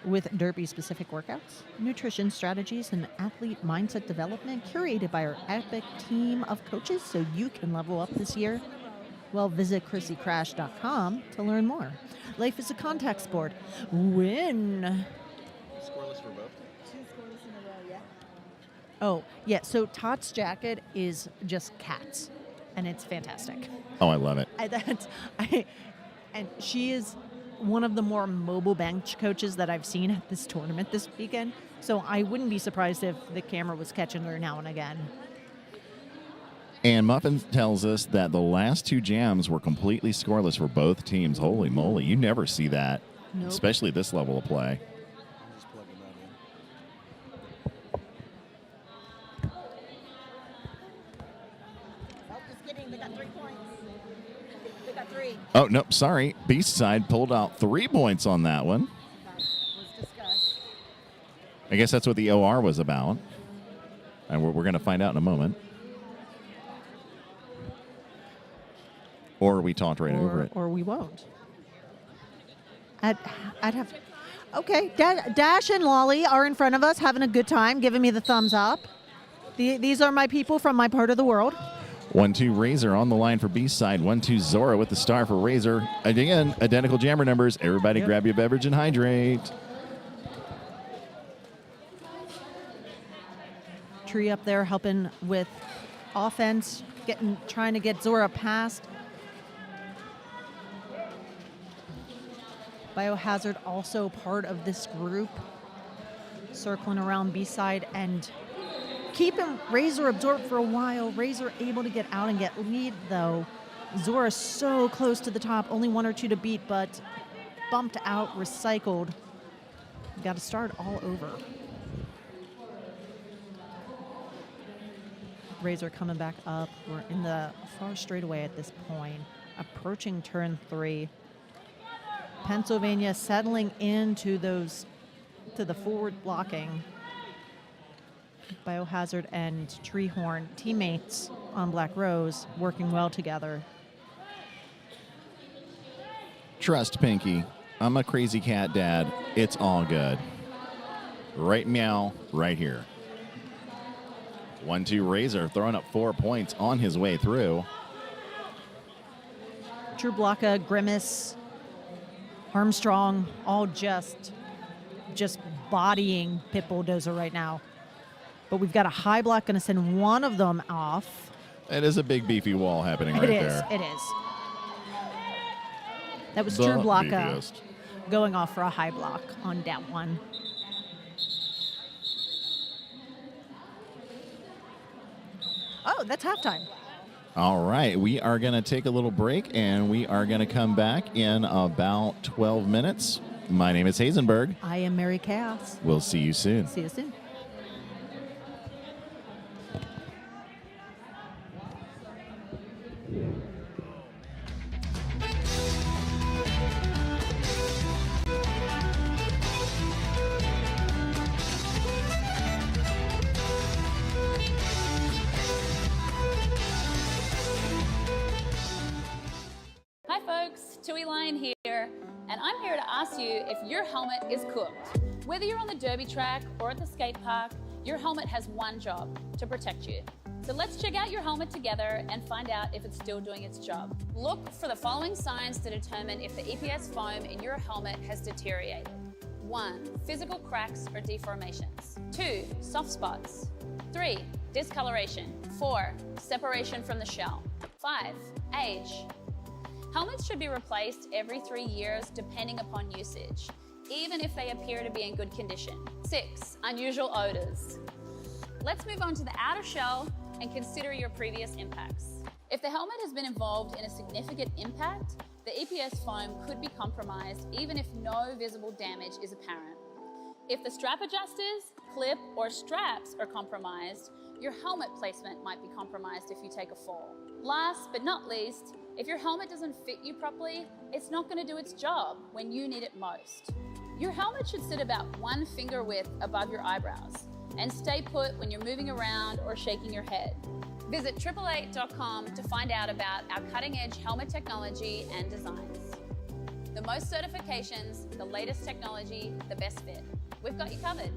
with derby-specific workouts, nutrition strategies, and athlete mindset development curated by our epic team of coaches so you can level up this year? Well, visit ChrissyCrash.com to learn more. Life is a contact sport. Win. Scoreless for both. Oh, yeah. So Todd's jacket is just cats, and it's fantastic. Oh, I love it. And she is one of the more mobile bench coaches that I've seen at this tournament this weekend. So I wouldn't be surprised if the camera was catching her now and again. And Muffin tells us that the last 2 jams were completely scoreless for both teams. Holy moly, you never see that, Nope. especially this level of play. Oh, no, sorry. Beastside pulled out 3 points on that one. I guess that's what the OR was about. And we're going to find out in a moment. Or we talked right over it. Or we won't. Okay, Dash and Lolly are in front of us having a good time, giving me the thumbs up. These are my people from my part of the world. 1-2 Razor on the line for B-side. 1-2 Zora with the star for Razor. Again, identical jammer numbers. Everybody grab your beverage and hydrate. Tree up there helping with offense, trying to get Zora past. Biohazard also part of this group, circling around B-side and keeping Razor absorbed for a while. Razor able to get out and get lead, though. Zora so close to the top, only 1 or 2 to beat, but bumped out, recycled. Got to start all over. Razor coming back up. We're in the far straightaway at this point, approaching turn 3. Pennsylvania settling into to the forward blocking. Biohazard and Treehorn, teammates on Black Rose, working well together. Trust Pinky. I'm a crazy cat dad. It's all good. Right meow, right here. 1-2 Razor throwing up 4 points on his way through. True Blocka, Grimace, Armstrong, all just bodying Pit Bulldozer right now. But we've got a high block, going to send one of them off. It is a big beefy wall happening right there. It is. That was True Blocka beefiest. going off for a high block on that one. Oh, that's halftime. All right, we are going to take a little break, and we are going to come back in about 12 minutes. My name is Hazenberg. I am Mary Chaos. We'll see you soon. See you soon. Hi folks, Tui Lion here, and I'm here to ask you if your helmet is cooked. Whether you're on the derby track or at the skate park, your helmet has one job: to protect you. So let's check out your helmet together and find out if it's still doing its job. Look for the following signs to determine if the EPS foam in your helmet has deteriorated. 1. Physical cracks or deformations. 2. Soft spots. 3. Discoloration. 4. Separation from the shell. 5. Age. Helmets should be replaced every 3 years depending upon usage, even if they appear to be in good condition. 6. Unusual odors. Let's move on to the outer shell and consider your previous impacts. If the helmet has been involved in a significant impact, the EPS foam could be compromised even if no visible damage is apparent. If the strap adjusters, clip, or straps are compromised, your helmet placement might be compromised if you take a fall. Last but not least, if your helmet doesn't fit you properly, it's not going to do its job when you need it most. Your helmet should sit about 1 finger width above your eyebrows and stay put when you're moving around or shaking your head. Visit 888.com to find out about our cutting-edge helmet technology and designs. The most certifications, the latest technology, the best fit. We've got you covered.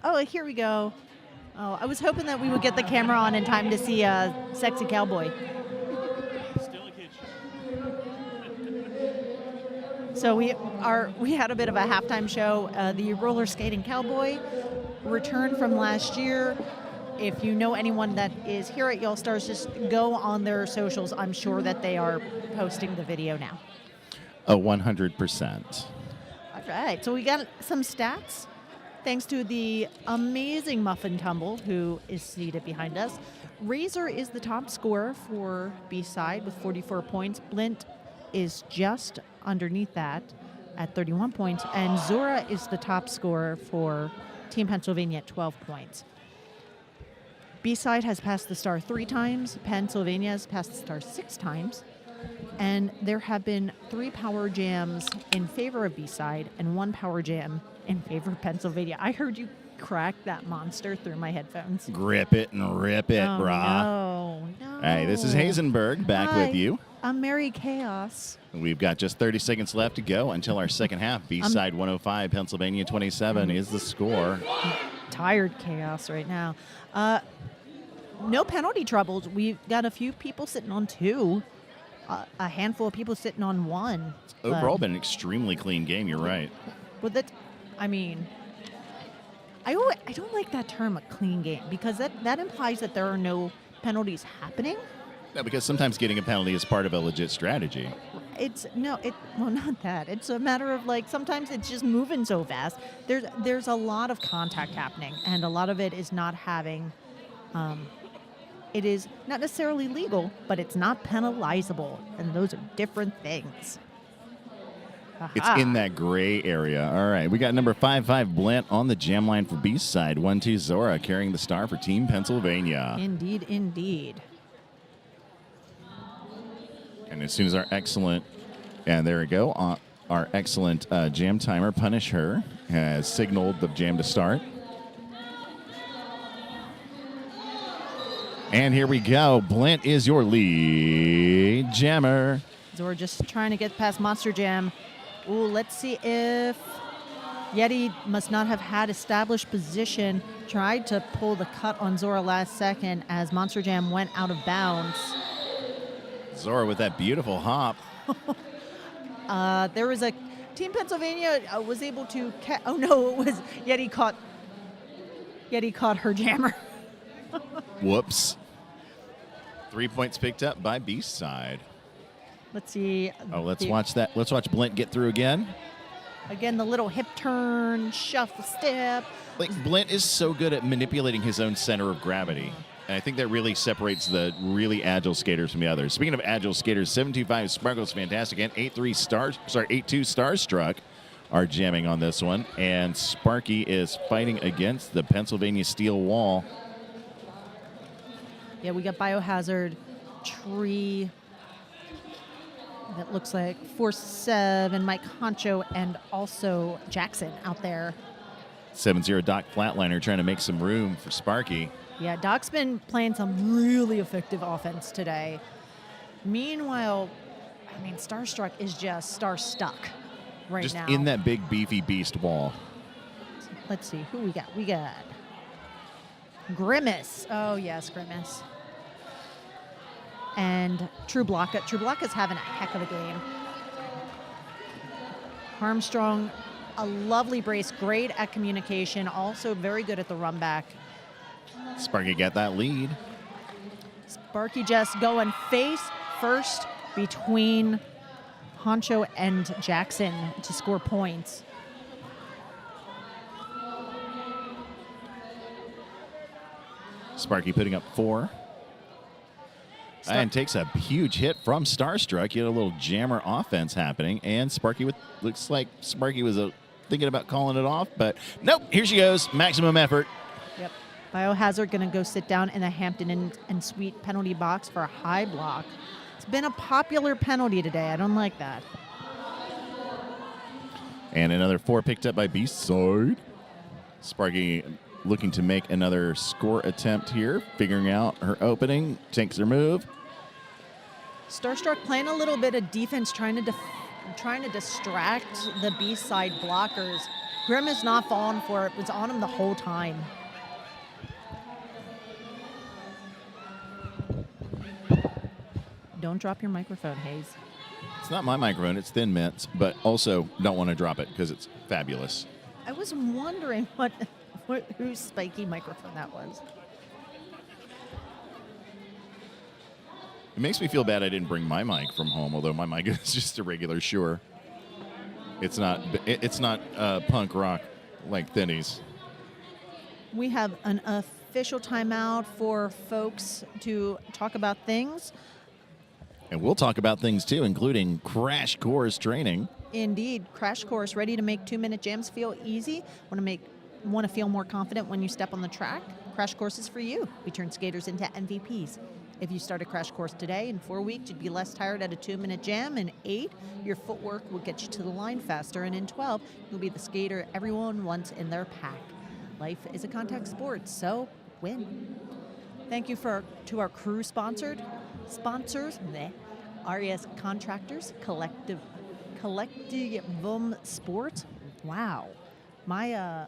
Oh, here we go. Oh, I was hoping that we would get the camera on in time to see a sexy cowboy. So we had a bit of a halftime show. The roller skating cowboy returned from last year. If you know anyone that is here at Y'all Stars, just go on their socials. I'm sure that they are posting the video now. 100%. All right, so we got some stats. Thanks to the amazing Muffin Tumble, who is seated behind us. Razor is the top scorer for B-side with 44 points. Blint is just underneath that at 31 points. And Zora is the top scorer for Team Pennsylvania at 12 points. B-side has passed the star 3 times. Pennsylvania has passed the star 6 times. And there have been 3 power jams in favor of B-side and 1 power jam in favor of Pennsylvania. I heard you crack that monster through my headphones. Grip it and rip it, brah. No. Hey, this is Hazenberg back Hi. with you. I'm Mary Chaos. We've got just 30 seconds left to go until our second half. B-side 105, Pennsylvania 27 is the score. Tired Chaos right now. No penalty troubles. We've got a few people sitting on 2. A handful of people sitting on 1. Overall, been an extremely clean game. You're right. Well, I don't like that term, a clean game, because that implies that there are no penalties happening. No, because sometimes getting a penalty is part of a legit strategy. Well, not that. It's a matter of sometimes it's just moving so fast. There's a lot of contact happening, and a lot of it is not having. It is not necessarily legal, but it's not penalizable, and those are different things. It's in that gray area. All right, we got number 55 Blint on the jam line for B-side. 1-2 Zora carrying the star for Team Pennsylvania. Indeed, indeed. And as soon as our excellent, and there we go, our excellent jam timer, Punish Her, has signaled the jam to start. And here we go. Blint is your lead jammer. Zora just trying to get past Monster Jam. Ooh, let's see if Yeti must not have had established position. Tried to pull the cut on Zora last second as Monster Jam went out of bounds. Zora with that beautiful hop. There was a Team Pennsylvania was able to oh no, it was Yeti caught her jammer. Whoops. 3 points picked up by B-side. Let's see. Oh, let's watch that. Let's watch Blint get through again. Again, the little hip turn, shuffle step. Blint is so good at manipulating his own center of gravity. And I think that really separates the really agile skaters from the others. Speaking of agile skaters, 725 Sparkle's fantastic, and 82 Starstruck are jamming on this one. And Sparky is fighting against the Pennsylvania steel wall. Yeah, we got Biohazard, Tree. That looks like 4-7, Mike Honcho, and also Jackson out there. 7-0 Doc Flatliner trying to make some room for Sparky. Yeah, Doc's been playing some really effective offense today. Meanwhile, Starstruck is just star-stuck right just now. In that big, beefy beast wall. Let's see, who we got? We got Grimace. Oh, yes, Grimace. And True Blocka. True Blocka's having a heck of a game. Armstrong, a lovely brace, great at communication, also very good at the run back. Sparky got that lead. Sparky just going face first between Honcho and Jackson to score points. Sparky putting up 4. And takes a huge hit from Starstruck. You had a little jammer offense happening. And Sparky looks like Sparky was thinking about calling it off. But nope, here she goes. Maximum effort. Yep. Biohazard going to go sit down in the Hampton and Sweet penalty box for a high block. It's been a popular penalty today. I don't like that. And another 4 picked up by B-side. Sparky looking to make another score attempt here, figuring out her opening, takes her move. Starstruck playing a little bit of defense, trying to distract the B-side blockers. Grim has not fallen for it. It was on him the whole time. Don't drop your microphone, Hayes. It's not my microphone, it's Thin Mint's, but also don't want to drop it because it's fabulous. I was wondering whose spiky microphone that was. It makes me feel bad I didn't bring my mic from home, although my mic is just a regular Shure. It's not punk rock like Thinny's. We have an official timeout for folks to talk about things. And we'll talk about things too, including crash course training. Indeed, crash course, ready to make 2-minute jams feel easy. Want to feel more confident when you step on the track? Crash course is for you. We turn skaters into MVPs. If you start a crash course today, in 4 weeks, you'd be less tired at a 2-minute jam. In 8, your footwork will get you to the line faster. And in 12, you'll be the skater everyone wants in their pack. Life is a contact sport, so win. Thank you to our crew sponsors, RES Contractors, Collectivum Sport. Wow. I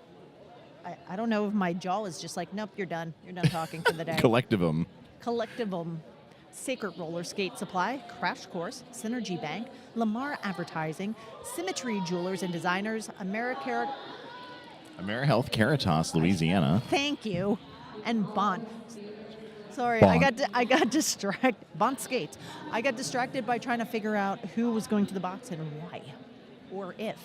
don't know if my jaw is just like, nope, you're done. You're done talking for the day. Collectivum. Sacred Roller Skate Supply, Crash Course, Synergy Bank, Lamar Advertising, Symmetry Jewelers and Designers, AmeriHealth Caritas, Louisiana. Thank you. And Bond. Sorry, Bond. I got distracted. Bond Skates. I got distracted by trying to figure out who was going to the box and why, or if.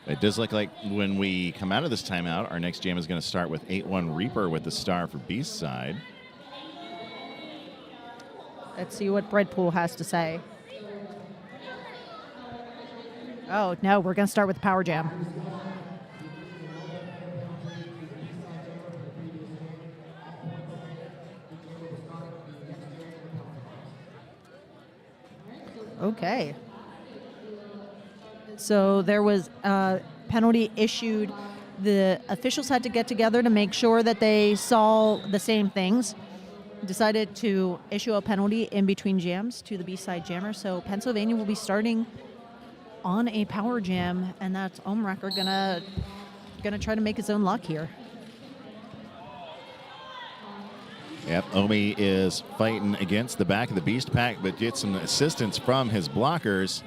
It does look like when we come out of this timeout, our next jam is going to start with 8-1 Reaper with the star for Beast side. Let's see what Breadpool has to say. Oh, no, we're going to start with Power Jam. Okay. So there was a penalty issued. The officials had to get together to make sure that they saw the same things. Decided to issue a penalty in between jams to the B-side jammer. So Pennsylvania will be starting on a power jam, and that's Omracker gonna try to make his own luck here. Yep, Omi is fighting against the back of the Beast pack, but gets some assistance from his blockers.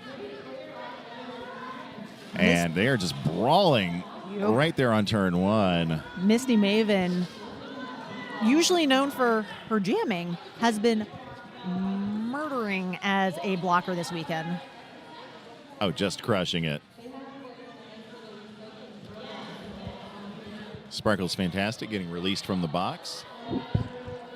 And they are just brawling right there on turn 1. Misty Maven, usually known for her jamming, has been murdering as a blocker this weekend. Oh, just crushing it. Sparkle's fantastic, getting released from the box.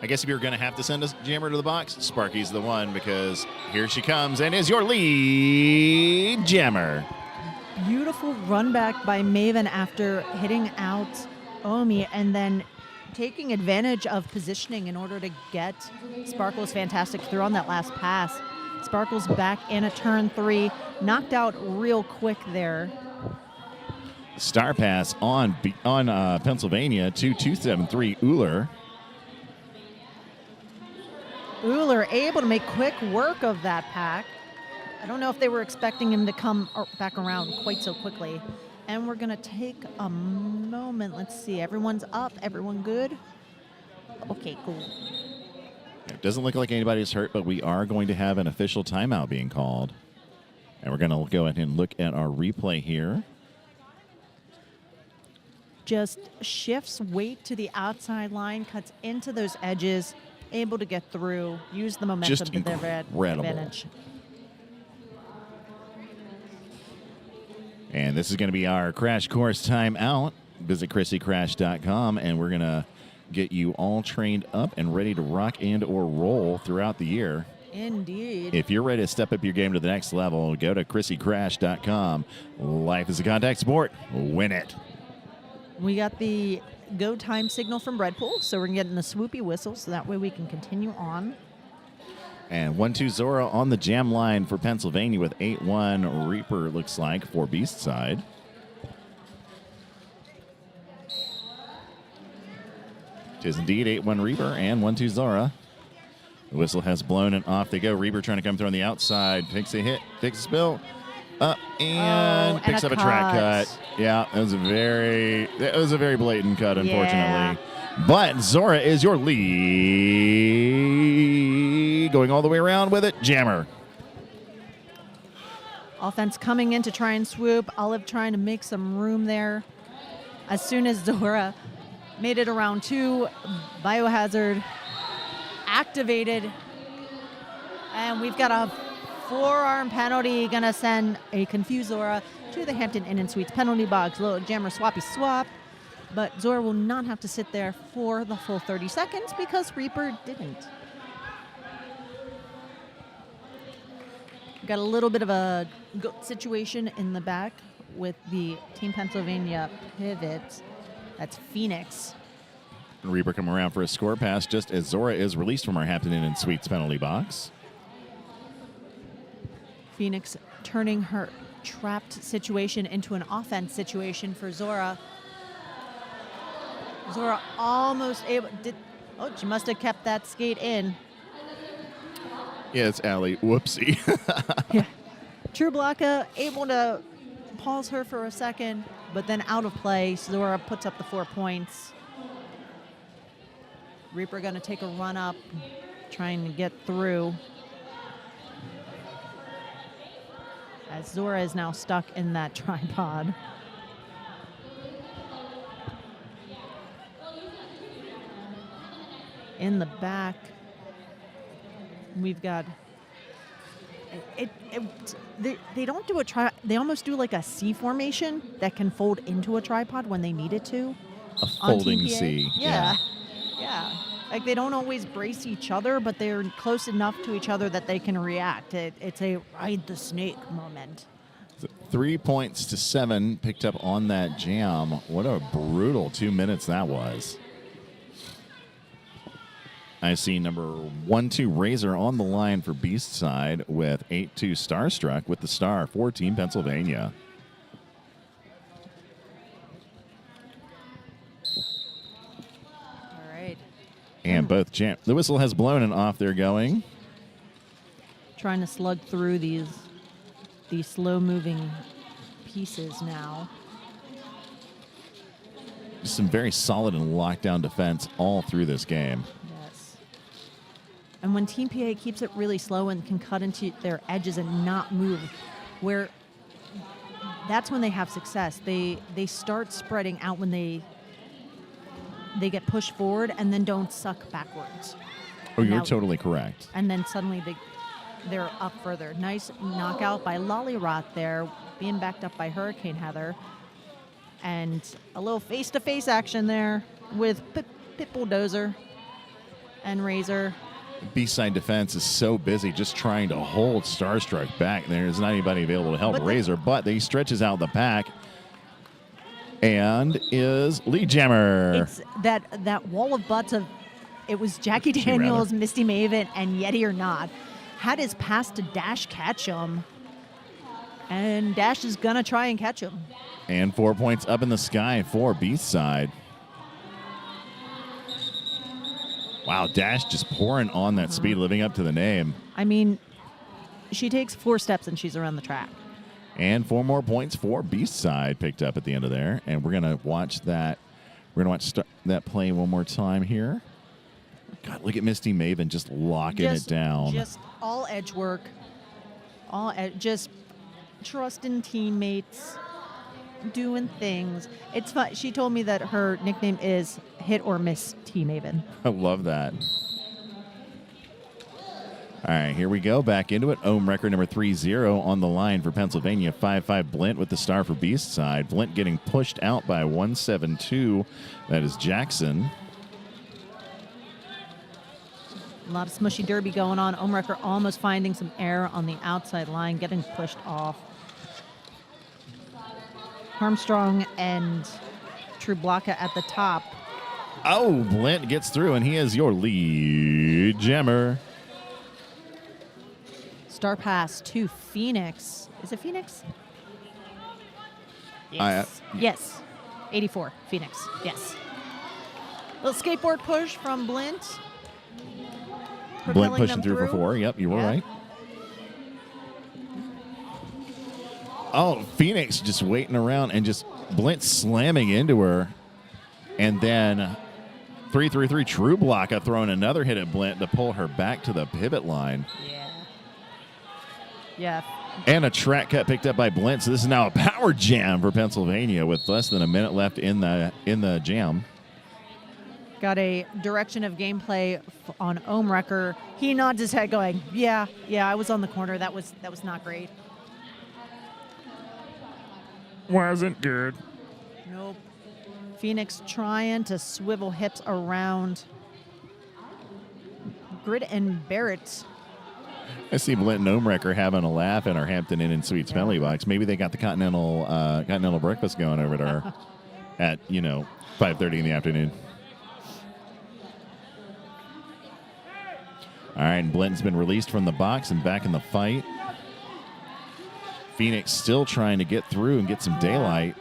I guess if you're going to have to send a jammer to the box, Sparky's the one, because here she comes and is your lead jammer. Beautiful run back by Maven after hitting out Omi and then taking advantage of positioning in order to get Sparkle's fantastic throw on that last pass. Sparkle's back in a turn 3, knocked out real quick there. Star pass on Pennsylvania to 273 Euler. Euler able to make quick work of that pack. I don't know if they were expecting him to come back around quite so quickly. And we're going to take a moment. Let's see. Everyone's up. Everyone good? Okay, cool. It doesn't look like anybody's hurt, but we are going to have an official timeout being called. And we're going to go ahead and look at our replay here. Just shifts weight to the outside line, cuts into those edges, able to get through, use the momentum Just to their incredible. advantage. And this is going to be our crash course timeout. Visit ChrissyCrash.com, and we're going to get you all trained up and ready to rock and or roll throughout the year. Indeed. If you're ready to step up your game to the next level, go to ChrissyCrash.com. Life is a contact sport. Win it. We got the go time signal from Breadpool, so we're getting the swoopy whistle, so that way we can continue on. And 1-2 Zora on the jam line for Pennsylvania with 8-1 Reaper, looks like, for Beast side. It is indeed 8-1 Reaper and 1-2 Zora. The whistle has blown and off they go. Reaper trying to come through on the outside. Takes a hit, takes a spill. up and picks up a track cut. Yeah, it was a very blatant cut, unfortunately. Yeah. But Zora is your lead, going all the way around with it. Jammer. Offense coming in to try and swoop. Olive trying to make some room there. As soon as Zora made it around 2, Biohazard activated. And we've got a forearm penalty, gonna send a confused Zora to the Hampton Inn and Suites penalty box. Little Jammer swappy swap. But Zora will not have to sit there for the full 30 seconds because Reaper didn't. Got a little bit of a goat situation in the back with the Team Pennsylvania pivot. That's Phoenix. Reaper coming around for a score pass just as Zora is released from our Hampton Inn and Suites penalty box. Phoenix turning her trapped situation into an offense situation for Zora. Zora almost able she must have kept that skate in. Yeah, it's Allie. Whoopsie. Yeah. True Blocka able to pause her for a second, but then out of play. Zora puts up the 4 points. Reaper going to take a run up, trying to get through. As Zora is now stuck in that tripod. In the back, we've got they don't do they almost do like a C formation that can fold into a tripod when they need it to. A folding C. Yeah. Like they don't always brace each other, but they're close enough to each other that they can react. It's a ride the snake moment. 3 points to 7 picked up on that jam. What a brutal 2 minutes that was. I see number 1-2 Razor on the line for Beast side with 8-2 Starstruck with the star for Team Pennsylvania. All right. And both jam. The whistle has blown and off they're going. Trying to slug through these slow-moving pieces now. Just some very solid and lockdown defense all through this game. And when Team PA keeps it really slow and can cut into their edges and not move, that's when they have success. They start spreading out when they get pushed forward and then don't suck backwards. Oh, you're totally correct. And then suddenly they're up further. Nice knockout by Lolly Rot there, being backed up by Hurricane Heather. And a little face-to-face action there with Pit Bulldozer and Razor. B-side defense is so busy just trying to hold Starstruck back. There's not anybody available to help Razor, but he stretches out the pack and is lead jammer. It's that wall of butts of, it was Jackie Daniels, Misty Maven, and Yeti or Not. Had his pass to Dash catch him, and Dash is going to try and catch him. And 4 points up in the sky for Beast side. Wow, Dash just pouring on that speed, living up to the name. I mean, she takes 4 steps and she's around the track. And 4 more points for Beast side picked up at the end of there. And we're going to watch that. We're going to watch that play one more time here. God, look at Misty Maven just locking it down. Just all edge work. Just trusting teammates, doing things. It's fun. She told me that her nickname is Hit or Miss T-Maven. I love that. All right, here we go. Back into it. Ohm record number 3-0 on the line for Pennsylvania. 5-5 Blint with the star for Beast side. Blint getting pushed out by 1-7-2. That is Jackson. A lot of smushy derby going on. Ohm record almost finding some air on the outside line, getting pushed off. Armstrong and True Blocka at the top. Oh, Blint gets through, and he is your lead jammer. Star pass to Phoenix. Is it Phoenix? Yes. Yes. 84, Phoenix. Yes. Little skateboard push from Blint. Blint pushing through for 4. Yep, you were right. Oh, Phoenix just waiting around and just Blint slamming into her. And then 3-3-3 True Block throwing another hit at Blint to pull her back to the pivot line. Yeah. And a track cut picked up by Blint. So this is now a power jam for Pennsylvania with less than a minute left in the jam. Got a direction of gameplay on Ohmwrecker. He nods his head going, yeah, I was on the corner. That was not great. Wasn't good. Nope. Phoenix trying to swivel hips around Grid and Barrett. I see Blint and Ohmwrecker having a laugh in our Hampton Inn and Suites belly box. Maybe they got the continental breakfast going over there at 5:30 in the afternoon. All right, and Blint's been released from the box and back in the fight. Phoenix still trying to get through and get some daylight.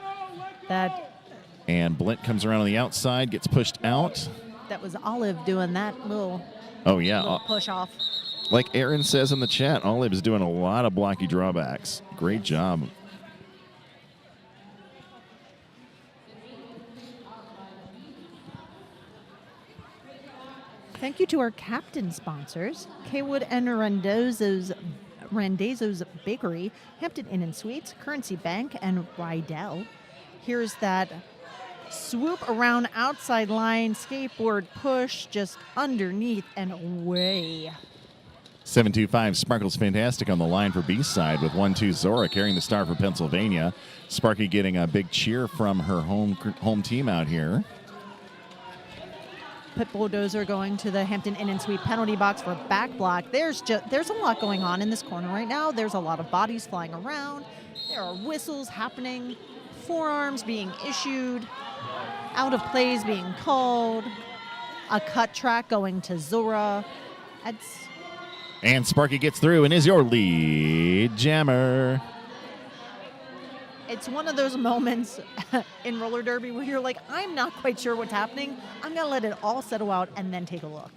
And Blint comes around on the outside, gets pushed out. That was Olive doing that little push off. Like Aaron says in the chat, Olive is doing a lot of blocky drawbacks. Great job. Thank you to our captain sponsors, Kaywood and Randazzo's Bakery, Hampton Inn and Suites, Currency Bank, and Rydell. Here's that swoop around outside line, skateboard push just underneath and away. 725 Sparkles Fantastic on the line for B-side with 1-2 Zora carrying the star for Pennsylvania. Sparky getting a big cheer from her home team out here. Pit Bulldozer going to the Hampton Inn and Suite penalty box for back block. There's a lot going on in this corner right now. There's a lot of bodies flying around. There are whistles happening, forearms being issued, out of plays being called, a cut track going to Zora. And Sparky gets through and is your lead jammer. It's one of those moments in roller derby where you're like, I'm not quite sure what's happening. I'm going to let it all settle out and then take a look.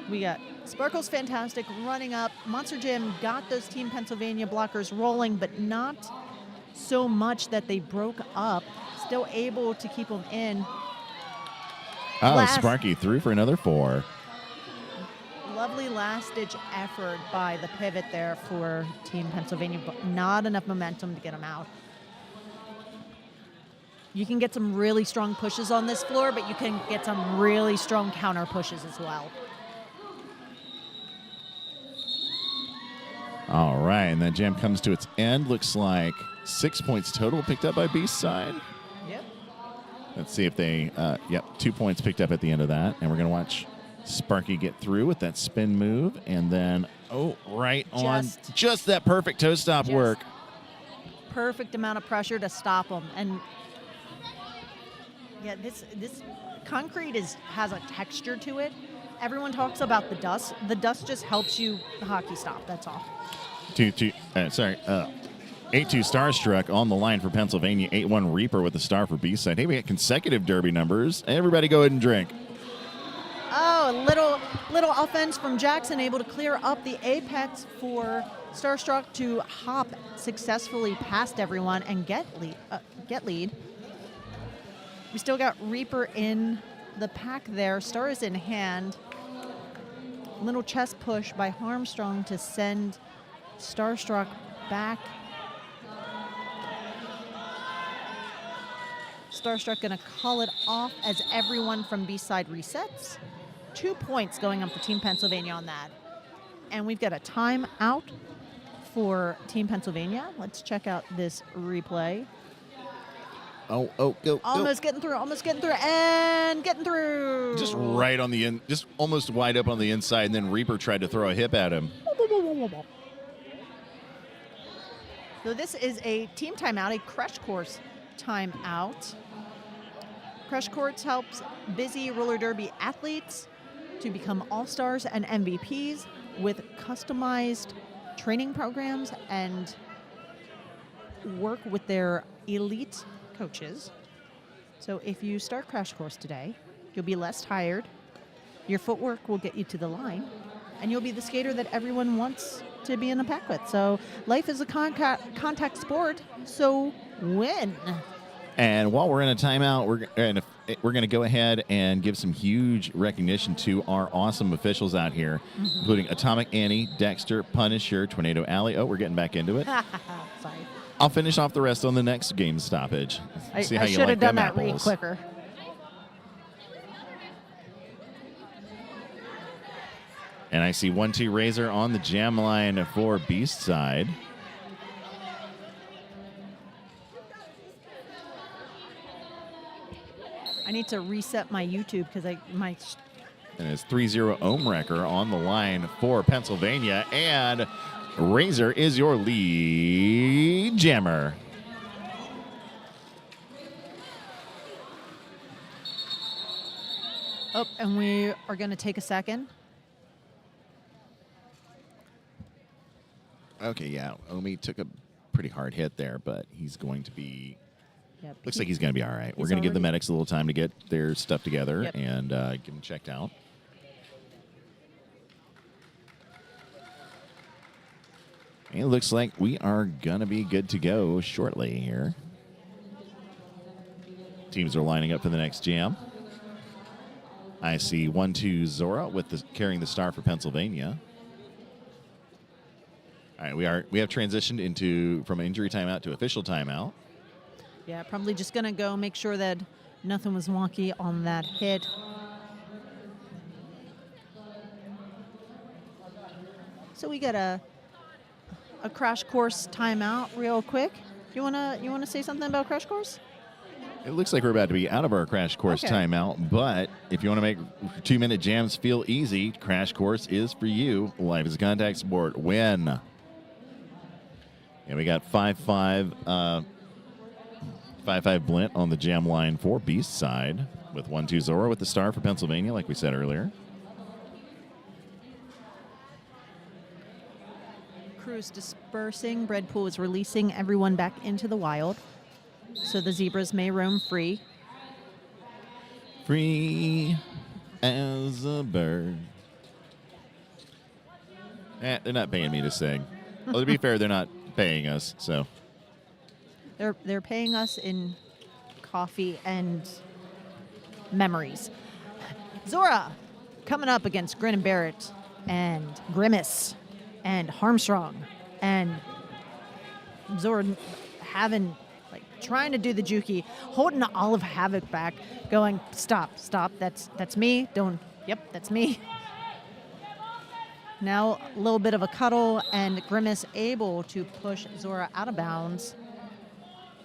We got Sparkles Fantastic running up. Monster Jam got those Team Pennsylvania blockers rolling, but not so much that they broke up. Still able to keep them in. Sparky through for another 4. Lovely last-ditch effort by the pivot there for Team Pennsylvania, but not enough momentum to get them out. You can get some really strong pushes on this floor, but you can get some really strong counter pushes as well. All right, and that jam comes to its end. Looks like 6 points total picked up by B-side. Yep. Let's see if they, 2 points picked up at the end of that. And we're going to watch Sparky get through with that spin move. And then, just that perfect toe stop work. Perfect amount of pressure to stop them. And yeah, this concrete has a texture to it. Everyone talks about the dust. The dust just helps you hockey stop, that's all. 8-2 Starstruck on the line for Pennsylvania. 8-1 Reaper with the star for B-side. Hey, we got consecutive derby numbers. Everybody go ahead and drink. Oh, a little offense from Jackson, able to clear up the apex for Starstruck to hop successfully past everyone and get lead. We still got Reaper in the pack there. Star is in hand. Little chest push by Armstrong to send Starstruck back. Starstruck going to call it off as everyone from B-side resets. 2 points going up for Team Pennsylvania on that. And we've got a timeout for Team Pennsylvania. Let's check out this replay. Go. Almost getting through, and getting through. Just right on the end, just almost wide up on the inside, and then Reaper tried to throw a hip at him. So this is a team timeout, a crash course timeout. Crash course helps busy roller derby athletes to become all-stars and MVPs with customized training programs and work with their elite coaches. So if you start crash course today, you'll be less tired, your footwork will get you to the line, and you'll be the skater that everyone wants to be in a pack with. So life is a contact sport, so win. And while we're in a timeout, we're going to go ahead and give some huge recognition to our awesome officials out here, including Atomic Annie, Dexter, Punisher, Tornado Alley. Oh, we're getting back into it. Sorry. I'll finish off the rest on the next game stoppage. See how I you should like have done them that read apples. quicker. And I see 1-2 Razor on the jam line for Beast side. I need to reset my YouTube because my And it's 3-0 Ohm Wrecker on the line for Pennsylvania. And Razor is your lead jammer. Oh, and we are going to take a second. Okay, yeah. Omi took a pretty hard hit there, but he's going to be... Yep, looks like he's going to be all right. We're he's going to give the already- medics a little time to get their stuff together Yep. and get them checked out. And it looks like we are going to be good to go shortly here. Teams are lining up for the next jam. I see 1-2 Zora with carrying the star for Pennsylvania. All right, we have transitioned from injury timeout to official timeout. Yeah, probably just going to go make sure that nothing was wonky on that hit. So we got a crash course timeout real quick. You wanna say something about crash course? It looks like we're about to be out of our crash course Okay. timeout, but if you want to make 2-minute jams feel easy, crash course is for you. Life is a contact sport. Win. And we got 5-5 Blint on the jam line for Beast side with 1-2 Zora with the star for Pennsylvania, like we said earlier. Crew's dispersing. Breadpool is releasing everyone back into the wild, so the zebras may roam free. Free as a bird. They're not paying me to sing. Well, to be fair, they're not paying us, so. They're paying us in coffee and memories. Zora coming up against Grin and Barrett and Grimace and Harmstrong, and Zora trying to do the juki, holding the Olive Havoc back, going, stop, that's me, that's me. Now a little bit of a cuddle, and Grimace able to push Zora out of bounds.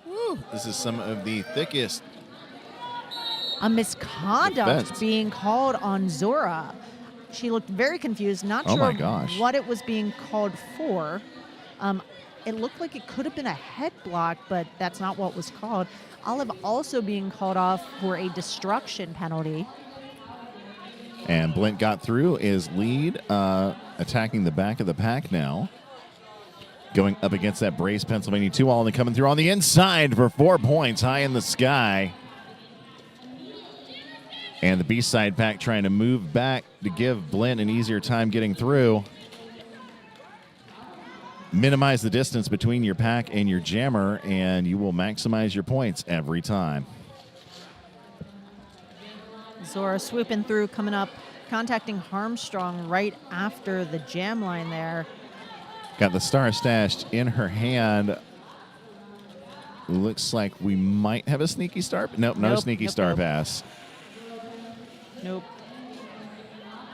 Woo. This is some of the thickest. A misconduct Defense. being called on Zora. She looked very confused, not Oh sure my gosh. what it was being called for. It looked like it could have been a head block, but that's not what was called. Olive also being called off for a destruction penalty. And Blint got through is lead, attacking the back of the pack now. Going up against that brace Pennsylvania 2-all and coming through on the inside for 4 points high in the sky. And the B-side pack trying to move back to give Blint an easier time getting through. Minimize the distance between your pack and your jammer, and you will maximize your points every time. Zora swooping through, coming up, contacting Harmstrong right after the jam line there. Got the star stashed in her hand. Looks like we might have a sneaky star. Nope, no sneaky star pass. Nope.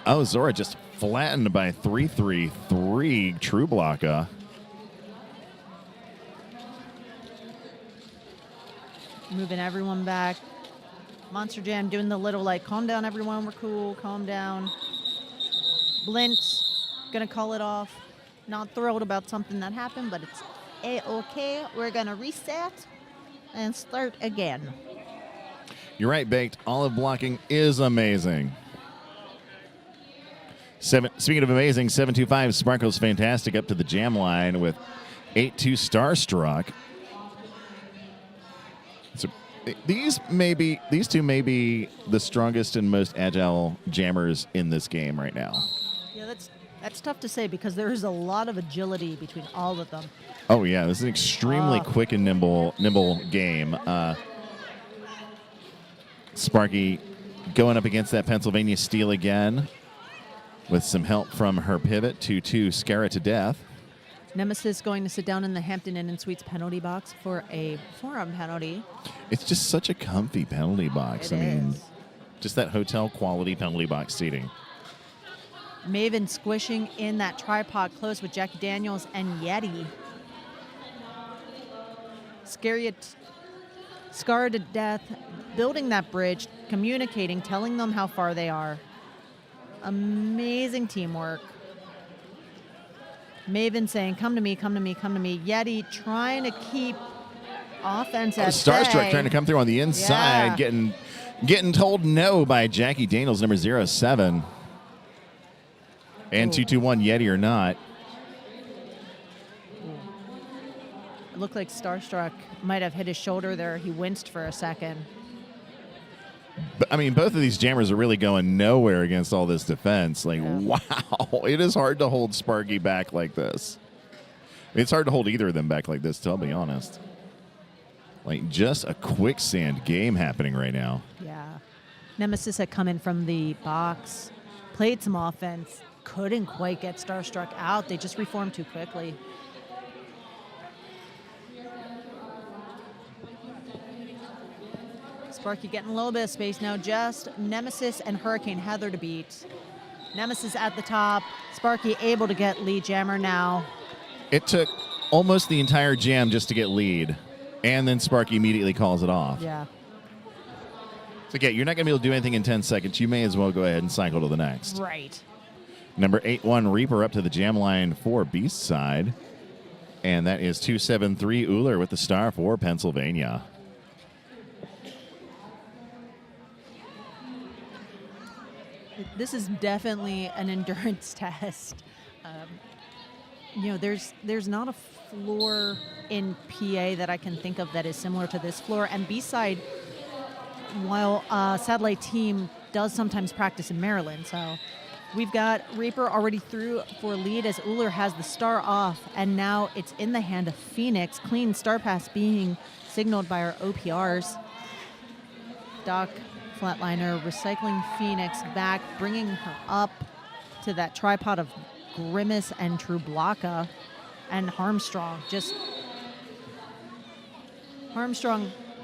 Oh, Zora just flattened by 3-3-3 True Blocka. Moving everyone back. Monster Jam doing the little calm down everyone, we're cool, calm down. Blint gonna call it off. Not thrilled about something that happened, but it's A-okay. We're gonna reset and start again. You're right, Baked. Olive blocking is amazing. Speaking of amazing, 725 Sparkles Fantastic up to the jam line with 8-2 Starstruck. So these two may be the strongest and most agile jammers in this game right now. Yeah, That's tough to say because there is a lot of agility between all of them. Oh, yeah. This is an extremely quick and nimble game. Sparky going up against that Pennsylvania steal again with some help from her pivot. 2-2, scare it to death. Nemesis going to sit down in the Hampton Inn and Suites penalty box for a forearm penalty. It's just such a comfy penalty box. It is. Just that hotel quality penalty box seating. Maven squishing in that tripod close with Jackie Daniels and Yeti. Scarred to death, building that bridge, communicating, telling them how far they are. Amazing teamwork. Maven saying, come to me, come to me, come to me. Yeti trying to keep offense at Starstruck bay. trying to come through on the inside, getting told no by Jackie Daniels, number 07. And 2-2-1, Yeti or not. It looked like Starstruck might have hit his shoulder there. He winced for a second. But, I mean, both of these jammers are really going nowhere against all this defense. Like, wow, it is hard to hold Sparky back like this. It's hard to hold either of them back like this, I'll be honest. Like, just a quicksand game happening right now. Yeah. Nemesis had come in from the box, played some offense, couldn't quite get Starstruck out. They just reformed too quickly. Sparky getting a little bit of space now. Just Nemesis and Hurricane Heather to beat. Nemesis at the top. Sparky able to get lead jammer now. It took almost the entire jam just to get lead. And then Sparky immediately calls it off. Yeah. So, yeah, you're not going to be able to do anything in 10 seconds. You may as well go ahead and cycle to the next. Right. Number 8-1 Reaper up to the jam line for Beast side. And that is 273 Uller with the star for Pennsylvania. This is definitely an endurance test. There's not a floor in PA that I can think of that is similar to this floor. And B-side, while Satellite Team does sometimes practice in Maryland, so we've got Reaper already through for lead as Uller has the star off, and now it's in the hand of Phoenix. Clean star pass being signaled by our OPRs. Doc Flatliner recycling Phoenix back, bringing her up to that tripod of Grimace and Trublaka, and Harmstrong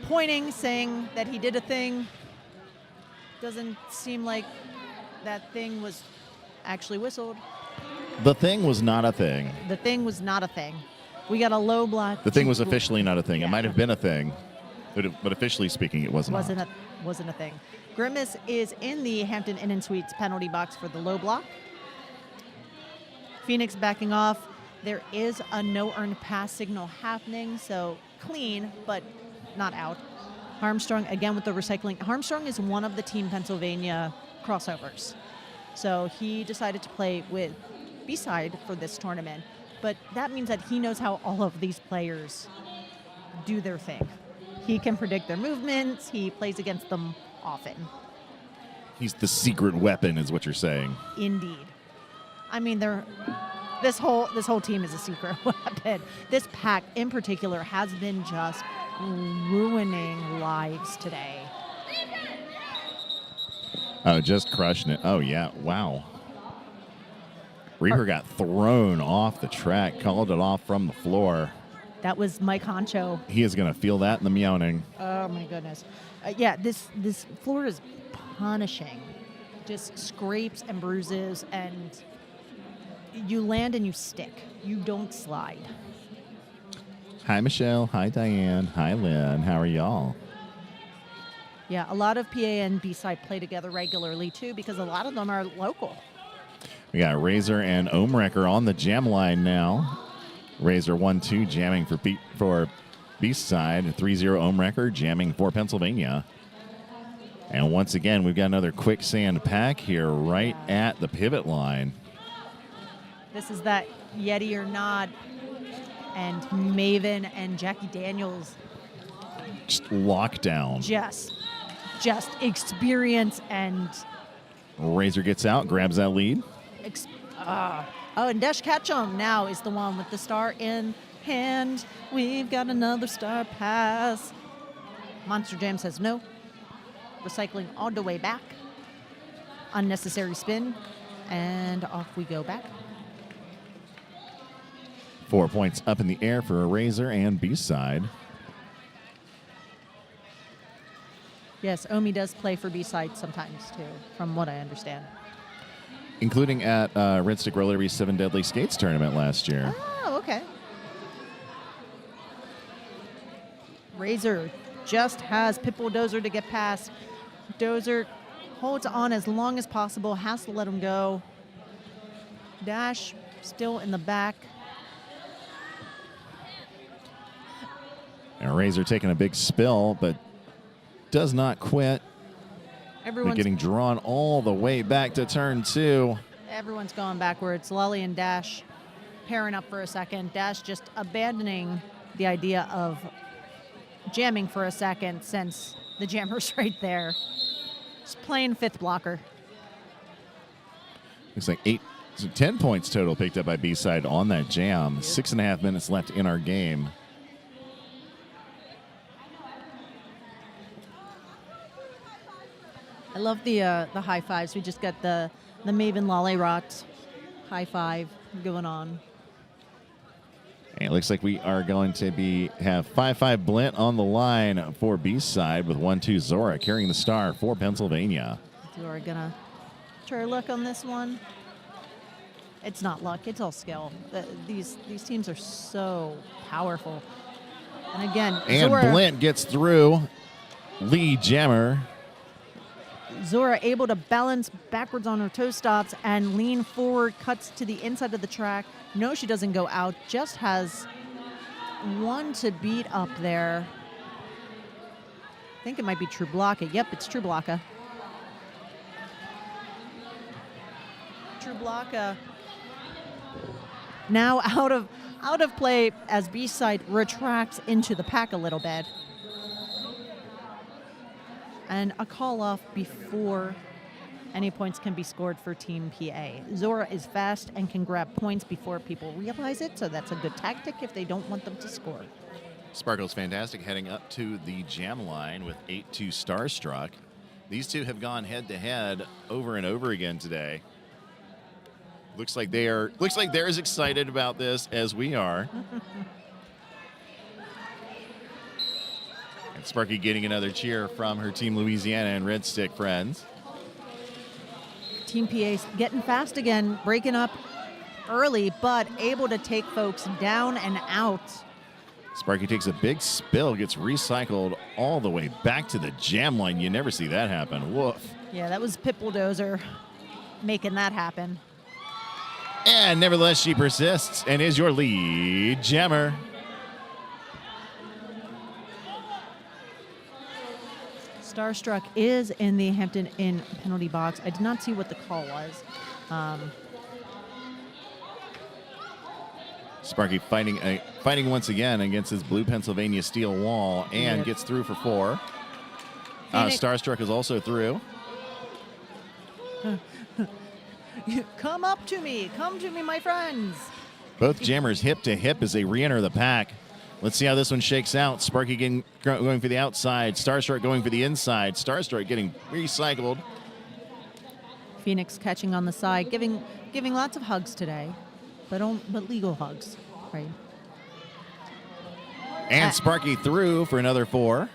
pointing, saying that he did a thing. Doesn't seem like that thing was actually whistled. The thing was not a thing. The thing was not a thing. We got a low block. The thing was officially not a thing. It might have been a thing, but officially speaking, it was not. Wasn't a thing. Grimace is in the Hampton Inn and Suites penalty box for the low block. Phoenix backing off. There is a no earned pass signal happening, so clean, but not out. Armstrong again with the recycling. Armstrong is one of the Team Pennsylvania crossovers. So he decided to play with B-side for this tournament, but that means that he knows how all of these players do their thing. He can predict their movements. He plays against them often. He's the secret weapon, is what you're saying. Indeed. I mean, this whole team is a secret weapon. This pack in particular has been just ruining lives today. Oh, just crushing it. Oh, yeah. Wow. Reaper got thrown off the track, called it off from the floor. That was Mike Honcho. He is going to feel that in the meowing. Oh, my goodness. Yeah, this floor is punishing. Just scrapes and bruises, and you land and you stick. You don't slide. Hi, Michelle. Hi, Diane. Hi, Lynn. How are y'all? Yeah, a lot of PA and B-side play together regularly, too, because a lot of them are local. We got Razor and Ohmwrecker on the jam line now. Razor 1-2 jamming for Beast side. 3-0 Ohmwrecker jamming for Pennsylvania. And once again, we've got another quicksand pack here right at the pivot line. This is that Yeti or not, and Maven and Jackie Daniels. Just lockdown. Just experience and... Razor gets out, grabs that lead. Oh, and Dash Ketchum now is the one with the star in hand. We've got another star pass. Monster Jam says no. Recycling all the way back. Unnecessary spin. And off we go back. 4 points up in the air for a Razor and B-side. Yes, Omi does play for B-side sometimes too, from what I understand. Including at Red Stick Roller Derby's 7 Deadly Skates tournament last year. Oh, okay. Razor just has Pitbull Dozer to get past. Dozer holds on as long as possible, has to let him go. Dash still in the back. And Razor taking a big spill, but does not quit. Everyone's getting drawn all the way back to turn 2. Everyone's going backwards. Lolly and Dash pairing up for a second. Dash just abandoning the idea of jamming for a second since the jammer's right there. Just playing fifth blocker. Looks like 10 points total picked up by B-side on that jam. 6.5 minutes left in our game. I love the high fives. We just got the Maven Lolly Rot high five going on. And it looks like we are going to have 5-5 Blint on the line for B-side with 1-2 Zora carrying the star for Pennsylvania. Zora gonna try her luck on this one. It's not luck, it's all skill. These teams are so powerful. And again, and Zora, Blint gets through. Lead jammer. Zora able to balance backwards on her toe stops and lean forward, cuts to the inside of the track. No, she doesn't go out, just has one to beat up there. I think it might be True Blocka. Yep, it's True Blocka. True Blocka now out of play as B-side retracts into the pack a little bit. And a call off before any points can be scored for Team PA. Zora is fast and can grab points before people realize it, so that's a good tactic if they don't want them to score. Sparkle's fantastic heading up to the jam line with 8-2 Starstruck. These two have gone head-to-head over and over again today. Looks like they're as excited about this as we are. And Sparky getting another cheer from her Team Louisiana and Red Stick friends. Team PA getting fast again, breaking up early, but able to take folks down and out. Sparky takes a big spill, gets recycled all the way back to the jam line. You never see that happen. Woof. Yeah, that was Pitbull Dozer making that happen. And nevertheless, she persists and is your lead jammer. Starstruck is in the Hampton Inn penalty box. I did not see what the call was. Sparky fighting once again against his blue Pennsylvania steel wall and gets through for 4. Starstruck is also through. Come to me, my friends. Both jammers hip to hip as they re-enter the pack. Let's see how this one shakes out. Sparky going for the outside. Starstruck going for the inside. Starstruck getting recycled. Phoenix catching on the side, giving lots of hugs today, but legal hugs, right? And Sparky through for another 4.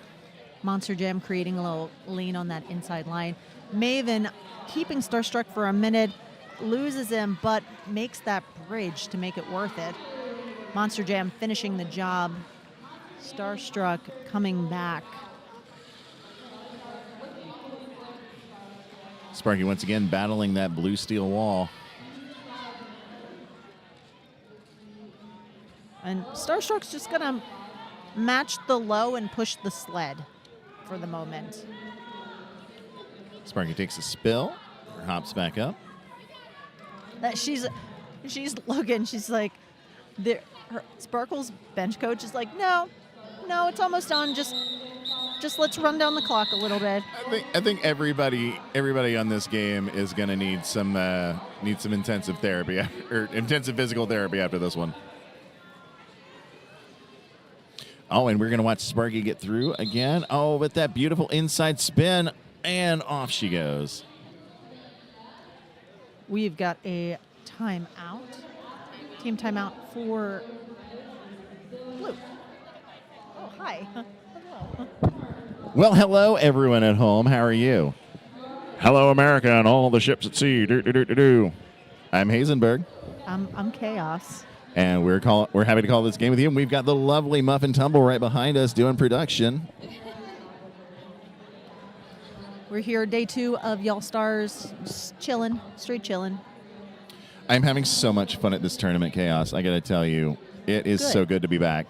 Monster Jam creating a little lean on that inside line. Maven keeping Starstruck for a minute, loses him, but makes that bridge to make it worth it. Monster Jam finishing the job. Starstruck coming back. Sparky once again battling that blue steel wall. And Starstruck's just gonna match the low and push the sled for the moment. Sparky takes a spill, hops back up. She's looking, she's like, Sparkle's bench coach is like, no, it's almost done. Just Just let's run down the clock a little bit. I think everybody on this game is going to need some intensive therapy or intensive physical therapy after this one. Oh, and we're going to watch Sparky get through again. Oh, with that beautiful inside spin, and off she goes. We've got a timeout. Team timeout for Blue. Oh, hi. Hello. Well, hello, everyone at home. How are you? Hello, America, and all the ships at sea. I'm Hazenberg. I'm Chaos. And we're happy to call this game with you. And we've got the lovely Muffin Tumble right behind us doing production. We're here, day 2 of Y'all Stars, just chilling, straight chilling. I'm having so much fun at this tournament, Chaos. I got to tell you, it is so good to be back.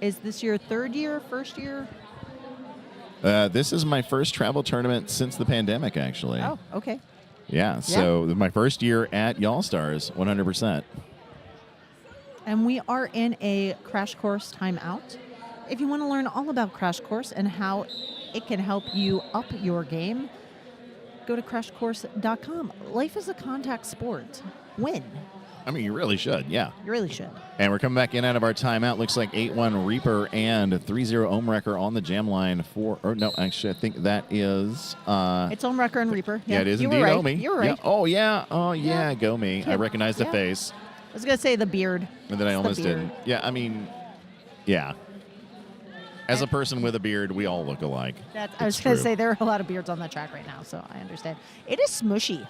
Is this your third year, first year? This is my first travel tournament since the pandemic, actually. Oh, okay. Yeah, so my first year at Y'all Stars, 100%. And we are in a Crash Course timeout. If you want to learn all about Crash Course and how it can help you up your game, go to crashcourse.com. Life is a contact sport. Win. I mean, you really should, yeah. You really should. And we're coming back in out of our timeout. Looks like 8-1 Reaper and 3-0 Ohmwrecker on the jam line for, or no, actually, I think that is... it's Ohmwrecker and Reaper. Yeah, it is you indeed were right. Omi. You were right. Yeah. Oh, yeah, go me. I recognize the face. I was going to say the beard. And then I almost didn't. Yeah, I mean, yeah. As a person with a beard, we all look alike. I was going to say there are a lot of beards on that track right now, so I understand. It is smushy.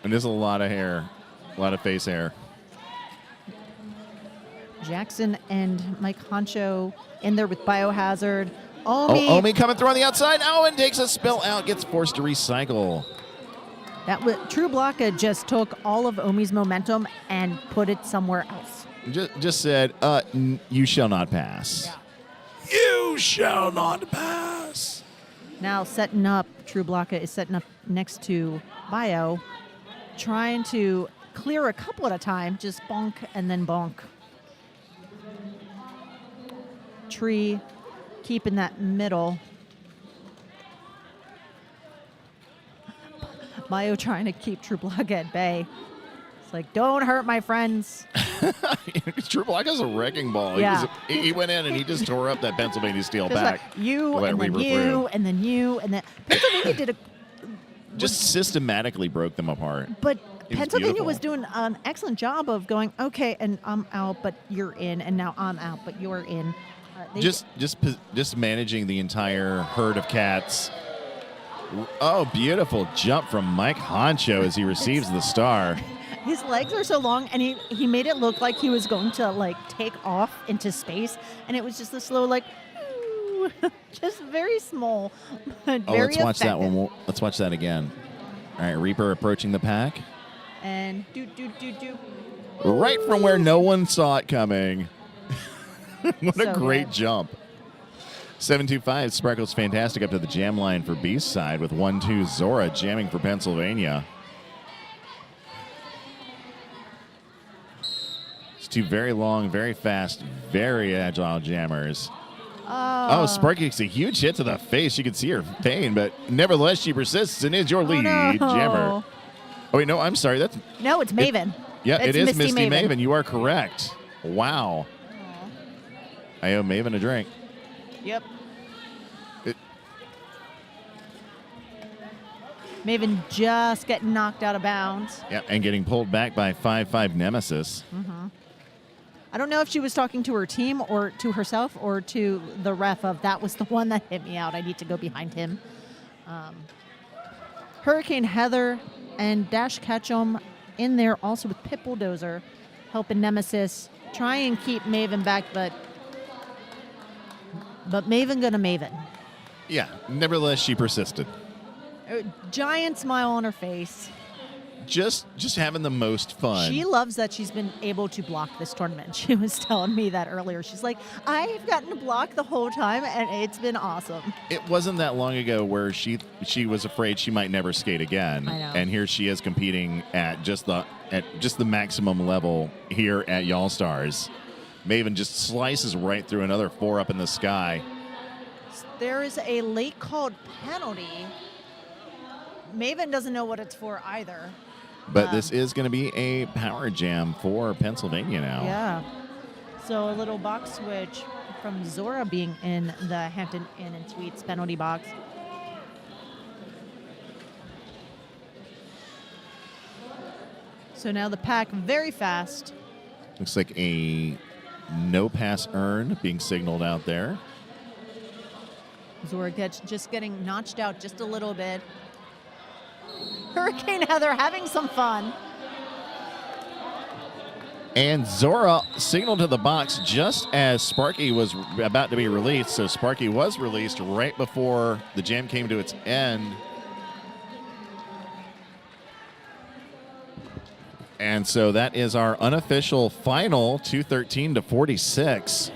And there's a lot of hair, a lot of face hair. Jackson and Mike Honcho in there with Biohazard. Omi coming through on the outside. Oh, and takes a spill out. Gets forced to recycle. True Blocka just took all of Omi's momentum and put it somewhere else. Just said, you shall not pass. Yeah. You shall not pass. Now setting up, True Blocka is setting up next to Bio, trying to clear a couple at a time, just bonk and then bonk. Tree keeping that middle. Bio trying to keep True Blocka at bay. It's like, don't hurt my friends. True Blocka's a wrecking ball. Yeah. He went in and he just tore up that Pennsylvania steel back. Like you, and then you, and then you, and then Pennsylvania did a... Just systematically broke them apart. But Pennsylvania beautiful. was doing an excellent job of going, okay, and I'm out, but you're in, and now I'm out, but you're in. Just managing the entire herd of cats. Oh, beautiful jump from Mike Honcho as he receives the star. His legs are so long, and he made it look like he was going to like take off into space, and it was just a slow just very small, but very let's watch that effective. one. Let's watch that again. All right, Reaper approaching the pack. And do. Right from where no one saw it coming. What a So great good. jump. 725 Sparkles fantastic up to the jam line for Beast side with 1-2 Zora jamming for Pennsylvania. It's two very long, very fast, very agile jammers. Sparky takes a huge hit to the face. You can see her pain, but nevertheless she persists and is your lead jammer. Oh wait, no, I'm sorry. It's Maven. It is Misty Misty Maven. Maven. You are correct. Wow. I owe Maven a drink. Yep. Maven just getting knocked out of bounds. Yeah, and getting pulled back by 5-5 Nemesis. Mm-hmm. I don't know if she was talking to her team or to herself or to the ref of that was the one that hit me out. I need to go behind him. Hurricane Heather and Dash Ketchum in there also with Pit Bulldozer helping Nemesis try and keep Maven back, but Maven gonna Maven. Yeah, nevertheless, she persisted. A giant smile on her face. Just having the most fun. She loves that she's been able to block this tournament. She was telling me that earlier. She's like, I've gotten to block the whole time, and it's been awesome. It wasn't that long ago where she was afraid she might never skate again. I know. And here she is competing at just the maximum level here at Y'all Stars. Maven just slices right through another 4 up in the sky. There is a late called penalty. Maven doesn't know what it's for either. But this is going to be a power jam for Pennsylvania now. Yeah. So a little box switch from Zora being in the Hampton Inn and Suites penalty box. So now the pack very fast. Looks like a no pass earned being signaled out there. Zora just getting notched out just a little bit. Hurricane Heather having some fun. And Zora signaled to the box just as Sparky was about to be released. So Sparky was released right before the jam came to its end. And so that is our unofficial final, 213-46.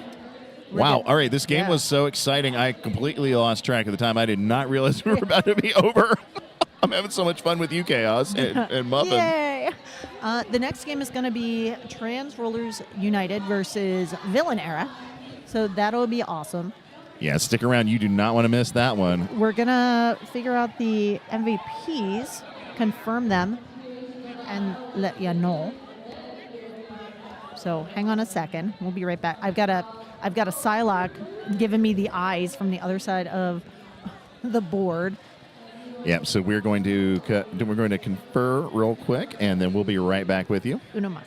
Wow. All right. This game was so exciting. I completely lost track of the time. I did not realize we were about to be over. I'm having so much fun with you, Chaos and Muffin. Yay! The next game is going to be Trans Rollers United versus Villain Era. So that'll be awesome. Yeah, stick around. You do not want to miss that one. We're going to figure out the MVPs, confirm them, and let you know. So hang on a second. We'll be right back. I've got a Psylocke giving me the eyes from the other side of the board. Yeah, so we're going to confer real quick, and then we'll be right back with you. Uno más.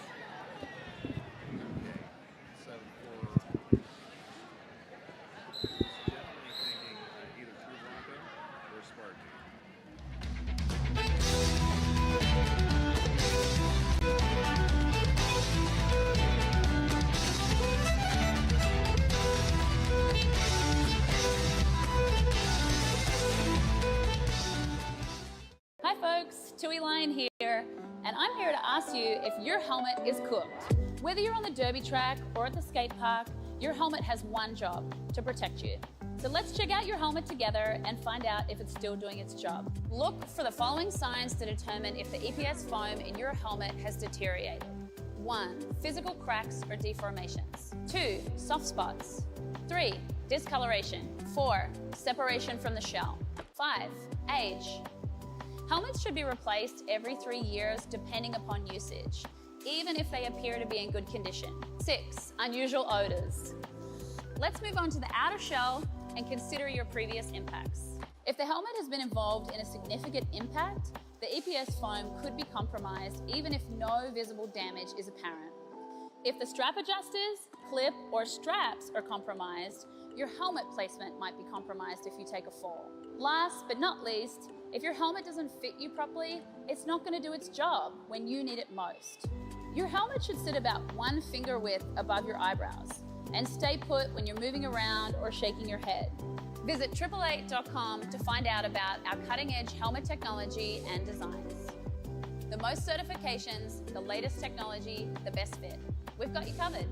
Hi folks, Tui Lion here, and I'm here to ask you if your helmet is cooked. Whether you're on the derby track or at the skate park, your helmet has one job: to protect you. So let's check out your helmet together and find out if it's still doing its job. Look for the following signs to determine if the EPS foam in your helmet has deteriorated. 1. Physical cracks or deformations. 2. Soft spots. 3. Discoloration. 4. Separation from the shell. 5. Age. Helmets should be replaced every 3 years depending upon usage, even if they appear to be in good condition. 6. Unusual odors. Let's move on to the outer shell and consider your previous impacts. If the helmet has been involved in a significant impact, the EPS foam could be compromised even if no visible damage is apparent. If the strap adjusters, clip, or straps are compromised, your helmet placement might be compromised if you take a fall. Last but not least, if your helmet doesn't fit you properly, it's not going to do its job when you need it most. Your helmet should sit about 1 finger width above your eyebrows and stay put when you're moving around or shaking your head. Visit 888.com to find out about our cutting-edge helmet technology and designs. The most certifications, the latest technology, the best fit. We've got you covered.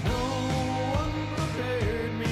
No one prepared me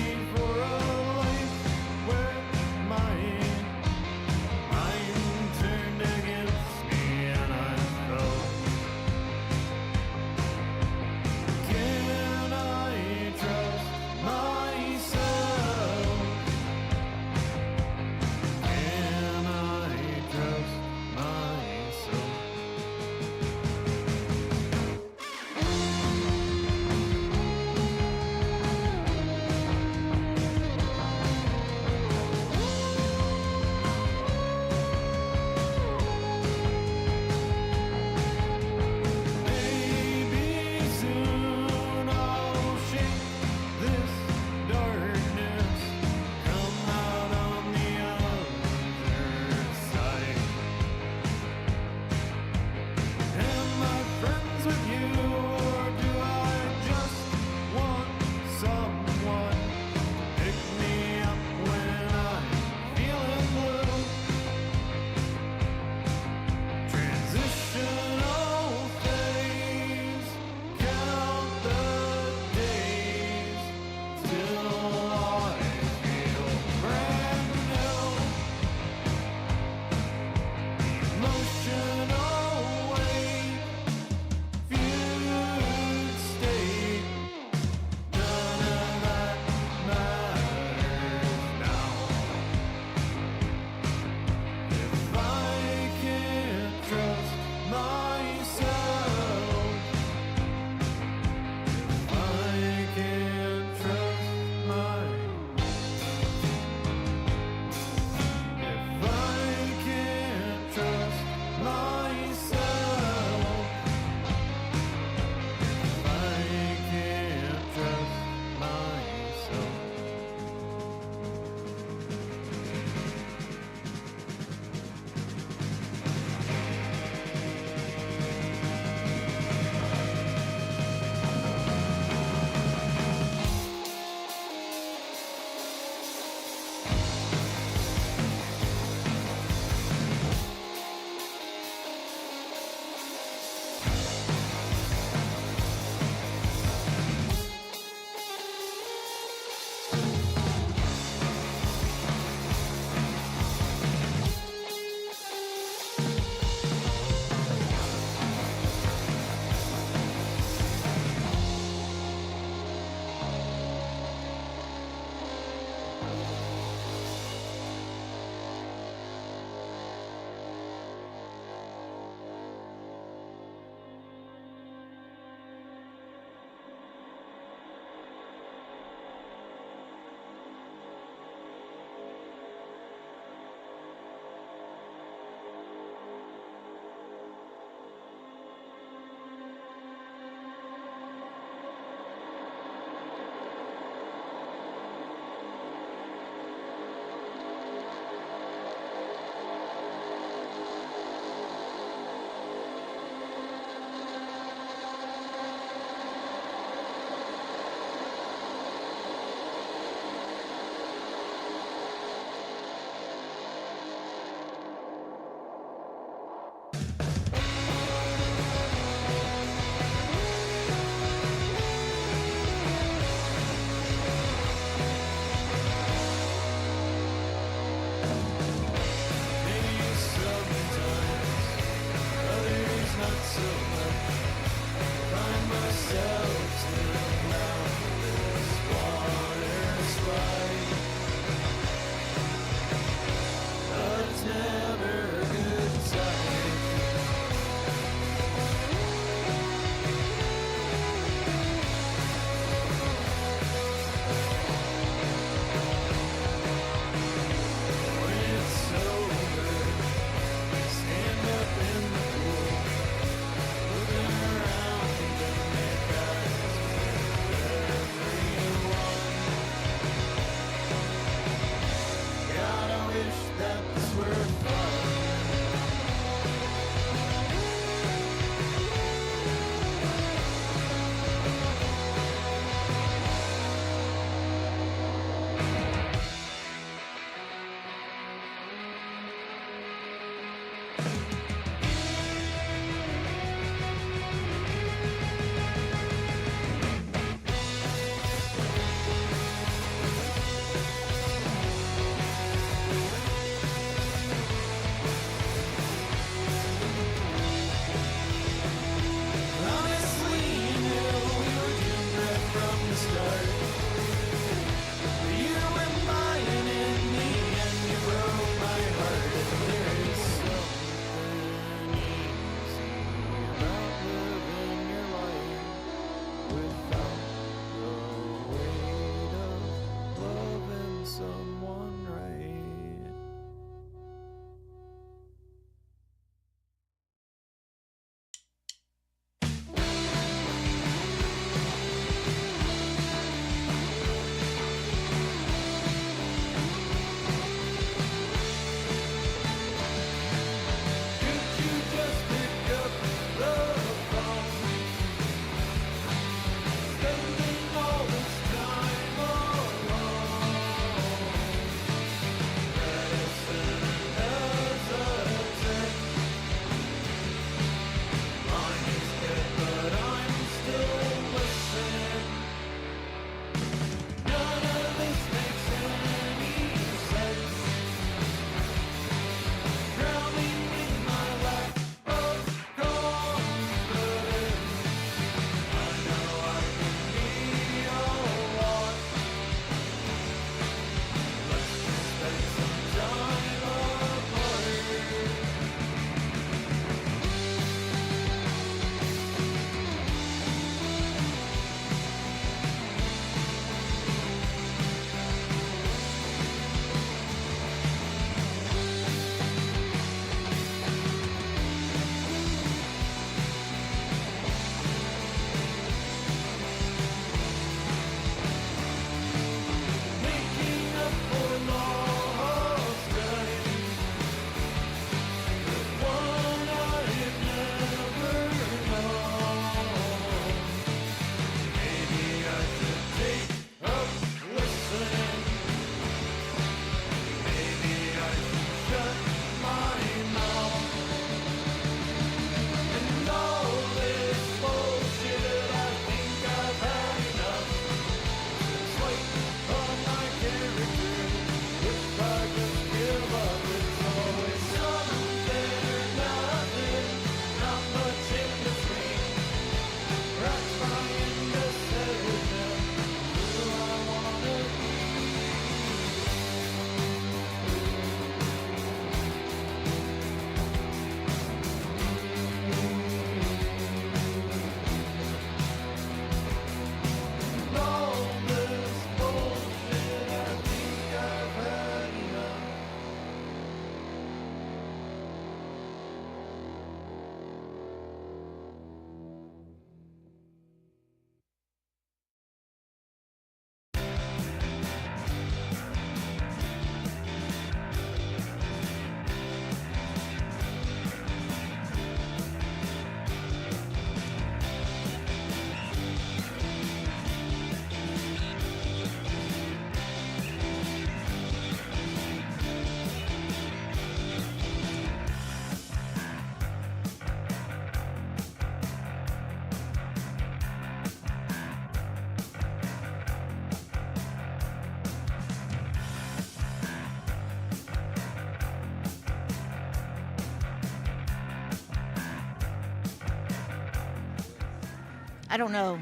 I don't know.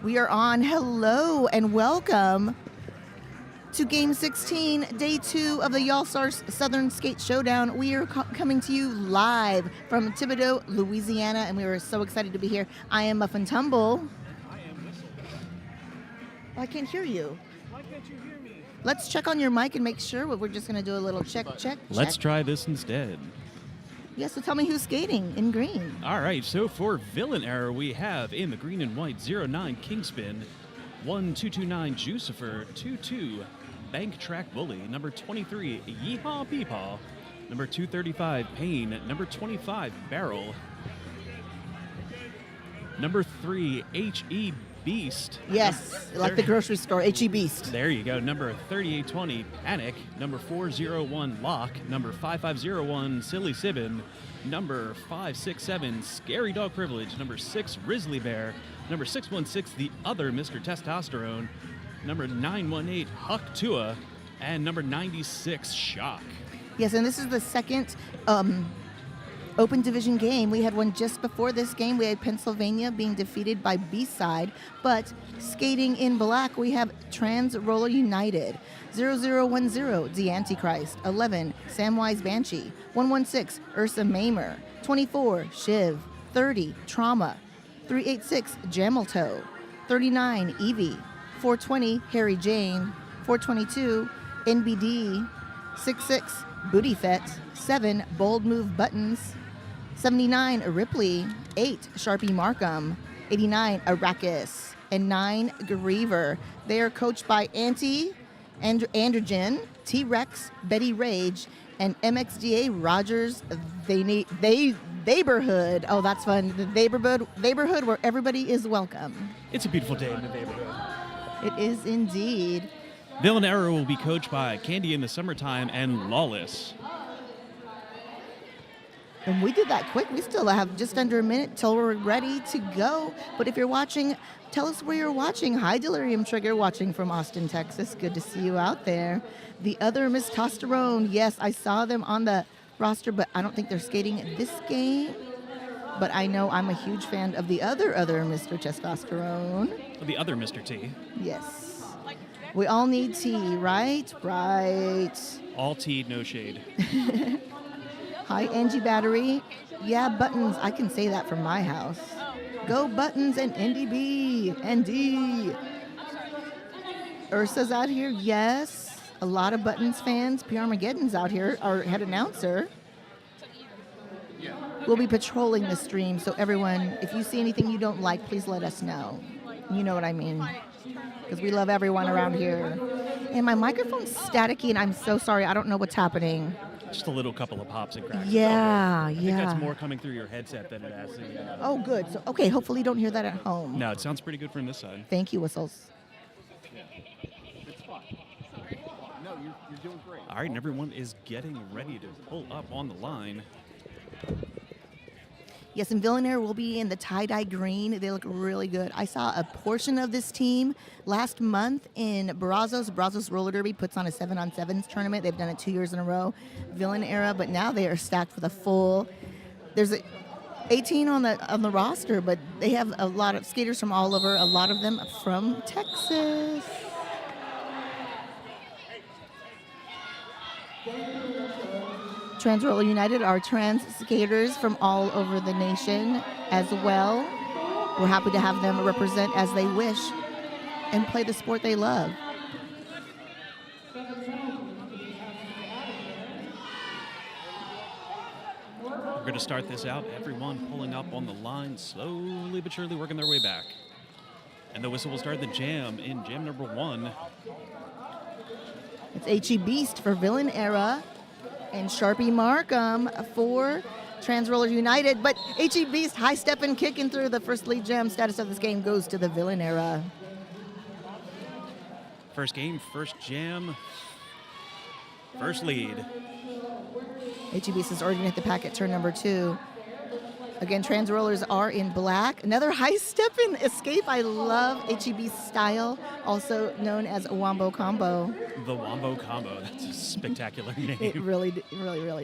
We are on. Hello and welcome to Game 16, Day 2 of the Y'all Stars Southern Skate Showdown. We are coming to you live from Thibodaux, Louisiana, and we are so excited to be here. I am Muffin Tumble. I am Whistle. Oh, I can't hear you. Why can't you hear me? Let's check on your mic and make sure. We're just going to do a little check. Let's try this instead. Yes, so tell me who's skating in green. All right, so for Villain Error, we have in the green and white 09 Kingspin, 1229 Jucifer, 22 Bank Track Bully, number 23 Yeehaw Peepaw, number 235 Pain, number 25 Barrel, number 3 H.E. Beast. Yes, like the grocery store, H.E. Beast. There you go. Number 3820, Panic. Number 401, Lock. Number 5501, Silly Sibbin. Number 567, Scary Dog Privilege. Number 6, Grizzly Bear. Number 616, The Other Mr. Testosterone. Number 918, Huck Tua. And number 96, Shock. Yes, and this is the second Open Division game. We had one just before this game. We had Pennsylvania being defeated by B-Side, but skating in black, we have Trans Roller United, 0010, The Antichrist, 11, Samwise Banshee, 116, Ursa Mamer, 24, Shiv, 30, Trauma, 386, Jameltoe, 39, Evie, 420, Harry Jane, 422, NBD, 66, Booty Fett, 7, Bold Move Buttons, 79, Ripley, 8, Sharpie Markham, 89, Arrakis, and 9, Griever. They are coached by Auntie, Androgen, T-Rex, Betty Rage, and MXDA Rogers. Neighborhood. Oh, that's fun. The neighborhood where everybody is welcome. It's a beautiful day in the neighborhood. It is indeed. Villain Error will be coached by Candy in the Summertime and Lawless. And we did that quick. We still have just under a minute till we're ready to go. But if you're watching, tell us where you're watching. Hi, Delirium Trigger, watching from Austin, Texas. Good to see you out there. The Other Miss Testosterone. Yes, I saw them on the roster, but I don't think they're skating this game. But I know I'm a huge fan of the other Mr. Testosterone. The other Mr. T. Yes. We all need tea, right? Right. All tea, no shade. Hi, Angie Battery. Yeah, Buttons. I can say that from my house. Go Buttons and NDB. ND. Ursa's out here. Yes. A lot of Buttons fans. PR Armageddon's out here, our head announcer. We'll be patrolling the stream, so everyone, if you see anything you don't like, please let us know. You know what I mean. Because we love everyone around here. And my microphone's staticky, and I'm so sorry. I don't know what's happening. Just a little couple of pops and cracks. Yeah, I think that's more coming through your headset than it has the... Oh, good. So, okay, hopefully you don't hear that at home. No, it sounds pretty good from this side. Thank you, Whistles. It's fine. No, you're doing great. All right, and everyone is getting ready to pull up on the line. Yes, and Villainaire will be in the tie-dye green. They look really good. I saw a portion of this team last month in Brazos. Brazos Roller Derby puts on a 7-on-7s tournament. They've done it 2 years in a row. Villain era, but now they are stacked for the full. There's 18 on the roster, but they have a lot of skaters from all over, a lot of them from Texas. Trans Roller United are trans skaters from all over the nation as well. We're happy to have them represent as they wish and play the sport they love. We're going to start this out. Everyone pulling up on the line, slowly but surely working their way back. And the whistle will start the jam in jam number 1. It's H.E. Beast for Villain Era and Sharpie Markham for Trans Roller United. But H.E. Beast high-stepping, kicking through. The first lead jam status of this game goes to the Villain Era. First game, first jam, first lead. H.E. Beast is already at the pack at turn number 2. Again, Trans Rollers are in black. Another high-stepping escape. I love H.E. Beast's style, also known as a Wombo Combo. The Wombo Combo. That's a spectacular name. It really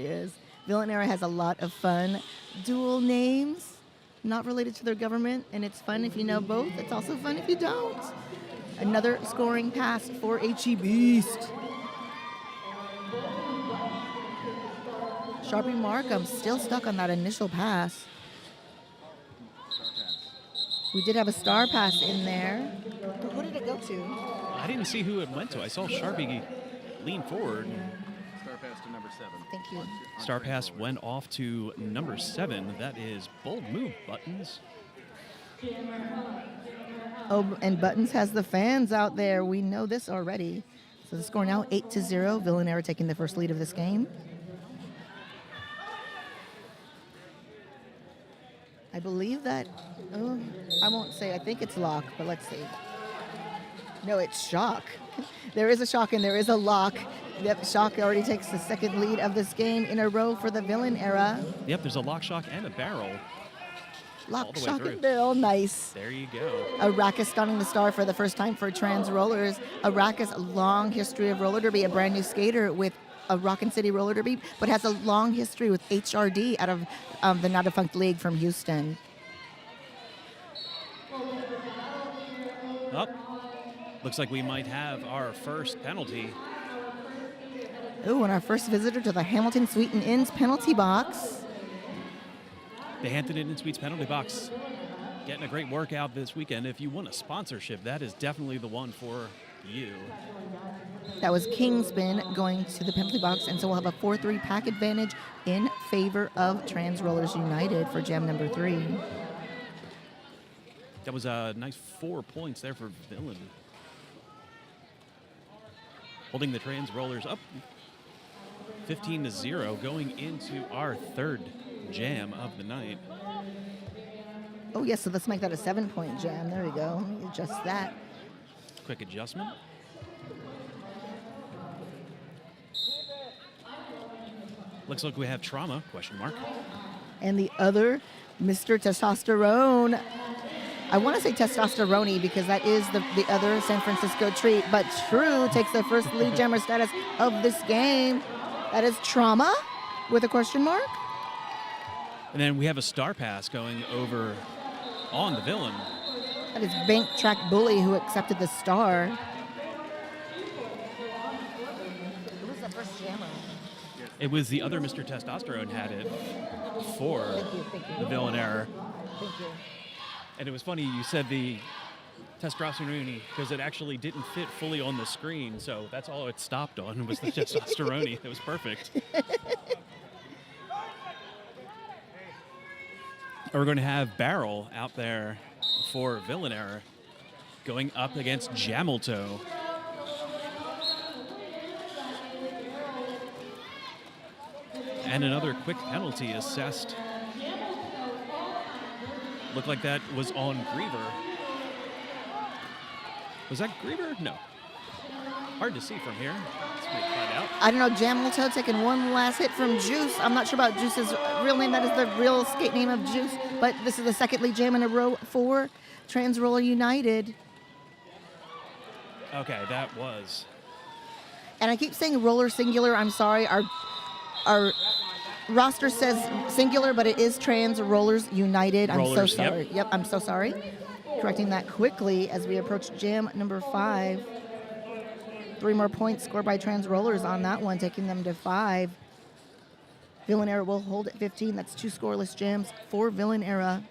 is. Villain Era has a lot of fun dual names. not related to their government, and it's fun if you know both. It's also fun if you don't. Another scoring pass for HE Beast. Sharpie Markham still stuck on that initial pass. We did have a star pass in there. Who did it go to? I didn't see who it went to. I saw Sharpie lean forward. Star pass to number 7. Thank you. Star pass went off to number 7. That is bold move, Buttons. Oh, and Buttons has the fans out there. We know this already. So the score now 8-0. Villanera taking the first lead of this game. I believe that, I won't say, I think it's lock, but let's see. No, it's shock. There is a shock and there is a lock. Yep, shock already takes the second lead of this game in a row for the Villain era. Yep, there's a lock, shock, and a barrel. Lock, shock, and barrel, nice. There you go. Arrakis stunning the star for the first time for Trans Rollers. Arrakis, a long history of roller derby, a brand new skater with a Rockin' City roller derby, but has a long history with HRD out of the Now Defunct League from Houston. Up. Looks like we might have our first penalty. Ooh, and our first visitor to the Hamilton Sweet and Inns penalty box. The Hampton Inn and Suites penalty box getting a great workout this weekend. If you want a sponsorship, that is definitely the one for you. That was Kingspin going to the penalty box, and so we'll have a 4-3 pack advantage in favor of Trans Rollers United for jam number 3. That was a nice 4 points there for Villain. Holding the Trans Rollers up 15-0 going into our third jam of the night. Oh, yes, so let's make that a 7-point jam. There we go. Let me adjust that. Quick adjustment. Looks like we have trauma, question mark. And the other, Mr. Testosterone. I want to say testosterone because that is the other San Francisco treat, but True takes the first lead jammer status of this game. That is Trauma with a question mark. And then we have a star pass going over on the Villain. That is Bank Track Bully who accepted the star. Who was the first jammer? It was the other Mr. Testosterone had it for the Villain error. Thank you. And it was funny, you said the testosterone because it actually didn't fit fully on the screen, so that's all it stopped on was the testosterone. It was perfect. We're going to have Barrel out there for Villain error going up against Jamilto. And another quick penalty assessed. Looked like that was on Griever. Was that Griever? No. Hard to see from here. Let's find out. I don't know, Jamilto taking one last hit from Juice. I'm not sure about Juice's real name. That is the real skate name of Juice. But this is the second lead jam in a row for Trans Roller United. Okay, that was. And I keep saying roller singular. I'm sorry. Our roster says singular, but it is Trans Rollers United. I'm so sorry. Yep, I'm so sorry. Correcting that quickly as we approach jam number 5. 3 more points scored by Trans Rollers on that one, taking them to 5. Villain Era will hold at 15. That's 2 scoreless jams for Villain Era.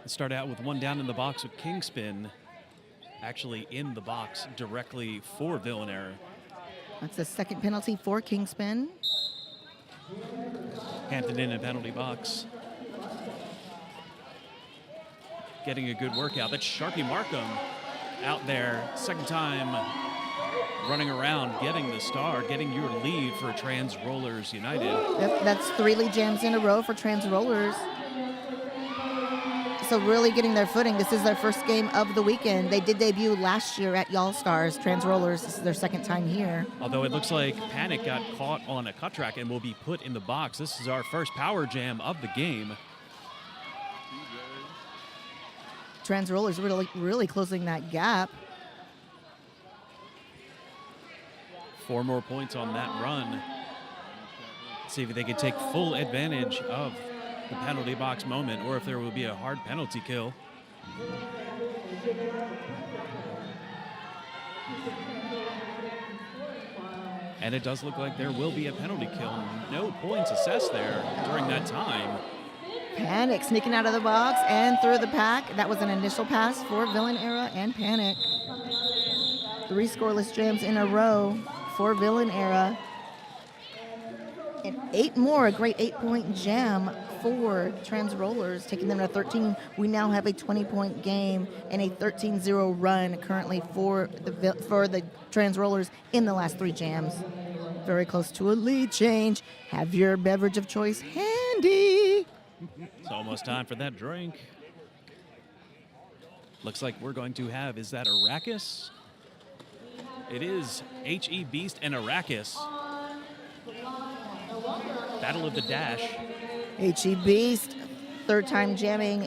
Let's start out with one down in the box with Kingspin. Actually in the box directly for Villain Era. That's the second penalty for Kingspin. Hampton in a penalty box. Getting a good workout. That's Sharpie Markham out there. Second time running around, getting the star, getting your lead for Trans Rollers United. That's 3 lead jams in a row for Trans Rollers. So really getting their footing. This is their first game of the weekend. They did debut last year at Y'all Stars. Trans Rollers, this is their second time here. Although it looks like Panic got caught on a cut track and will be put in the box. This is our first power jam of the game. Trans Rollers really closing that gap. 4 more points on that run. See if they can take full advantage of the penalty box moment or if there will be a hard penalty kill. And it does look like there will be a penalty kill. No points assessed there during that time. Panic sneaking out of the box and through the pack. That was an initial pass for Villain Era and Panic. 3 scoreless jams in a row for Villain Era. And 8 more, a great 8-point jam for Trans Rollers, taking them to 13. We now have a 20-point game and a 13-0 run currently for the Trans Rollers in the last 3 jams. Very close to a lead change. Have your beverage of choice handy. It's almost time for that drink. Looks like we're going to have, is that Arrakis? It is H.E. Beast and Arrakis. Battle of the Dash. H.E. Beast, 3rd time jamming,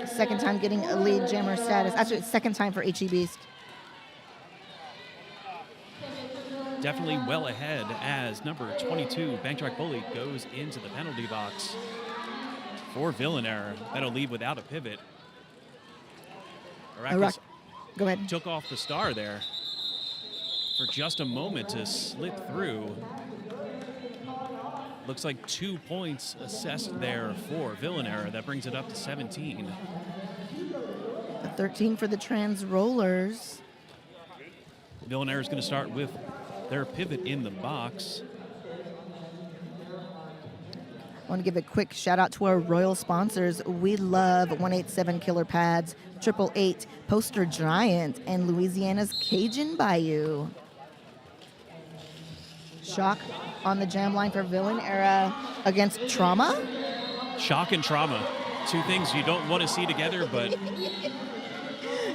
2nd time getting a lead jammer status. Actually, it's 2nd time for H.E. Beast. Definitely well ahead as number 22, Banktrack Bully, goes into the penalty box for Villain Error. That'll leave without a pivot. Arrakis Go ahead. Took off the star there for just a moment to slip through. Looks like 2 points assessed there for Villain Error. That brings it up to 17. 13 for the Trans Rollers. Villain Error is going to start with their pivot in the box. I want to give a quick shout out to our royal sponsors. We love 187 Killer Pads, 888 Poster Giant, and Louisiana's Cajun Bayou. Shock on the jam line for Villain Era against Trauma. Shock and Trauma. 2 things you don't want to see together, but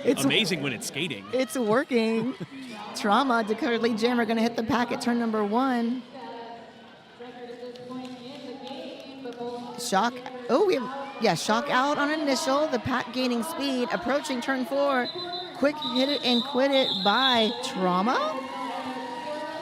It's amazing when it's skating. It's working. Trauma, Dakota lead jammer, going to hit the pack at turn number 1. Shock. Oh, Shock out on initial. The pack gaining speed, approaching turn 4. Quick hit it and quit it by Trauma.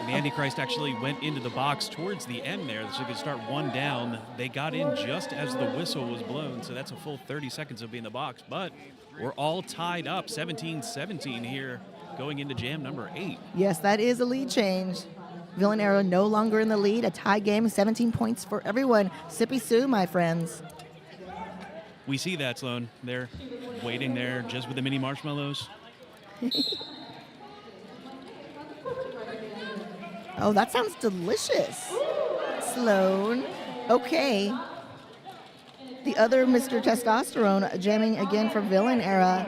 And the Antichrist actually went into the box towards the end there, so they could start 1 down. They got in just as the whistle was blown, so that's a full 30 seconds of being in the box. But we're all tied up, 17-17 here, going into jam number 8. Yes, that is a lead change. Villain Arrow no longer in the lead. A tie game, 17 points for everyone. Sippy Sue, my friends. We see that, Sloan. They're waiting there just with the mini marshmallows. Oh, that sounds delicious. Sloan. Okay. The other Mr. Testosterone jamming again for Villain Era.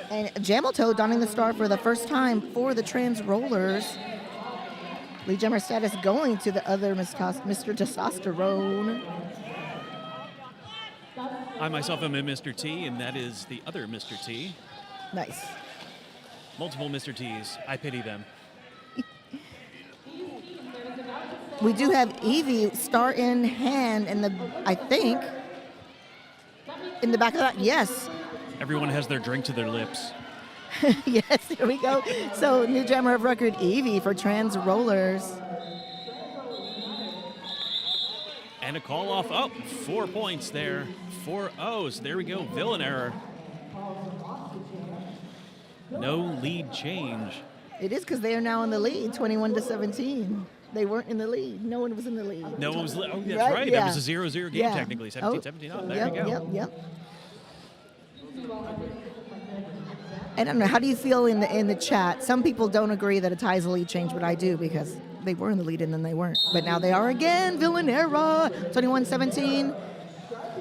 And Jameltoe donning the star for the first time for the Trans Rollers. Lead jammer status going to the other Mr. Testosterone. I myself am a Mr. T, and that is the other Mr. T. Nice. Multiple Mr. T's. I pity them. We do have Evie star in hand in the, I think, in the back of that. Yes. Everyone has their drink to their lips. Yes, here we go. So new jammer of record, Evie for Trans Rollers. And a call off. Oh, 4 points there. 4 O's. There we go. Villain Error. No lead change. It is because they are now in the lead, 21-17. They weren't in the lead. No one was in the lead. No one was. Oh, that's right. Yeah. That was a 0-0 game technically. 17-17. Oh, there we go. Yep. I don't know. How do you feel in the chat? Some people don't agree that a tie is a lead change, but I do because they were in the lead and then they weren't. But now they are again. Villain Era, 21-17.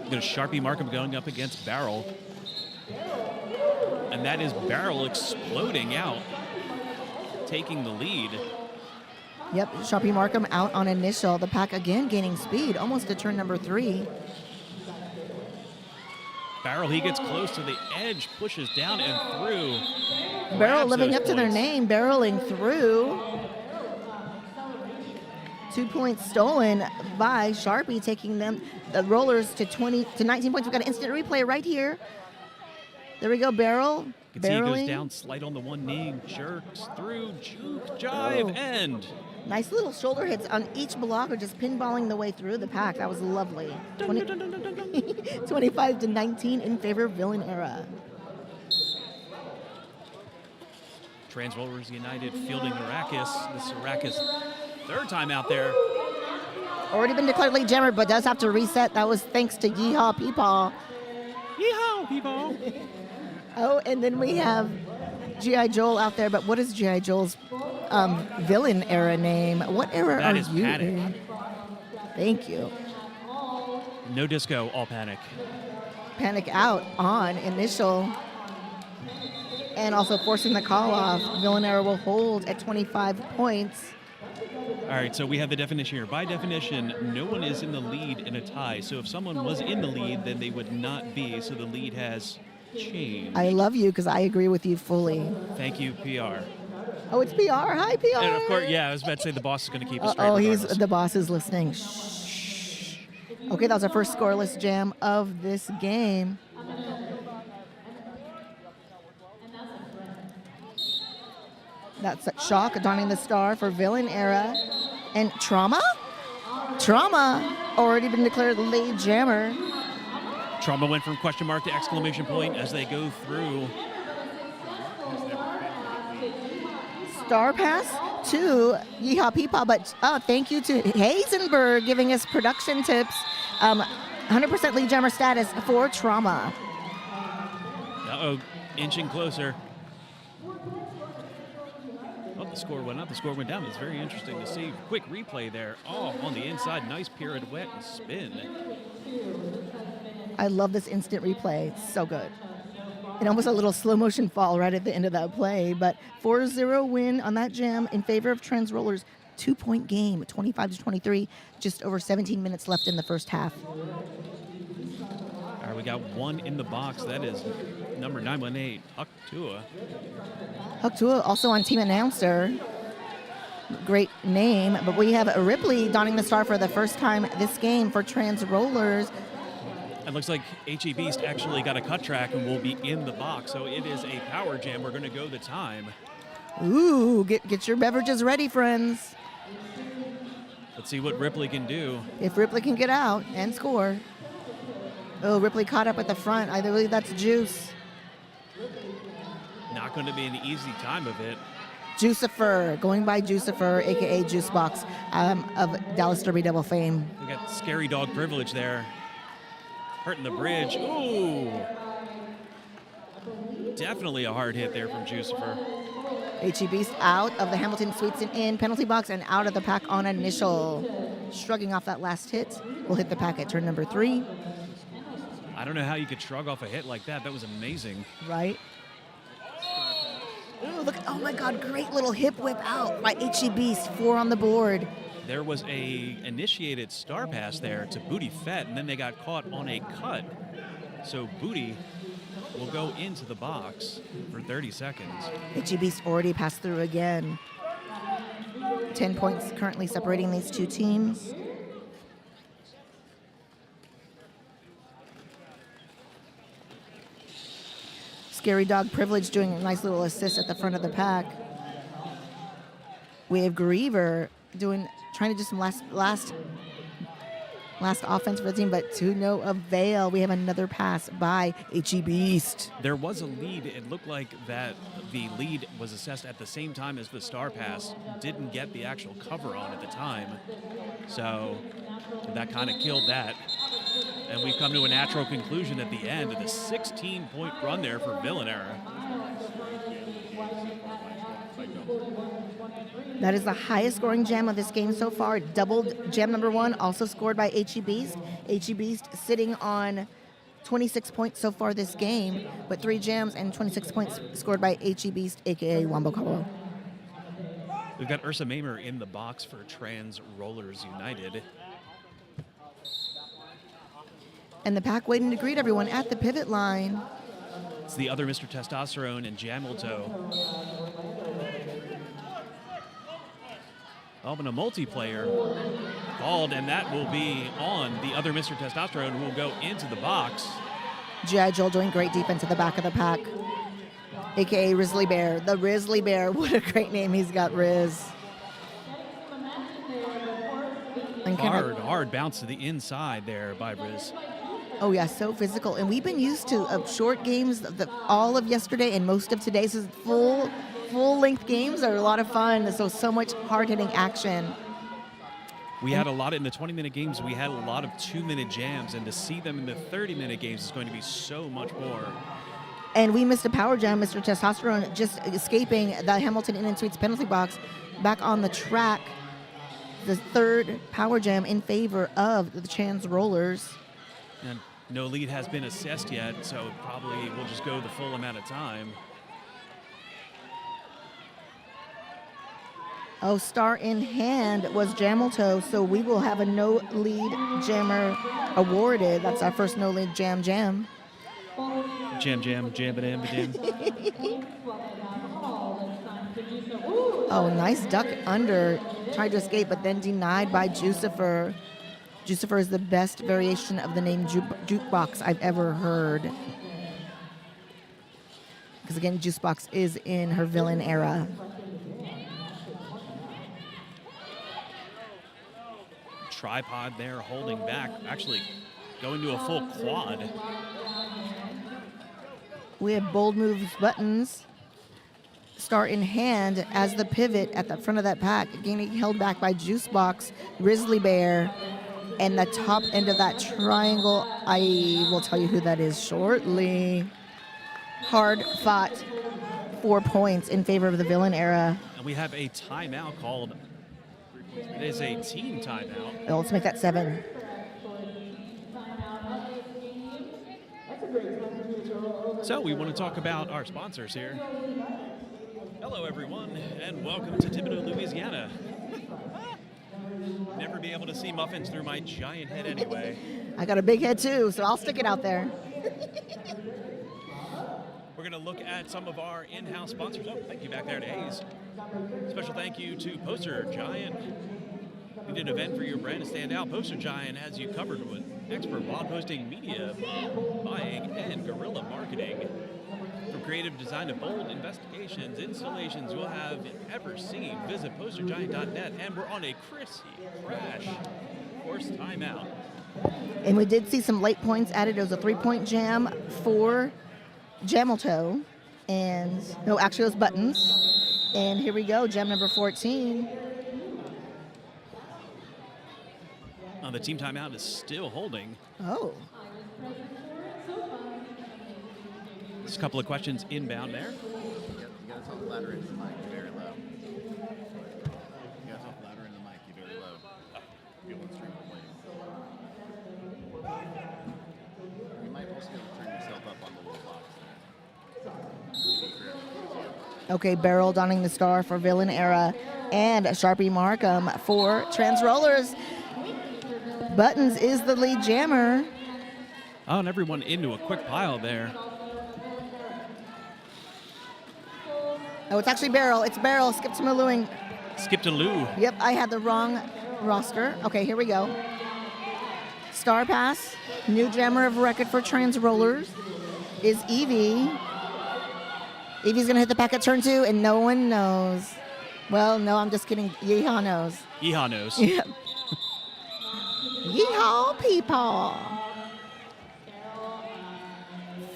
Got a Sharpie Markham going up against Barrel. And that is Barrel exploding out, taking the lead. Yep, Sharpie Markham out on initial. The pack again gaining speed, almost to turn number 3. Barrel, he gets close to the edge, pushes down and through. Barrel living up to their name, barreling through. 2 points stolen by Sharpie, taking them, the Rollers, to 19 points. We've got an instant replay right here. There we go, Barrel. You can see he goes down, slight on the one knee, jerks through, juke, jive, and Nice little shoulder hits on each blocker, just pinballing the way through the pack. That was lovely. 25-19 in favor of Villain Era. Transrollers United fielding Arrakis. This Arrakis third time out there. Already been declared late jammer, but does have to reset. That was thanks to Yeehaw Peepaw. Yeehaw Peepaw. Oh, and then we have G.I. Joel out there, but what is G.I. Joel's Villain Era name? What era That are is you Panic. in? Thank you. No disco, all Panic. Panic out on initial. And also forcing the call off. Villain Era will hold at 25 points. All right, so we have the definition here. By definition, no one is in the lead in a tie. So if someone was in the lead, then they would not be. So the lead has changed. I love you because I agree with you fully. Thank you, PR. Oh, it's PR. Hi, PR. And of course, yeah, I was about to say the boss is going to keep us straight. Oh, regardless. the boss is listening. Shh. Okay, that was our first scoreless jam of this game. That's Shock donning the star for Villain Era. And Trauma? Trauma already been declared the lead jammer. Trauma went from question mark to exclamation point as they go through. Star pass to Yeehaw Peepaw, but thank you to Hazenberg giving us production tips. 100% lead jammer status for Trauma. Uh-oh, inching closer. Oh, the score went up, the score went down. It's very interesting to see. Quick replay there. Oh, on the inside, nice pirouette and spin. I love this instant replay. It's so good. And almost a little slow motion fall right at the end of that play. But 4-0 win on that jam in favor of Transrollers. 2-point game, 25-23. Just over 17 minutes left in the first half. All right, we got one in the box. That is number 918, Huck Tua. Huck Tua also on team announcer. Great name. But we have Ripley donning the star for the first time this game for Transrollers. It looks like HE Beast actually got a cut track and will be in the box. So it is a power jam. We're going to go the time. Ooh, get your beverages ready, friends. Let's see what Ripley can do. If Ripley can get out and score. Oh, Ripley caught up at the front. I believe that's Juice. Not going to be an easy time of it. Juicifer, going by Juicifer, a.k.a. Juicebox, of Dallas Derby Devil fame. We got Scary Dog Privilege there. Hurting the bridge. Ooh. Definitely a hard hit there from Juicifer. HE Beast out of the Hamilton Suites and in penalty box and out of the pack on initial. Shrugging off that last hit. Will hit the pack at turn number 3. I don't know how you could shrug off a hit like that. That was amazing. Right. Ooh, look, oh my God, great little hip whip out by HE Beast, 4 on the board. There was a initiated star pass there to Booty Fett, and then they got caught on a cut. So Booty will go into the box for 30 seconds. HE Beast already passed through again. 10 points currently separating these two teams. Scary Dog Privilege doing a nice little assist at the front of the pack. We have Griever trying to do some last offense for the team, but to no avail. We have another pass by HE Beast. There was a lead. It looked like that the lead was assessed at the same time as the star pass. Didn't get the actual cover on at the time. So that kind of killed that. And we've come to a natural conclusion at the end of the 16-point run there for Villain Era. That is the highest scoring jam of this game so far. Doubled jam number 1, also scored by HE Beast. HE Beast sitting on 26 points so far this game, but 3 jams and 26 points scored by HE Beast, aka Wombo Combo. We've got Ursa Mamer in the box for Trans Rollers United. And the pack waiting to greet everyone at the pivot line. It's the other Mr. Testosterone and Jamilto. Oh, and a multiplayer called, and that will be on the other Mr. Testosterone, who will go into the box. G.I. Joel doing great defense at the back of the pack, aka Risley Bear. The Risley Bear, what a great name he's got, Riz. And Hard bounce to the inside there by Bruise. Oh yeah, so physical. And we've been used to short games all of yesterday and most of today. So full length games are a lot of fun. So much hard hitting action. We had a lot in the 20-minute games. We had a lot of 2-minute jams, and to see them in the 30-minute games is going to be so much more. And we missed a power jam, Mr. Testosterone just escaping the Hamilton Inn and Suites penalty box back on the track. The third power jam in favor of the Trans Rollers. And no lead has been assessed yet, so probably we'll just go the full amount of time. Oh, star in hand was Jamelto, so we will have a no lead jammer awarded. That's our first no lead jam. Jam, jam. Oh, nice duck under. Tried to escape, but then denied by Jucifer. Jucifer is the best variation of the name Jukebox I've ever heard. Because again, Juicebox is in her villain era. Tripod there holding back, actually going to a full quad. We have bold moves buttons. Star in hand as the pivot at the front of that pack, getting held back by Juicebox, Grizzly Bear, and the top end of that triangle. I will tell you who that is shortly. Hard fought 4 points in favor of the villain era. And we have a timeout called. It is a team timeout. Let's make that 7. So we want to talk about our sponsors here. Hello, everyone, and welcome to Thibodeau, Louisiana. Never be able to see muffins through my giant head anyway. I got a big head too, so I'll stick it out there. We're going to look at some of our in-house sponsors. Oh, thank you back there to Hayes. Special thank you to Poster Giant. We did an event for your brand to stand out. Poster Giant has you covered with expert blog posting, media, buying, and guerrilla marketing. From creative design to bold investigations, installations you'll have ever seen, visit postergiant.net. And we're on a Chrissy Crash Course timeout. And we did see some late points added. It was a 3-point jam for Jamelto. And, no, actually it was Buttons. And here we go, jam number 14. The team timeout is still holding. Oh. Just a couple of questions inbound there. You got to talk louder into the mic, very low. You got to talk louder into the mic, you're very low. You're on stream play. You might also be able to turn yourself up on the little box. Okay, Beryl donning the star for Villain Era and Sharpie Markham for Trans Rollers. Buttons is the lead jammer. Oh, and everyone into a quick pile there. Oh, it's actually Beryl. It's Beryl. Skip to Malooing. Skip to Lou. Yep, I had the wrong roster. Okay, here we go. Star Pass, new jammer of record for Trans Rollers is Evie. Evie's going to hit the pack at turn 2, and no one knows. Well, no, I'm just kidding. Yeehaw knows. Yeehaw knows. Yep. Yeehaw, people.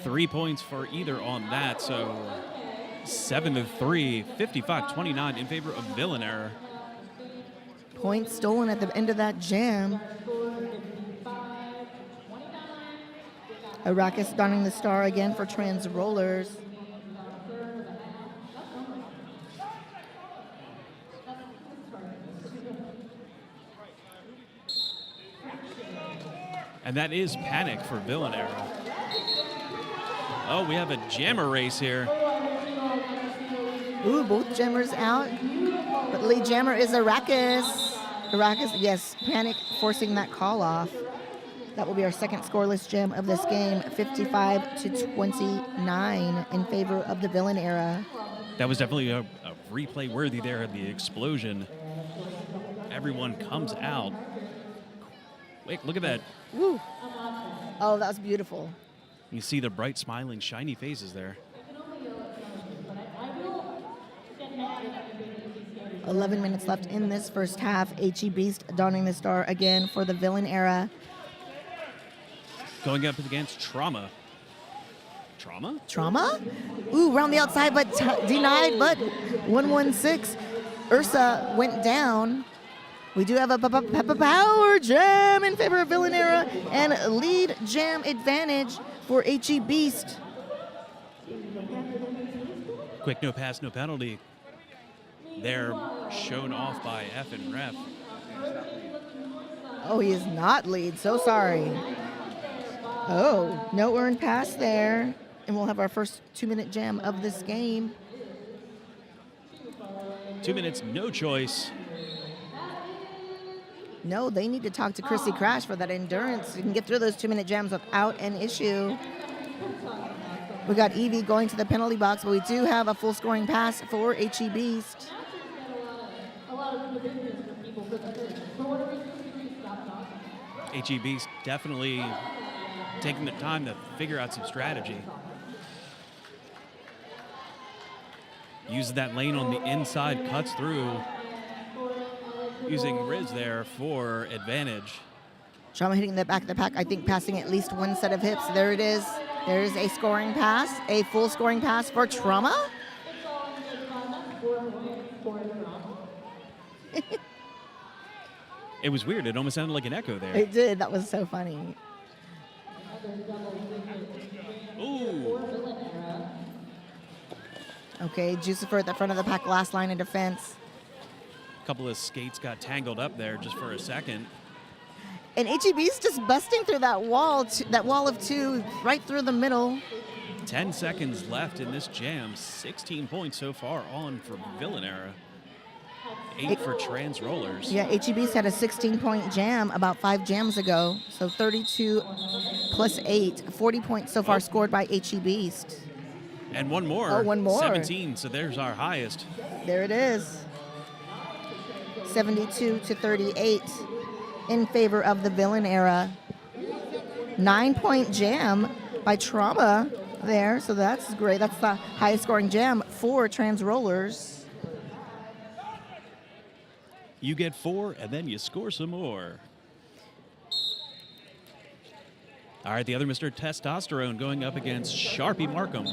3 points for either on that, so 7-3, 55-29 in favor of Villain Era. Point stolen at the end of that jam. Arrakis donning the star again for Trans Rollers. And that is Panic for Villain Era. Oh, we have a jammer race here. Ooh, both jammers out. But lead jammer is Arrakis. Arrakis, yes, Panic forcing that call off. That will be our second scoreless jam of this game, 55-29 in favor of the Villain Era. That was definitely a replay worthy there of the explosion. Everyone comes out. Wait, look at that. Woo. Oh, that was beautiful. You see the bright, smiling, shiny faces there. 11 minutes left in this first half. HE Beast donning the star again for the villain era. Going up against Trauma. Trauma? Ooh, round the outside, but denied, but 116. Ursa went down. We do have a power jam in favor of villain era and lead jam advantage for HE Beast. Quick no pass, no penalty. They're shown off by F and Ref. Oh, he is not lead. So sorry. Oh, no earned pass there. And we'll have our first 2-minute jam of this game. 2 minutes, no choice. No, they need to talk to Chrissy Crash for that endurance. You can get through those 2-minute jams without an issue. We got Evie going to the penalty box, but we do have a full scoring pass for HE Beast. HE Beast definitely taking the time to figure out some strategy. Uses that lane on the inside, cuts through. Using Riz there for advantage. Trauma hitting the back of the pack, I think passing at least one set of hips. There it is. There's a scoring pass, a full scoring pass for Trauma. It was weird. It almost sounded like an echo there. It did. That was so funny. Ooh. Okay, Jucifer at the front of the pack, last line of defense. A couple of skates got tangled up there just for a second. And HEB's just busting through that wall of two, right through the middle. 10 seconds left in this jam. 16 points so far on for Villain Era. 8 for Trans Rollers. Yeah, HEB's had a 16-point jam about 5 jams ago. So 32 plus 8, 40 points so far scored by HEB's. And one more. Oh, one more. 17, so there's our highest. There it is. 72 to 38 in favor of the Villain Era. 9-point jam by Trauma there, so that's great. That's the highest scoring jam for Trans Rollers. You get 4, and then you score some more. All right, the other Mr. Testosterone going up against Sharpie Markham.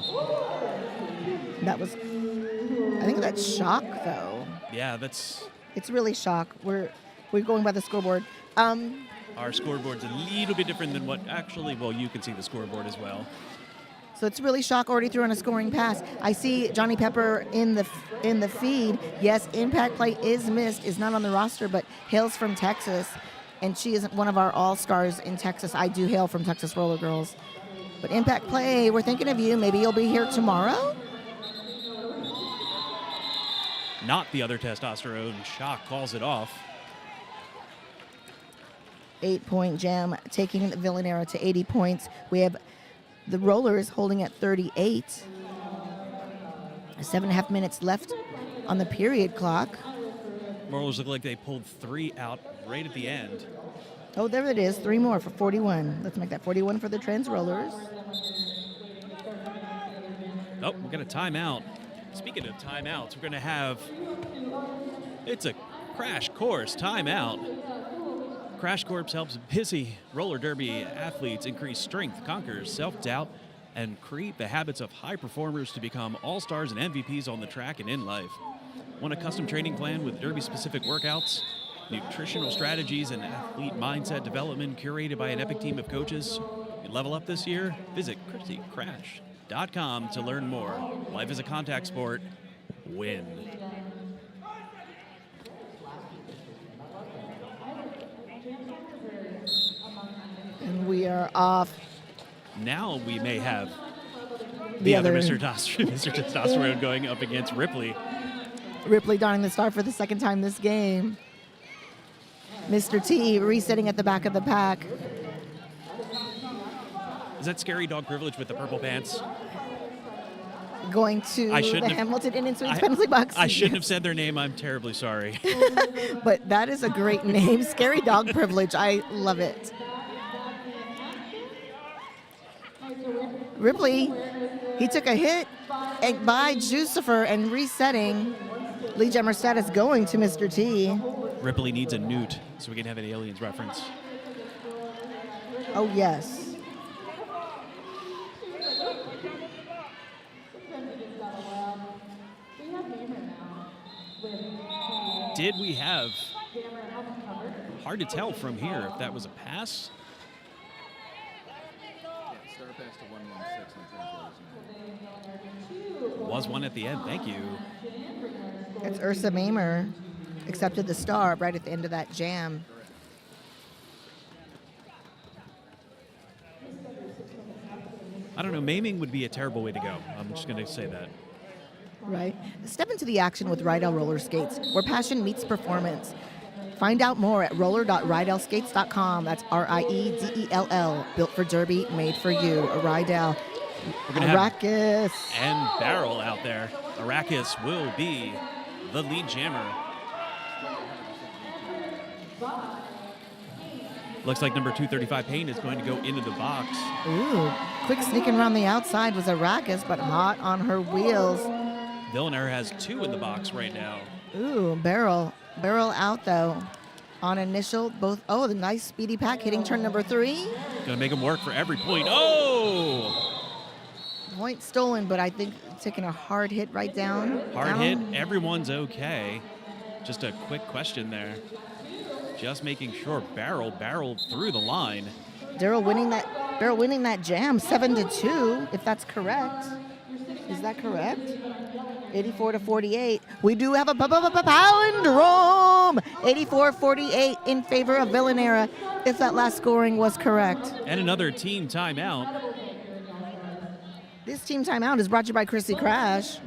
That was, I think that's Shock, though. Yeah, that's... It's really Shock. We're going by the scoreboard. Our scoreboard's a little bit different than what actually, well, you can see the scoreboard as well. So it's really Shock already threw on a scoring pass. I see Johnny Pepper in the feed. Yes, impact play is missed, is not on the roster, but hails from Texas. And she isn't one of our all-stars in Texas. I do hail from Texas Roller Girls. But impact play, we're thinking of you. Maybe you'll be here tomorrow? Not the other Testosterone. Shock calls it off. 8-point jam, taking the Villain Era to 80 points. We have the Rollers holding at 38. 7.5 minutes left on the period clock. Rollers look like they pulled 3 out right at the end. Oh, there it is. 3 more for 41. Let's make that 41 for the Trans Rollers. Oh, we're going to timeout. Speaking of timeouts, we're going to have, it's a crash course timeout. Crash Course helps busy roller derby athletes increase strength, conquer self-doubt, and create the habits of high performers to become all-stars and MVPs on the track and in life. Want a custom training plan with derby-specific workouts, nutritional strategies, and athlete mindset development curated by an epic team of coaches? You level up this year? Visit ChristyCrash.com to learn more. Life is a contact sport. Win. And we are off. Now we may have the other Mr. Testosterone going up against Ripley. Ripley donning the star for the second time this game. Mr. T resetting at the back of the pack. Is that Scary Dog Privilege with the purple pants? Going to the Hamilton Inn and Suites penalty box. I shouldn't have said their name. I'm terribly sorry. But that is a great name. Scary Dog Privilege. I love it. Ripley, he took a hit by Jucifer and resetting. Lead jammer status going to Mr. T. Ripley needs a newt so we can have an Aliens reference. Oh, yes. Did we have... Hard to tell from here if that was a pass. Was one at the end. Thank you. It's Ursa Mamer accepted the star right at the end of that jam. I don't know. Maiming would be a terrible way to go. I'm just going to say that. Right. Step into the action with Rydell Roller Skates, where passion meets performance. Find out more at roller.rydellskates.com. That's R-I-E-D-E-L-L. Built for Derby, made for you. A Rydell. We're going to have Arrakis. and Barrel out there. Arrakis will be the lead jammer. Looks like number 235 Payne is going to go into the box. Ooh, quick sneaking around the outside was Arrakis, but hot on her wheels. Villainaire has 2 in the box right now. Ooh, Barrel out though. On initial, both, the nice speedy pack hitting turn number 3. Gonna make him work for every point. Oh! Point stolen, but I think taking a hard hit right down. Hard hit, everyone's okay. Just a quick question there. Just making sure barreled through the line. Daryl winning that jam 7-2, if that's correct. Is that correct? 84-48. We do have a palindrome. 84-48 in favor of Villainera, if that last scoring was correct. And another team timeout. This team timeout is brought to you by Chrissy Crash.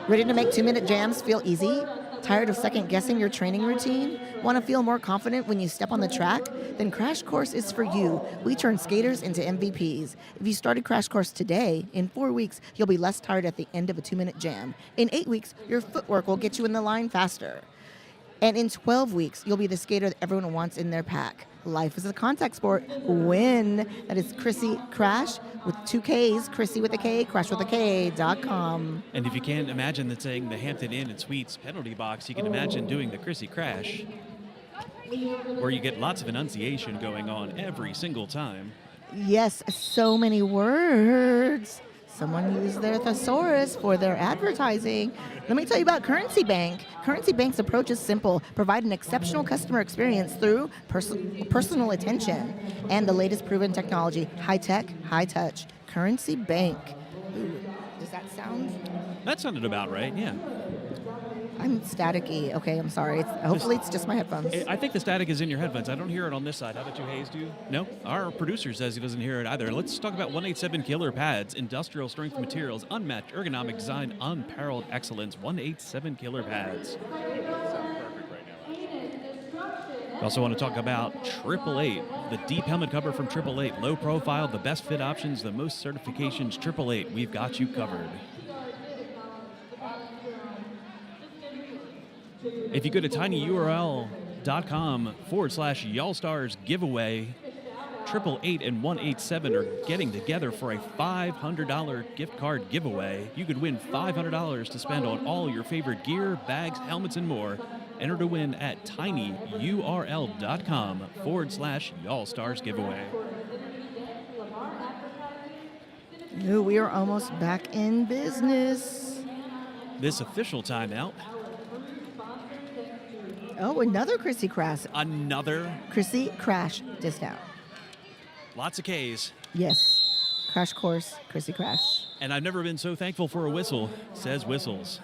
Ready to make 2-minute jams feel easy? Tired of second guessing your training routine? Want to feel more confident when you step on the track? Then Crash Course is for you. We turn skaters into MVPs. If you started Crash Course today, in 4 weeks, you'll be less tired at the end of a 2-minute jam. In 8 weeks, your footwork will get you in the line faster. And in 12 weeks, you'll be the skater that everyone wants in their pack. Life is a contact sport. Win. That is Chrissy Crash with 2 Ks, Chrissy with a K, Crash with a K.com. And if you can't imagine that saying the Hampton Inn and Suites penalty box, you can imagine doing the Chrissy Crash, where you get lots of enunciation going on every single time. Yes, so many words. Someone used their thesaurus for their advertising. Let me tell you about Currency Bank. Currency Bank's approach is simple. Provide an exceptional customer experience through personal attention and the latest proven technology. High tech, high touch. Currency Bank. Ooh, does that sound? That sounded about right, yeah. I'm staticky. Okay, I'm sorry. Hopefully it's just my headphones. I think the static is in your headphones. I don't hear it on this side. How about you, Hayes? Do you? No? Our producer says he doesn't hear it either. Let's talk about 187 Killer Pads. Industrial strength materials, unmatched ergonomic design, unparalleled excellence. 187 Killer Pads. We also want to talk about 888, the deep helmet cover from 888. Low profile, the best fit options, the most certifications. 888, we've got you covered. If you go to tinyurl.com/y'allstars giveaway, 888 and 187 are getting together for a $500 gift card giveaway. You could win $500 to spend on all your favorite gear, bags, helmets, and more. Enter to win at tinyurl.com/y'allstars giveaway. Ooh, we are almost back in business. This official timeout. Oh, another Chrissy Crash. Another Chrissy Crash discount. Lots of Ks. Yes. Crash Course, Chrissy Crash. And I've never been so thankful for a whistle, says Whistles.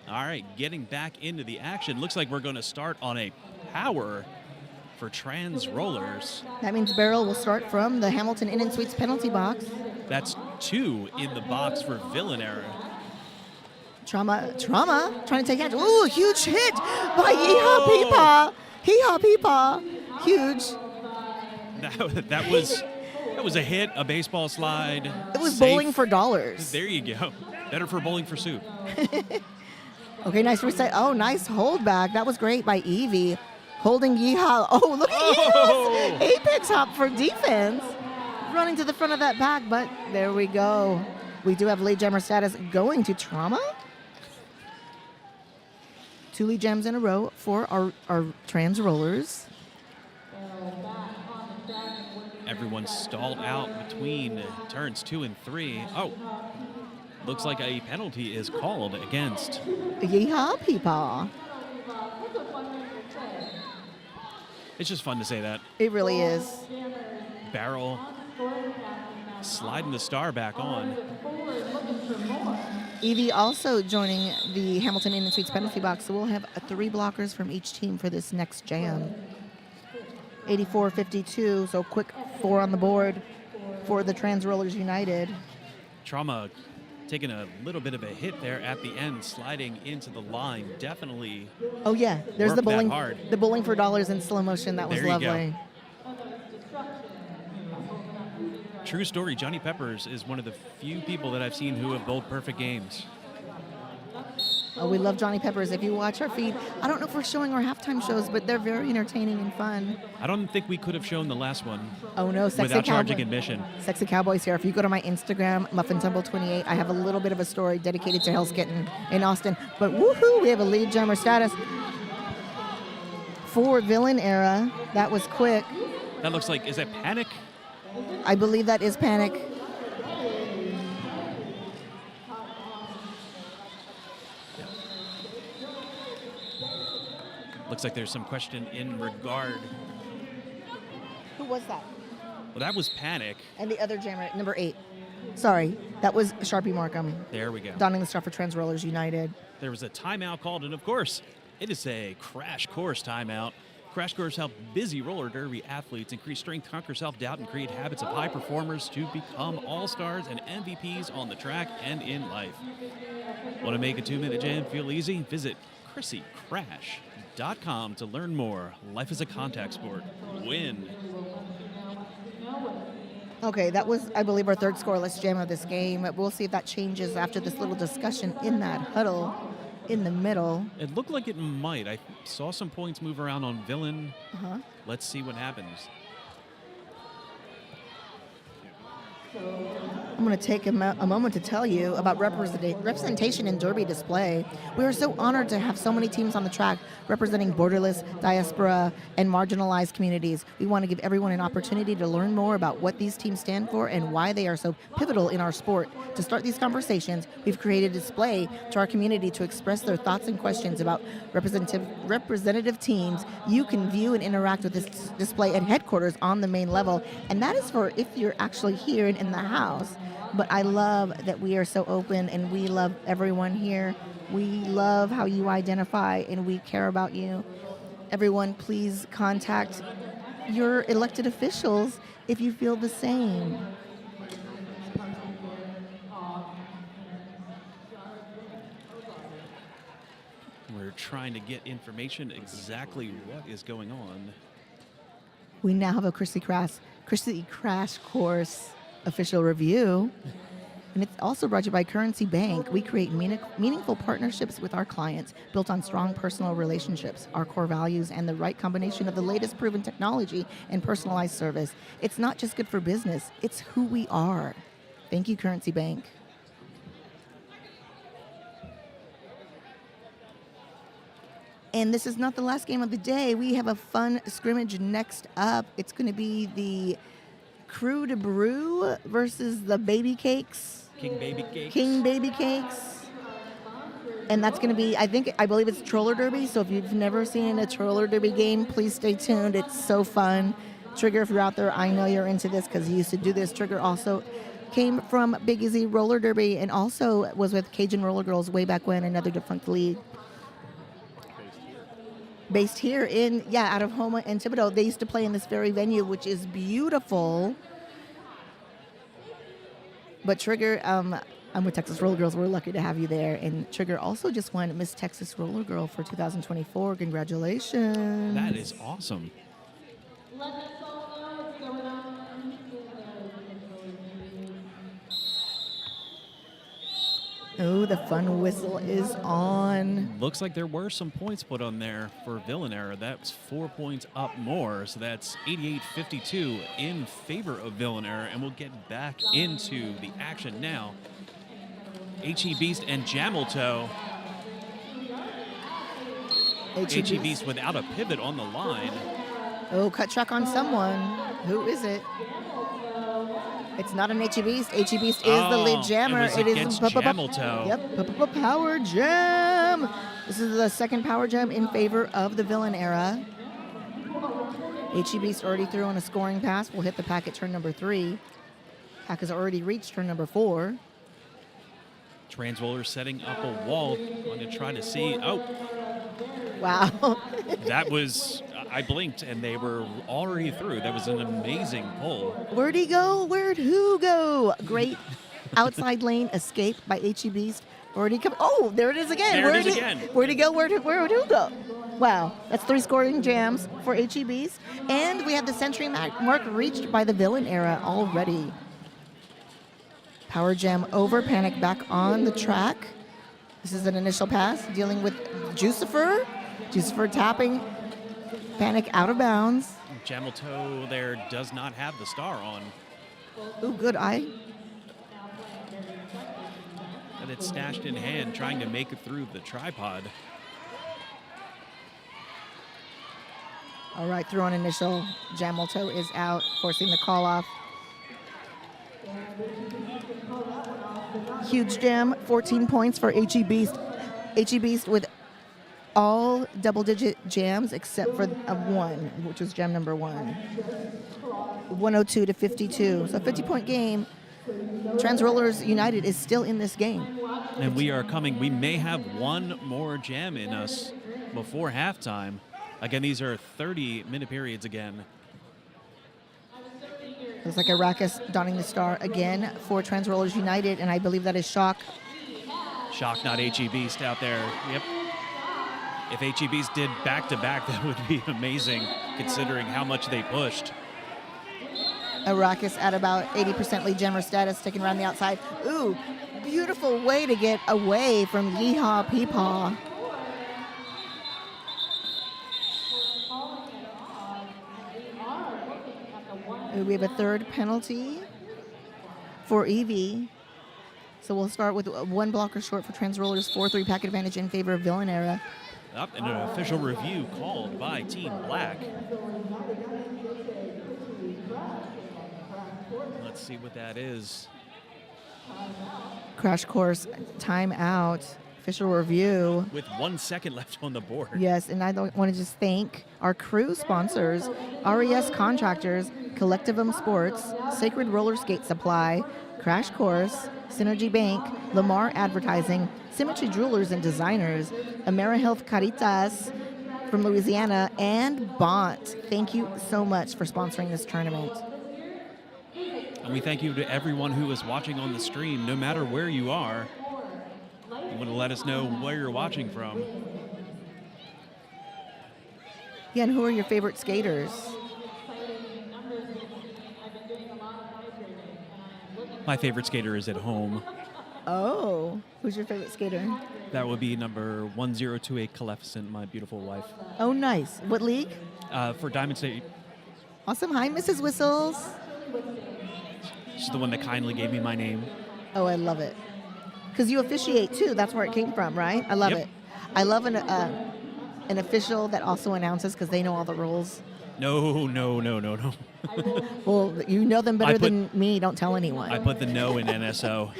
All right, getting back into the action. Looks like we're going to start on a power for Trans Rollers. That means Barrel will start from the Hamilton Inn and Suites penalty box. That's 2 in the box for Villainera. Trauma, trying to take action. Ooh, huge hit by Yeehaw Peepaw. Yeehaw Peepaw, huge. That was a hit, a baseball slide. It was safe. bowling for dollars. There you go. Better for bowling for soup. Okay, nice reset. Oh, nice holdback. That was great by Evie. Holding Yeehaw. Oh, look at Yeehaw's apex hop for defense. Running to the front of that pack, but there we go. We do have late jammer status going to Trauma. 2 lead jams in a row for our trans rollers. Everyone stalled out between turns 2 and 3. Oh, looks like a penalty is called against. Yeehaw, people. It's just fun to say that. It really is. Barrel sliding the star back on. Evie also joining the Hamilton Inn and Suites penalty box, so we'll have 3 blockers from each team for this next jam. 84-52, so quick 4 on the board for the Trans Rollers United. Trauma taking a little bit of a hit there at the end, sliding into the line. Definitely. Oh yeah, there's the worked that bowling, hard. the bowling for dollars in slow motion. That was There you go. lovely. True story, Johnny Peppers is one of the few people that I've seen who have bowled perfect games. Oh, we love Johnny Peppers. If you watch our feed, I don't know if we're showing our halftime shows, but they're very entertaining and fun. I don't think we could have shown the last one Oh no, Sexy without charging Cowboy. admission. Sexy Cowboys here. If you go to my Instagram, MuffinTumble28, I have a little bit of a story dedicated to Hell's Kitchen in Austin. But woohoo, we have a lead jammer status for Villain Era. That was quick. That looks like, is that Panic? I believe that is Panic. Looks like there's some question in regard. Who was that? Well, that was Panic. And the other jammer, number 8. Sorry, that was Sharpie Markham. There we go. Donning the star for Trans Rollers United. There was a timeout called, and of course, it is a crash course timeout. Crash course help busy roller derby athletes increase strength, conquer self-doubt, and create habits of high performers to become all-stars and MVPs on the track and in life. Want to make a 2-minute jam feel easy? Visit ChrissyCrash.com to learn more. Life is a contact sport. Win. Okay, that was, I believe, our third scoreless jam of this game. We'll see if that changes after this little discussion in that huddle in the middle. It looked like it might. I saw some points move around on Villain. Uh-huh. Let's see what happens. I'm going to take a moment to tell you about representation in Derby display. We are so honored to have so many teams on the track representing borderless, diaspora, and marginalized communities. We want to give everyone an opportunity to learn more about what these teams stand for and why they are so pivotal in our sport. To start these conversations, we've created a display to our community to express their thoughts and questions about representative teams. You can view and interact with this display at headquarters on the main level, and that is for if you're actually here and in the house. But I love that we are so open and we love everyone here. We love how you identify and we care about you. Everyone, please contact your elected officials if you feel the same. We're trying to get information exactly what is going on. We now have a Chrissy Crash Course official review. And it's also brought to you by Currency Bank. We create meaningful partnerships with our clients built on strong personal relationships, our core values, and the right combination of the latest proven technology and personalized service. It's not just good for business, it's who we are. Thank you, Currency Bank. And this is not the last game of the day. We have a fun scrimmage next up. It's going to be the Krewe de Bruise versus the Babycakes. King Babycakes. King Babycakes. And that's going to be, I believe it's Troller Derby. So if you've never seen a Troller Derby game, please stay tuned. It's so fun. Trigger, if you're out there, I know you're into this because you used to do this. Trigger also came from Big Easy Roller Derby and also was with Cajun Roller Girls way back when, another defunct league. Based here in, out of Houma and Thibodaux. They used to play in this very venue, which is beautiful. But Trigger, I'm with Texas Roller Girls. We're lucky to have you there. And Trigger also just won Miss Texas Roller Girl for 2024. Congratulations. That is awesome. Oh, the fun whistle is on. Looks like there were some points put on there for Villain Era. That's 4 points up more, so that's 88-52 in favor of Villain Era, and we'll get back into the action now. HE Beast and Jameltoe HE Beast without a pivot on the line. Oh, cut track on someone. Who is it? It's not an HE Beast. HE Beast is the lead jammer. It is Jamilto. Yep, power jam. This is the second power jam in favor of the villain era. HE Beast already threw on a scoring pass. Will hit the pack at turn number 3. Pack has already reached turn number 4. Transroller setting up a wall. Going to try to see. Oh. Wow. That was, I blinked and they were already through. That was an amazing pull. Where'd he go? Where'd who go? Great outside lane escape by HE Beast. Where'd he come? Oh, there it is again. There it is again. Where'd he go? Where'd who go? Wow, that's 3 scoring jams for HE Beast. And we have the century mark reached by the villain era already. Power jam over, Panic back on the track. This is an initial pass dealing with Jucifer. Jucifer tapping Panic out of bounds. Jamilto there does not have the star on. Ooh, good eye. And it's stashed in hand, trying to make it through the tripod. All right, through on initial. Jamilto is out, forcing the call off. Huge jam, 14 points for HE Beast. HE Beast with all double-digit jams except for a 1, which was jam number 1. 102 to 52. So 50-point game. Transrollers United is still in this game. And we may have one more jam in us before halftime. Again, these are 30-minute periods again. Looks like Arrakis donning the star again for Transrollers United, and I believe that is Shock. Shock, not HE Beast out there. Yep. If HE Beast did back-to-back, that would be amazing, considering how much they pushed. Arrakis at about 80% lead jammer status, sticking around the outside. Ooh, beautiful way to get away from Yeehaw Peepaw. We have a third penalty for Evie. So we'll start with 1 blocker short for Transrollers, 4-3 pack advantage in favor of Villain Era. Up and an official review called by Team Black. Let's see what that is. Crash course, timeout, official review. With 1 second left on the board. Yes, and I want to just thank our crew sponsors, RES Contractors, Collectivum Sports, Sacred Roller Skate Supply, Crash Course, Synergy Bank, Lamar Advertising, Symmetry Jewelers and Designers, AmeriHealth Caritas from Louisiana, and Bont. Thank you so much for sponsoring this tournament. And we thank you to everyone who is watching on the stream, no matter where you are. You want to let us know where you're watching from. Yeah, and who are your favorite skaters? My favorite skater is at home. Oh, who's your favorite skater? That would be number 1028 Caleficent, my beautiful wife. Oh, nice. What league? For Diamond State. Awesome. Hi, Mrs. Whistles. She's the one that kindly gave me my name. Oh, I love it. Because you officiate, too. That's where it came from, right? I love it. I love an official that also announces because they know all the rules. No. Well, you know them better than me. Don't tell anyone. I put the no in NSO.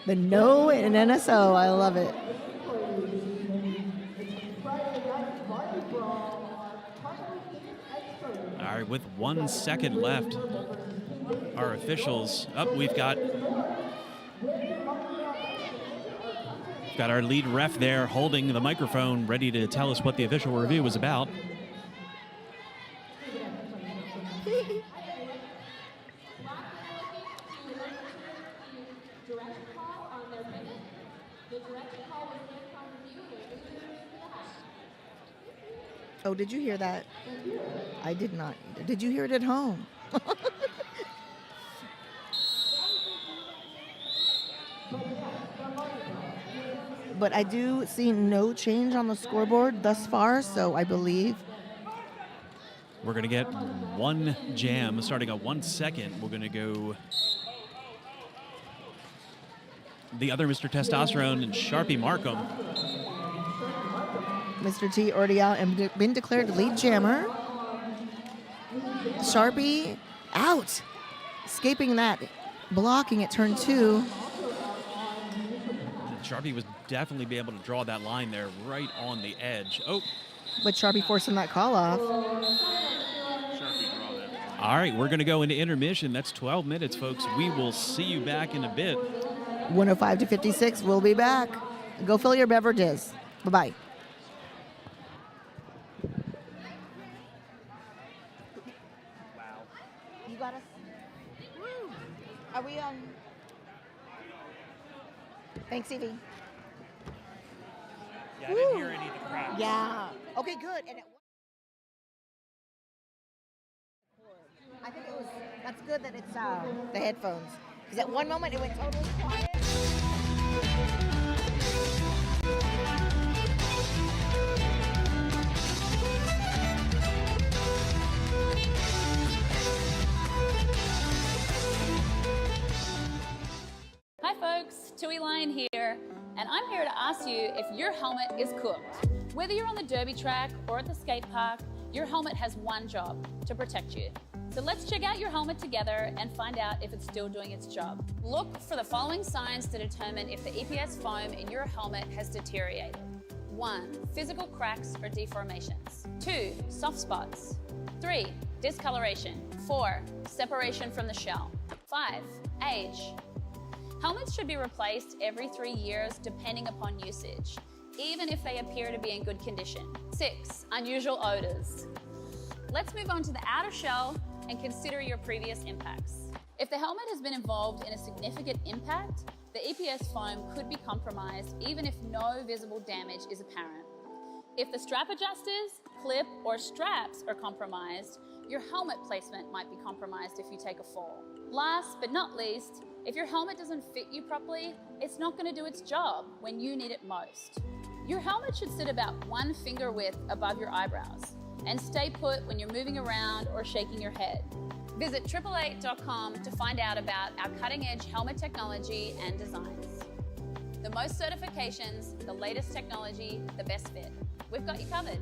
The no in NSO. I love it. All right, with 1 second left, our officials, we've got our lead ref there holding the microphone, ready to tell us what the official review was about. Oh, did you hear that? I did not. Did you hear it at home? But I do see no change on the scoreboard thus far, so I believe we're going to get 1 jam starting at 1 second. We're going to go the other Mr. Testosterone and Sharpie Markham. Mr. T already out and been declared lead jammer. Sharpie out. Escaping that blocking at turn 2. Sharpie was definitely be able to draw that line there right on the edge. Oh. But Sharpie forcing that call off. All right, we're going to go into intermission. That's 12 minutes, folks. We will see you back in a bit. 105 to 56. We'll be back. Go fill your beverages. Bye-bye. Wow. You got us? Woo. Are we on? Thanks, Evie. Yeah, I didn't hear any of the crowds. Yeah. Okay, good. And I think it was, that's good that it's the headphones. Because at one moment it went totally quiet. Hi folks, Tui Lion here, and I'm here to ask you if your helmet is cooked. Whether you're on the derby track or at the skate park, your helmet has one job, to protect you. So let's check out your helmet together and find out if it's still doing its job. Look for the following signs to determine if the EPS foam in your helmet has deteriorated. 1. Physical cracks or deformations. 2. Soft spots. 3. Discoloration. 4. Separation from the shell. 5. Age. Helmets should be replaced every 3 years depending upon usage, even if they appear to be in good condition. 6. Unusual odors. Let's move on to the outer shell and consider your previous impacts. If the helmet has been involved in a significant impact, the EPS foam could be compromised even if no visible damage is apparent. If the strap adjusters, clip, or straps are compromised, your helmet placement might be compromised if you take a fall. Last but not least, if your helmet doesn't fit you properly, it's not going to do its job when you need it most. Your helmet should sit about 1 finger width above your eyebrows and stay put when you're moving around or shaking your head. Visit 888.com to find out about our cutting-edge helmet technology and designs. The most certifications, the latest technology, the best fit. We've got you covered.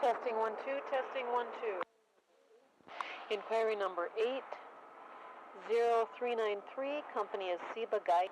Testing 1 2, testing 1 2. Inquiry number 80393, company is Seba Guide.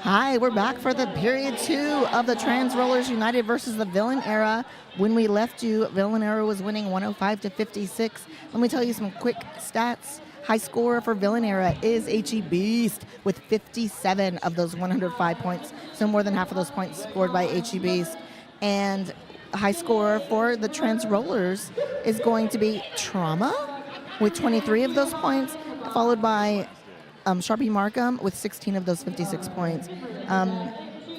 Hi, we're back for the period 2 of the Trans Rollers United versus the Villain Era. When we left you, Villain Era was winning 105-56. Let me tell you some quick stats. High scorer for Villain Era is H.E. Beast with 57 of those 105 points. So more than half of those points scored by H.E. Beast. And high scorer for the Trans Rollers is going to be Trauma with 23 of those points, followed by Sharpie Markham with 16 of those 56 points.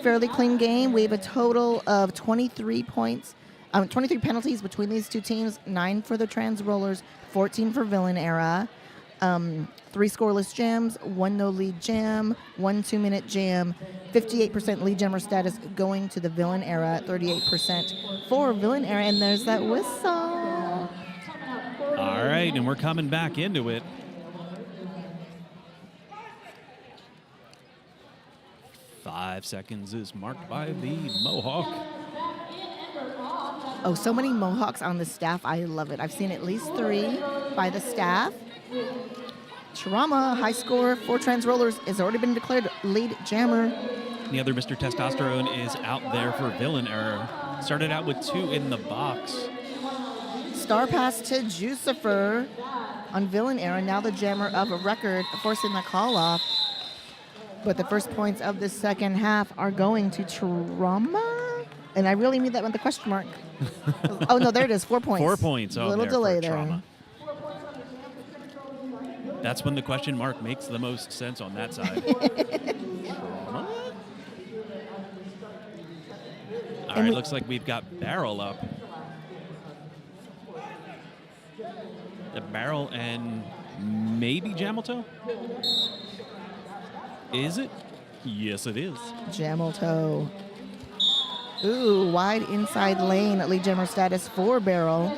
Fairly clean game. We have a total of 23 points, 23 penalties between these two teams, 9 for the Trans Rollers, 14 for Villain Era. 3 scoreless jams, 1 no lead jam, 1 2-minute jam, 58% lead jammer status going to the Villain Era, 38% for Villain Era, and there's that whistle. All right, and we're coming back into it. 5 seconds is marked by the Mohawk. Oh, so many Mohawks on the staff. I love it. I've seen at least 3 by the staff. Trauma, high score for Trans Rollers, has already been declared lead jammer. The other Mr. Testosterone is out there for Villain Error. Started out with 2 in the box. Star pass to Jucifer on Villain Era. Now the jammer of a record, forcing the call off. But the first points of the second half are going to Trauma. And I really mean that with the question mark. Oh, no, there it is. 4 points. 4 points. A little delay there. Trauma. That's when the question mark makes the most sense on that side. Trauma? All right, looks like we've got Barrel up. The Barrel and maybe Jamelto? Is it? Yes, it is. Jamelto. Ooh, wide inside lane, lead jammer status for Barrel.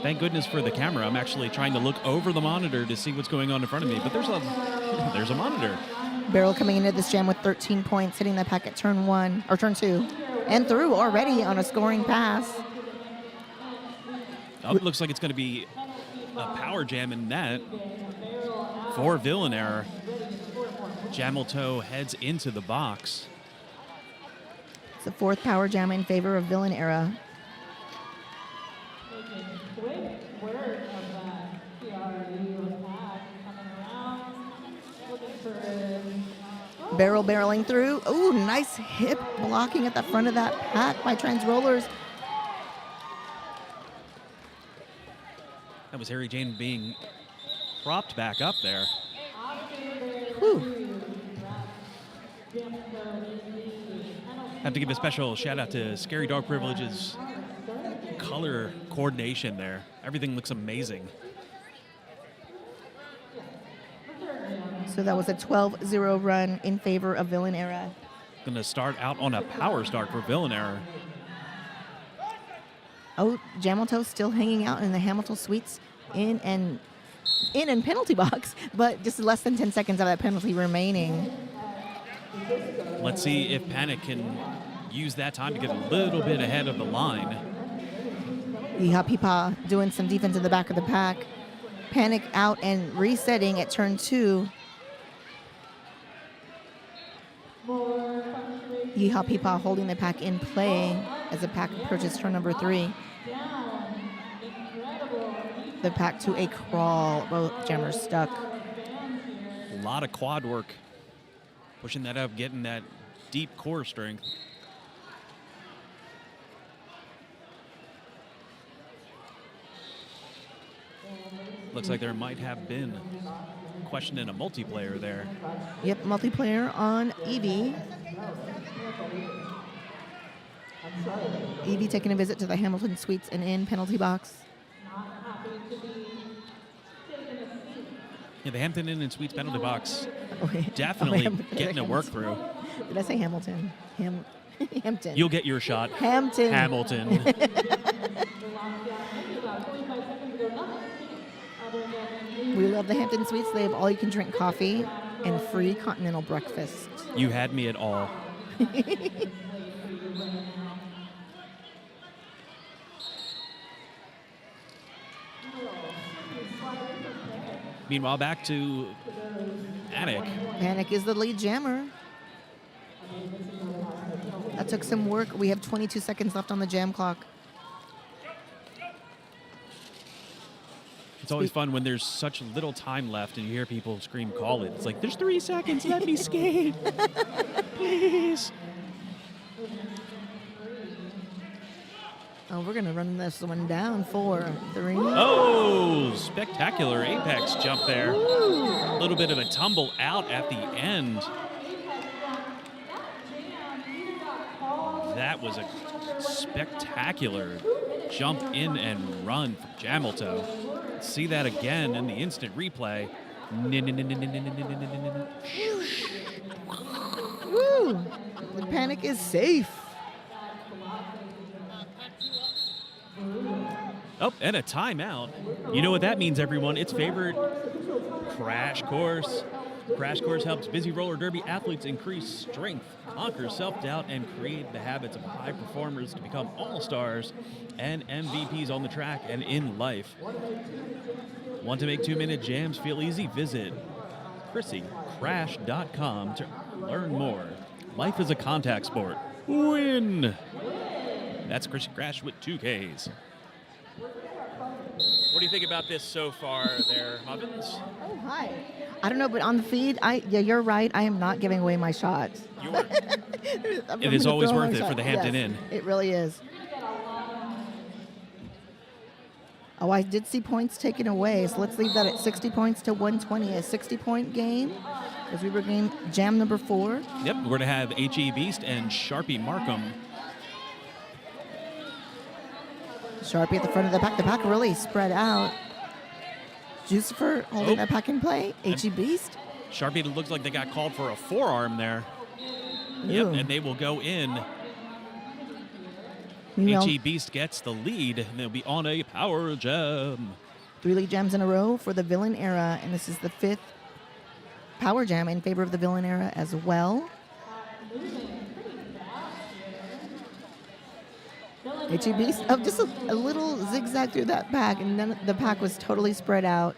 Thank goodness for the camera. I'm actually trying to look over the monitor to see what's going on in front of me, but there's a monitor. Barrel coming into this jam with 13 points, hitting the pack at turn 2, and through already on a scoring pass. Oh, it looks like it's going to be a power jam in that for Villain Error. Jamelto heads into the box. It's the 4th power jam in favor of Villain Era. Barrel barreling through. Ooh, nice hip blocking at the front of that pack by Trans Rollers. That was Harry Jane being propped back up there. Whew. Have to give a special shout out to Scary Dog Privilege's color coordination there. Everything looks amazing. So that was a 12-0 run in favor of Villain Era. Going to start out on a power start for Villain Error. Oh, Jamelto still hanging out in the Hamilton Suites in and penalty box, but just less than 10 seconds of that penalty remaining. Let's see if Panic can use that time to get a little bit ahead of the line. Yeehaw Peepaw doing some defense in the back of the pack. Panic out and resetting at turn 2. Yeehaw Peepaw holding the pack in play as the pack approaches turn number 3. The pack to a crawl, both jammers stuck. A lot of quad work. Pushing that up, getting that deep core strength. Looks like there might have been a question in a multiplayer there. Yep, multiplayer on Evie. Evie taking a visit to the Hamilton Suites and in penalty box. Yeah, the Hampton Inn and Suites penalty box. Okay. Definitely getting a work through. Did I say Hamilton? Hampton. You'll get your shot. Hampton. Hamilton. We love the Hampton Suites. They have all-you-can-drink coffee and free continental breakfast. You had me at all. Meanwhile, back to Panic. Panic is the lead jammer. That took some work. We have 22 seconds left on the jam clock. It's always fun when there's such little time left and you hear people scream, call it. It's like, there's 3 seconds, let me skate. Please. Oh, we're going to run this one down for 3. Oh, spectacular apex jump there. A little bit of a tumble out at the end. That was a spectacular jump in and run from Jamelto. See that again in the instant replay. Woo! The Panic is safe. Oh, and a timeout. You know what that means, everyone. It's favorite crash course. Crash Course helps busy roller derby athletes increase strength, conquer self-doubt, and create the habits of high performers to become all-stars and MVPs on the track and in life. Want to make 2-minute jams feel easy? Visit ChrissyCrash.com to learn more. Life is a contact sport. Win! That's Chrissy Crash with 2 Ks. What do you think about this so far there, Muffins? Oh, hi. I don't know, but on the feed, yeah, you're right. I am not giving away my shots. It is always worth it for the Hampton Inn. It really is. Oh, I did see points taken away, so let's leave that at 60 points to 120. A 60-point game, as we were game jam number 4. Yep, we're going to have H.E. Beast and Sharpie Markham. Sharpie at the front of the pack. The pack really spread out. Jucifer holding that pack in play. H.E. Beast. Sharpie looks like they got called for a forearm there. Yep, and they will go in. H.E. Beast gets the lead, and they'll be on a power jam. 3 lead jams in a row for the Villain Era, and this is the 5th power jam in favor of the Villain Era as well. H.E. Beast, just a little zigzag through that pack, and then the pack was totally spread out.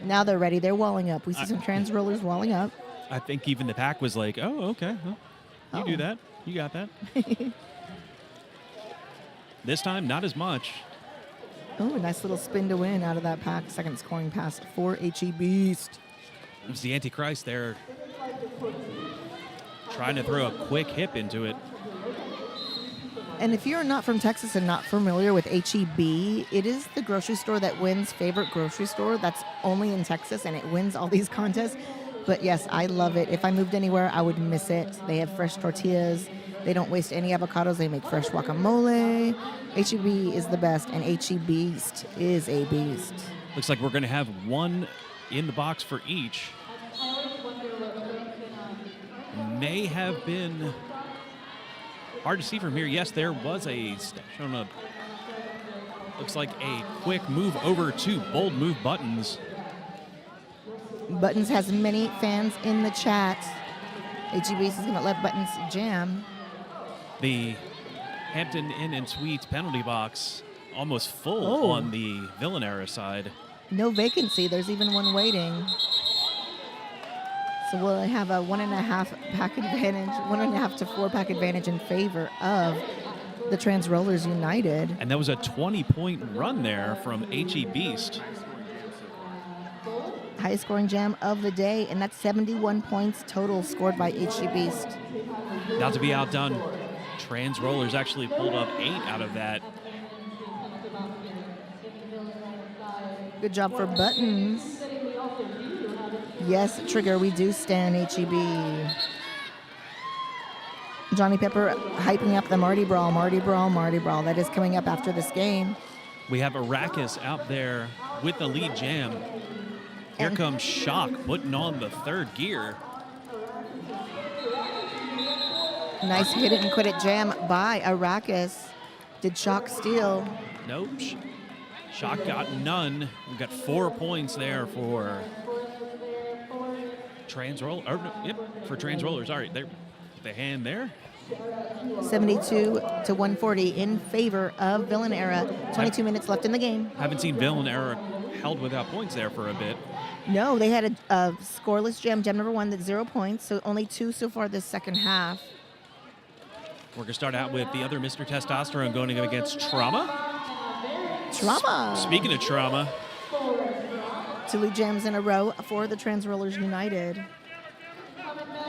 Now they're ready. They're walling up. We see some trans rollers walling up. I think even the pack was like, oh, okay. Well, you do that. You got that. This time, not as much. Oh, a nice little spin to win out of that pack. Second scoring pass for H.E. Beast. It's the Antichrist there. Trying to throw a quick hip into it. And if you're not from Texas and not familiar with H-E-B, it is the grocery store that wins favorite grocery store. That's only in Texas, and it wins all these contests. But yes, I love it. If I moved anywhere, I would miss it. They have fresh tortillas. They don't waste any avocados. They make fresh guacamole. H-E-B is the best, and H-E-Beast is a beast. Looks like we're going to have one in the box for each. May have been hard to see from here. Yes, there was a stash on a, looks like a quick move over to Bold Move Buttons. Buttons has many fans in the chat. HEB is going to let Buttons jam. The Hampton Inn and Suites penalty box almost full on the Villain Era side. No vacancy. There's even one waiting. So we'll have a 1.5 pack advantage, 1.5 to 4 pack advantage in favor of the Trans Rollers United. And that was a 20-point run there from H.E. Beast. Highest scoring jam of the day, and that's 71 points total scored by H.E. Beast. Not to be outdone, Trans Rollers actually pulled up 8 out of that. Good job for Buttons. Yes, Trigger, we do stand HEB. Johnny Pepper hyping up the Mardi Brawl, Mardi Brawl, Mardi Brawl. That is coming up after this game. We have Arrakis out there with the lead jam. Here comes Shock putting on the 3rd gear. Nice hit it and quit it jam by Arrakis. Did Shock steal? Nope. Shock got none. We've got 4 points there for Trans Roll. For Trans Rollers. All right, there, the hand there. 72 to 140 in favor of Villain Era. 22 minutes left in the game. Haven't seen Villain Era held without points there for a bit. No, they had a scoreless jam number 1 that's 0 points, so only 2 so far this second half. We're going to start out with the other Mr. Testosterone going against Trauma. Trauma. Speaking of Trauma. 2 lead jams in a row for the Trans Rollers United.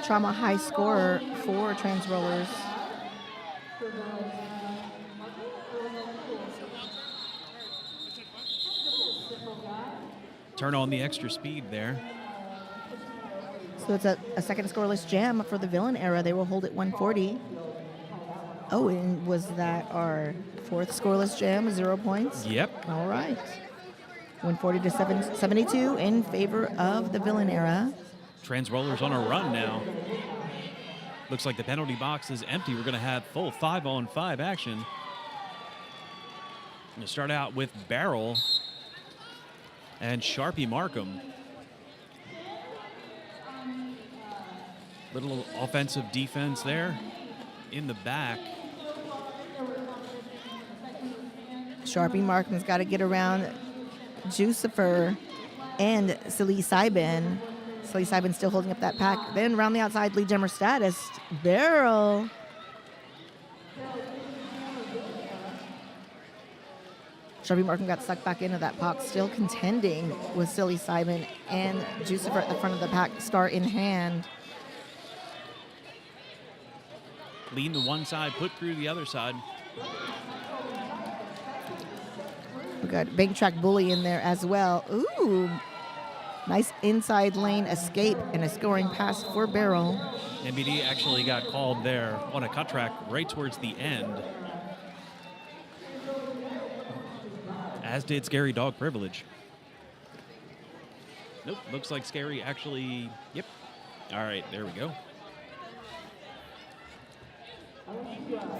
Trauma high scorer for Trans Rollers. Turn on the extra speed there. So it's a second scoreless jam for the Villain Era. They will hold at 140. Oh, and was that our 4th scoreless jam, 0 points? Yep. All right. 140 to 72 in favor of the Villain Era. Trans Rollers on a run now. Looks like the penalty box is empty. We're going to have full 5-on-5 action. We're going to start out with Barrel and Sharpie Markham. Little offensive defense there in the back. Sharpie Markman's got to get around Jucifer and Silly Sybin. Silly Sybin still holding up that pack. Then around the outside, lead jammer status. Barrel. Sharpie Markham got sucked back into that pack, still contending with Silly Sybin and Jucifer at the front of the pack, star in hand. Lean to one side, put through the other side. We got Bank Track Bully in there as well. Ooh, nice inside lane escape and a scoring pass for Barrel. NBD actually got called there on a cut track right towards the end. As did Scary Dog Privilege. Nope, looks like Scary actually, yep. All right, there we go.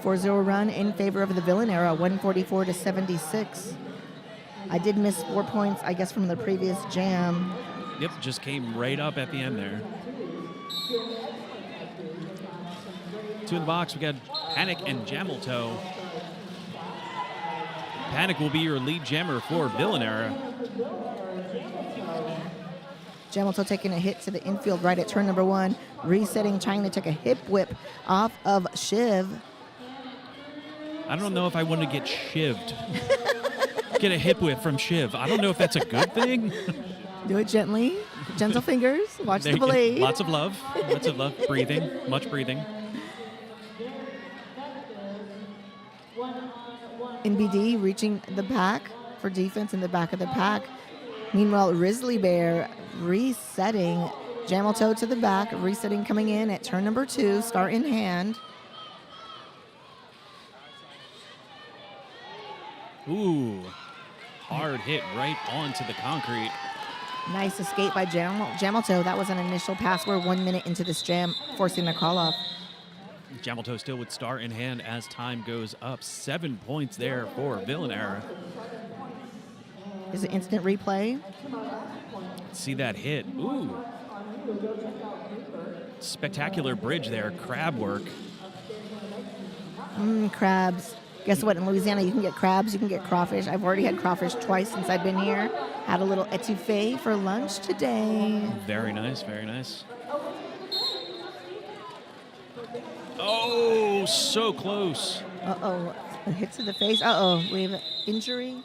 4-0 run in favor of the Villain Era, 144 to 76. I did miss 4 points, I guess, from the previous jam. Yep, just came right up at the end there. 2 in the box, we got Panic and Jameltoe. Panic will be your lead jammer for Villain Era. Jameltoe taking a hit to the infield right at turn number 1. Resetting, trying to take a hip whip off of Shiv. I don't know if I want to get shivved. Get a hip whip from Shiv. I don't know if that's a good thing. Do it gently. Gentle fingers. Watch There the you go. blade. Lots of love. Lots of love. Breathing. Much breathing. NBD reaching the back for defense in the back of the pack. Meanwhile, Grizzly Bear resetting. Jameltoe to the back, resetting coming in at turn number 2, star in hand. Ooh, hard hit right onto the concrete. Nice escape by Jameltoe. That was an initial pass. We're 1 minute into this jam, forcing the call off. Jameltoe still with star in hand as time goes up. 7 points there for Villain Era. Is it instant replay? See that hit. Ooh. Spectacular bridge there. Crab work. Crabs. Guess what? In Louisiana, you can get crabs, you can get crawfish. I've already had crawfish twice since I've been here. Had a little etouffee for lunch today. Very nice, very nice. Oh, so close. Uh-oh. A hit to the face. Uh-oh. We have an injury.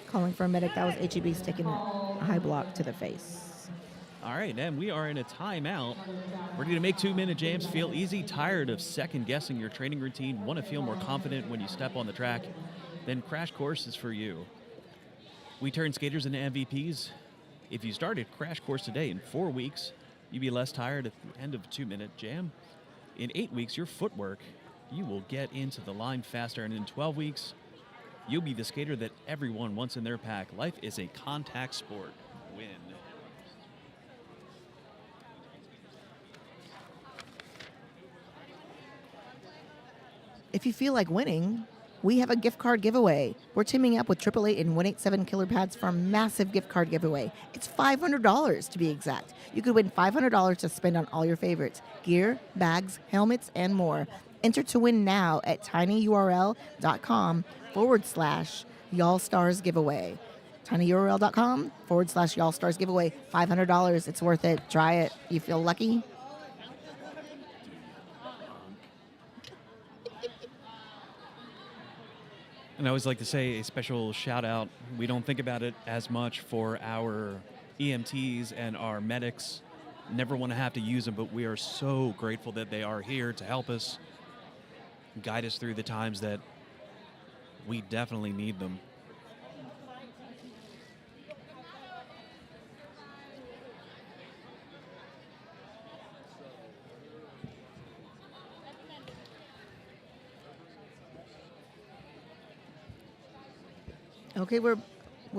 Calling for a medic. That was HEB sticking a high block to the face. All right, and we are in a timeout. Ready to make 2-minute jams feel easy? Tired of second-guessing your training routine? Want to feel more confident when you step on the track? Then Crash Course is for you. We turn skaters into MVPs. If you started Crash Course today, in 4 weeks, you'd be less tired at the end of a 2-minute jam. In 8 weeks, your footwork, you will get into the line faster. And in 12 weeks, you'll be the skater that everyone wants in their pack. Life is a contact sport. Win. If you feel like winning, we have a gift card giveaway. We're teaming up with 888 and 187 Killer Pads for a massive gift card giveaway. It's $500 to be exact. You could win $500 to spend on all your favorites: gear, bags, helmets, and more. Enter to win now at tinyurl.com/YallStars giveaway. tinyurl.com/YallStars giveaway. $500. It's worth it. Try it. You feel lucky? And I always like to say a special shout out. We don't think about it as much for our EMTs and our medics. Never want to have to use them, but we are so grateful that they are here to help us, guide us through the times that we definitely need them. Okay, we're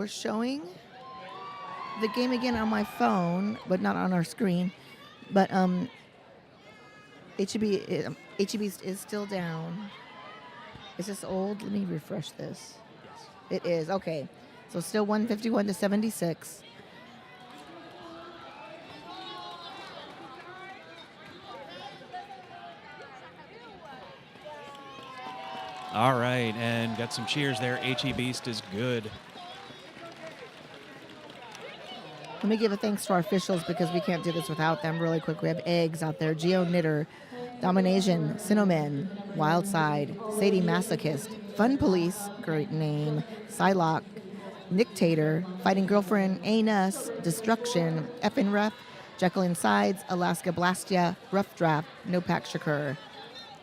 showing the game again on my phone, but not on our screen. But HEB is still down. Is this old? Let me refresh this. Yes. It is. Okay. So still 151 to 76. All right, and got some cheers there. HE Beast is good. Let me give a thanks to our officials because we can't do this without them really quick. We have Eggs out there, Geo Knitter, Domination, Cinnamon, Wildside, Sadie Masochist, Fun Police, great name, Psylocke, Nictator, Fighting Girlfriend, Anus, Destruction, Effin' Ref, Jekyll Insides, Alaska Blastia, Rough Draft, No Pack Shakur.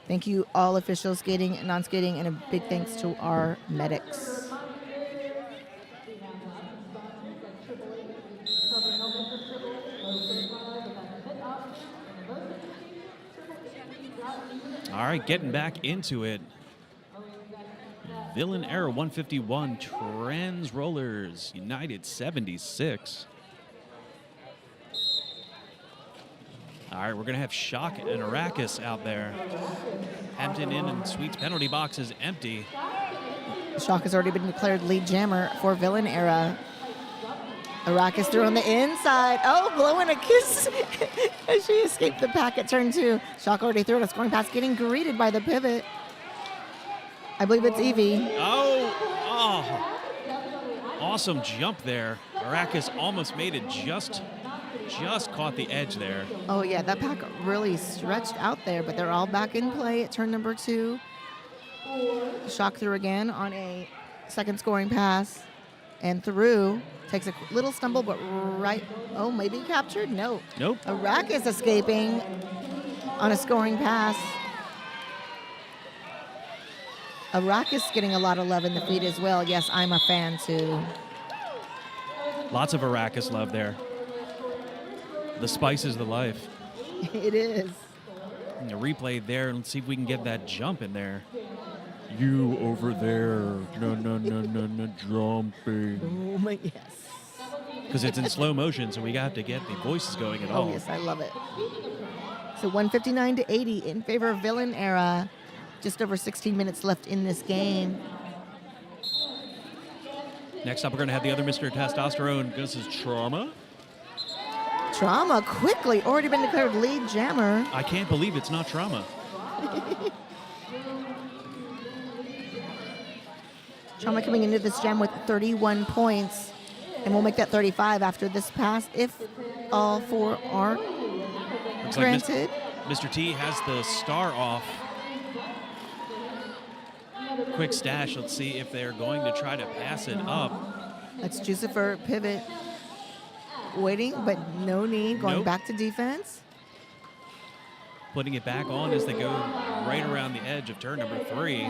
Thank you all officials, skating and non-skating, and a big thanks to our medics. All right, getting back into it. Villain Era 151, Trans Rollers, United 76. All right, we're going to have Shock and Arrakis out there. Hampton Inn and Suites penalty box is empty. Shock has already been declared lead jammer for Villain Era. Arrakis threw on the inside. Oh, blowing a kiss as she escaped the pack at turn 2. Shock already threw it a scoring pass, getting greeted by the pivot. I believe it's Evie. Oh, awesome jump there. Arrakis almost made it, just caught the edge there. Oh, yeah, that pack really stretched out there, but they're all back in play at turn number 2. Shock threw again on a second scoring pass and through. Takes a little stumble, but right. Oh, maybe captured? No. Nope. Arrakis escaping on a scoring pass. Arrakis getting a lot of love in the feed as well. Yes, I'm a fan too. Lots of Arrakis love there. The spice is the life. It is. And the replay there. Let's see if we can get that jump in there. You over there. No, jumping. Oh, my, yes. Because it's in slow motion, so we got to get the voices going at all. Oh, yes, I love it. So 159 to 80 in favor of Villain Era. Just over 16 minutes left in this game. Next up, we're going to have the other Mr. Testosterone. This is Trauma. Trauma quickly already been declared lead jammer. I can't believe it's not Trauma. Trauma coming into this jam with 31 points. And we'll make that 35 after this pass if all 4 are Looks granted. Like Mr. T has the star off. Quick stash. Let's see if they're going to try to pass it up. That's Jucifer pivot. Waiting, but no need. Going Nope. back to defense. Putting it back on as they go right around the edge of turn number 3.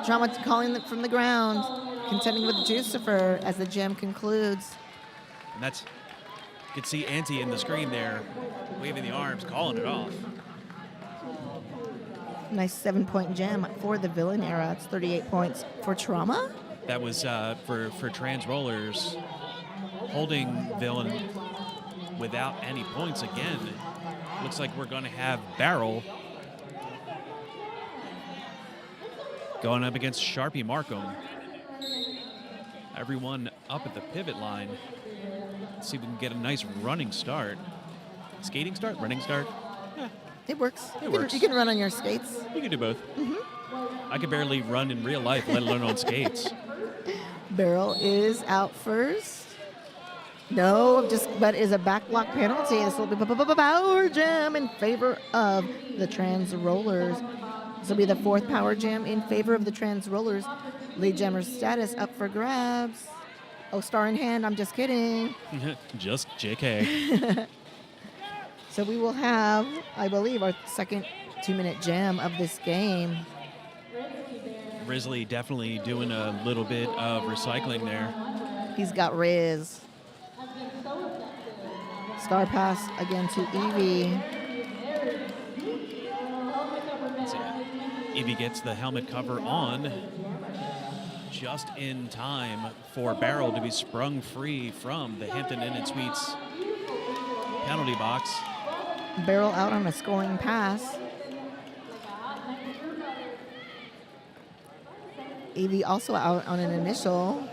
Trauma calling it from the ground. Contending with Jucifer as the jam concludes. And that's, you can see Auntie in the screen there, waving the arms, calling it off. Nice 7-point jam for the Villain Era. It's 38 points for Trauma. That was for Trans Rollers, holding Villain without any points again. Looks like we're going to have Barrel going up against Sharpie Markham. Everyone up at the pivot line. Let's see if we can get a nice running start. Skating start, running start. Yeah, it works. It works. You can run on your skates. You can do both. Mm-hmm. I could barely run in real life, let alone on skates. Barrel is out first. No, but is a back block penalty. This will be power jam in favor of the Trans Rollers. This will be the 4th power jam in favor of the Trans Rollers. Lead jammer status up for grabs. Oh, star in hand. I'm just kidding. Just JK. So we will have, I believe, our second 2-minute jam of this game. Risley definitely doing a little bit of recycling there. He's got Riz. Star pass again to Evie. Let's see. Evie gets the helmet cover on just in time for Barrel to be sprung free from the Hampton Inn and Suites penalty box. Barrel out on a scoring pass. Evie also out on an initial.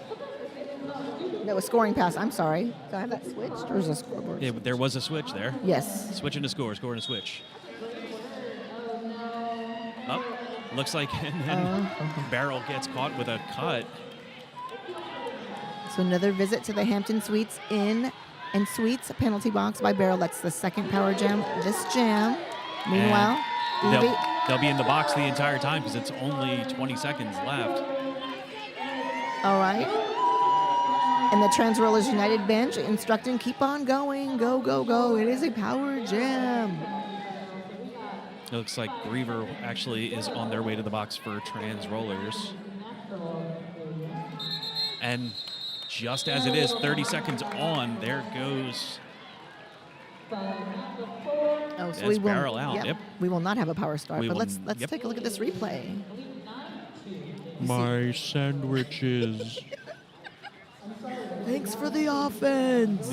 That was scoring pass. I'm sorry. Do I have that switched or is it a scoreboard? Yeah, there was a switch there. Yes. Switch into score, score and a switch. Up. Looks like and then Barrel gets caught with a cut. So another visit to the Hampton Suites Inn and Suites penalty box by Barrel. That's the second power jam this jam. Meanwhile, They'll be in the box the entire time because it's only 20 seconds left. all right. And the Trans Rollers United bench instructing, keep on going, go, go, go. It is a power jam. It looks like Griever actually is on their way to the box for Trans Rollers. And just as it is, 30 seconds on, there goes. Oh, so That's Barrel out. Yep. We will not have a power start, We but will- let's yep. take a look at this replay. My sandwiches. Thanks for the offense.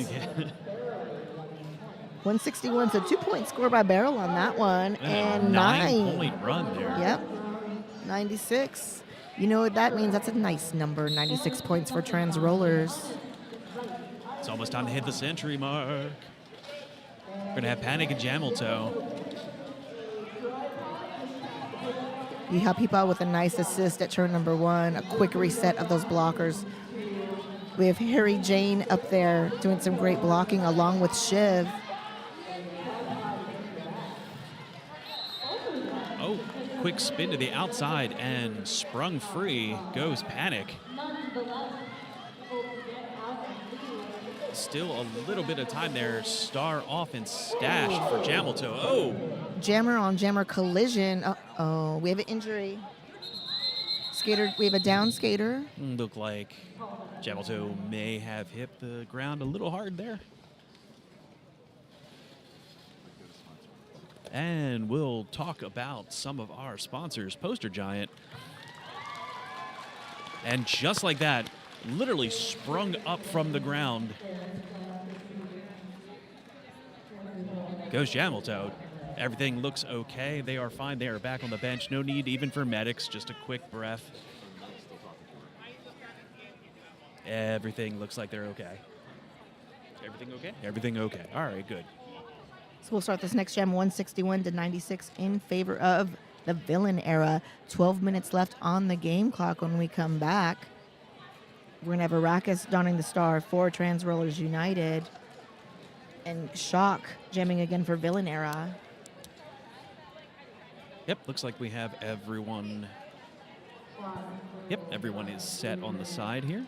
161, so 2-point score by Barrel on that one, and 9. 9-point run there. Yep, 96. You know what that means? That's a nice number, 96 points for Trans Rollers. It's almost time to hit the century mark. We're going to have Panic and Jamelto. You help people out with a nice assist at turn number 1, a quick reset of those blockers. We have Harry Jane up there doing some great blocking along with Shiv. Oh, quick spin to the outside and sprung free goes Panic. Still a little bit of time there. Star off and stashed for Jamelto. Oh, Jammer on jammer collision. Uh-oh, we have an injury. Skater, we have a down skater. look like Jamelto may have hit the ground a little hard there. And we'll talk about some of our sponsors, Poster Giant. And just like that, literally sprung up from the ground goes Jamelto. Everything looks okay. They are fine. They are back on the bench. No need even for medics, just a quick breath. Everything looks like they're okay. Everything okay? Everything okay. All right, good. So we'll start this next jam 161 to 96 in favor of the Villain Era. 12 minutes left on the game clock when we come back. We're going to have Arrakis donning the star for Trans Rollers United. And Shock jamming again for Villain Era. Yep, looks like we have everyone. Yep, everyone is set on the side here.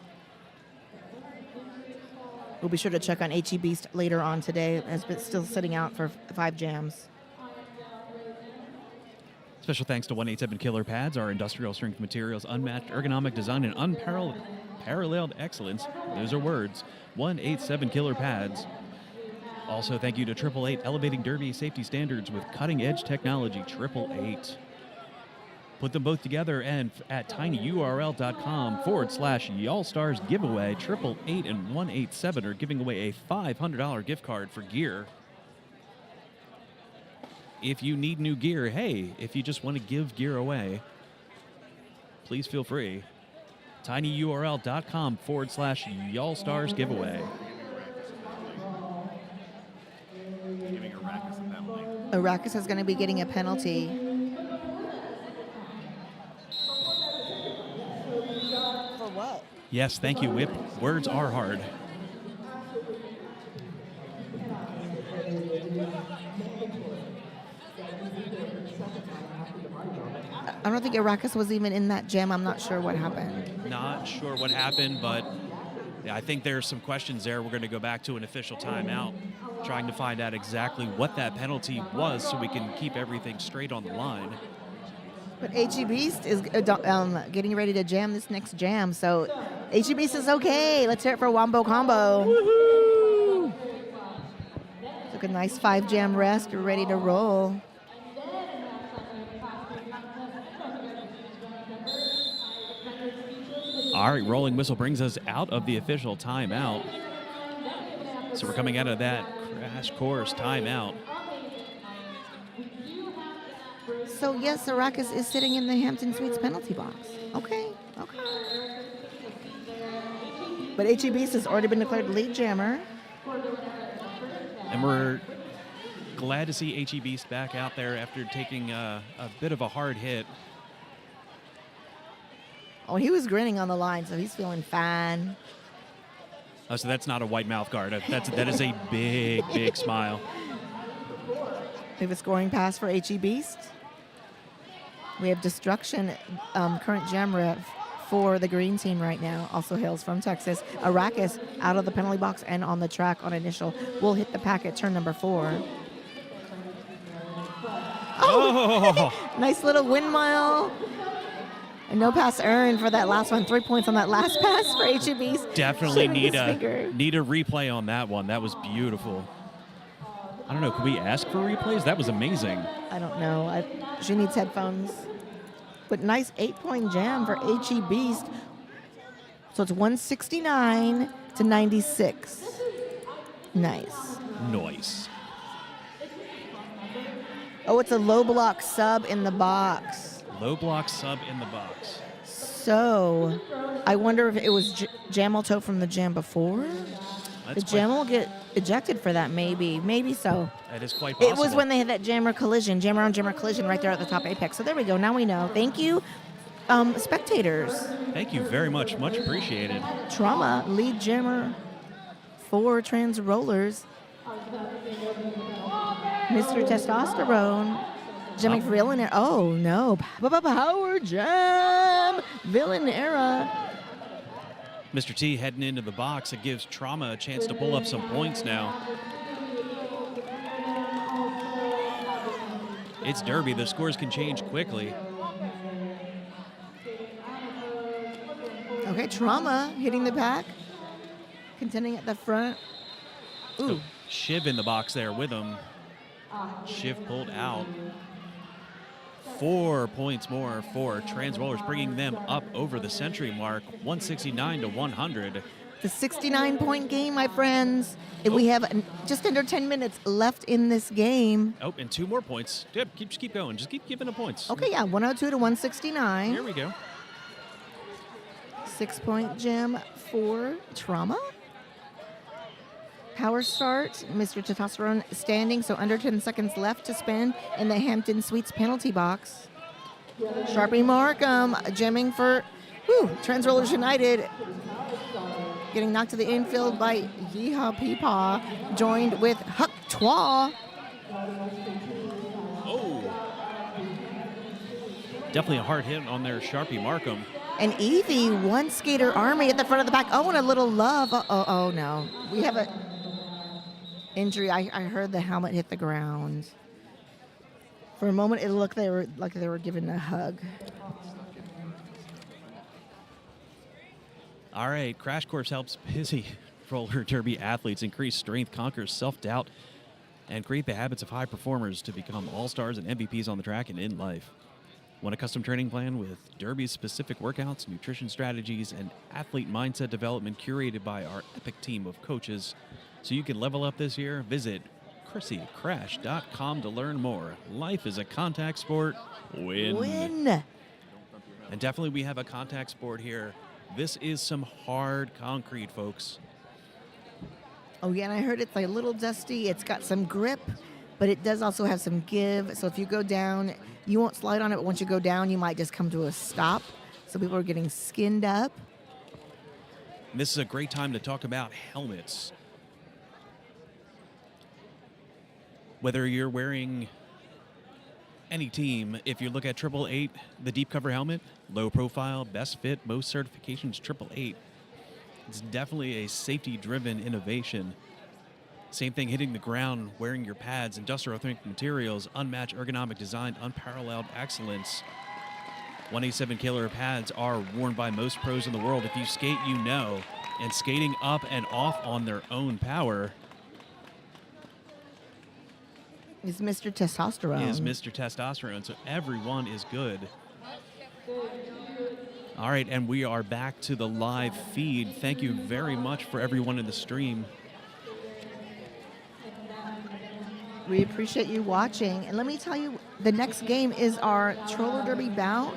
We'll be sure to check on HE Beast later on today, as it's still sitting out for 5 jams. Special thanks to 187 Killer Pads, our industrial strength materials, unmatched ergonomic design, and unparalleled excellence. Those are words. 187 Killer Pads. Also, thank you to 888, elevating derby safety standards with cutting-edge technology. 888. Put them both together and at tinyurl.com/y'allstars giveaway. 888 and 187 are giving away a $500 gift card for gear. If you need new gear, hey, if you just want to give gear away, please feel free. tinyurl.com/y'allstars giveaway. Arrakis is going to be getting a penalty. For what? Yes, thank you, Whip. Words are hard. I don't think Arrakis was even in that jam. I'm not sure what happened. Not sure what happened, but yeah, I think there's some questions there. We're going to go back to an official timeout, trying to find out exactly what that penalty was so we can keep everything straight on the line. But HE Beast is getting ready to jam this next jam, so HE Beast is okay. Let's hear it for Wombo Combo. Woohoo! Took a nice 5 jam rest. We're ready to roll. All right, rolling whistle brings us out of the official timeout. So we're coming out of that crash course timeout. So yes, Arrakis is sitting in the Hampton Suites penalty box. Okay. But HE Beast has already been declared lead jammer. And we're glad to see HE Beast back out there after taking a bit of a hard hit. Oh, he was grinning on the line, so he's feeling fine. Oh, so that's not a white mouth guard. That is a big, big smile. We have a scoring pass for HE Beast. We have Destruction, current gem rev for the green team right now. Also hails from Texas. Arrakis out of the penalty box and on the track on initial. Will hit the pack at turn number 4. Oh! Nice little windmill. And no pass earned for that last one. 3 points on that last pass for HE Beast. Definitely need a replay on that one. That was beautiful. I don't know. Could we ask for replays? That was amazing. I don't know. She needs headphones. But nice 8-point jam for HE Beast. So it's 169 to 96. Nice. Nice. Oh, it's a low block sub in the box. Low block sub in the box. So I wonder if it was Jamelto from the jam before? The jam will get ejected for that, maybe. Maybe so. That is quite possible. It was when they had that jammer on jammer collision right there at the top apex. So there we go. Now we know. Thank you, spectators. Thank you very much. Much appreciated. Trauma, lead jammer for Trans Rollers. Mr. Testosterone. Jamming for Villain Era. Oh, no. Power Jam. Villain Era. Mr. T heading into the box. It gives Trauma a chance to pull up some points now. It's Derby. The scores can change quickly. Okay, Trauma hitting the pack. Contending at the front. Ooh. Oh, Shiv in the box there with him. Shiv pulled out. 4 points more for Trans Rollers, bringing them up over the century mark, 169 to 100. The 69-point game, my friends. If we have just under 10 minutes left in this game. Oh, and 2 more points. Yep, just keep going. Just keep giving the points. Okay, yeah, 102 to 169. Here we go. 6-point gem for Trauma. Power start, Mr. Testosterone standing, so under 10 seconds left to spin in the Hampton Suites penalty box. Sharpie Markham gemming for Trans Rollers United. Getting knocked to the infield by Yeehaw Peepaw, joined with Huck Twa. Oh. Definitely a hard hit on their Sharpie Markham. And Evie, one skater army at the front of the pack. Oh, and a little love. Oh, no. We have a injury. I heard the helmet hit the ground. For a moment, it looked like they were given a hug. All right, Crash Course helps busy roller derby athletes increase strength, conquer self-doubt, and create the habits of high performers to become all-stars and MVPs on the track and in life. Want a custom training plan with derby-specific workouts, nutrition strategies, and athlete mindset development curated by our epic team of coaches so you can level up this year? Visit ChrissyCrash.com to learn more. Life is a contact sport. Win. And definitely we have a contact sport here. This is some hard concrete, folks. Oh, yeah, and I heard it's like a little dusty. It's got some grip, but it does also have some give. So if you go down, you won't slide on it, but once you go down, you might just come to a stop. So people are getting skinned up. And this is a great time to talk about helmets. Whether you're wearing any team, if you look at 888, the deep cover helmet, low profile, best fit, most certifications, 888. It's definitely a safety-driven innovation. Same thing hitting the ground, wearing your pads, industrial authentic materials, unmatched ergonomic design, unparalleled excellence. 187 Killer pads are worn by most pros in the world. If you skate, you know. And skating up and off on their own power is Mr. Testosterone. Is Mr. Testosterone, so everyone is good. All right, and we are back to the live feed. Thank you very much for everyone in the stream. We appreciate you watching. And let me tell you, the next game is our Roller Derby bout.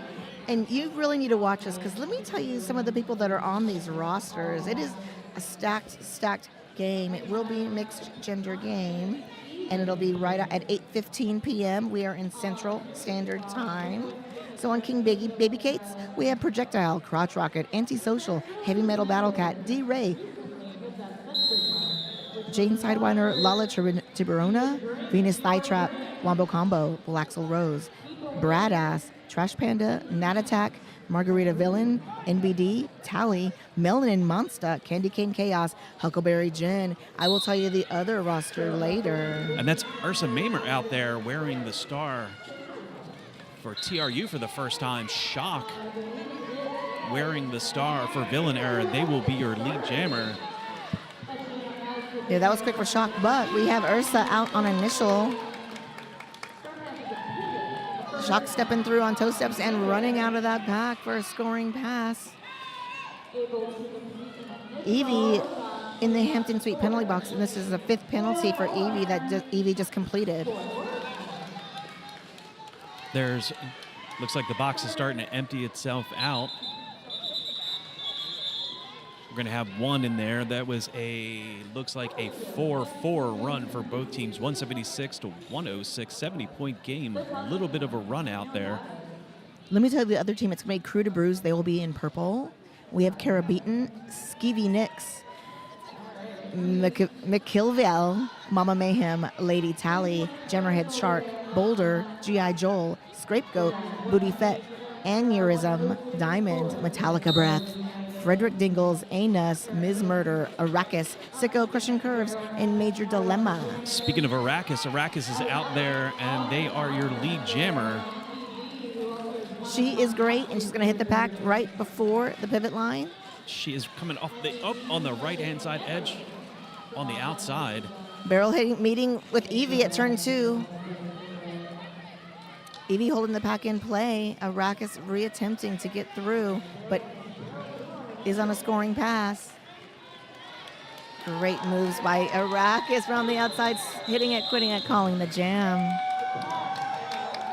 And you really need to watch this because let me tell you some of the people that are on these rosters. It is a stacked game. It will be a mixed gender game. And it'll be right at 8:15 p.m. We are in Central Standard Time. So on King Babycakes, we have Projectile, Crotch Rocket, Antisocial, Heavy Metal Battle Cat, D-Ray, Jane Sidewinder, Lala Tiburona, Venus Thigh Trap, Wombo Combo, Blaxel Rose, Bradass, Trash Panda, Nat Attack, Margarita Villain, NBD, Tally, Melanin Monster, Candy Cane Chaos, Huckleberry Gin. I will tell you the other roster later. And that's Ursa Mamer out there wearing the star for TRU for the first time. Shock wearing the star for Villain Era. They will be your lead jammer. Yeah, that was quick for Shock, but we have Ursa out on initial. Shock stepping through on toe steps and running out of that pack for a scoring pass. Evie in the Hampton Suite penalty box, and this is the 5th penalty for Evie that Evie just completed. Looks like the box is starting to empty itself out. We're going to have one in there. That was looks like a 4-4 run for both teams, 176 to 106, 70-point game. A little bit of a run out there. Let me tell you the other team. It's made Krewe to Bruise. They will be in purple. We have Kara Beaton, Skeevy Nix, McKilville, Mama Mayhem, Lady Tally, Gemmerhead Shark, Boulder, G.I. Joel, Scapegoat, Booty Fett, Aneurysm, Diamond, Metallica Breath, Frederick Dingles, Anus, Ms. Murder, Arrakis, Sicko, Crushing Curves, and Major Dilemma. Speaking of Arrakis is out there, and they are your lead jammer. She is great, and she's going to hit the pack right before the pivot line. She is coming up on the right-hand side edge, on the outside. Barrel hitting meeting with Evie at turn 2. Evie holding the pack in play. Arrakis reattempting to get through, but is on a scoring pass. Great moves by Arrakis around the outside, hitting it, quitting it, calling the jam.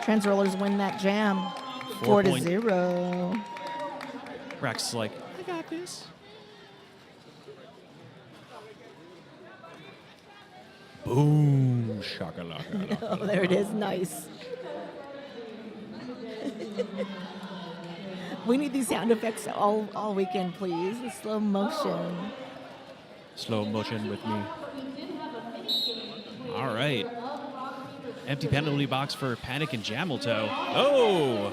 Trans Rollers win that jam, 4-0. Arrakis is like, I got this. Boom, shakalaka. Oh, there it is, nice. We need these sound effects all weekend, please. The slow motion. Slow motion with me. All right. Empty penalty box for Panic and Jameltoe. Oh!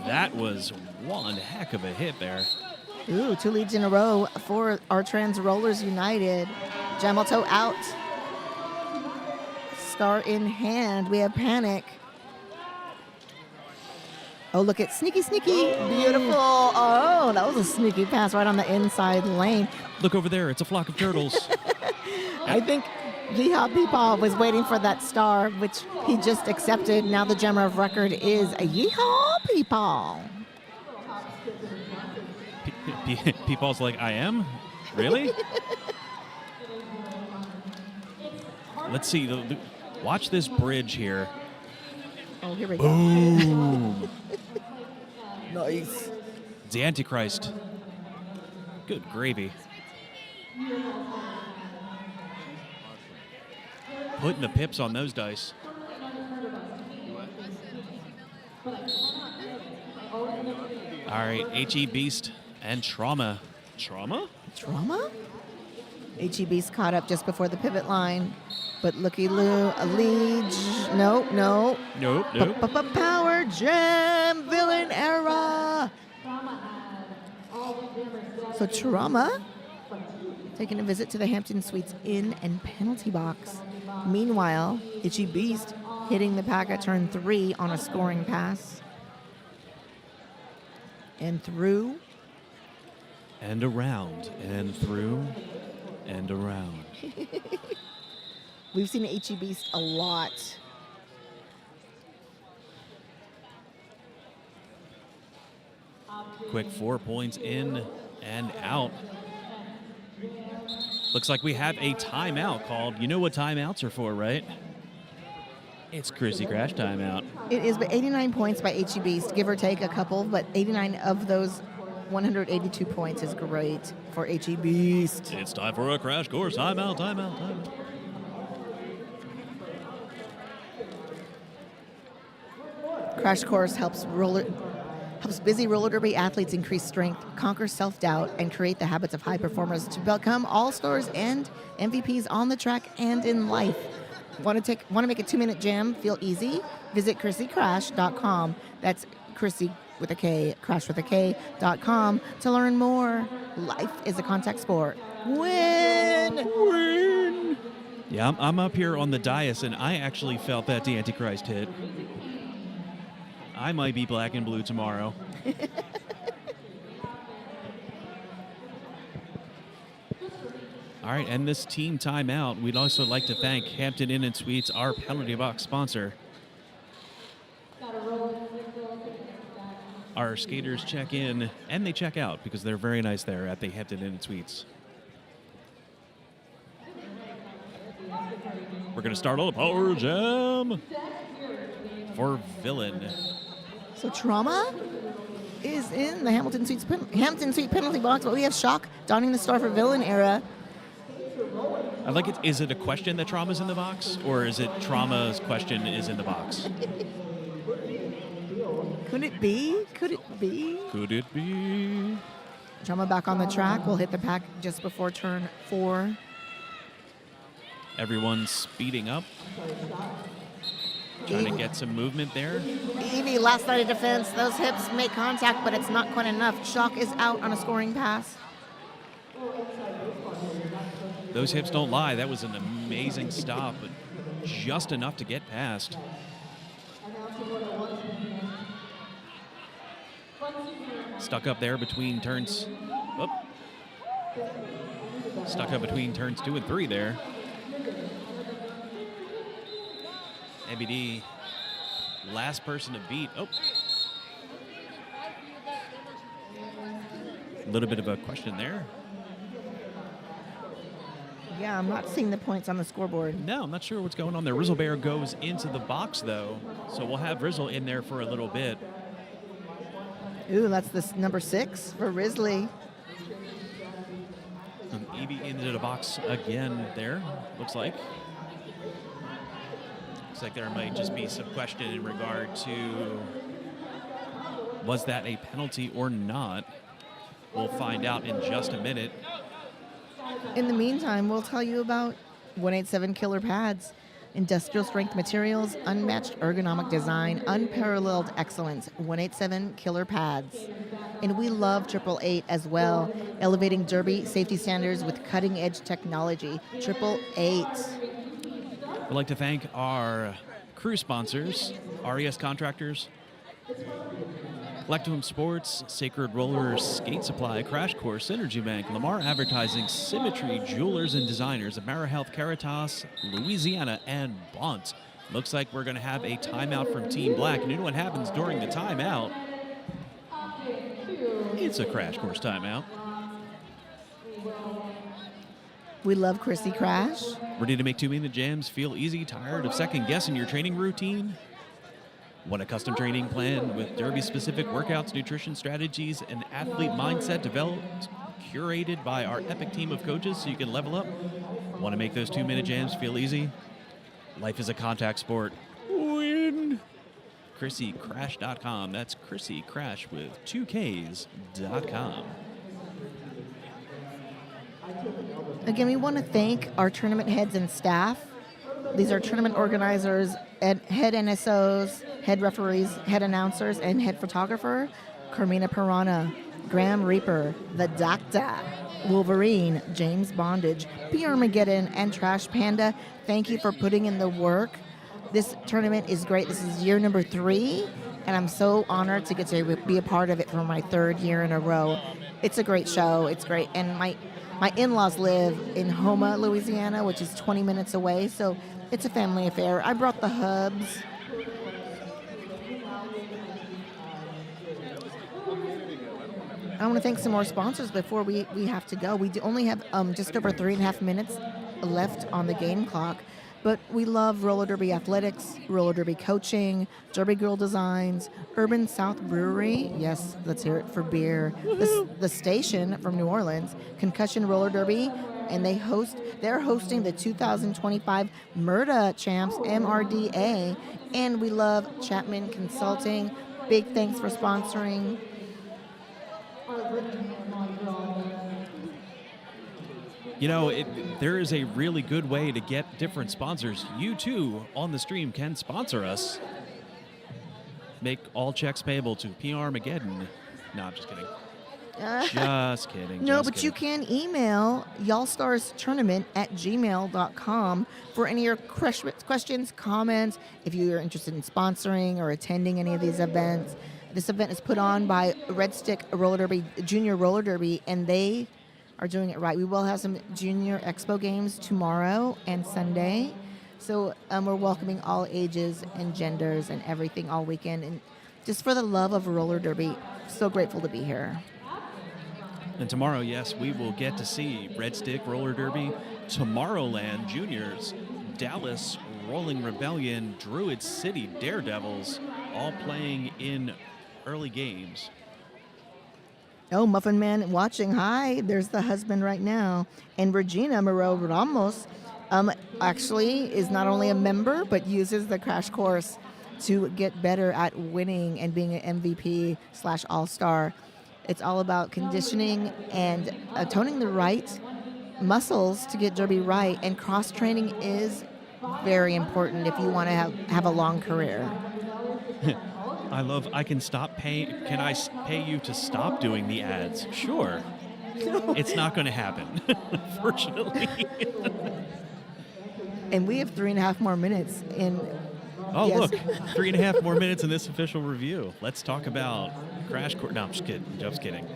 That was one heck of a hit there. Ooh, 2 leads in a row for our Trans Rollers United. Jameltoe out. Star in hand. We have Panic. Oh, look at Sneaky. Beautiful. Oh, that was a sneaky pass right on the inside lane. Look over there. It's a flock of turtles. I think Yeehaw Peepaw was waiting for that star, which he just accepted. Now the gemmer of record is a Yeehaw Peepaw. Peepaw's like, I am? Really? Let's see. Watch this bridge here. Oh, here we go. Boom. Nice. It's the Antichrist. Good gravy. Putting the pips on those dice. All right, HE Beast and Trauma. Trauma? HE Beast caught up just before the pivot line. But Looky Lou, a lead. Nope. Power Jam, Villain Era. So Trauma taking a visit to the Hampton Suites Inn and penalty box. Meanwhile, Itchy Beast hitting the pack at turn 3 on a scoring pass. And through. And around. And through. And around. We've seen H.E. Beast a lot. Quick 4 points in and out. Looks like we have a timeout called. You know what timeouts are for, right? It's Chrissy Crash timeout. It is, but 89 points by H.E. Beast, give or take a couple, but 89 of those 182 points is great for H.E. Beast. It's time for a crash course. Timeout. Crash Course helps busy roller derby athletes increase strength, conquer self-doubt, and create the habits of high performers to become all-stars and MVPs on the track and in life. Want to make a 2-minute jam feel easy? Visit ChrissyCrash.com. That's Chrissy with a K, Crash with a K.com to learn more. Life is a contact sport. Win! Yeah, I'm up here on the dais, and I actually felt that the Antichrist hit. I might be black and blue tomorrow. All right, and this team timeout, we'd also like to thank Hampton Inn & Suites, our penalty box sponsor. Our skaters check in, and they check out because they're very nice there at the Hampton Inn & Suites. We're going to start on the power jam for Villain. So Trauma is in the Hampton Suite penalty box, but we have Shock donning the star for Villain era. I like it. Is it a question that Trauma's in the box, or is it Trauma's question is in the box? Could it be? Could it be? Could it be? Trauma back on the track. We'll hit the pack just before turn 4. Everyone's speeding up. Trying to get some movement there. Evie, last night of defense. Those hips make contact, but it's not quite enough. Shock is out on a scoring pass. Those hips don't lie. That was an amazing stop, but just enough to get past. Stuck up there between turns. Oh. Stuck up between turns 2 and 3 there. MBD, last person to beat. Oh. A little bit of a question there. Yeah, I'm not seeing the points on the scoreboard. No, I'm not sure what's going on there. Rizzle Bear goes into the box, though, so we'll have Rizzle in there for a little bit. Ooh, that's the number 6 for Risley. And Evie into the box again there, looks like. Looks like there might just be some question in regard to was that a penalty or not? We'll find out in just a minute. In the meantime, we'll tell you about 187 Killer Pads. Industrial strength materials, unmatched ergonomic design, unparalleled excellence. 187 Killer Pads. And we love 888 as well, elevating derby safety standards with cutting-edge technology. 888. We'd like to thank our crew sponsors, RES Contractors, Collectum Sports, Sacred Rollers, Skate Supply, Crash Course, Energy Bank, Lamar Advertising, Symmetry, Jewelers and Designers, AmeriHealth, Caritas, Louisiana, and Bont. Looks like we're going to have a timeout from Team Black. And you know what happens during the timeout? It's a Crash Course timeout. We love Chrissy Crash. Ready to make 2-minute jams? Feel easy? Tired of second-guessing your training routine? Want a custom training plan with derby-specific workouts, nutrition strategies, and athlete mindset developed, curated by our epic team of coaches so you can level up? Want to make those 2-minute jams feel easy? Life is a contact sport. Win! ChrissyCrash.com. That's Chrissy Crash with 2Ks.com. Again, we want to thank our tournament heads and staff. These are tournament organizers, head NSOs, head referees, head announcers, and head photographer. Carmina Pirana, Graham Reaper, The Doctor, Wolverine, James Bondage, P. Armageddon, and Trash Panda. Thank you for putting in the work. This tournament is great. This is year number 3, and I'm so honored to get to be a part of it for my 3rd year in a row. It's a great show. It's great. And my in-laws live in Houma, Louisiana, which is 20 minutes away, so it's a family affair. I brought the hubs. I want to thank some more sponsors before we have to go. We only have just over 3.5 minutes left on the game clock. But we love roller derby athletics, roller derby coaching, Derby Girl Designs, Urban South Brewery. Yes, let's hear it for beer. The station from New Orleans, Concussion Roller Derby, and they're hosting the 2025 MRDA Champs, MRDA, and we love Chapman Consulting. Big thanks for sponsoring. You know, there is a really good way to get different sponsors. You too, on the stream, can sponsor us. Make all checks payable to PR Armageddon. No, I'm just kidding. Just kidding. No, just but kidding. you can email y'allstarstournament@gmail.com for any of your questions, comments, if you're interested in sponsoring or attending any of these events. This event is put on by Red Stick Roller Derby, Junior Roller Derby, and they are doing it right. We will have some Junior Expo games tomorrow and Sunday. So we're welcoming all ages and genders and everything all weekend. And just for the love of roller derby, so grateful to be here. And tomorrow, yes, we will get to see Red Stick Roller Derby, Tomorrowland Juniors, Dallas Rolling Rebellion, Druid City Daredevils, all playing in early games. Oh, Muffin Man watching. Hi, there's the husband right now. And Regina Moreau Ramos actually is not only a member, but uses the crash course to get better at winning and being an MVP/all-star. It's all about conditioning and toning the right muscles to get derby right. And cross-training is very important if you want to have a long career. I can I pay you to stop doing the ads? Sure. It's not going to happen, unfortunately. And we have 3.5 more minutes in. Oh, yes. Look, 3.5 more minutes in this official review. Let's talk about Crash Course. No, I'm just kidding. Just kidding.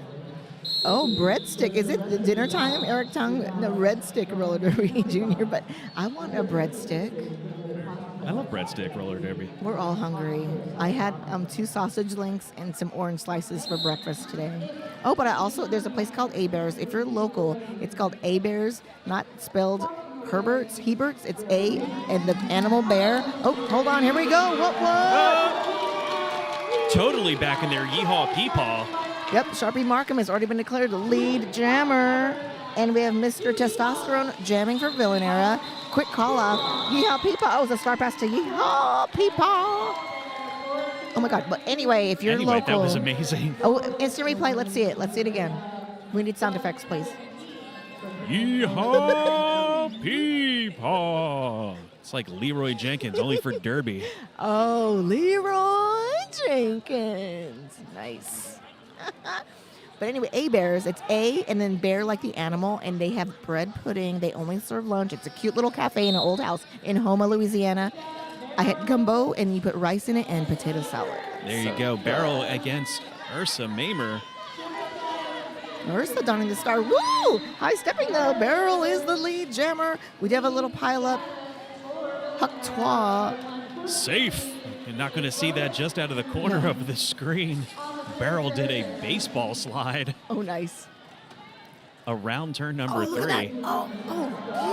Oh, breadstick. Is it the dinner time, Eric Tong? No, Red Stick Roller Derby Junior, but I want a breadstick. I love breadstick roller derby. We're all hungry. I had 2 sausage links and some orange slices for breakfast today. Oh, but there's a place called A-Bears. If you're local, it's called A-Bears, not spelled Herbert's, it's A and the animal bear. Oh, hold on, here we go. What? Totally back in there, yeehaw peepaw. Yep, Sharpie Markham has already been declared the lead jammer. And we have Mr. Testosterone jamming for Villain Era. Quick call off. Yeehaw Peepaw. Oh, it's a star pass to Yeehaw Peepaw. Oh my God. But anyway, if you're local. That was amazing. Oh, instant replay. Let's see it. Let's see it again. We need sound effects, please. Yeehaw Peepaw. It's like Leroy Jenkins, only for Derby. Oh, Leroy Jenkins. Nice. But anyway, A-Bears, it's A and then bear like the animal, and they have bread pudding. They only serve lunch. It's a cute little cafe in an old house in Houma, Louisiana. I had gumbo, and you put rice in it and potato salad. There you go. Barrel against Ursa Mamer. Ursa donning the star. Woo! High stepping, though. Barrel is the lead jammer. We do have a little pile up. Huck Twa. Safe. You're not going to see that just out of the corner of the screen. Barrel did a baseball slide. Oh, nice. Around turn number 3. Oh,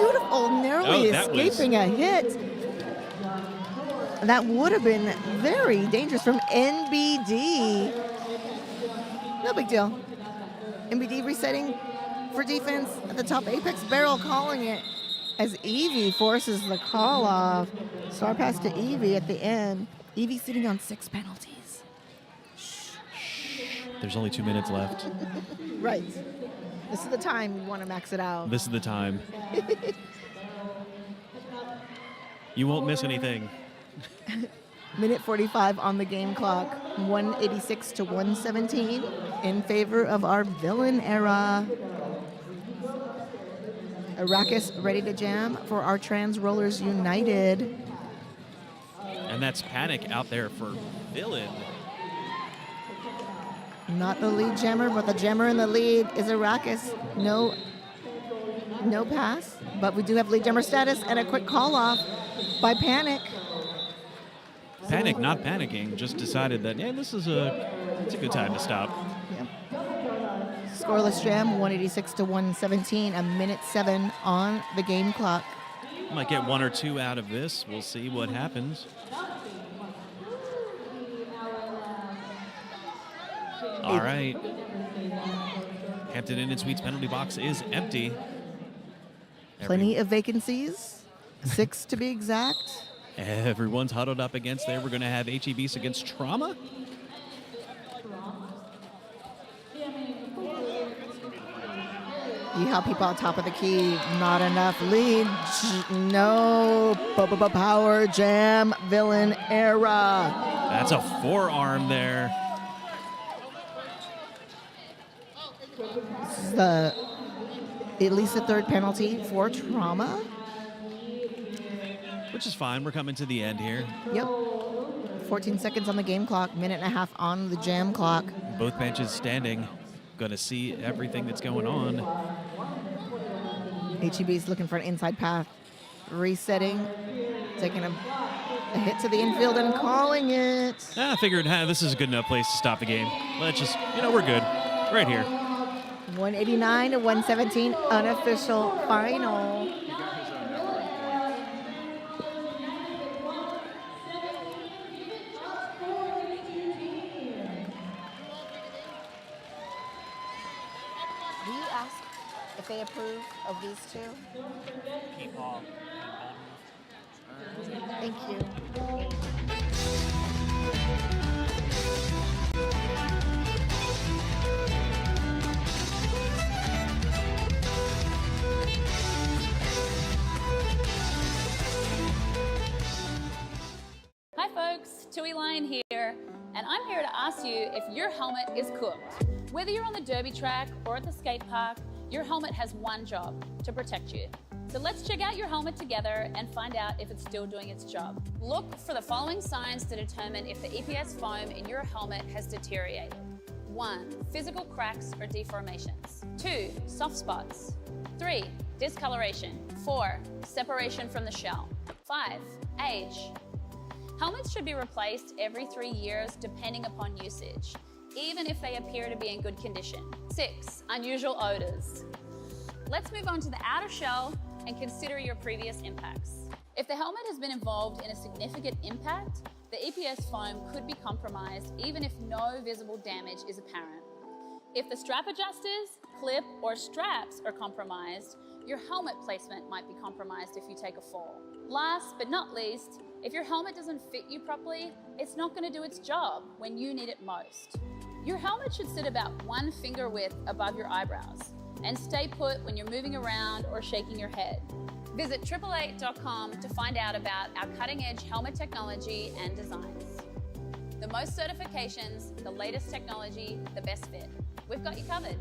beautiful. Narrowly escaping a hit. That would have been very dangerous from NBD. No big deal. NBD resetting for defense at the top apex. Barrel calling it as Evie forces the call off. Star pass to Evie at the end. Evie sitting on 6 penalties. There's only 2 minutes left. Right. This is the time you want to max it out. This is the time. You won't miss anything. Minute 45 on the game clock. 186 to 117 in favor of our Villain Era. Arrakis ready to jam for our Trans Rollers United. And that's Panic out there for Villain. Not the lead jammer, but the jammer in the lead is Arrakis. No pass, but we do have lead jammer status and a quick call off by Panic. Panic, not panicking, just decided that, it's a good time to stop. Yep. Scoreless jam, 186 to 117, a minute 7 on the game clock. Might get 1 or 2 out of this. We'll see what happens. All right. Hampton Inn and Suites penalty box is empty. Plenty of vacancies, 6 to be exact. Everyone's huddled up against there. We're going to have HEBs against Trauma. You have people on top of the key, not enough lead. No, power jam, villain era. That's a forearm there. This is at least the third penalty for Trauma. Which is fine. We're coming to the end here. Yep. 14 seconds on the game clock, minute and a half on the jam clock. Both benches standing. Going to see everything that's going on. HEB's looking for an inside path. Resetting, taking a hit to the infield and calling it. I figured this is a good enough place to stop the game. Let's just, we're good. Right here. 189 to 117, unofficial final. Do you ask if they approve of these two? Thank you. Hi folks, Tui Line here, and I'm here to ask you if your helmet is cooked. Whether you're on the derby track or at the skate park, your helmet has one job, to protect you. So let's check out your helmet together and find out if it's still doing its job. Look for the following signs to determine if the EPS foam in your helmet has deteriorated. 1. Physical cracks or deformations. 2. Soft spots. 3. Discoloration. 4. Separation from the shell. 5. Age. Helmets should be replaced every 3 years depending upon usage, even if they appear to be in good condition. 6. Unusual odors. Let's move on to the outer shell and consider your previous impacts. If the helmet has been involved in a significant impact, the EPS foam could be compromised even if no visible damage is apparent. If the strap adjusters, clip, or straps are compromised, your helmet placement might be compromised if you take a fall. Last but not least, if your helmet doesn't fit you properly, it's not going to do its job when you need it most. Your helmet should sit about 1 finger width above your eyebrows and stay put when you're moving around or shaking your head. Visit 888.com to find out about our cutting-edge helmet technology and designs. The most certifications, the latest technology, the best fit. We've got you covered.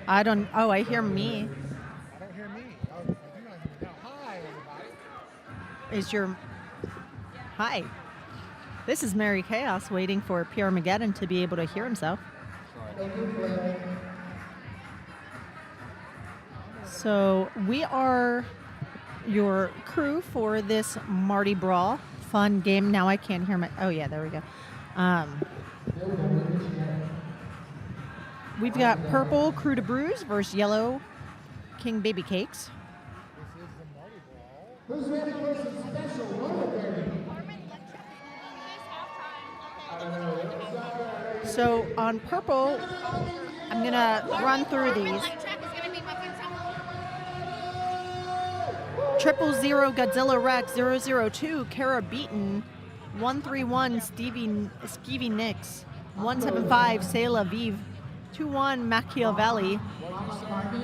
I don't. Oh, I hear me. I don't hear me. Oh, I do not hear me now. Hi, everybody. Is your hi? This is Mary Chaos waiting for Pierre Mageddon to be able to hear himself. So we are your crew for this Mardi Brawl fun game. Now I can't hear my. Oh yeah, there we go. We've got purple Crew to Bruise versus yellow King Babycakes. Who's ready for some special roller derby? So on purple, I'm gonna run through these. 000 Godzilla Rex, 002 Kara Beaton, 131 Skeevy Nix, 175 Sailor Vive, 21 Machiavelli,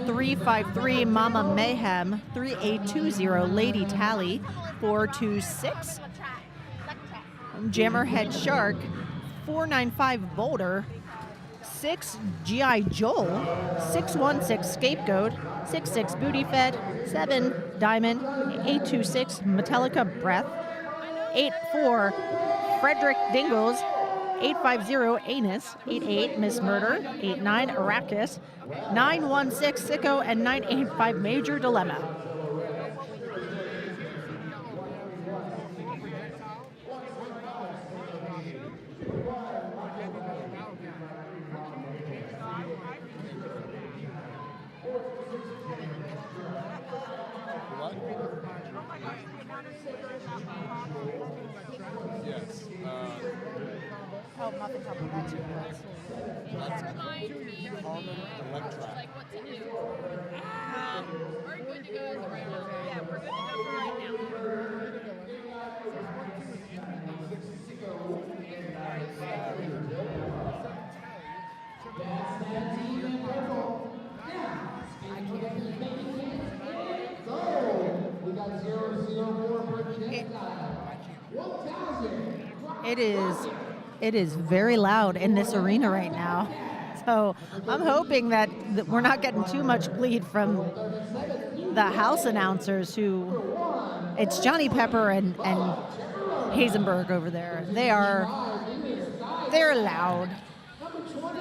353 Mama Mayhem, 3820 Lady Tally, 426 Jammerhead Shark, 495 Boulder, 6 G.I. Joel, 616 Scapegoat, 66 Booty Fed, 7 Diamond, 826 Metallica Breath, 84 Frederick Dingles, 850 Anus, 88 Miss Murder, 89 Arrakis, 916 Sicko, and 985 Major Dilemma. Yes. Oh, muffin top of that too. Carmen Electra. What to do? We're good to go as of right now. Yeah, we're good to go for right now. We got 004 projectile. 1,000. It is very loud in this arena right now. So I'm hoping that we're not getting too much bleed from the house announcers who, it's Johnny Pepper and Hazenberg over there. They're loud.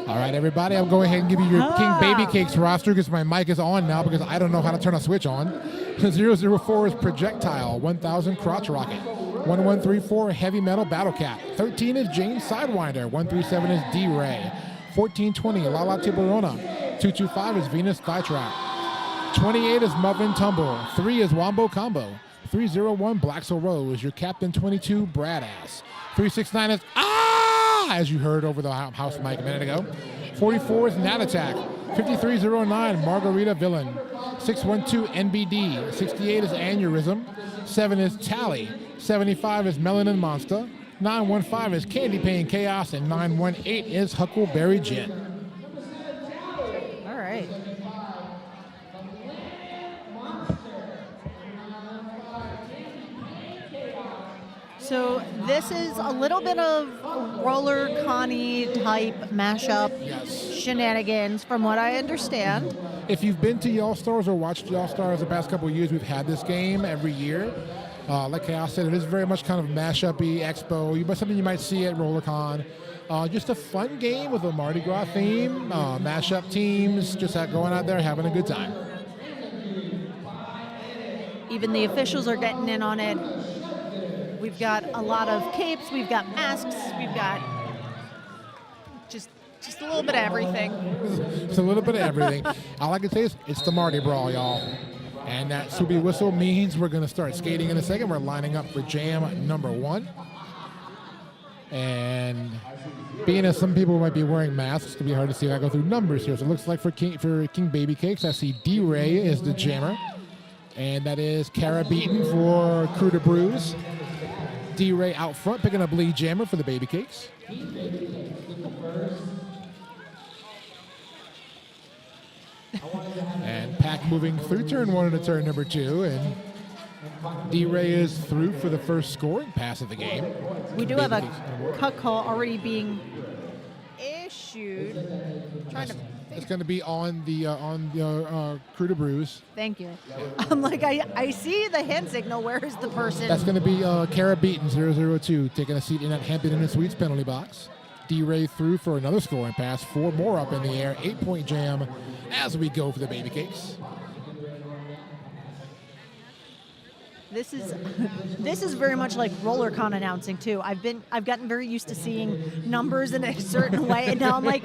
All right, everybody, I'll go ahead and give you your King Babycakes roster because my mic is on now because I don't know how to turn a switch on. 004 is Projectile, 1000 Crotch Rocket, 1134 Heavy Metal Battle Cat, 13 is James Sidewinder, 137 is D-Ray, 1420 Lala Tiburona, 225 is Venus Skytrap, 28 is Muffin Tumble, 3 is Wombo Combo, 301 Blacksoul Rose, your Captain 22 Bradass, 369 is as you heard over the house mic a minute ago. 44 is Nat Attack. 5309 Margarita Villain. 612 NBD. 68 is Aneurysm. 7 is Tally. 75 is Melanin Monster. 915 is Candy Pain Chaos. And 918 is Huckleberry Gin. All right. So this is a little bit of roller Connie type mashup shenanigans from what I understand. If you've been to Y'all Stars or watched Y'all Stars the past couple of years, we've had this game every year. Like Chaos said, it is very much kind of mashup-y, expo, but something you might see at RollerCon. Just a fun game with a Mardi Gras theme, mashup teams, just going out there having a good time. Even the officials are getting in on it. We've got a lot of capes, we've got masks, we've got just a little bit of everything. It's a little bit of everything. All I can say is it's the Mardi Brawl, y'all. And that Subi whistle means we're going to start skating in a second. We're lining up for jam number 1. And being as some people might be wearing masks, it's going to be hard to see if I go through numbers here. So it looks like for King Babycakes, I see D-Ray is the jammer. And that is Kara Beaton for Crew to Bruise. D-Ray out front, picking up lead jammer for the Babycakes. And Pack moving through turn 1 into turn number 2. And D-Ray is through for the first scoring pass of the game. We do have a cut call already being issued. Trying to It's going to be on the Krewe to Bruise. Thank you. I'm like, I see the hand signal. Where is the person? That's going to be Kara Beaton, 002, taking a seat in that Hampton Inn Suites penalty box. D-Ray through for another scoring pass. 4 more up in the air. 8-point jam as we go for the Babycakes. This is very much like RollerCon announcing too. I've gotten very used to seeing numbers in a certain way, and now I'm like,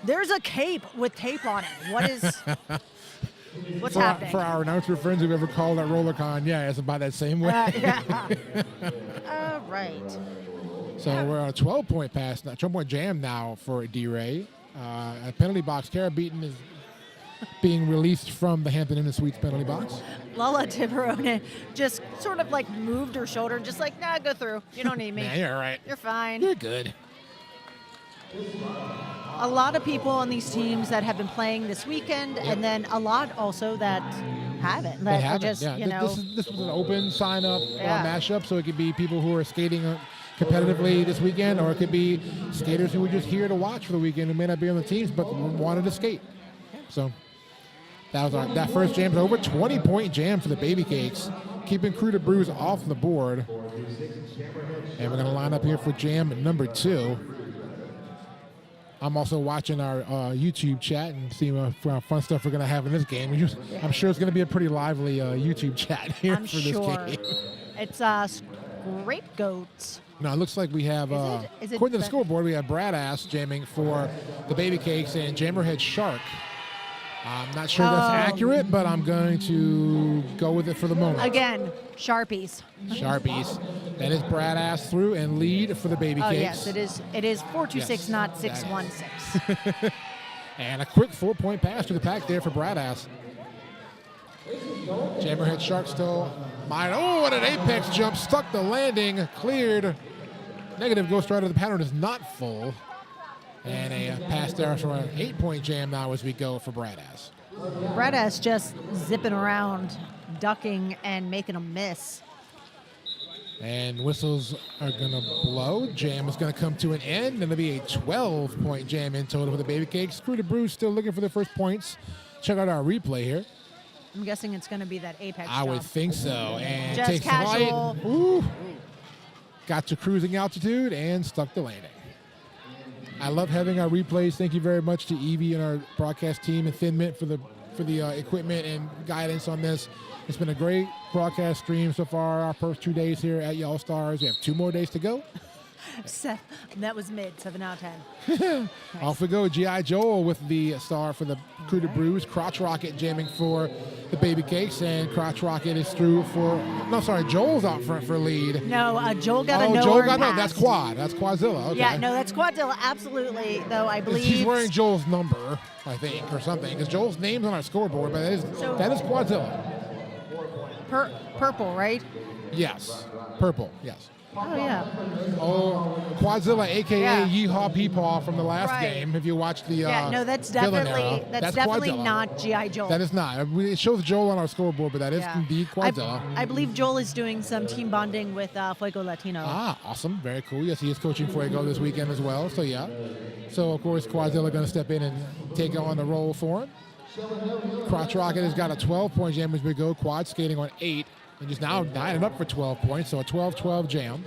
there's a cape with tape on it. What's happening? For our announcer friends who've ever called at RollerCon, yeah, it's about that same way. Right. So we're on a 12-point pass, 12-point jam now for D-Ray. A penalty box. Kara Beaton is being released from the Hampton Inn Suites penalty box. Lala Tiberone just sort of like moved her shoulder, just like, nah, go through. You don't need me. Nah, you're all right. You're fine. You're good. A lot of people on these teams that have been playing this weekend, and then a lot also that haven't. They That haven't, just, yeah. you know, This was an open sign-up Yeah. mashup, so it could be people who are skating competitively this weekend, or it could be skaters who were just here to watch for the weekend who may not be on the teams but wanted to skate. So that was that first jam's over. 20-point jam for the Babycakes, keeping Krewe to Bruise off the board. And we're going to line up here for jam number 2. I'm also watching our YouTube chat and seeing what fun stuff we're going to have in this game. I'm sure it's going to be a pretty lively YouTube chat here I'm for this sure. game. It's Scapegoats. No, it looks like we have, is it according to the the- scoreboard, we have Bradass jamming for the Babycakes and Jammerhead Shark. I'm not sure that's accurate, but I'm going to go with it for the moment. Again, Sharpies. Sharpies. That is Bradass through and lead for the Babycakes. Oh, yes, it is. It is 426, Yes, not that is. 616. And a quick 4-point pass to the pack there for Bradass. Jammerhead Shark still. What an apex jump. Stuck the landing. Cleared. Negative Ghost Rider. The pattern is not full. And a pass there for an 8-point jam now as we go for Bradass. Bradass just zipping around, ducking, and making a miss. And whistles are going to blow. Jam is going to come to an end. And it'll be a 12-point jam in total for the Babycakes. Krewe to Bruise still looking for the first points. Check out our replay here. I'm guessing it's going to be that apex I would jump. think so. And Just takes casual. flight. Ooh. Got to cruising altitude and stuck the landing. I love having our replays. Thank you very much to Evie and our broadcast team and Thin Mint for the equipment and guidance on this. It's been a great broadcast stream so far. Our first 2 days here at Y'all Stars. We have 2 more days to go. That was mid, 7 out of 10. Off we go. G.I. Joel with the star for the Krewe to Bruise. Crotch Rocket jamming for the Babycakes, and Crotch Rocket is through for. No, sorry, Joel's out front for lead. No, Joel got a no Joel earned got no. pass. That's Quad. That's Quadzilla. Okay. Yeah, no, that's Quadzilla. Absolutely, though I believe. He's wearing Joel's number, I think, or something, because Joel's name's on our scoreboard, but that is Quadzilla. Purple, right? Yes, purple. Yes. Oh yeah. Oh, Quadzilla, aka Yeah. Yeehaw Peepaw from the last Right. game. If you watched the Yeah, no, that's villain definitely era. that's definitely Quadzilla. not GI Joel. That is not. It shows Joel on our scoreboard, but that is Yeah. indeed Quadzilla. I believe Joel is doing some team bonding with Fuego Latino. Awesome. Very cool. Yes, he is coaching Fuego this weekend as well. So, yeah. So, of course, Quadzilla going to step in and take on the role for him. Crotch Rocket has got a 12-point jam as we go. Quad skating on 8 and just now lining up for 12 points. So, a 12-12 jam.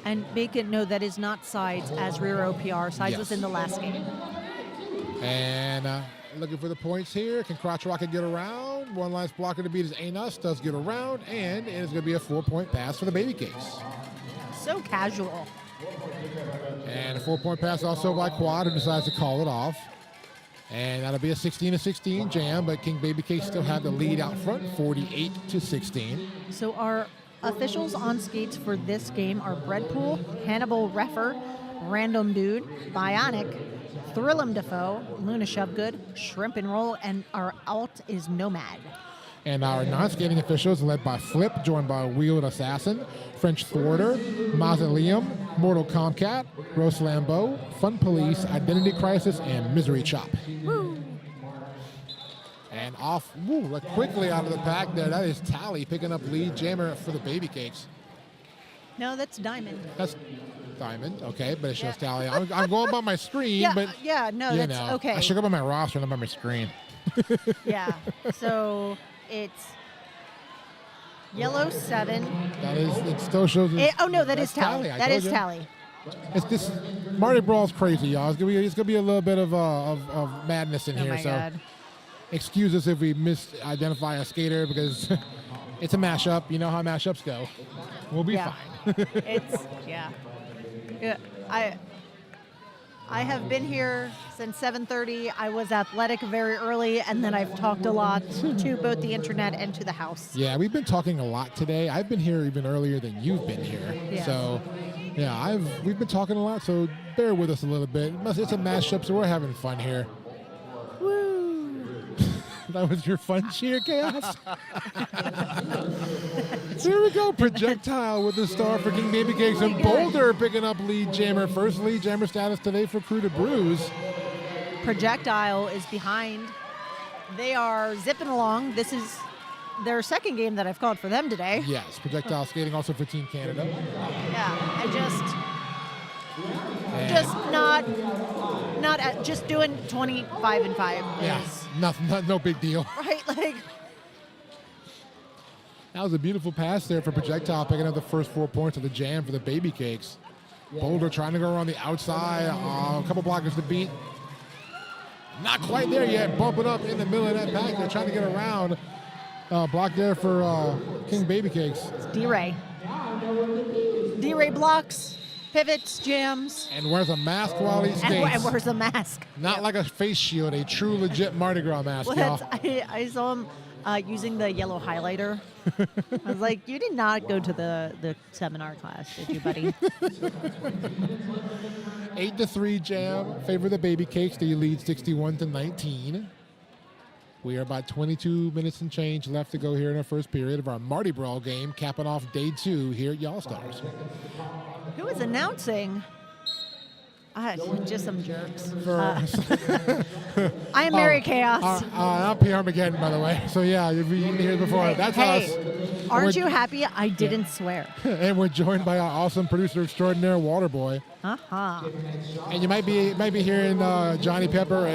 And make it know that is not Sides as rear OPR. Sides Yes. was in the last game. And looking for the points here. Can Crotch Rocket get around? One last blocker to beat is Anus. Does get around. And it is going to be a 4-point pass for the Babycakes. So casual. And a 4-point pass also by Quad, who decides to call it off. And that'll be a 16-16 jam, but King Babycakes still have the lead out front, 48-16. So our officials on skates for this game are Breadpool, Hannibal Reffer, Random Dude, Bionic, Thrillum Defoe, Luna Shovegood, Shrimp and Roll, and our alt is Nomad. And our non-skating officials led by Flip, joined by Wheeled Assassin, French Thwarter, Mausoleum, Mortal Comcat, Rose Lambeau, Fun Police, Identity Crisis, and Misery Chop. Woo. And off, quickly out of the pack there. That is Tally picking up lead jammer for the Babycakes. No, that's Diamond. That's Diamond, okay, but it shows tally. I'm going by my screen, Yeah, but no, you that's know, okay. I should go by my roster, not by my screen. Yeah. So it's yellow 7. That is, it still shows. Oh no, that that's is tally. I That told is you. tally. It's this Mardi Bral's crazy, y'all. It's gonna be a little bit of madness in Oh here. my So God. excuse us if we misidentify a skater because it's a mashup. You know how mashups go. We'll be Yeah. fine. Yeah. I have been here since 7:30. I was athletic very early, and then I've talked a lot to both the internet and to the house. Yeah, we've been talking a lot today. I've been here even earlier than you've been here. Yeah. So, yeah, we've been talking a lot. So bear with us a little bit. It's a mashup, so we're having fun here. That was your fun cheer, Chaos? There we go. Projectile with the star for King Babycakes and Boulder picking up lead jammer. First lead jammer status today for Krewe to Bruise. Projectile is behind. They are zipping along. This is their second game that I've called for them today. Yes, Projectile skating also for Team Canada. Yeah, I just doing 25 and 5. Yeah, no big deal. Right, like. That was a beautiful pass there for Projectile, picking up the first 4 points of the jam for the Babycakes. Boulder trying to go around the outside. A couple blockers to beat. Not quite there yet. Bumping up in the middle of that pack. They're trying to get around. Block there for King Babycakes. D-Ray. D-Ray blocks, pivots, jams. And wears a mask while he skates. And wears a mask. Not like a face shield, a true legit Mardi Gras mask, y'all. I saw him using the yellow highlighter. I was like, you did not go to the seminar class, did you, buddy? 8-3 jam. Favor the Babycakes. They lead 61-19. We are about 22 minutes and change left to go here in our first period of our Mardi Gras game, capping off day 2 here at Y'all Stars. Who is announcing? Just some jerks. I am Mary Chaos. I'm P. Armageddon, by the way. So, yeah, you've been here before. That's us. Aren't you happy? I didn't swear. And we're joined by our awesome producer extraordinaire, Waterboy. Uh-huh. And you might be hearing Johnny Pepper and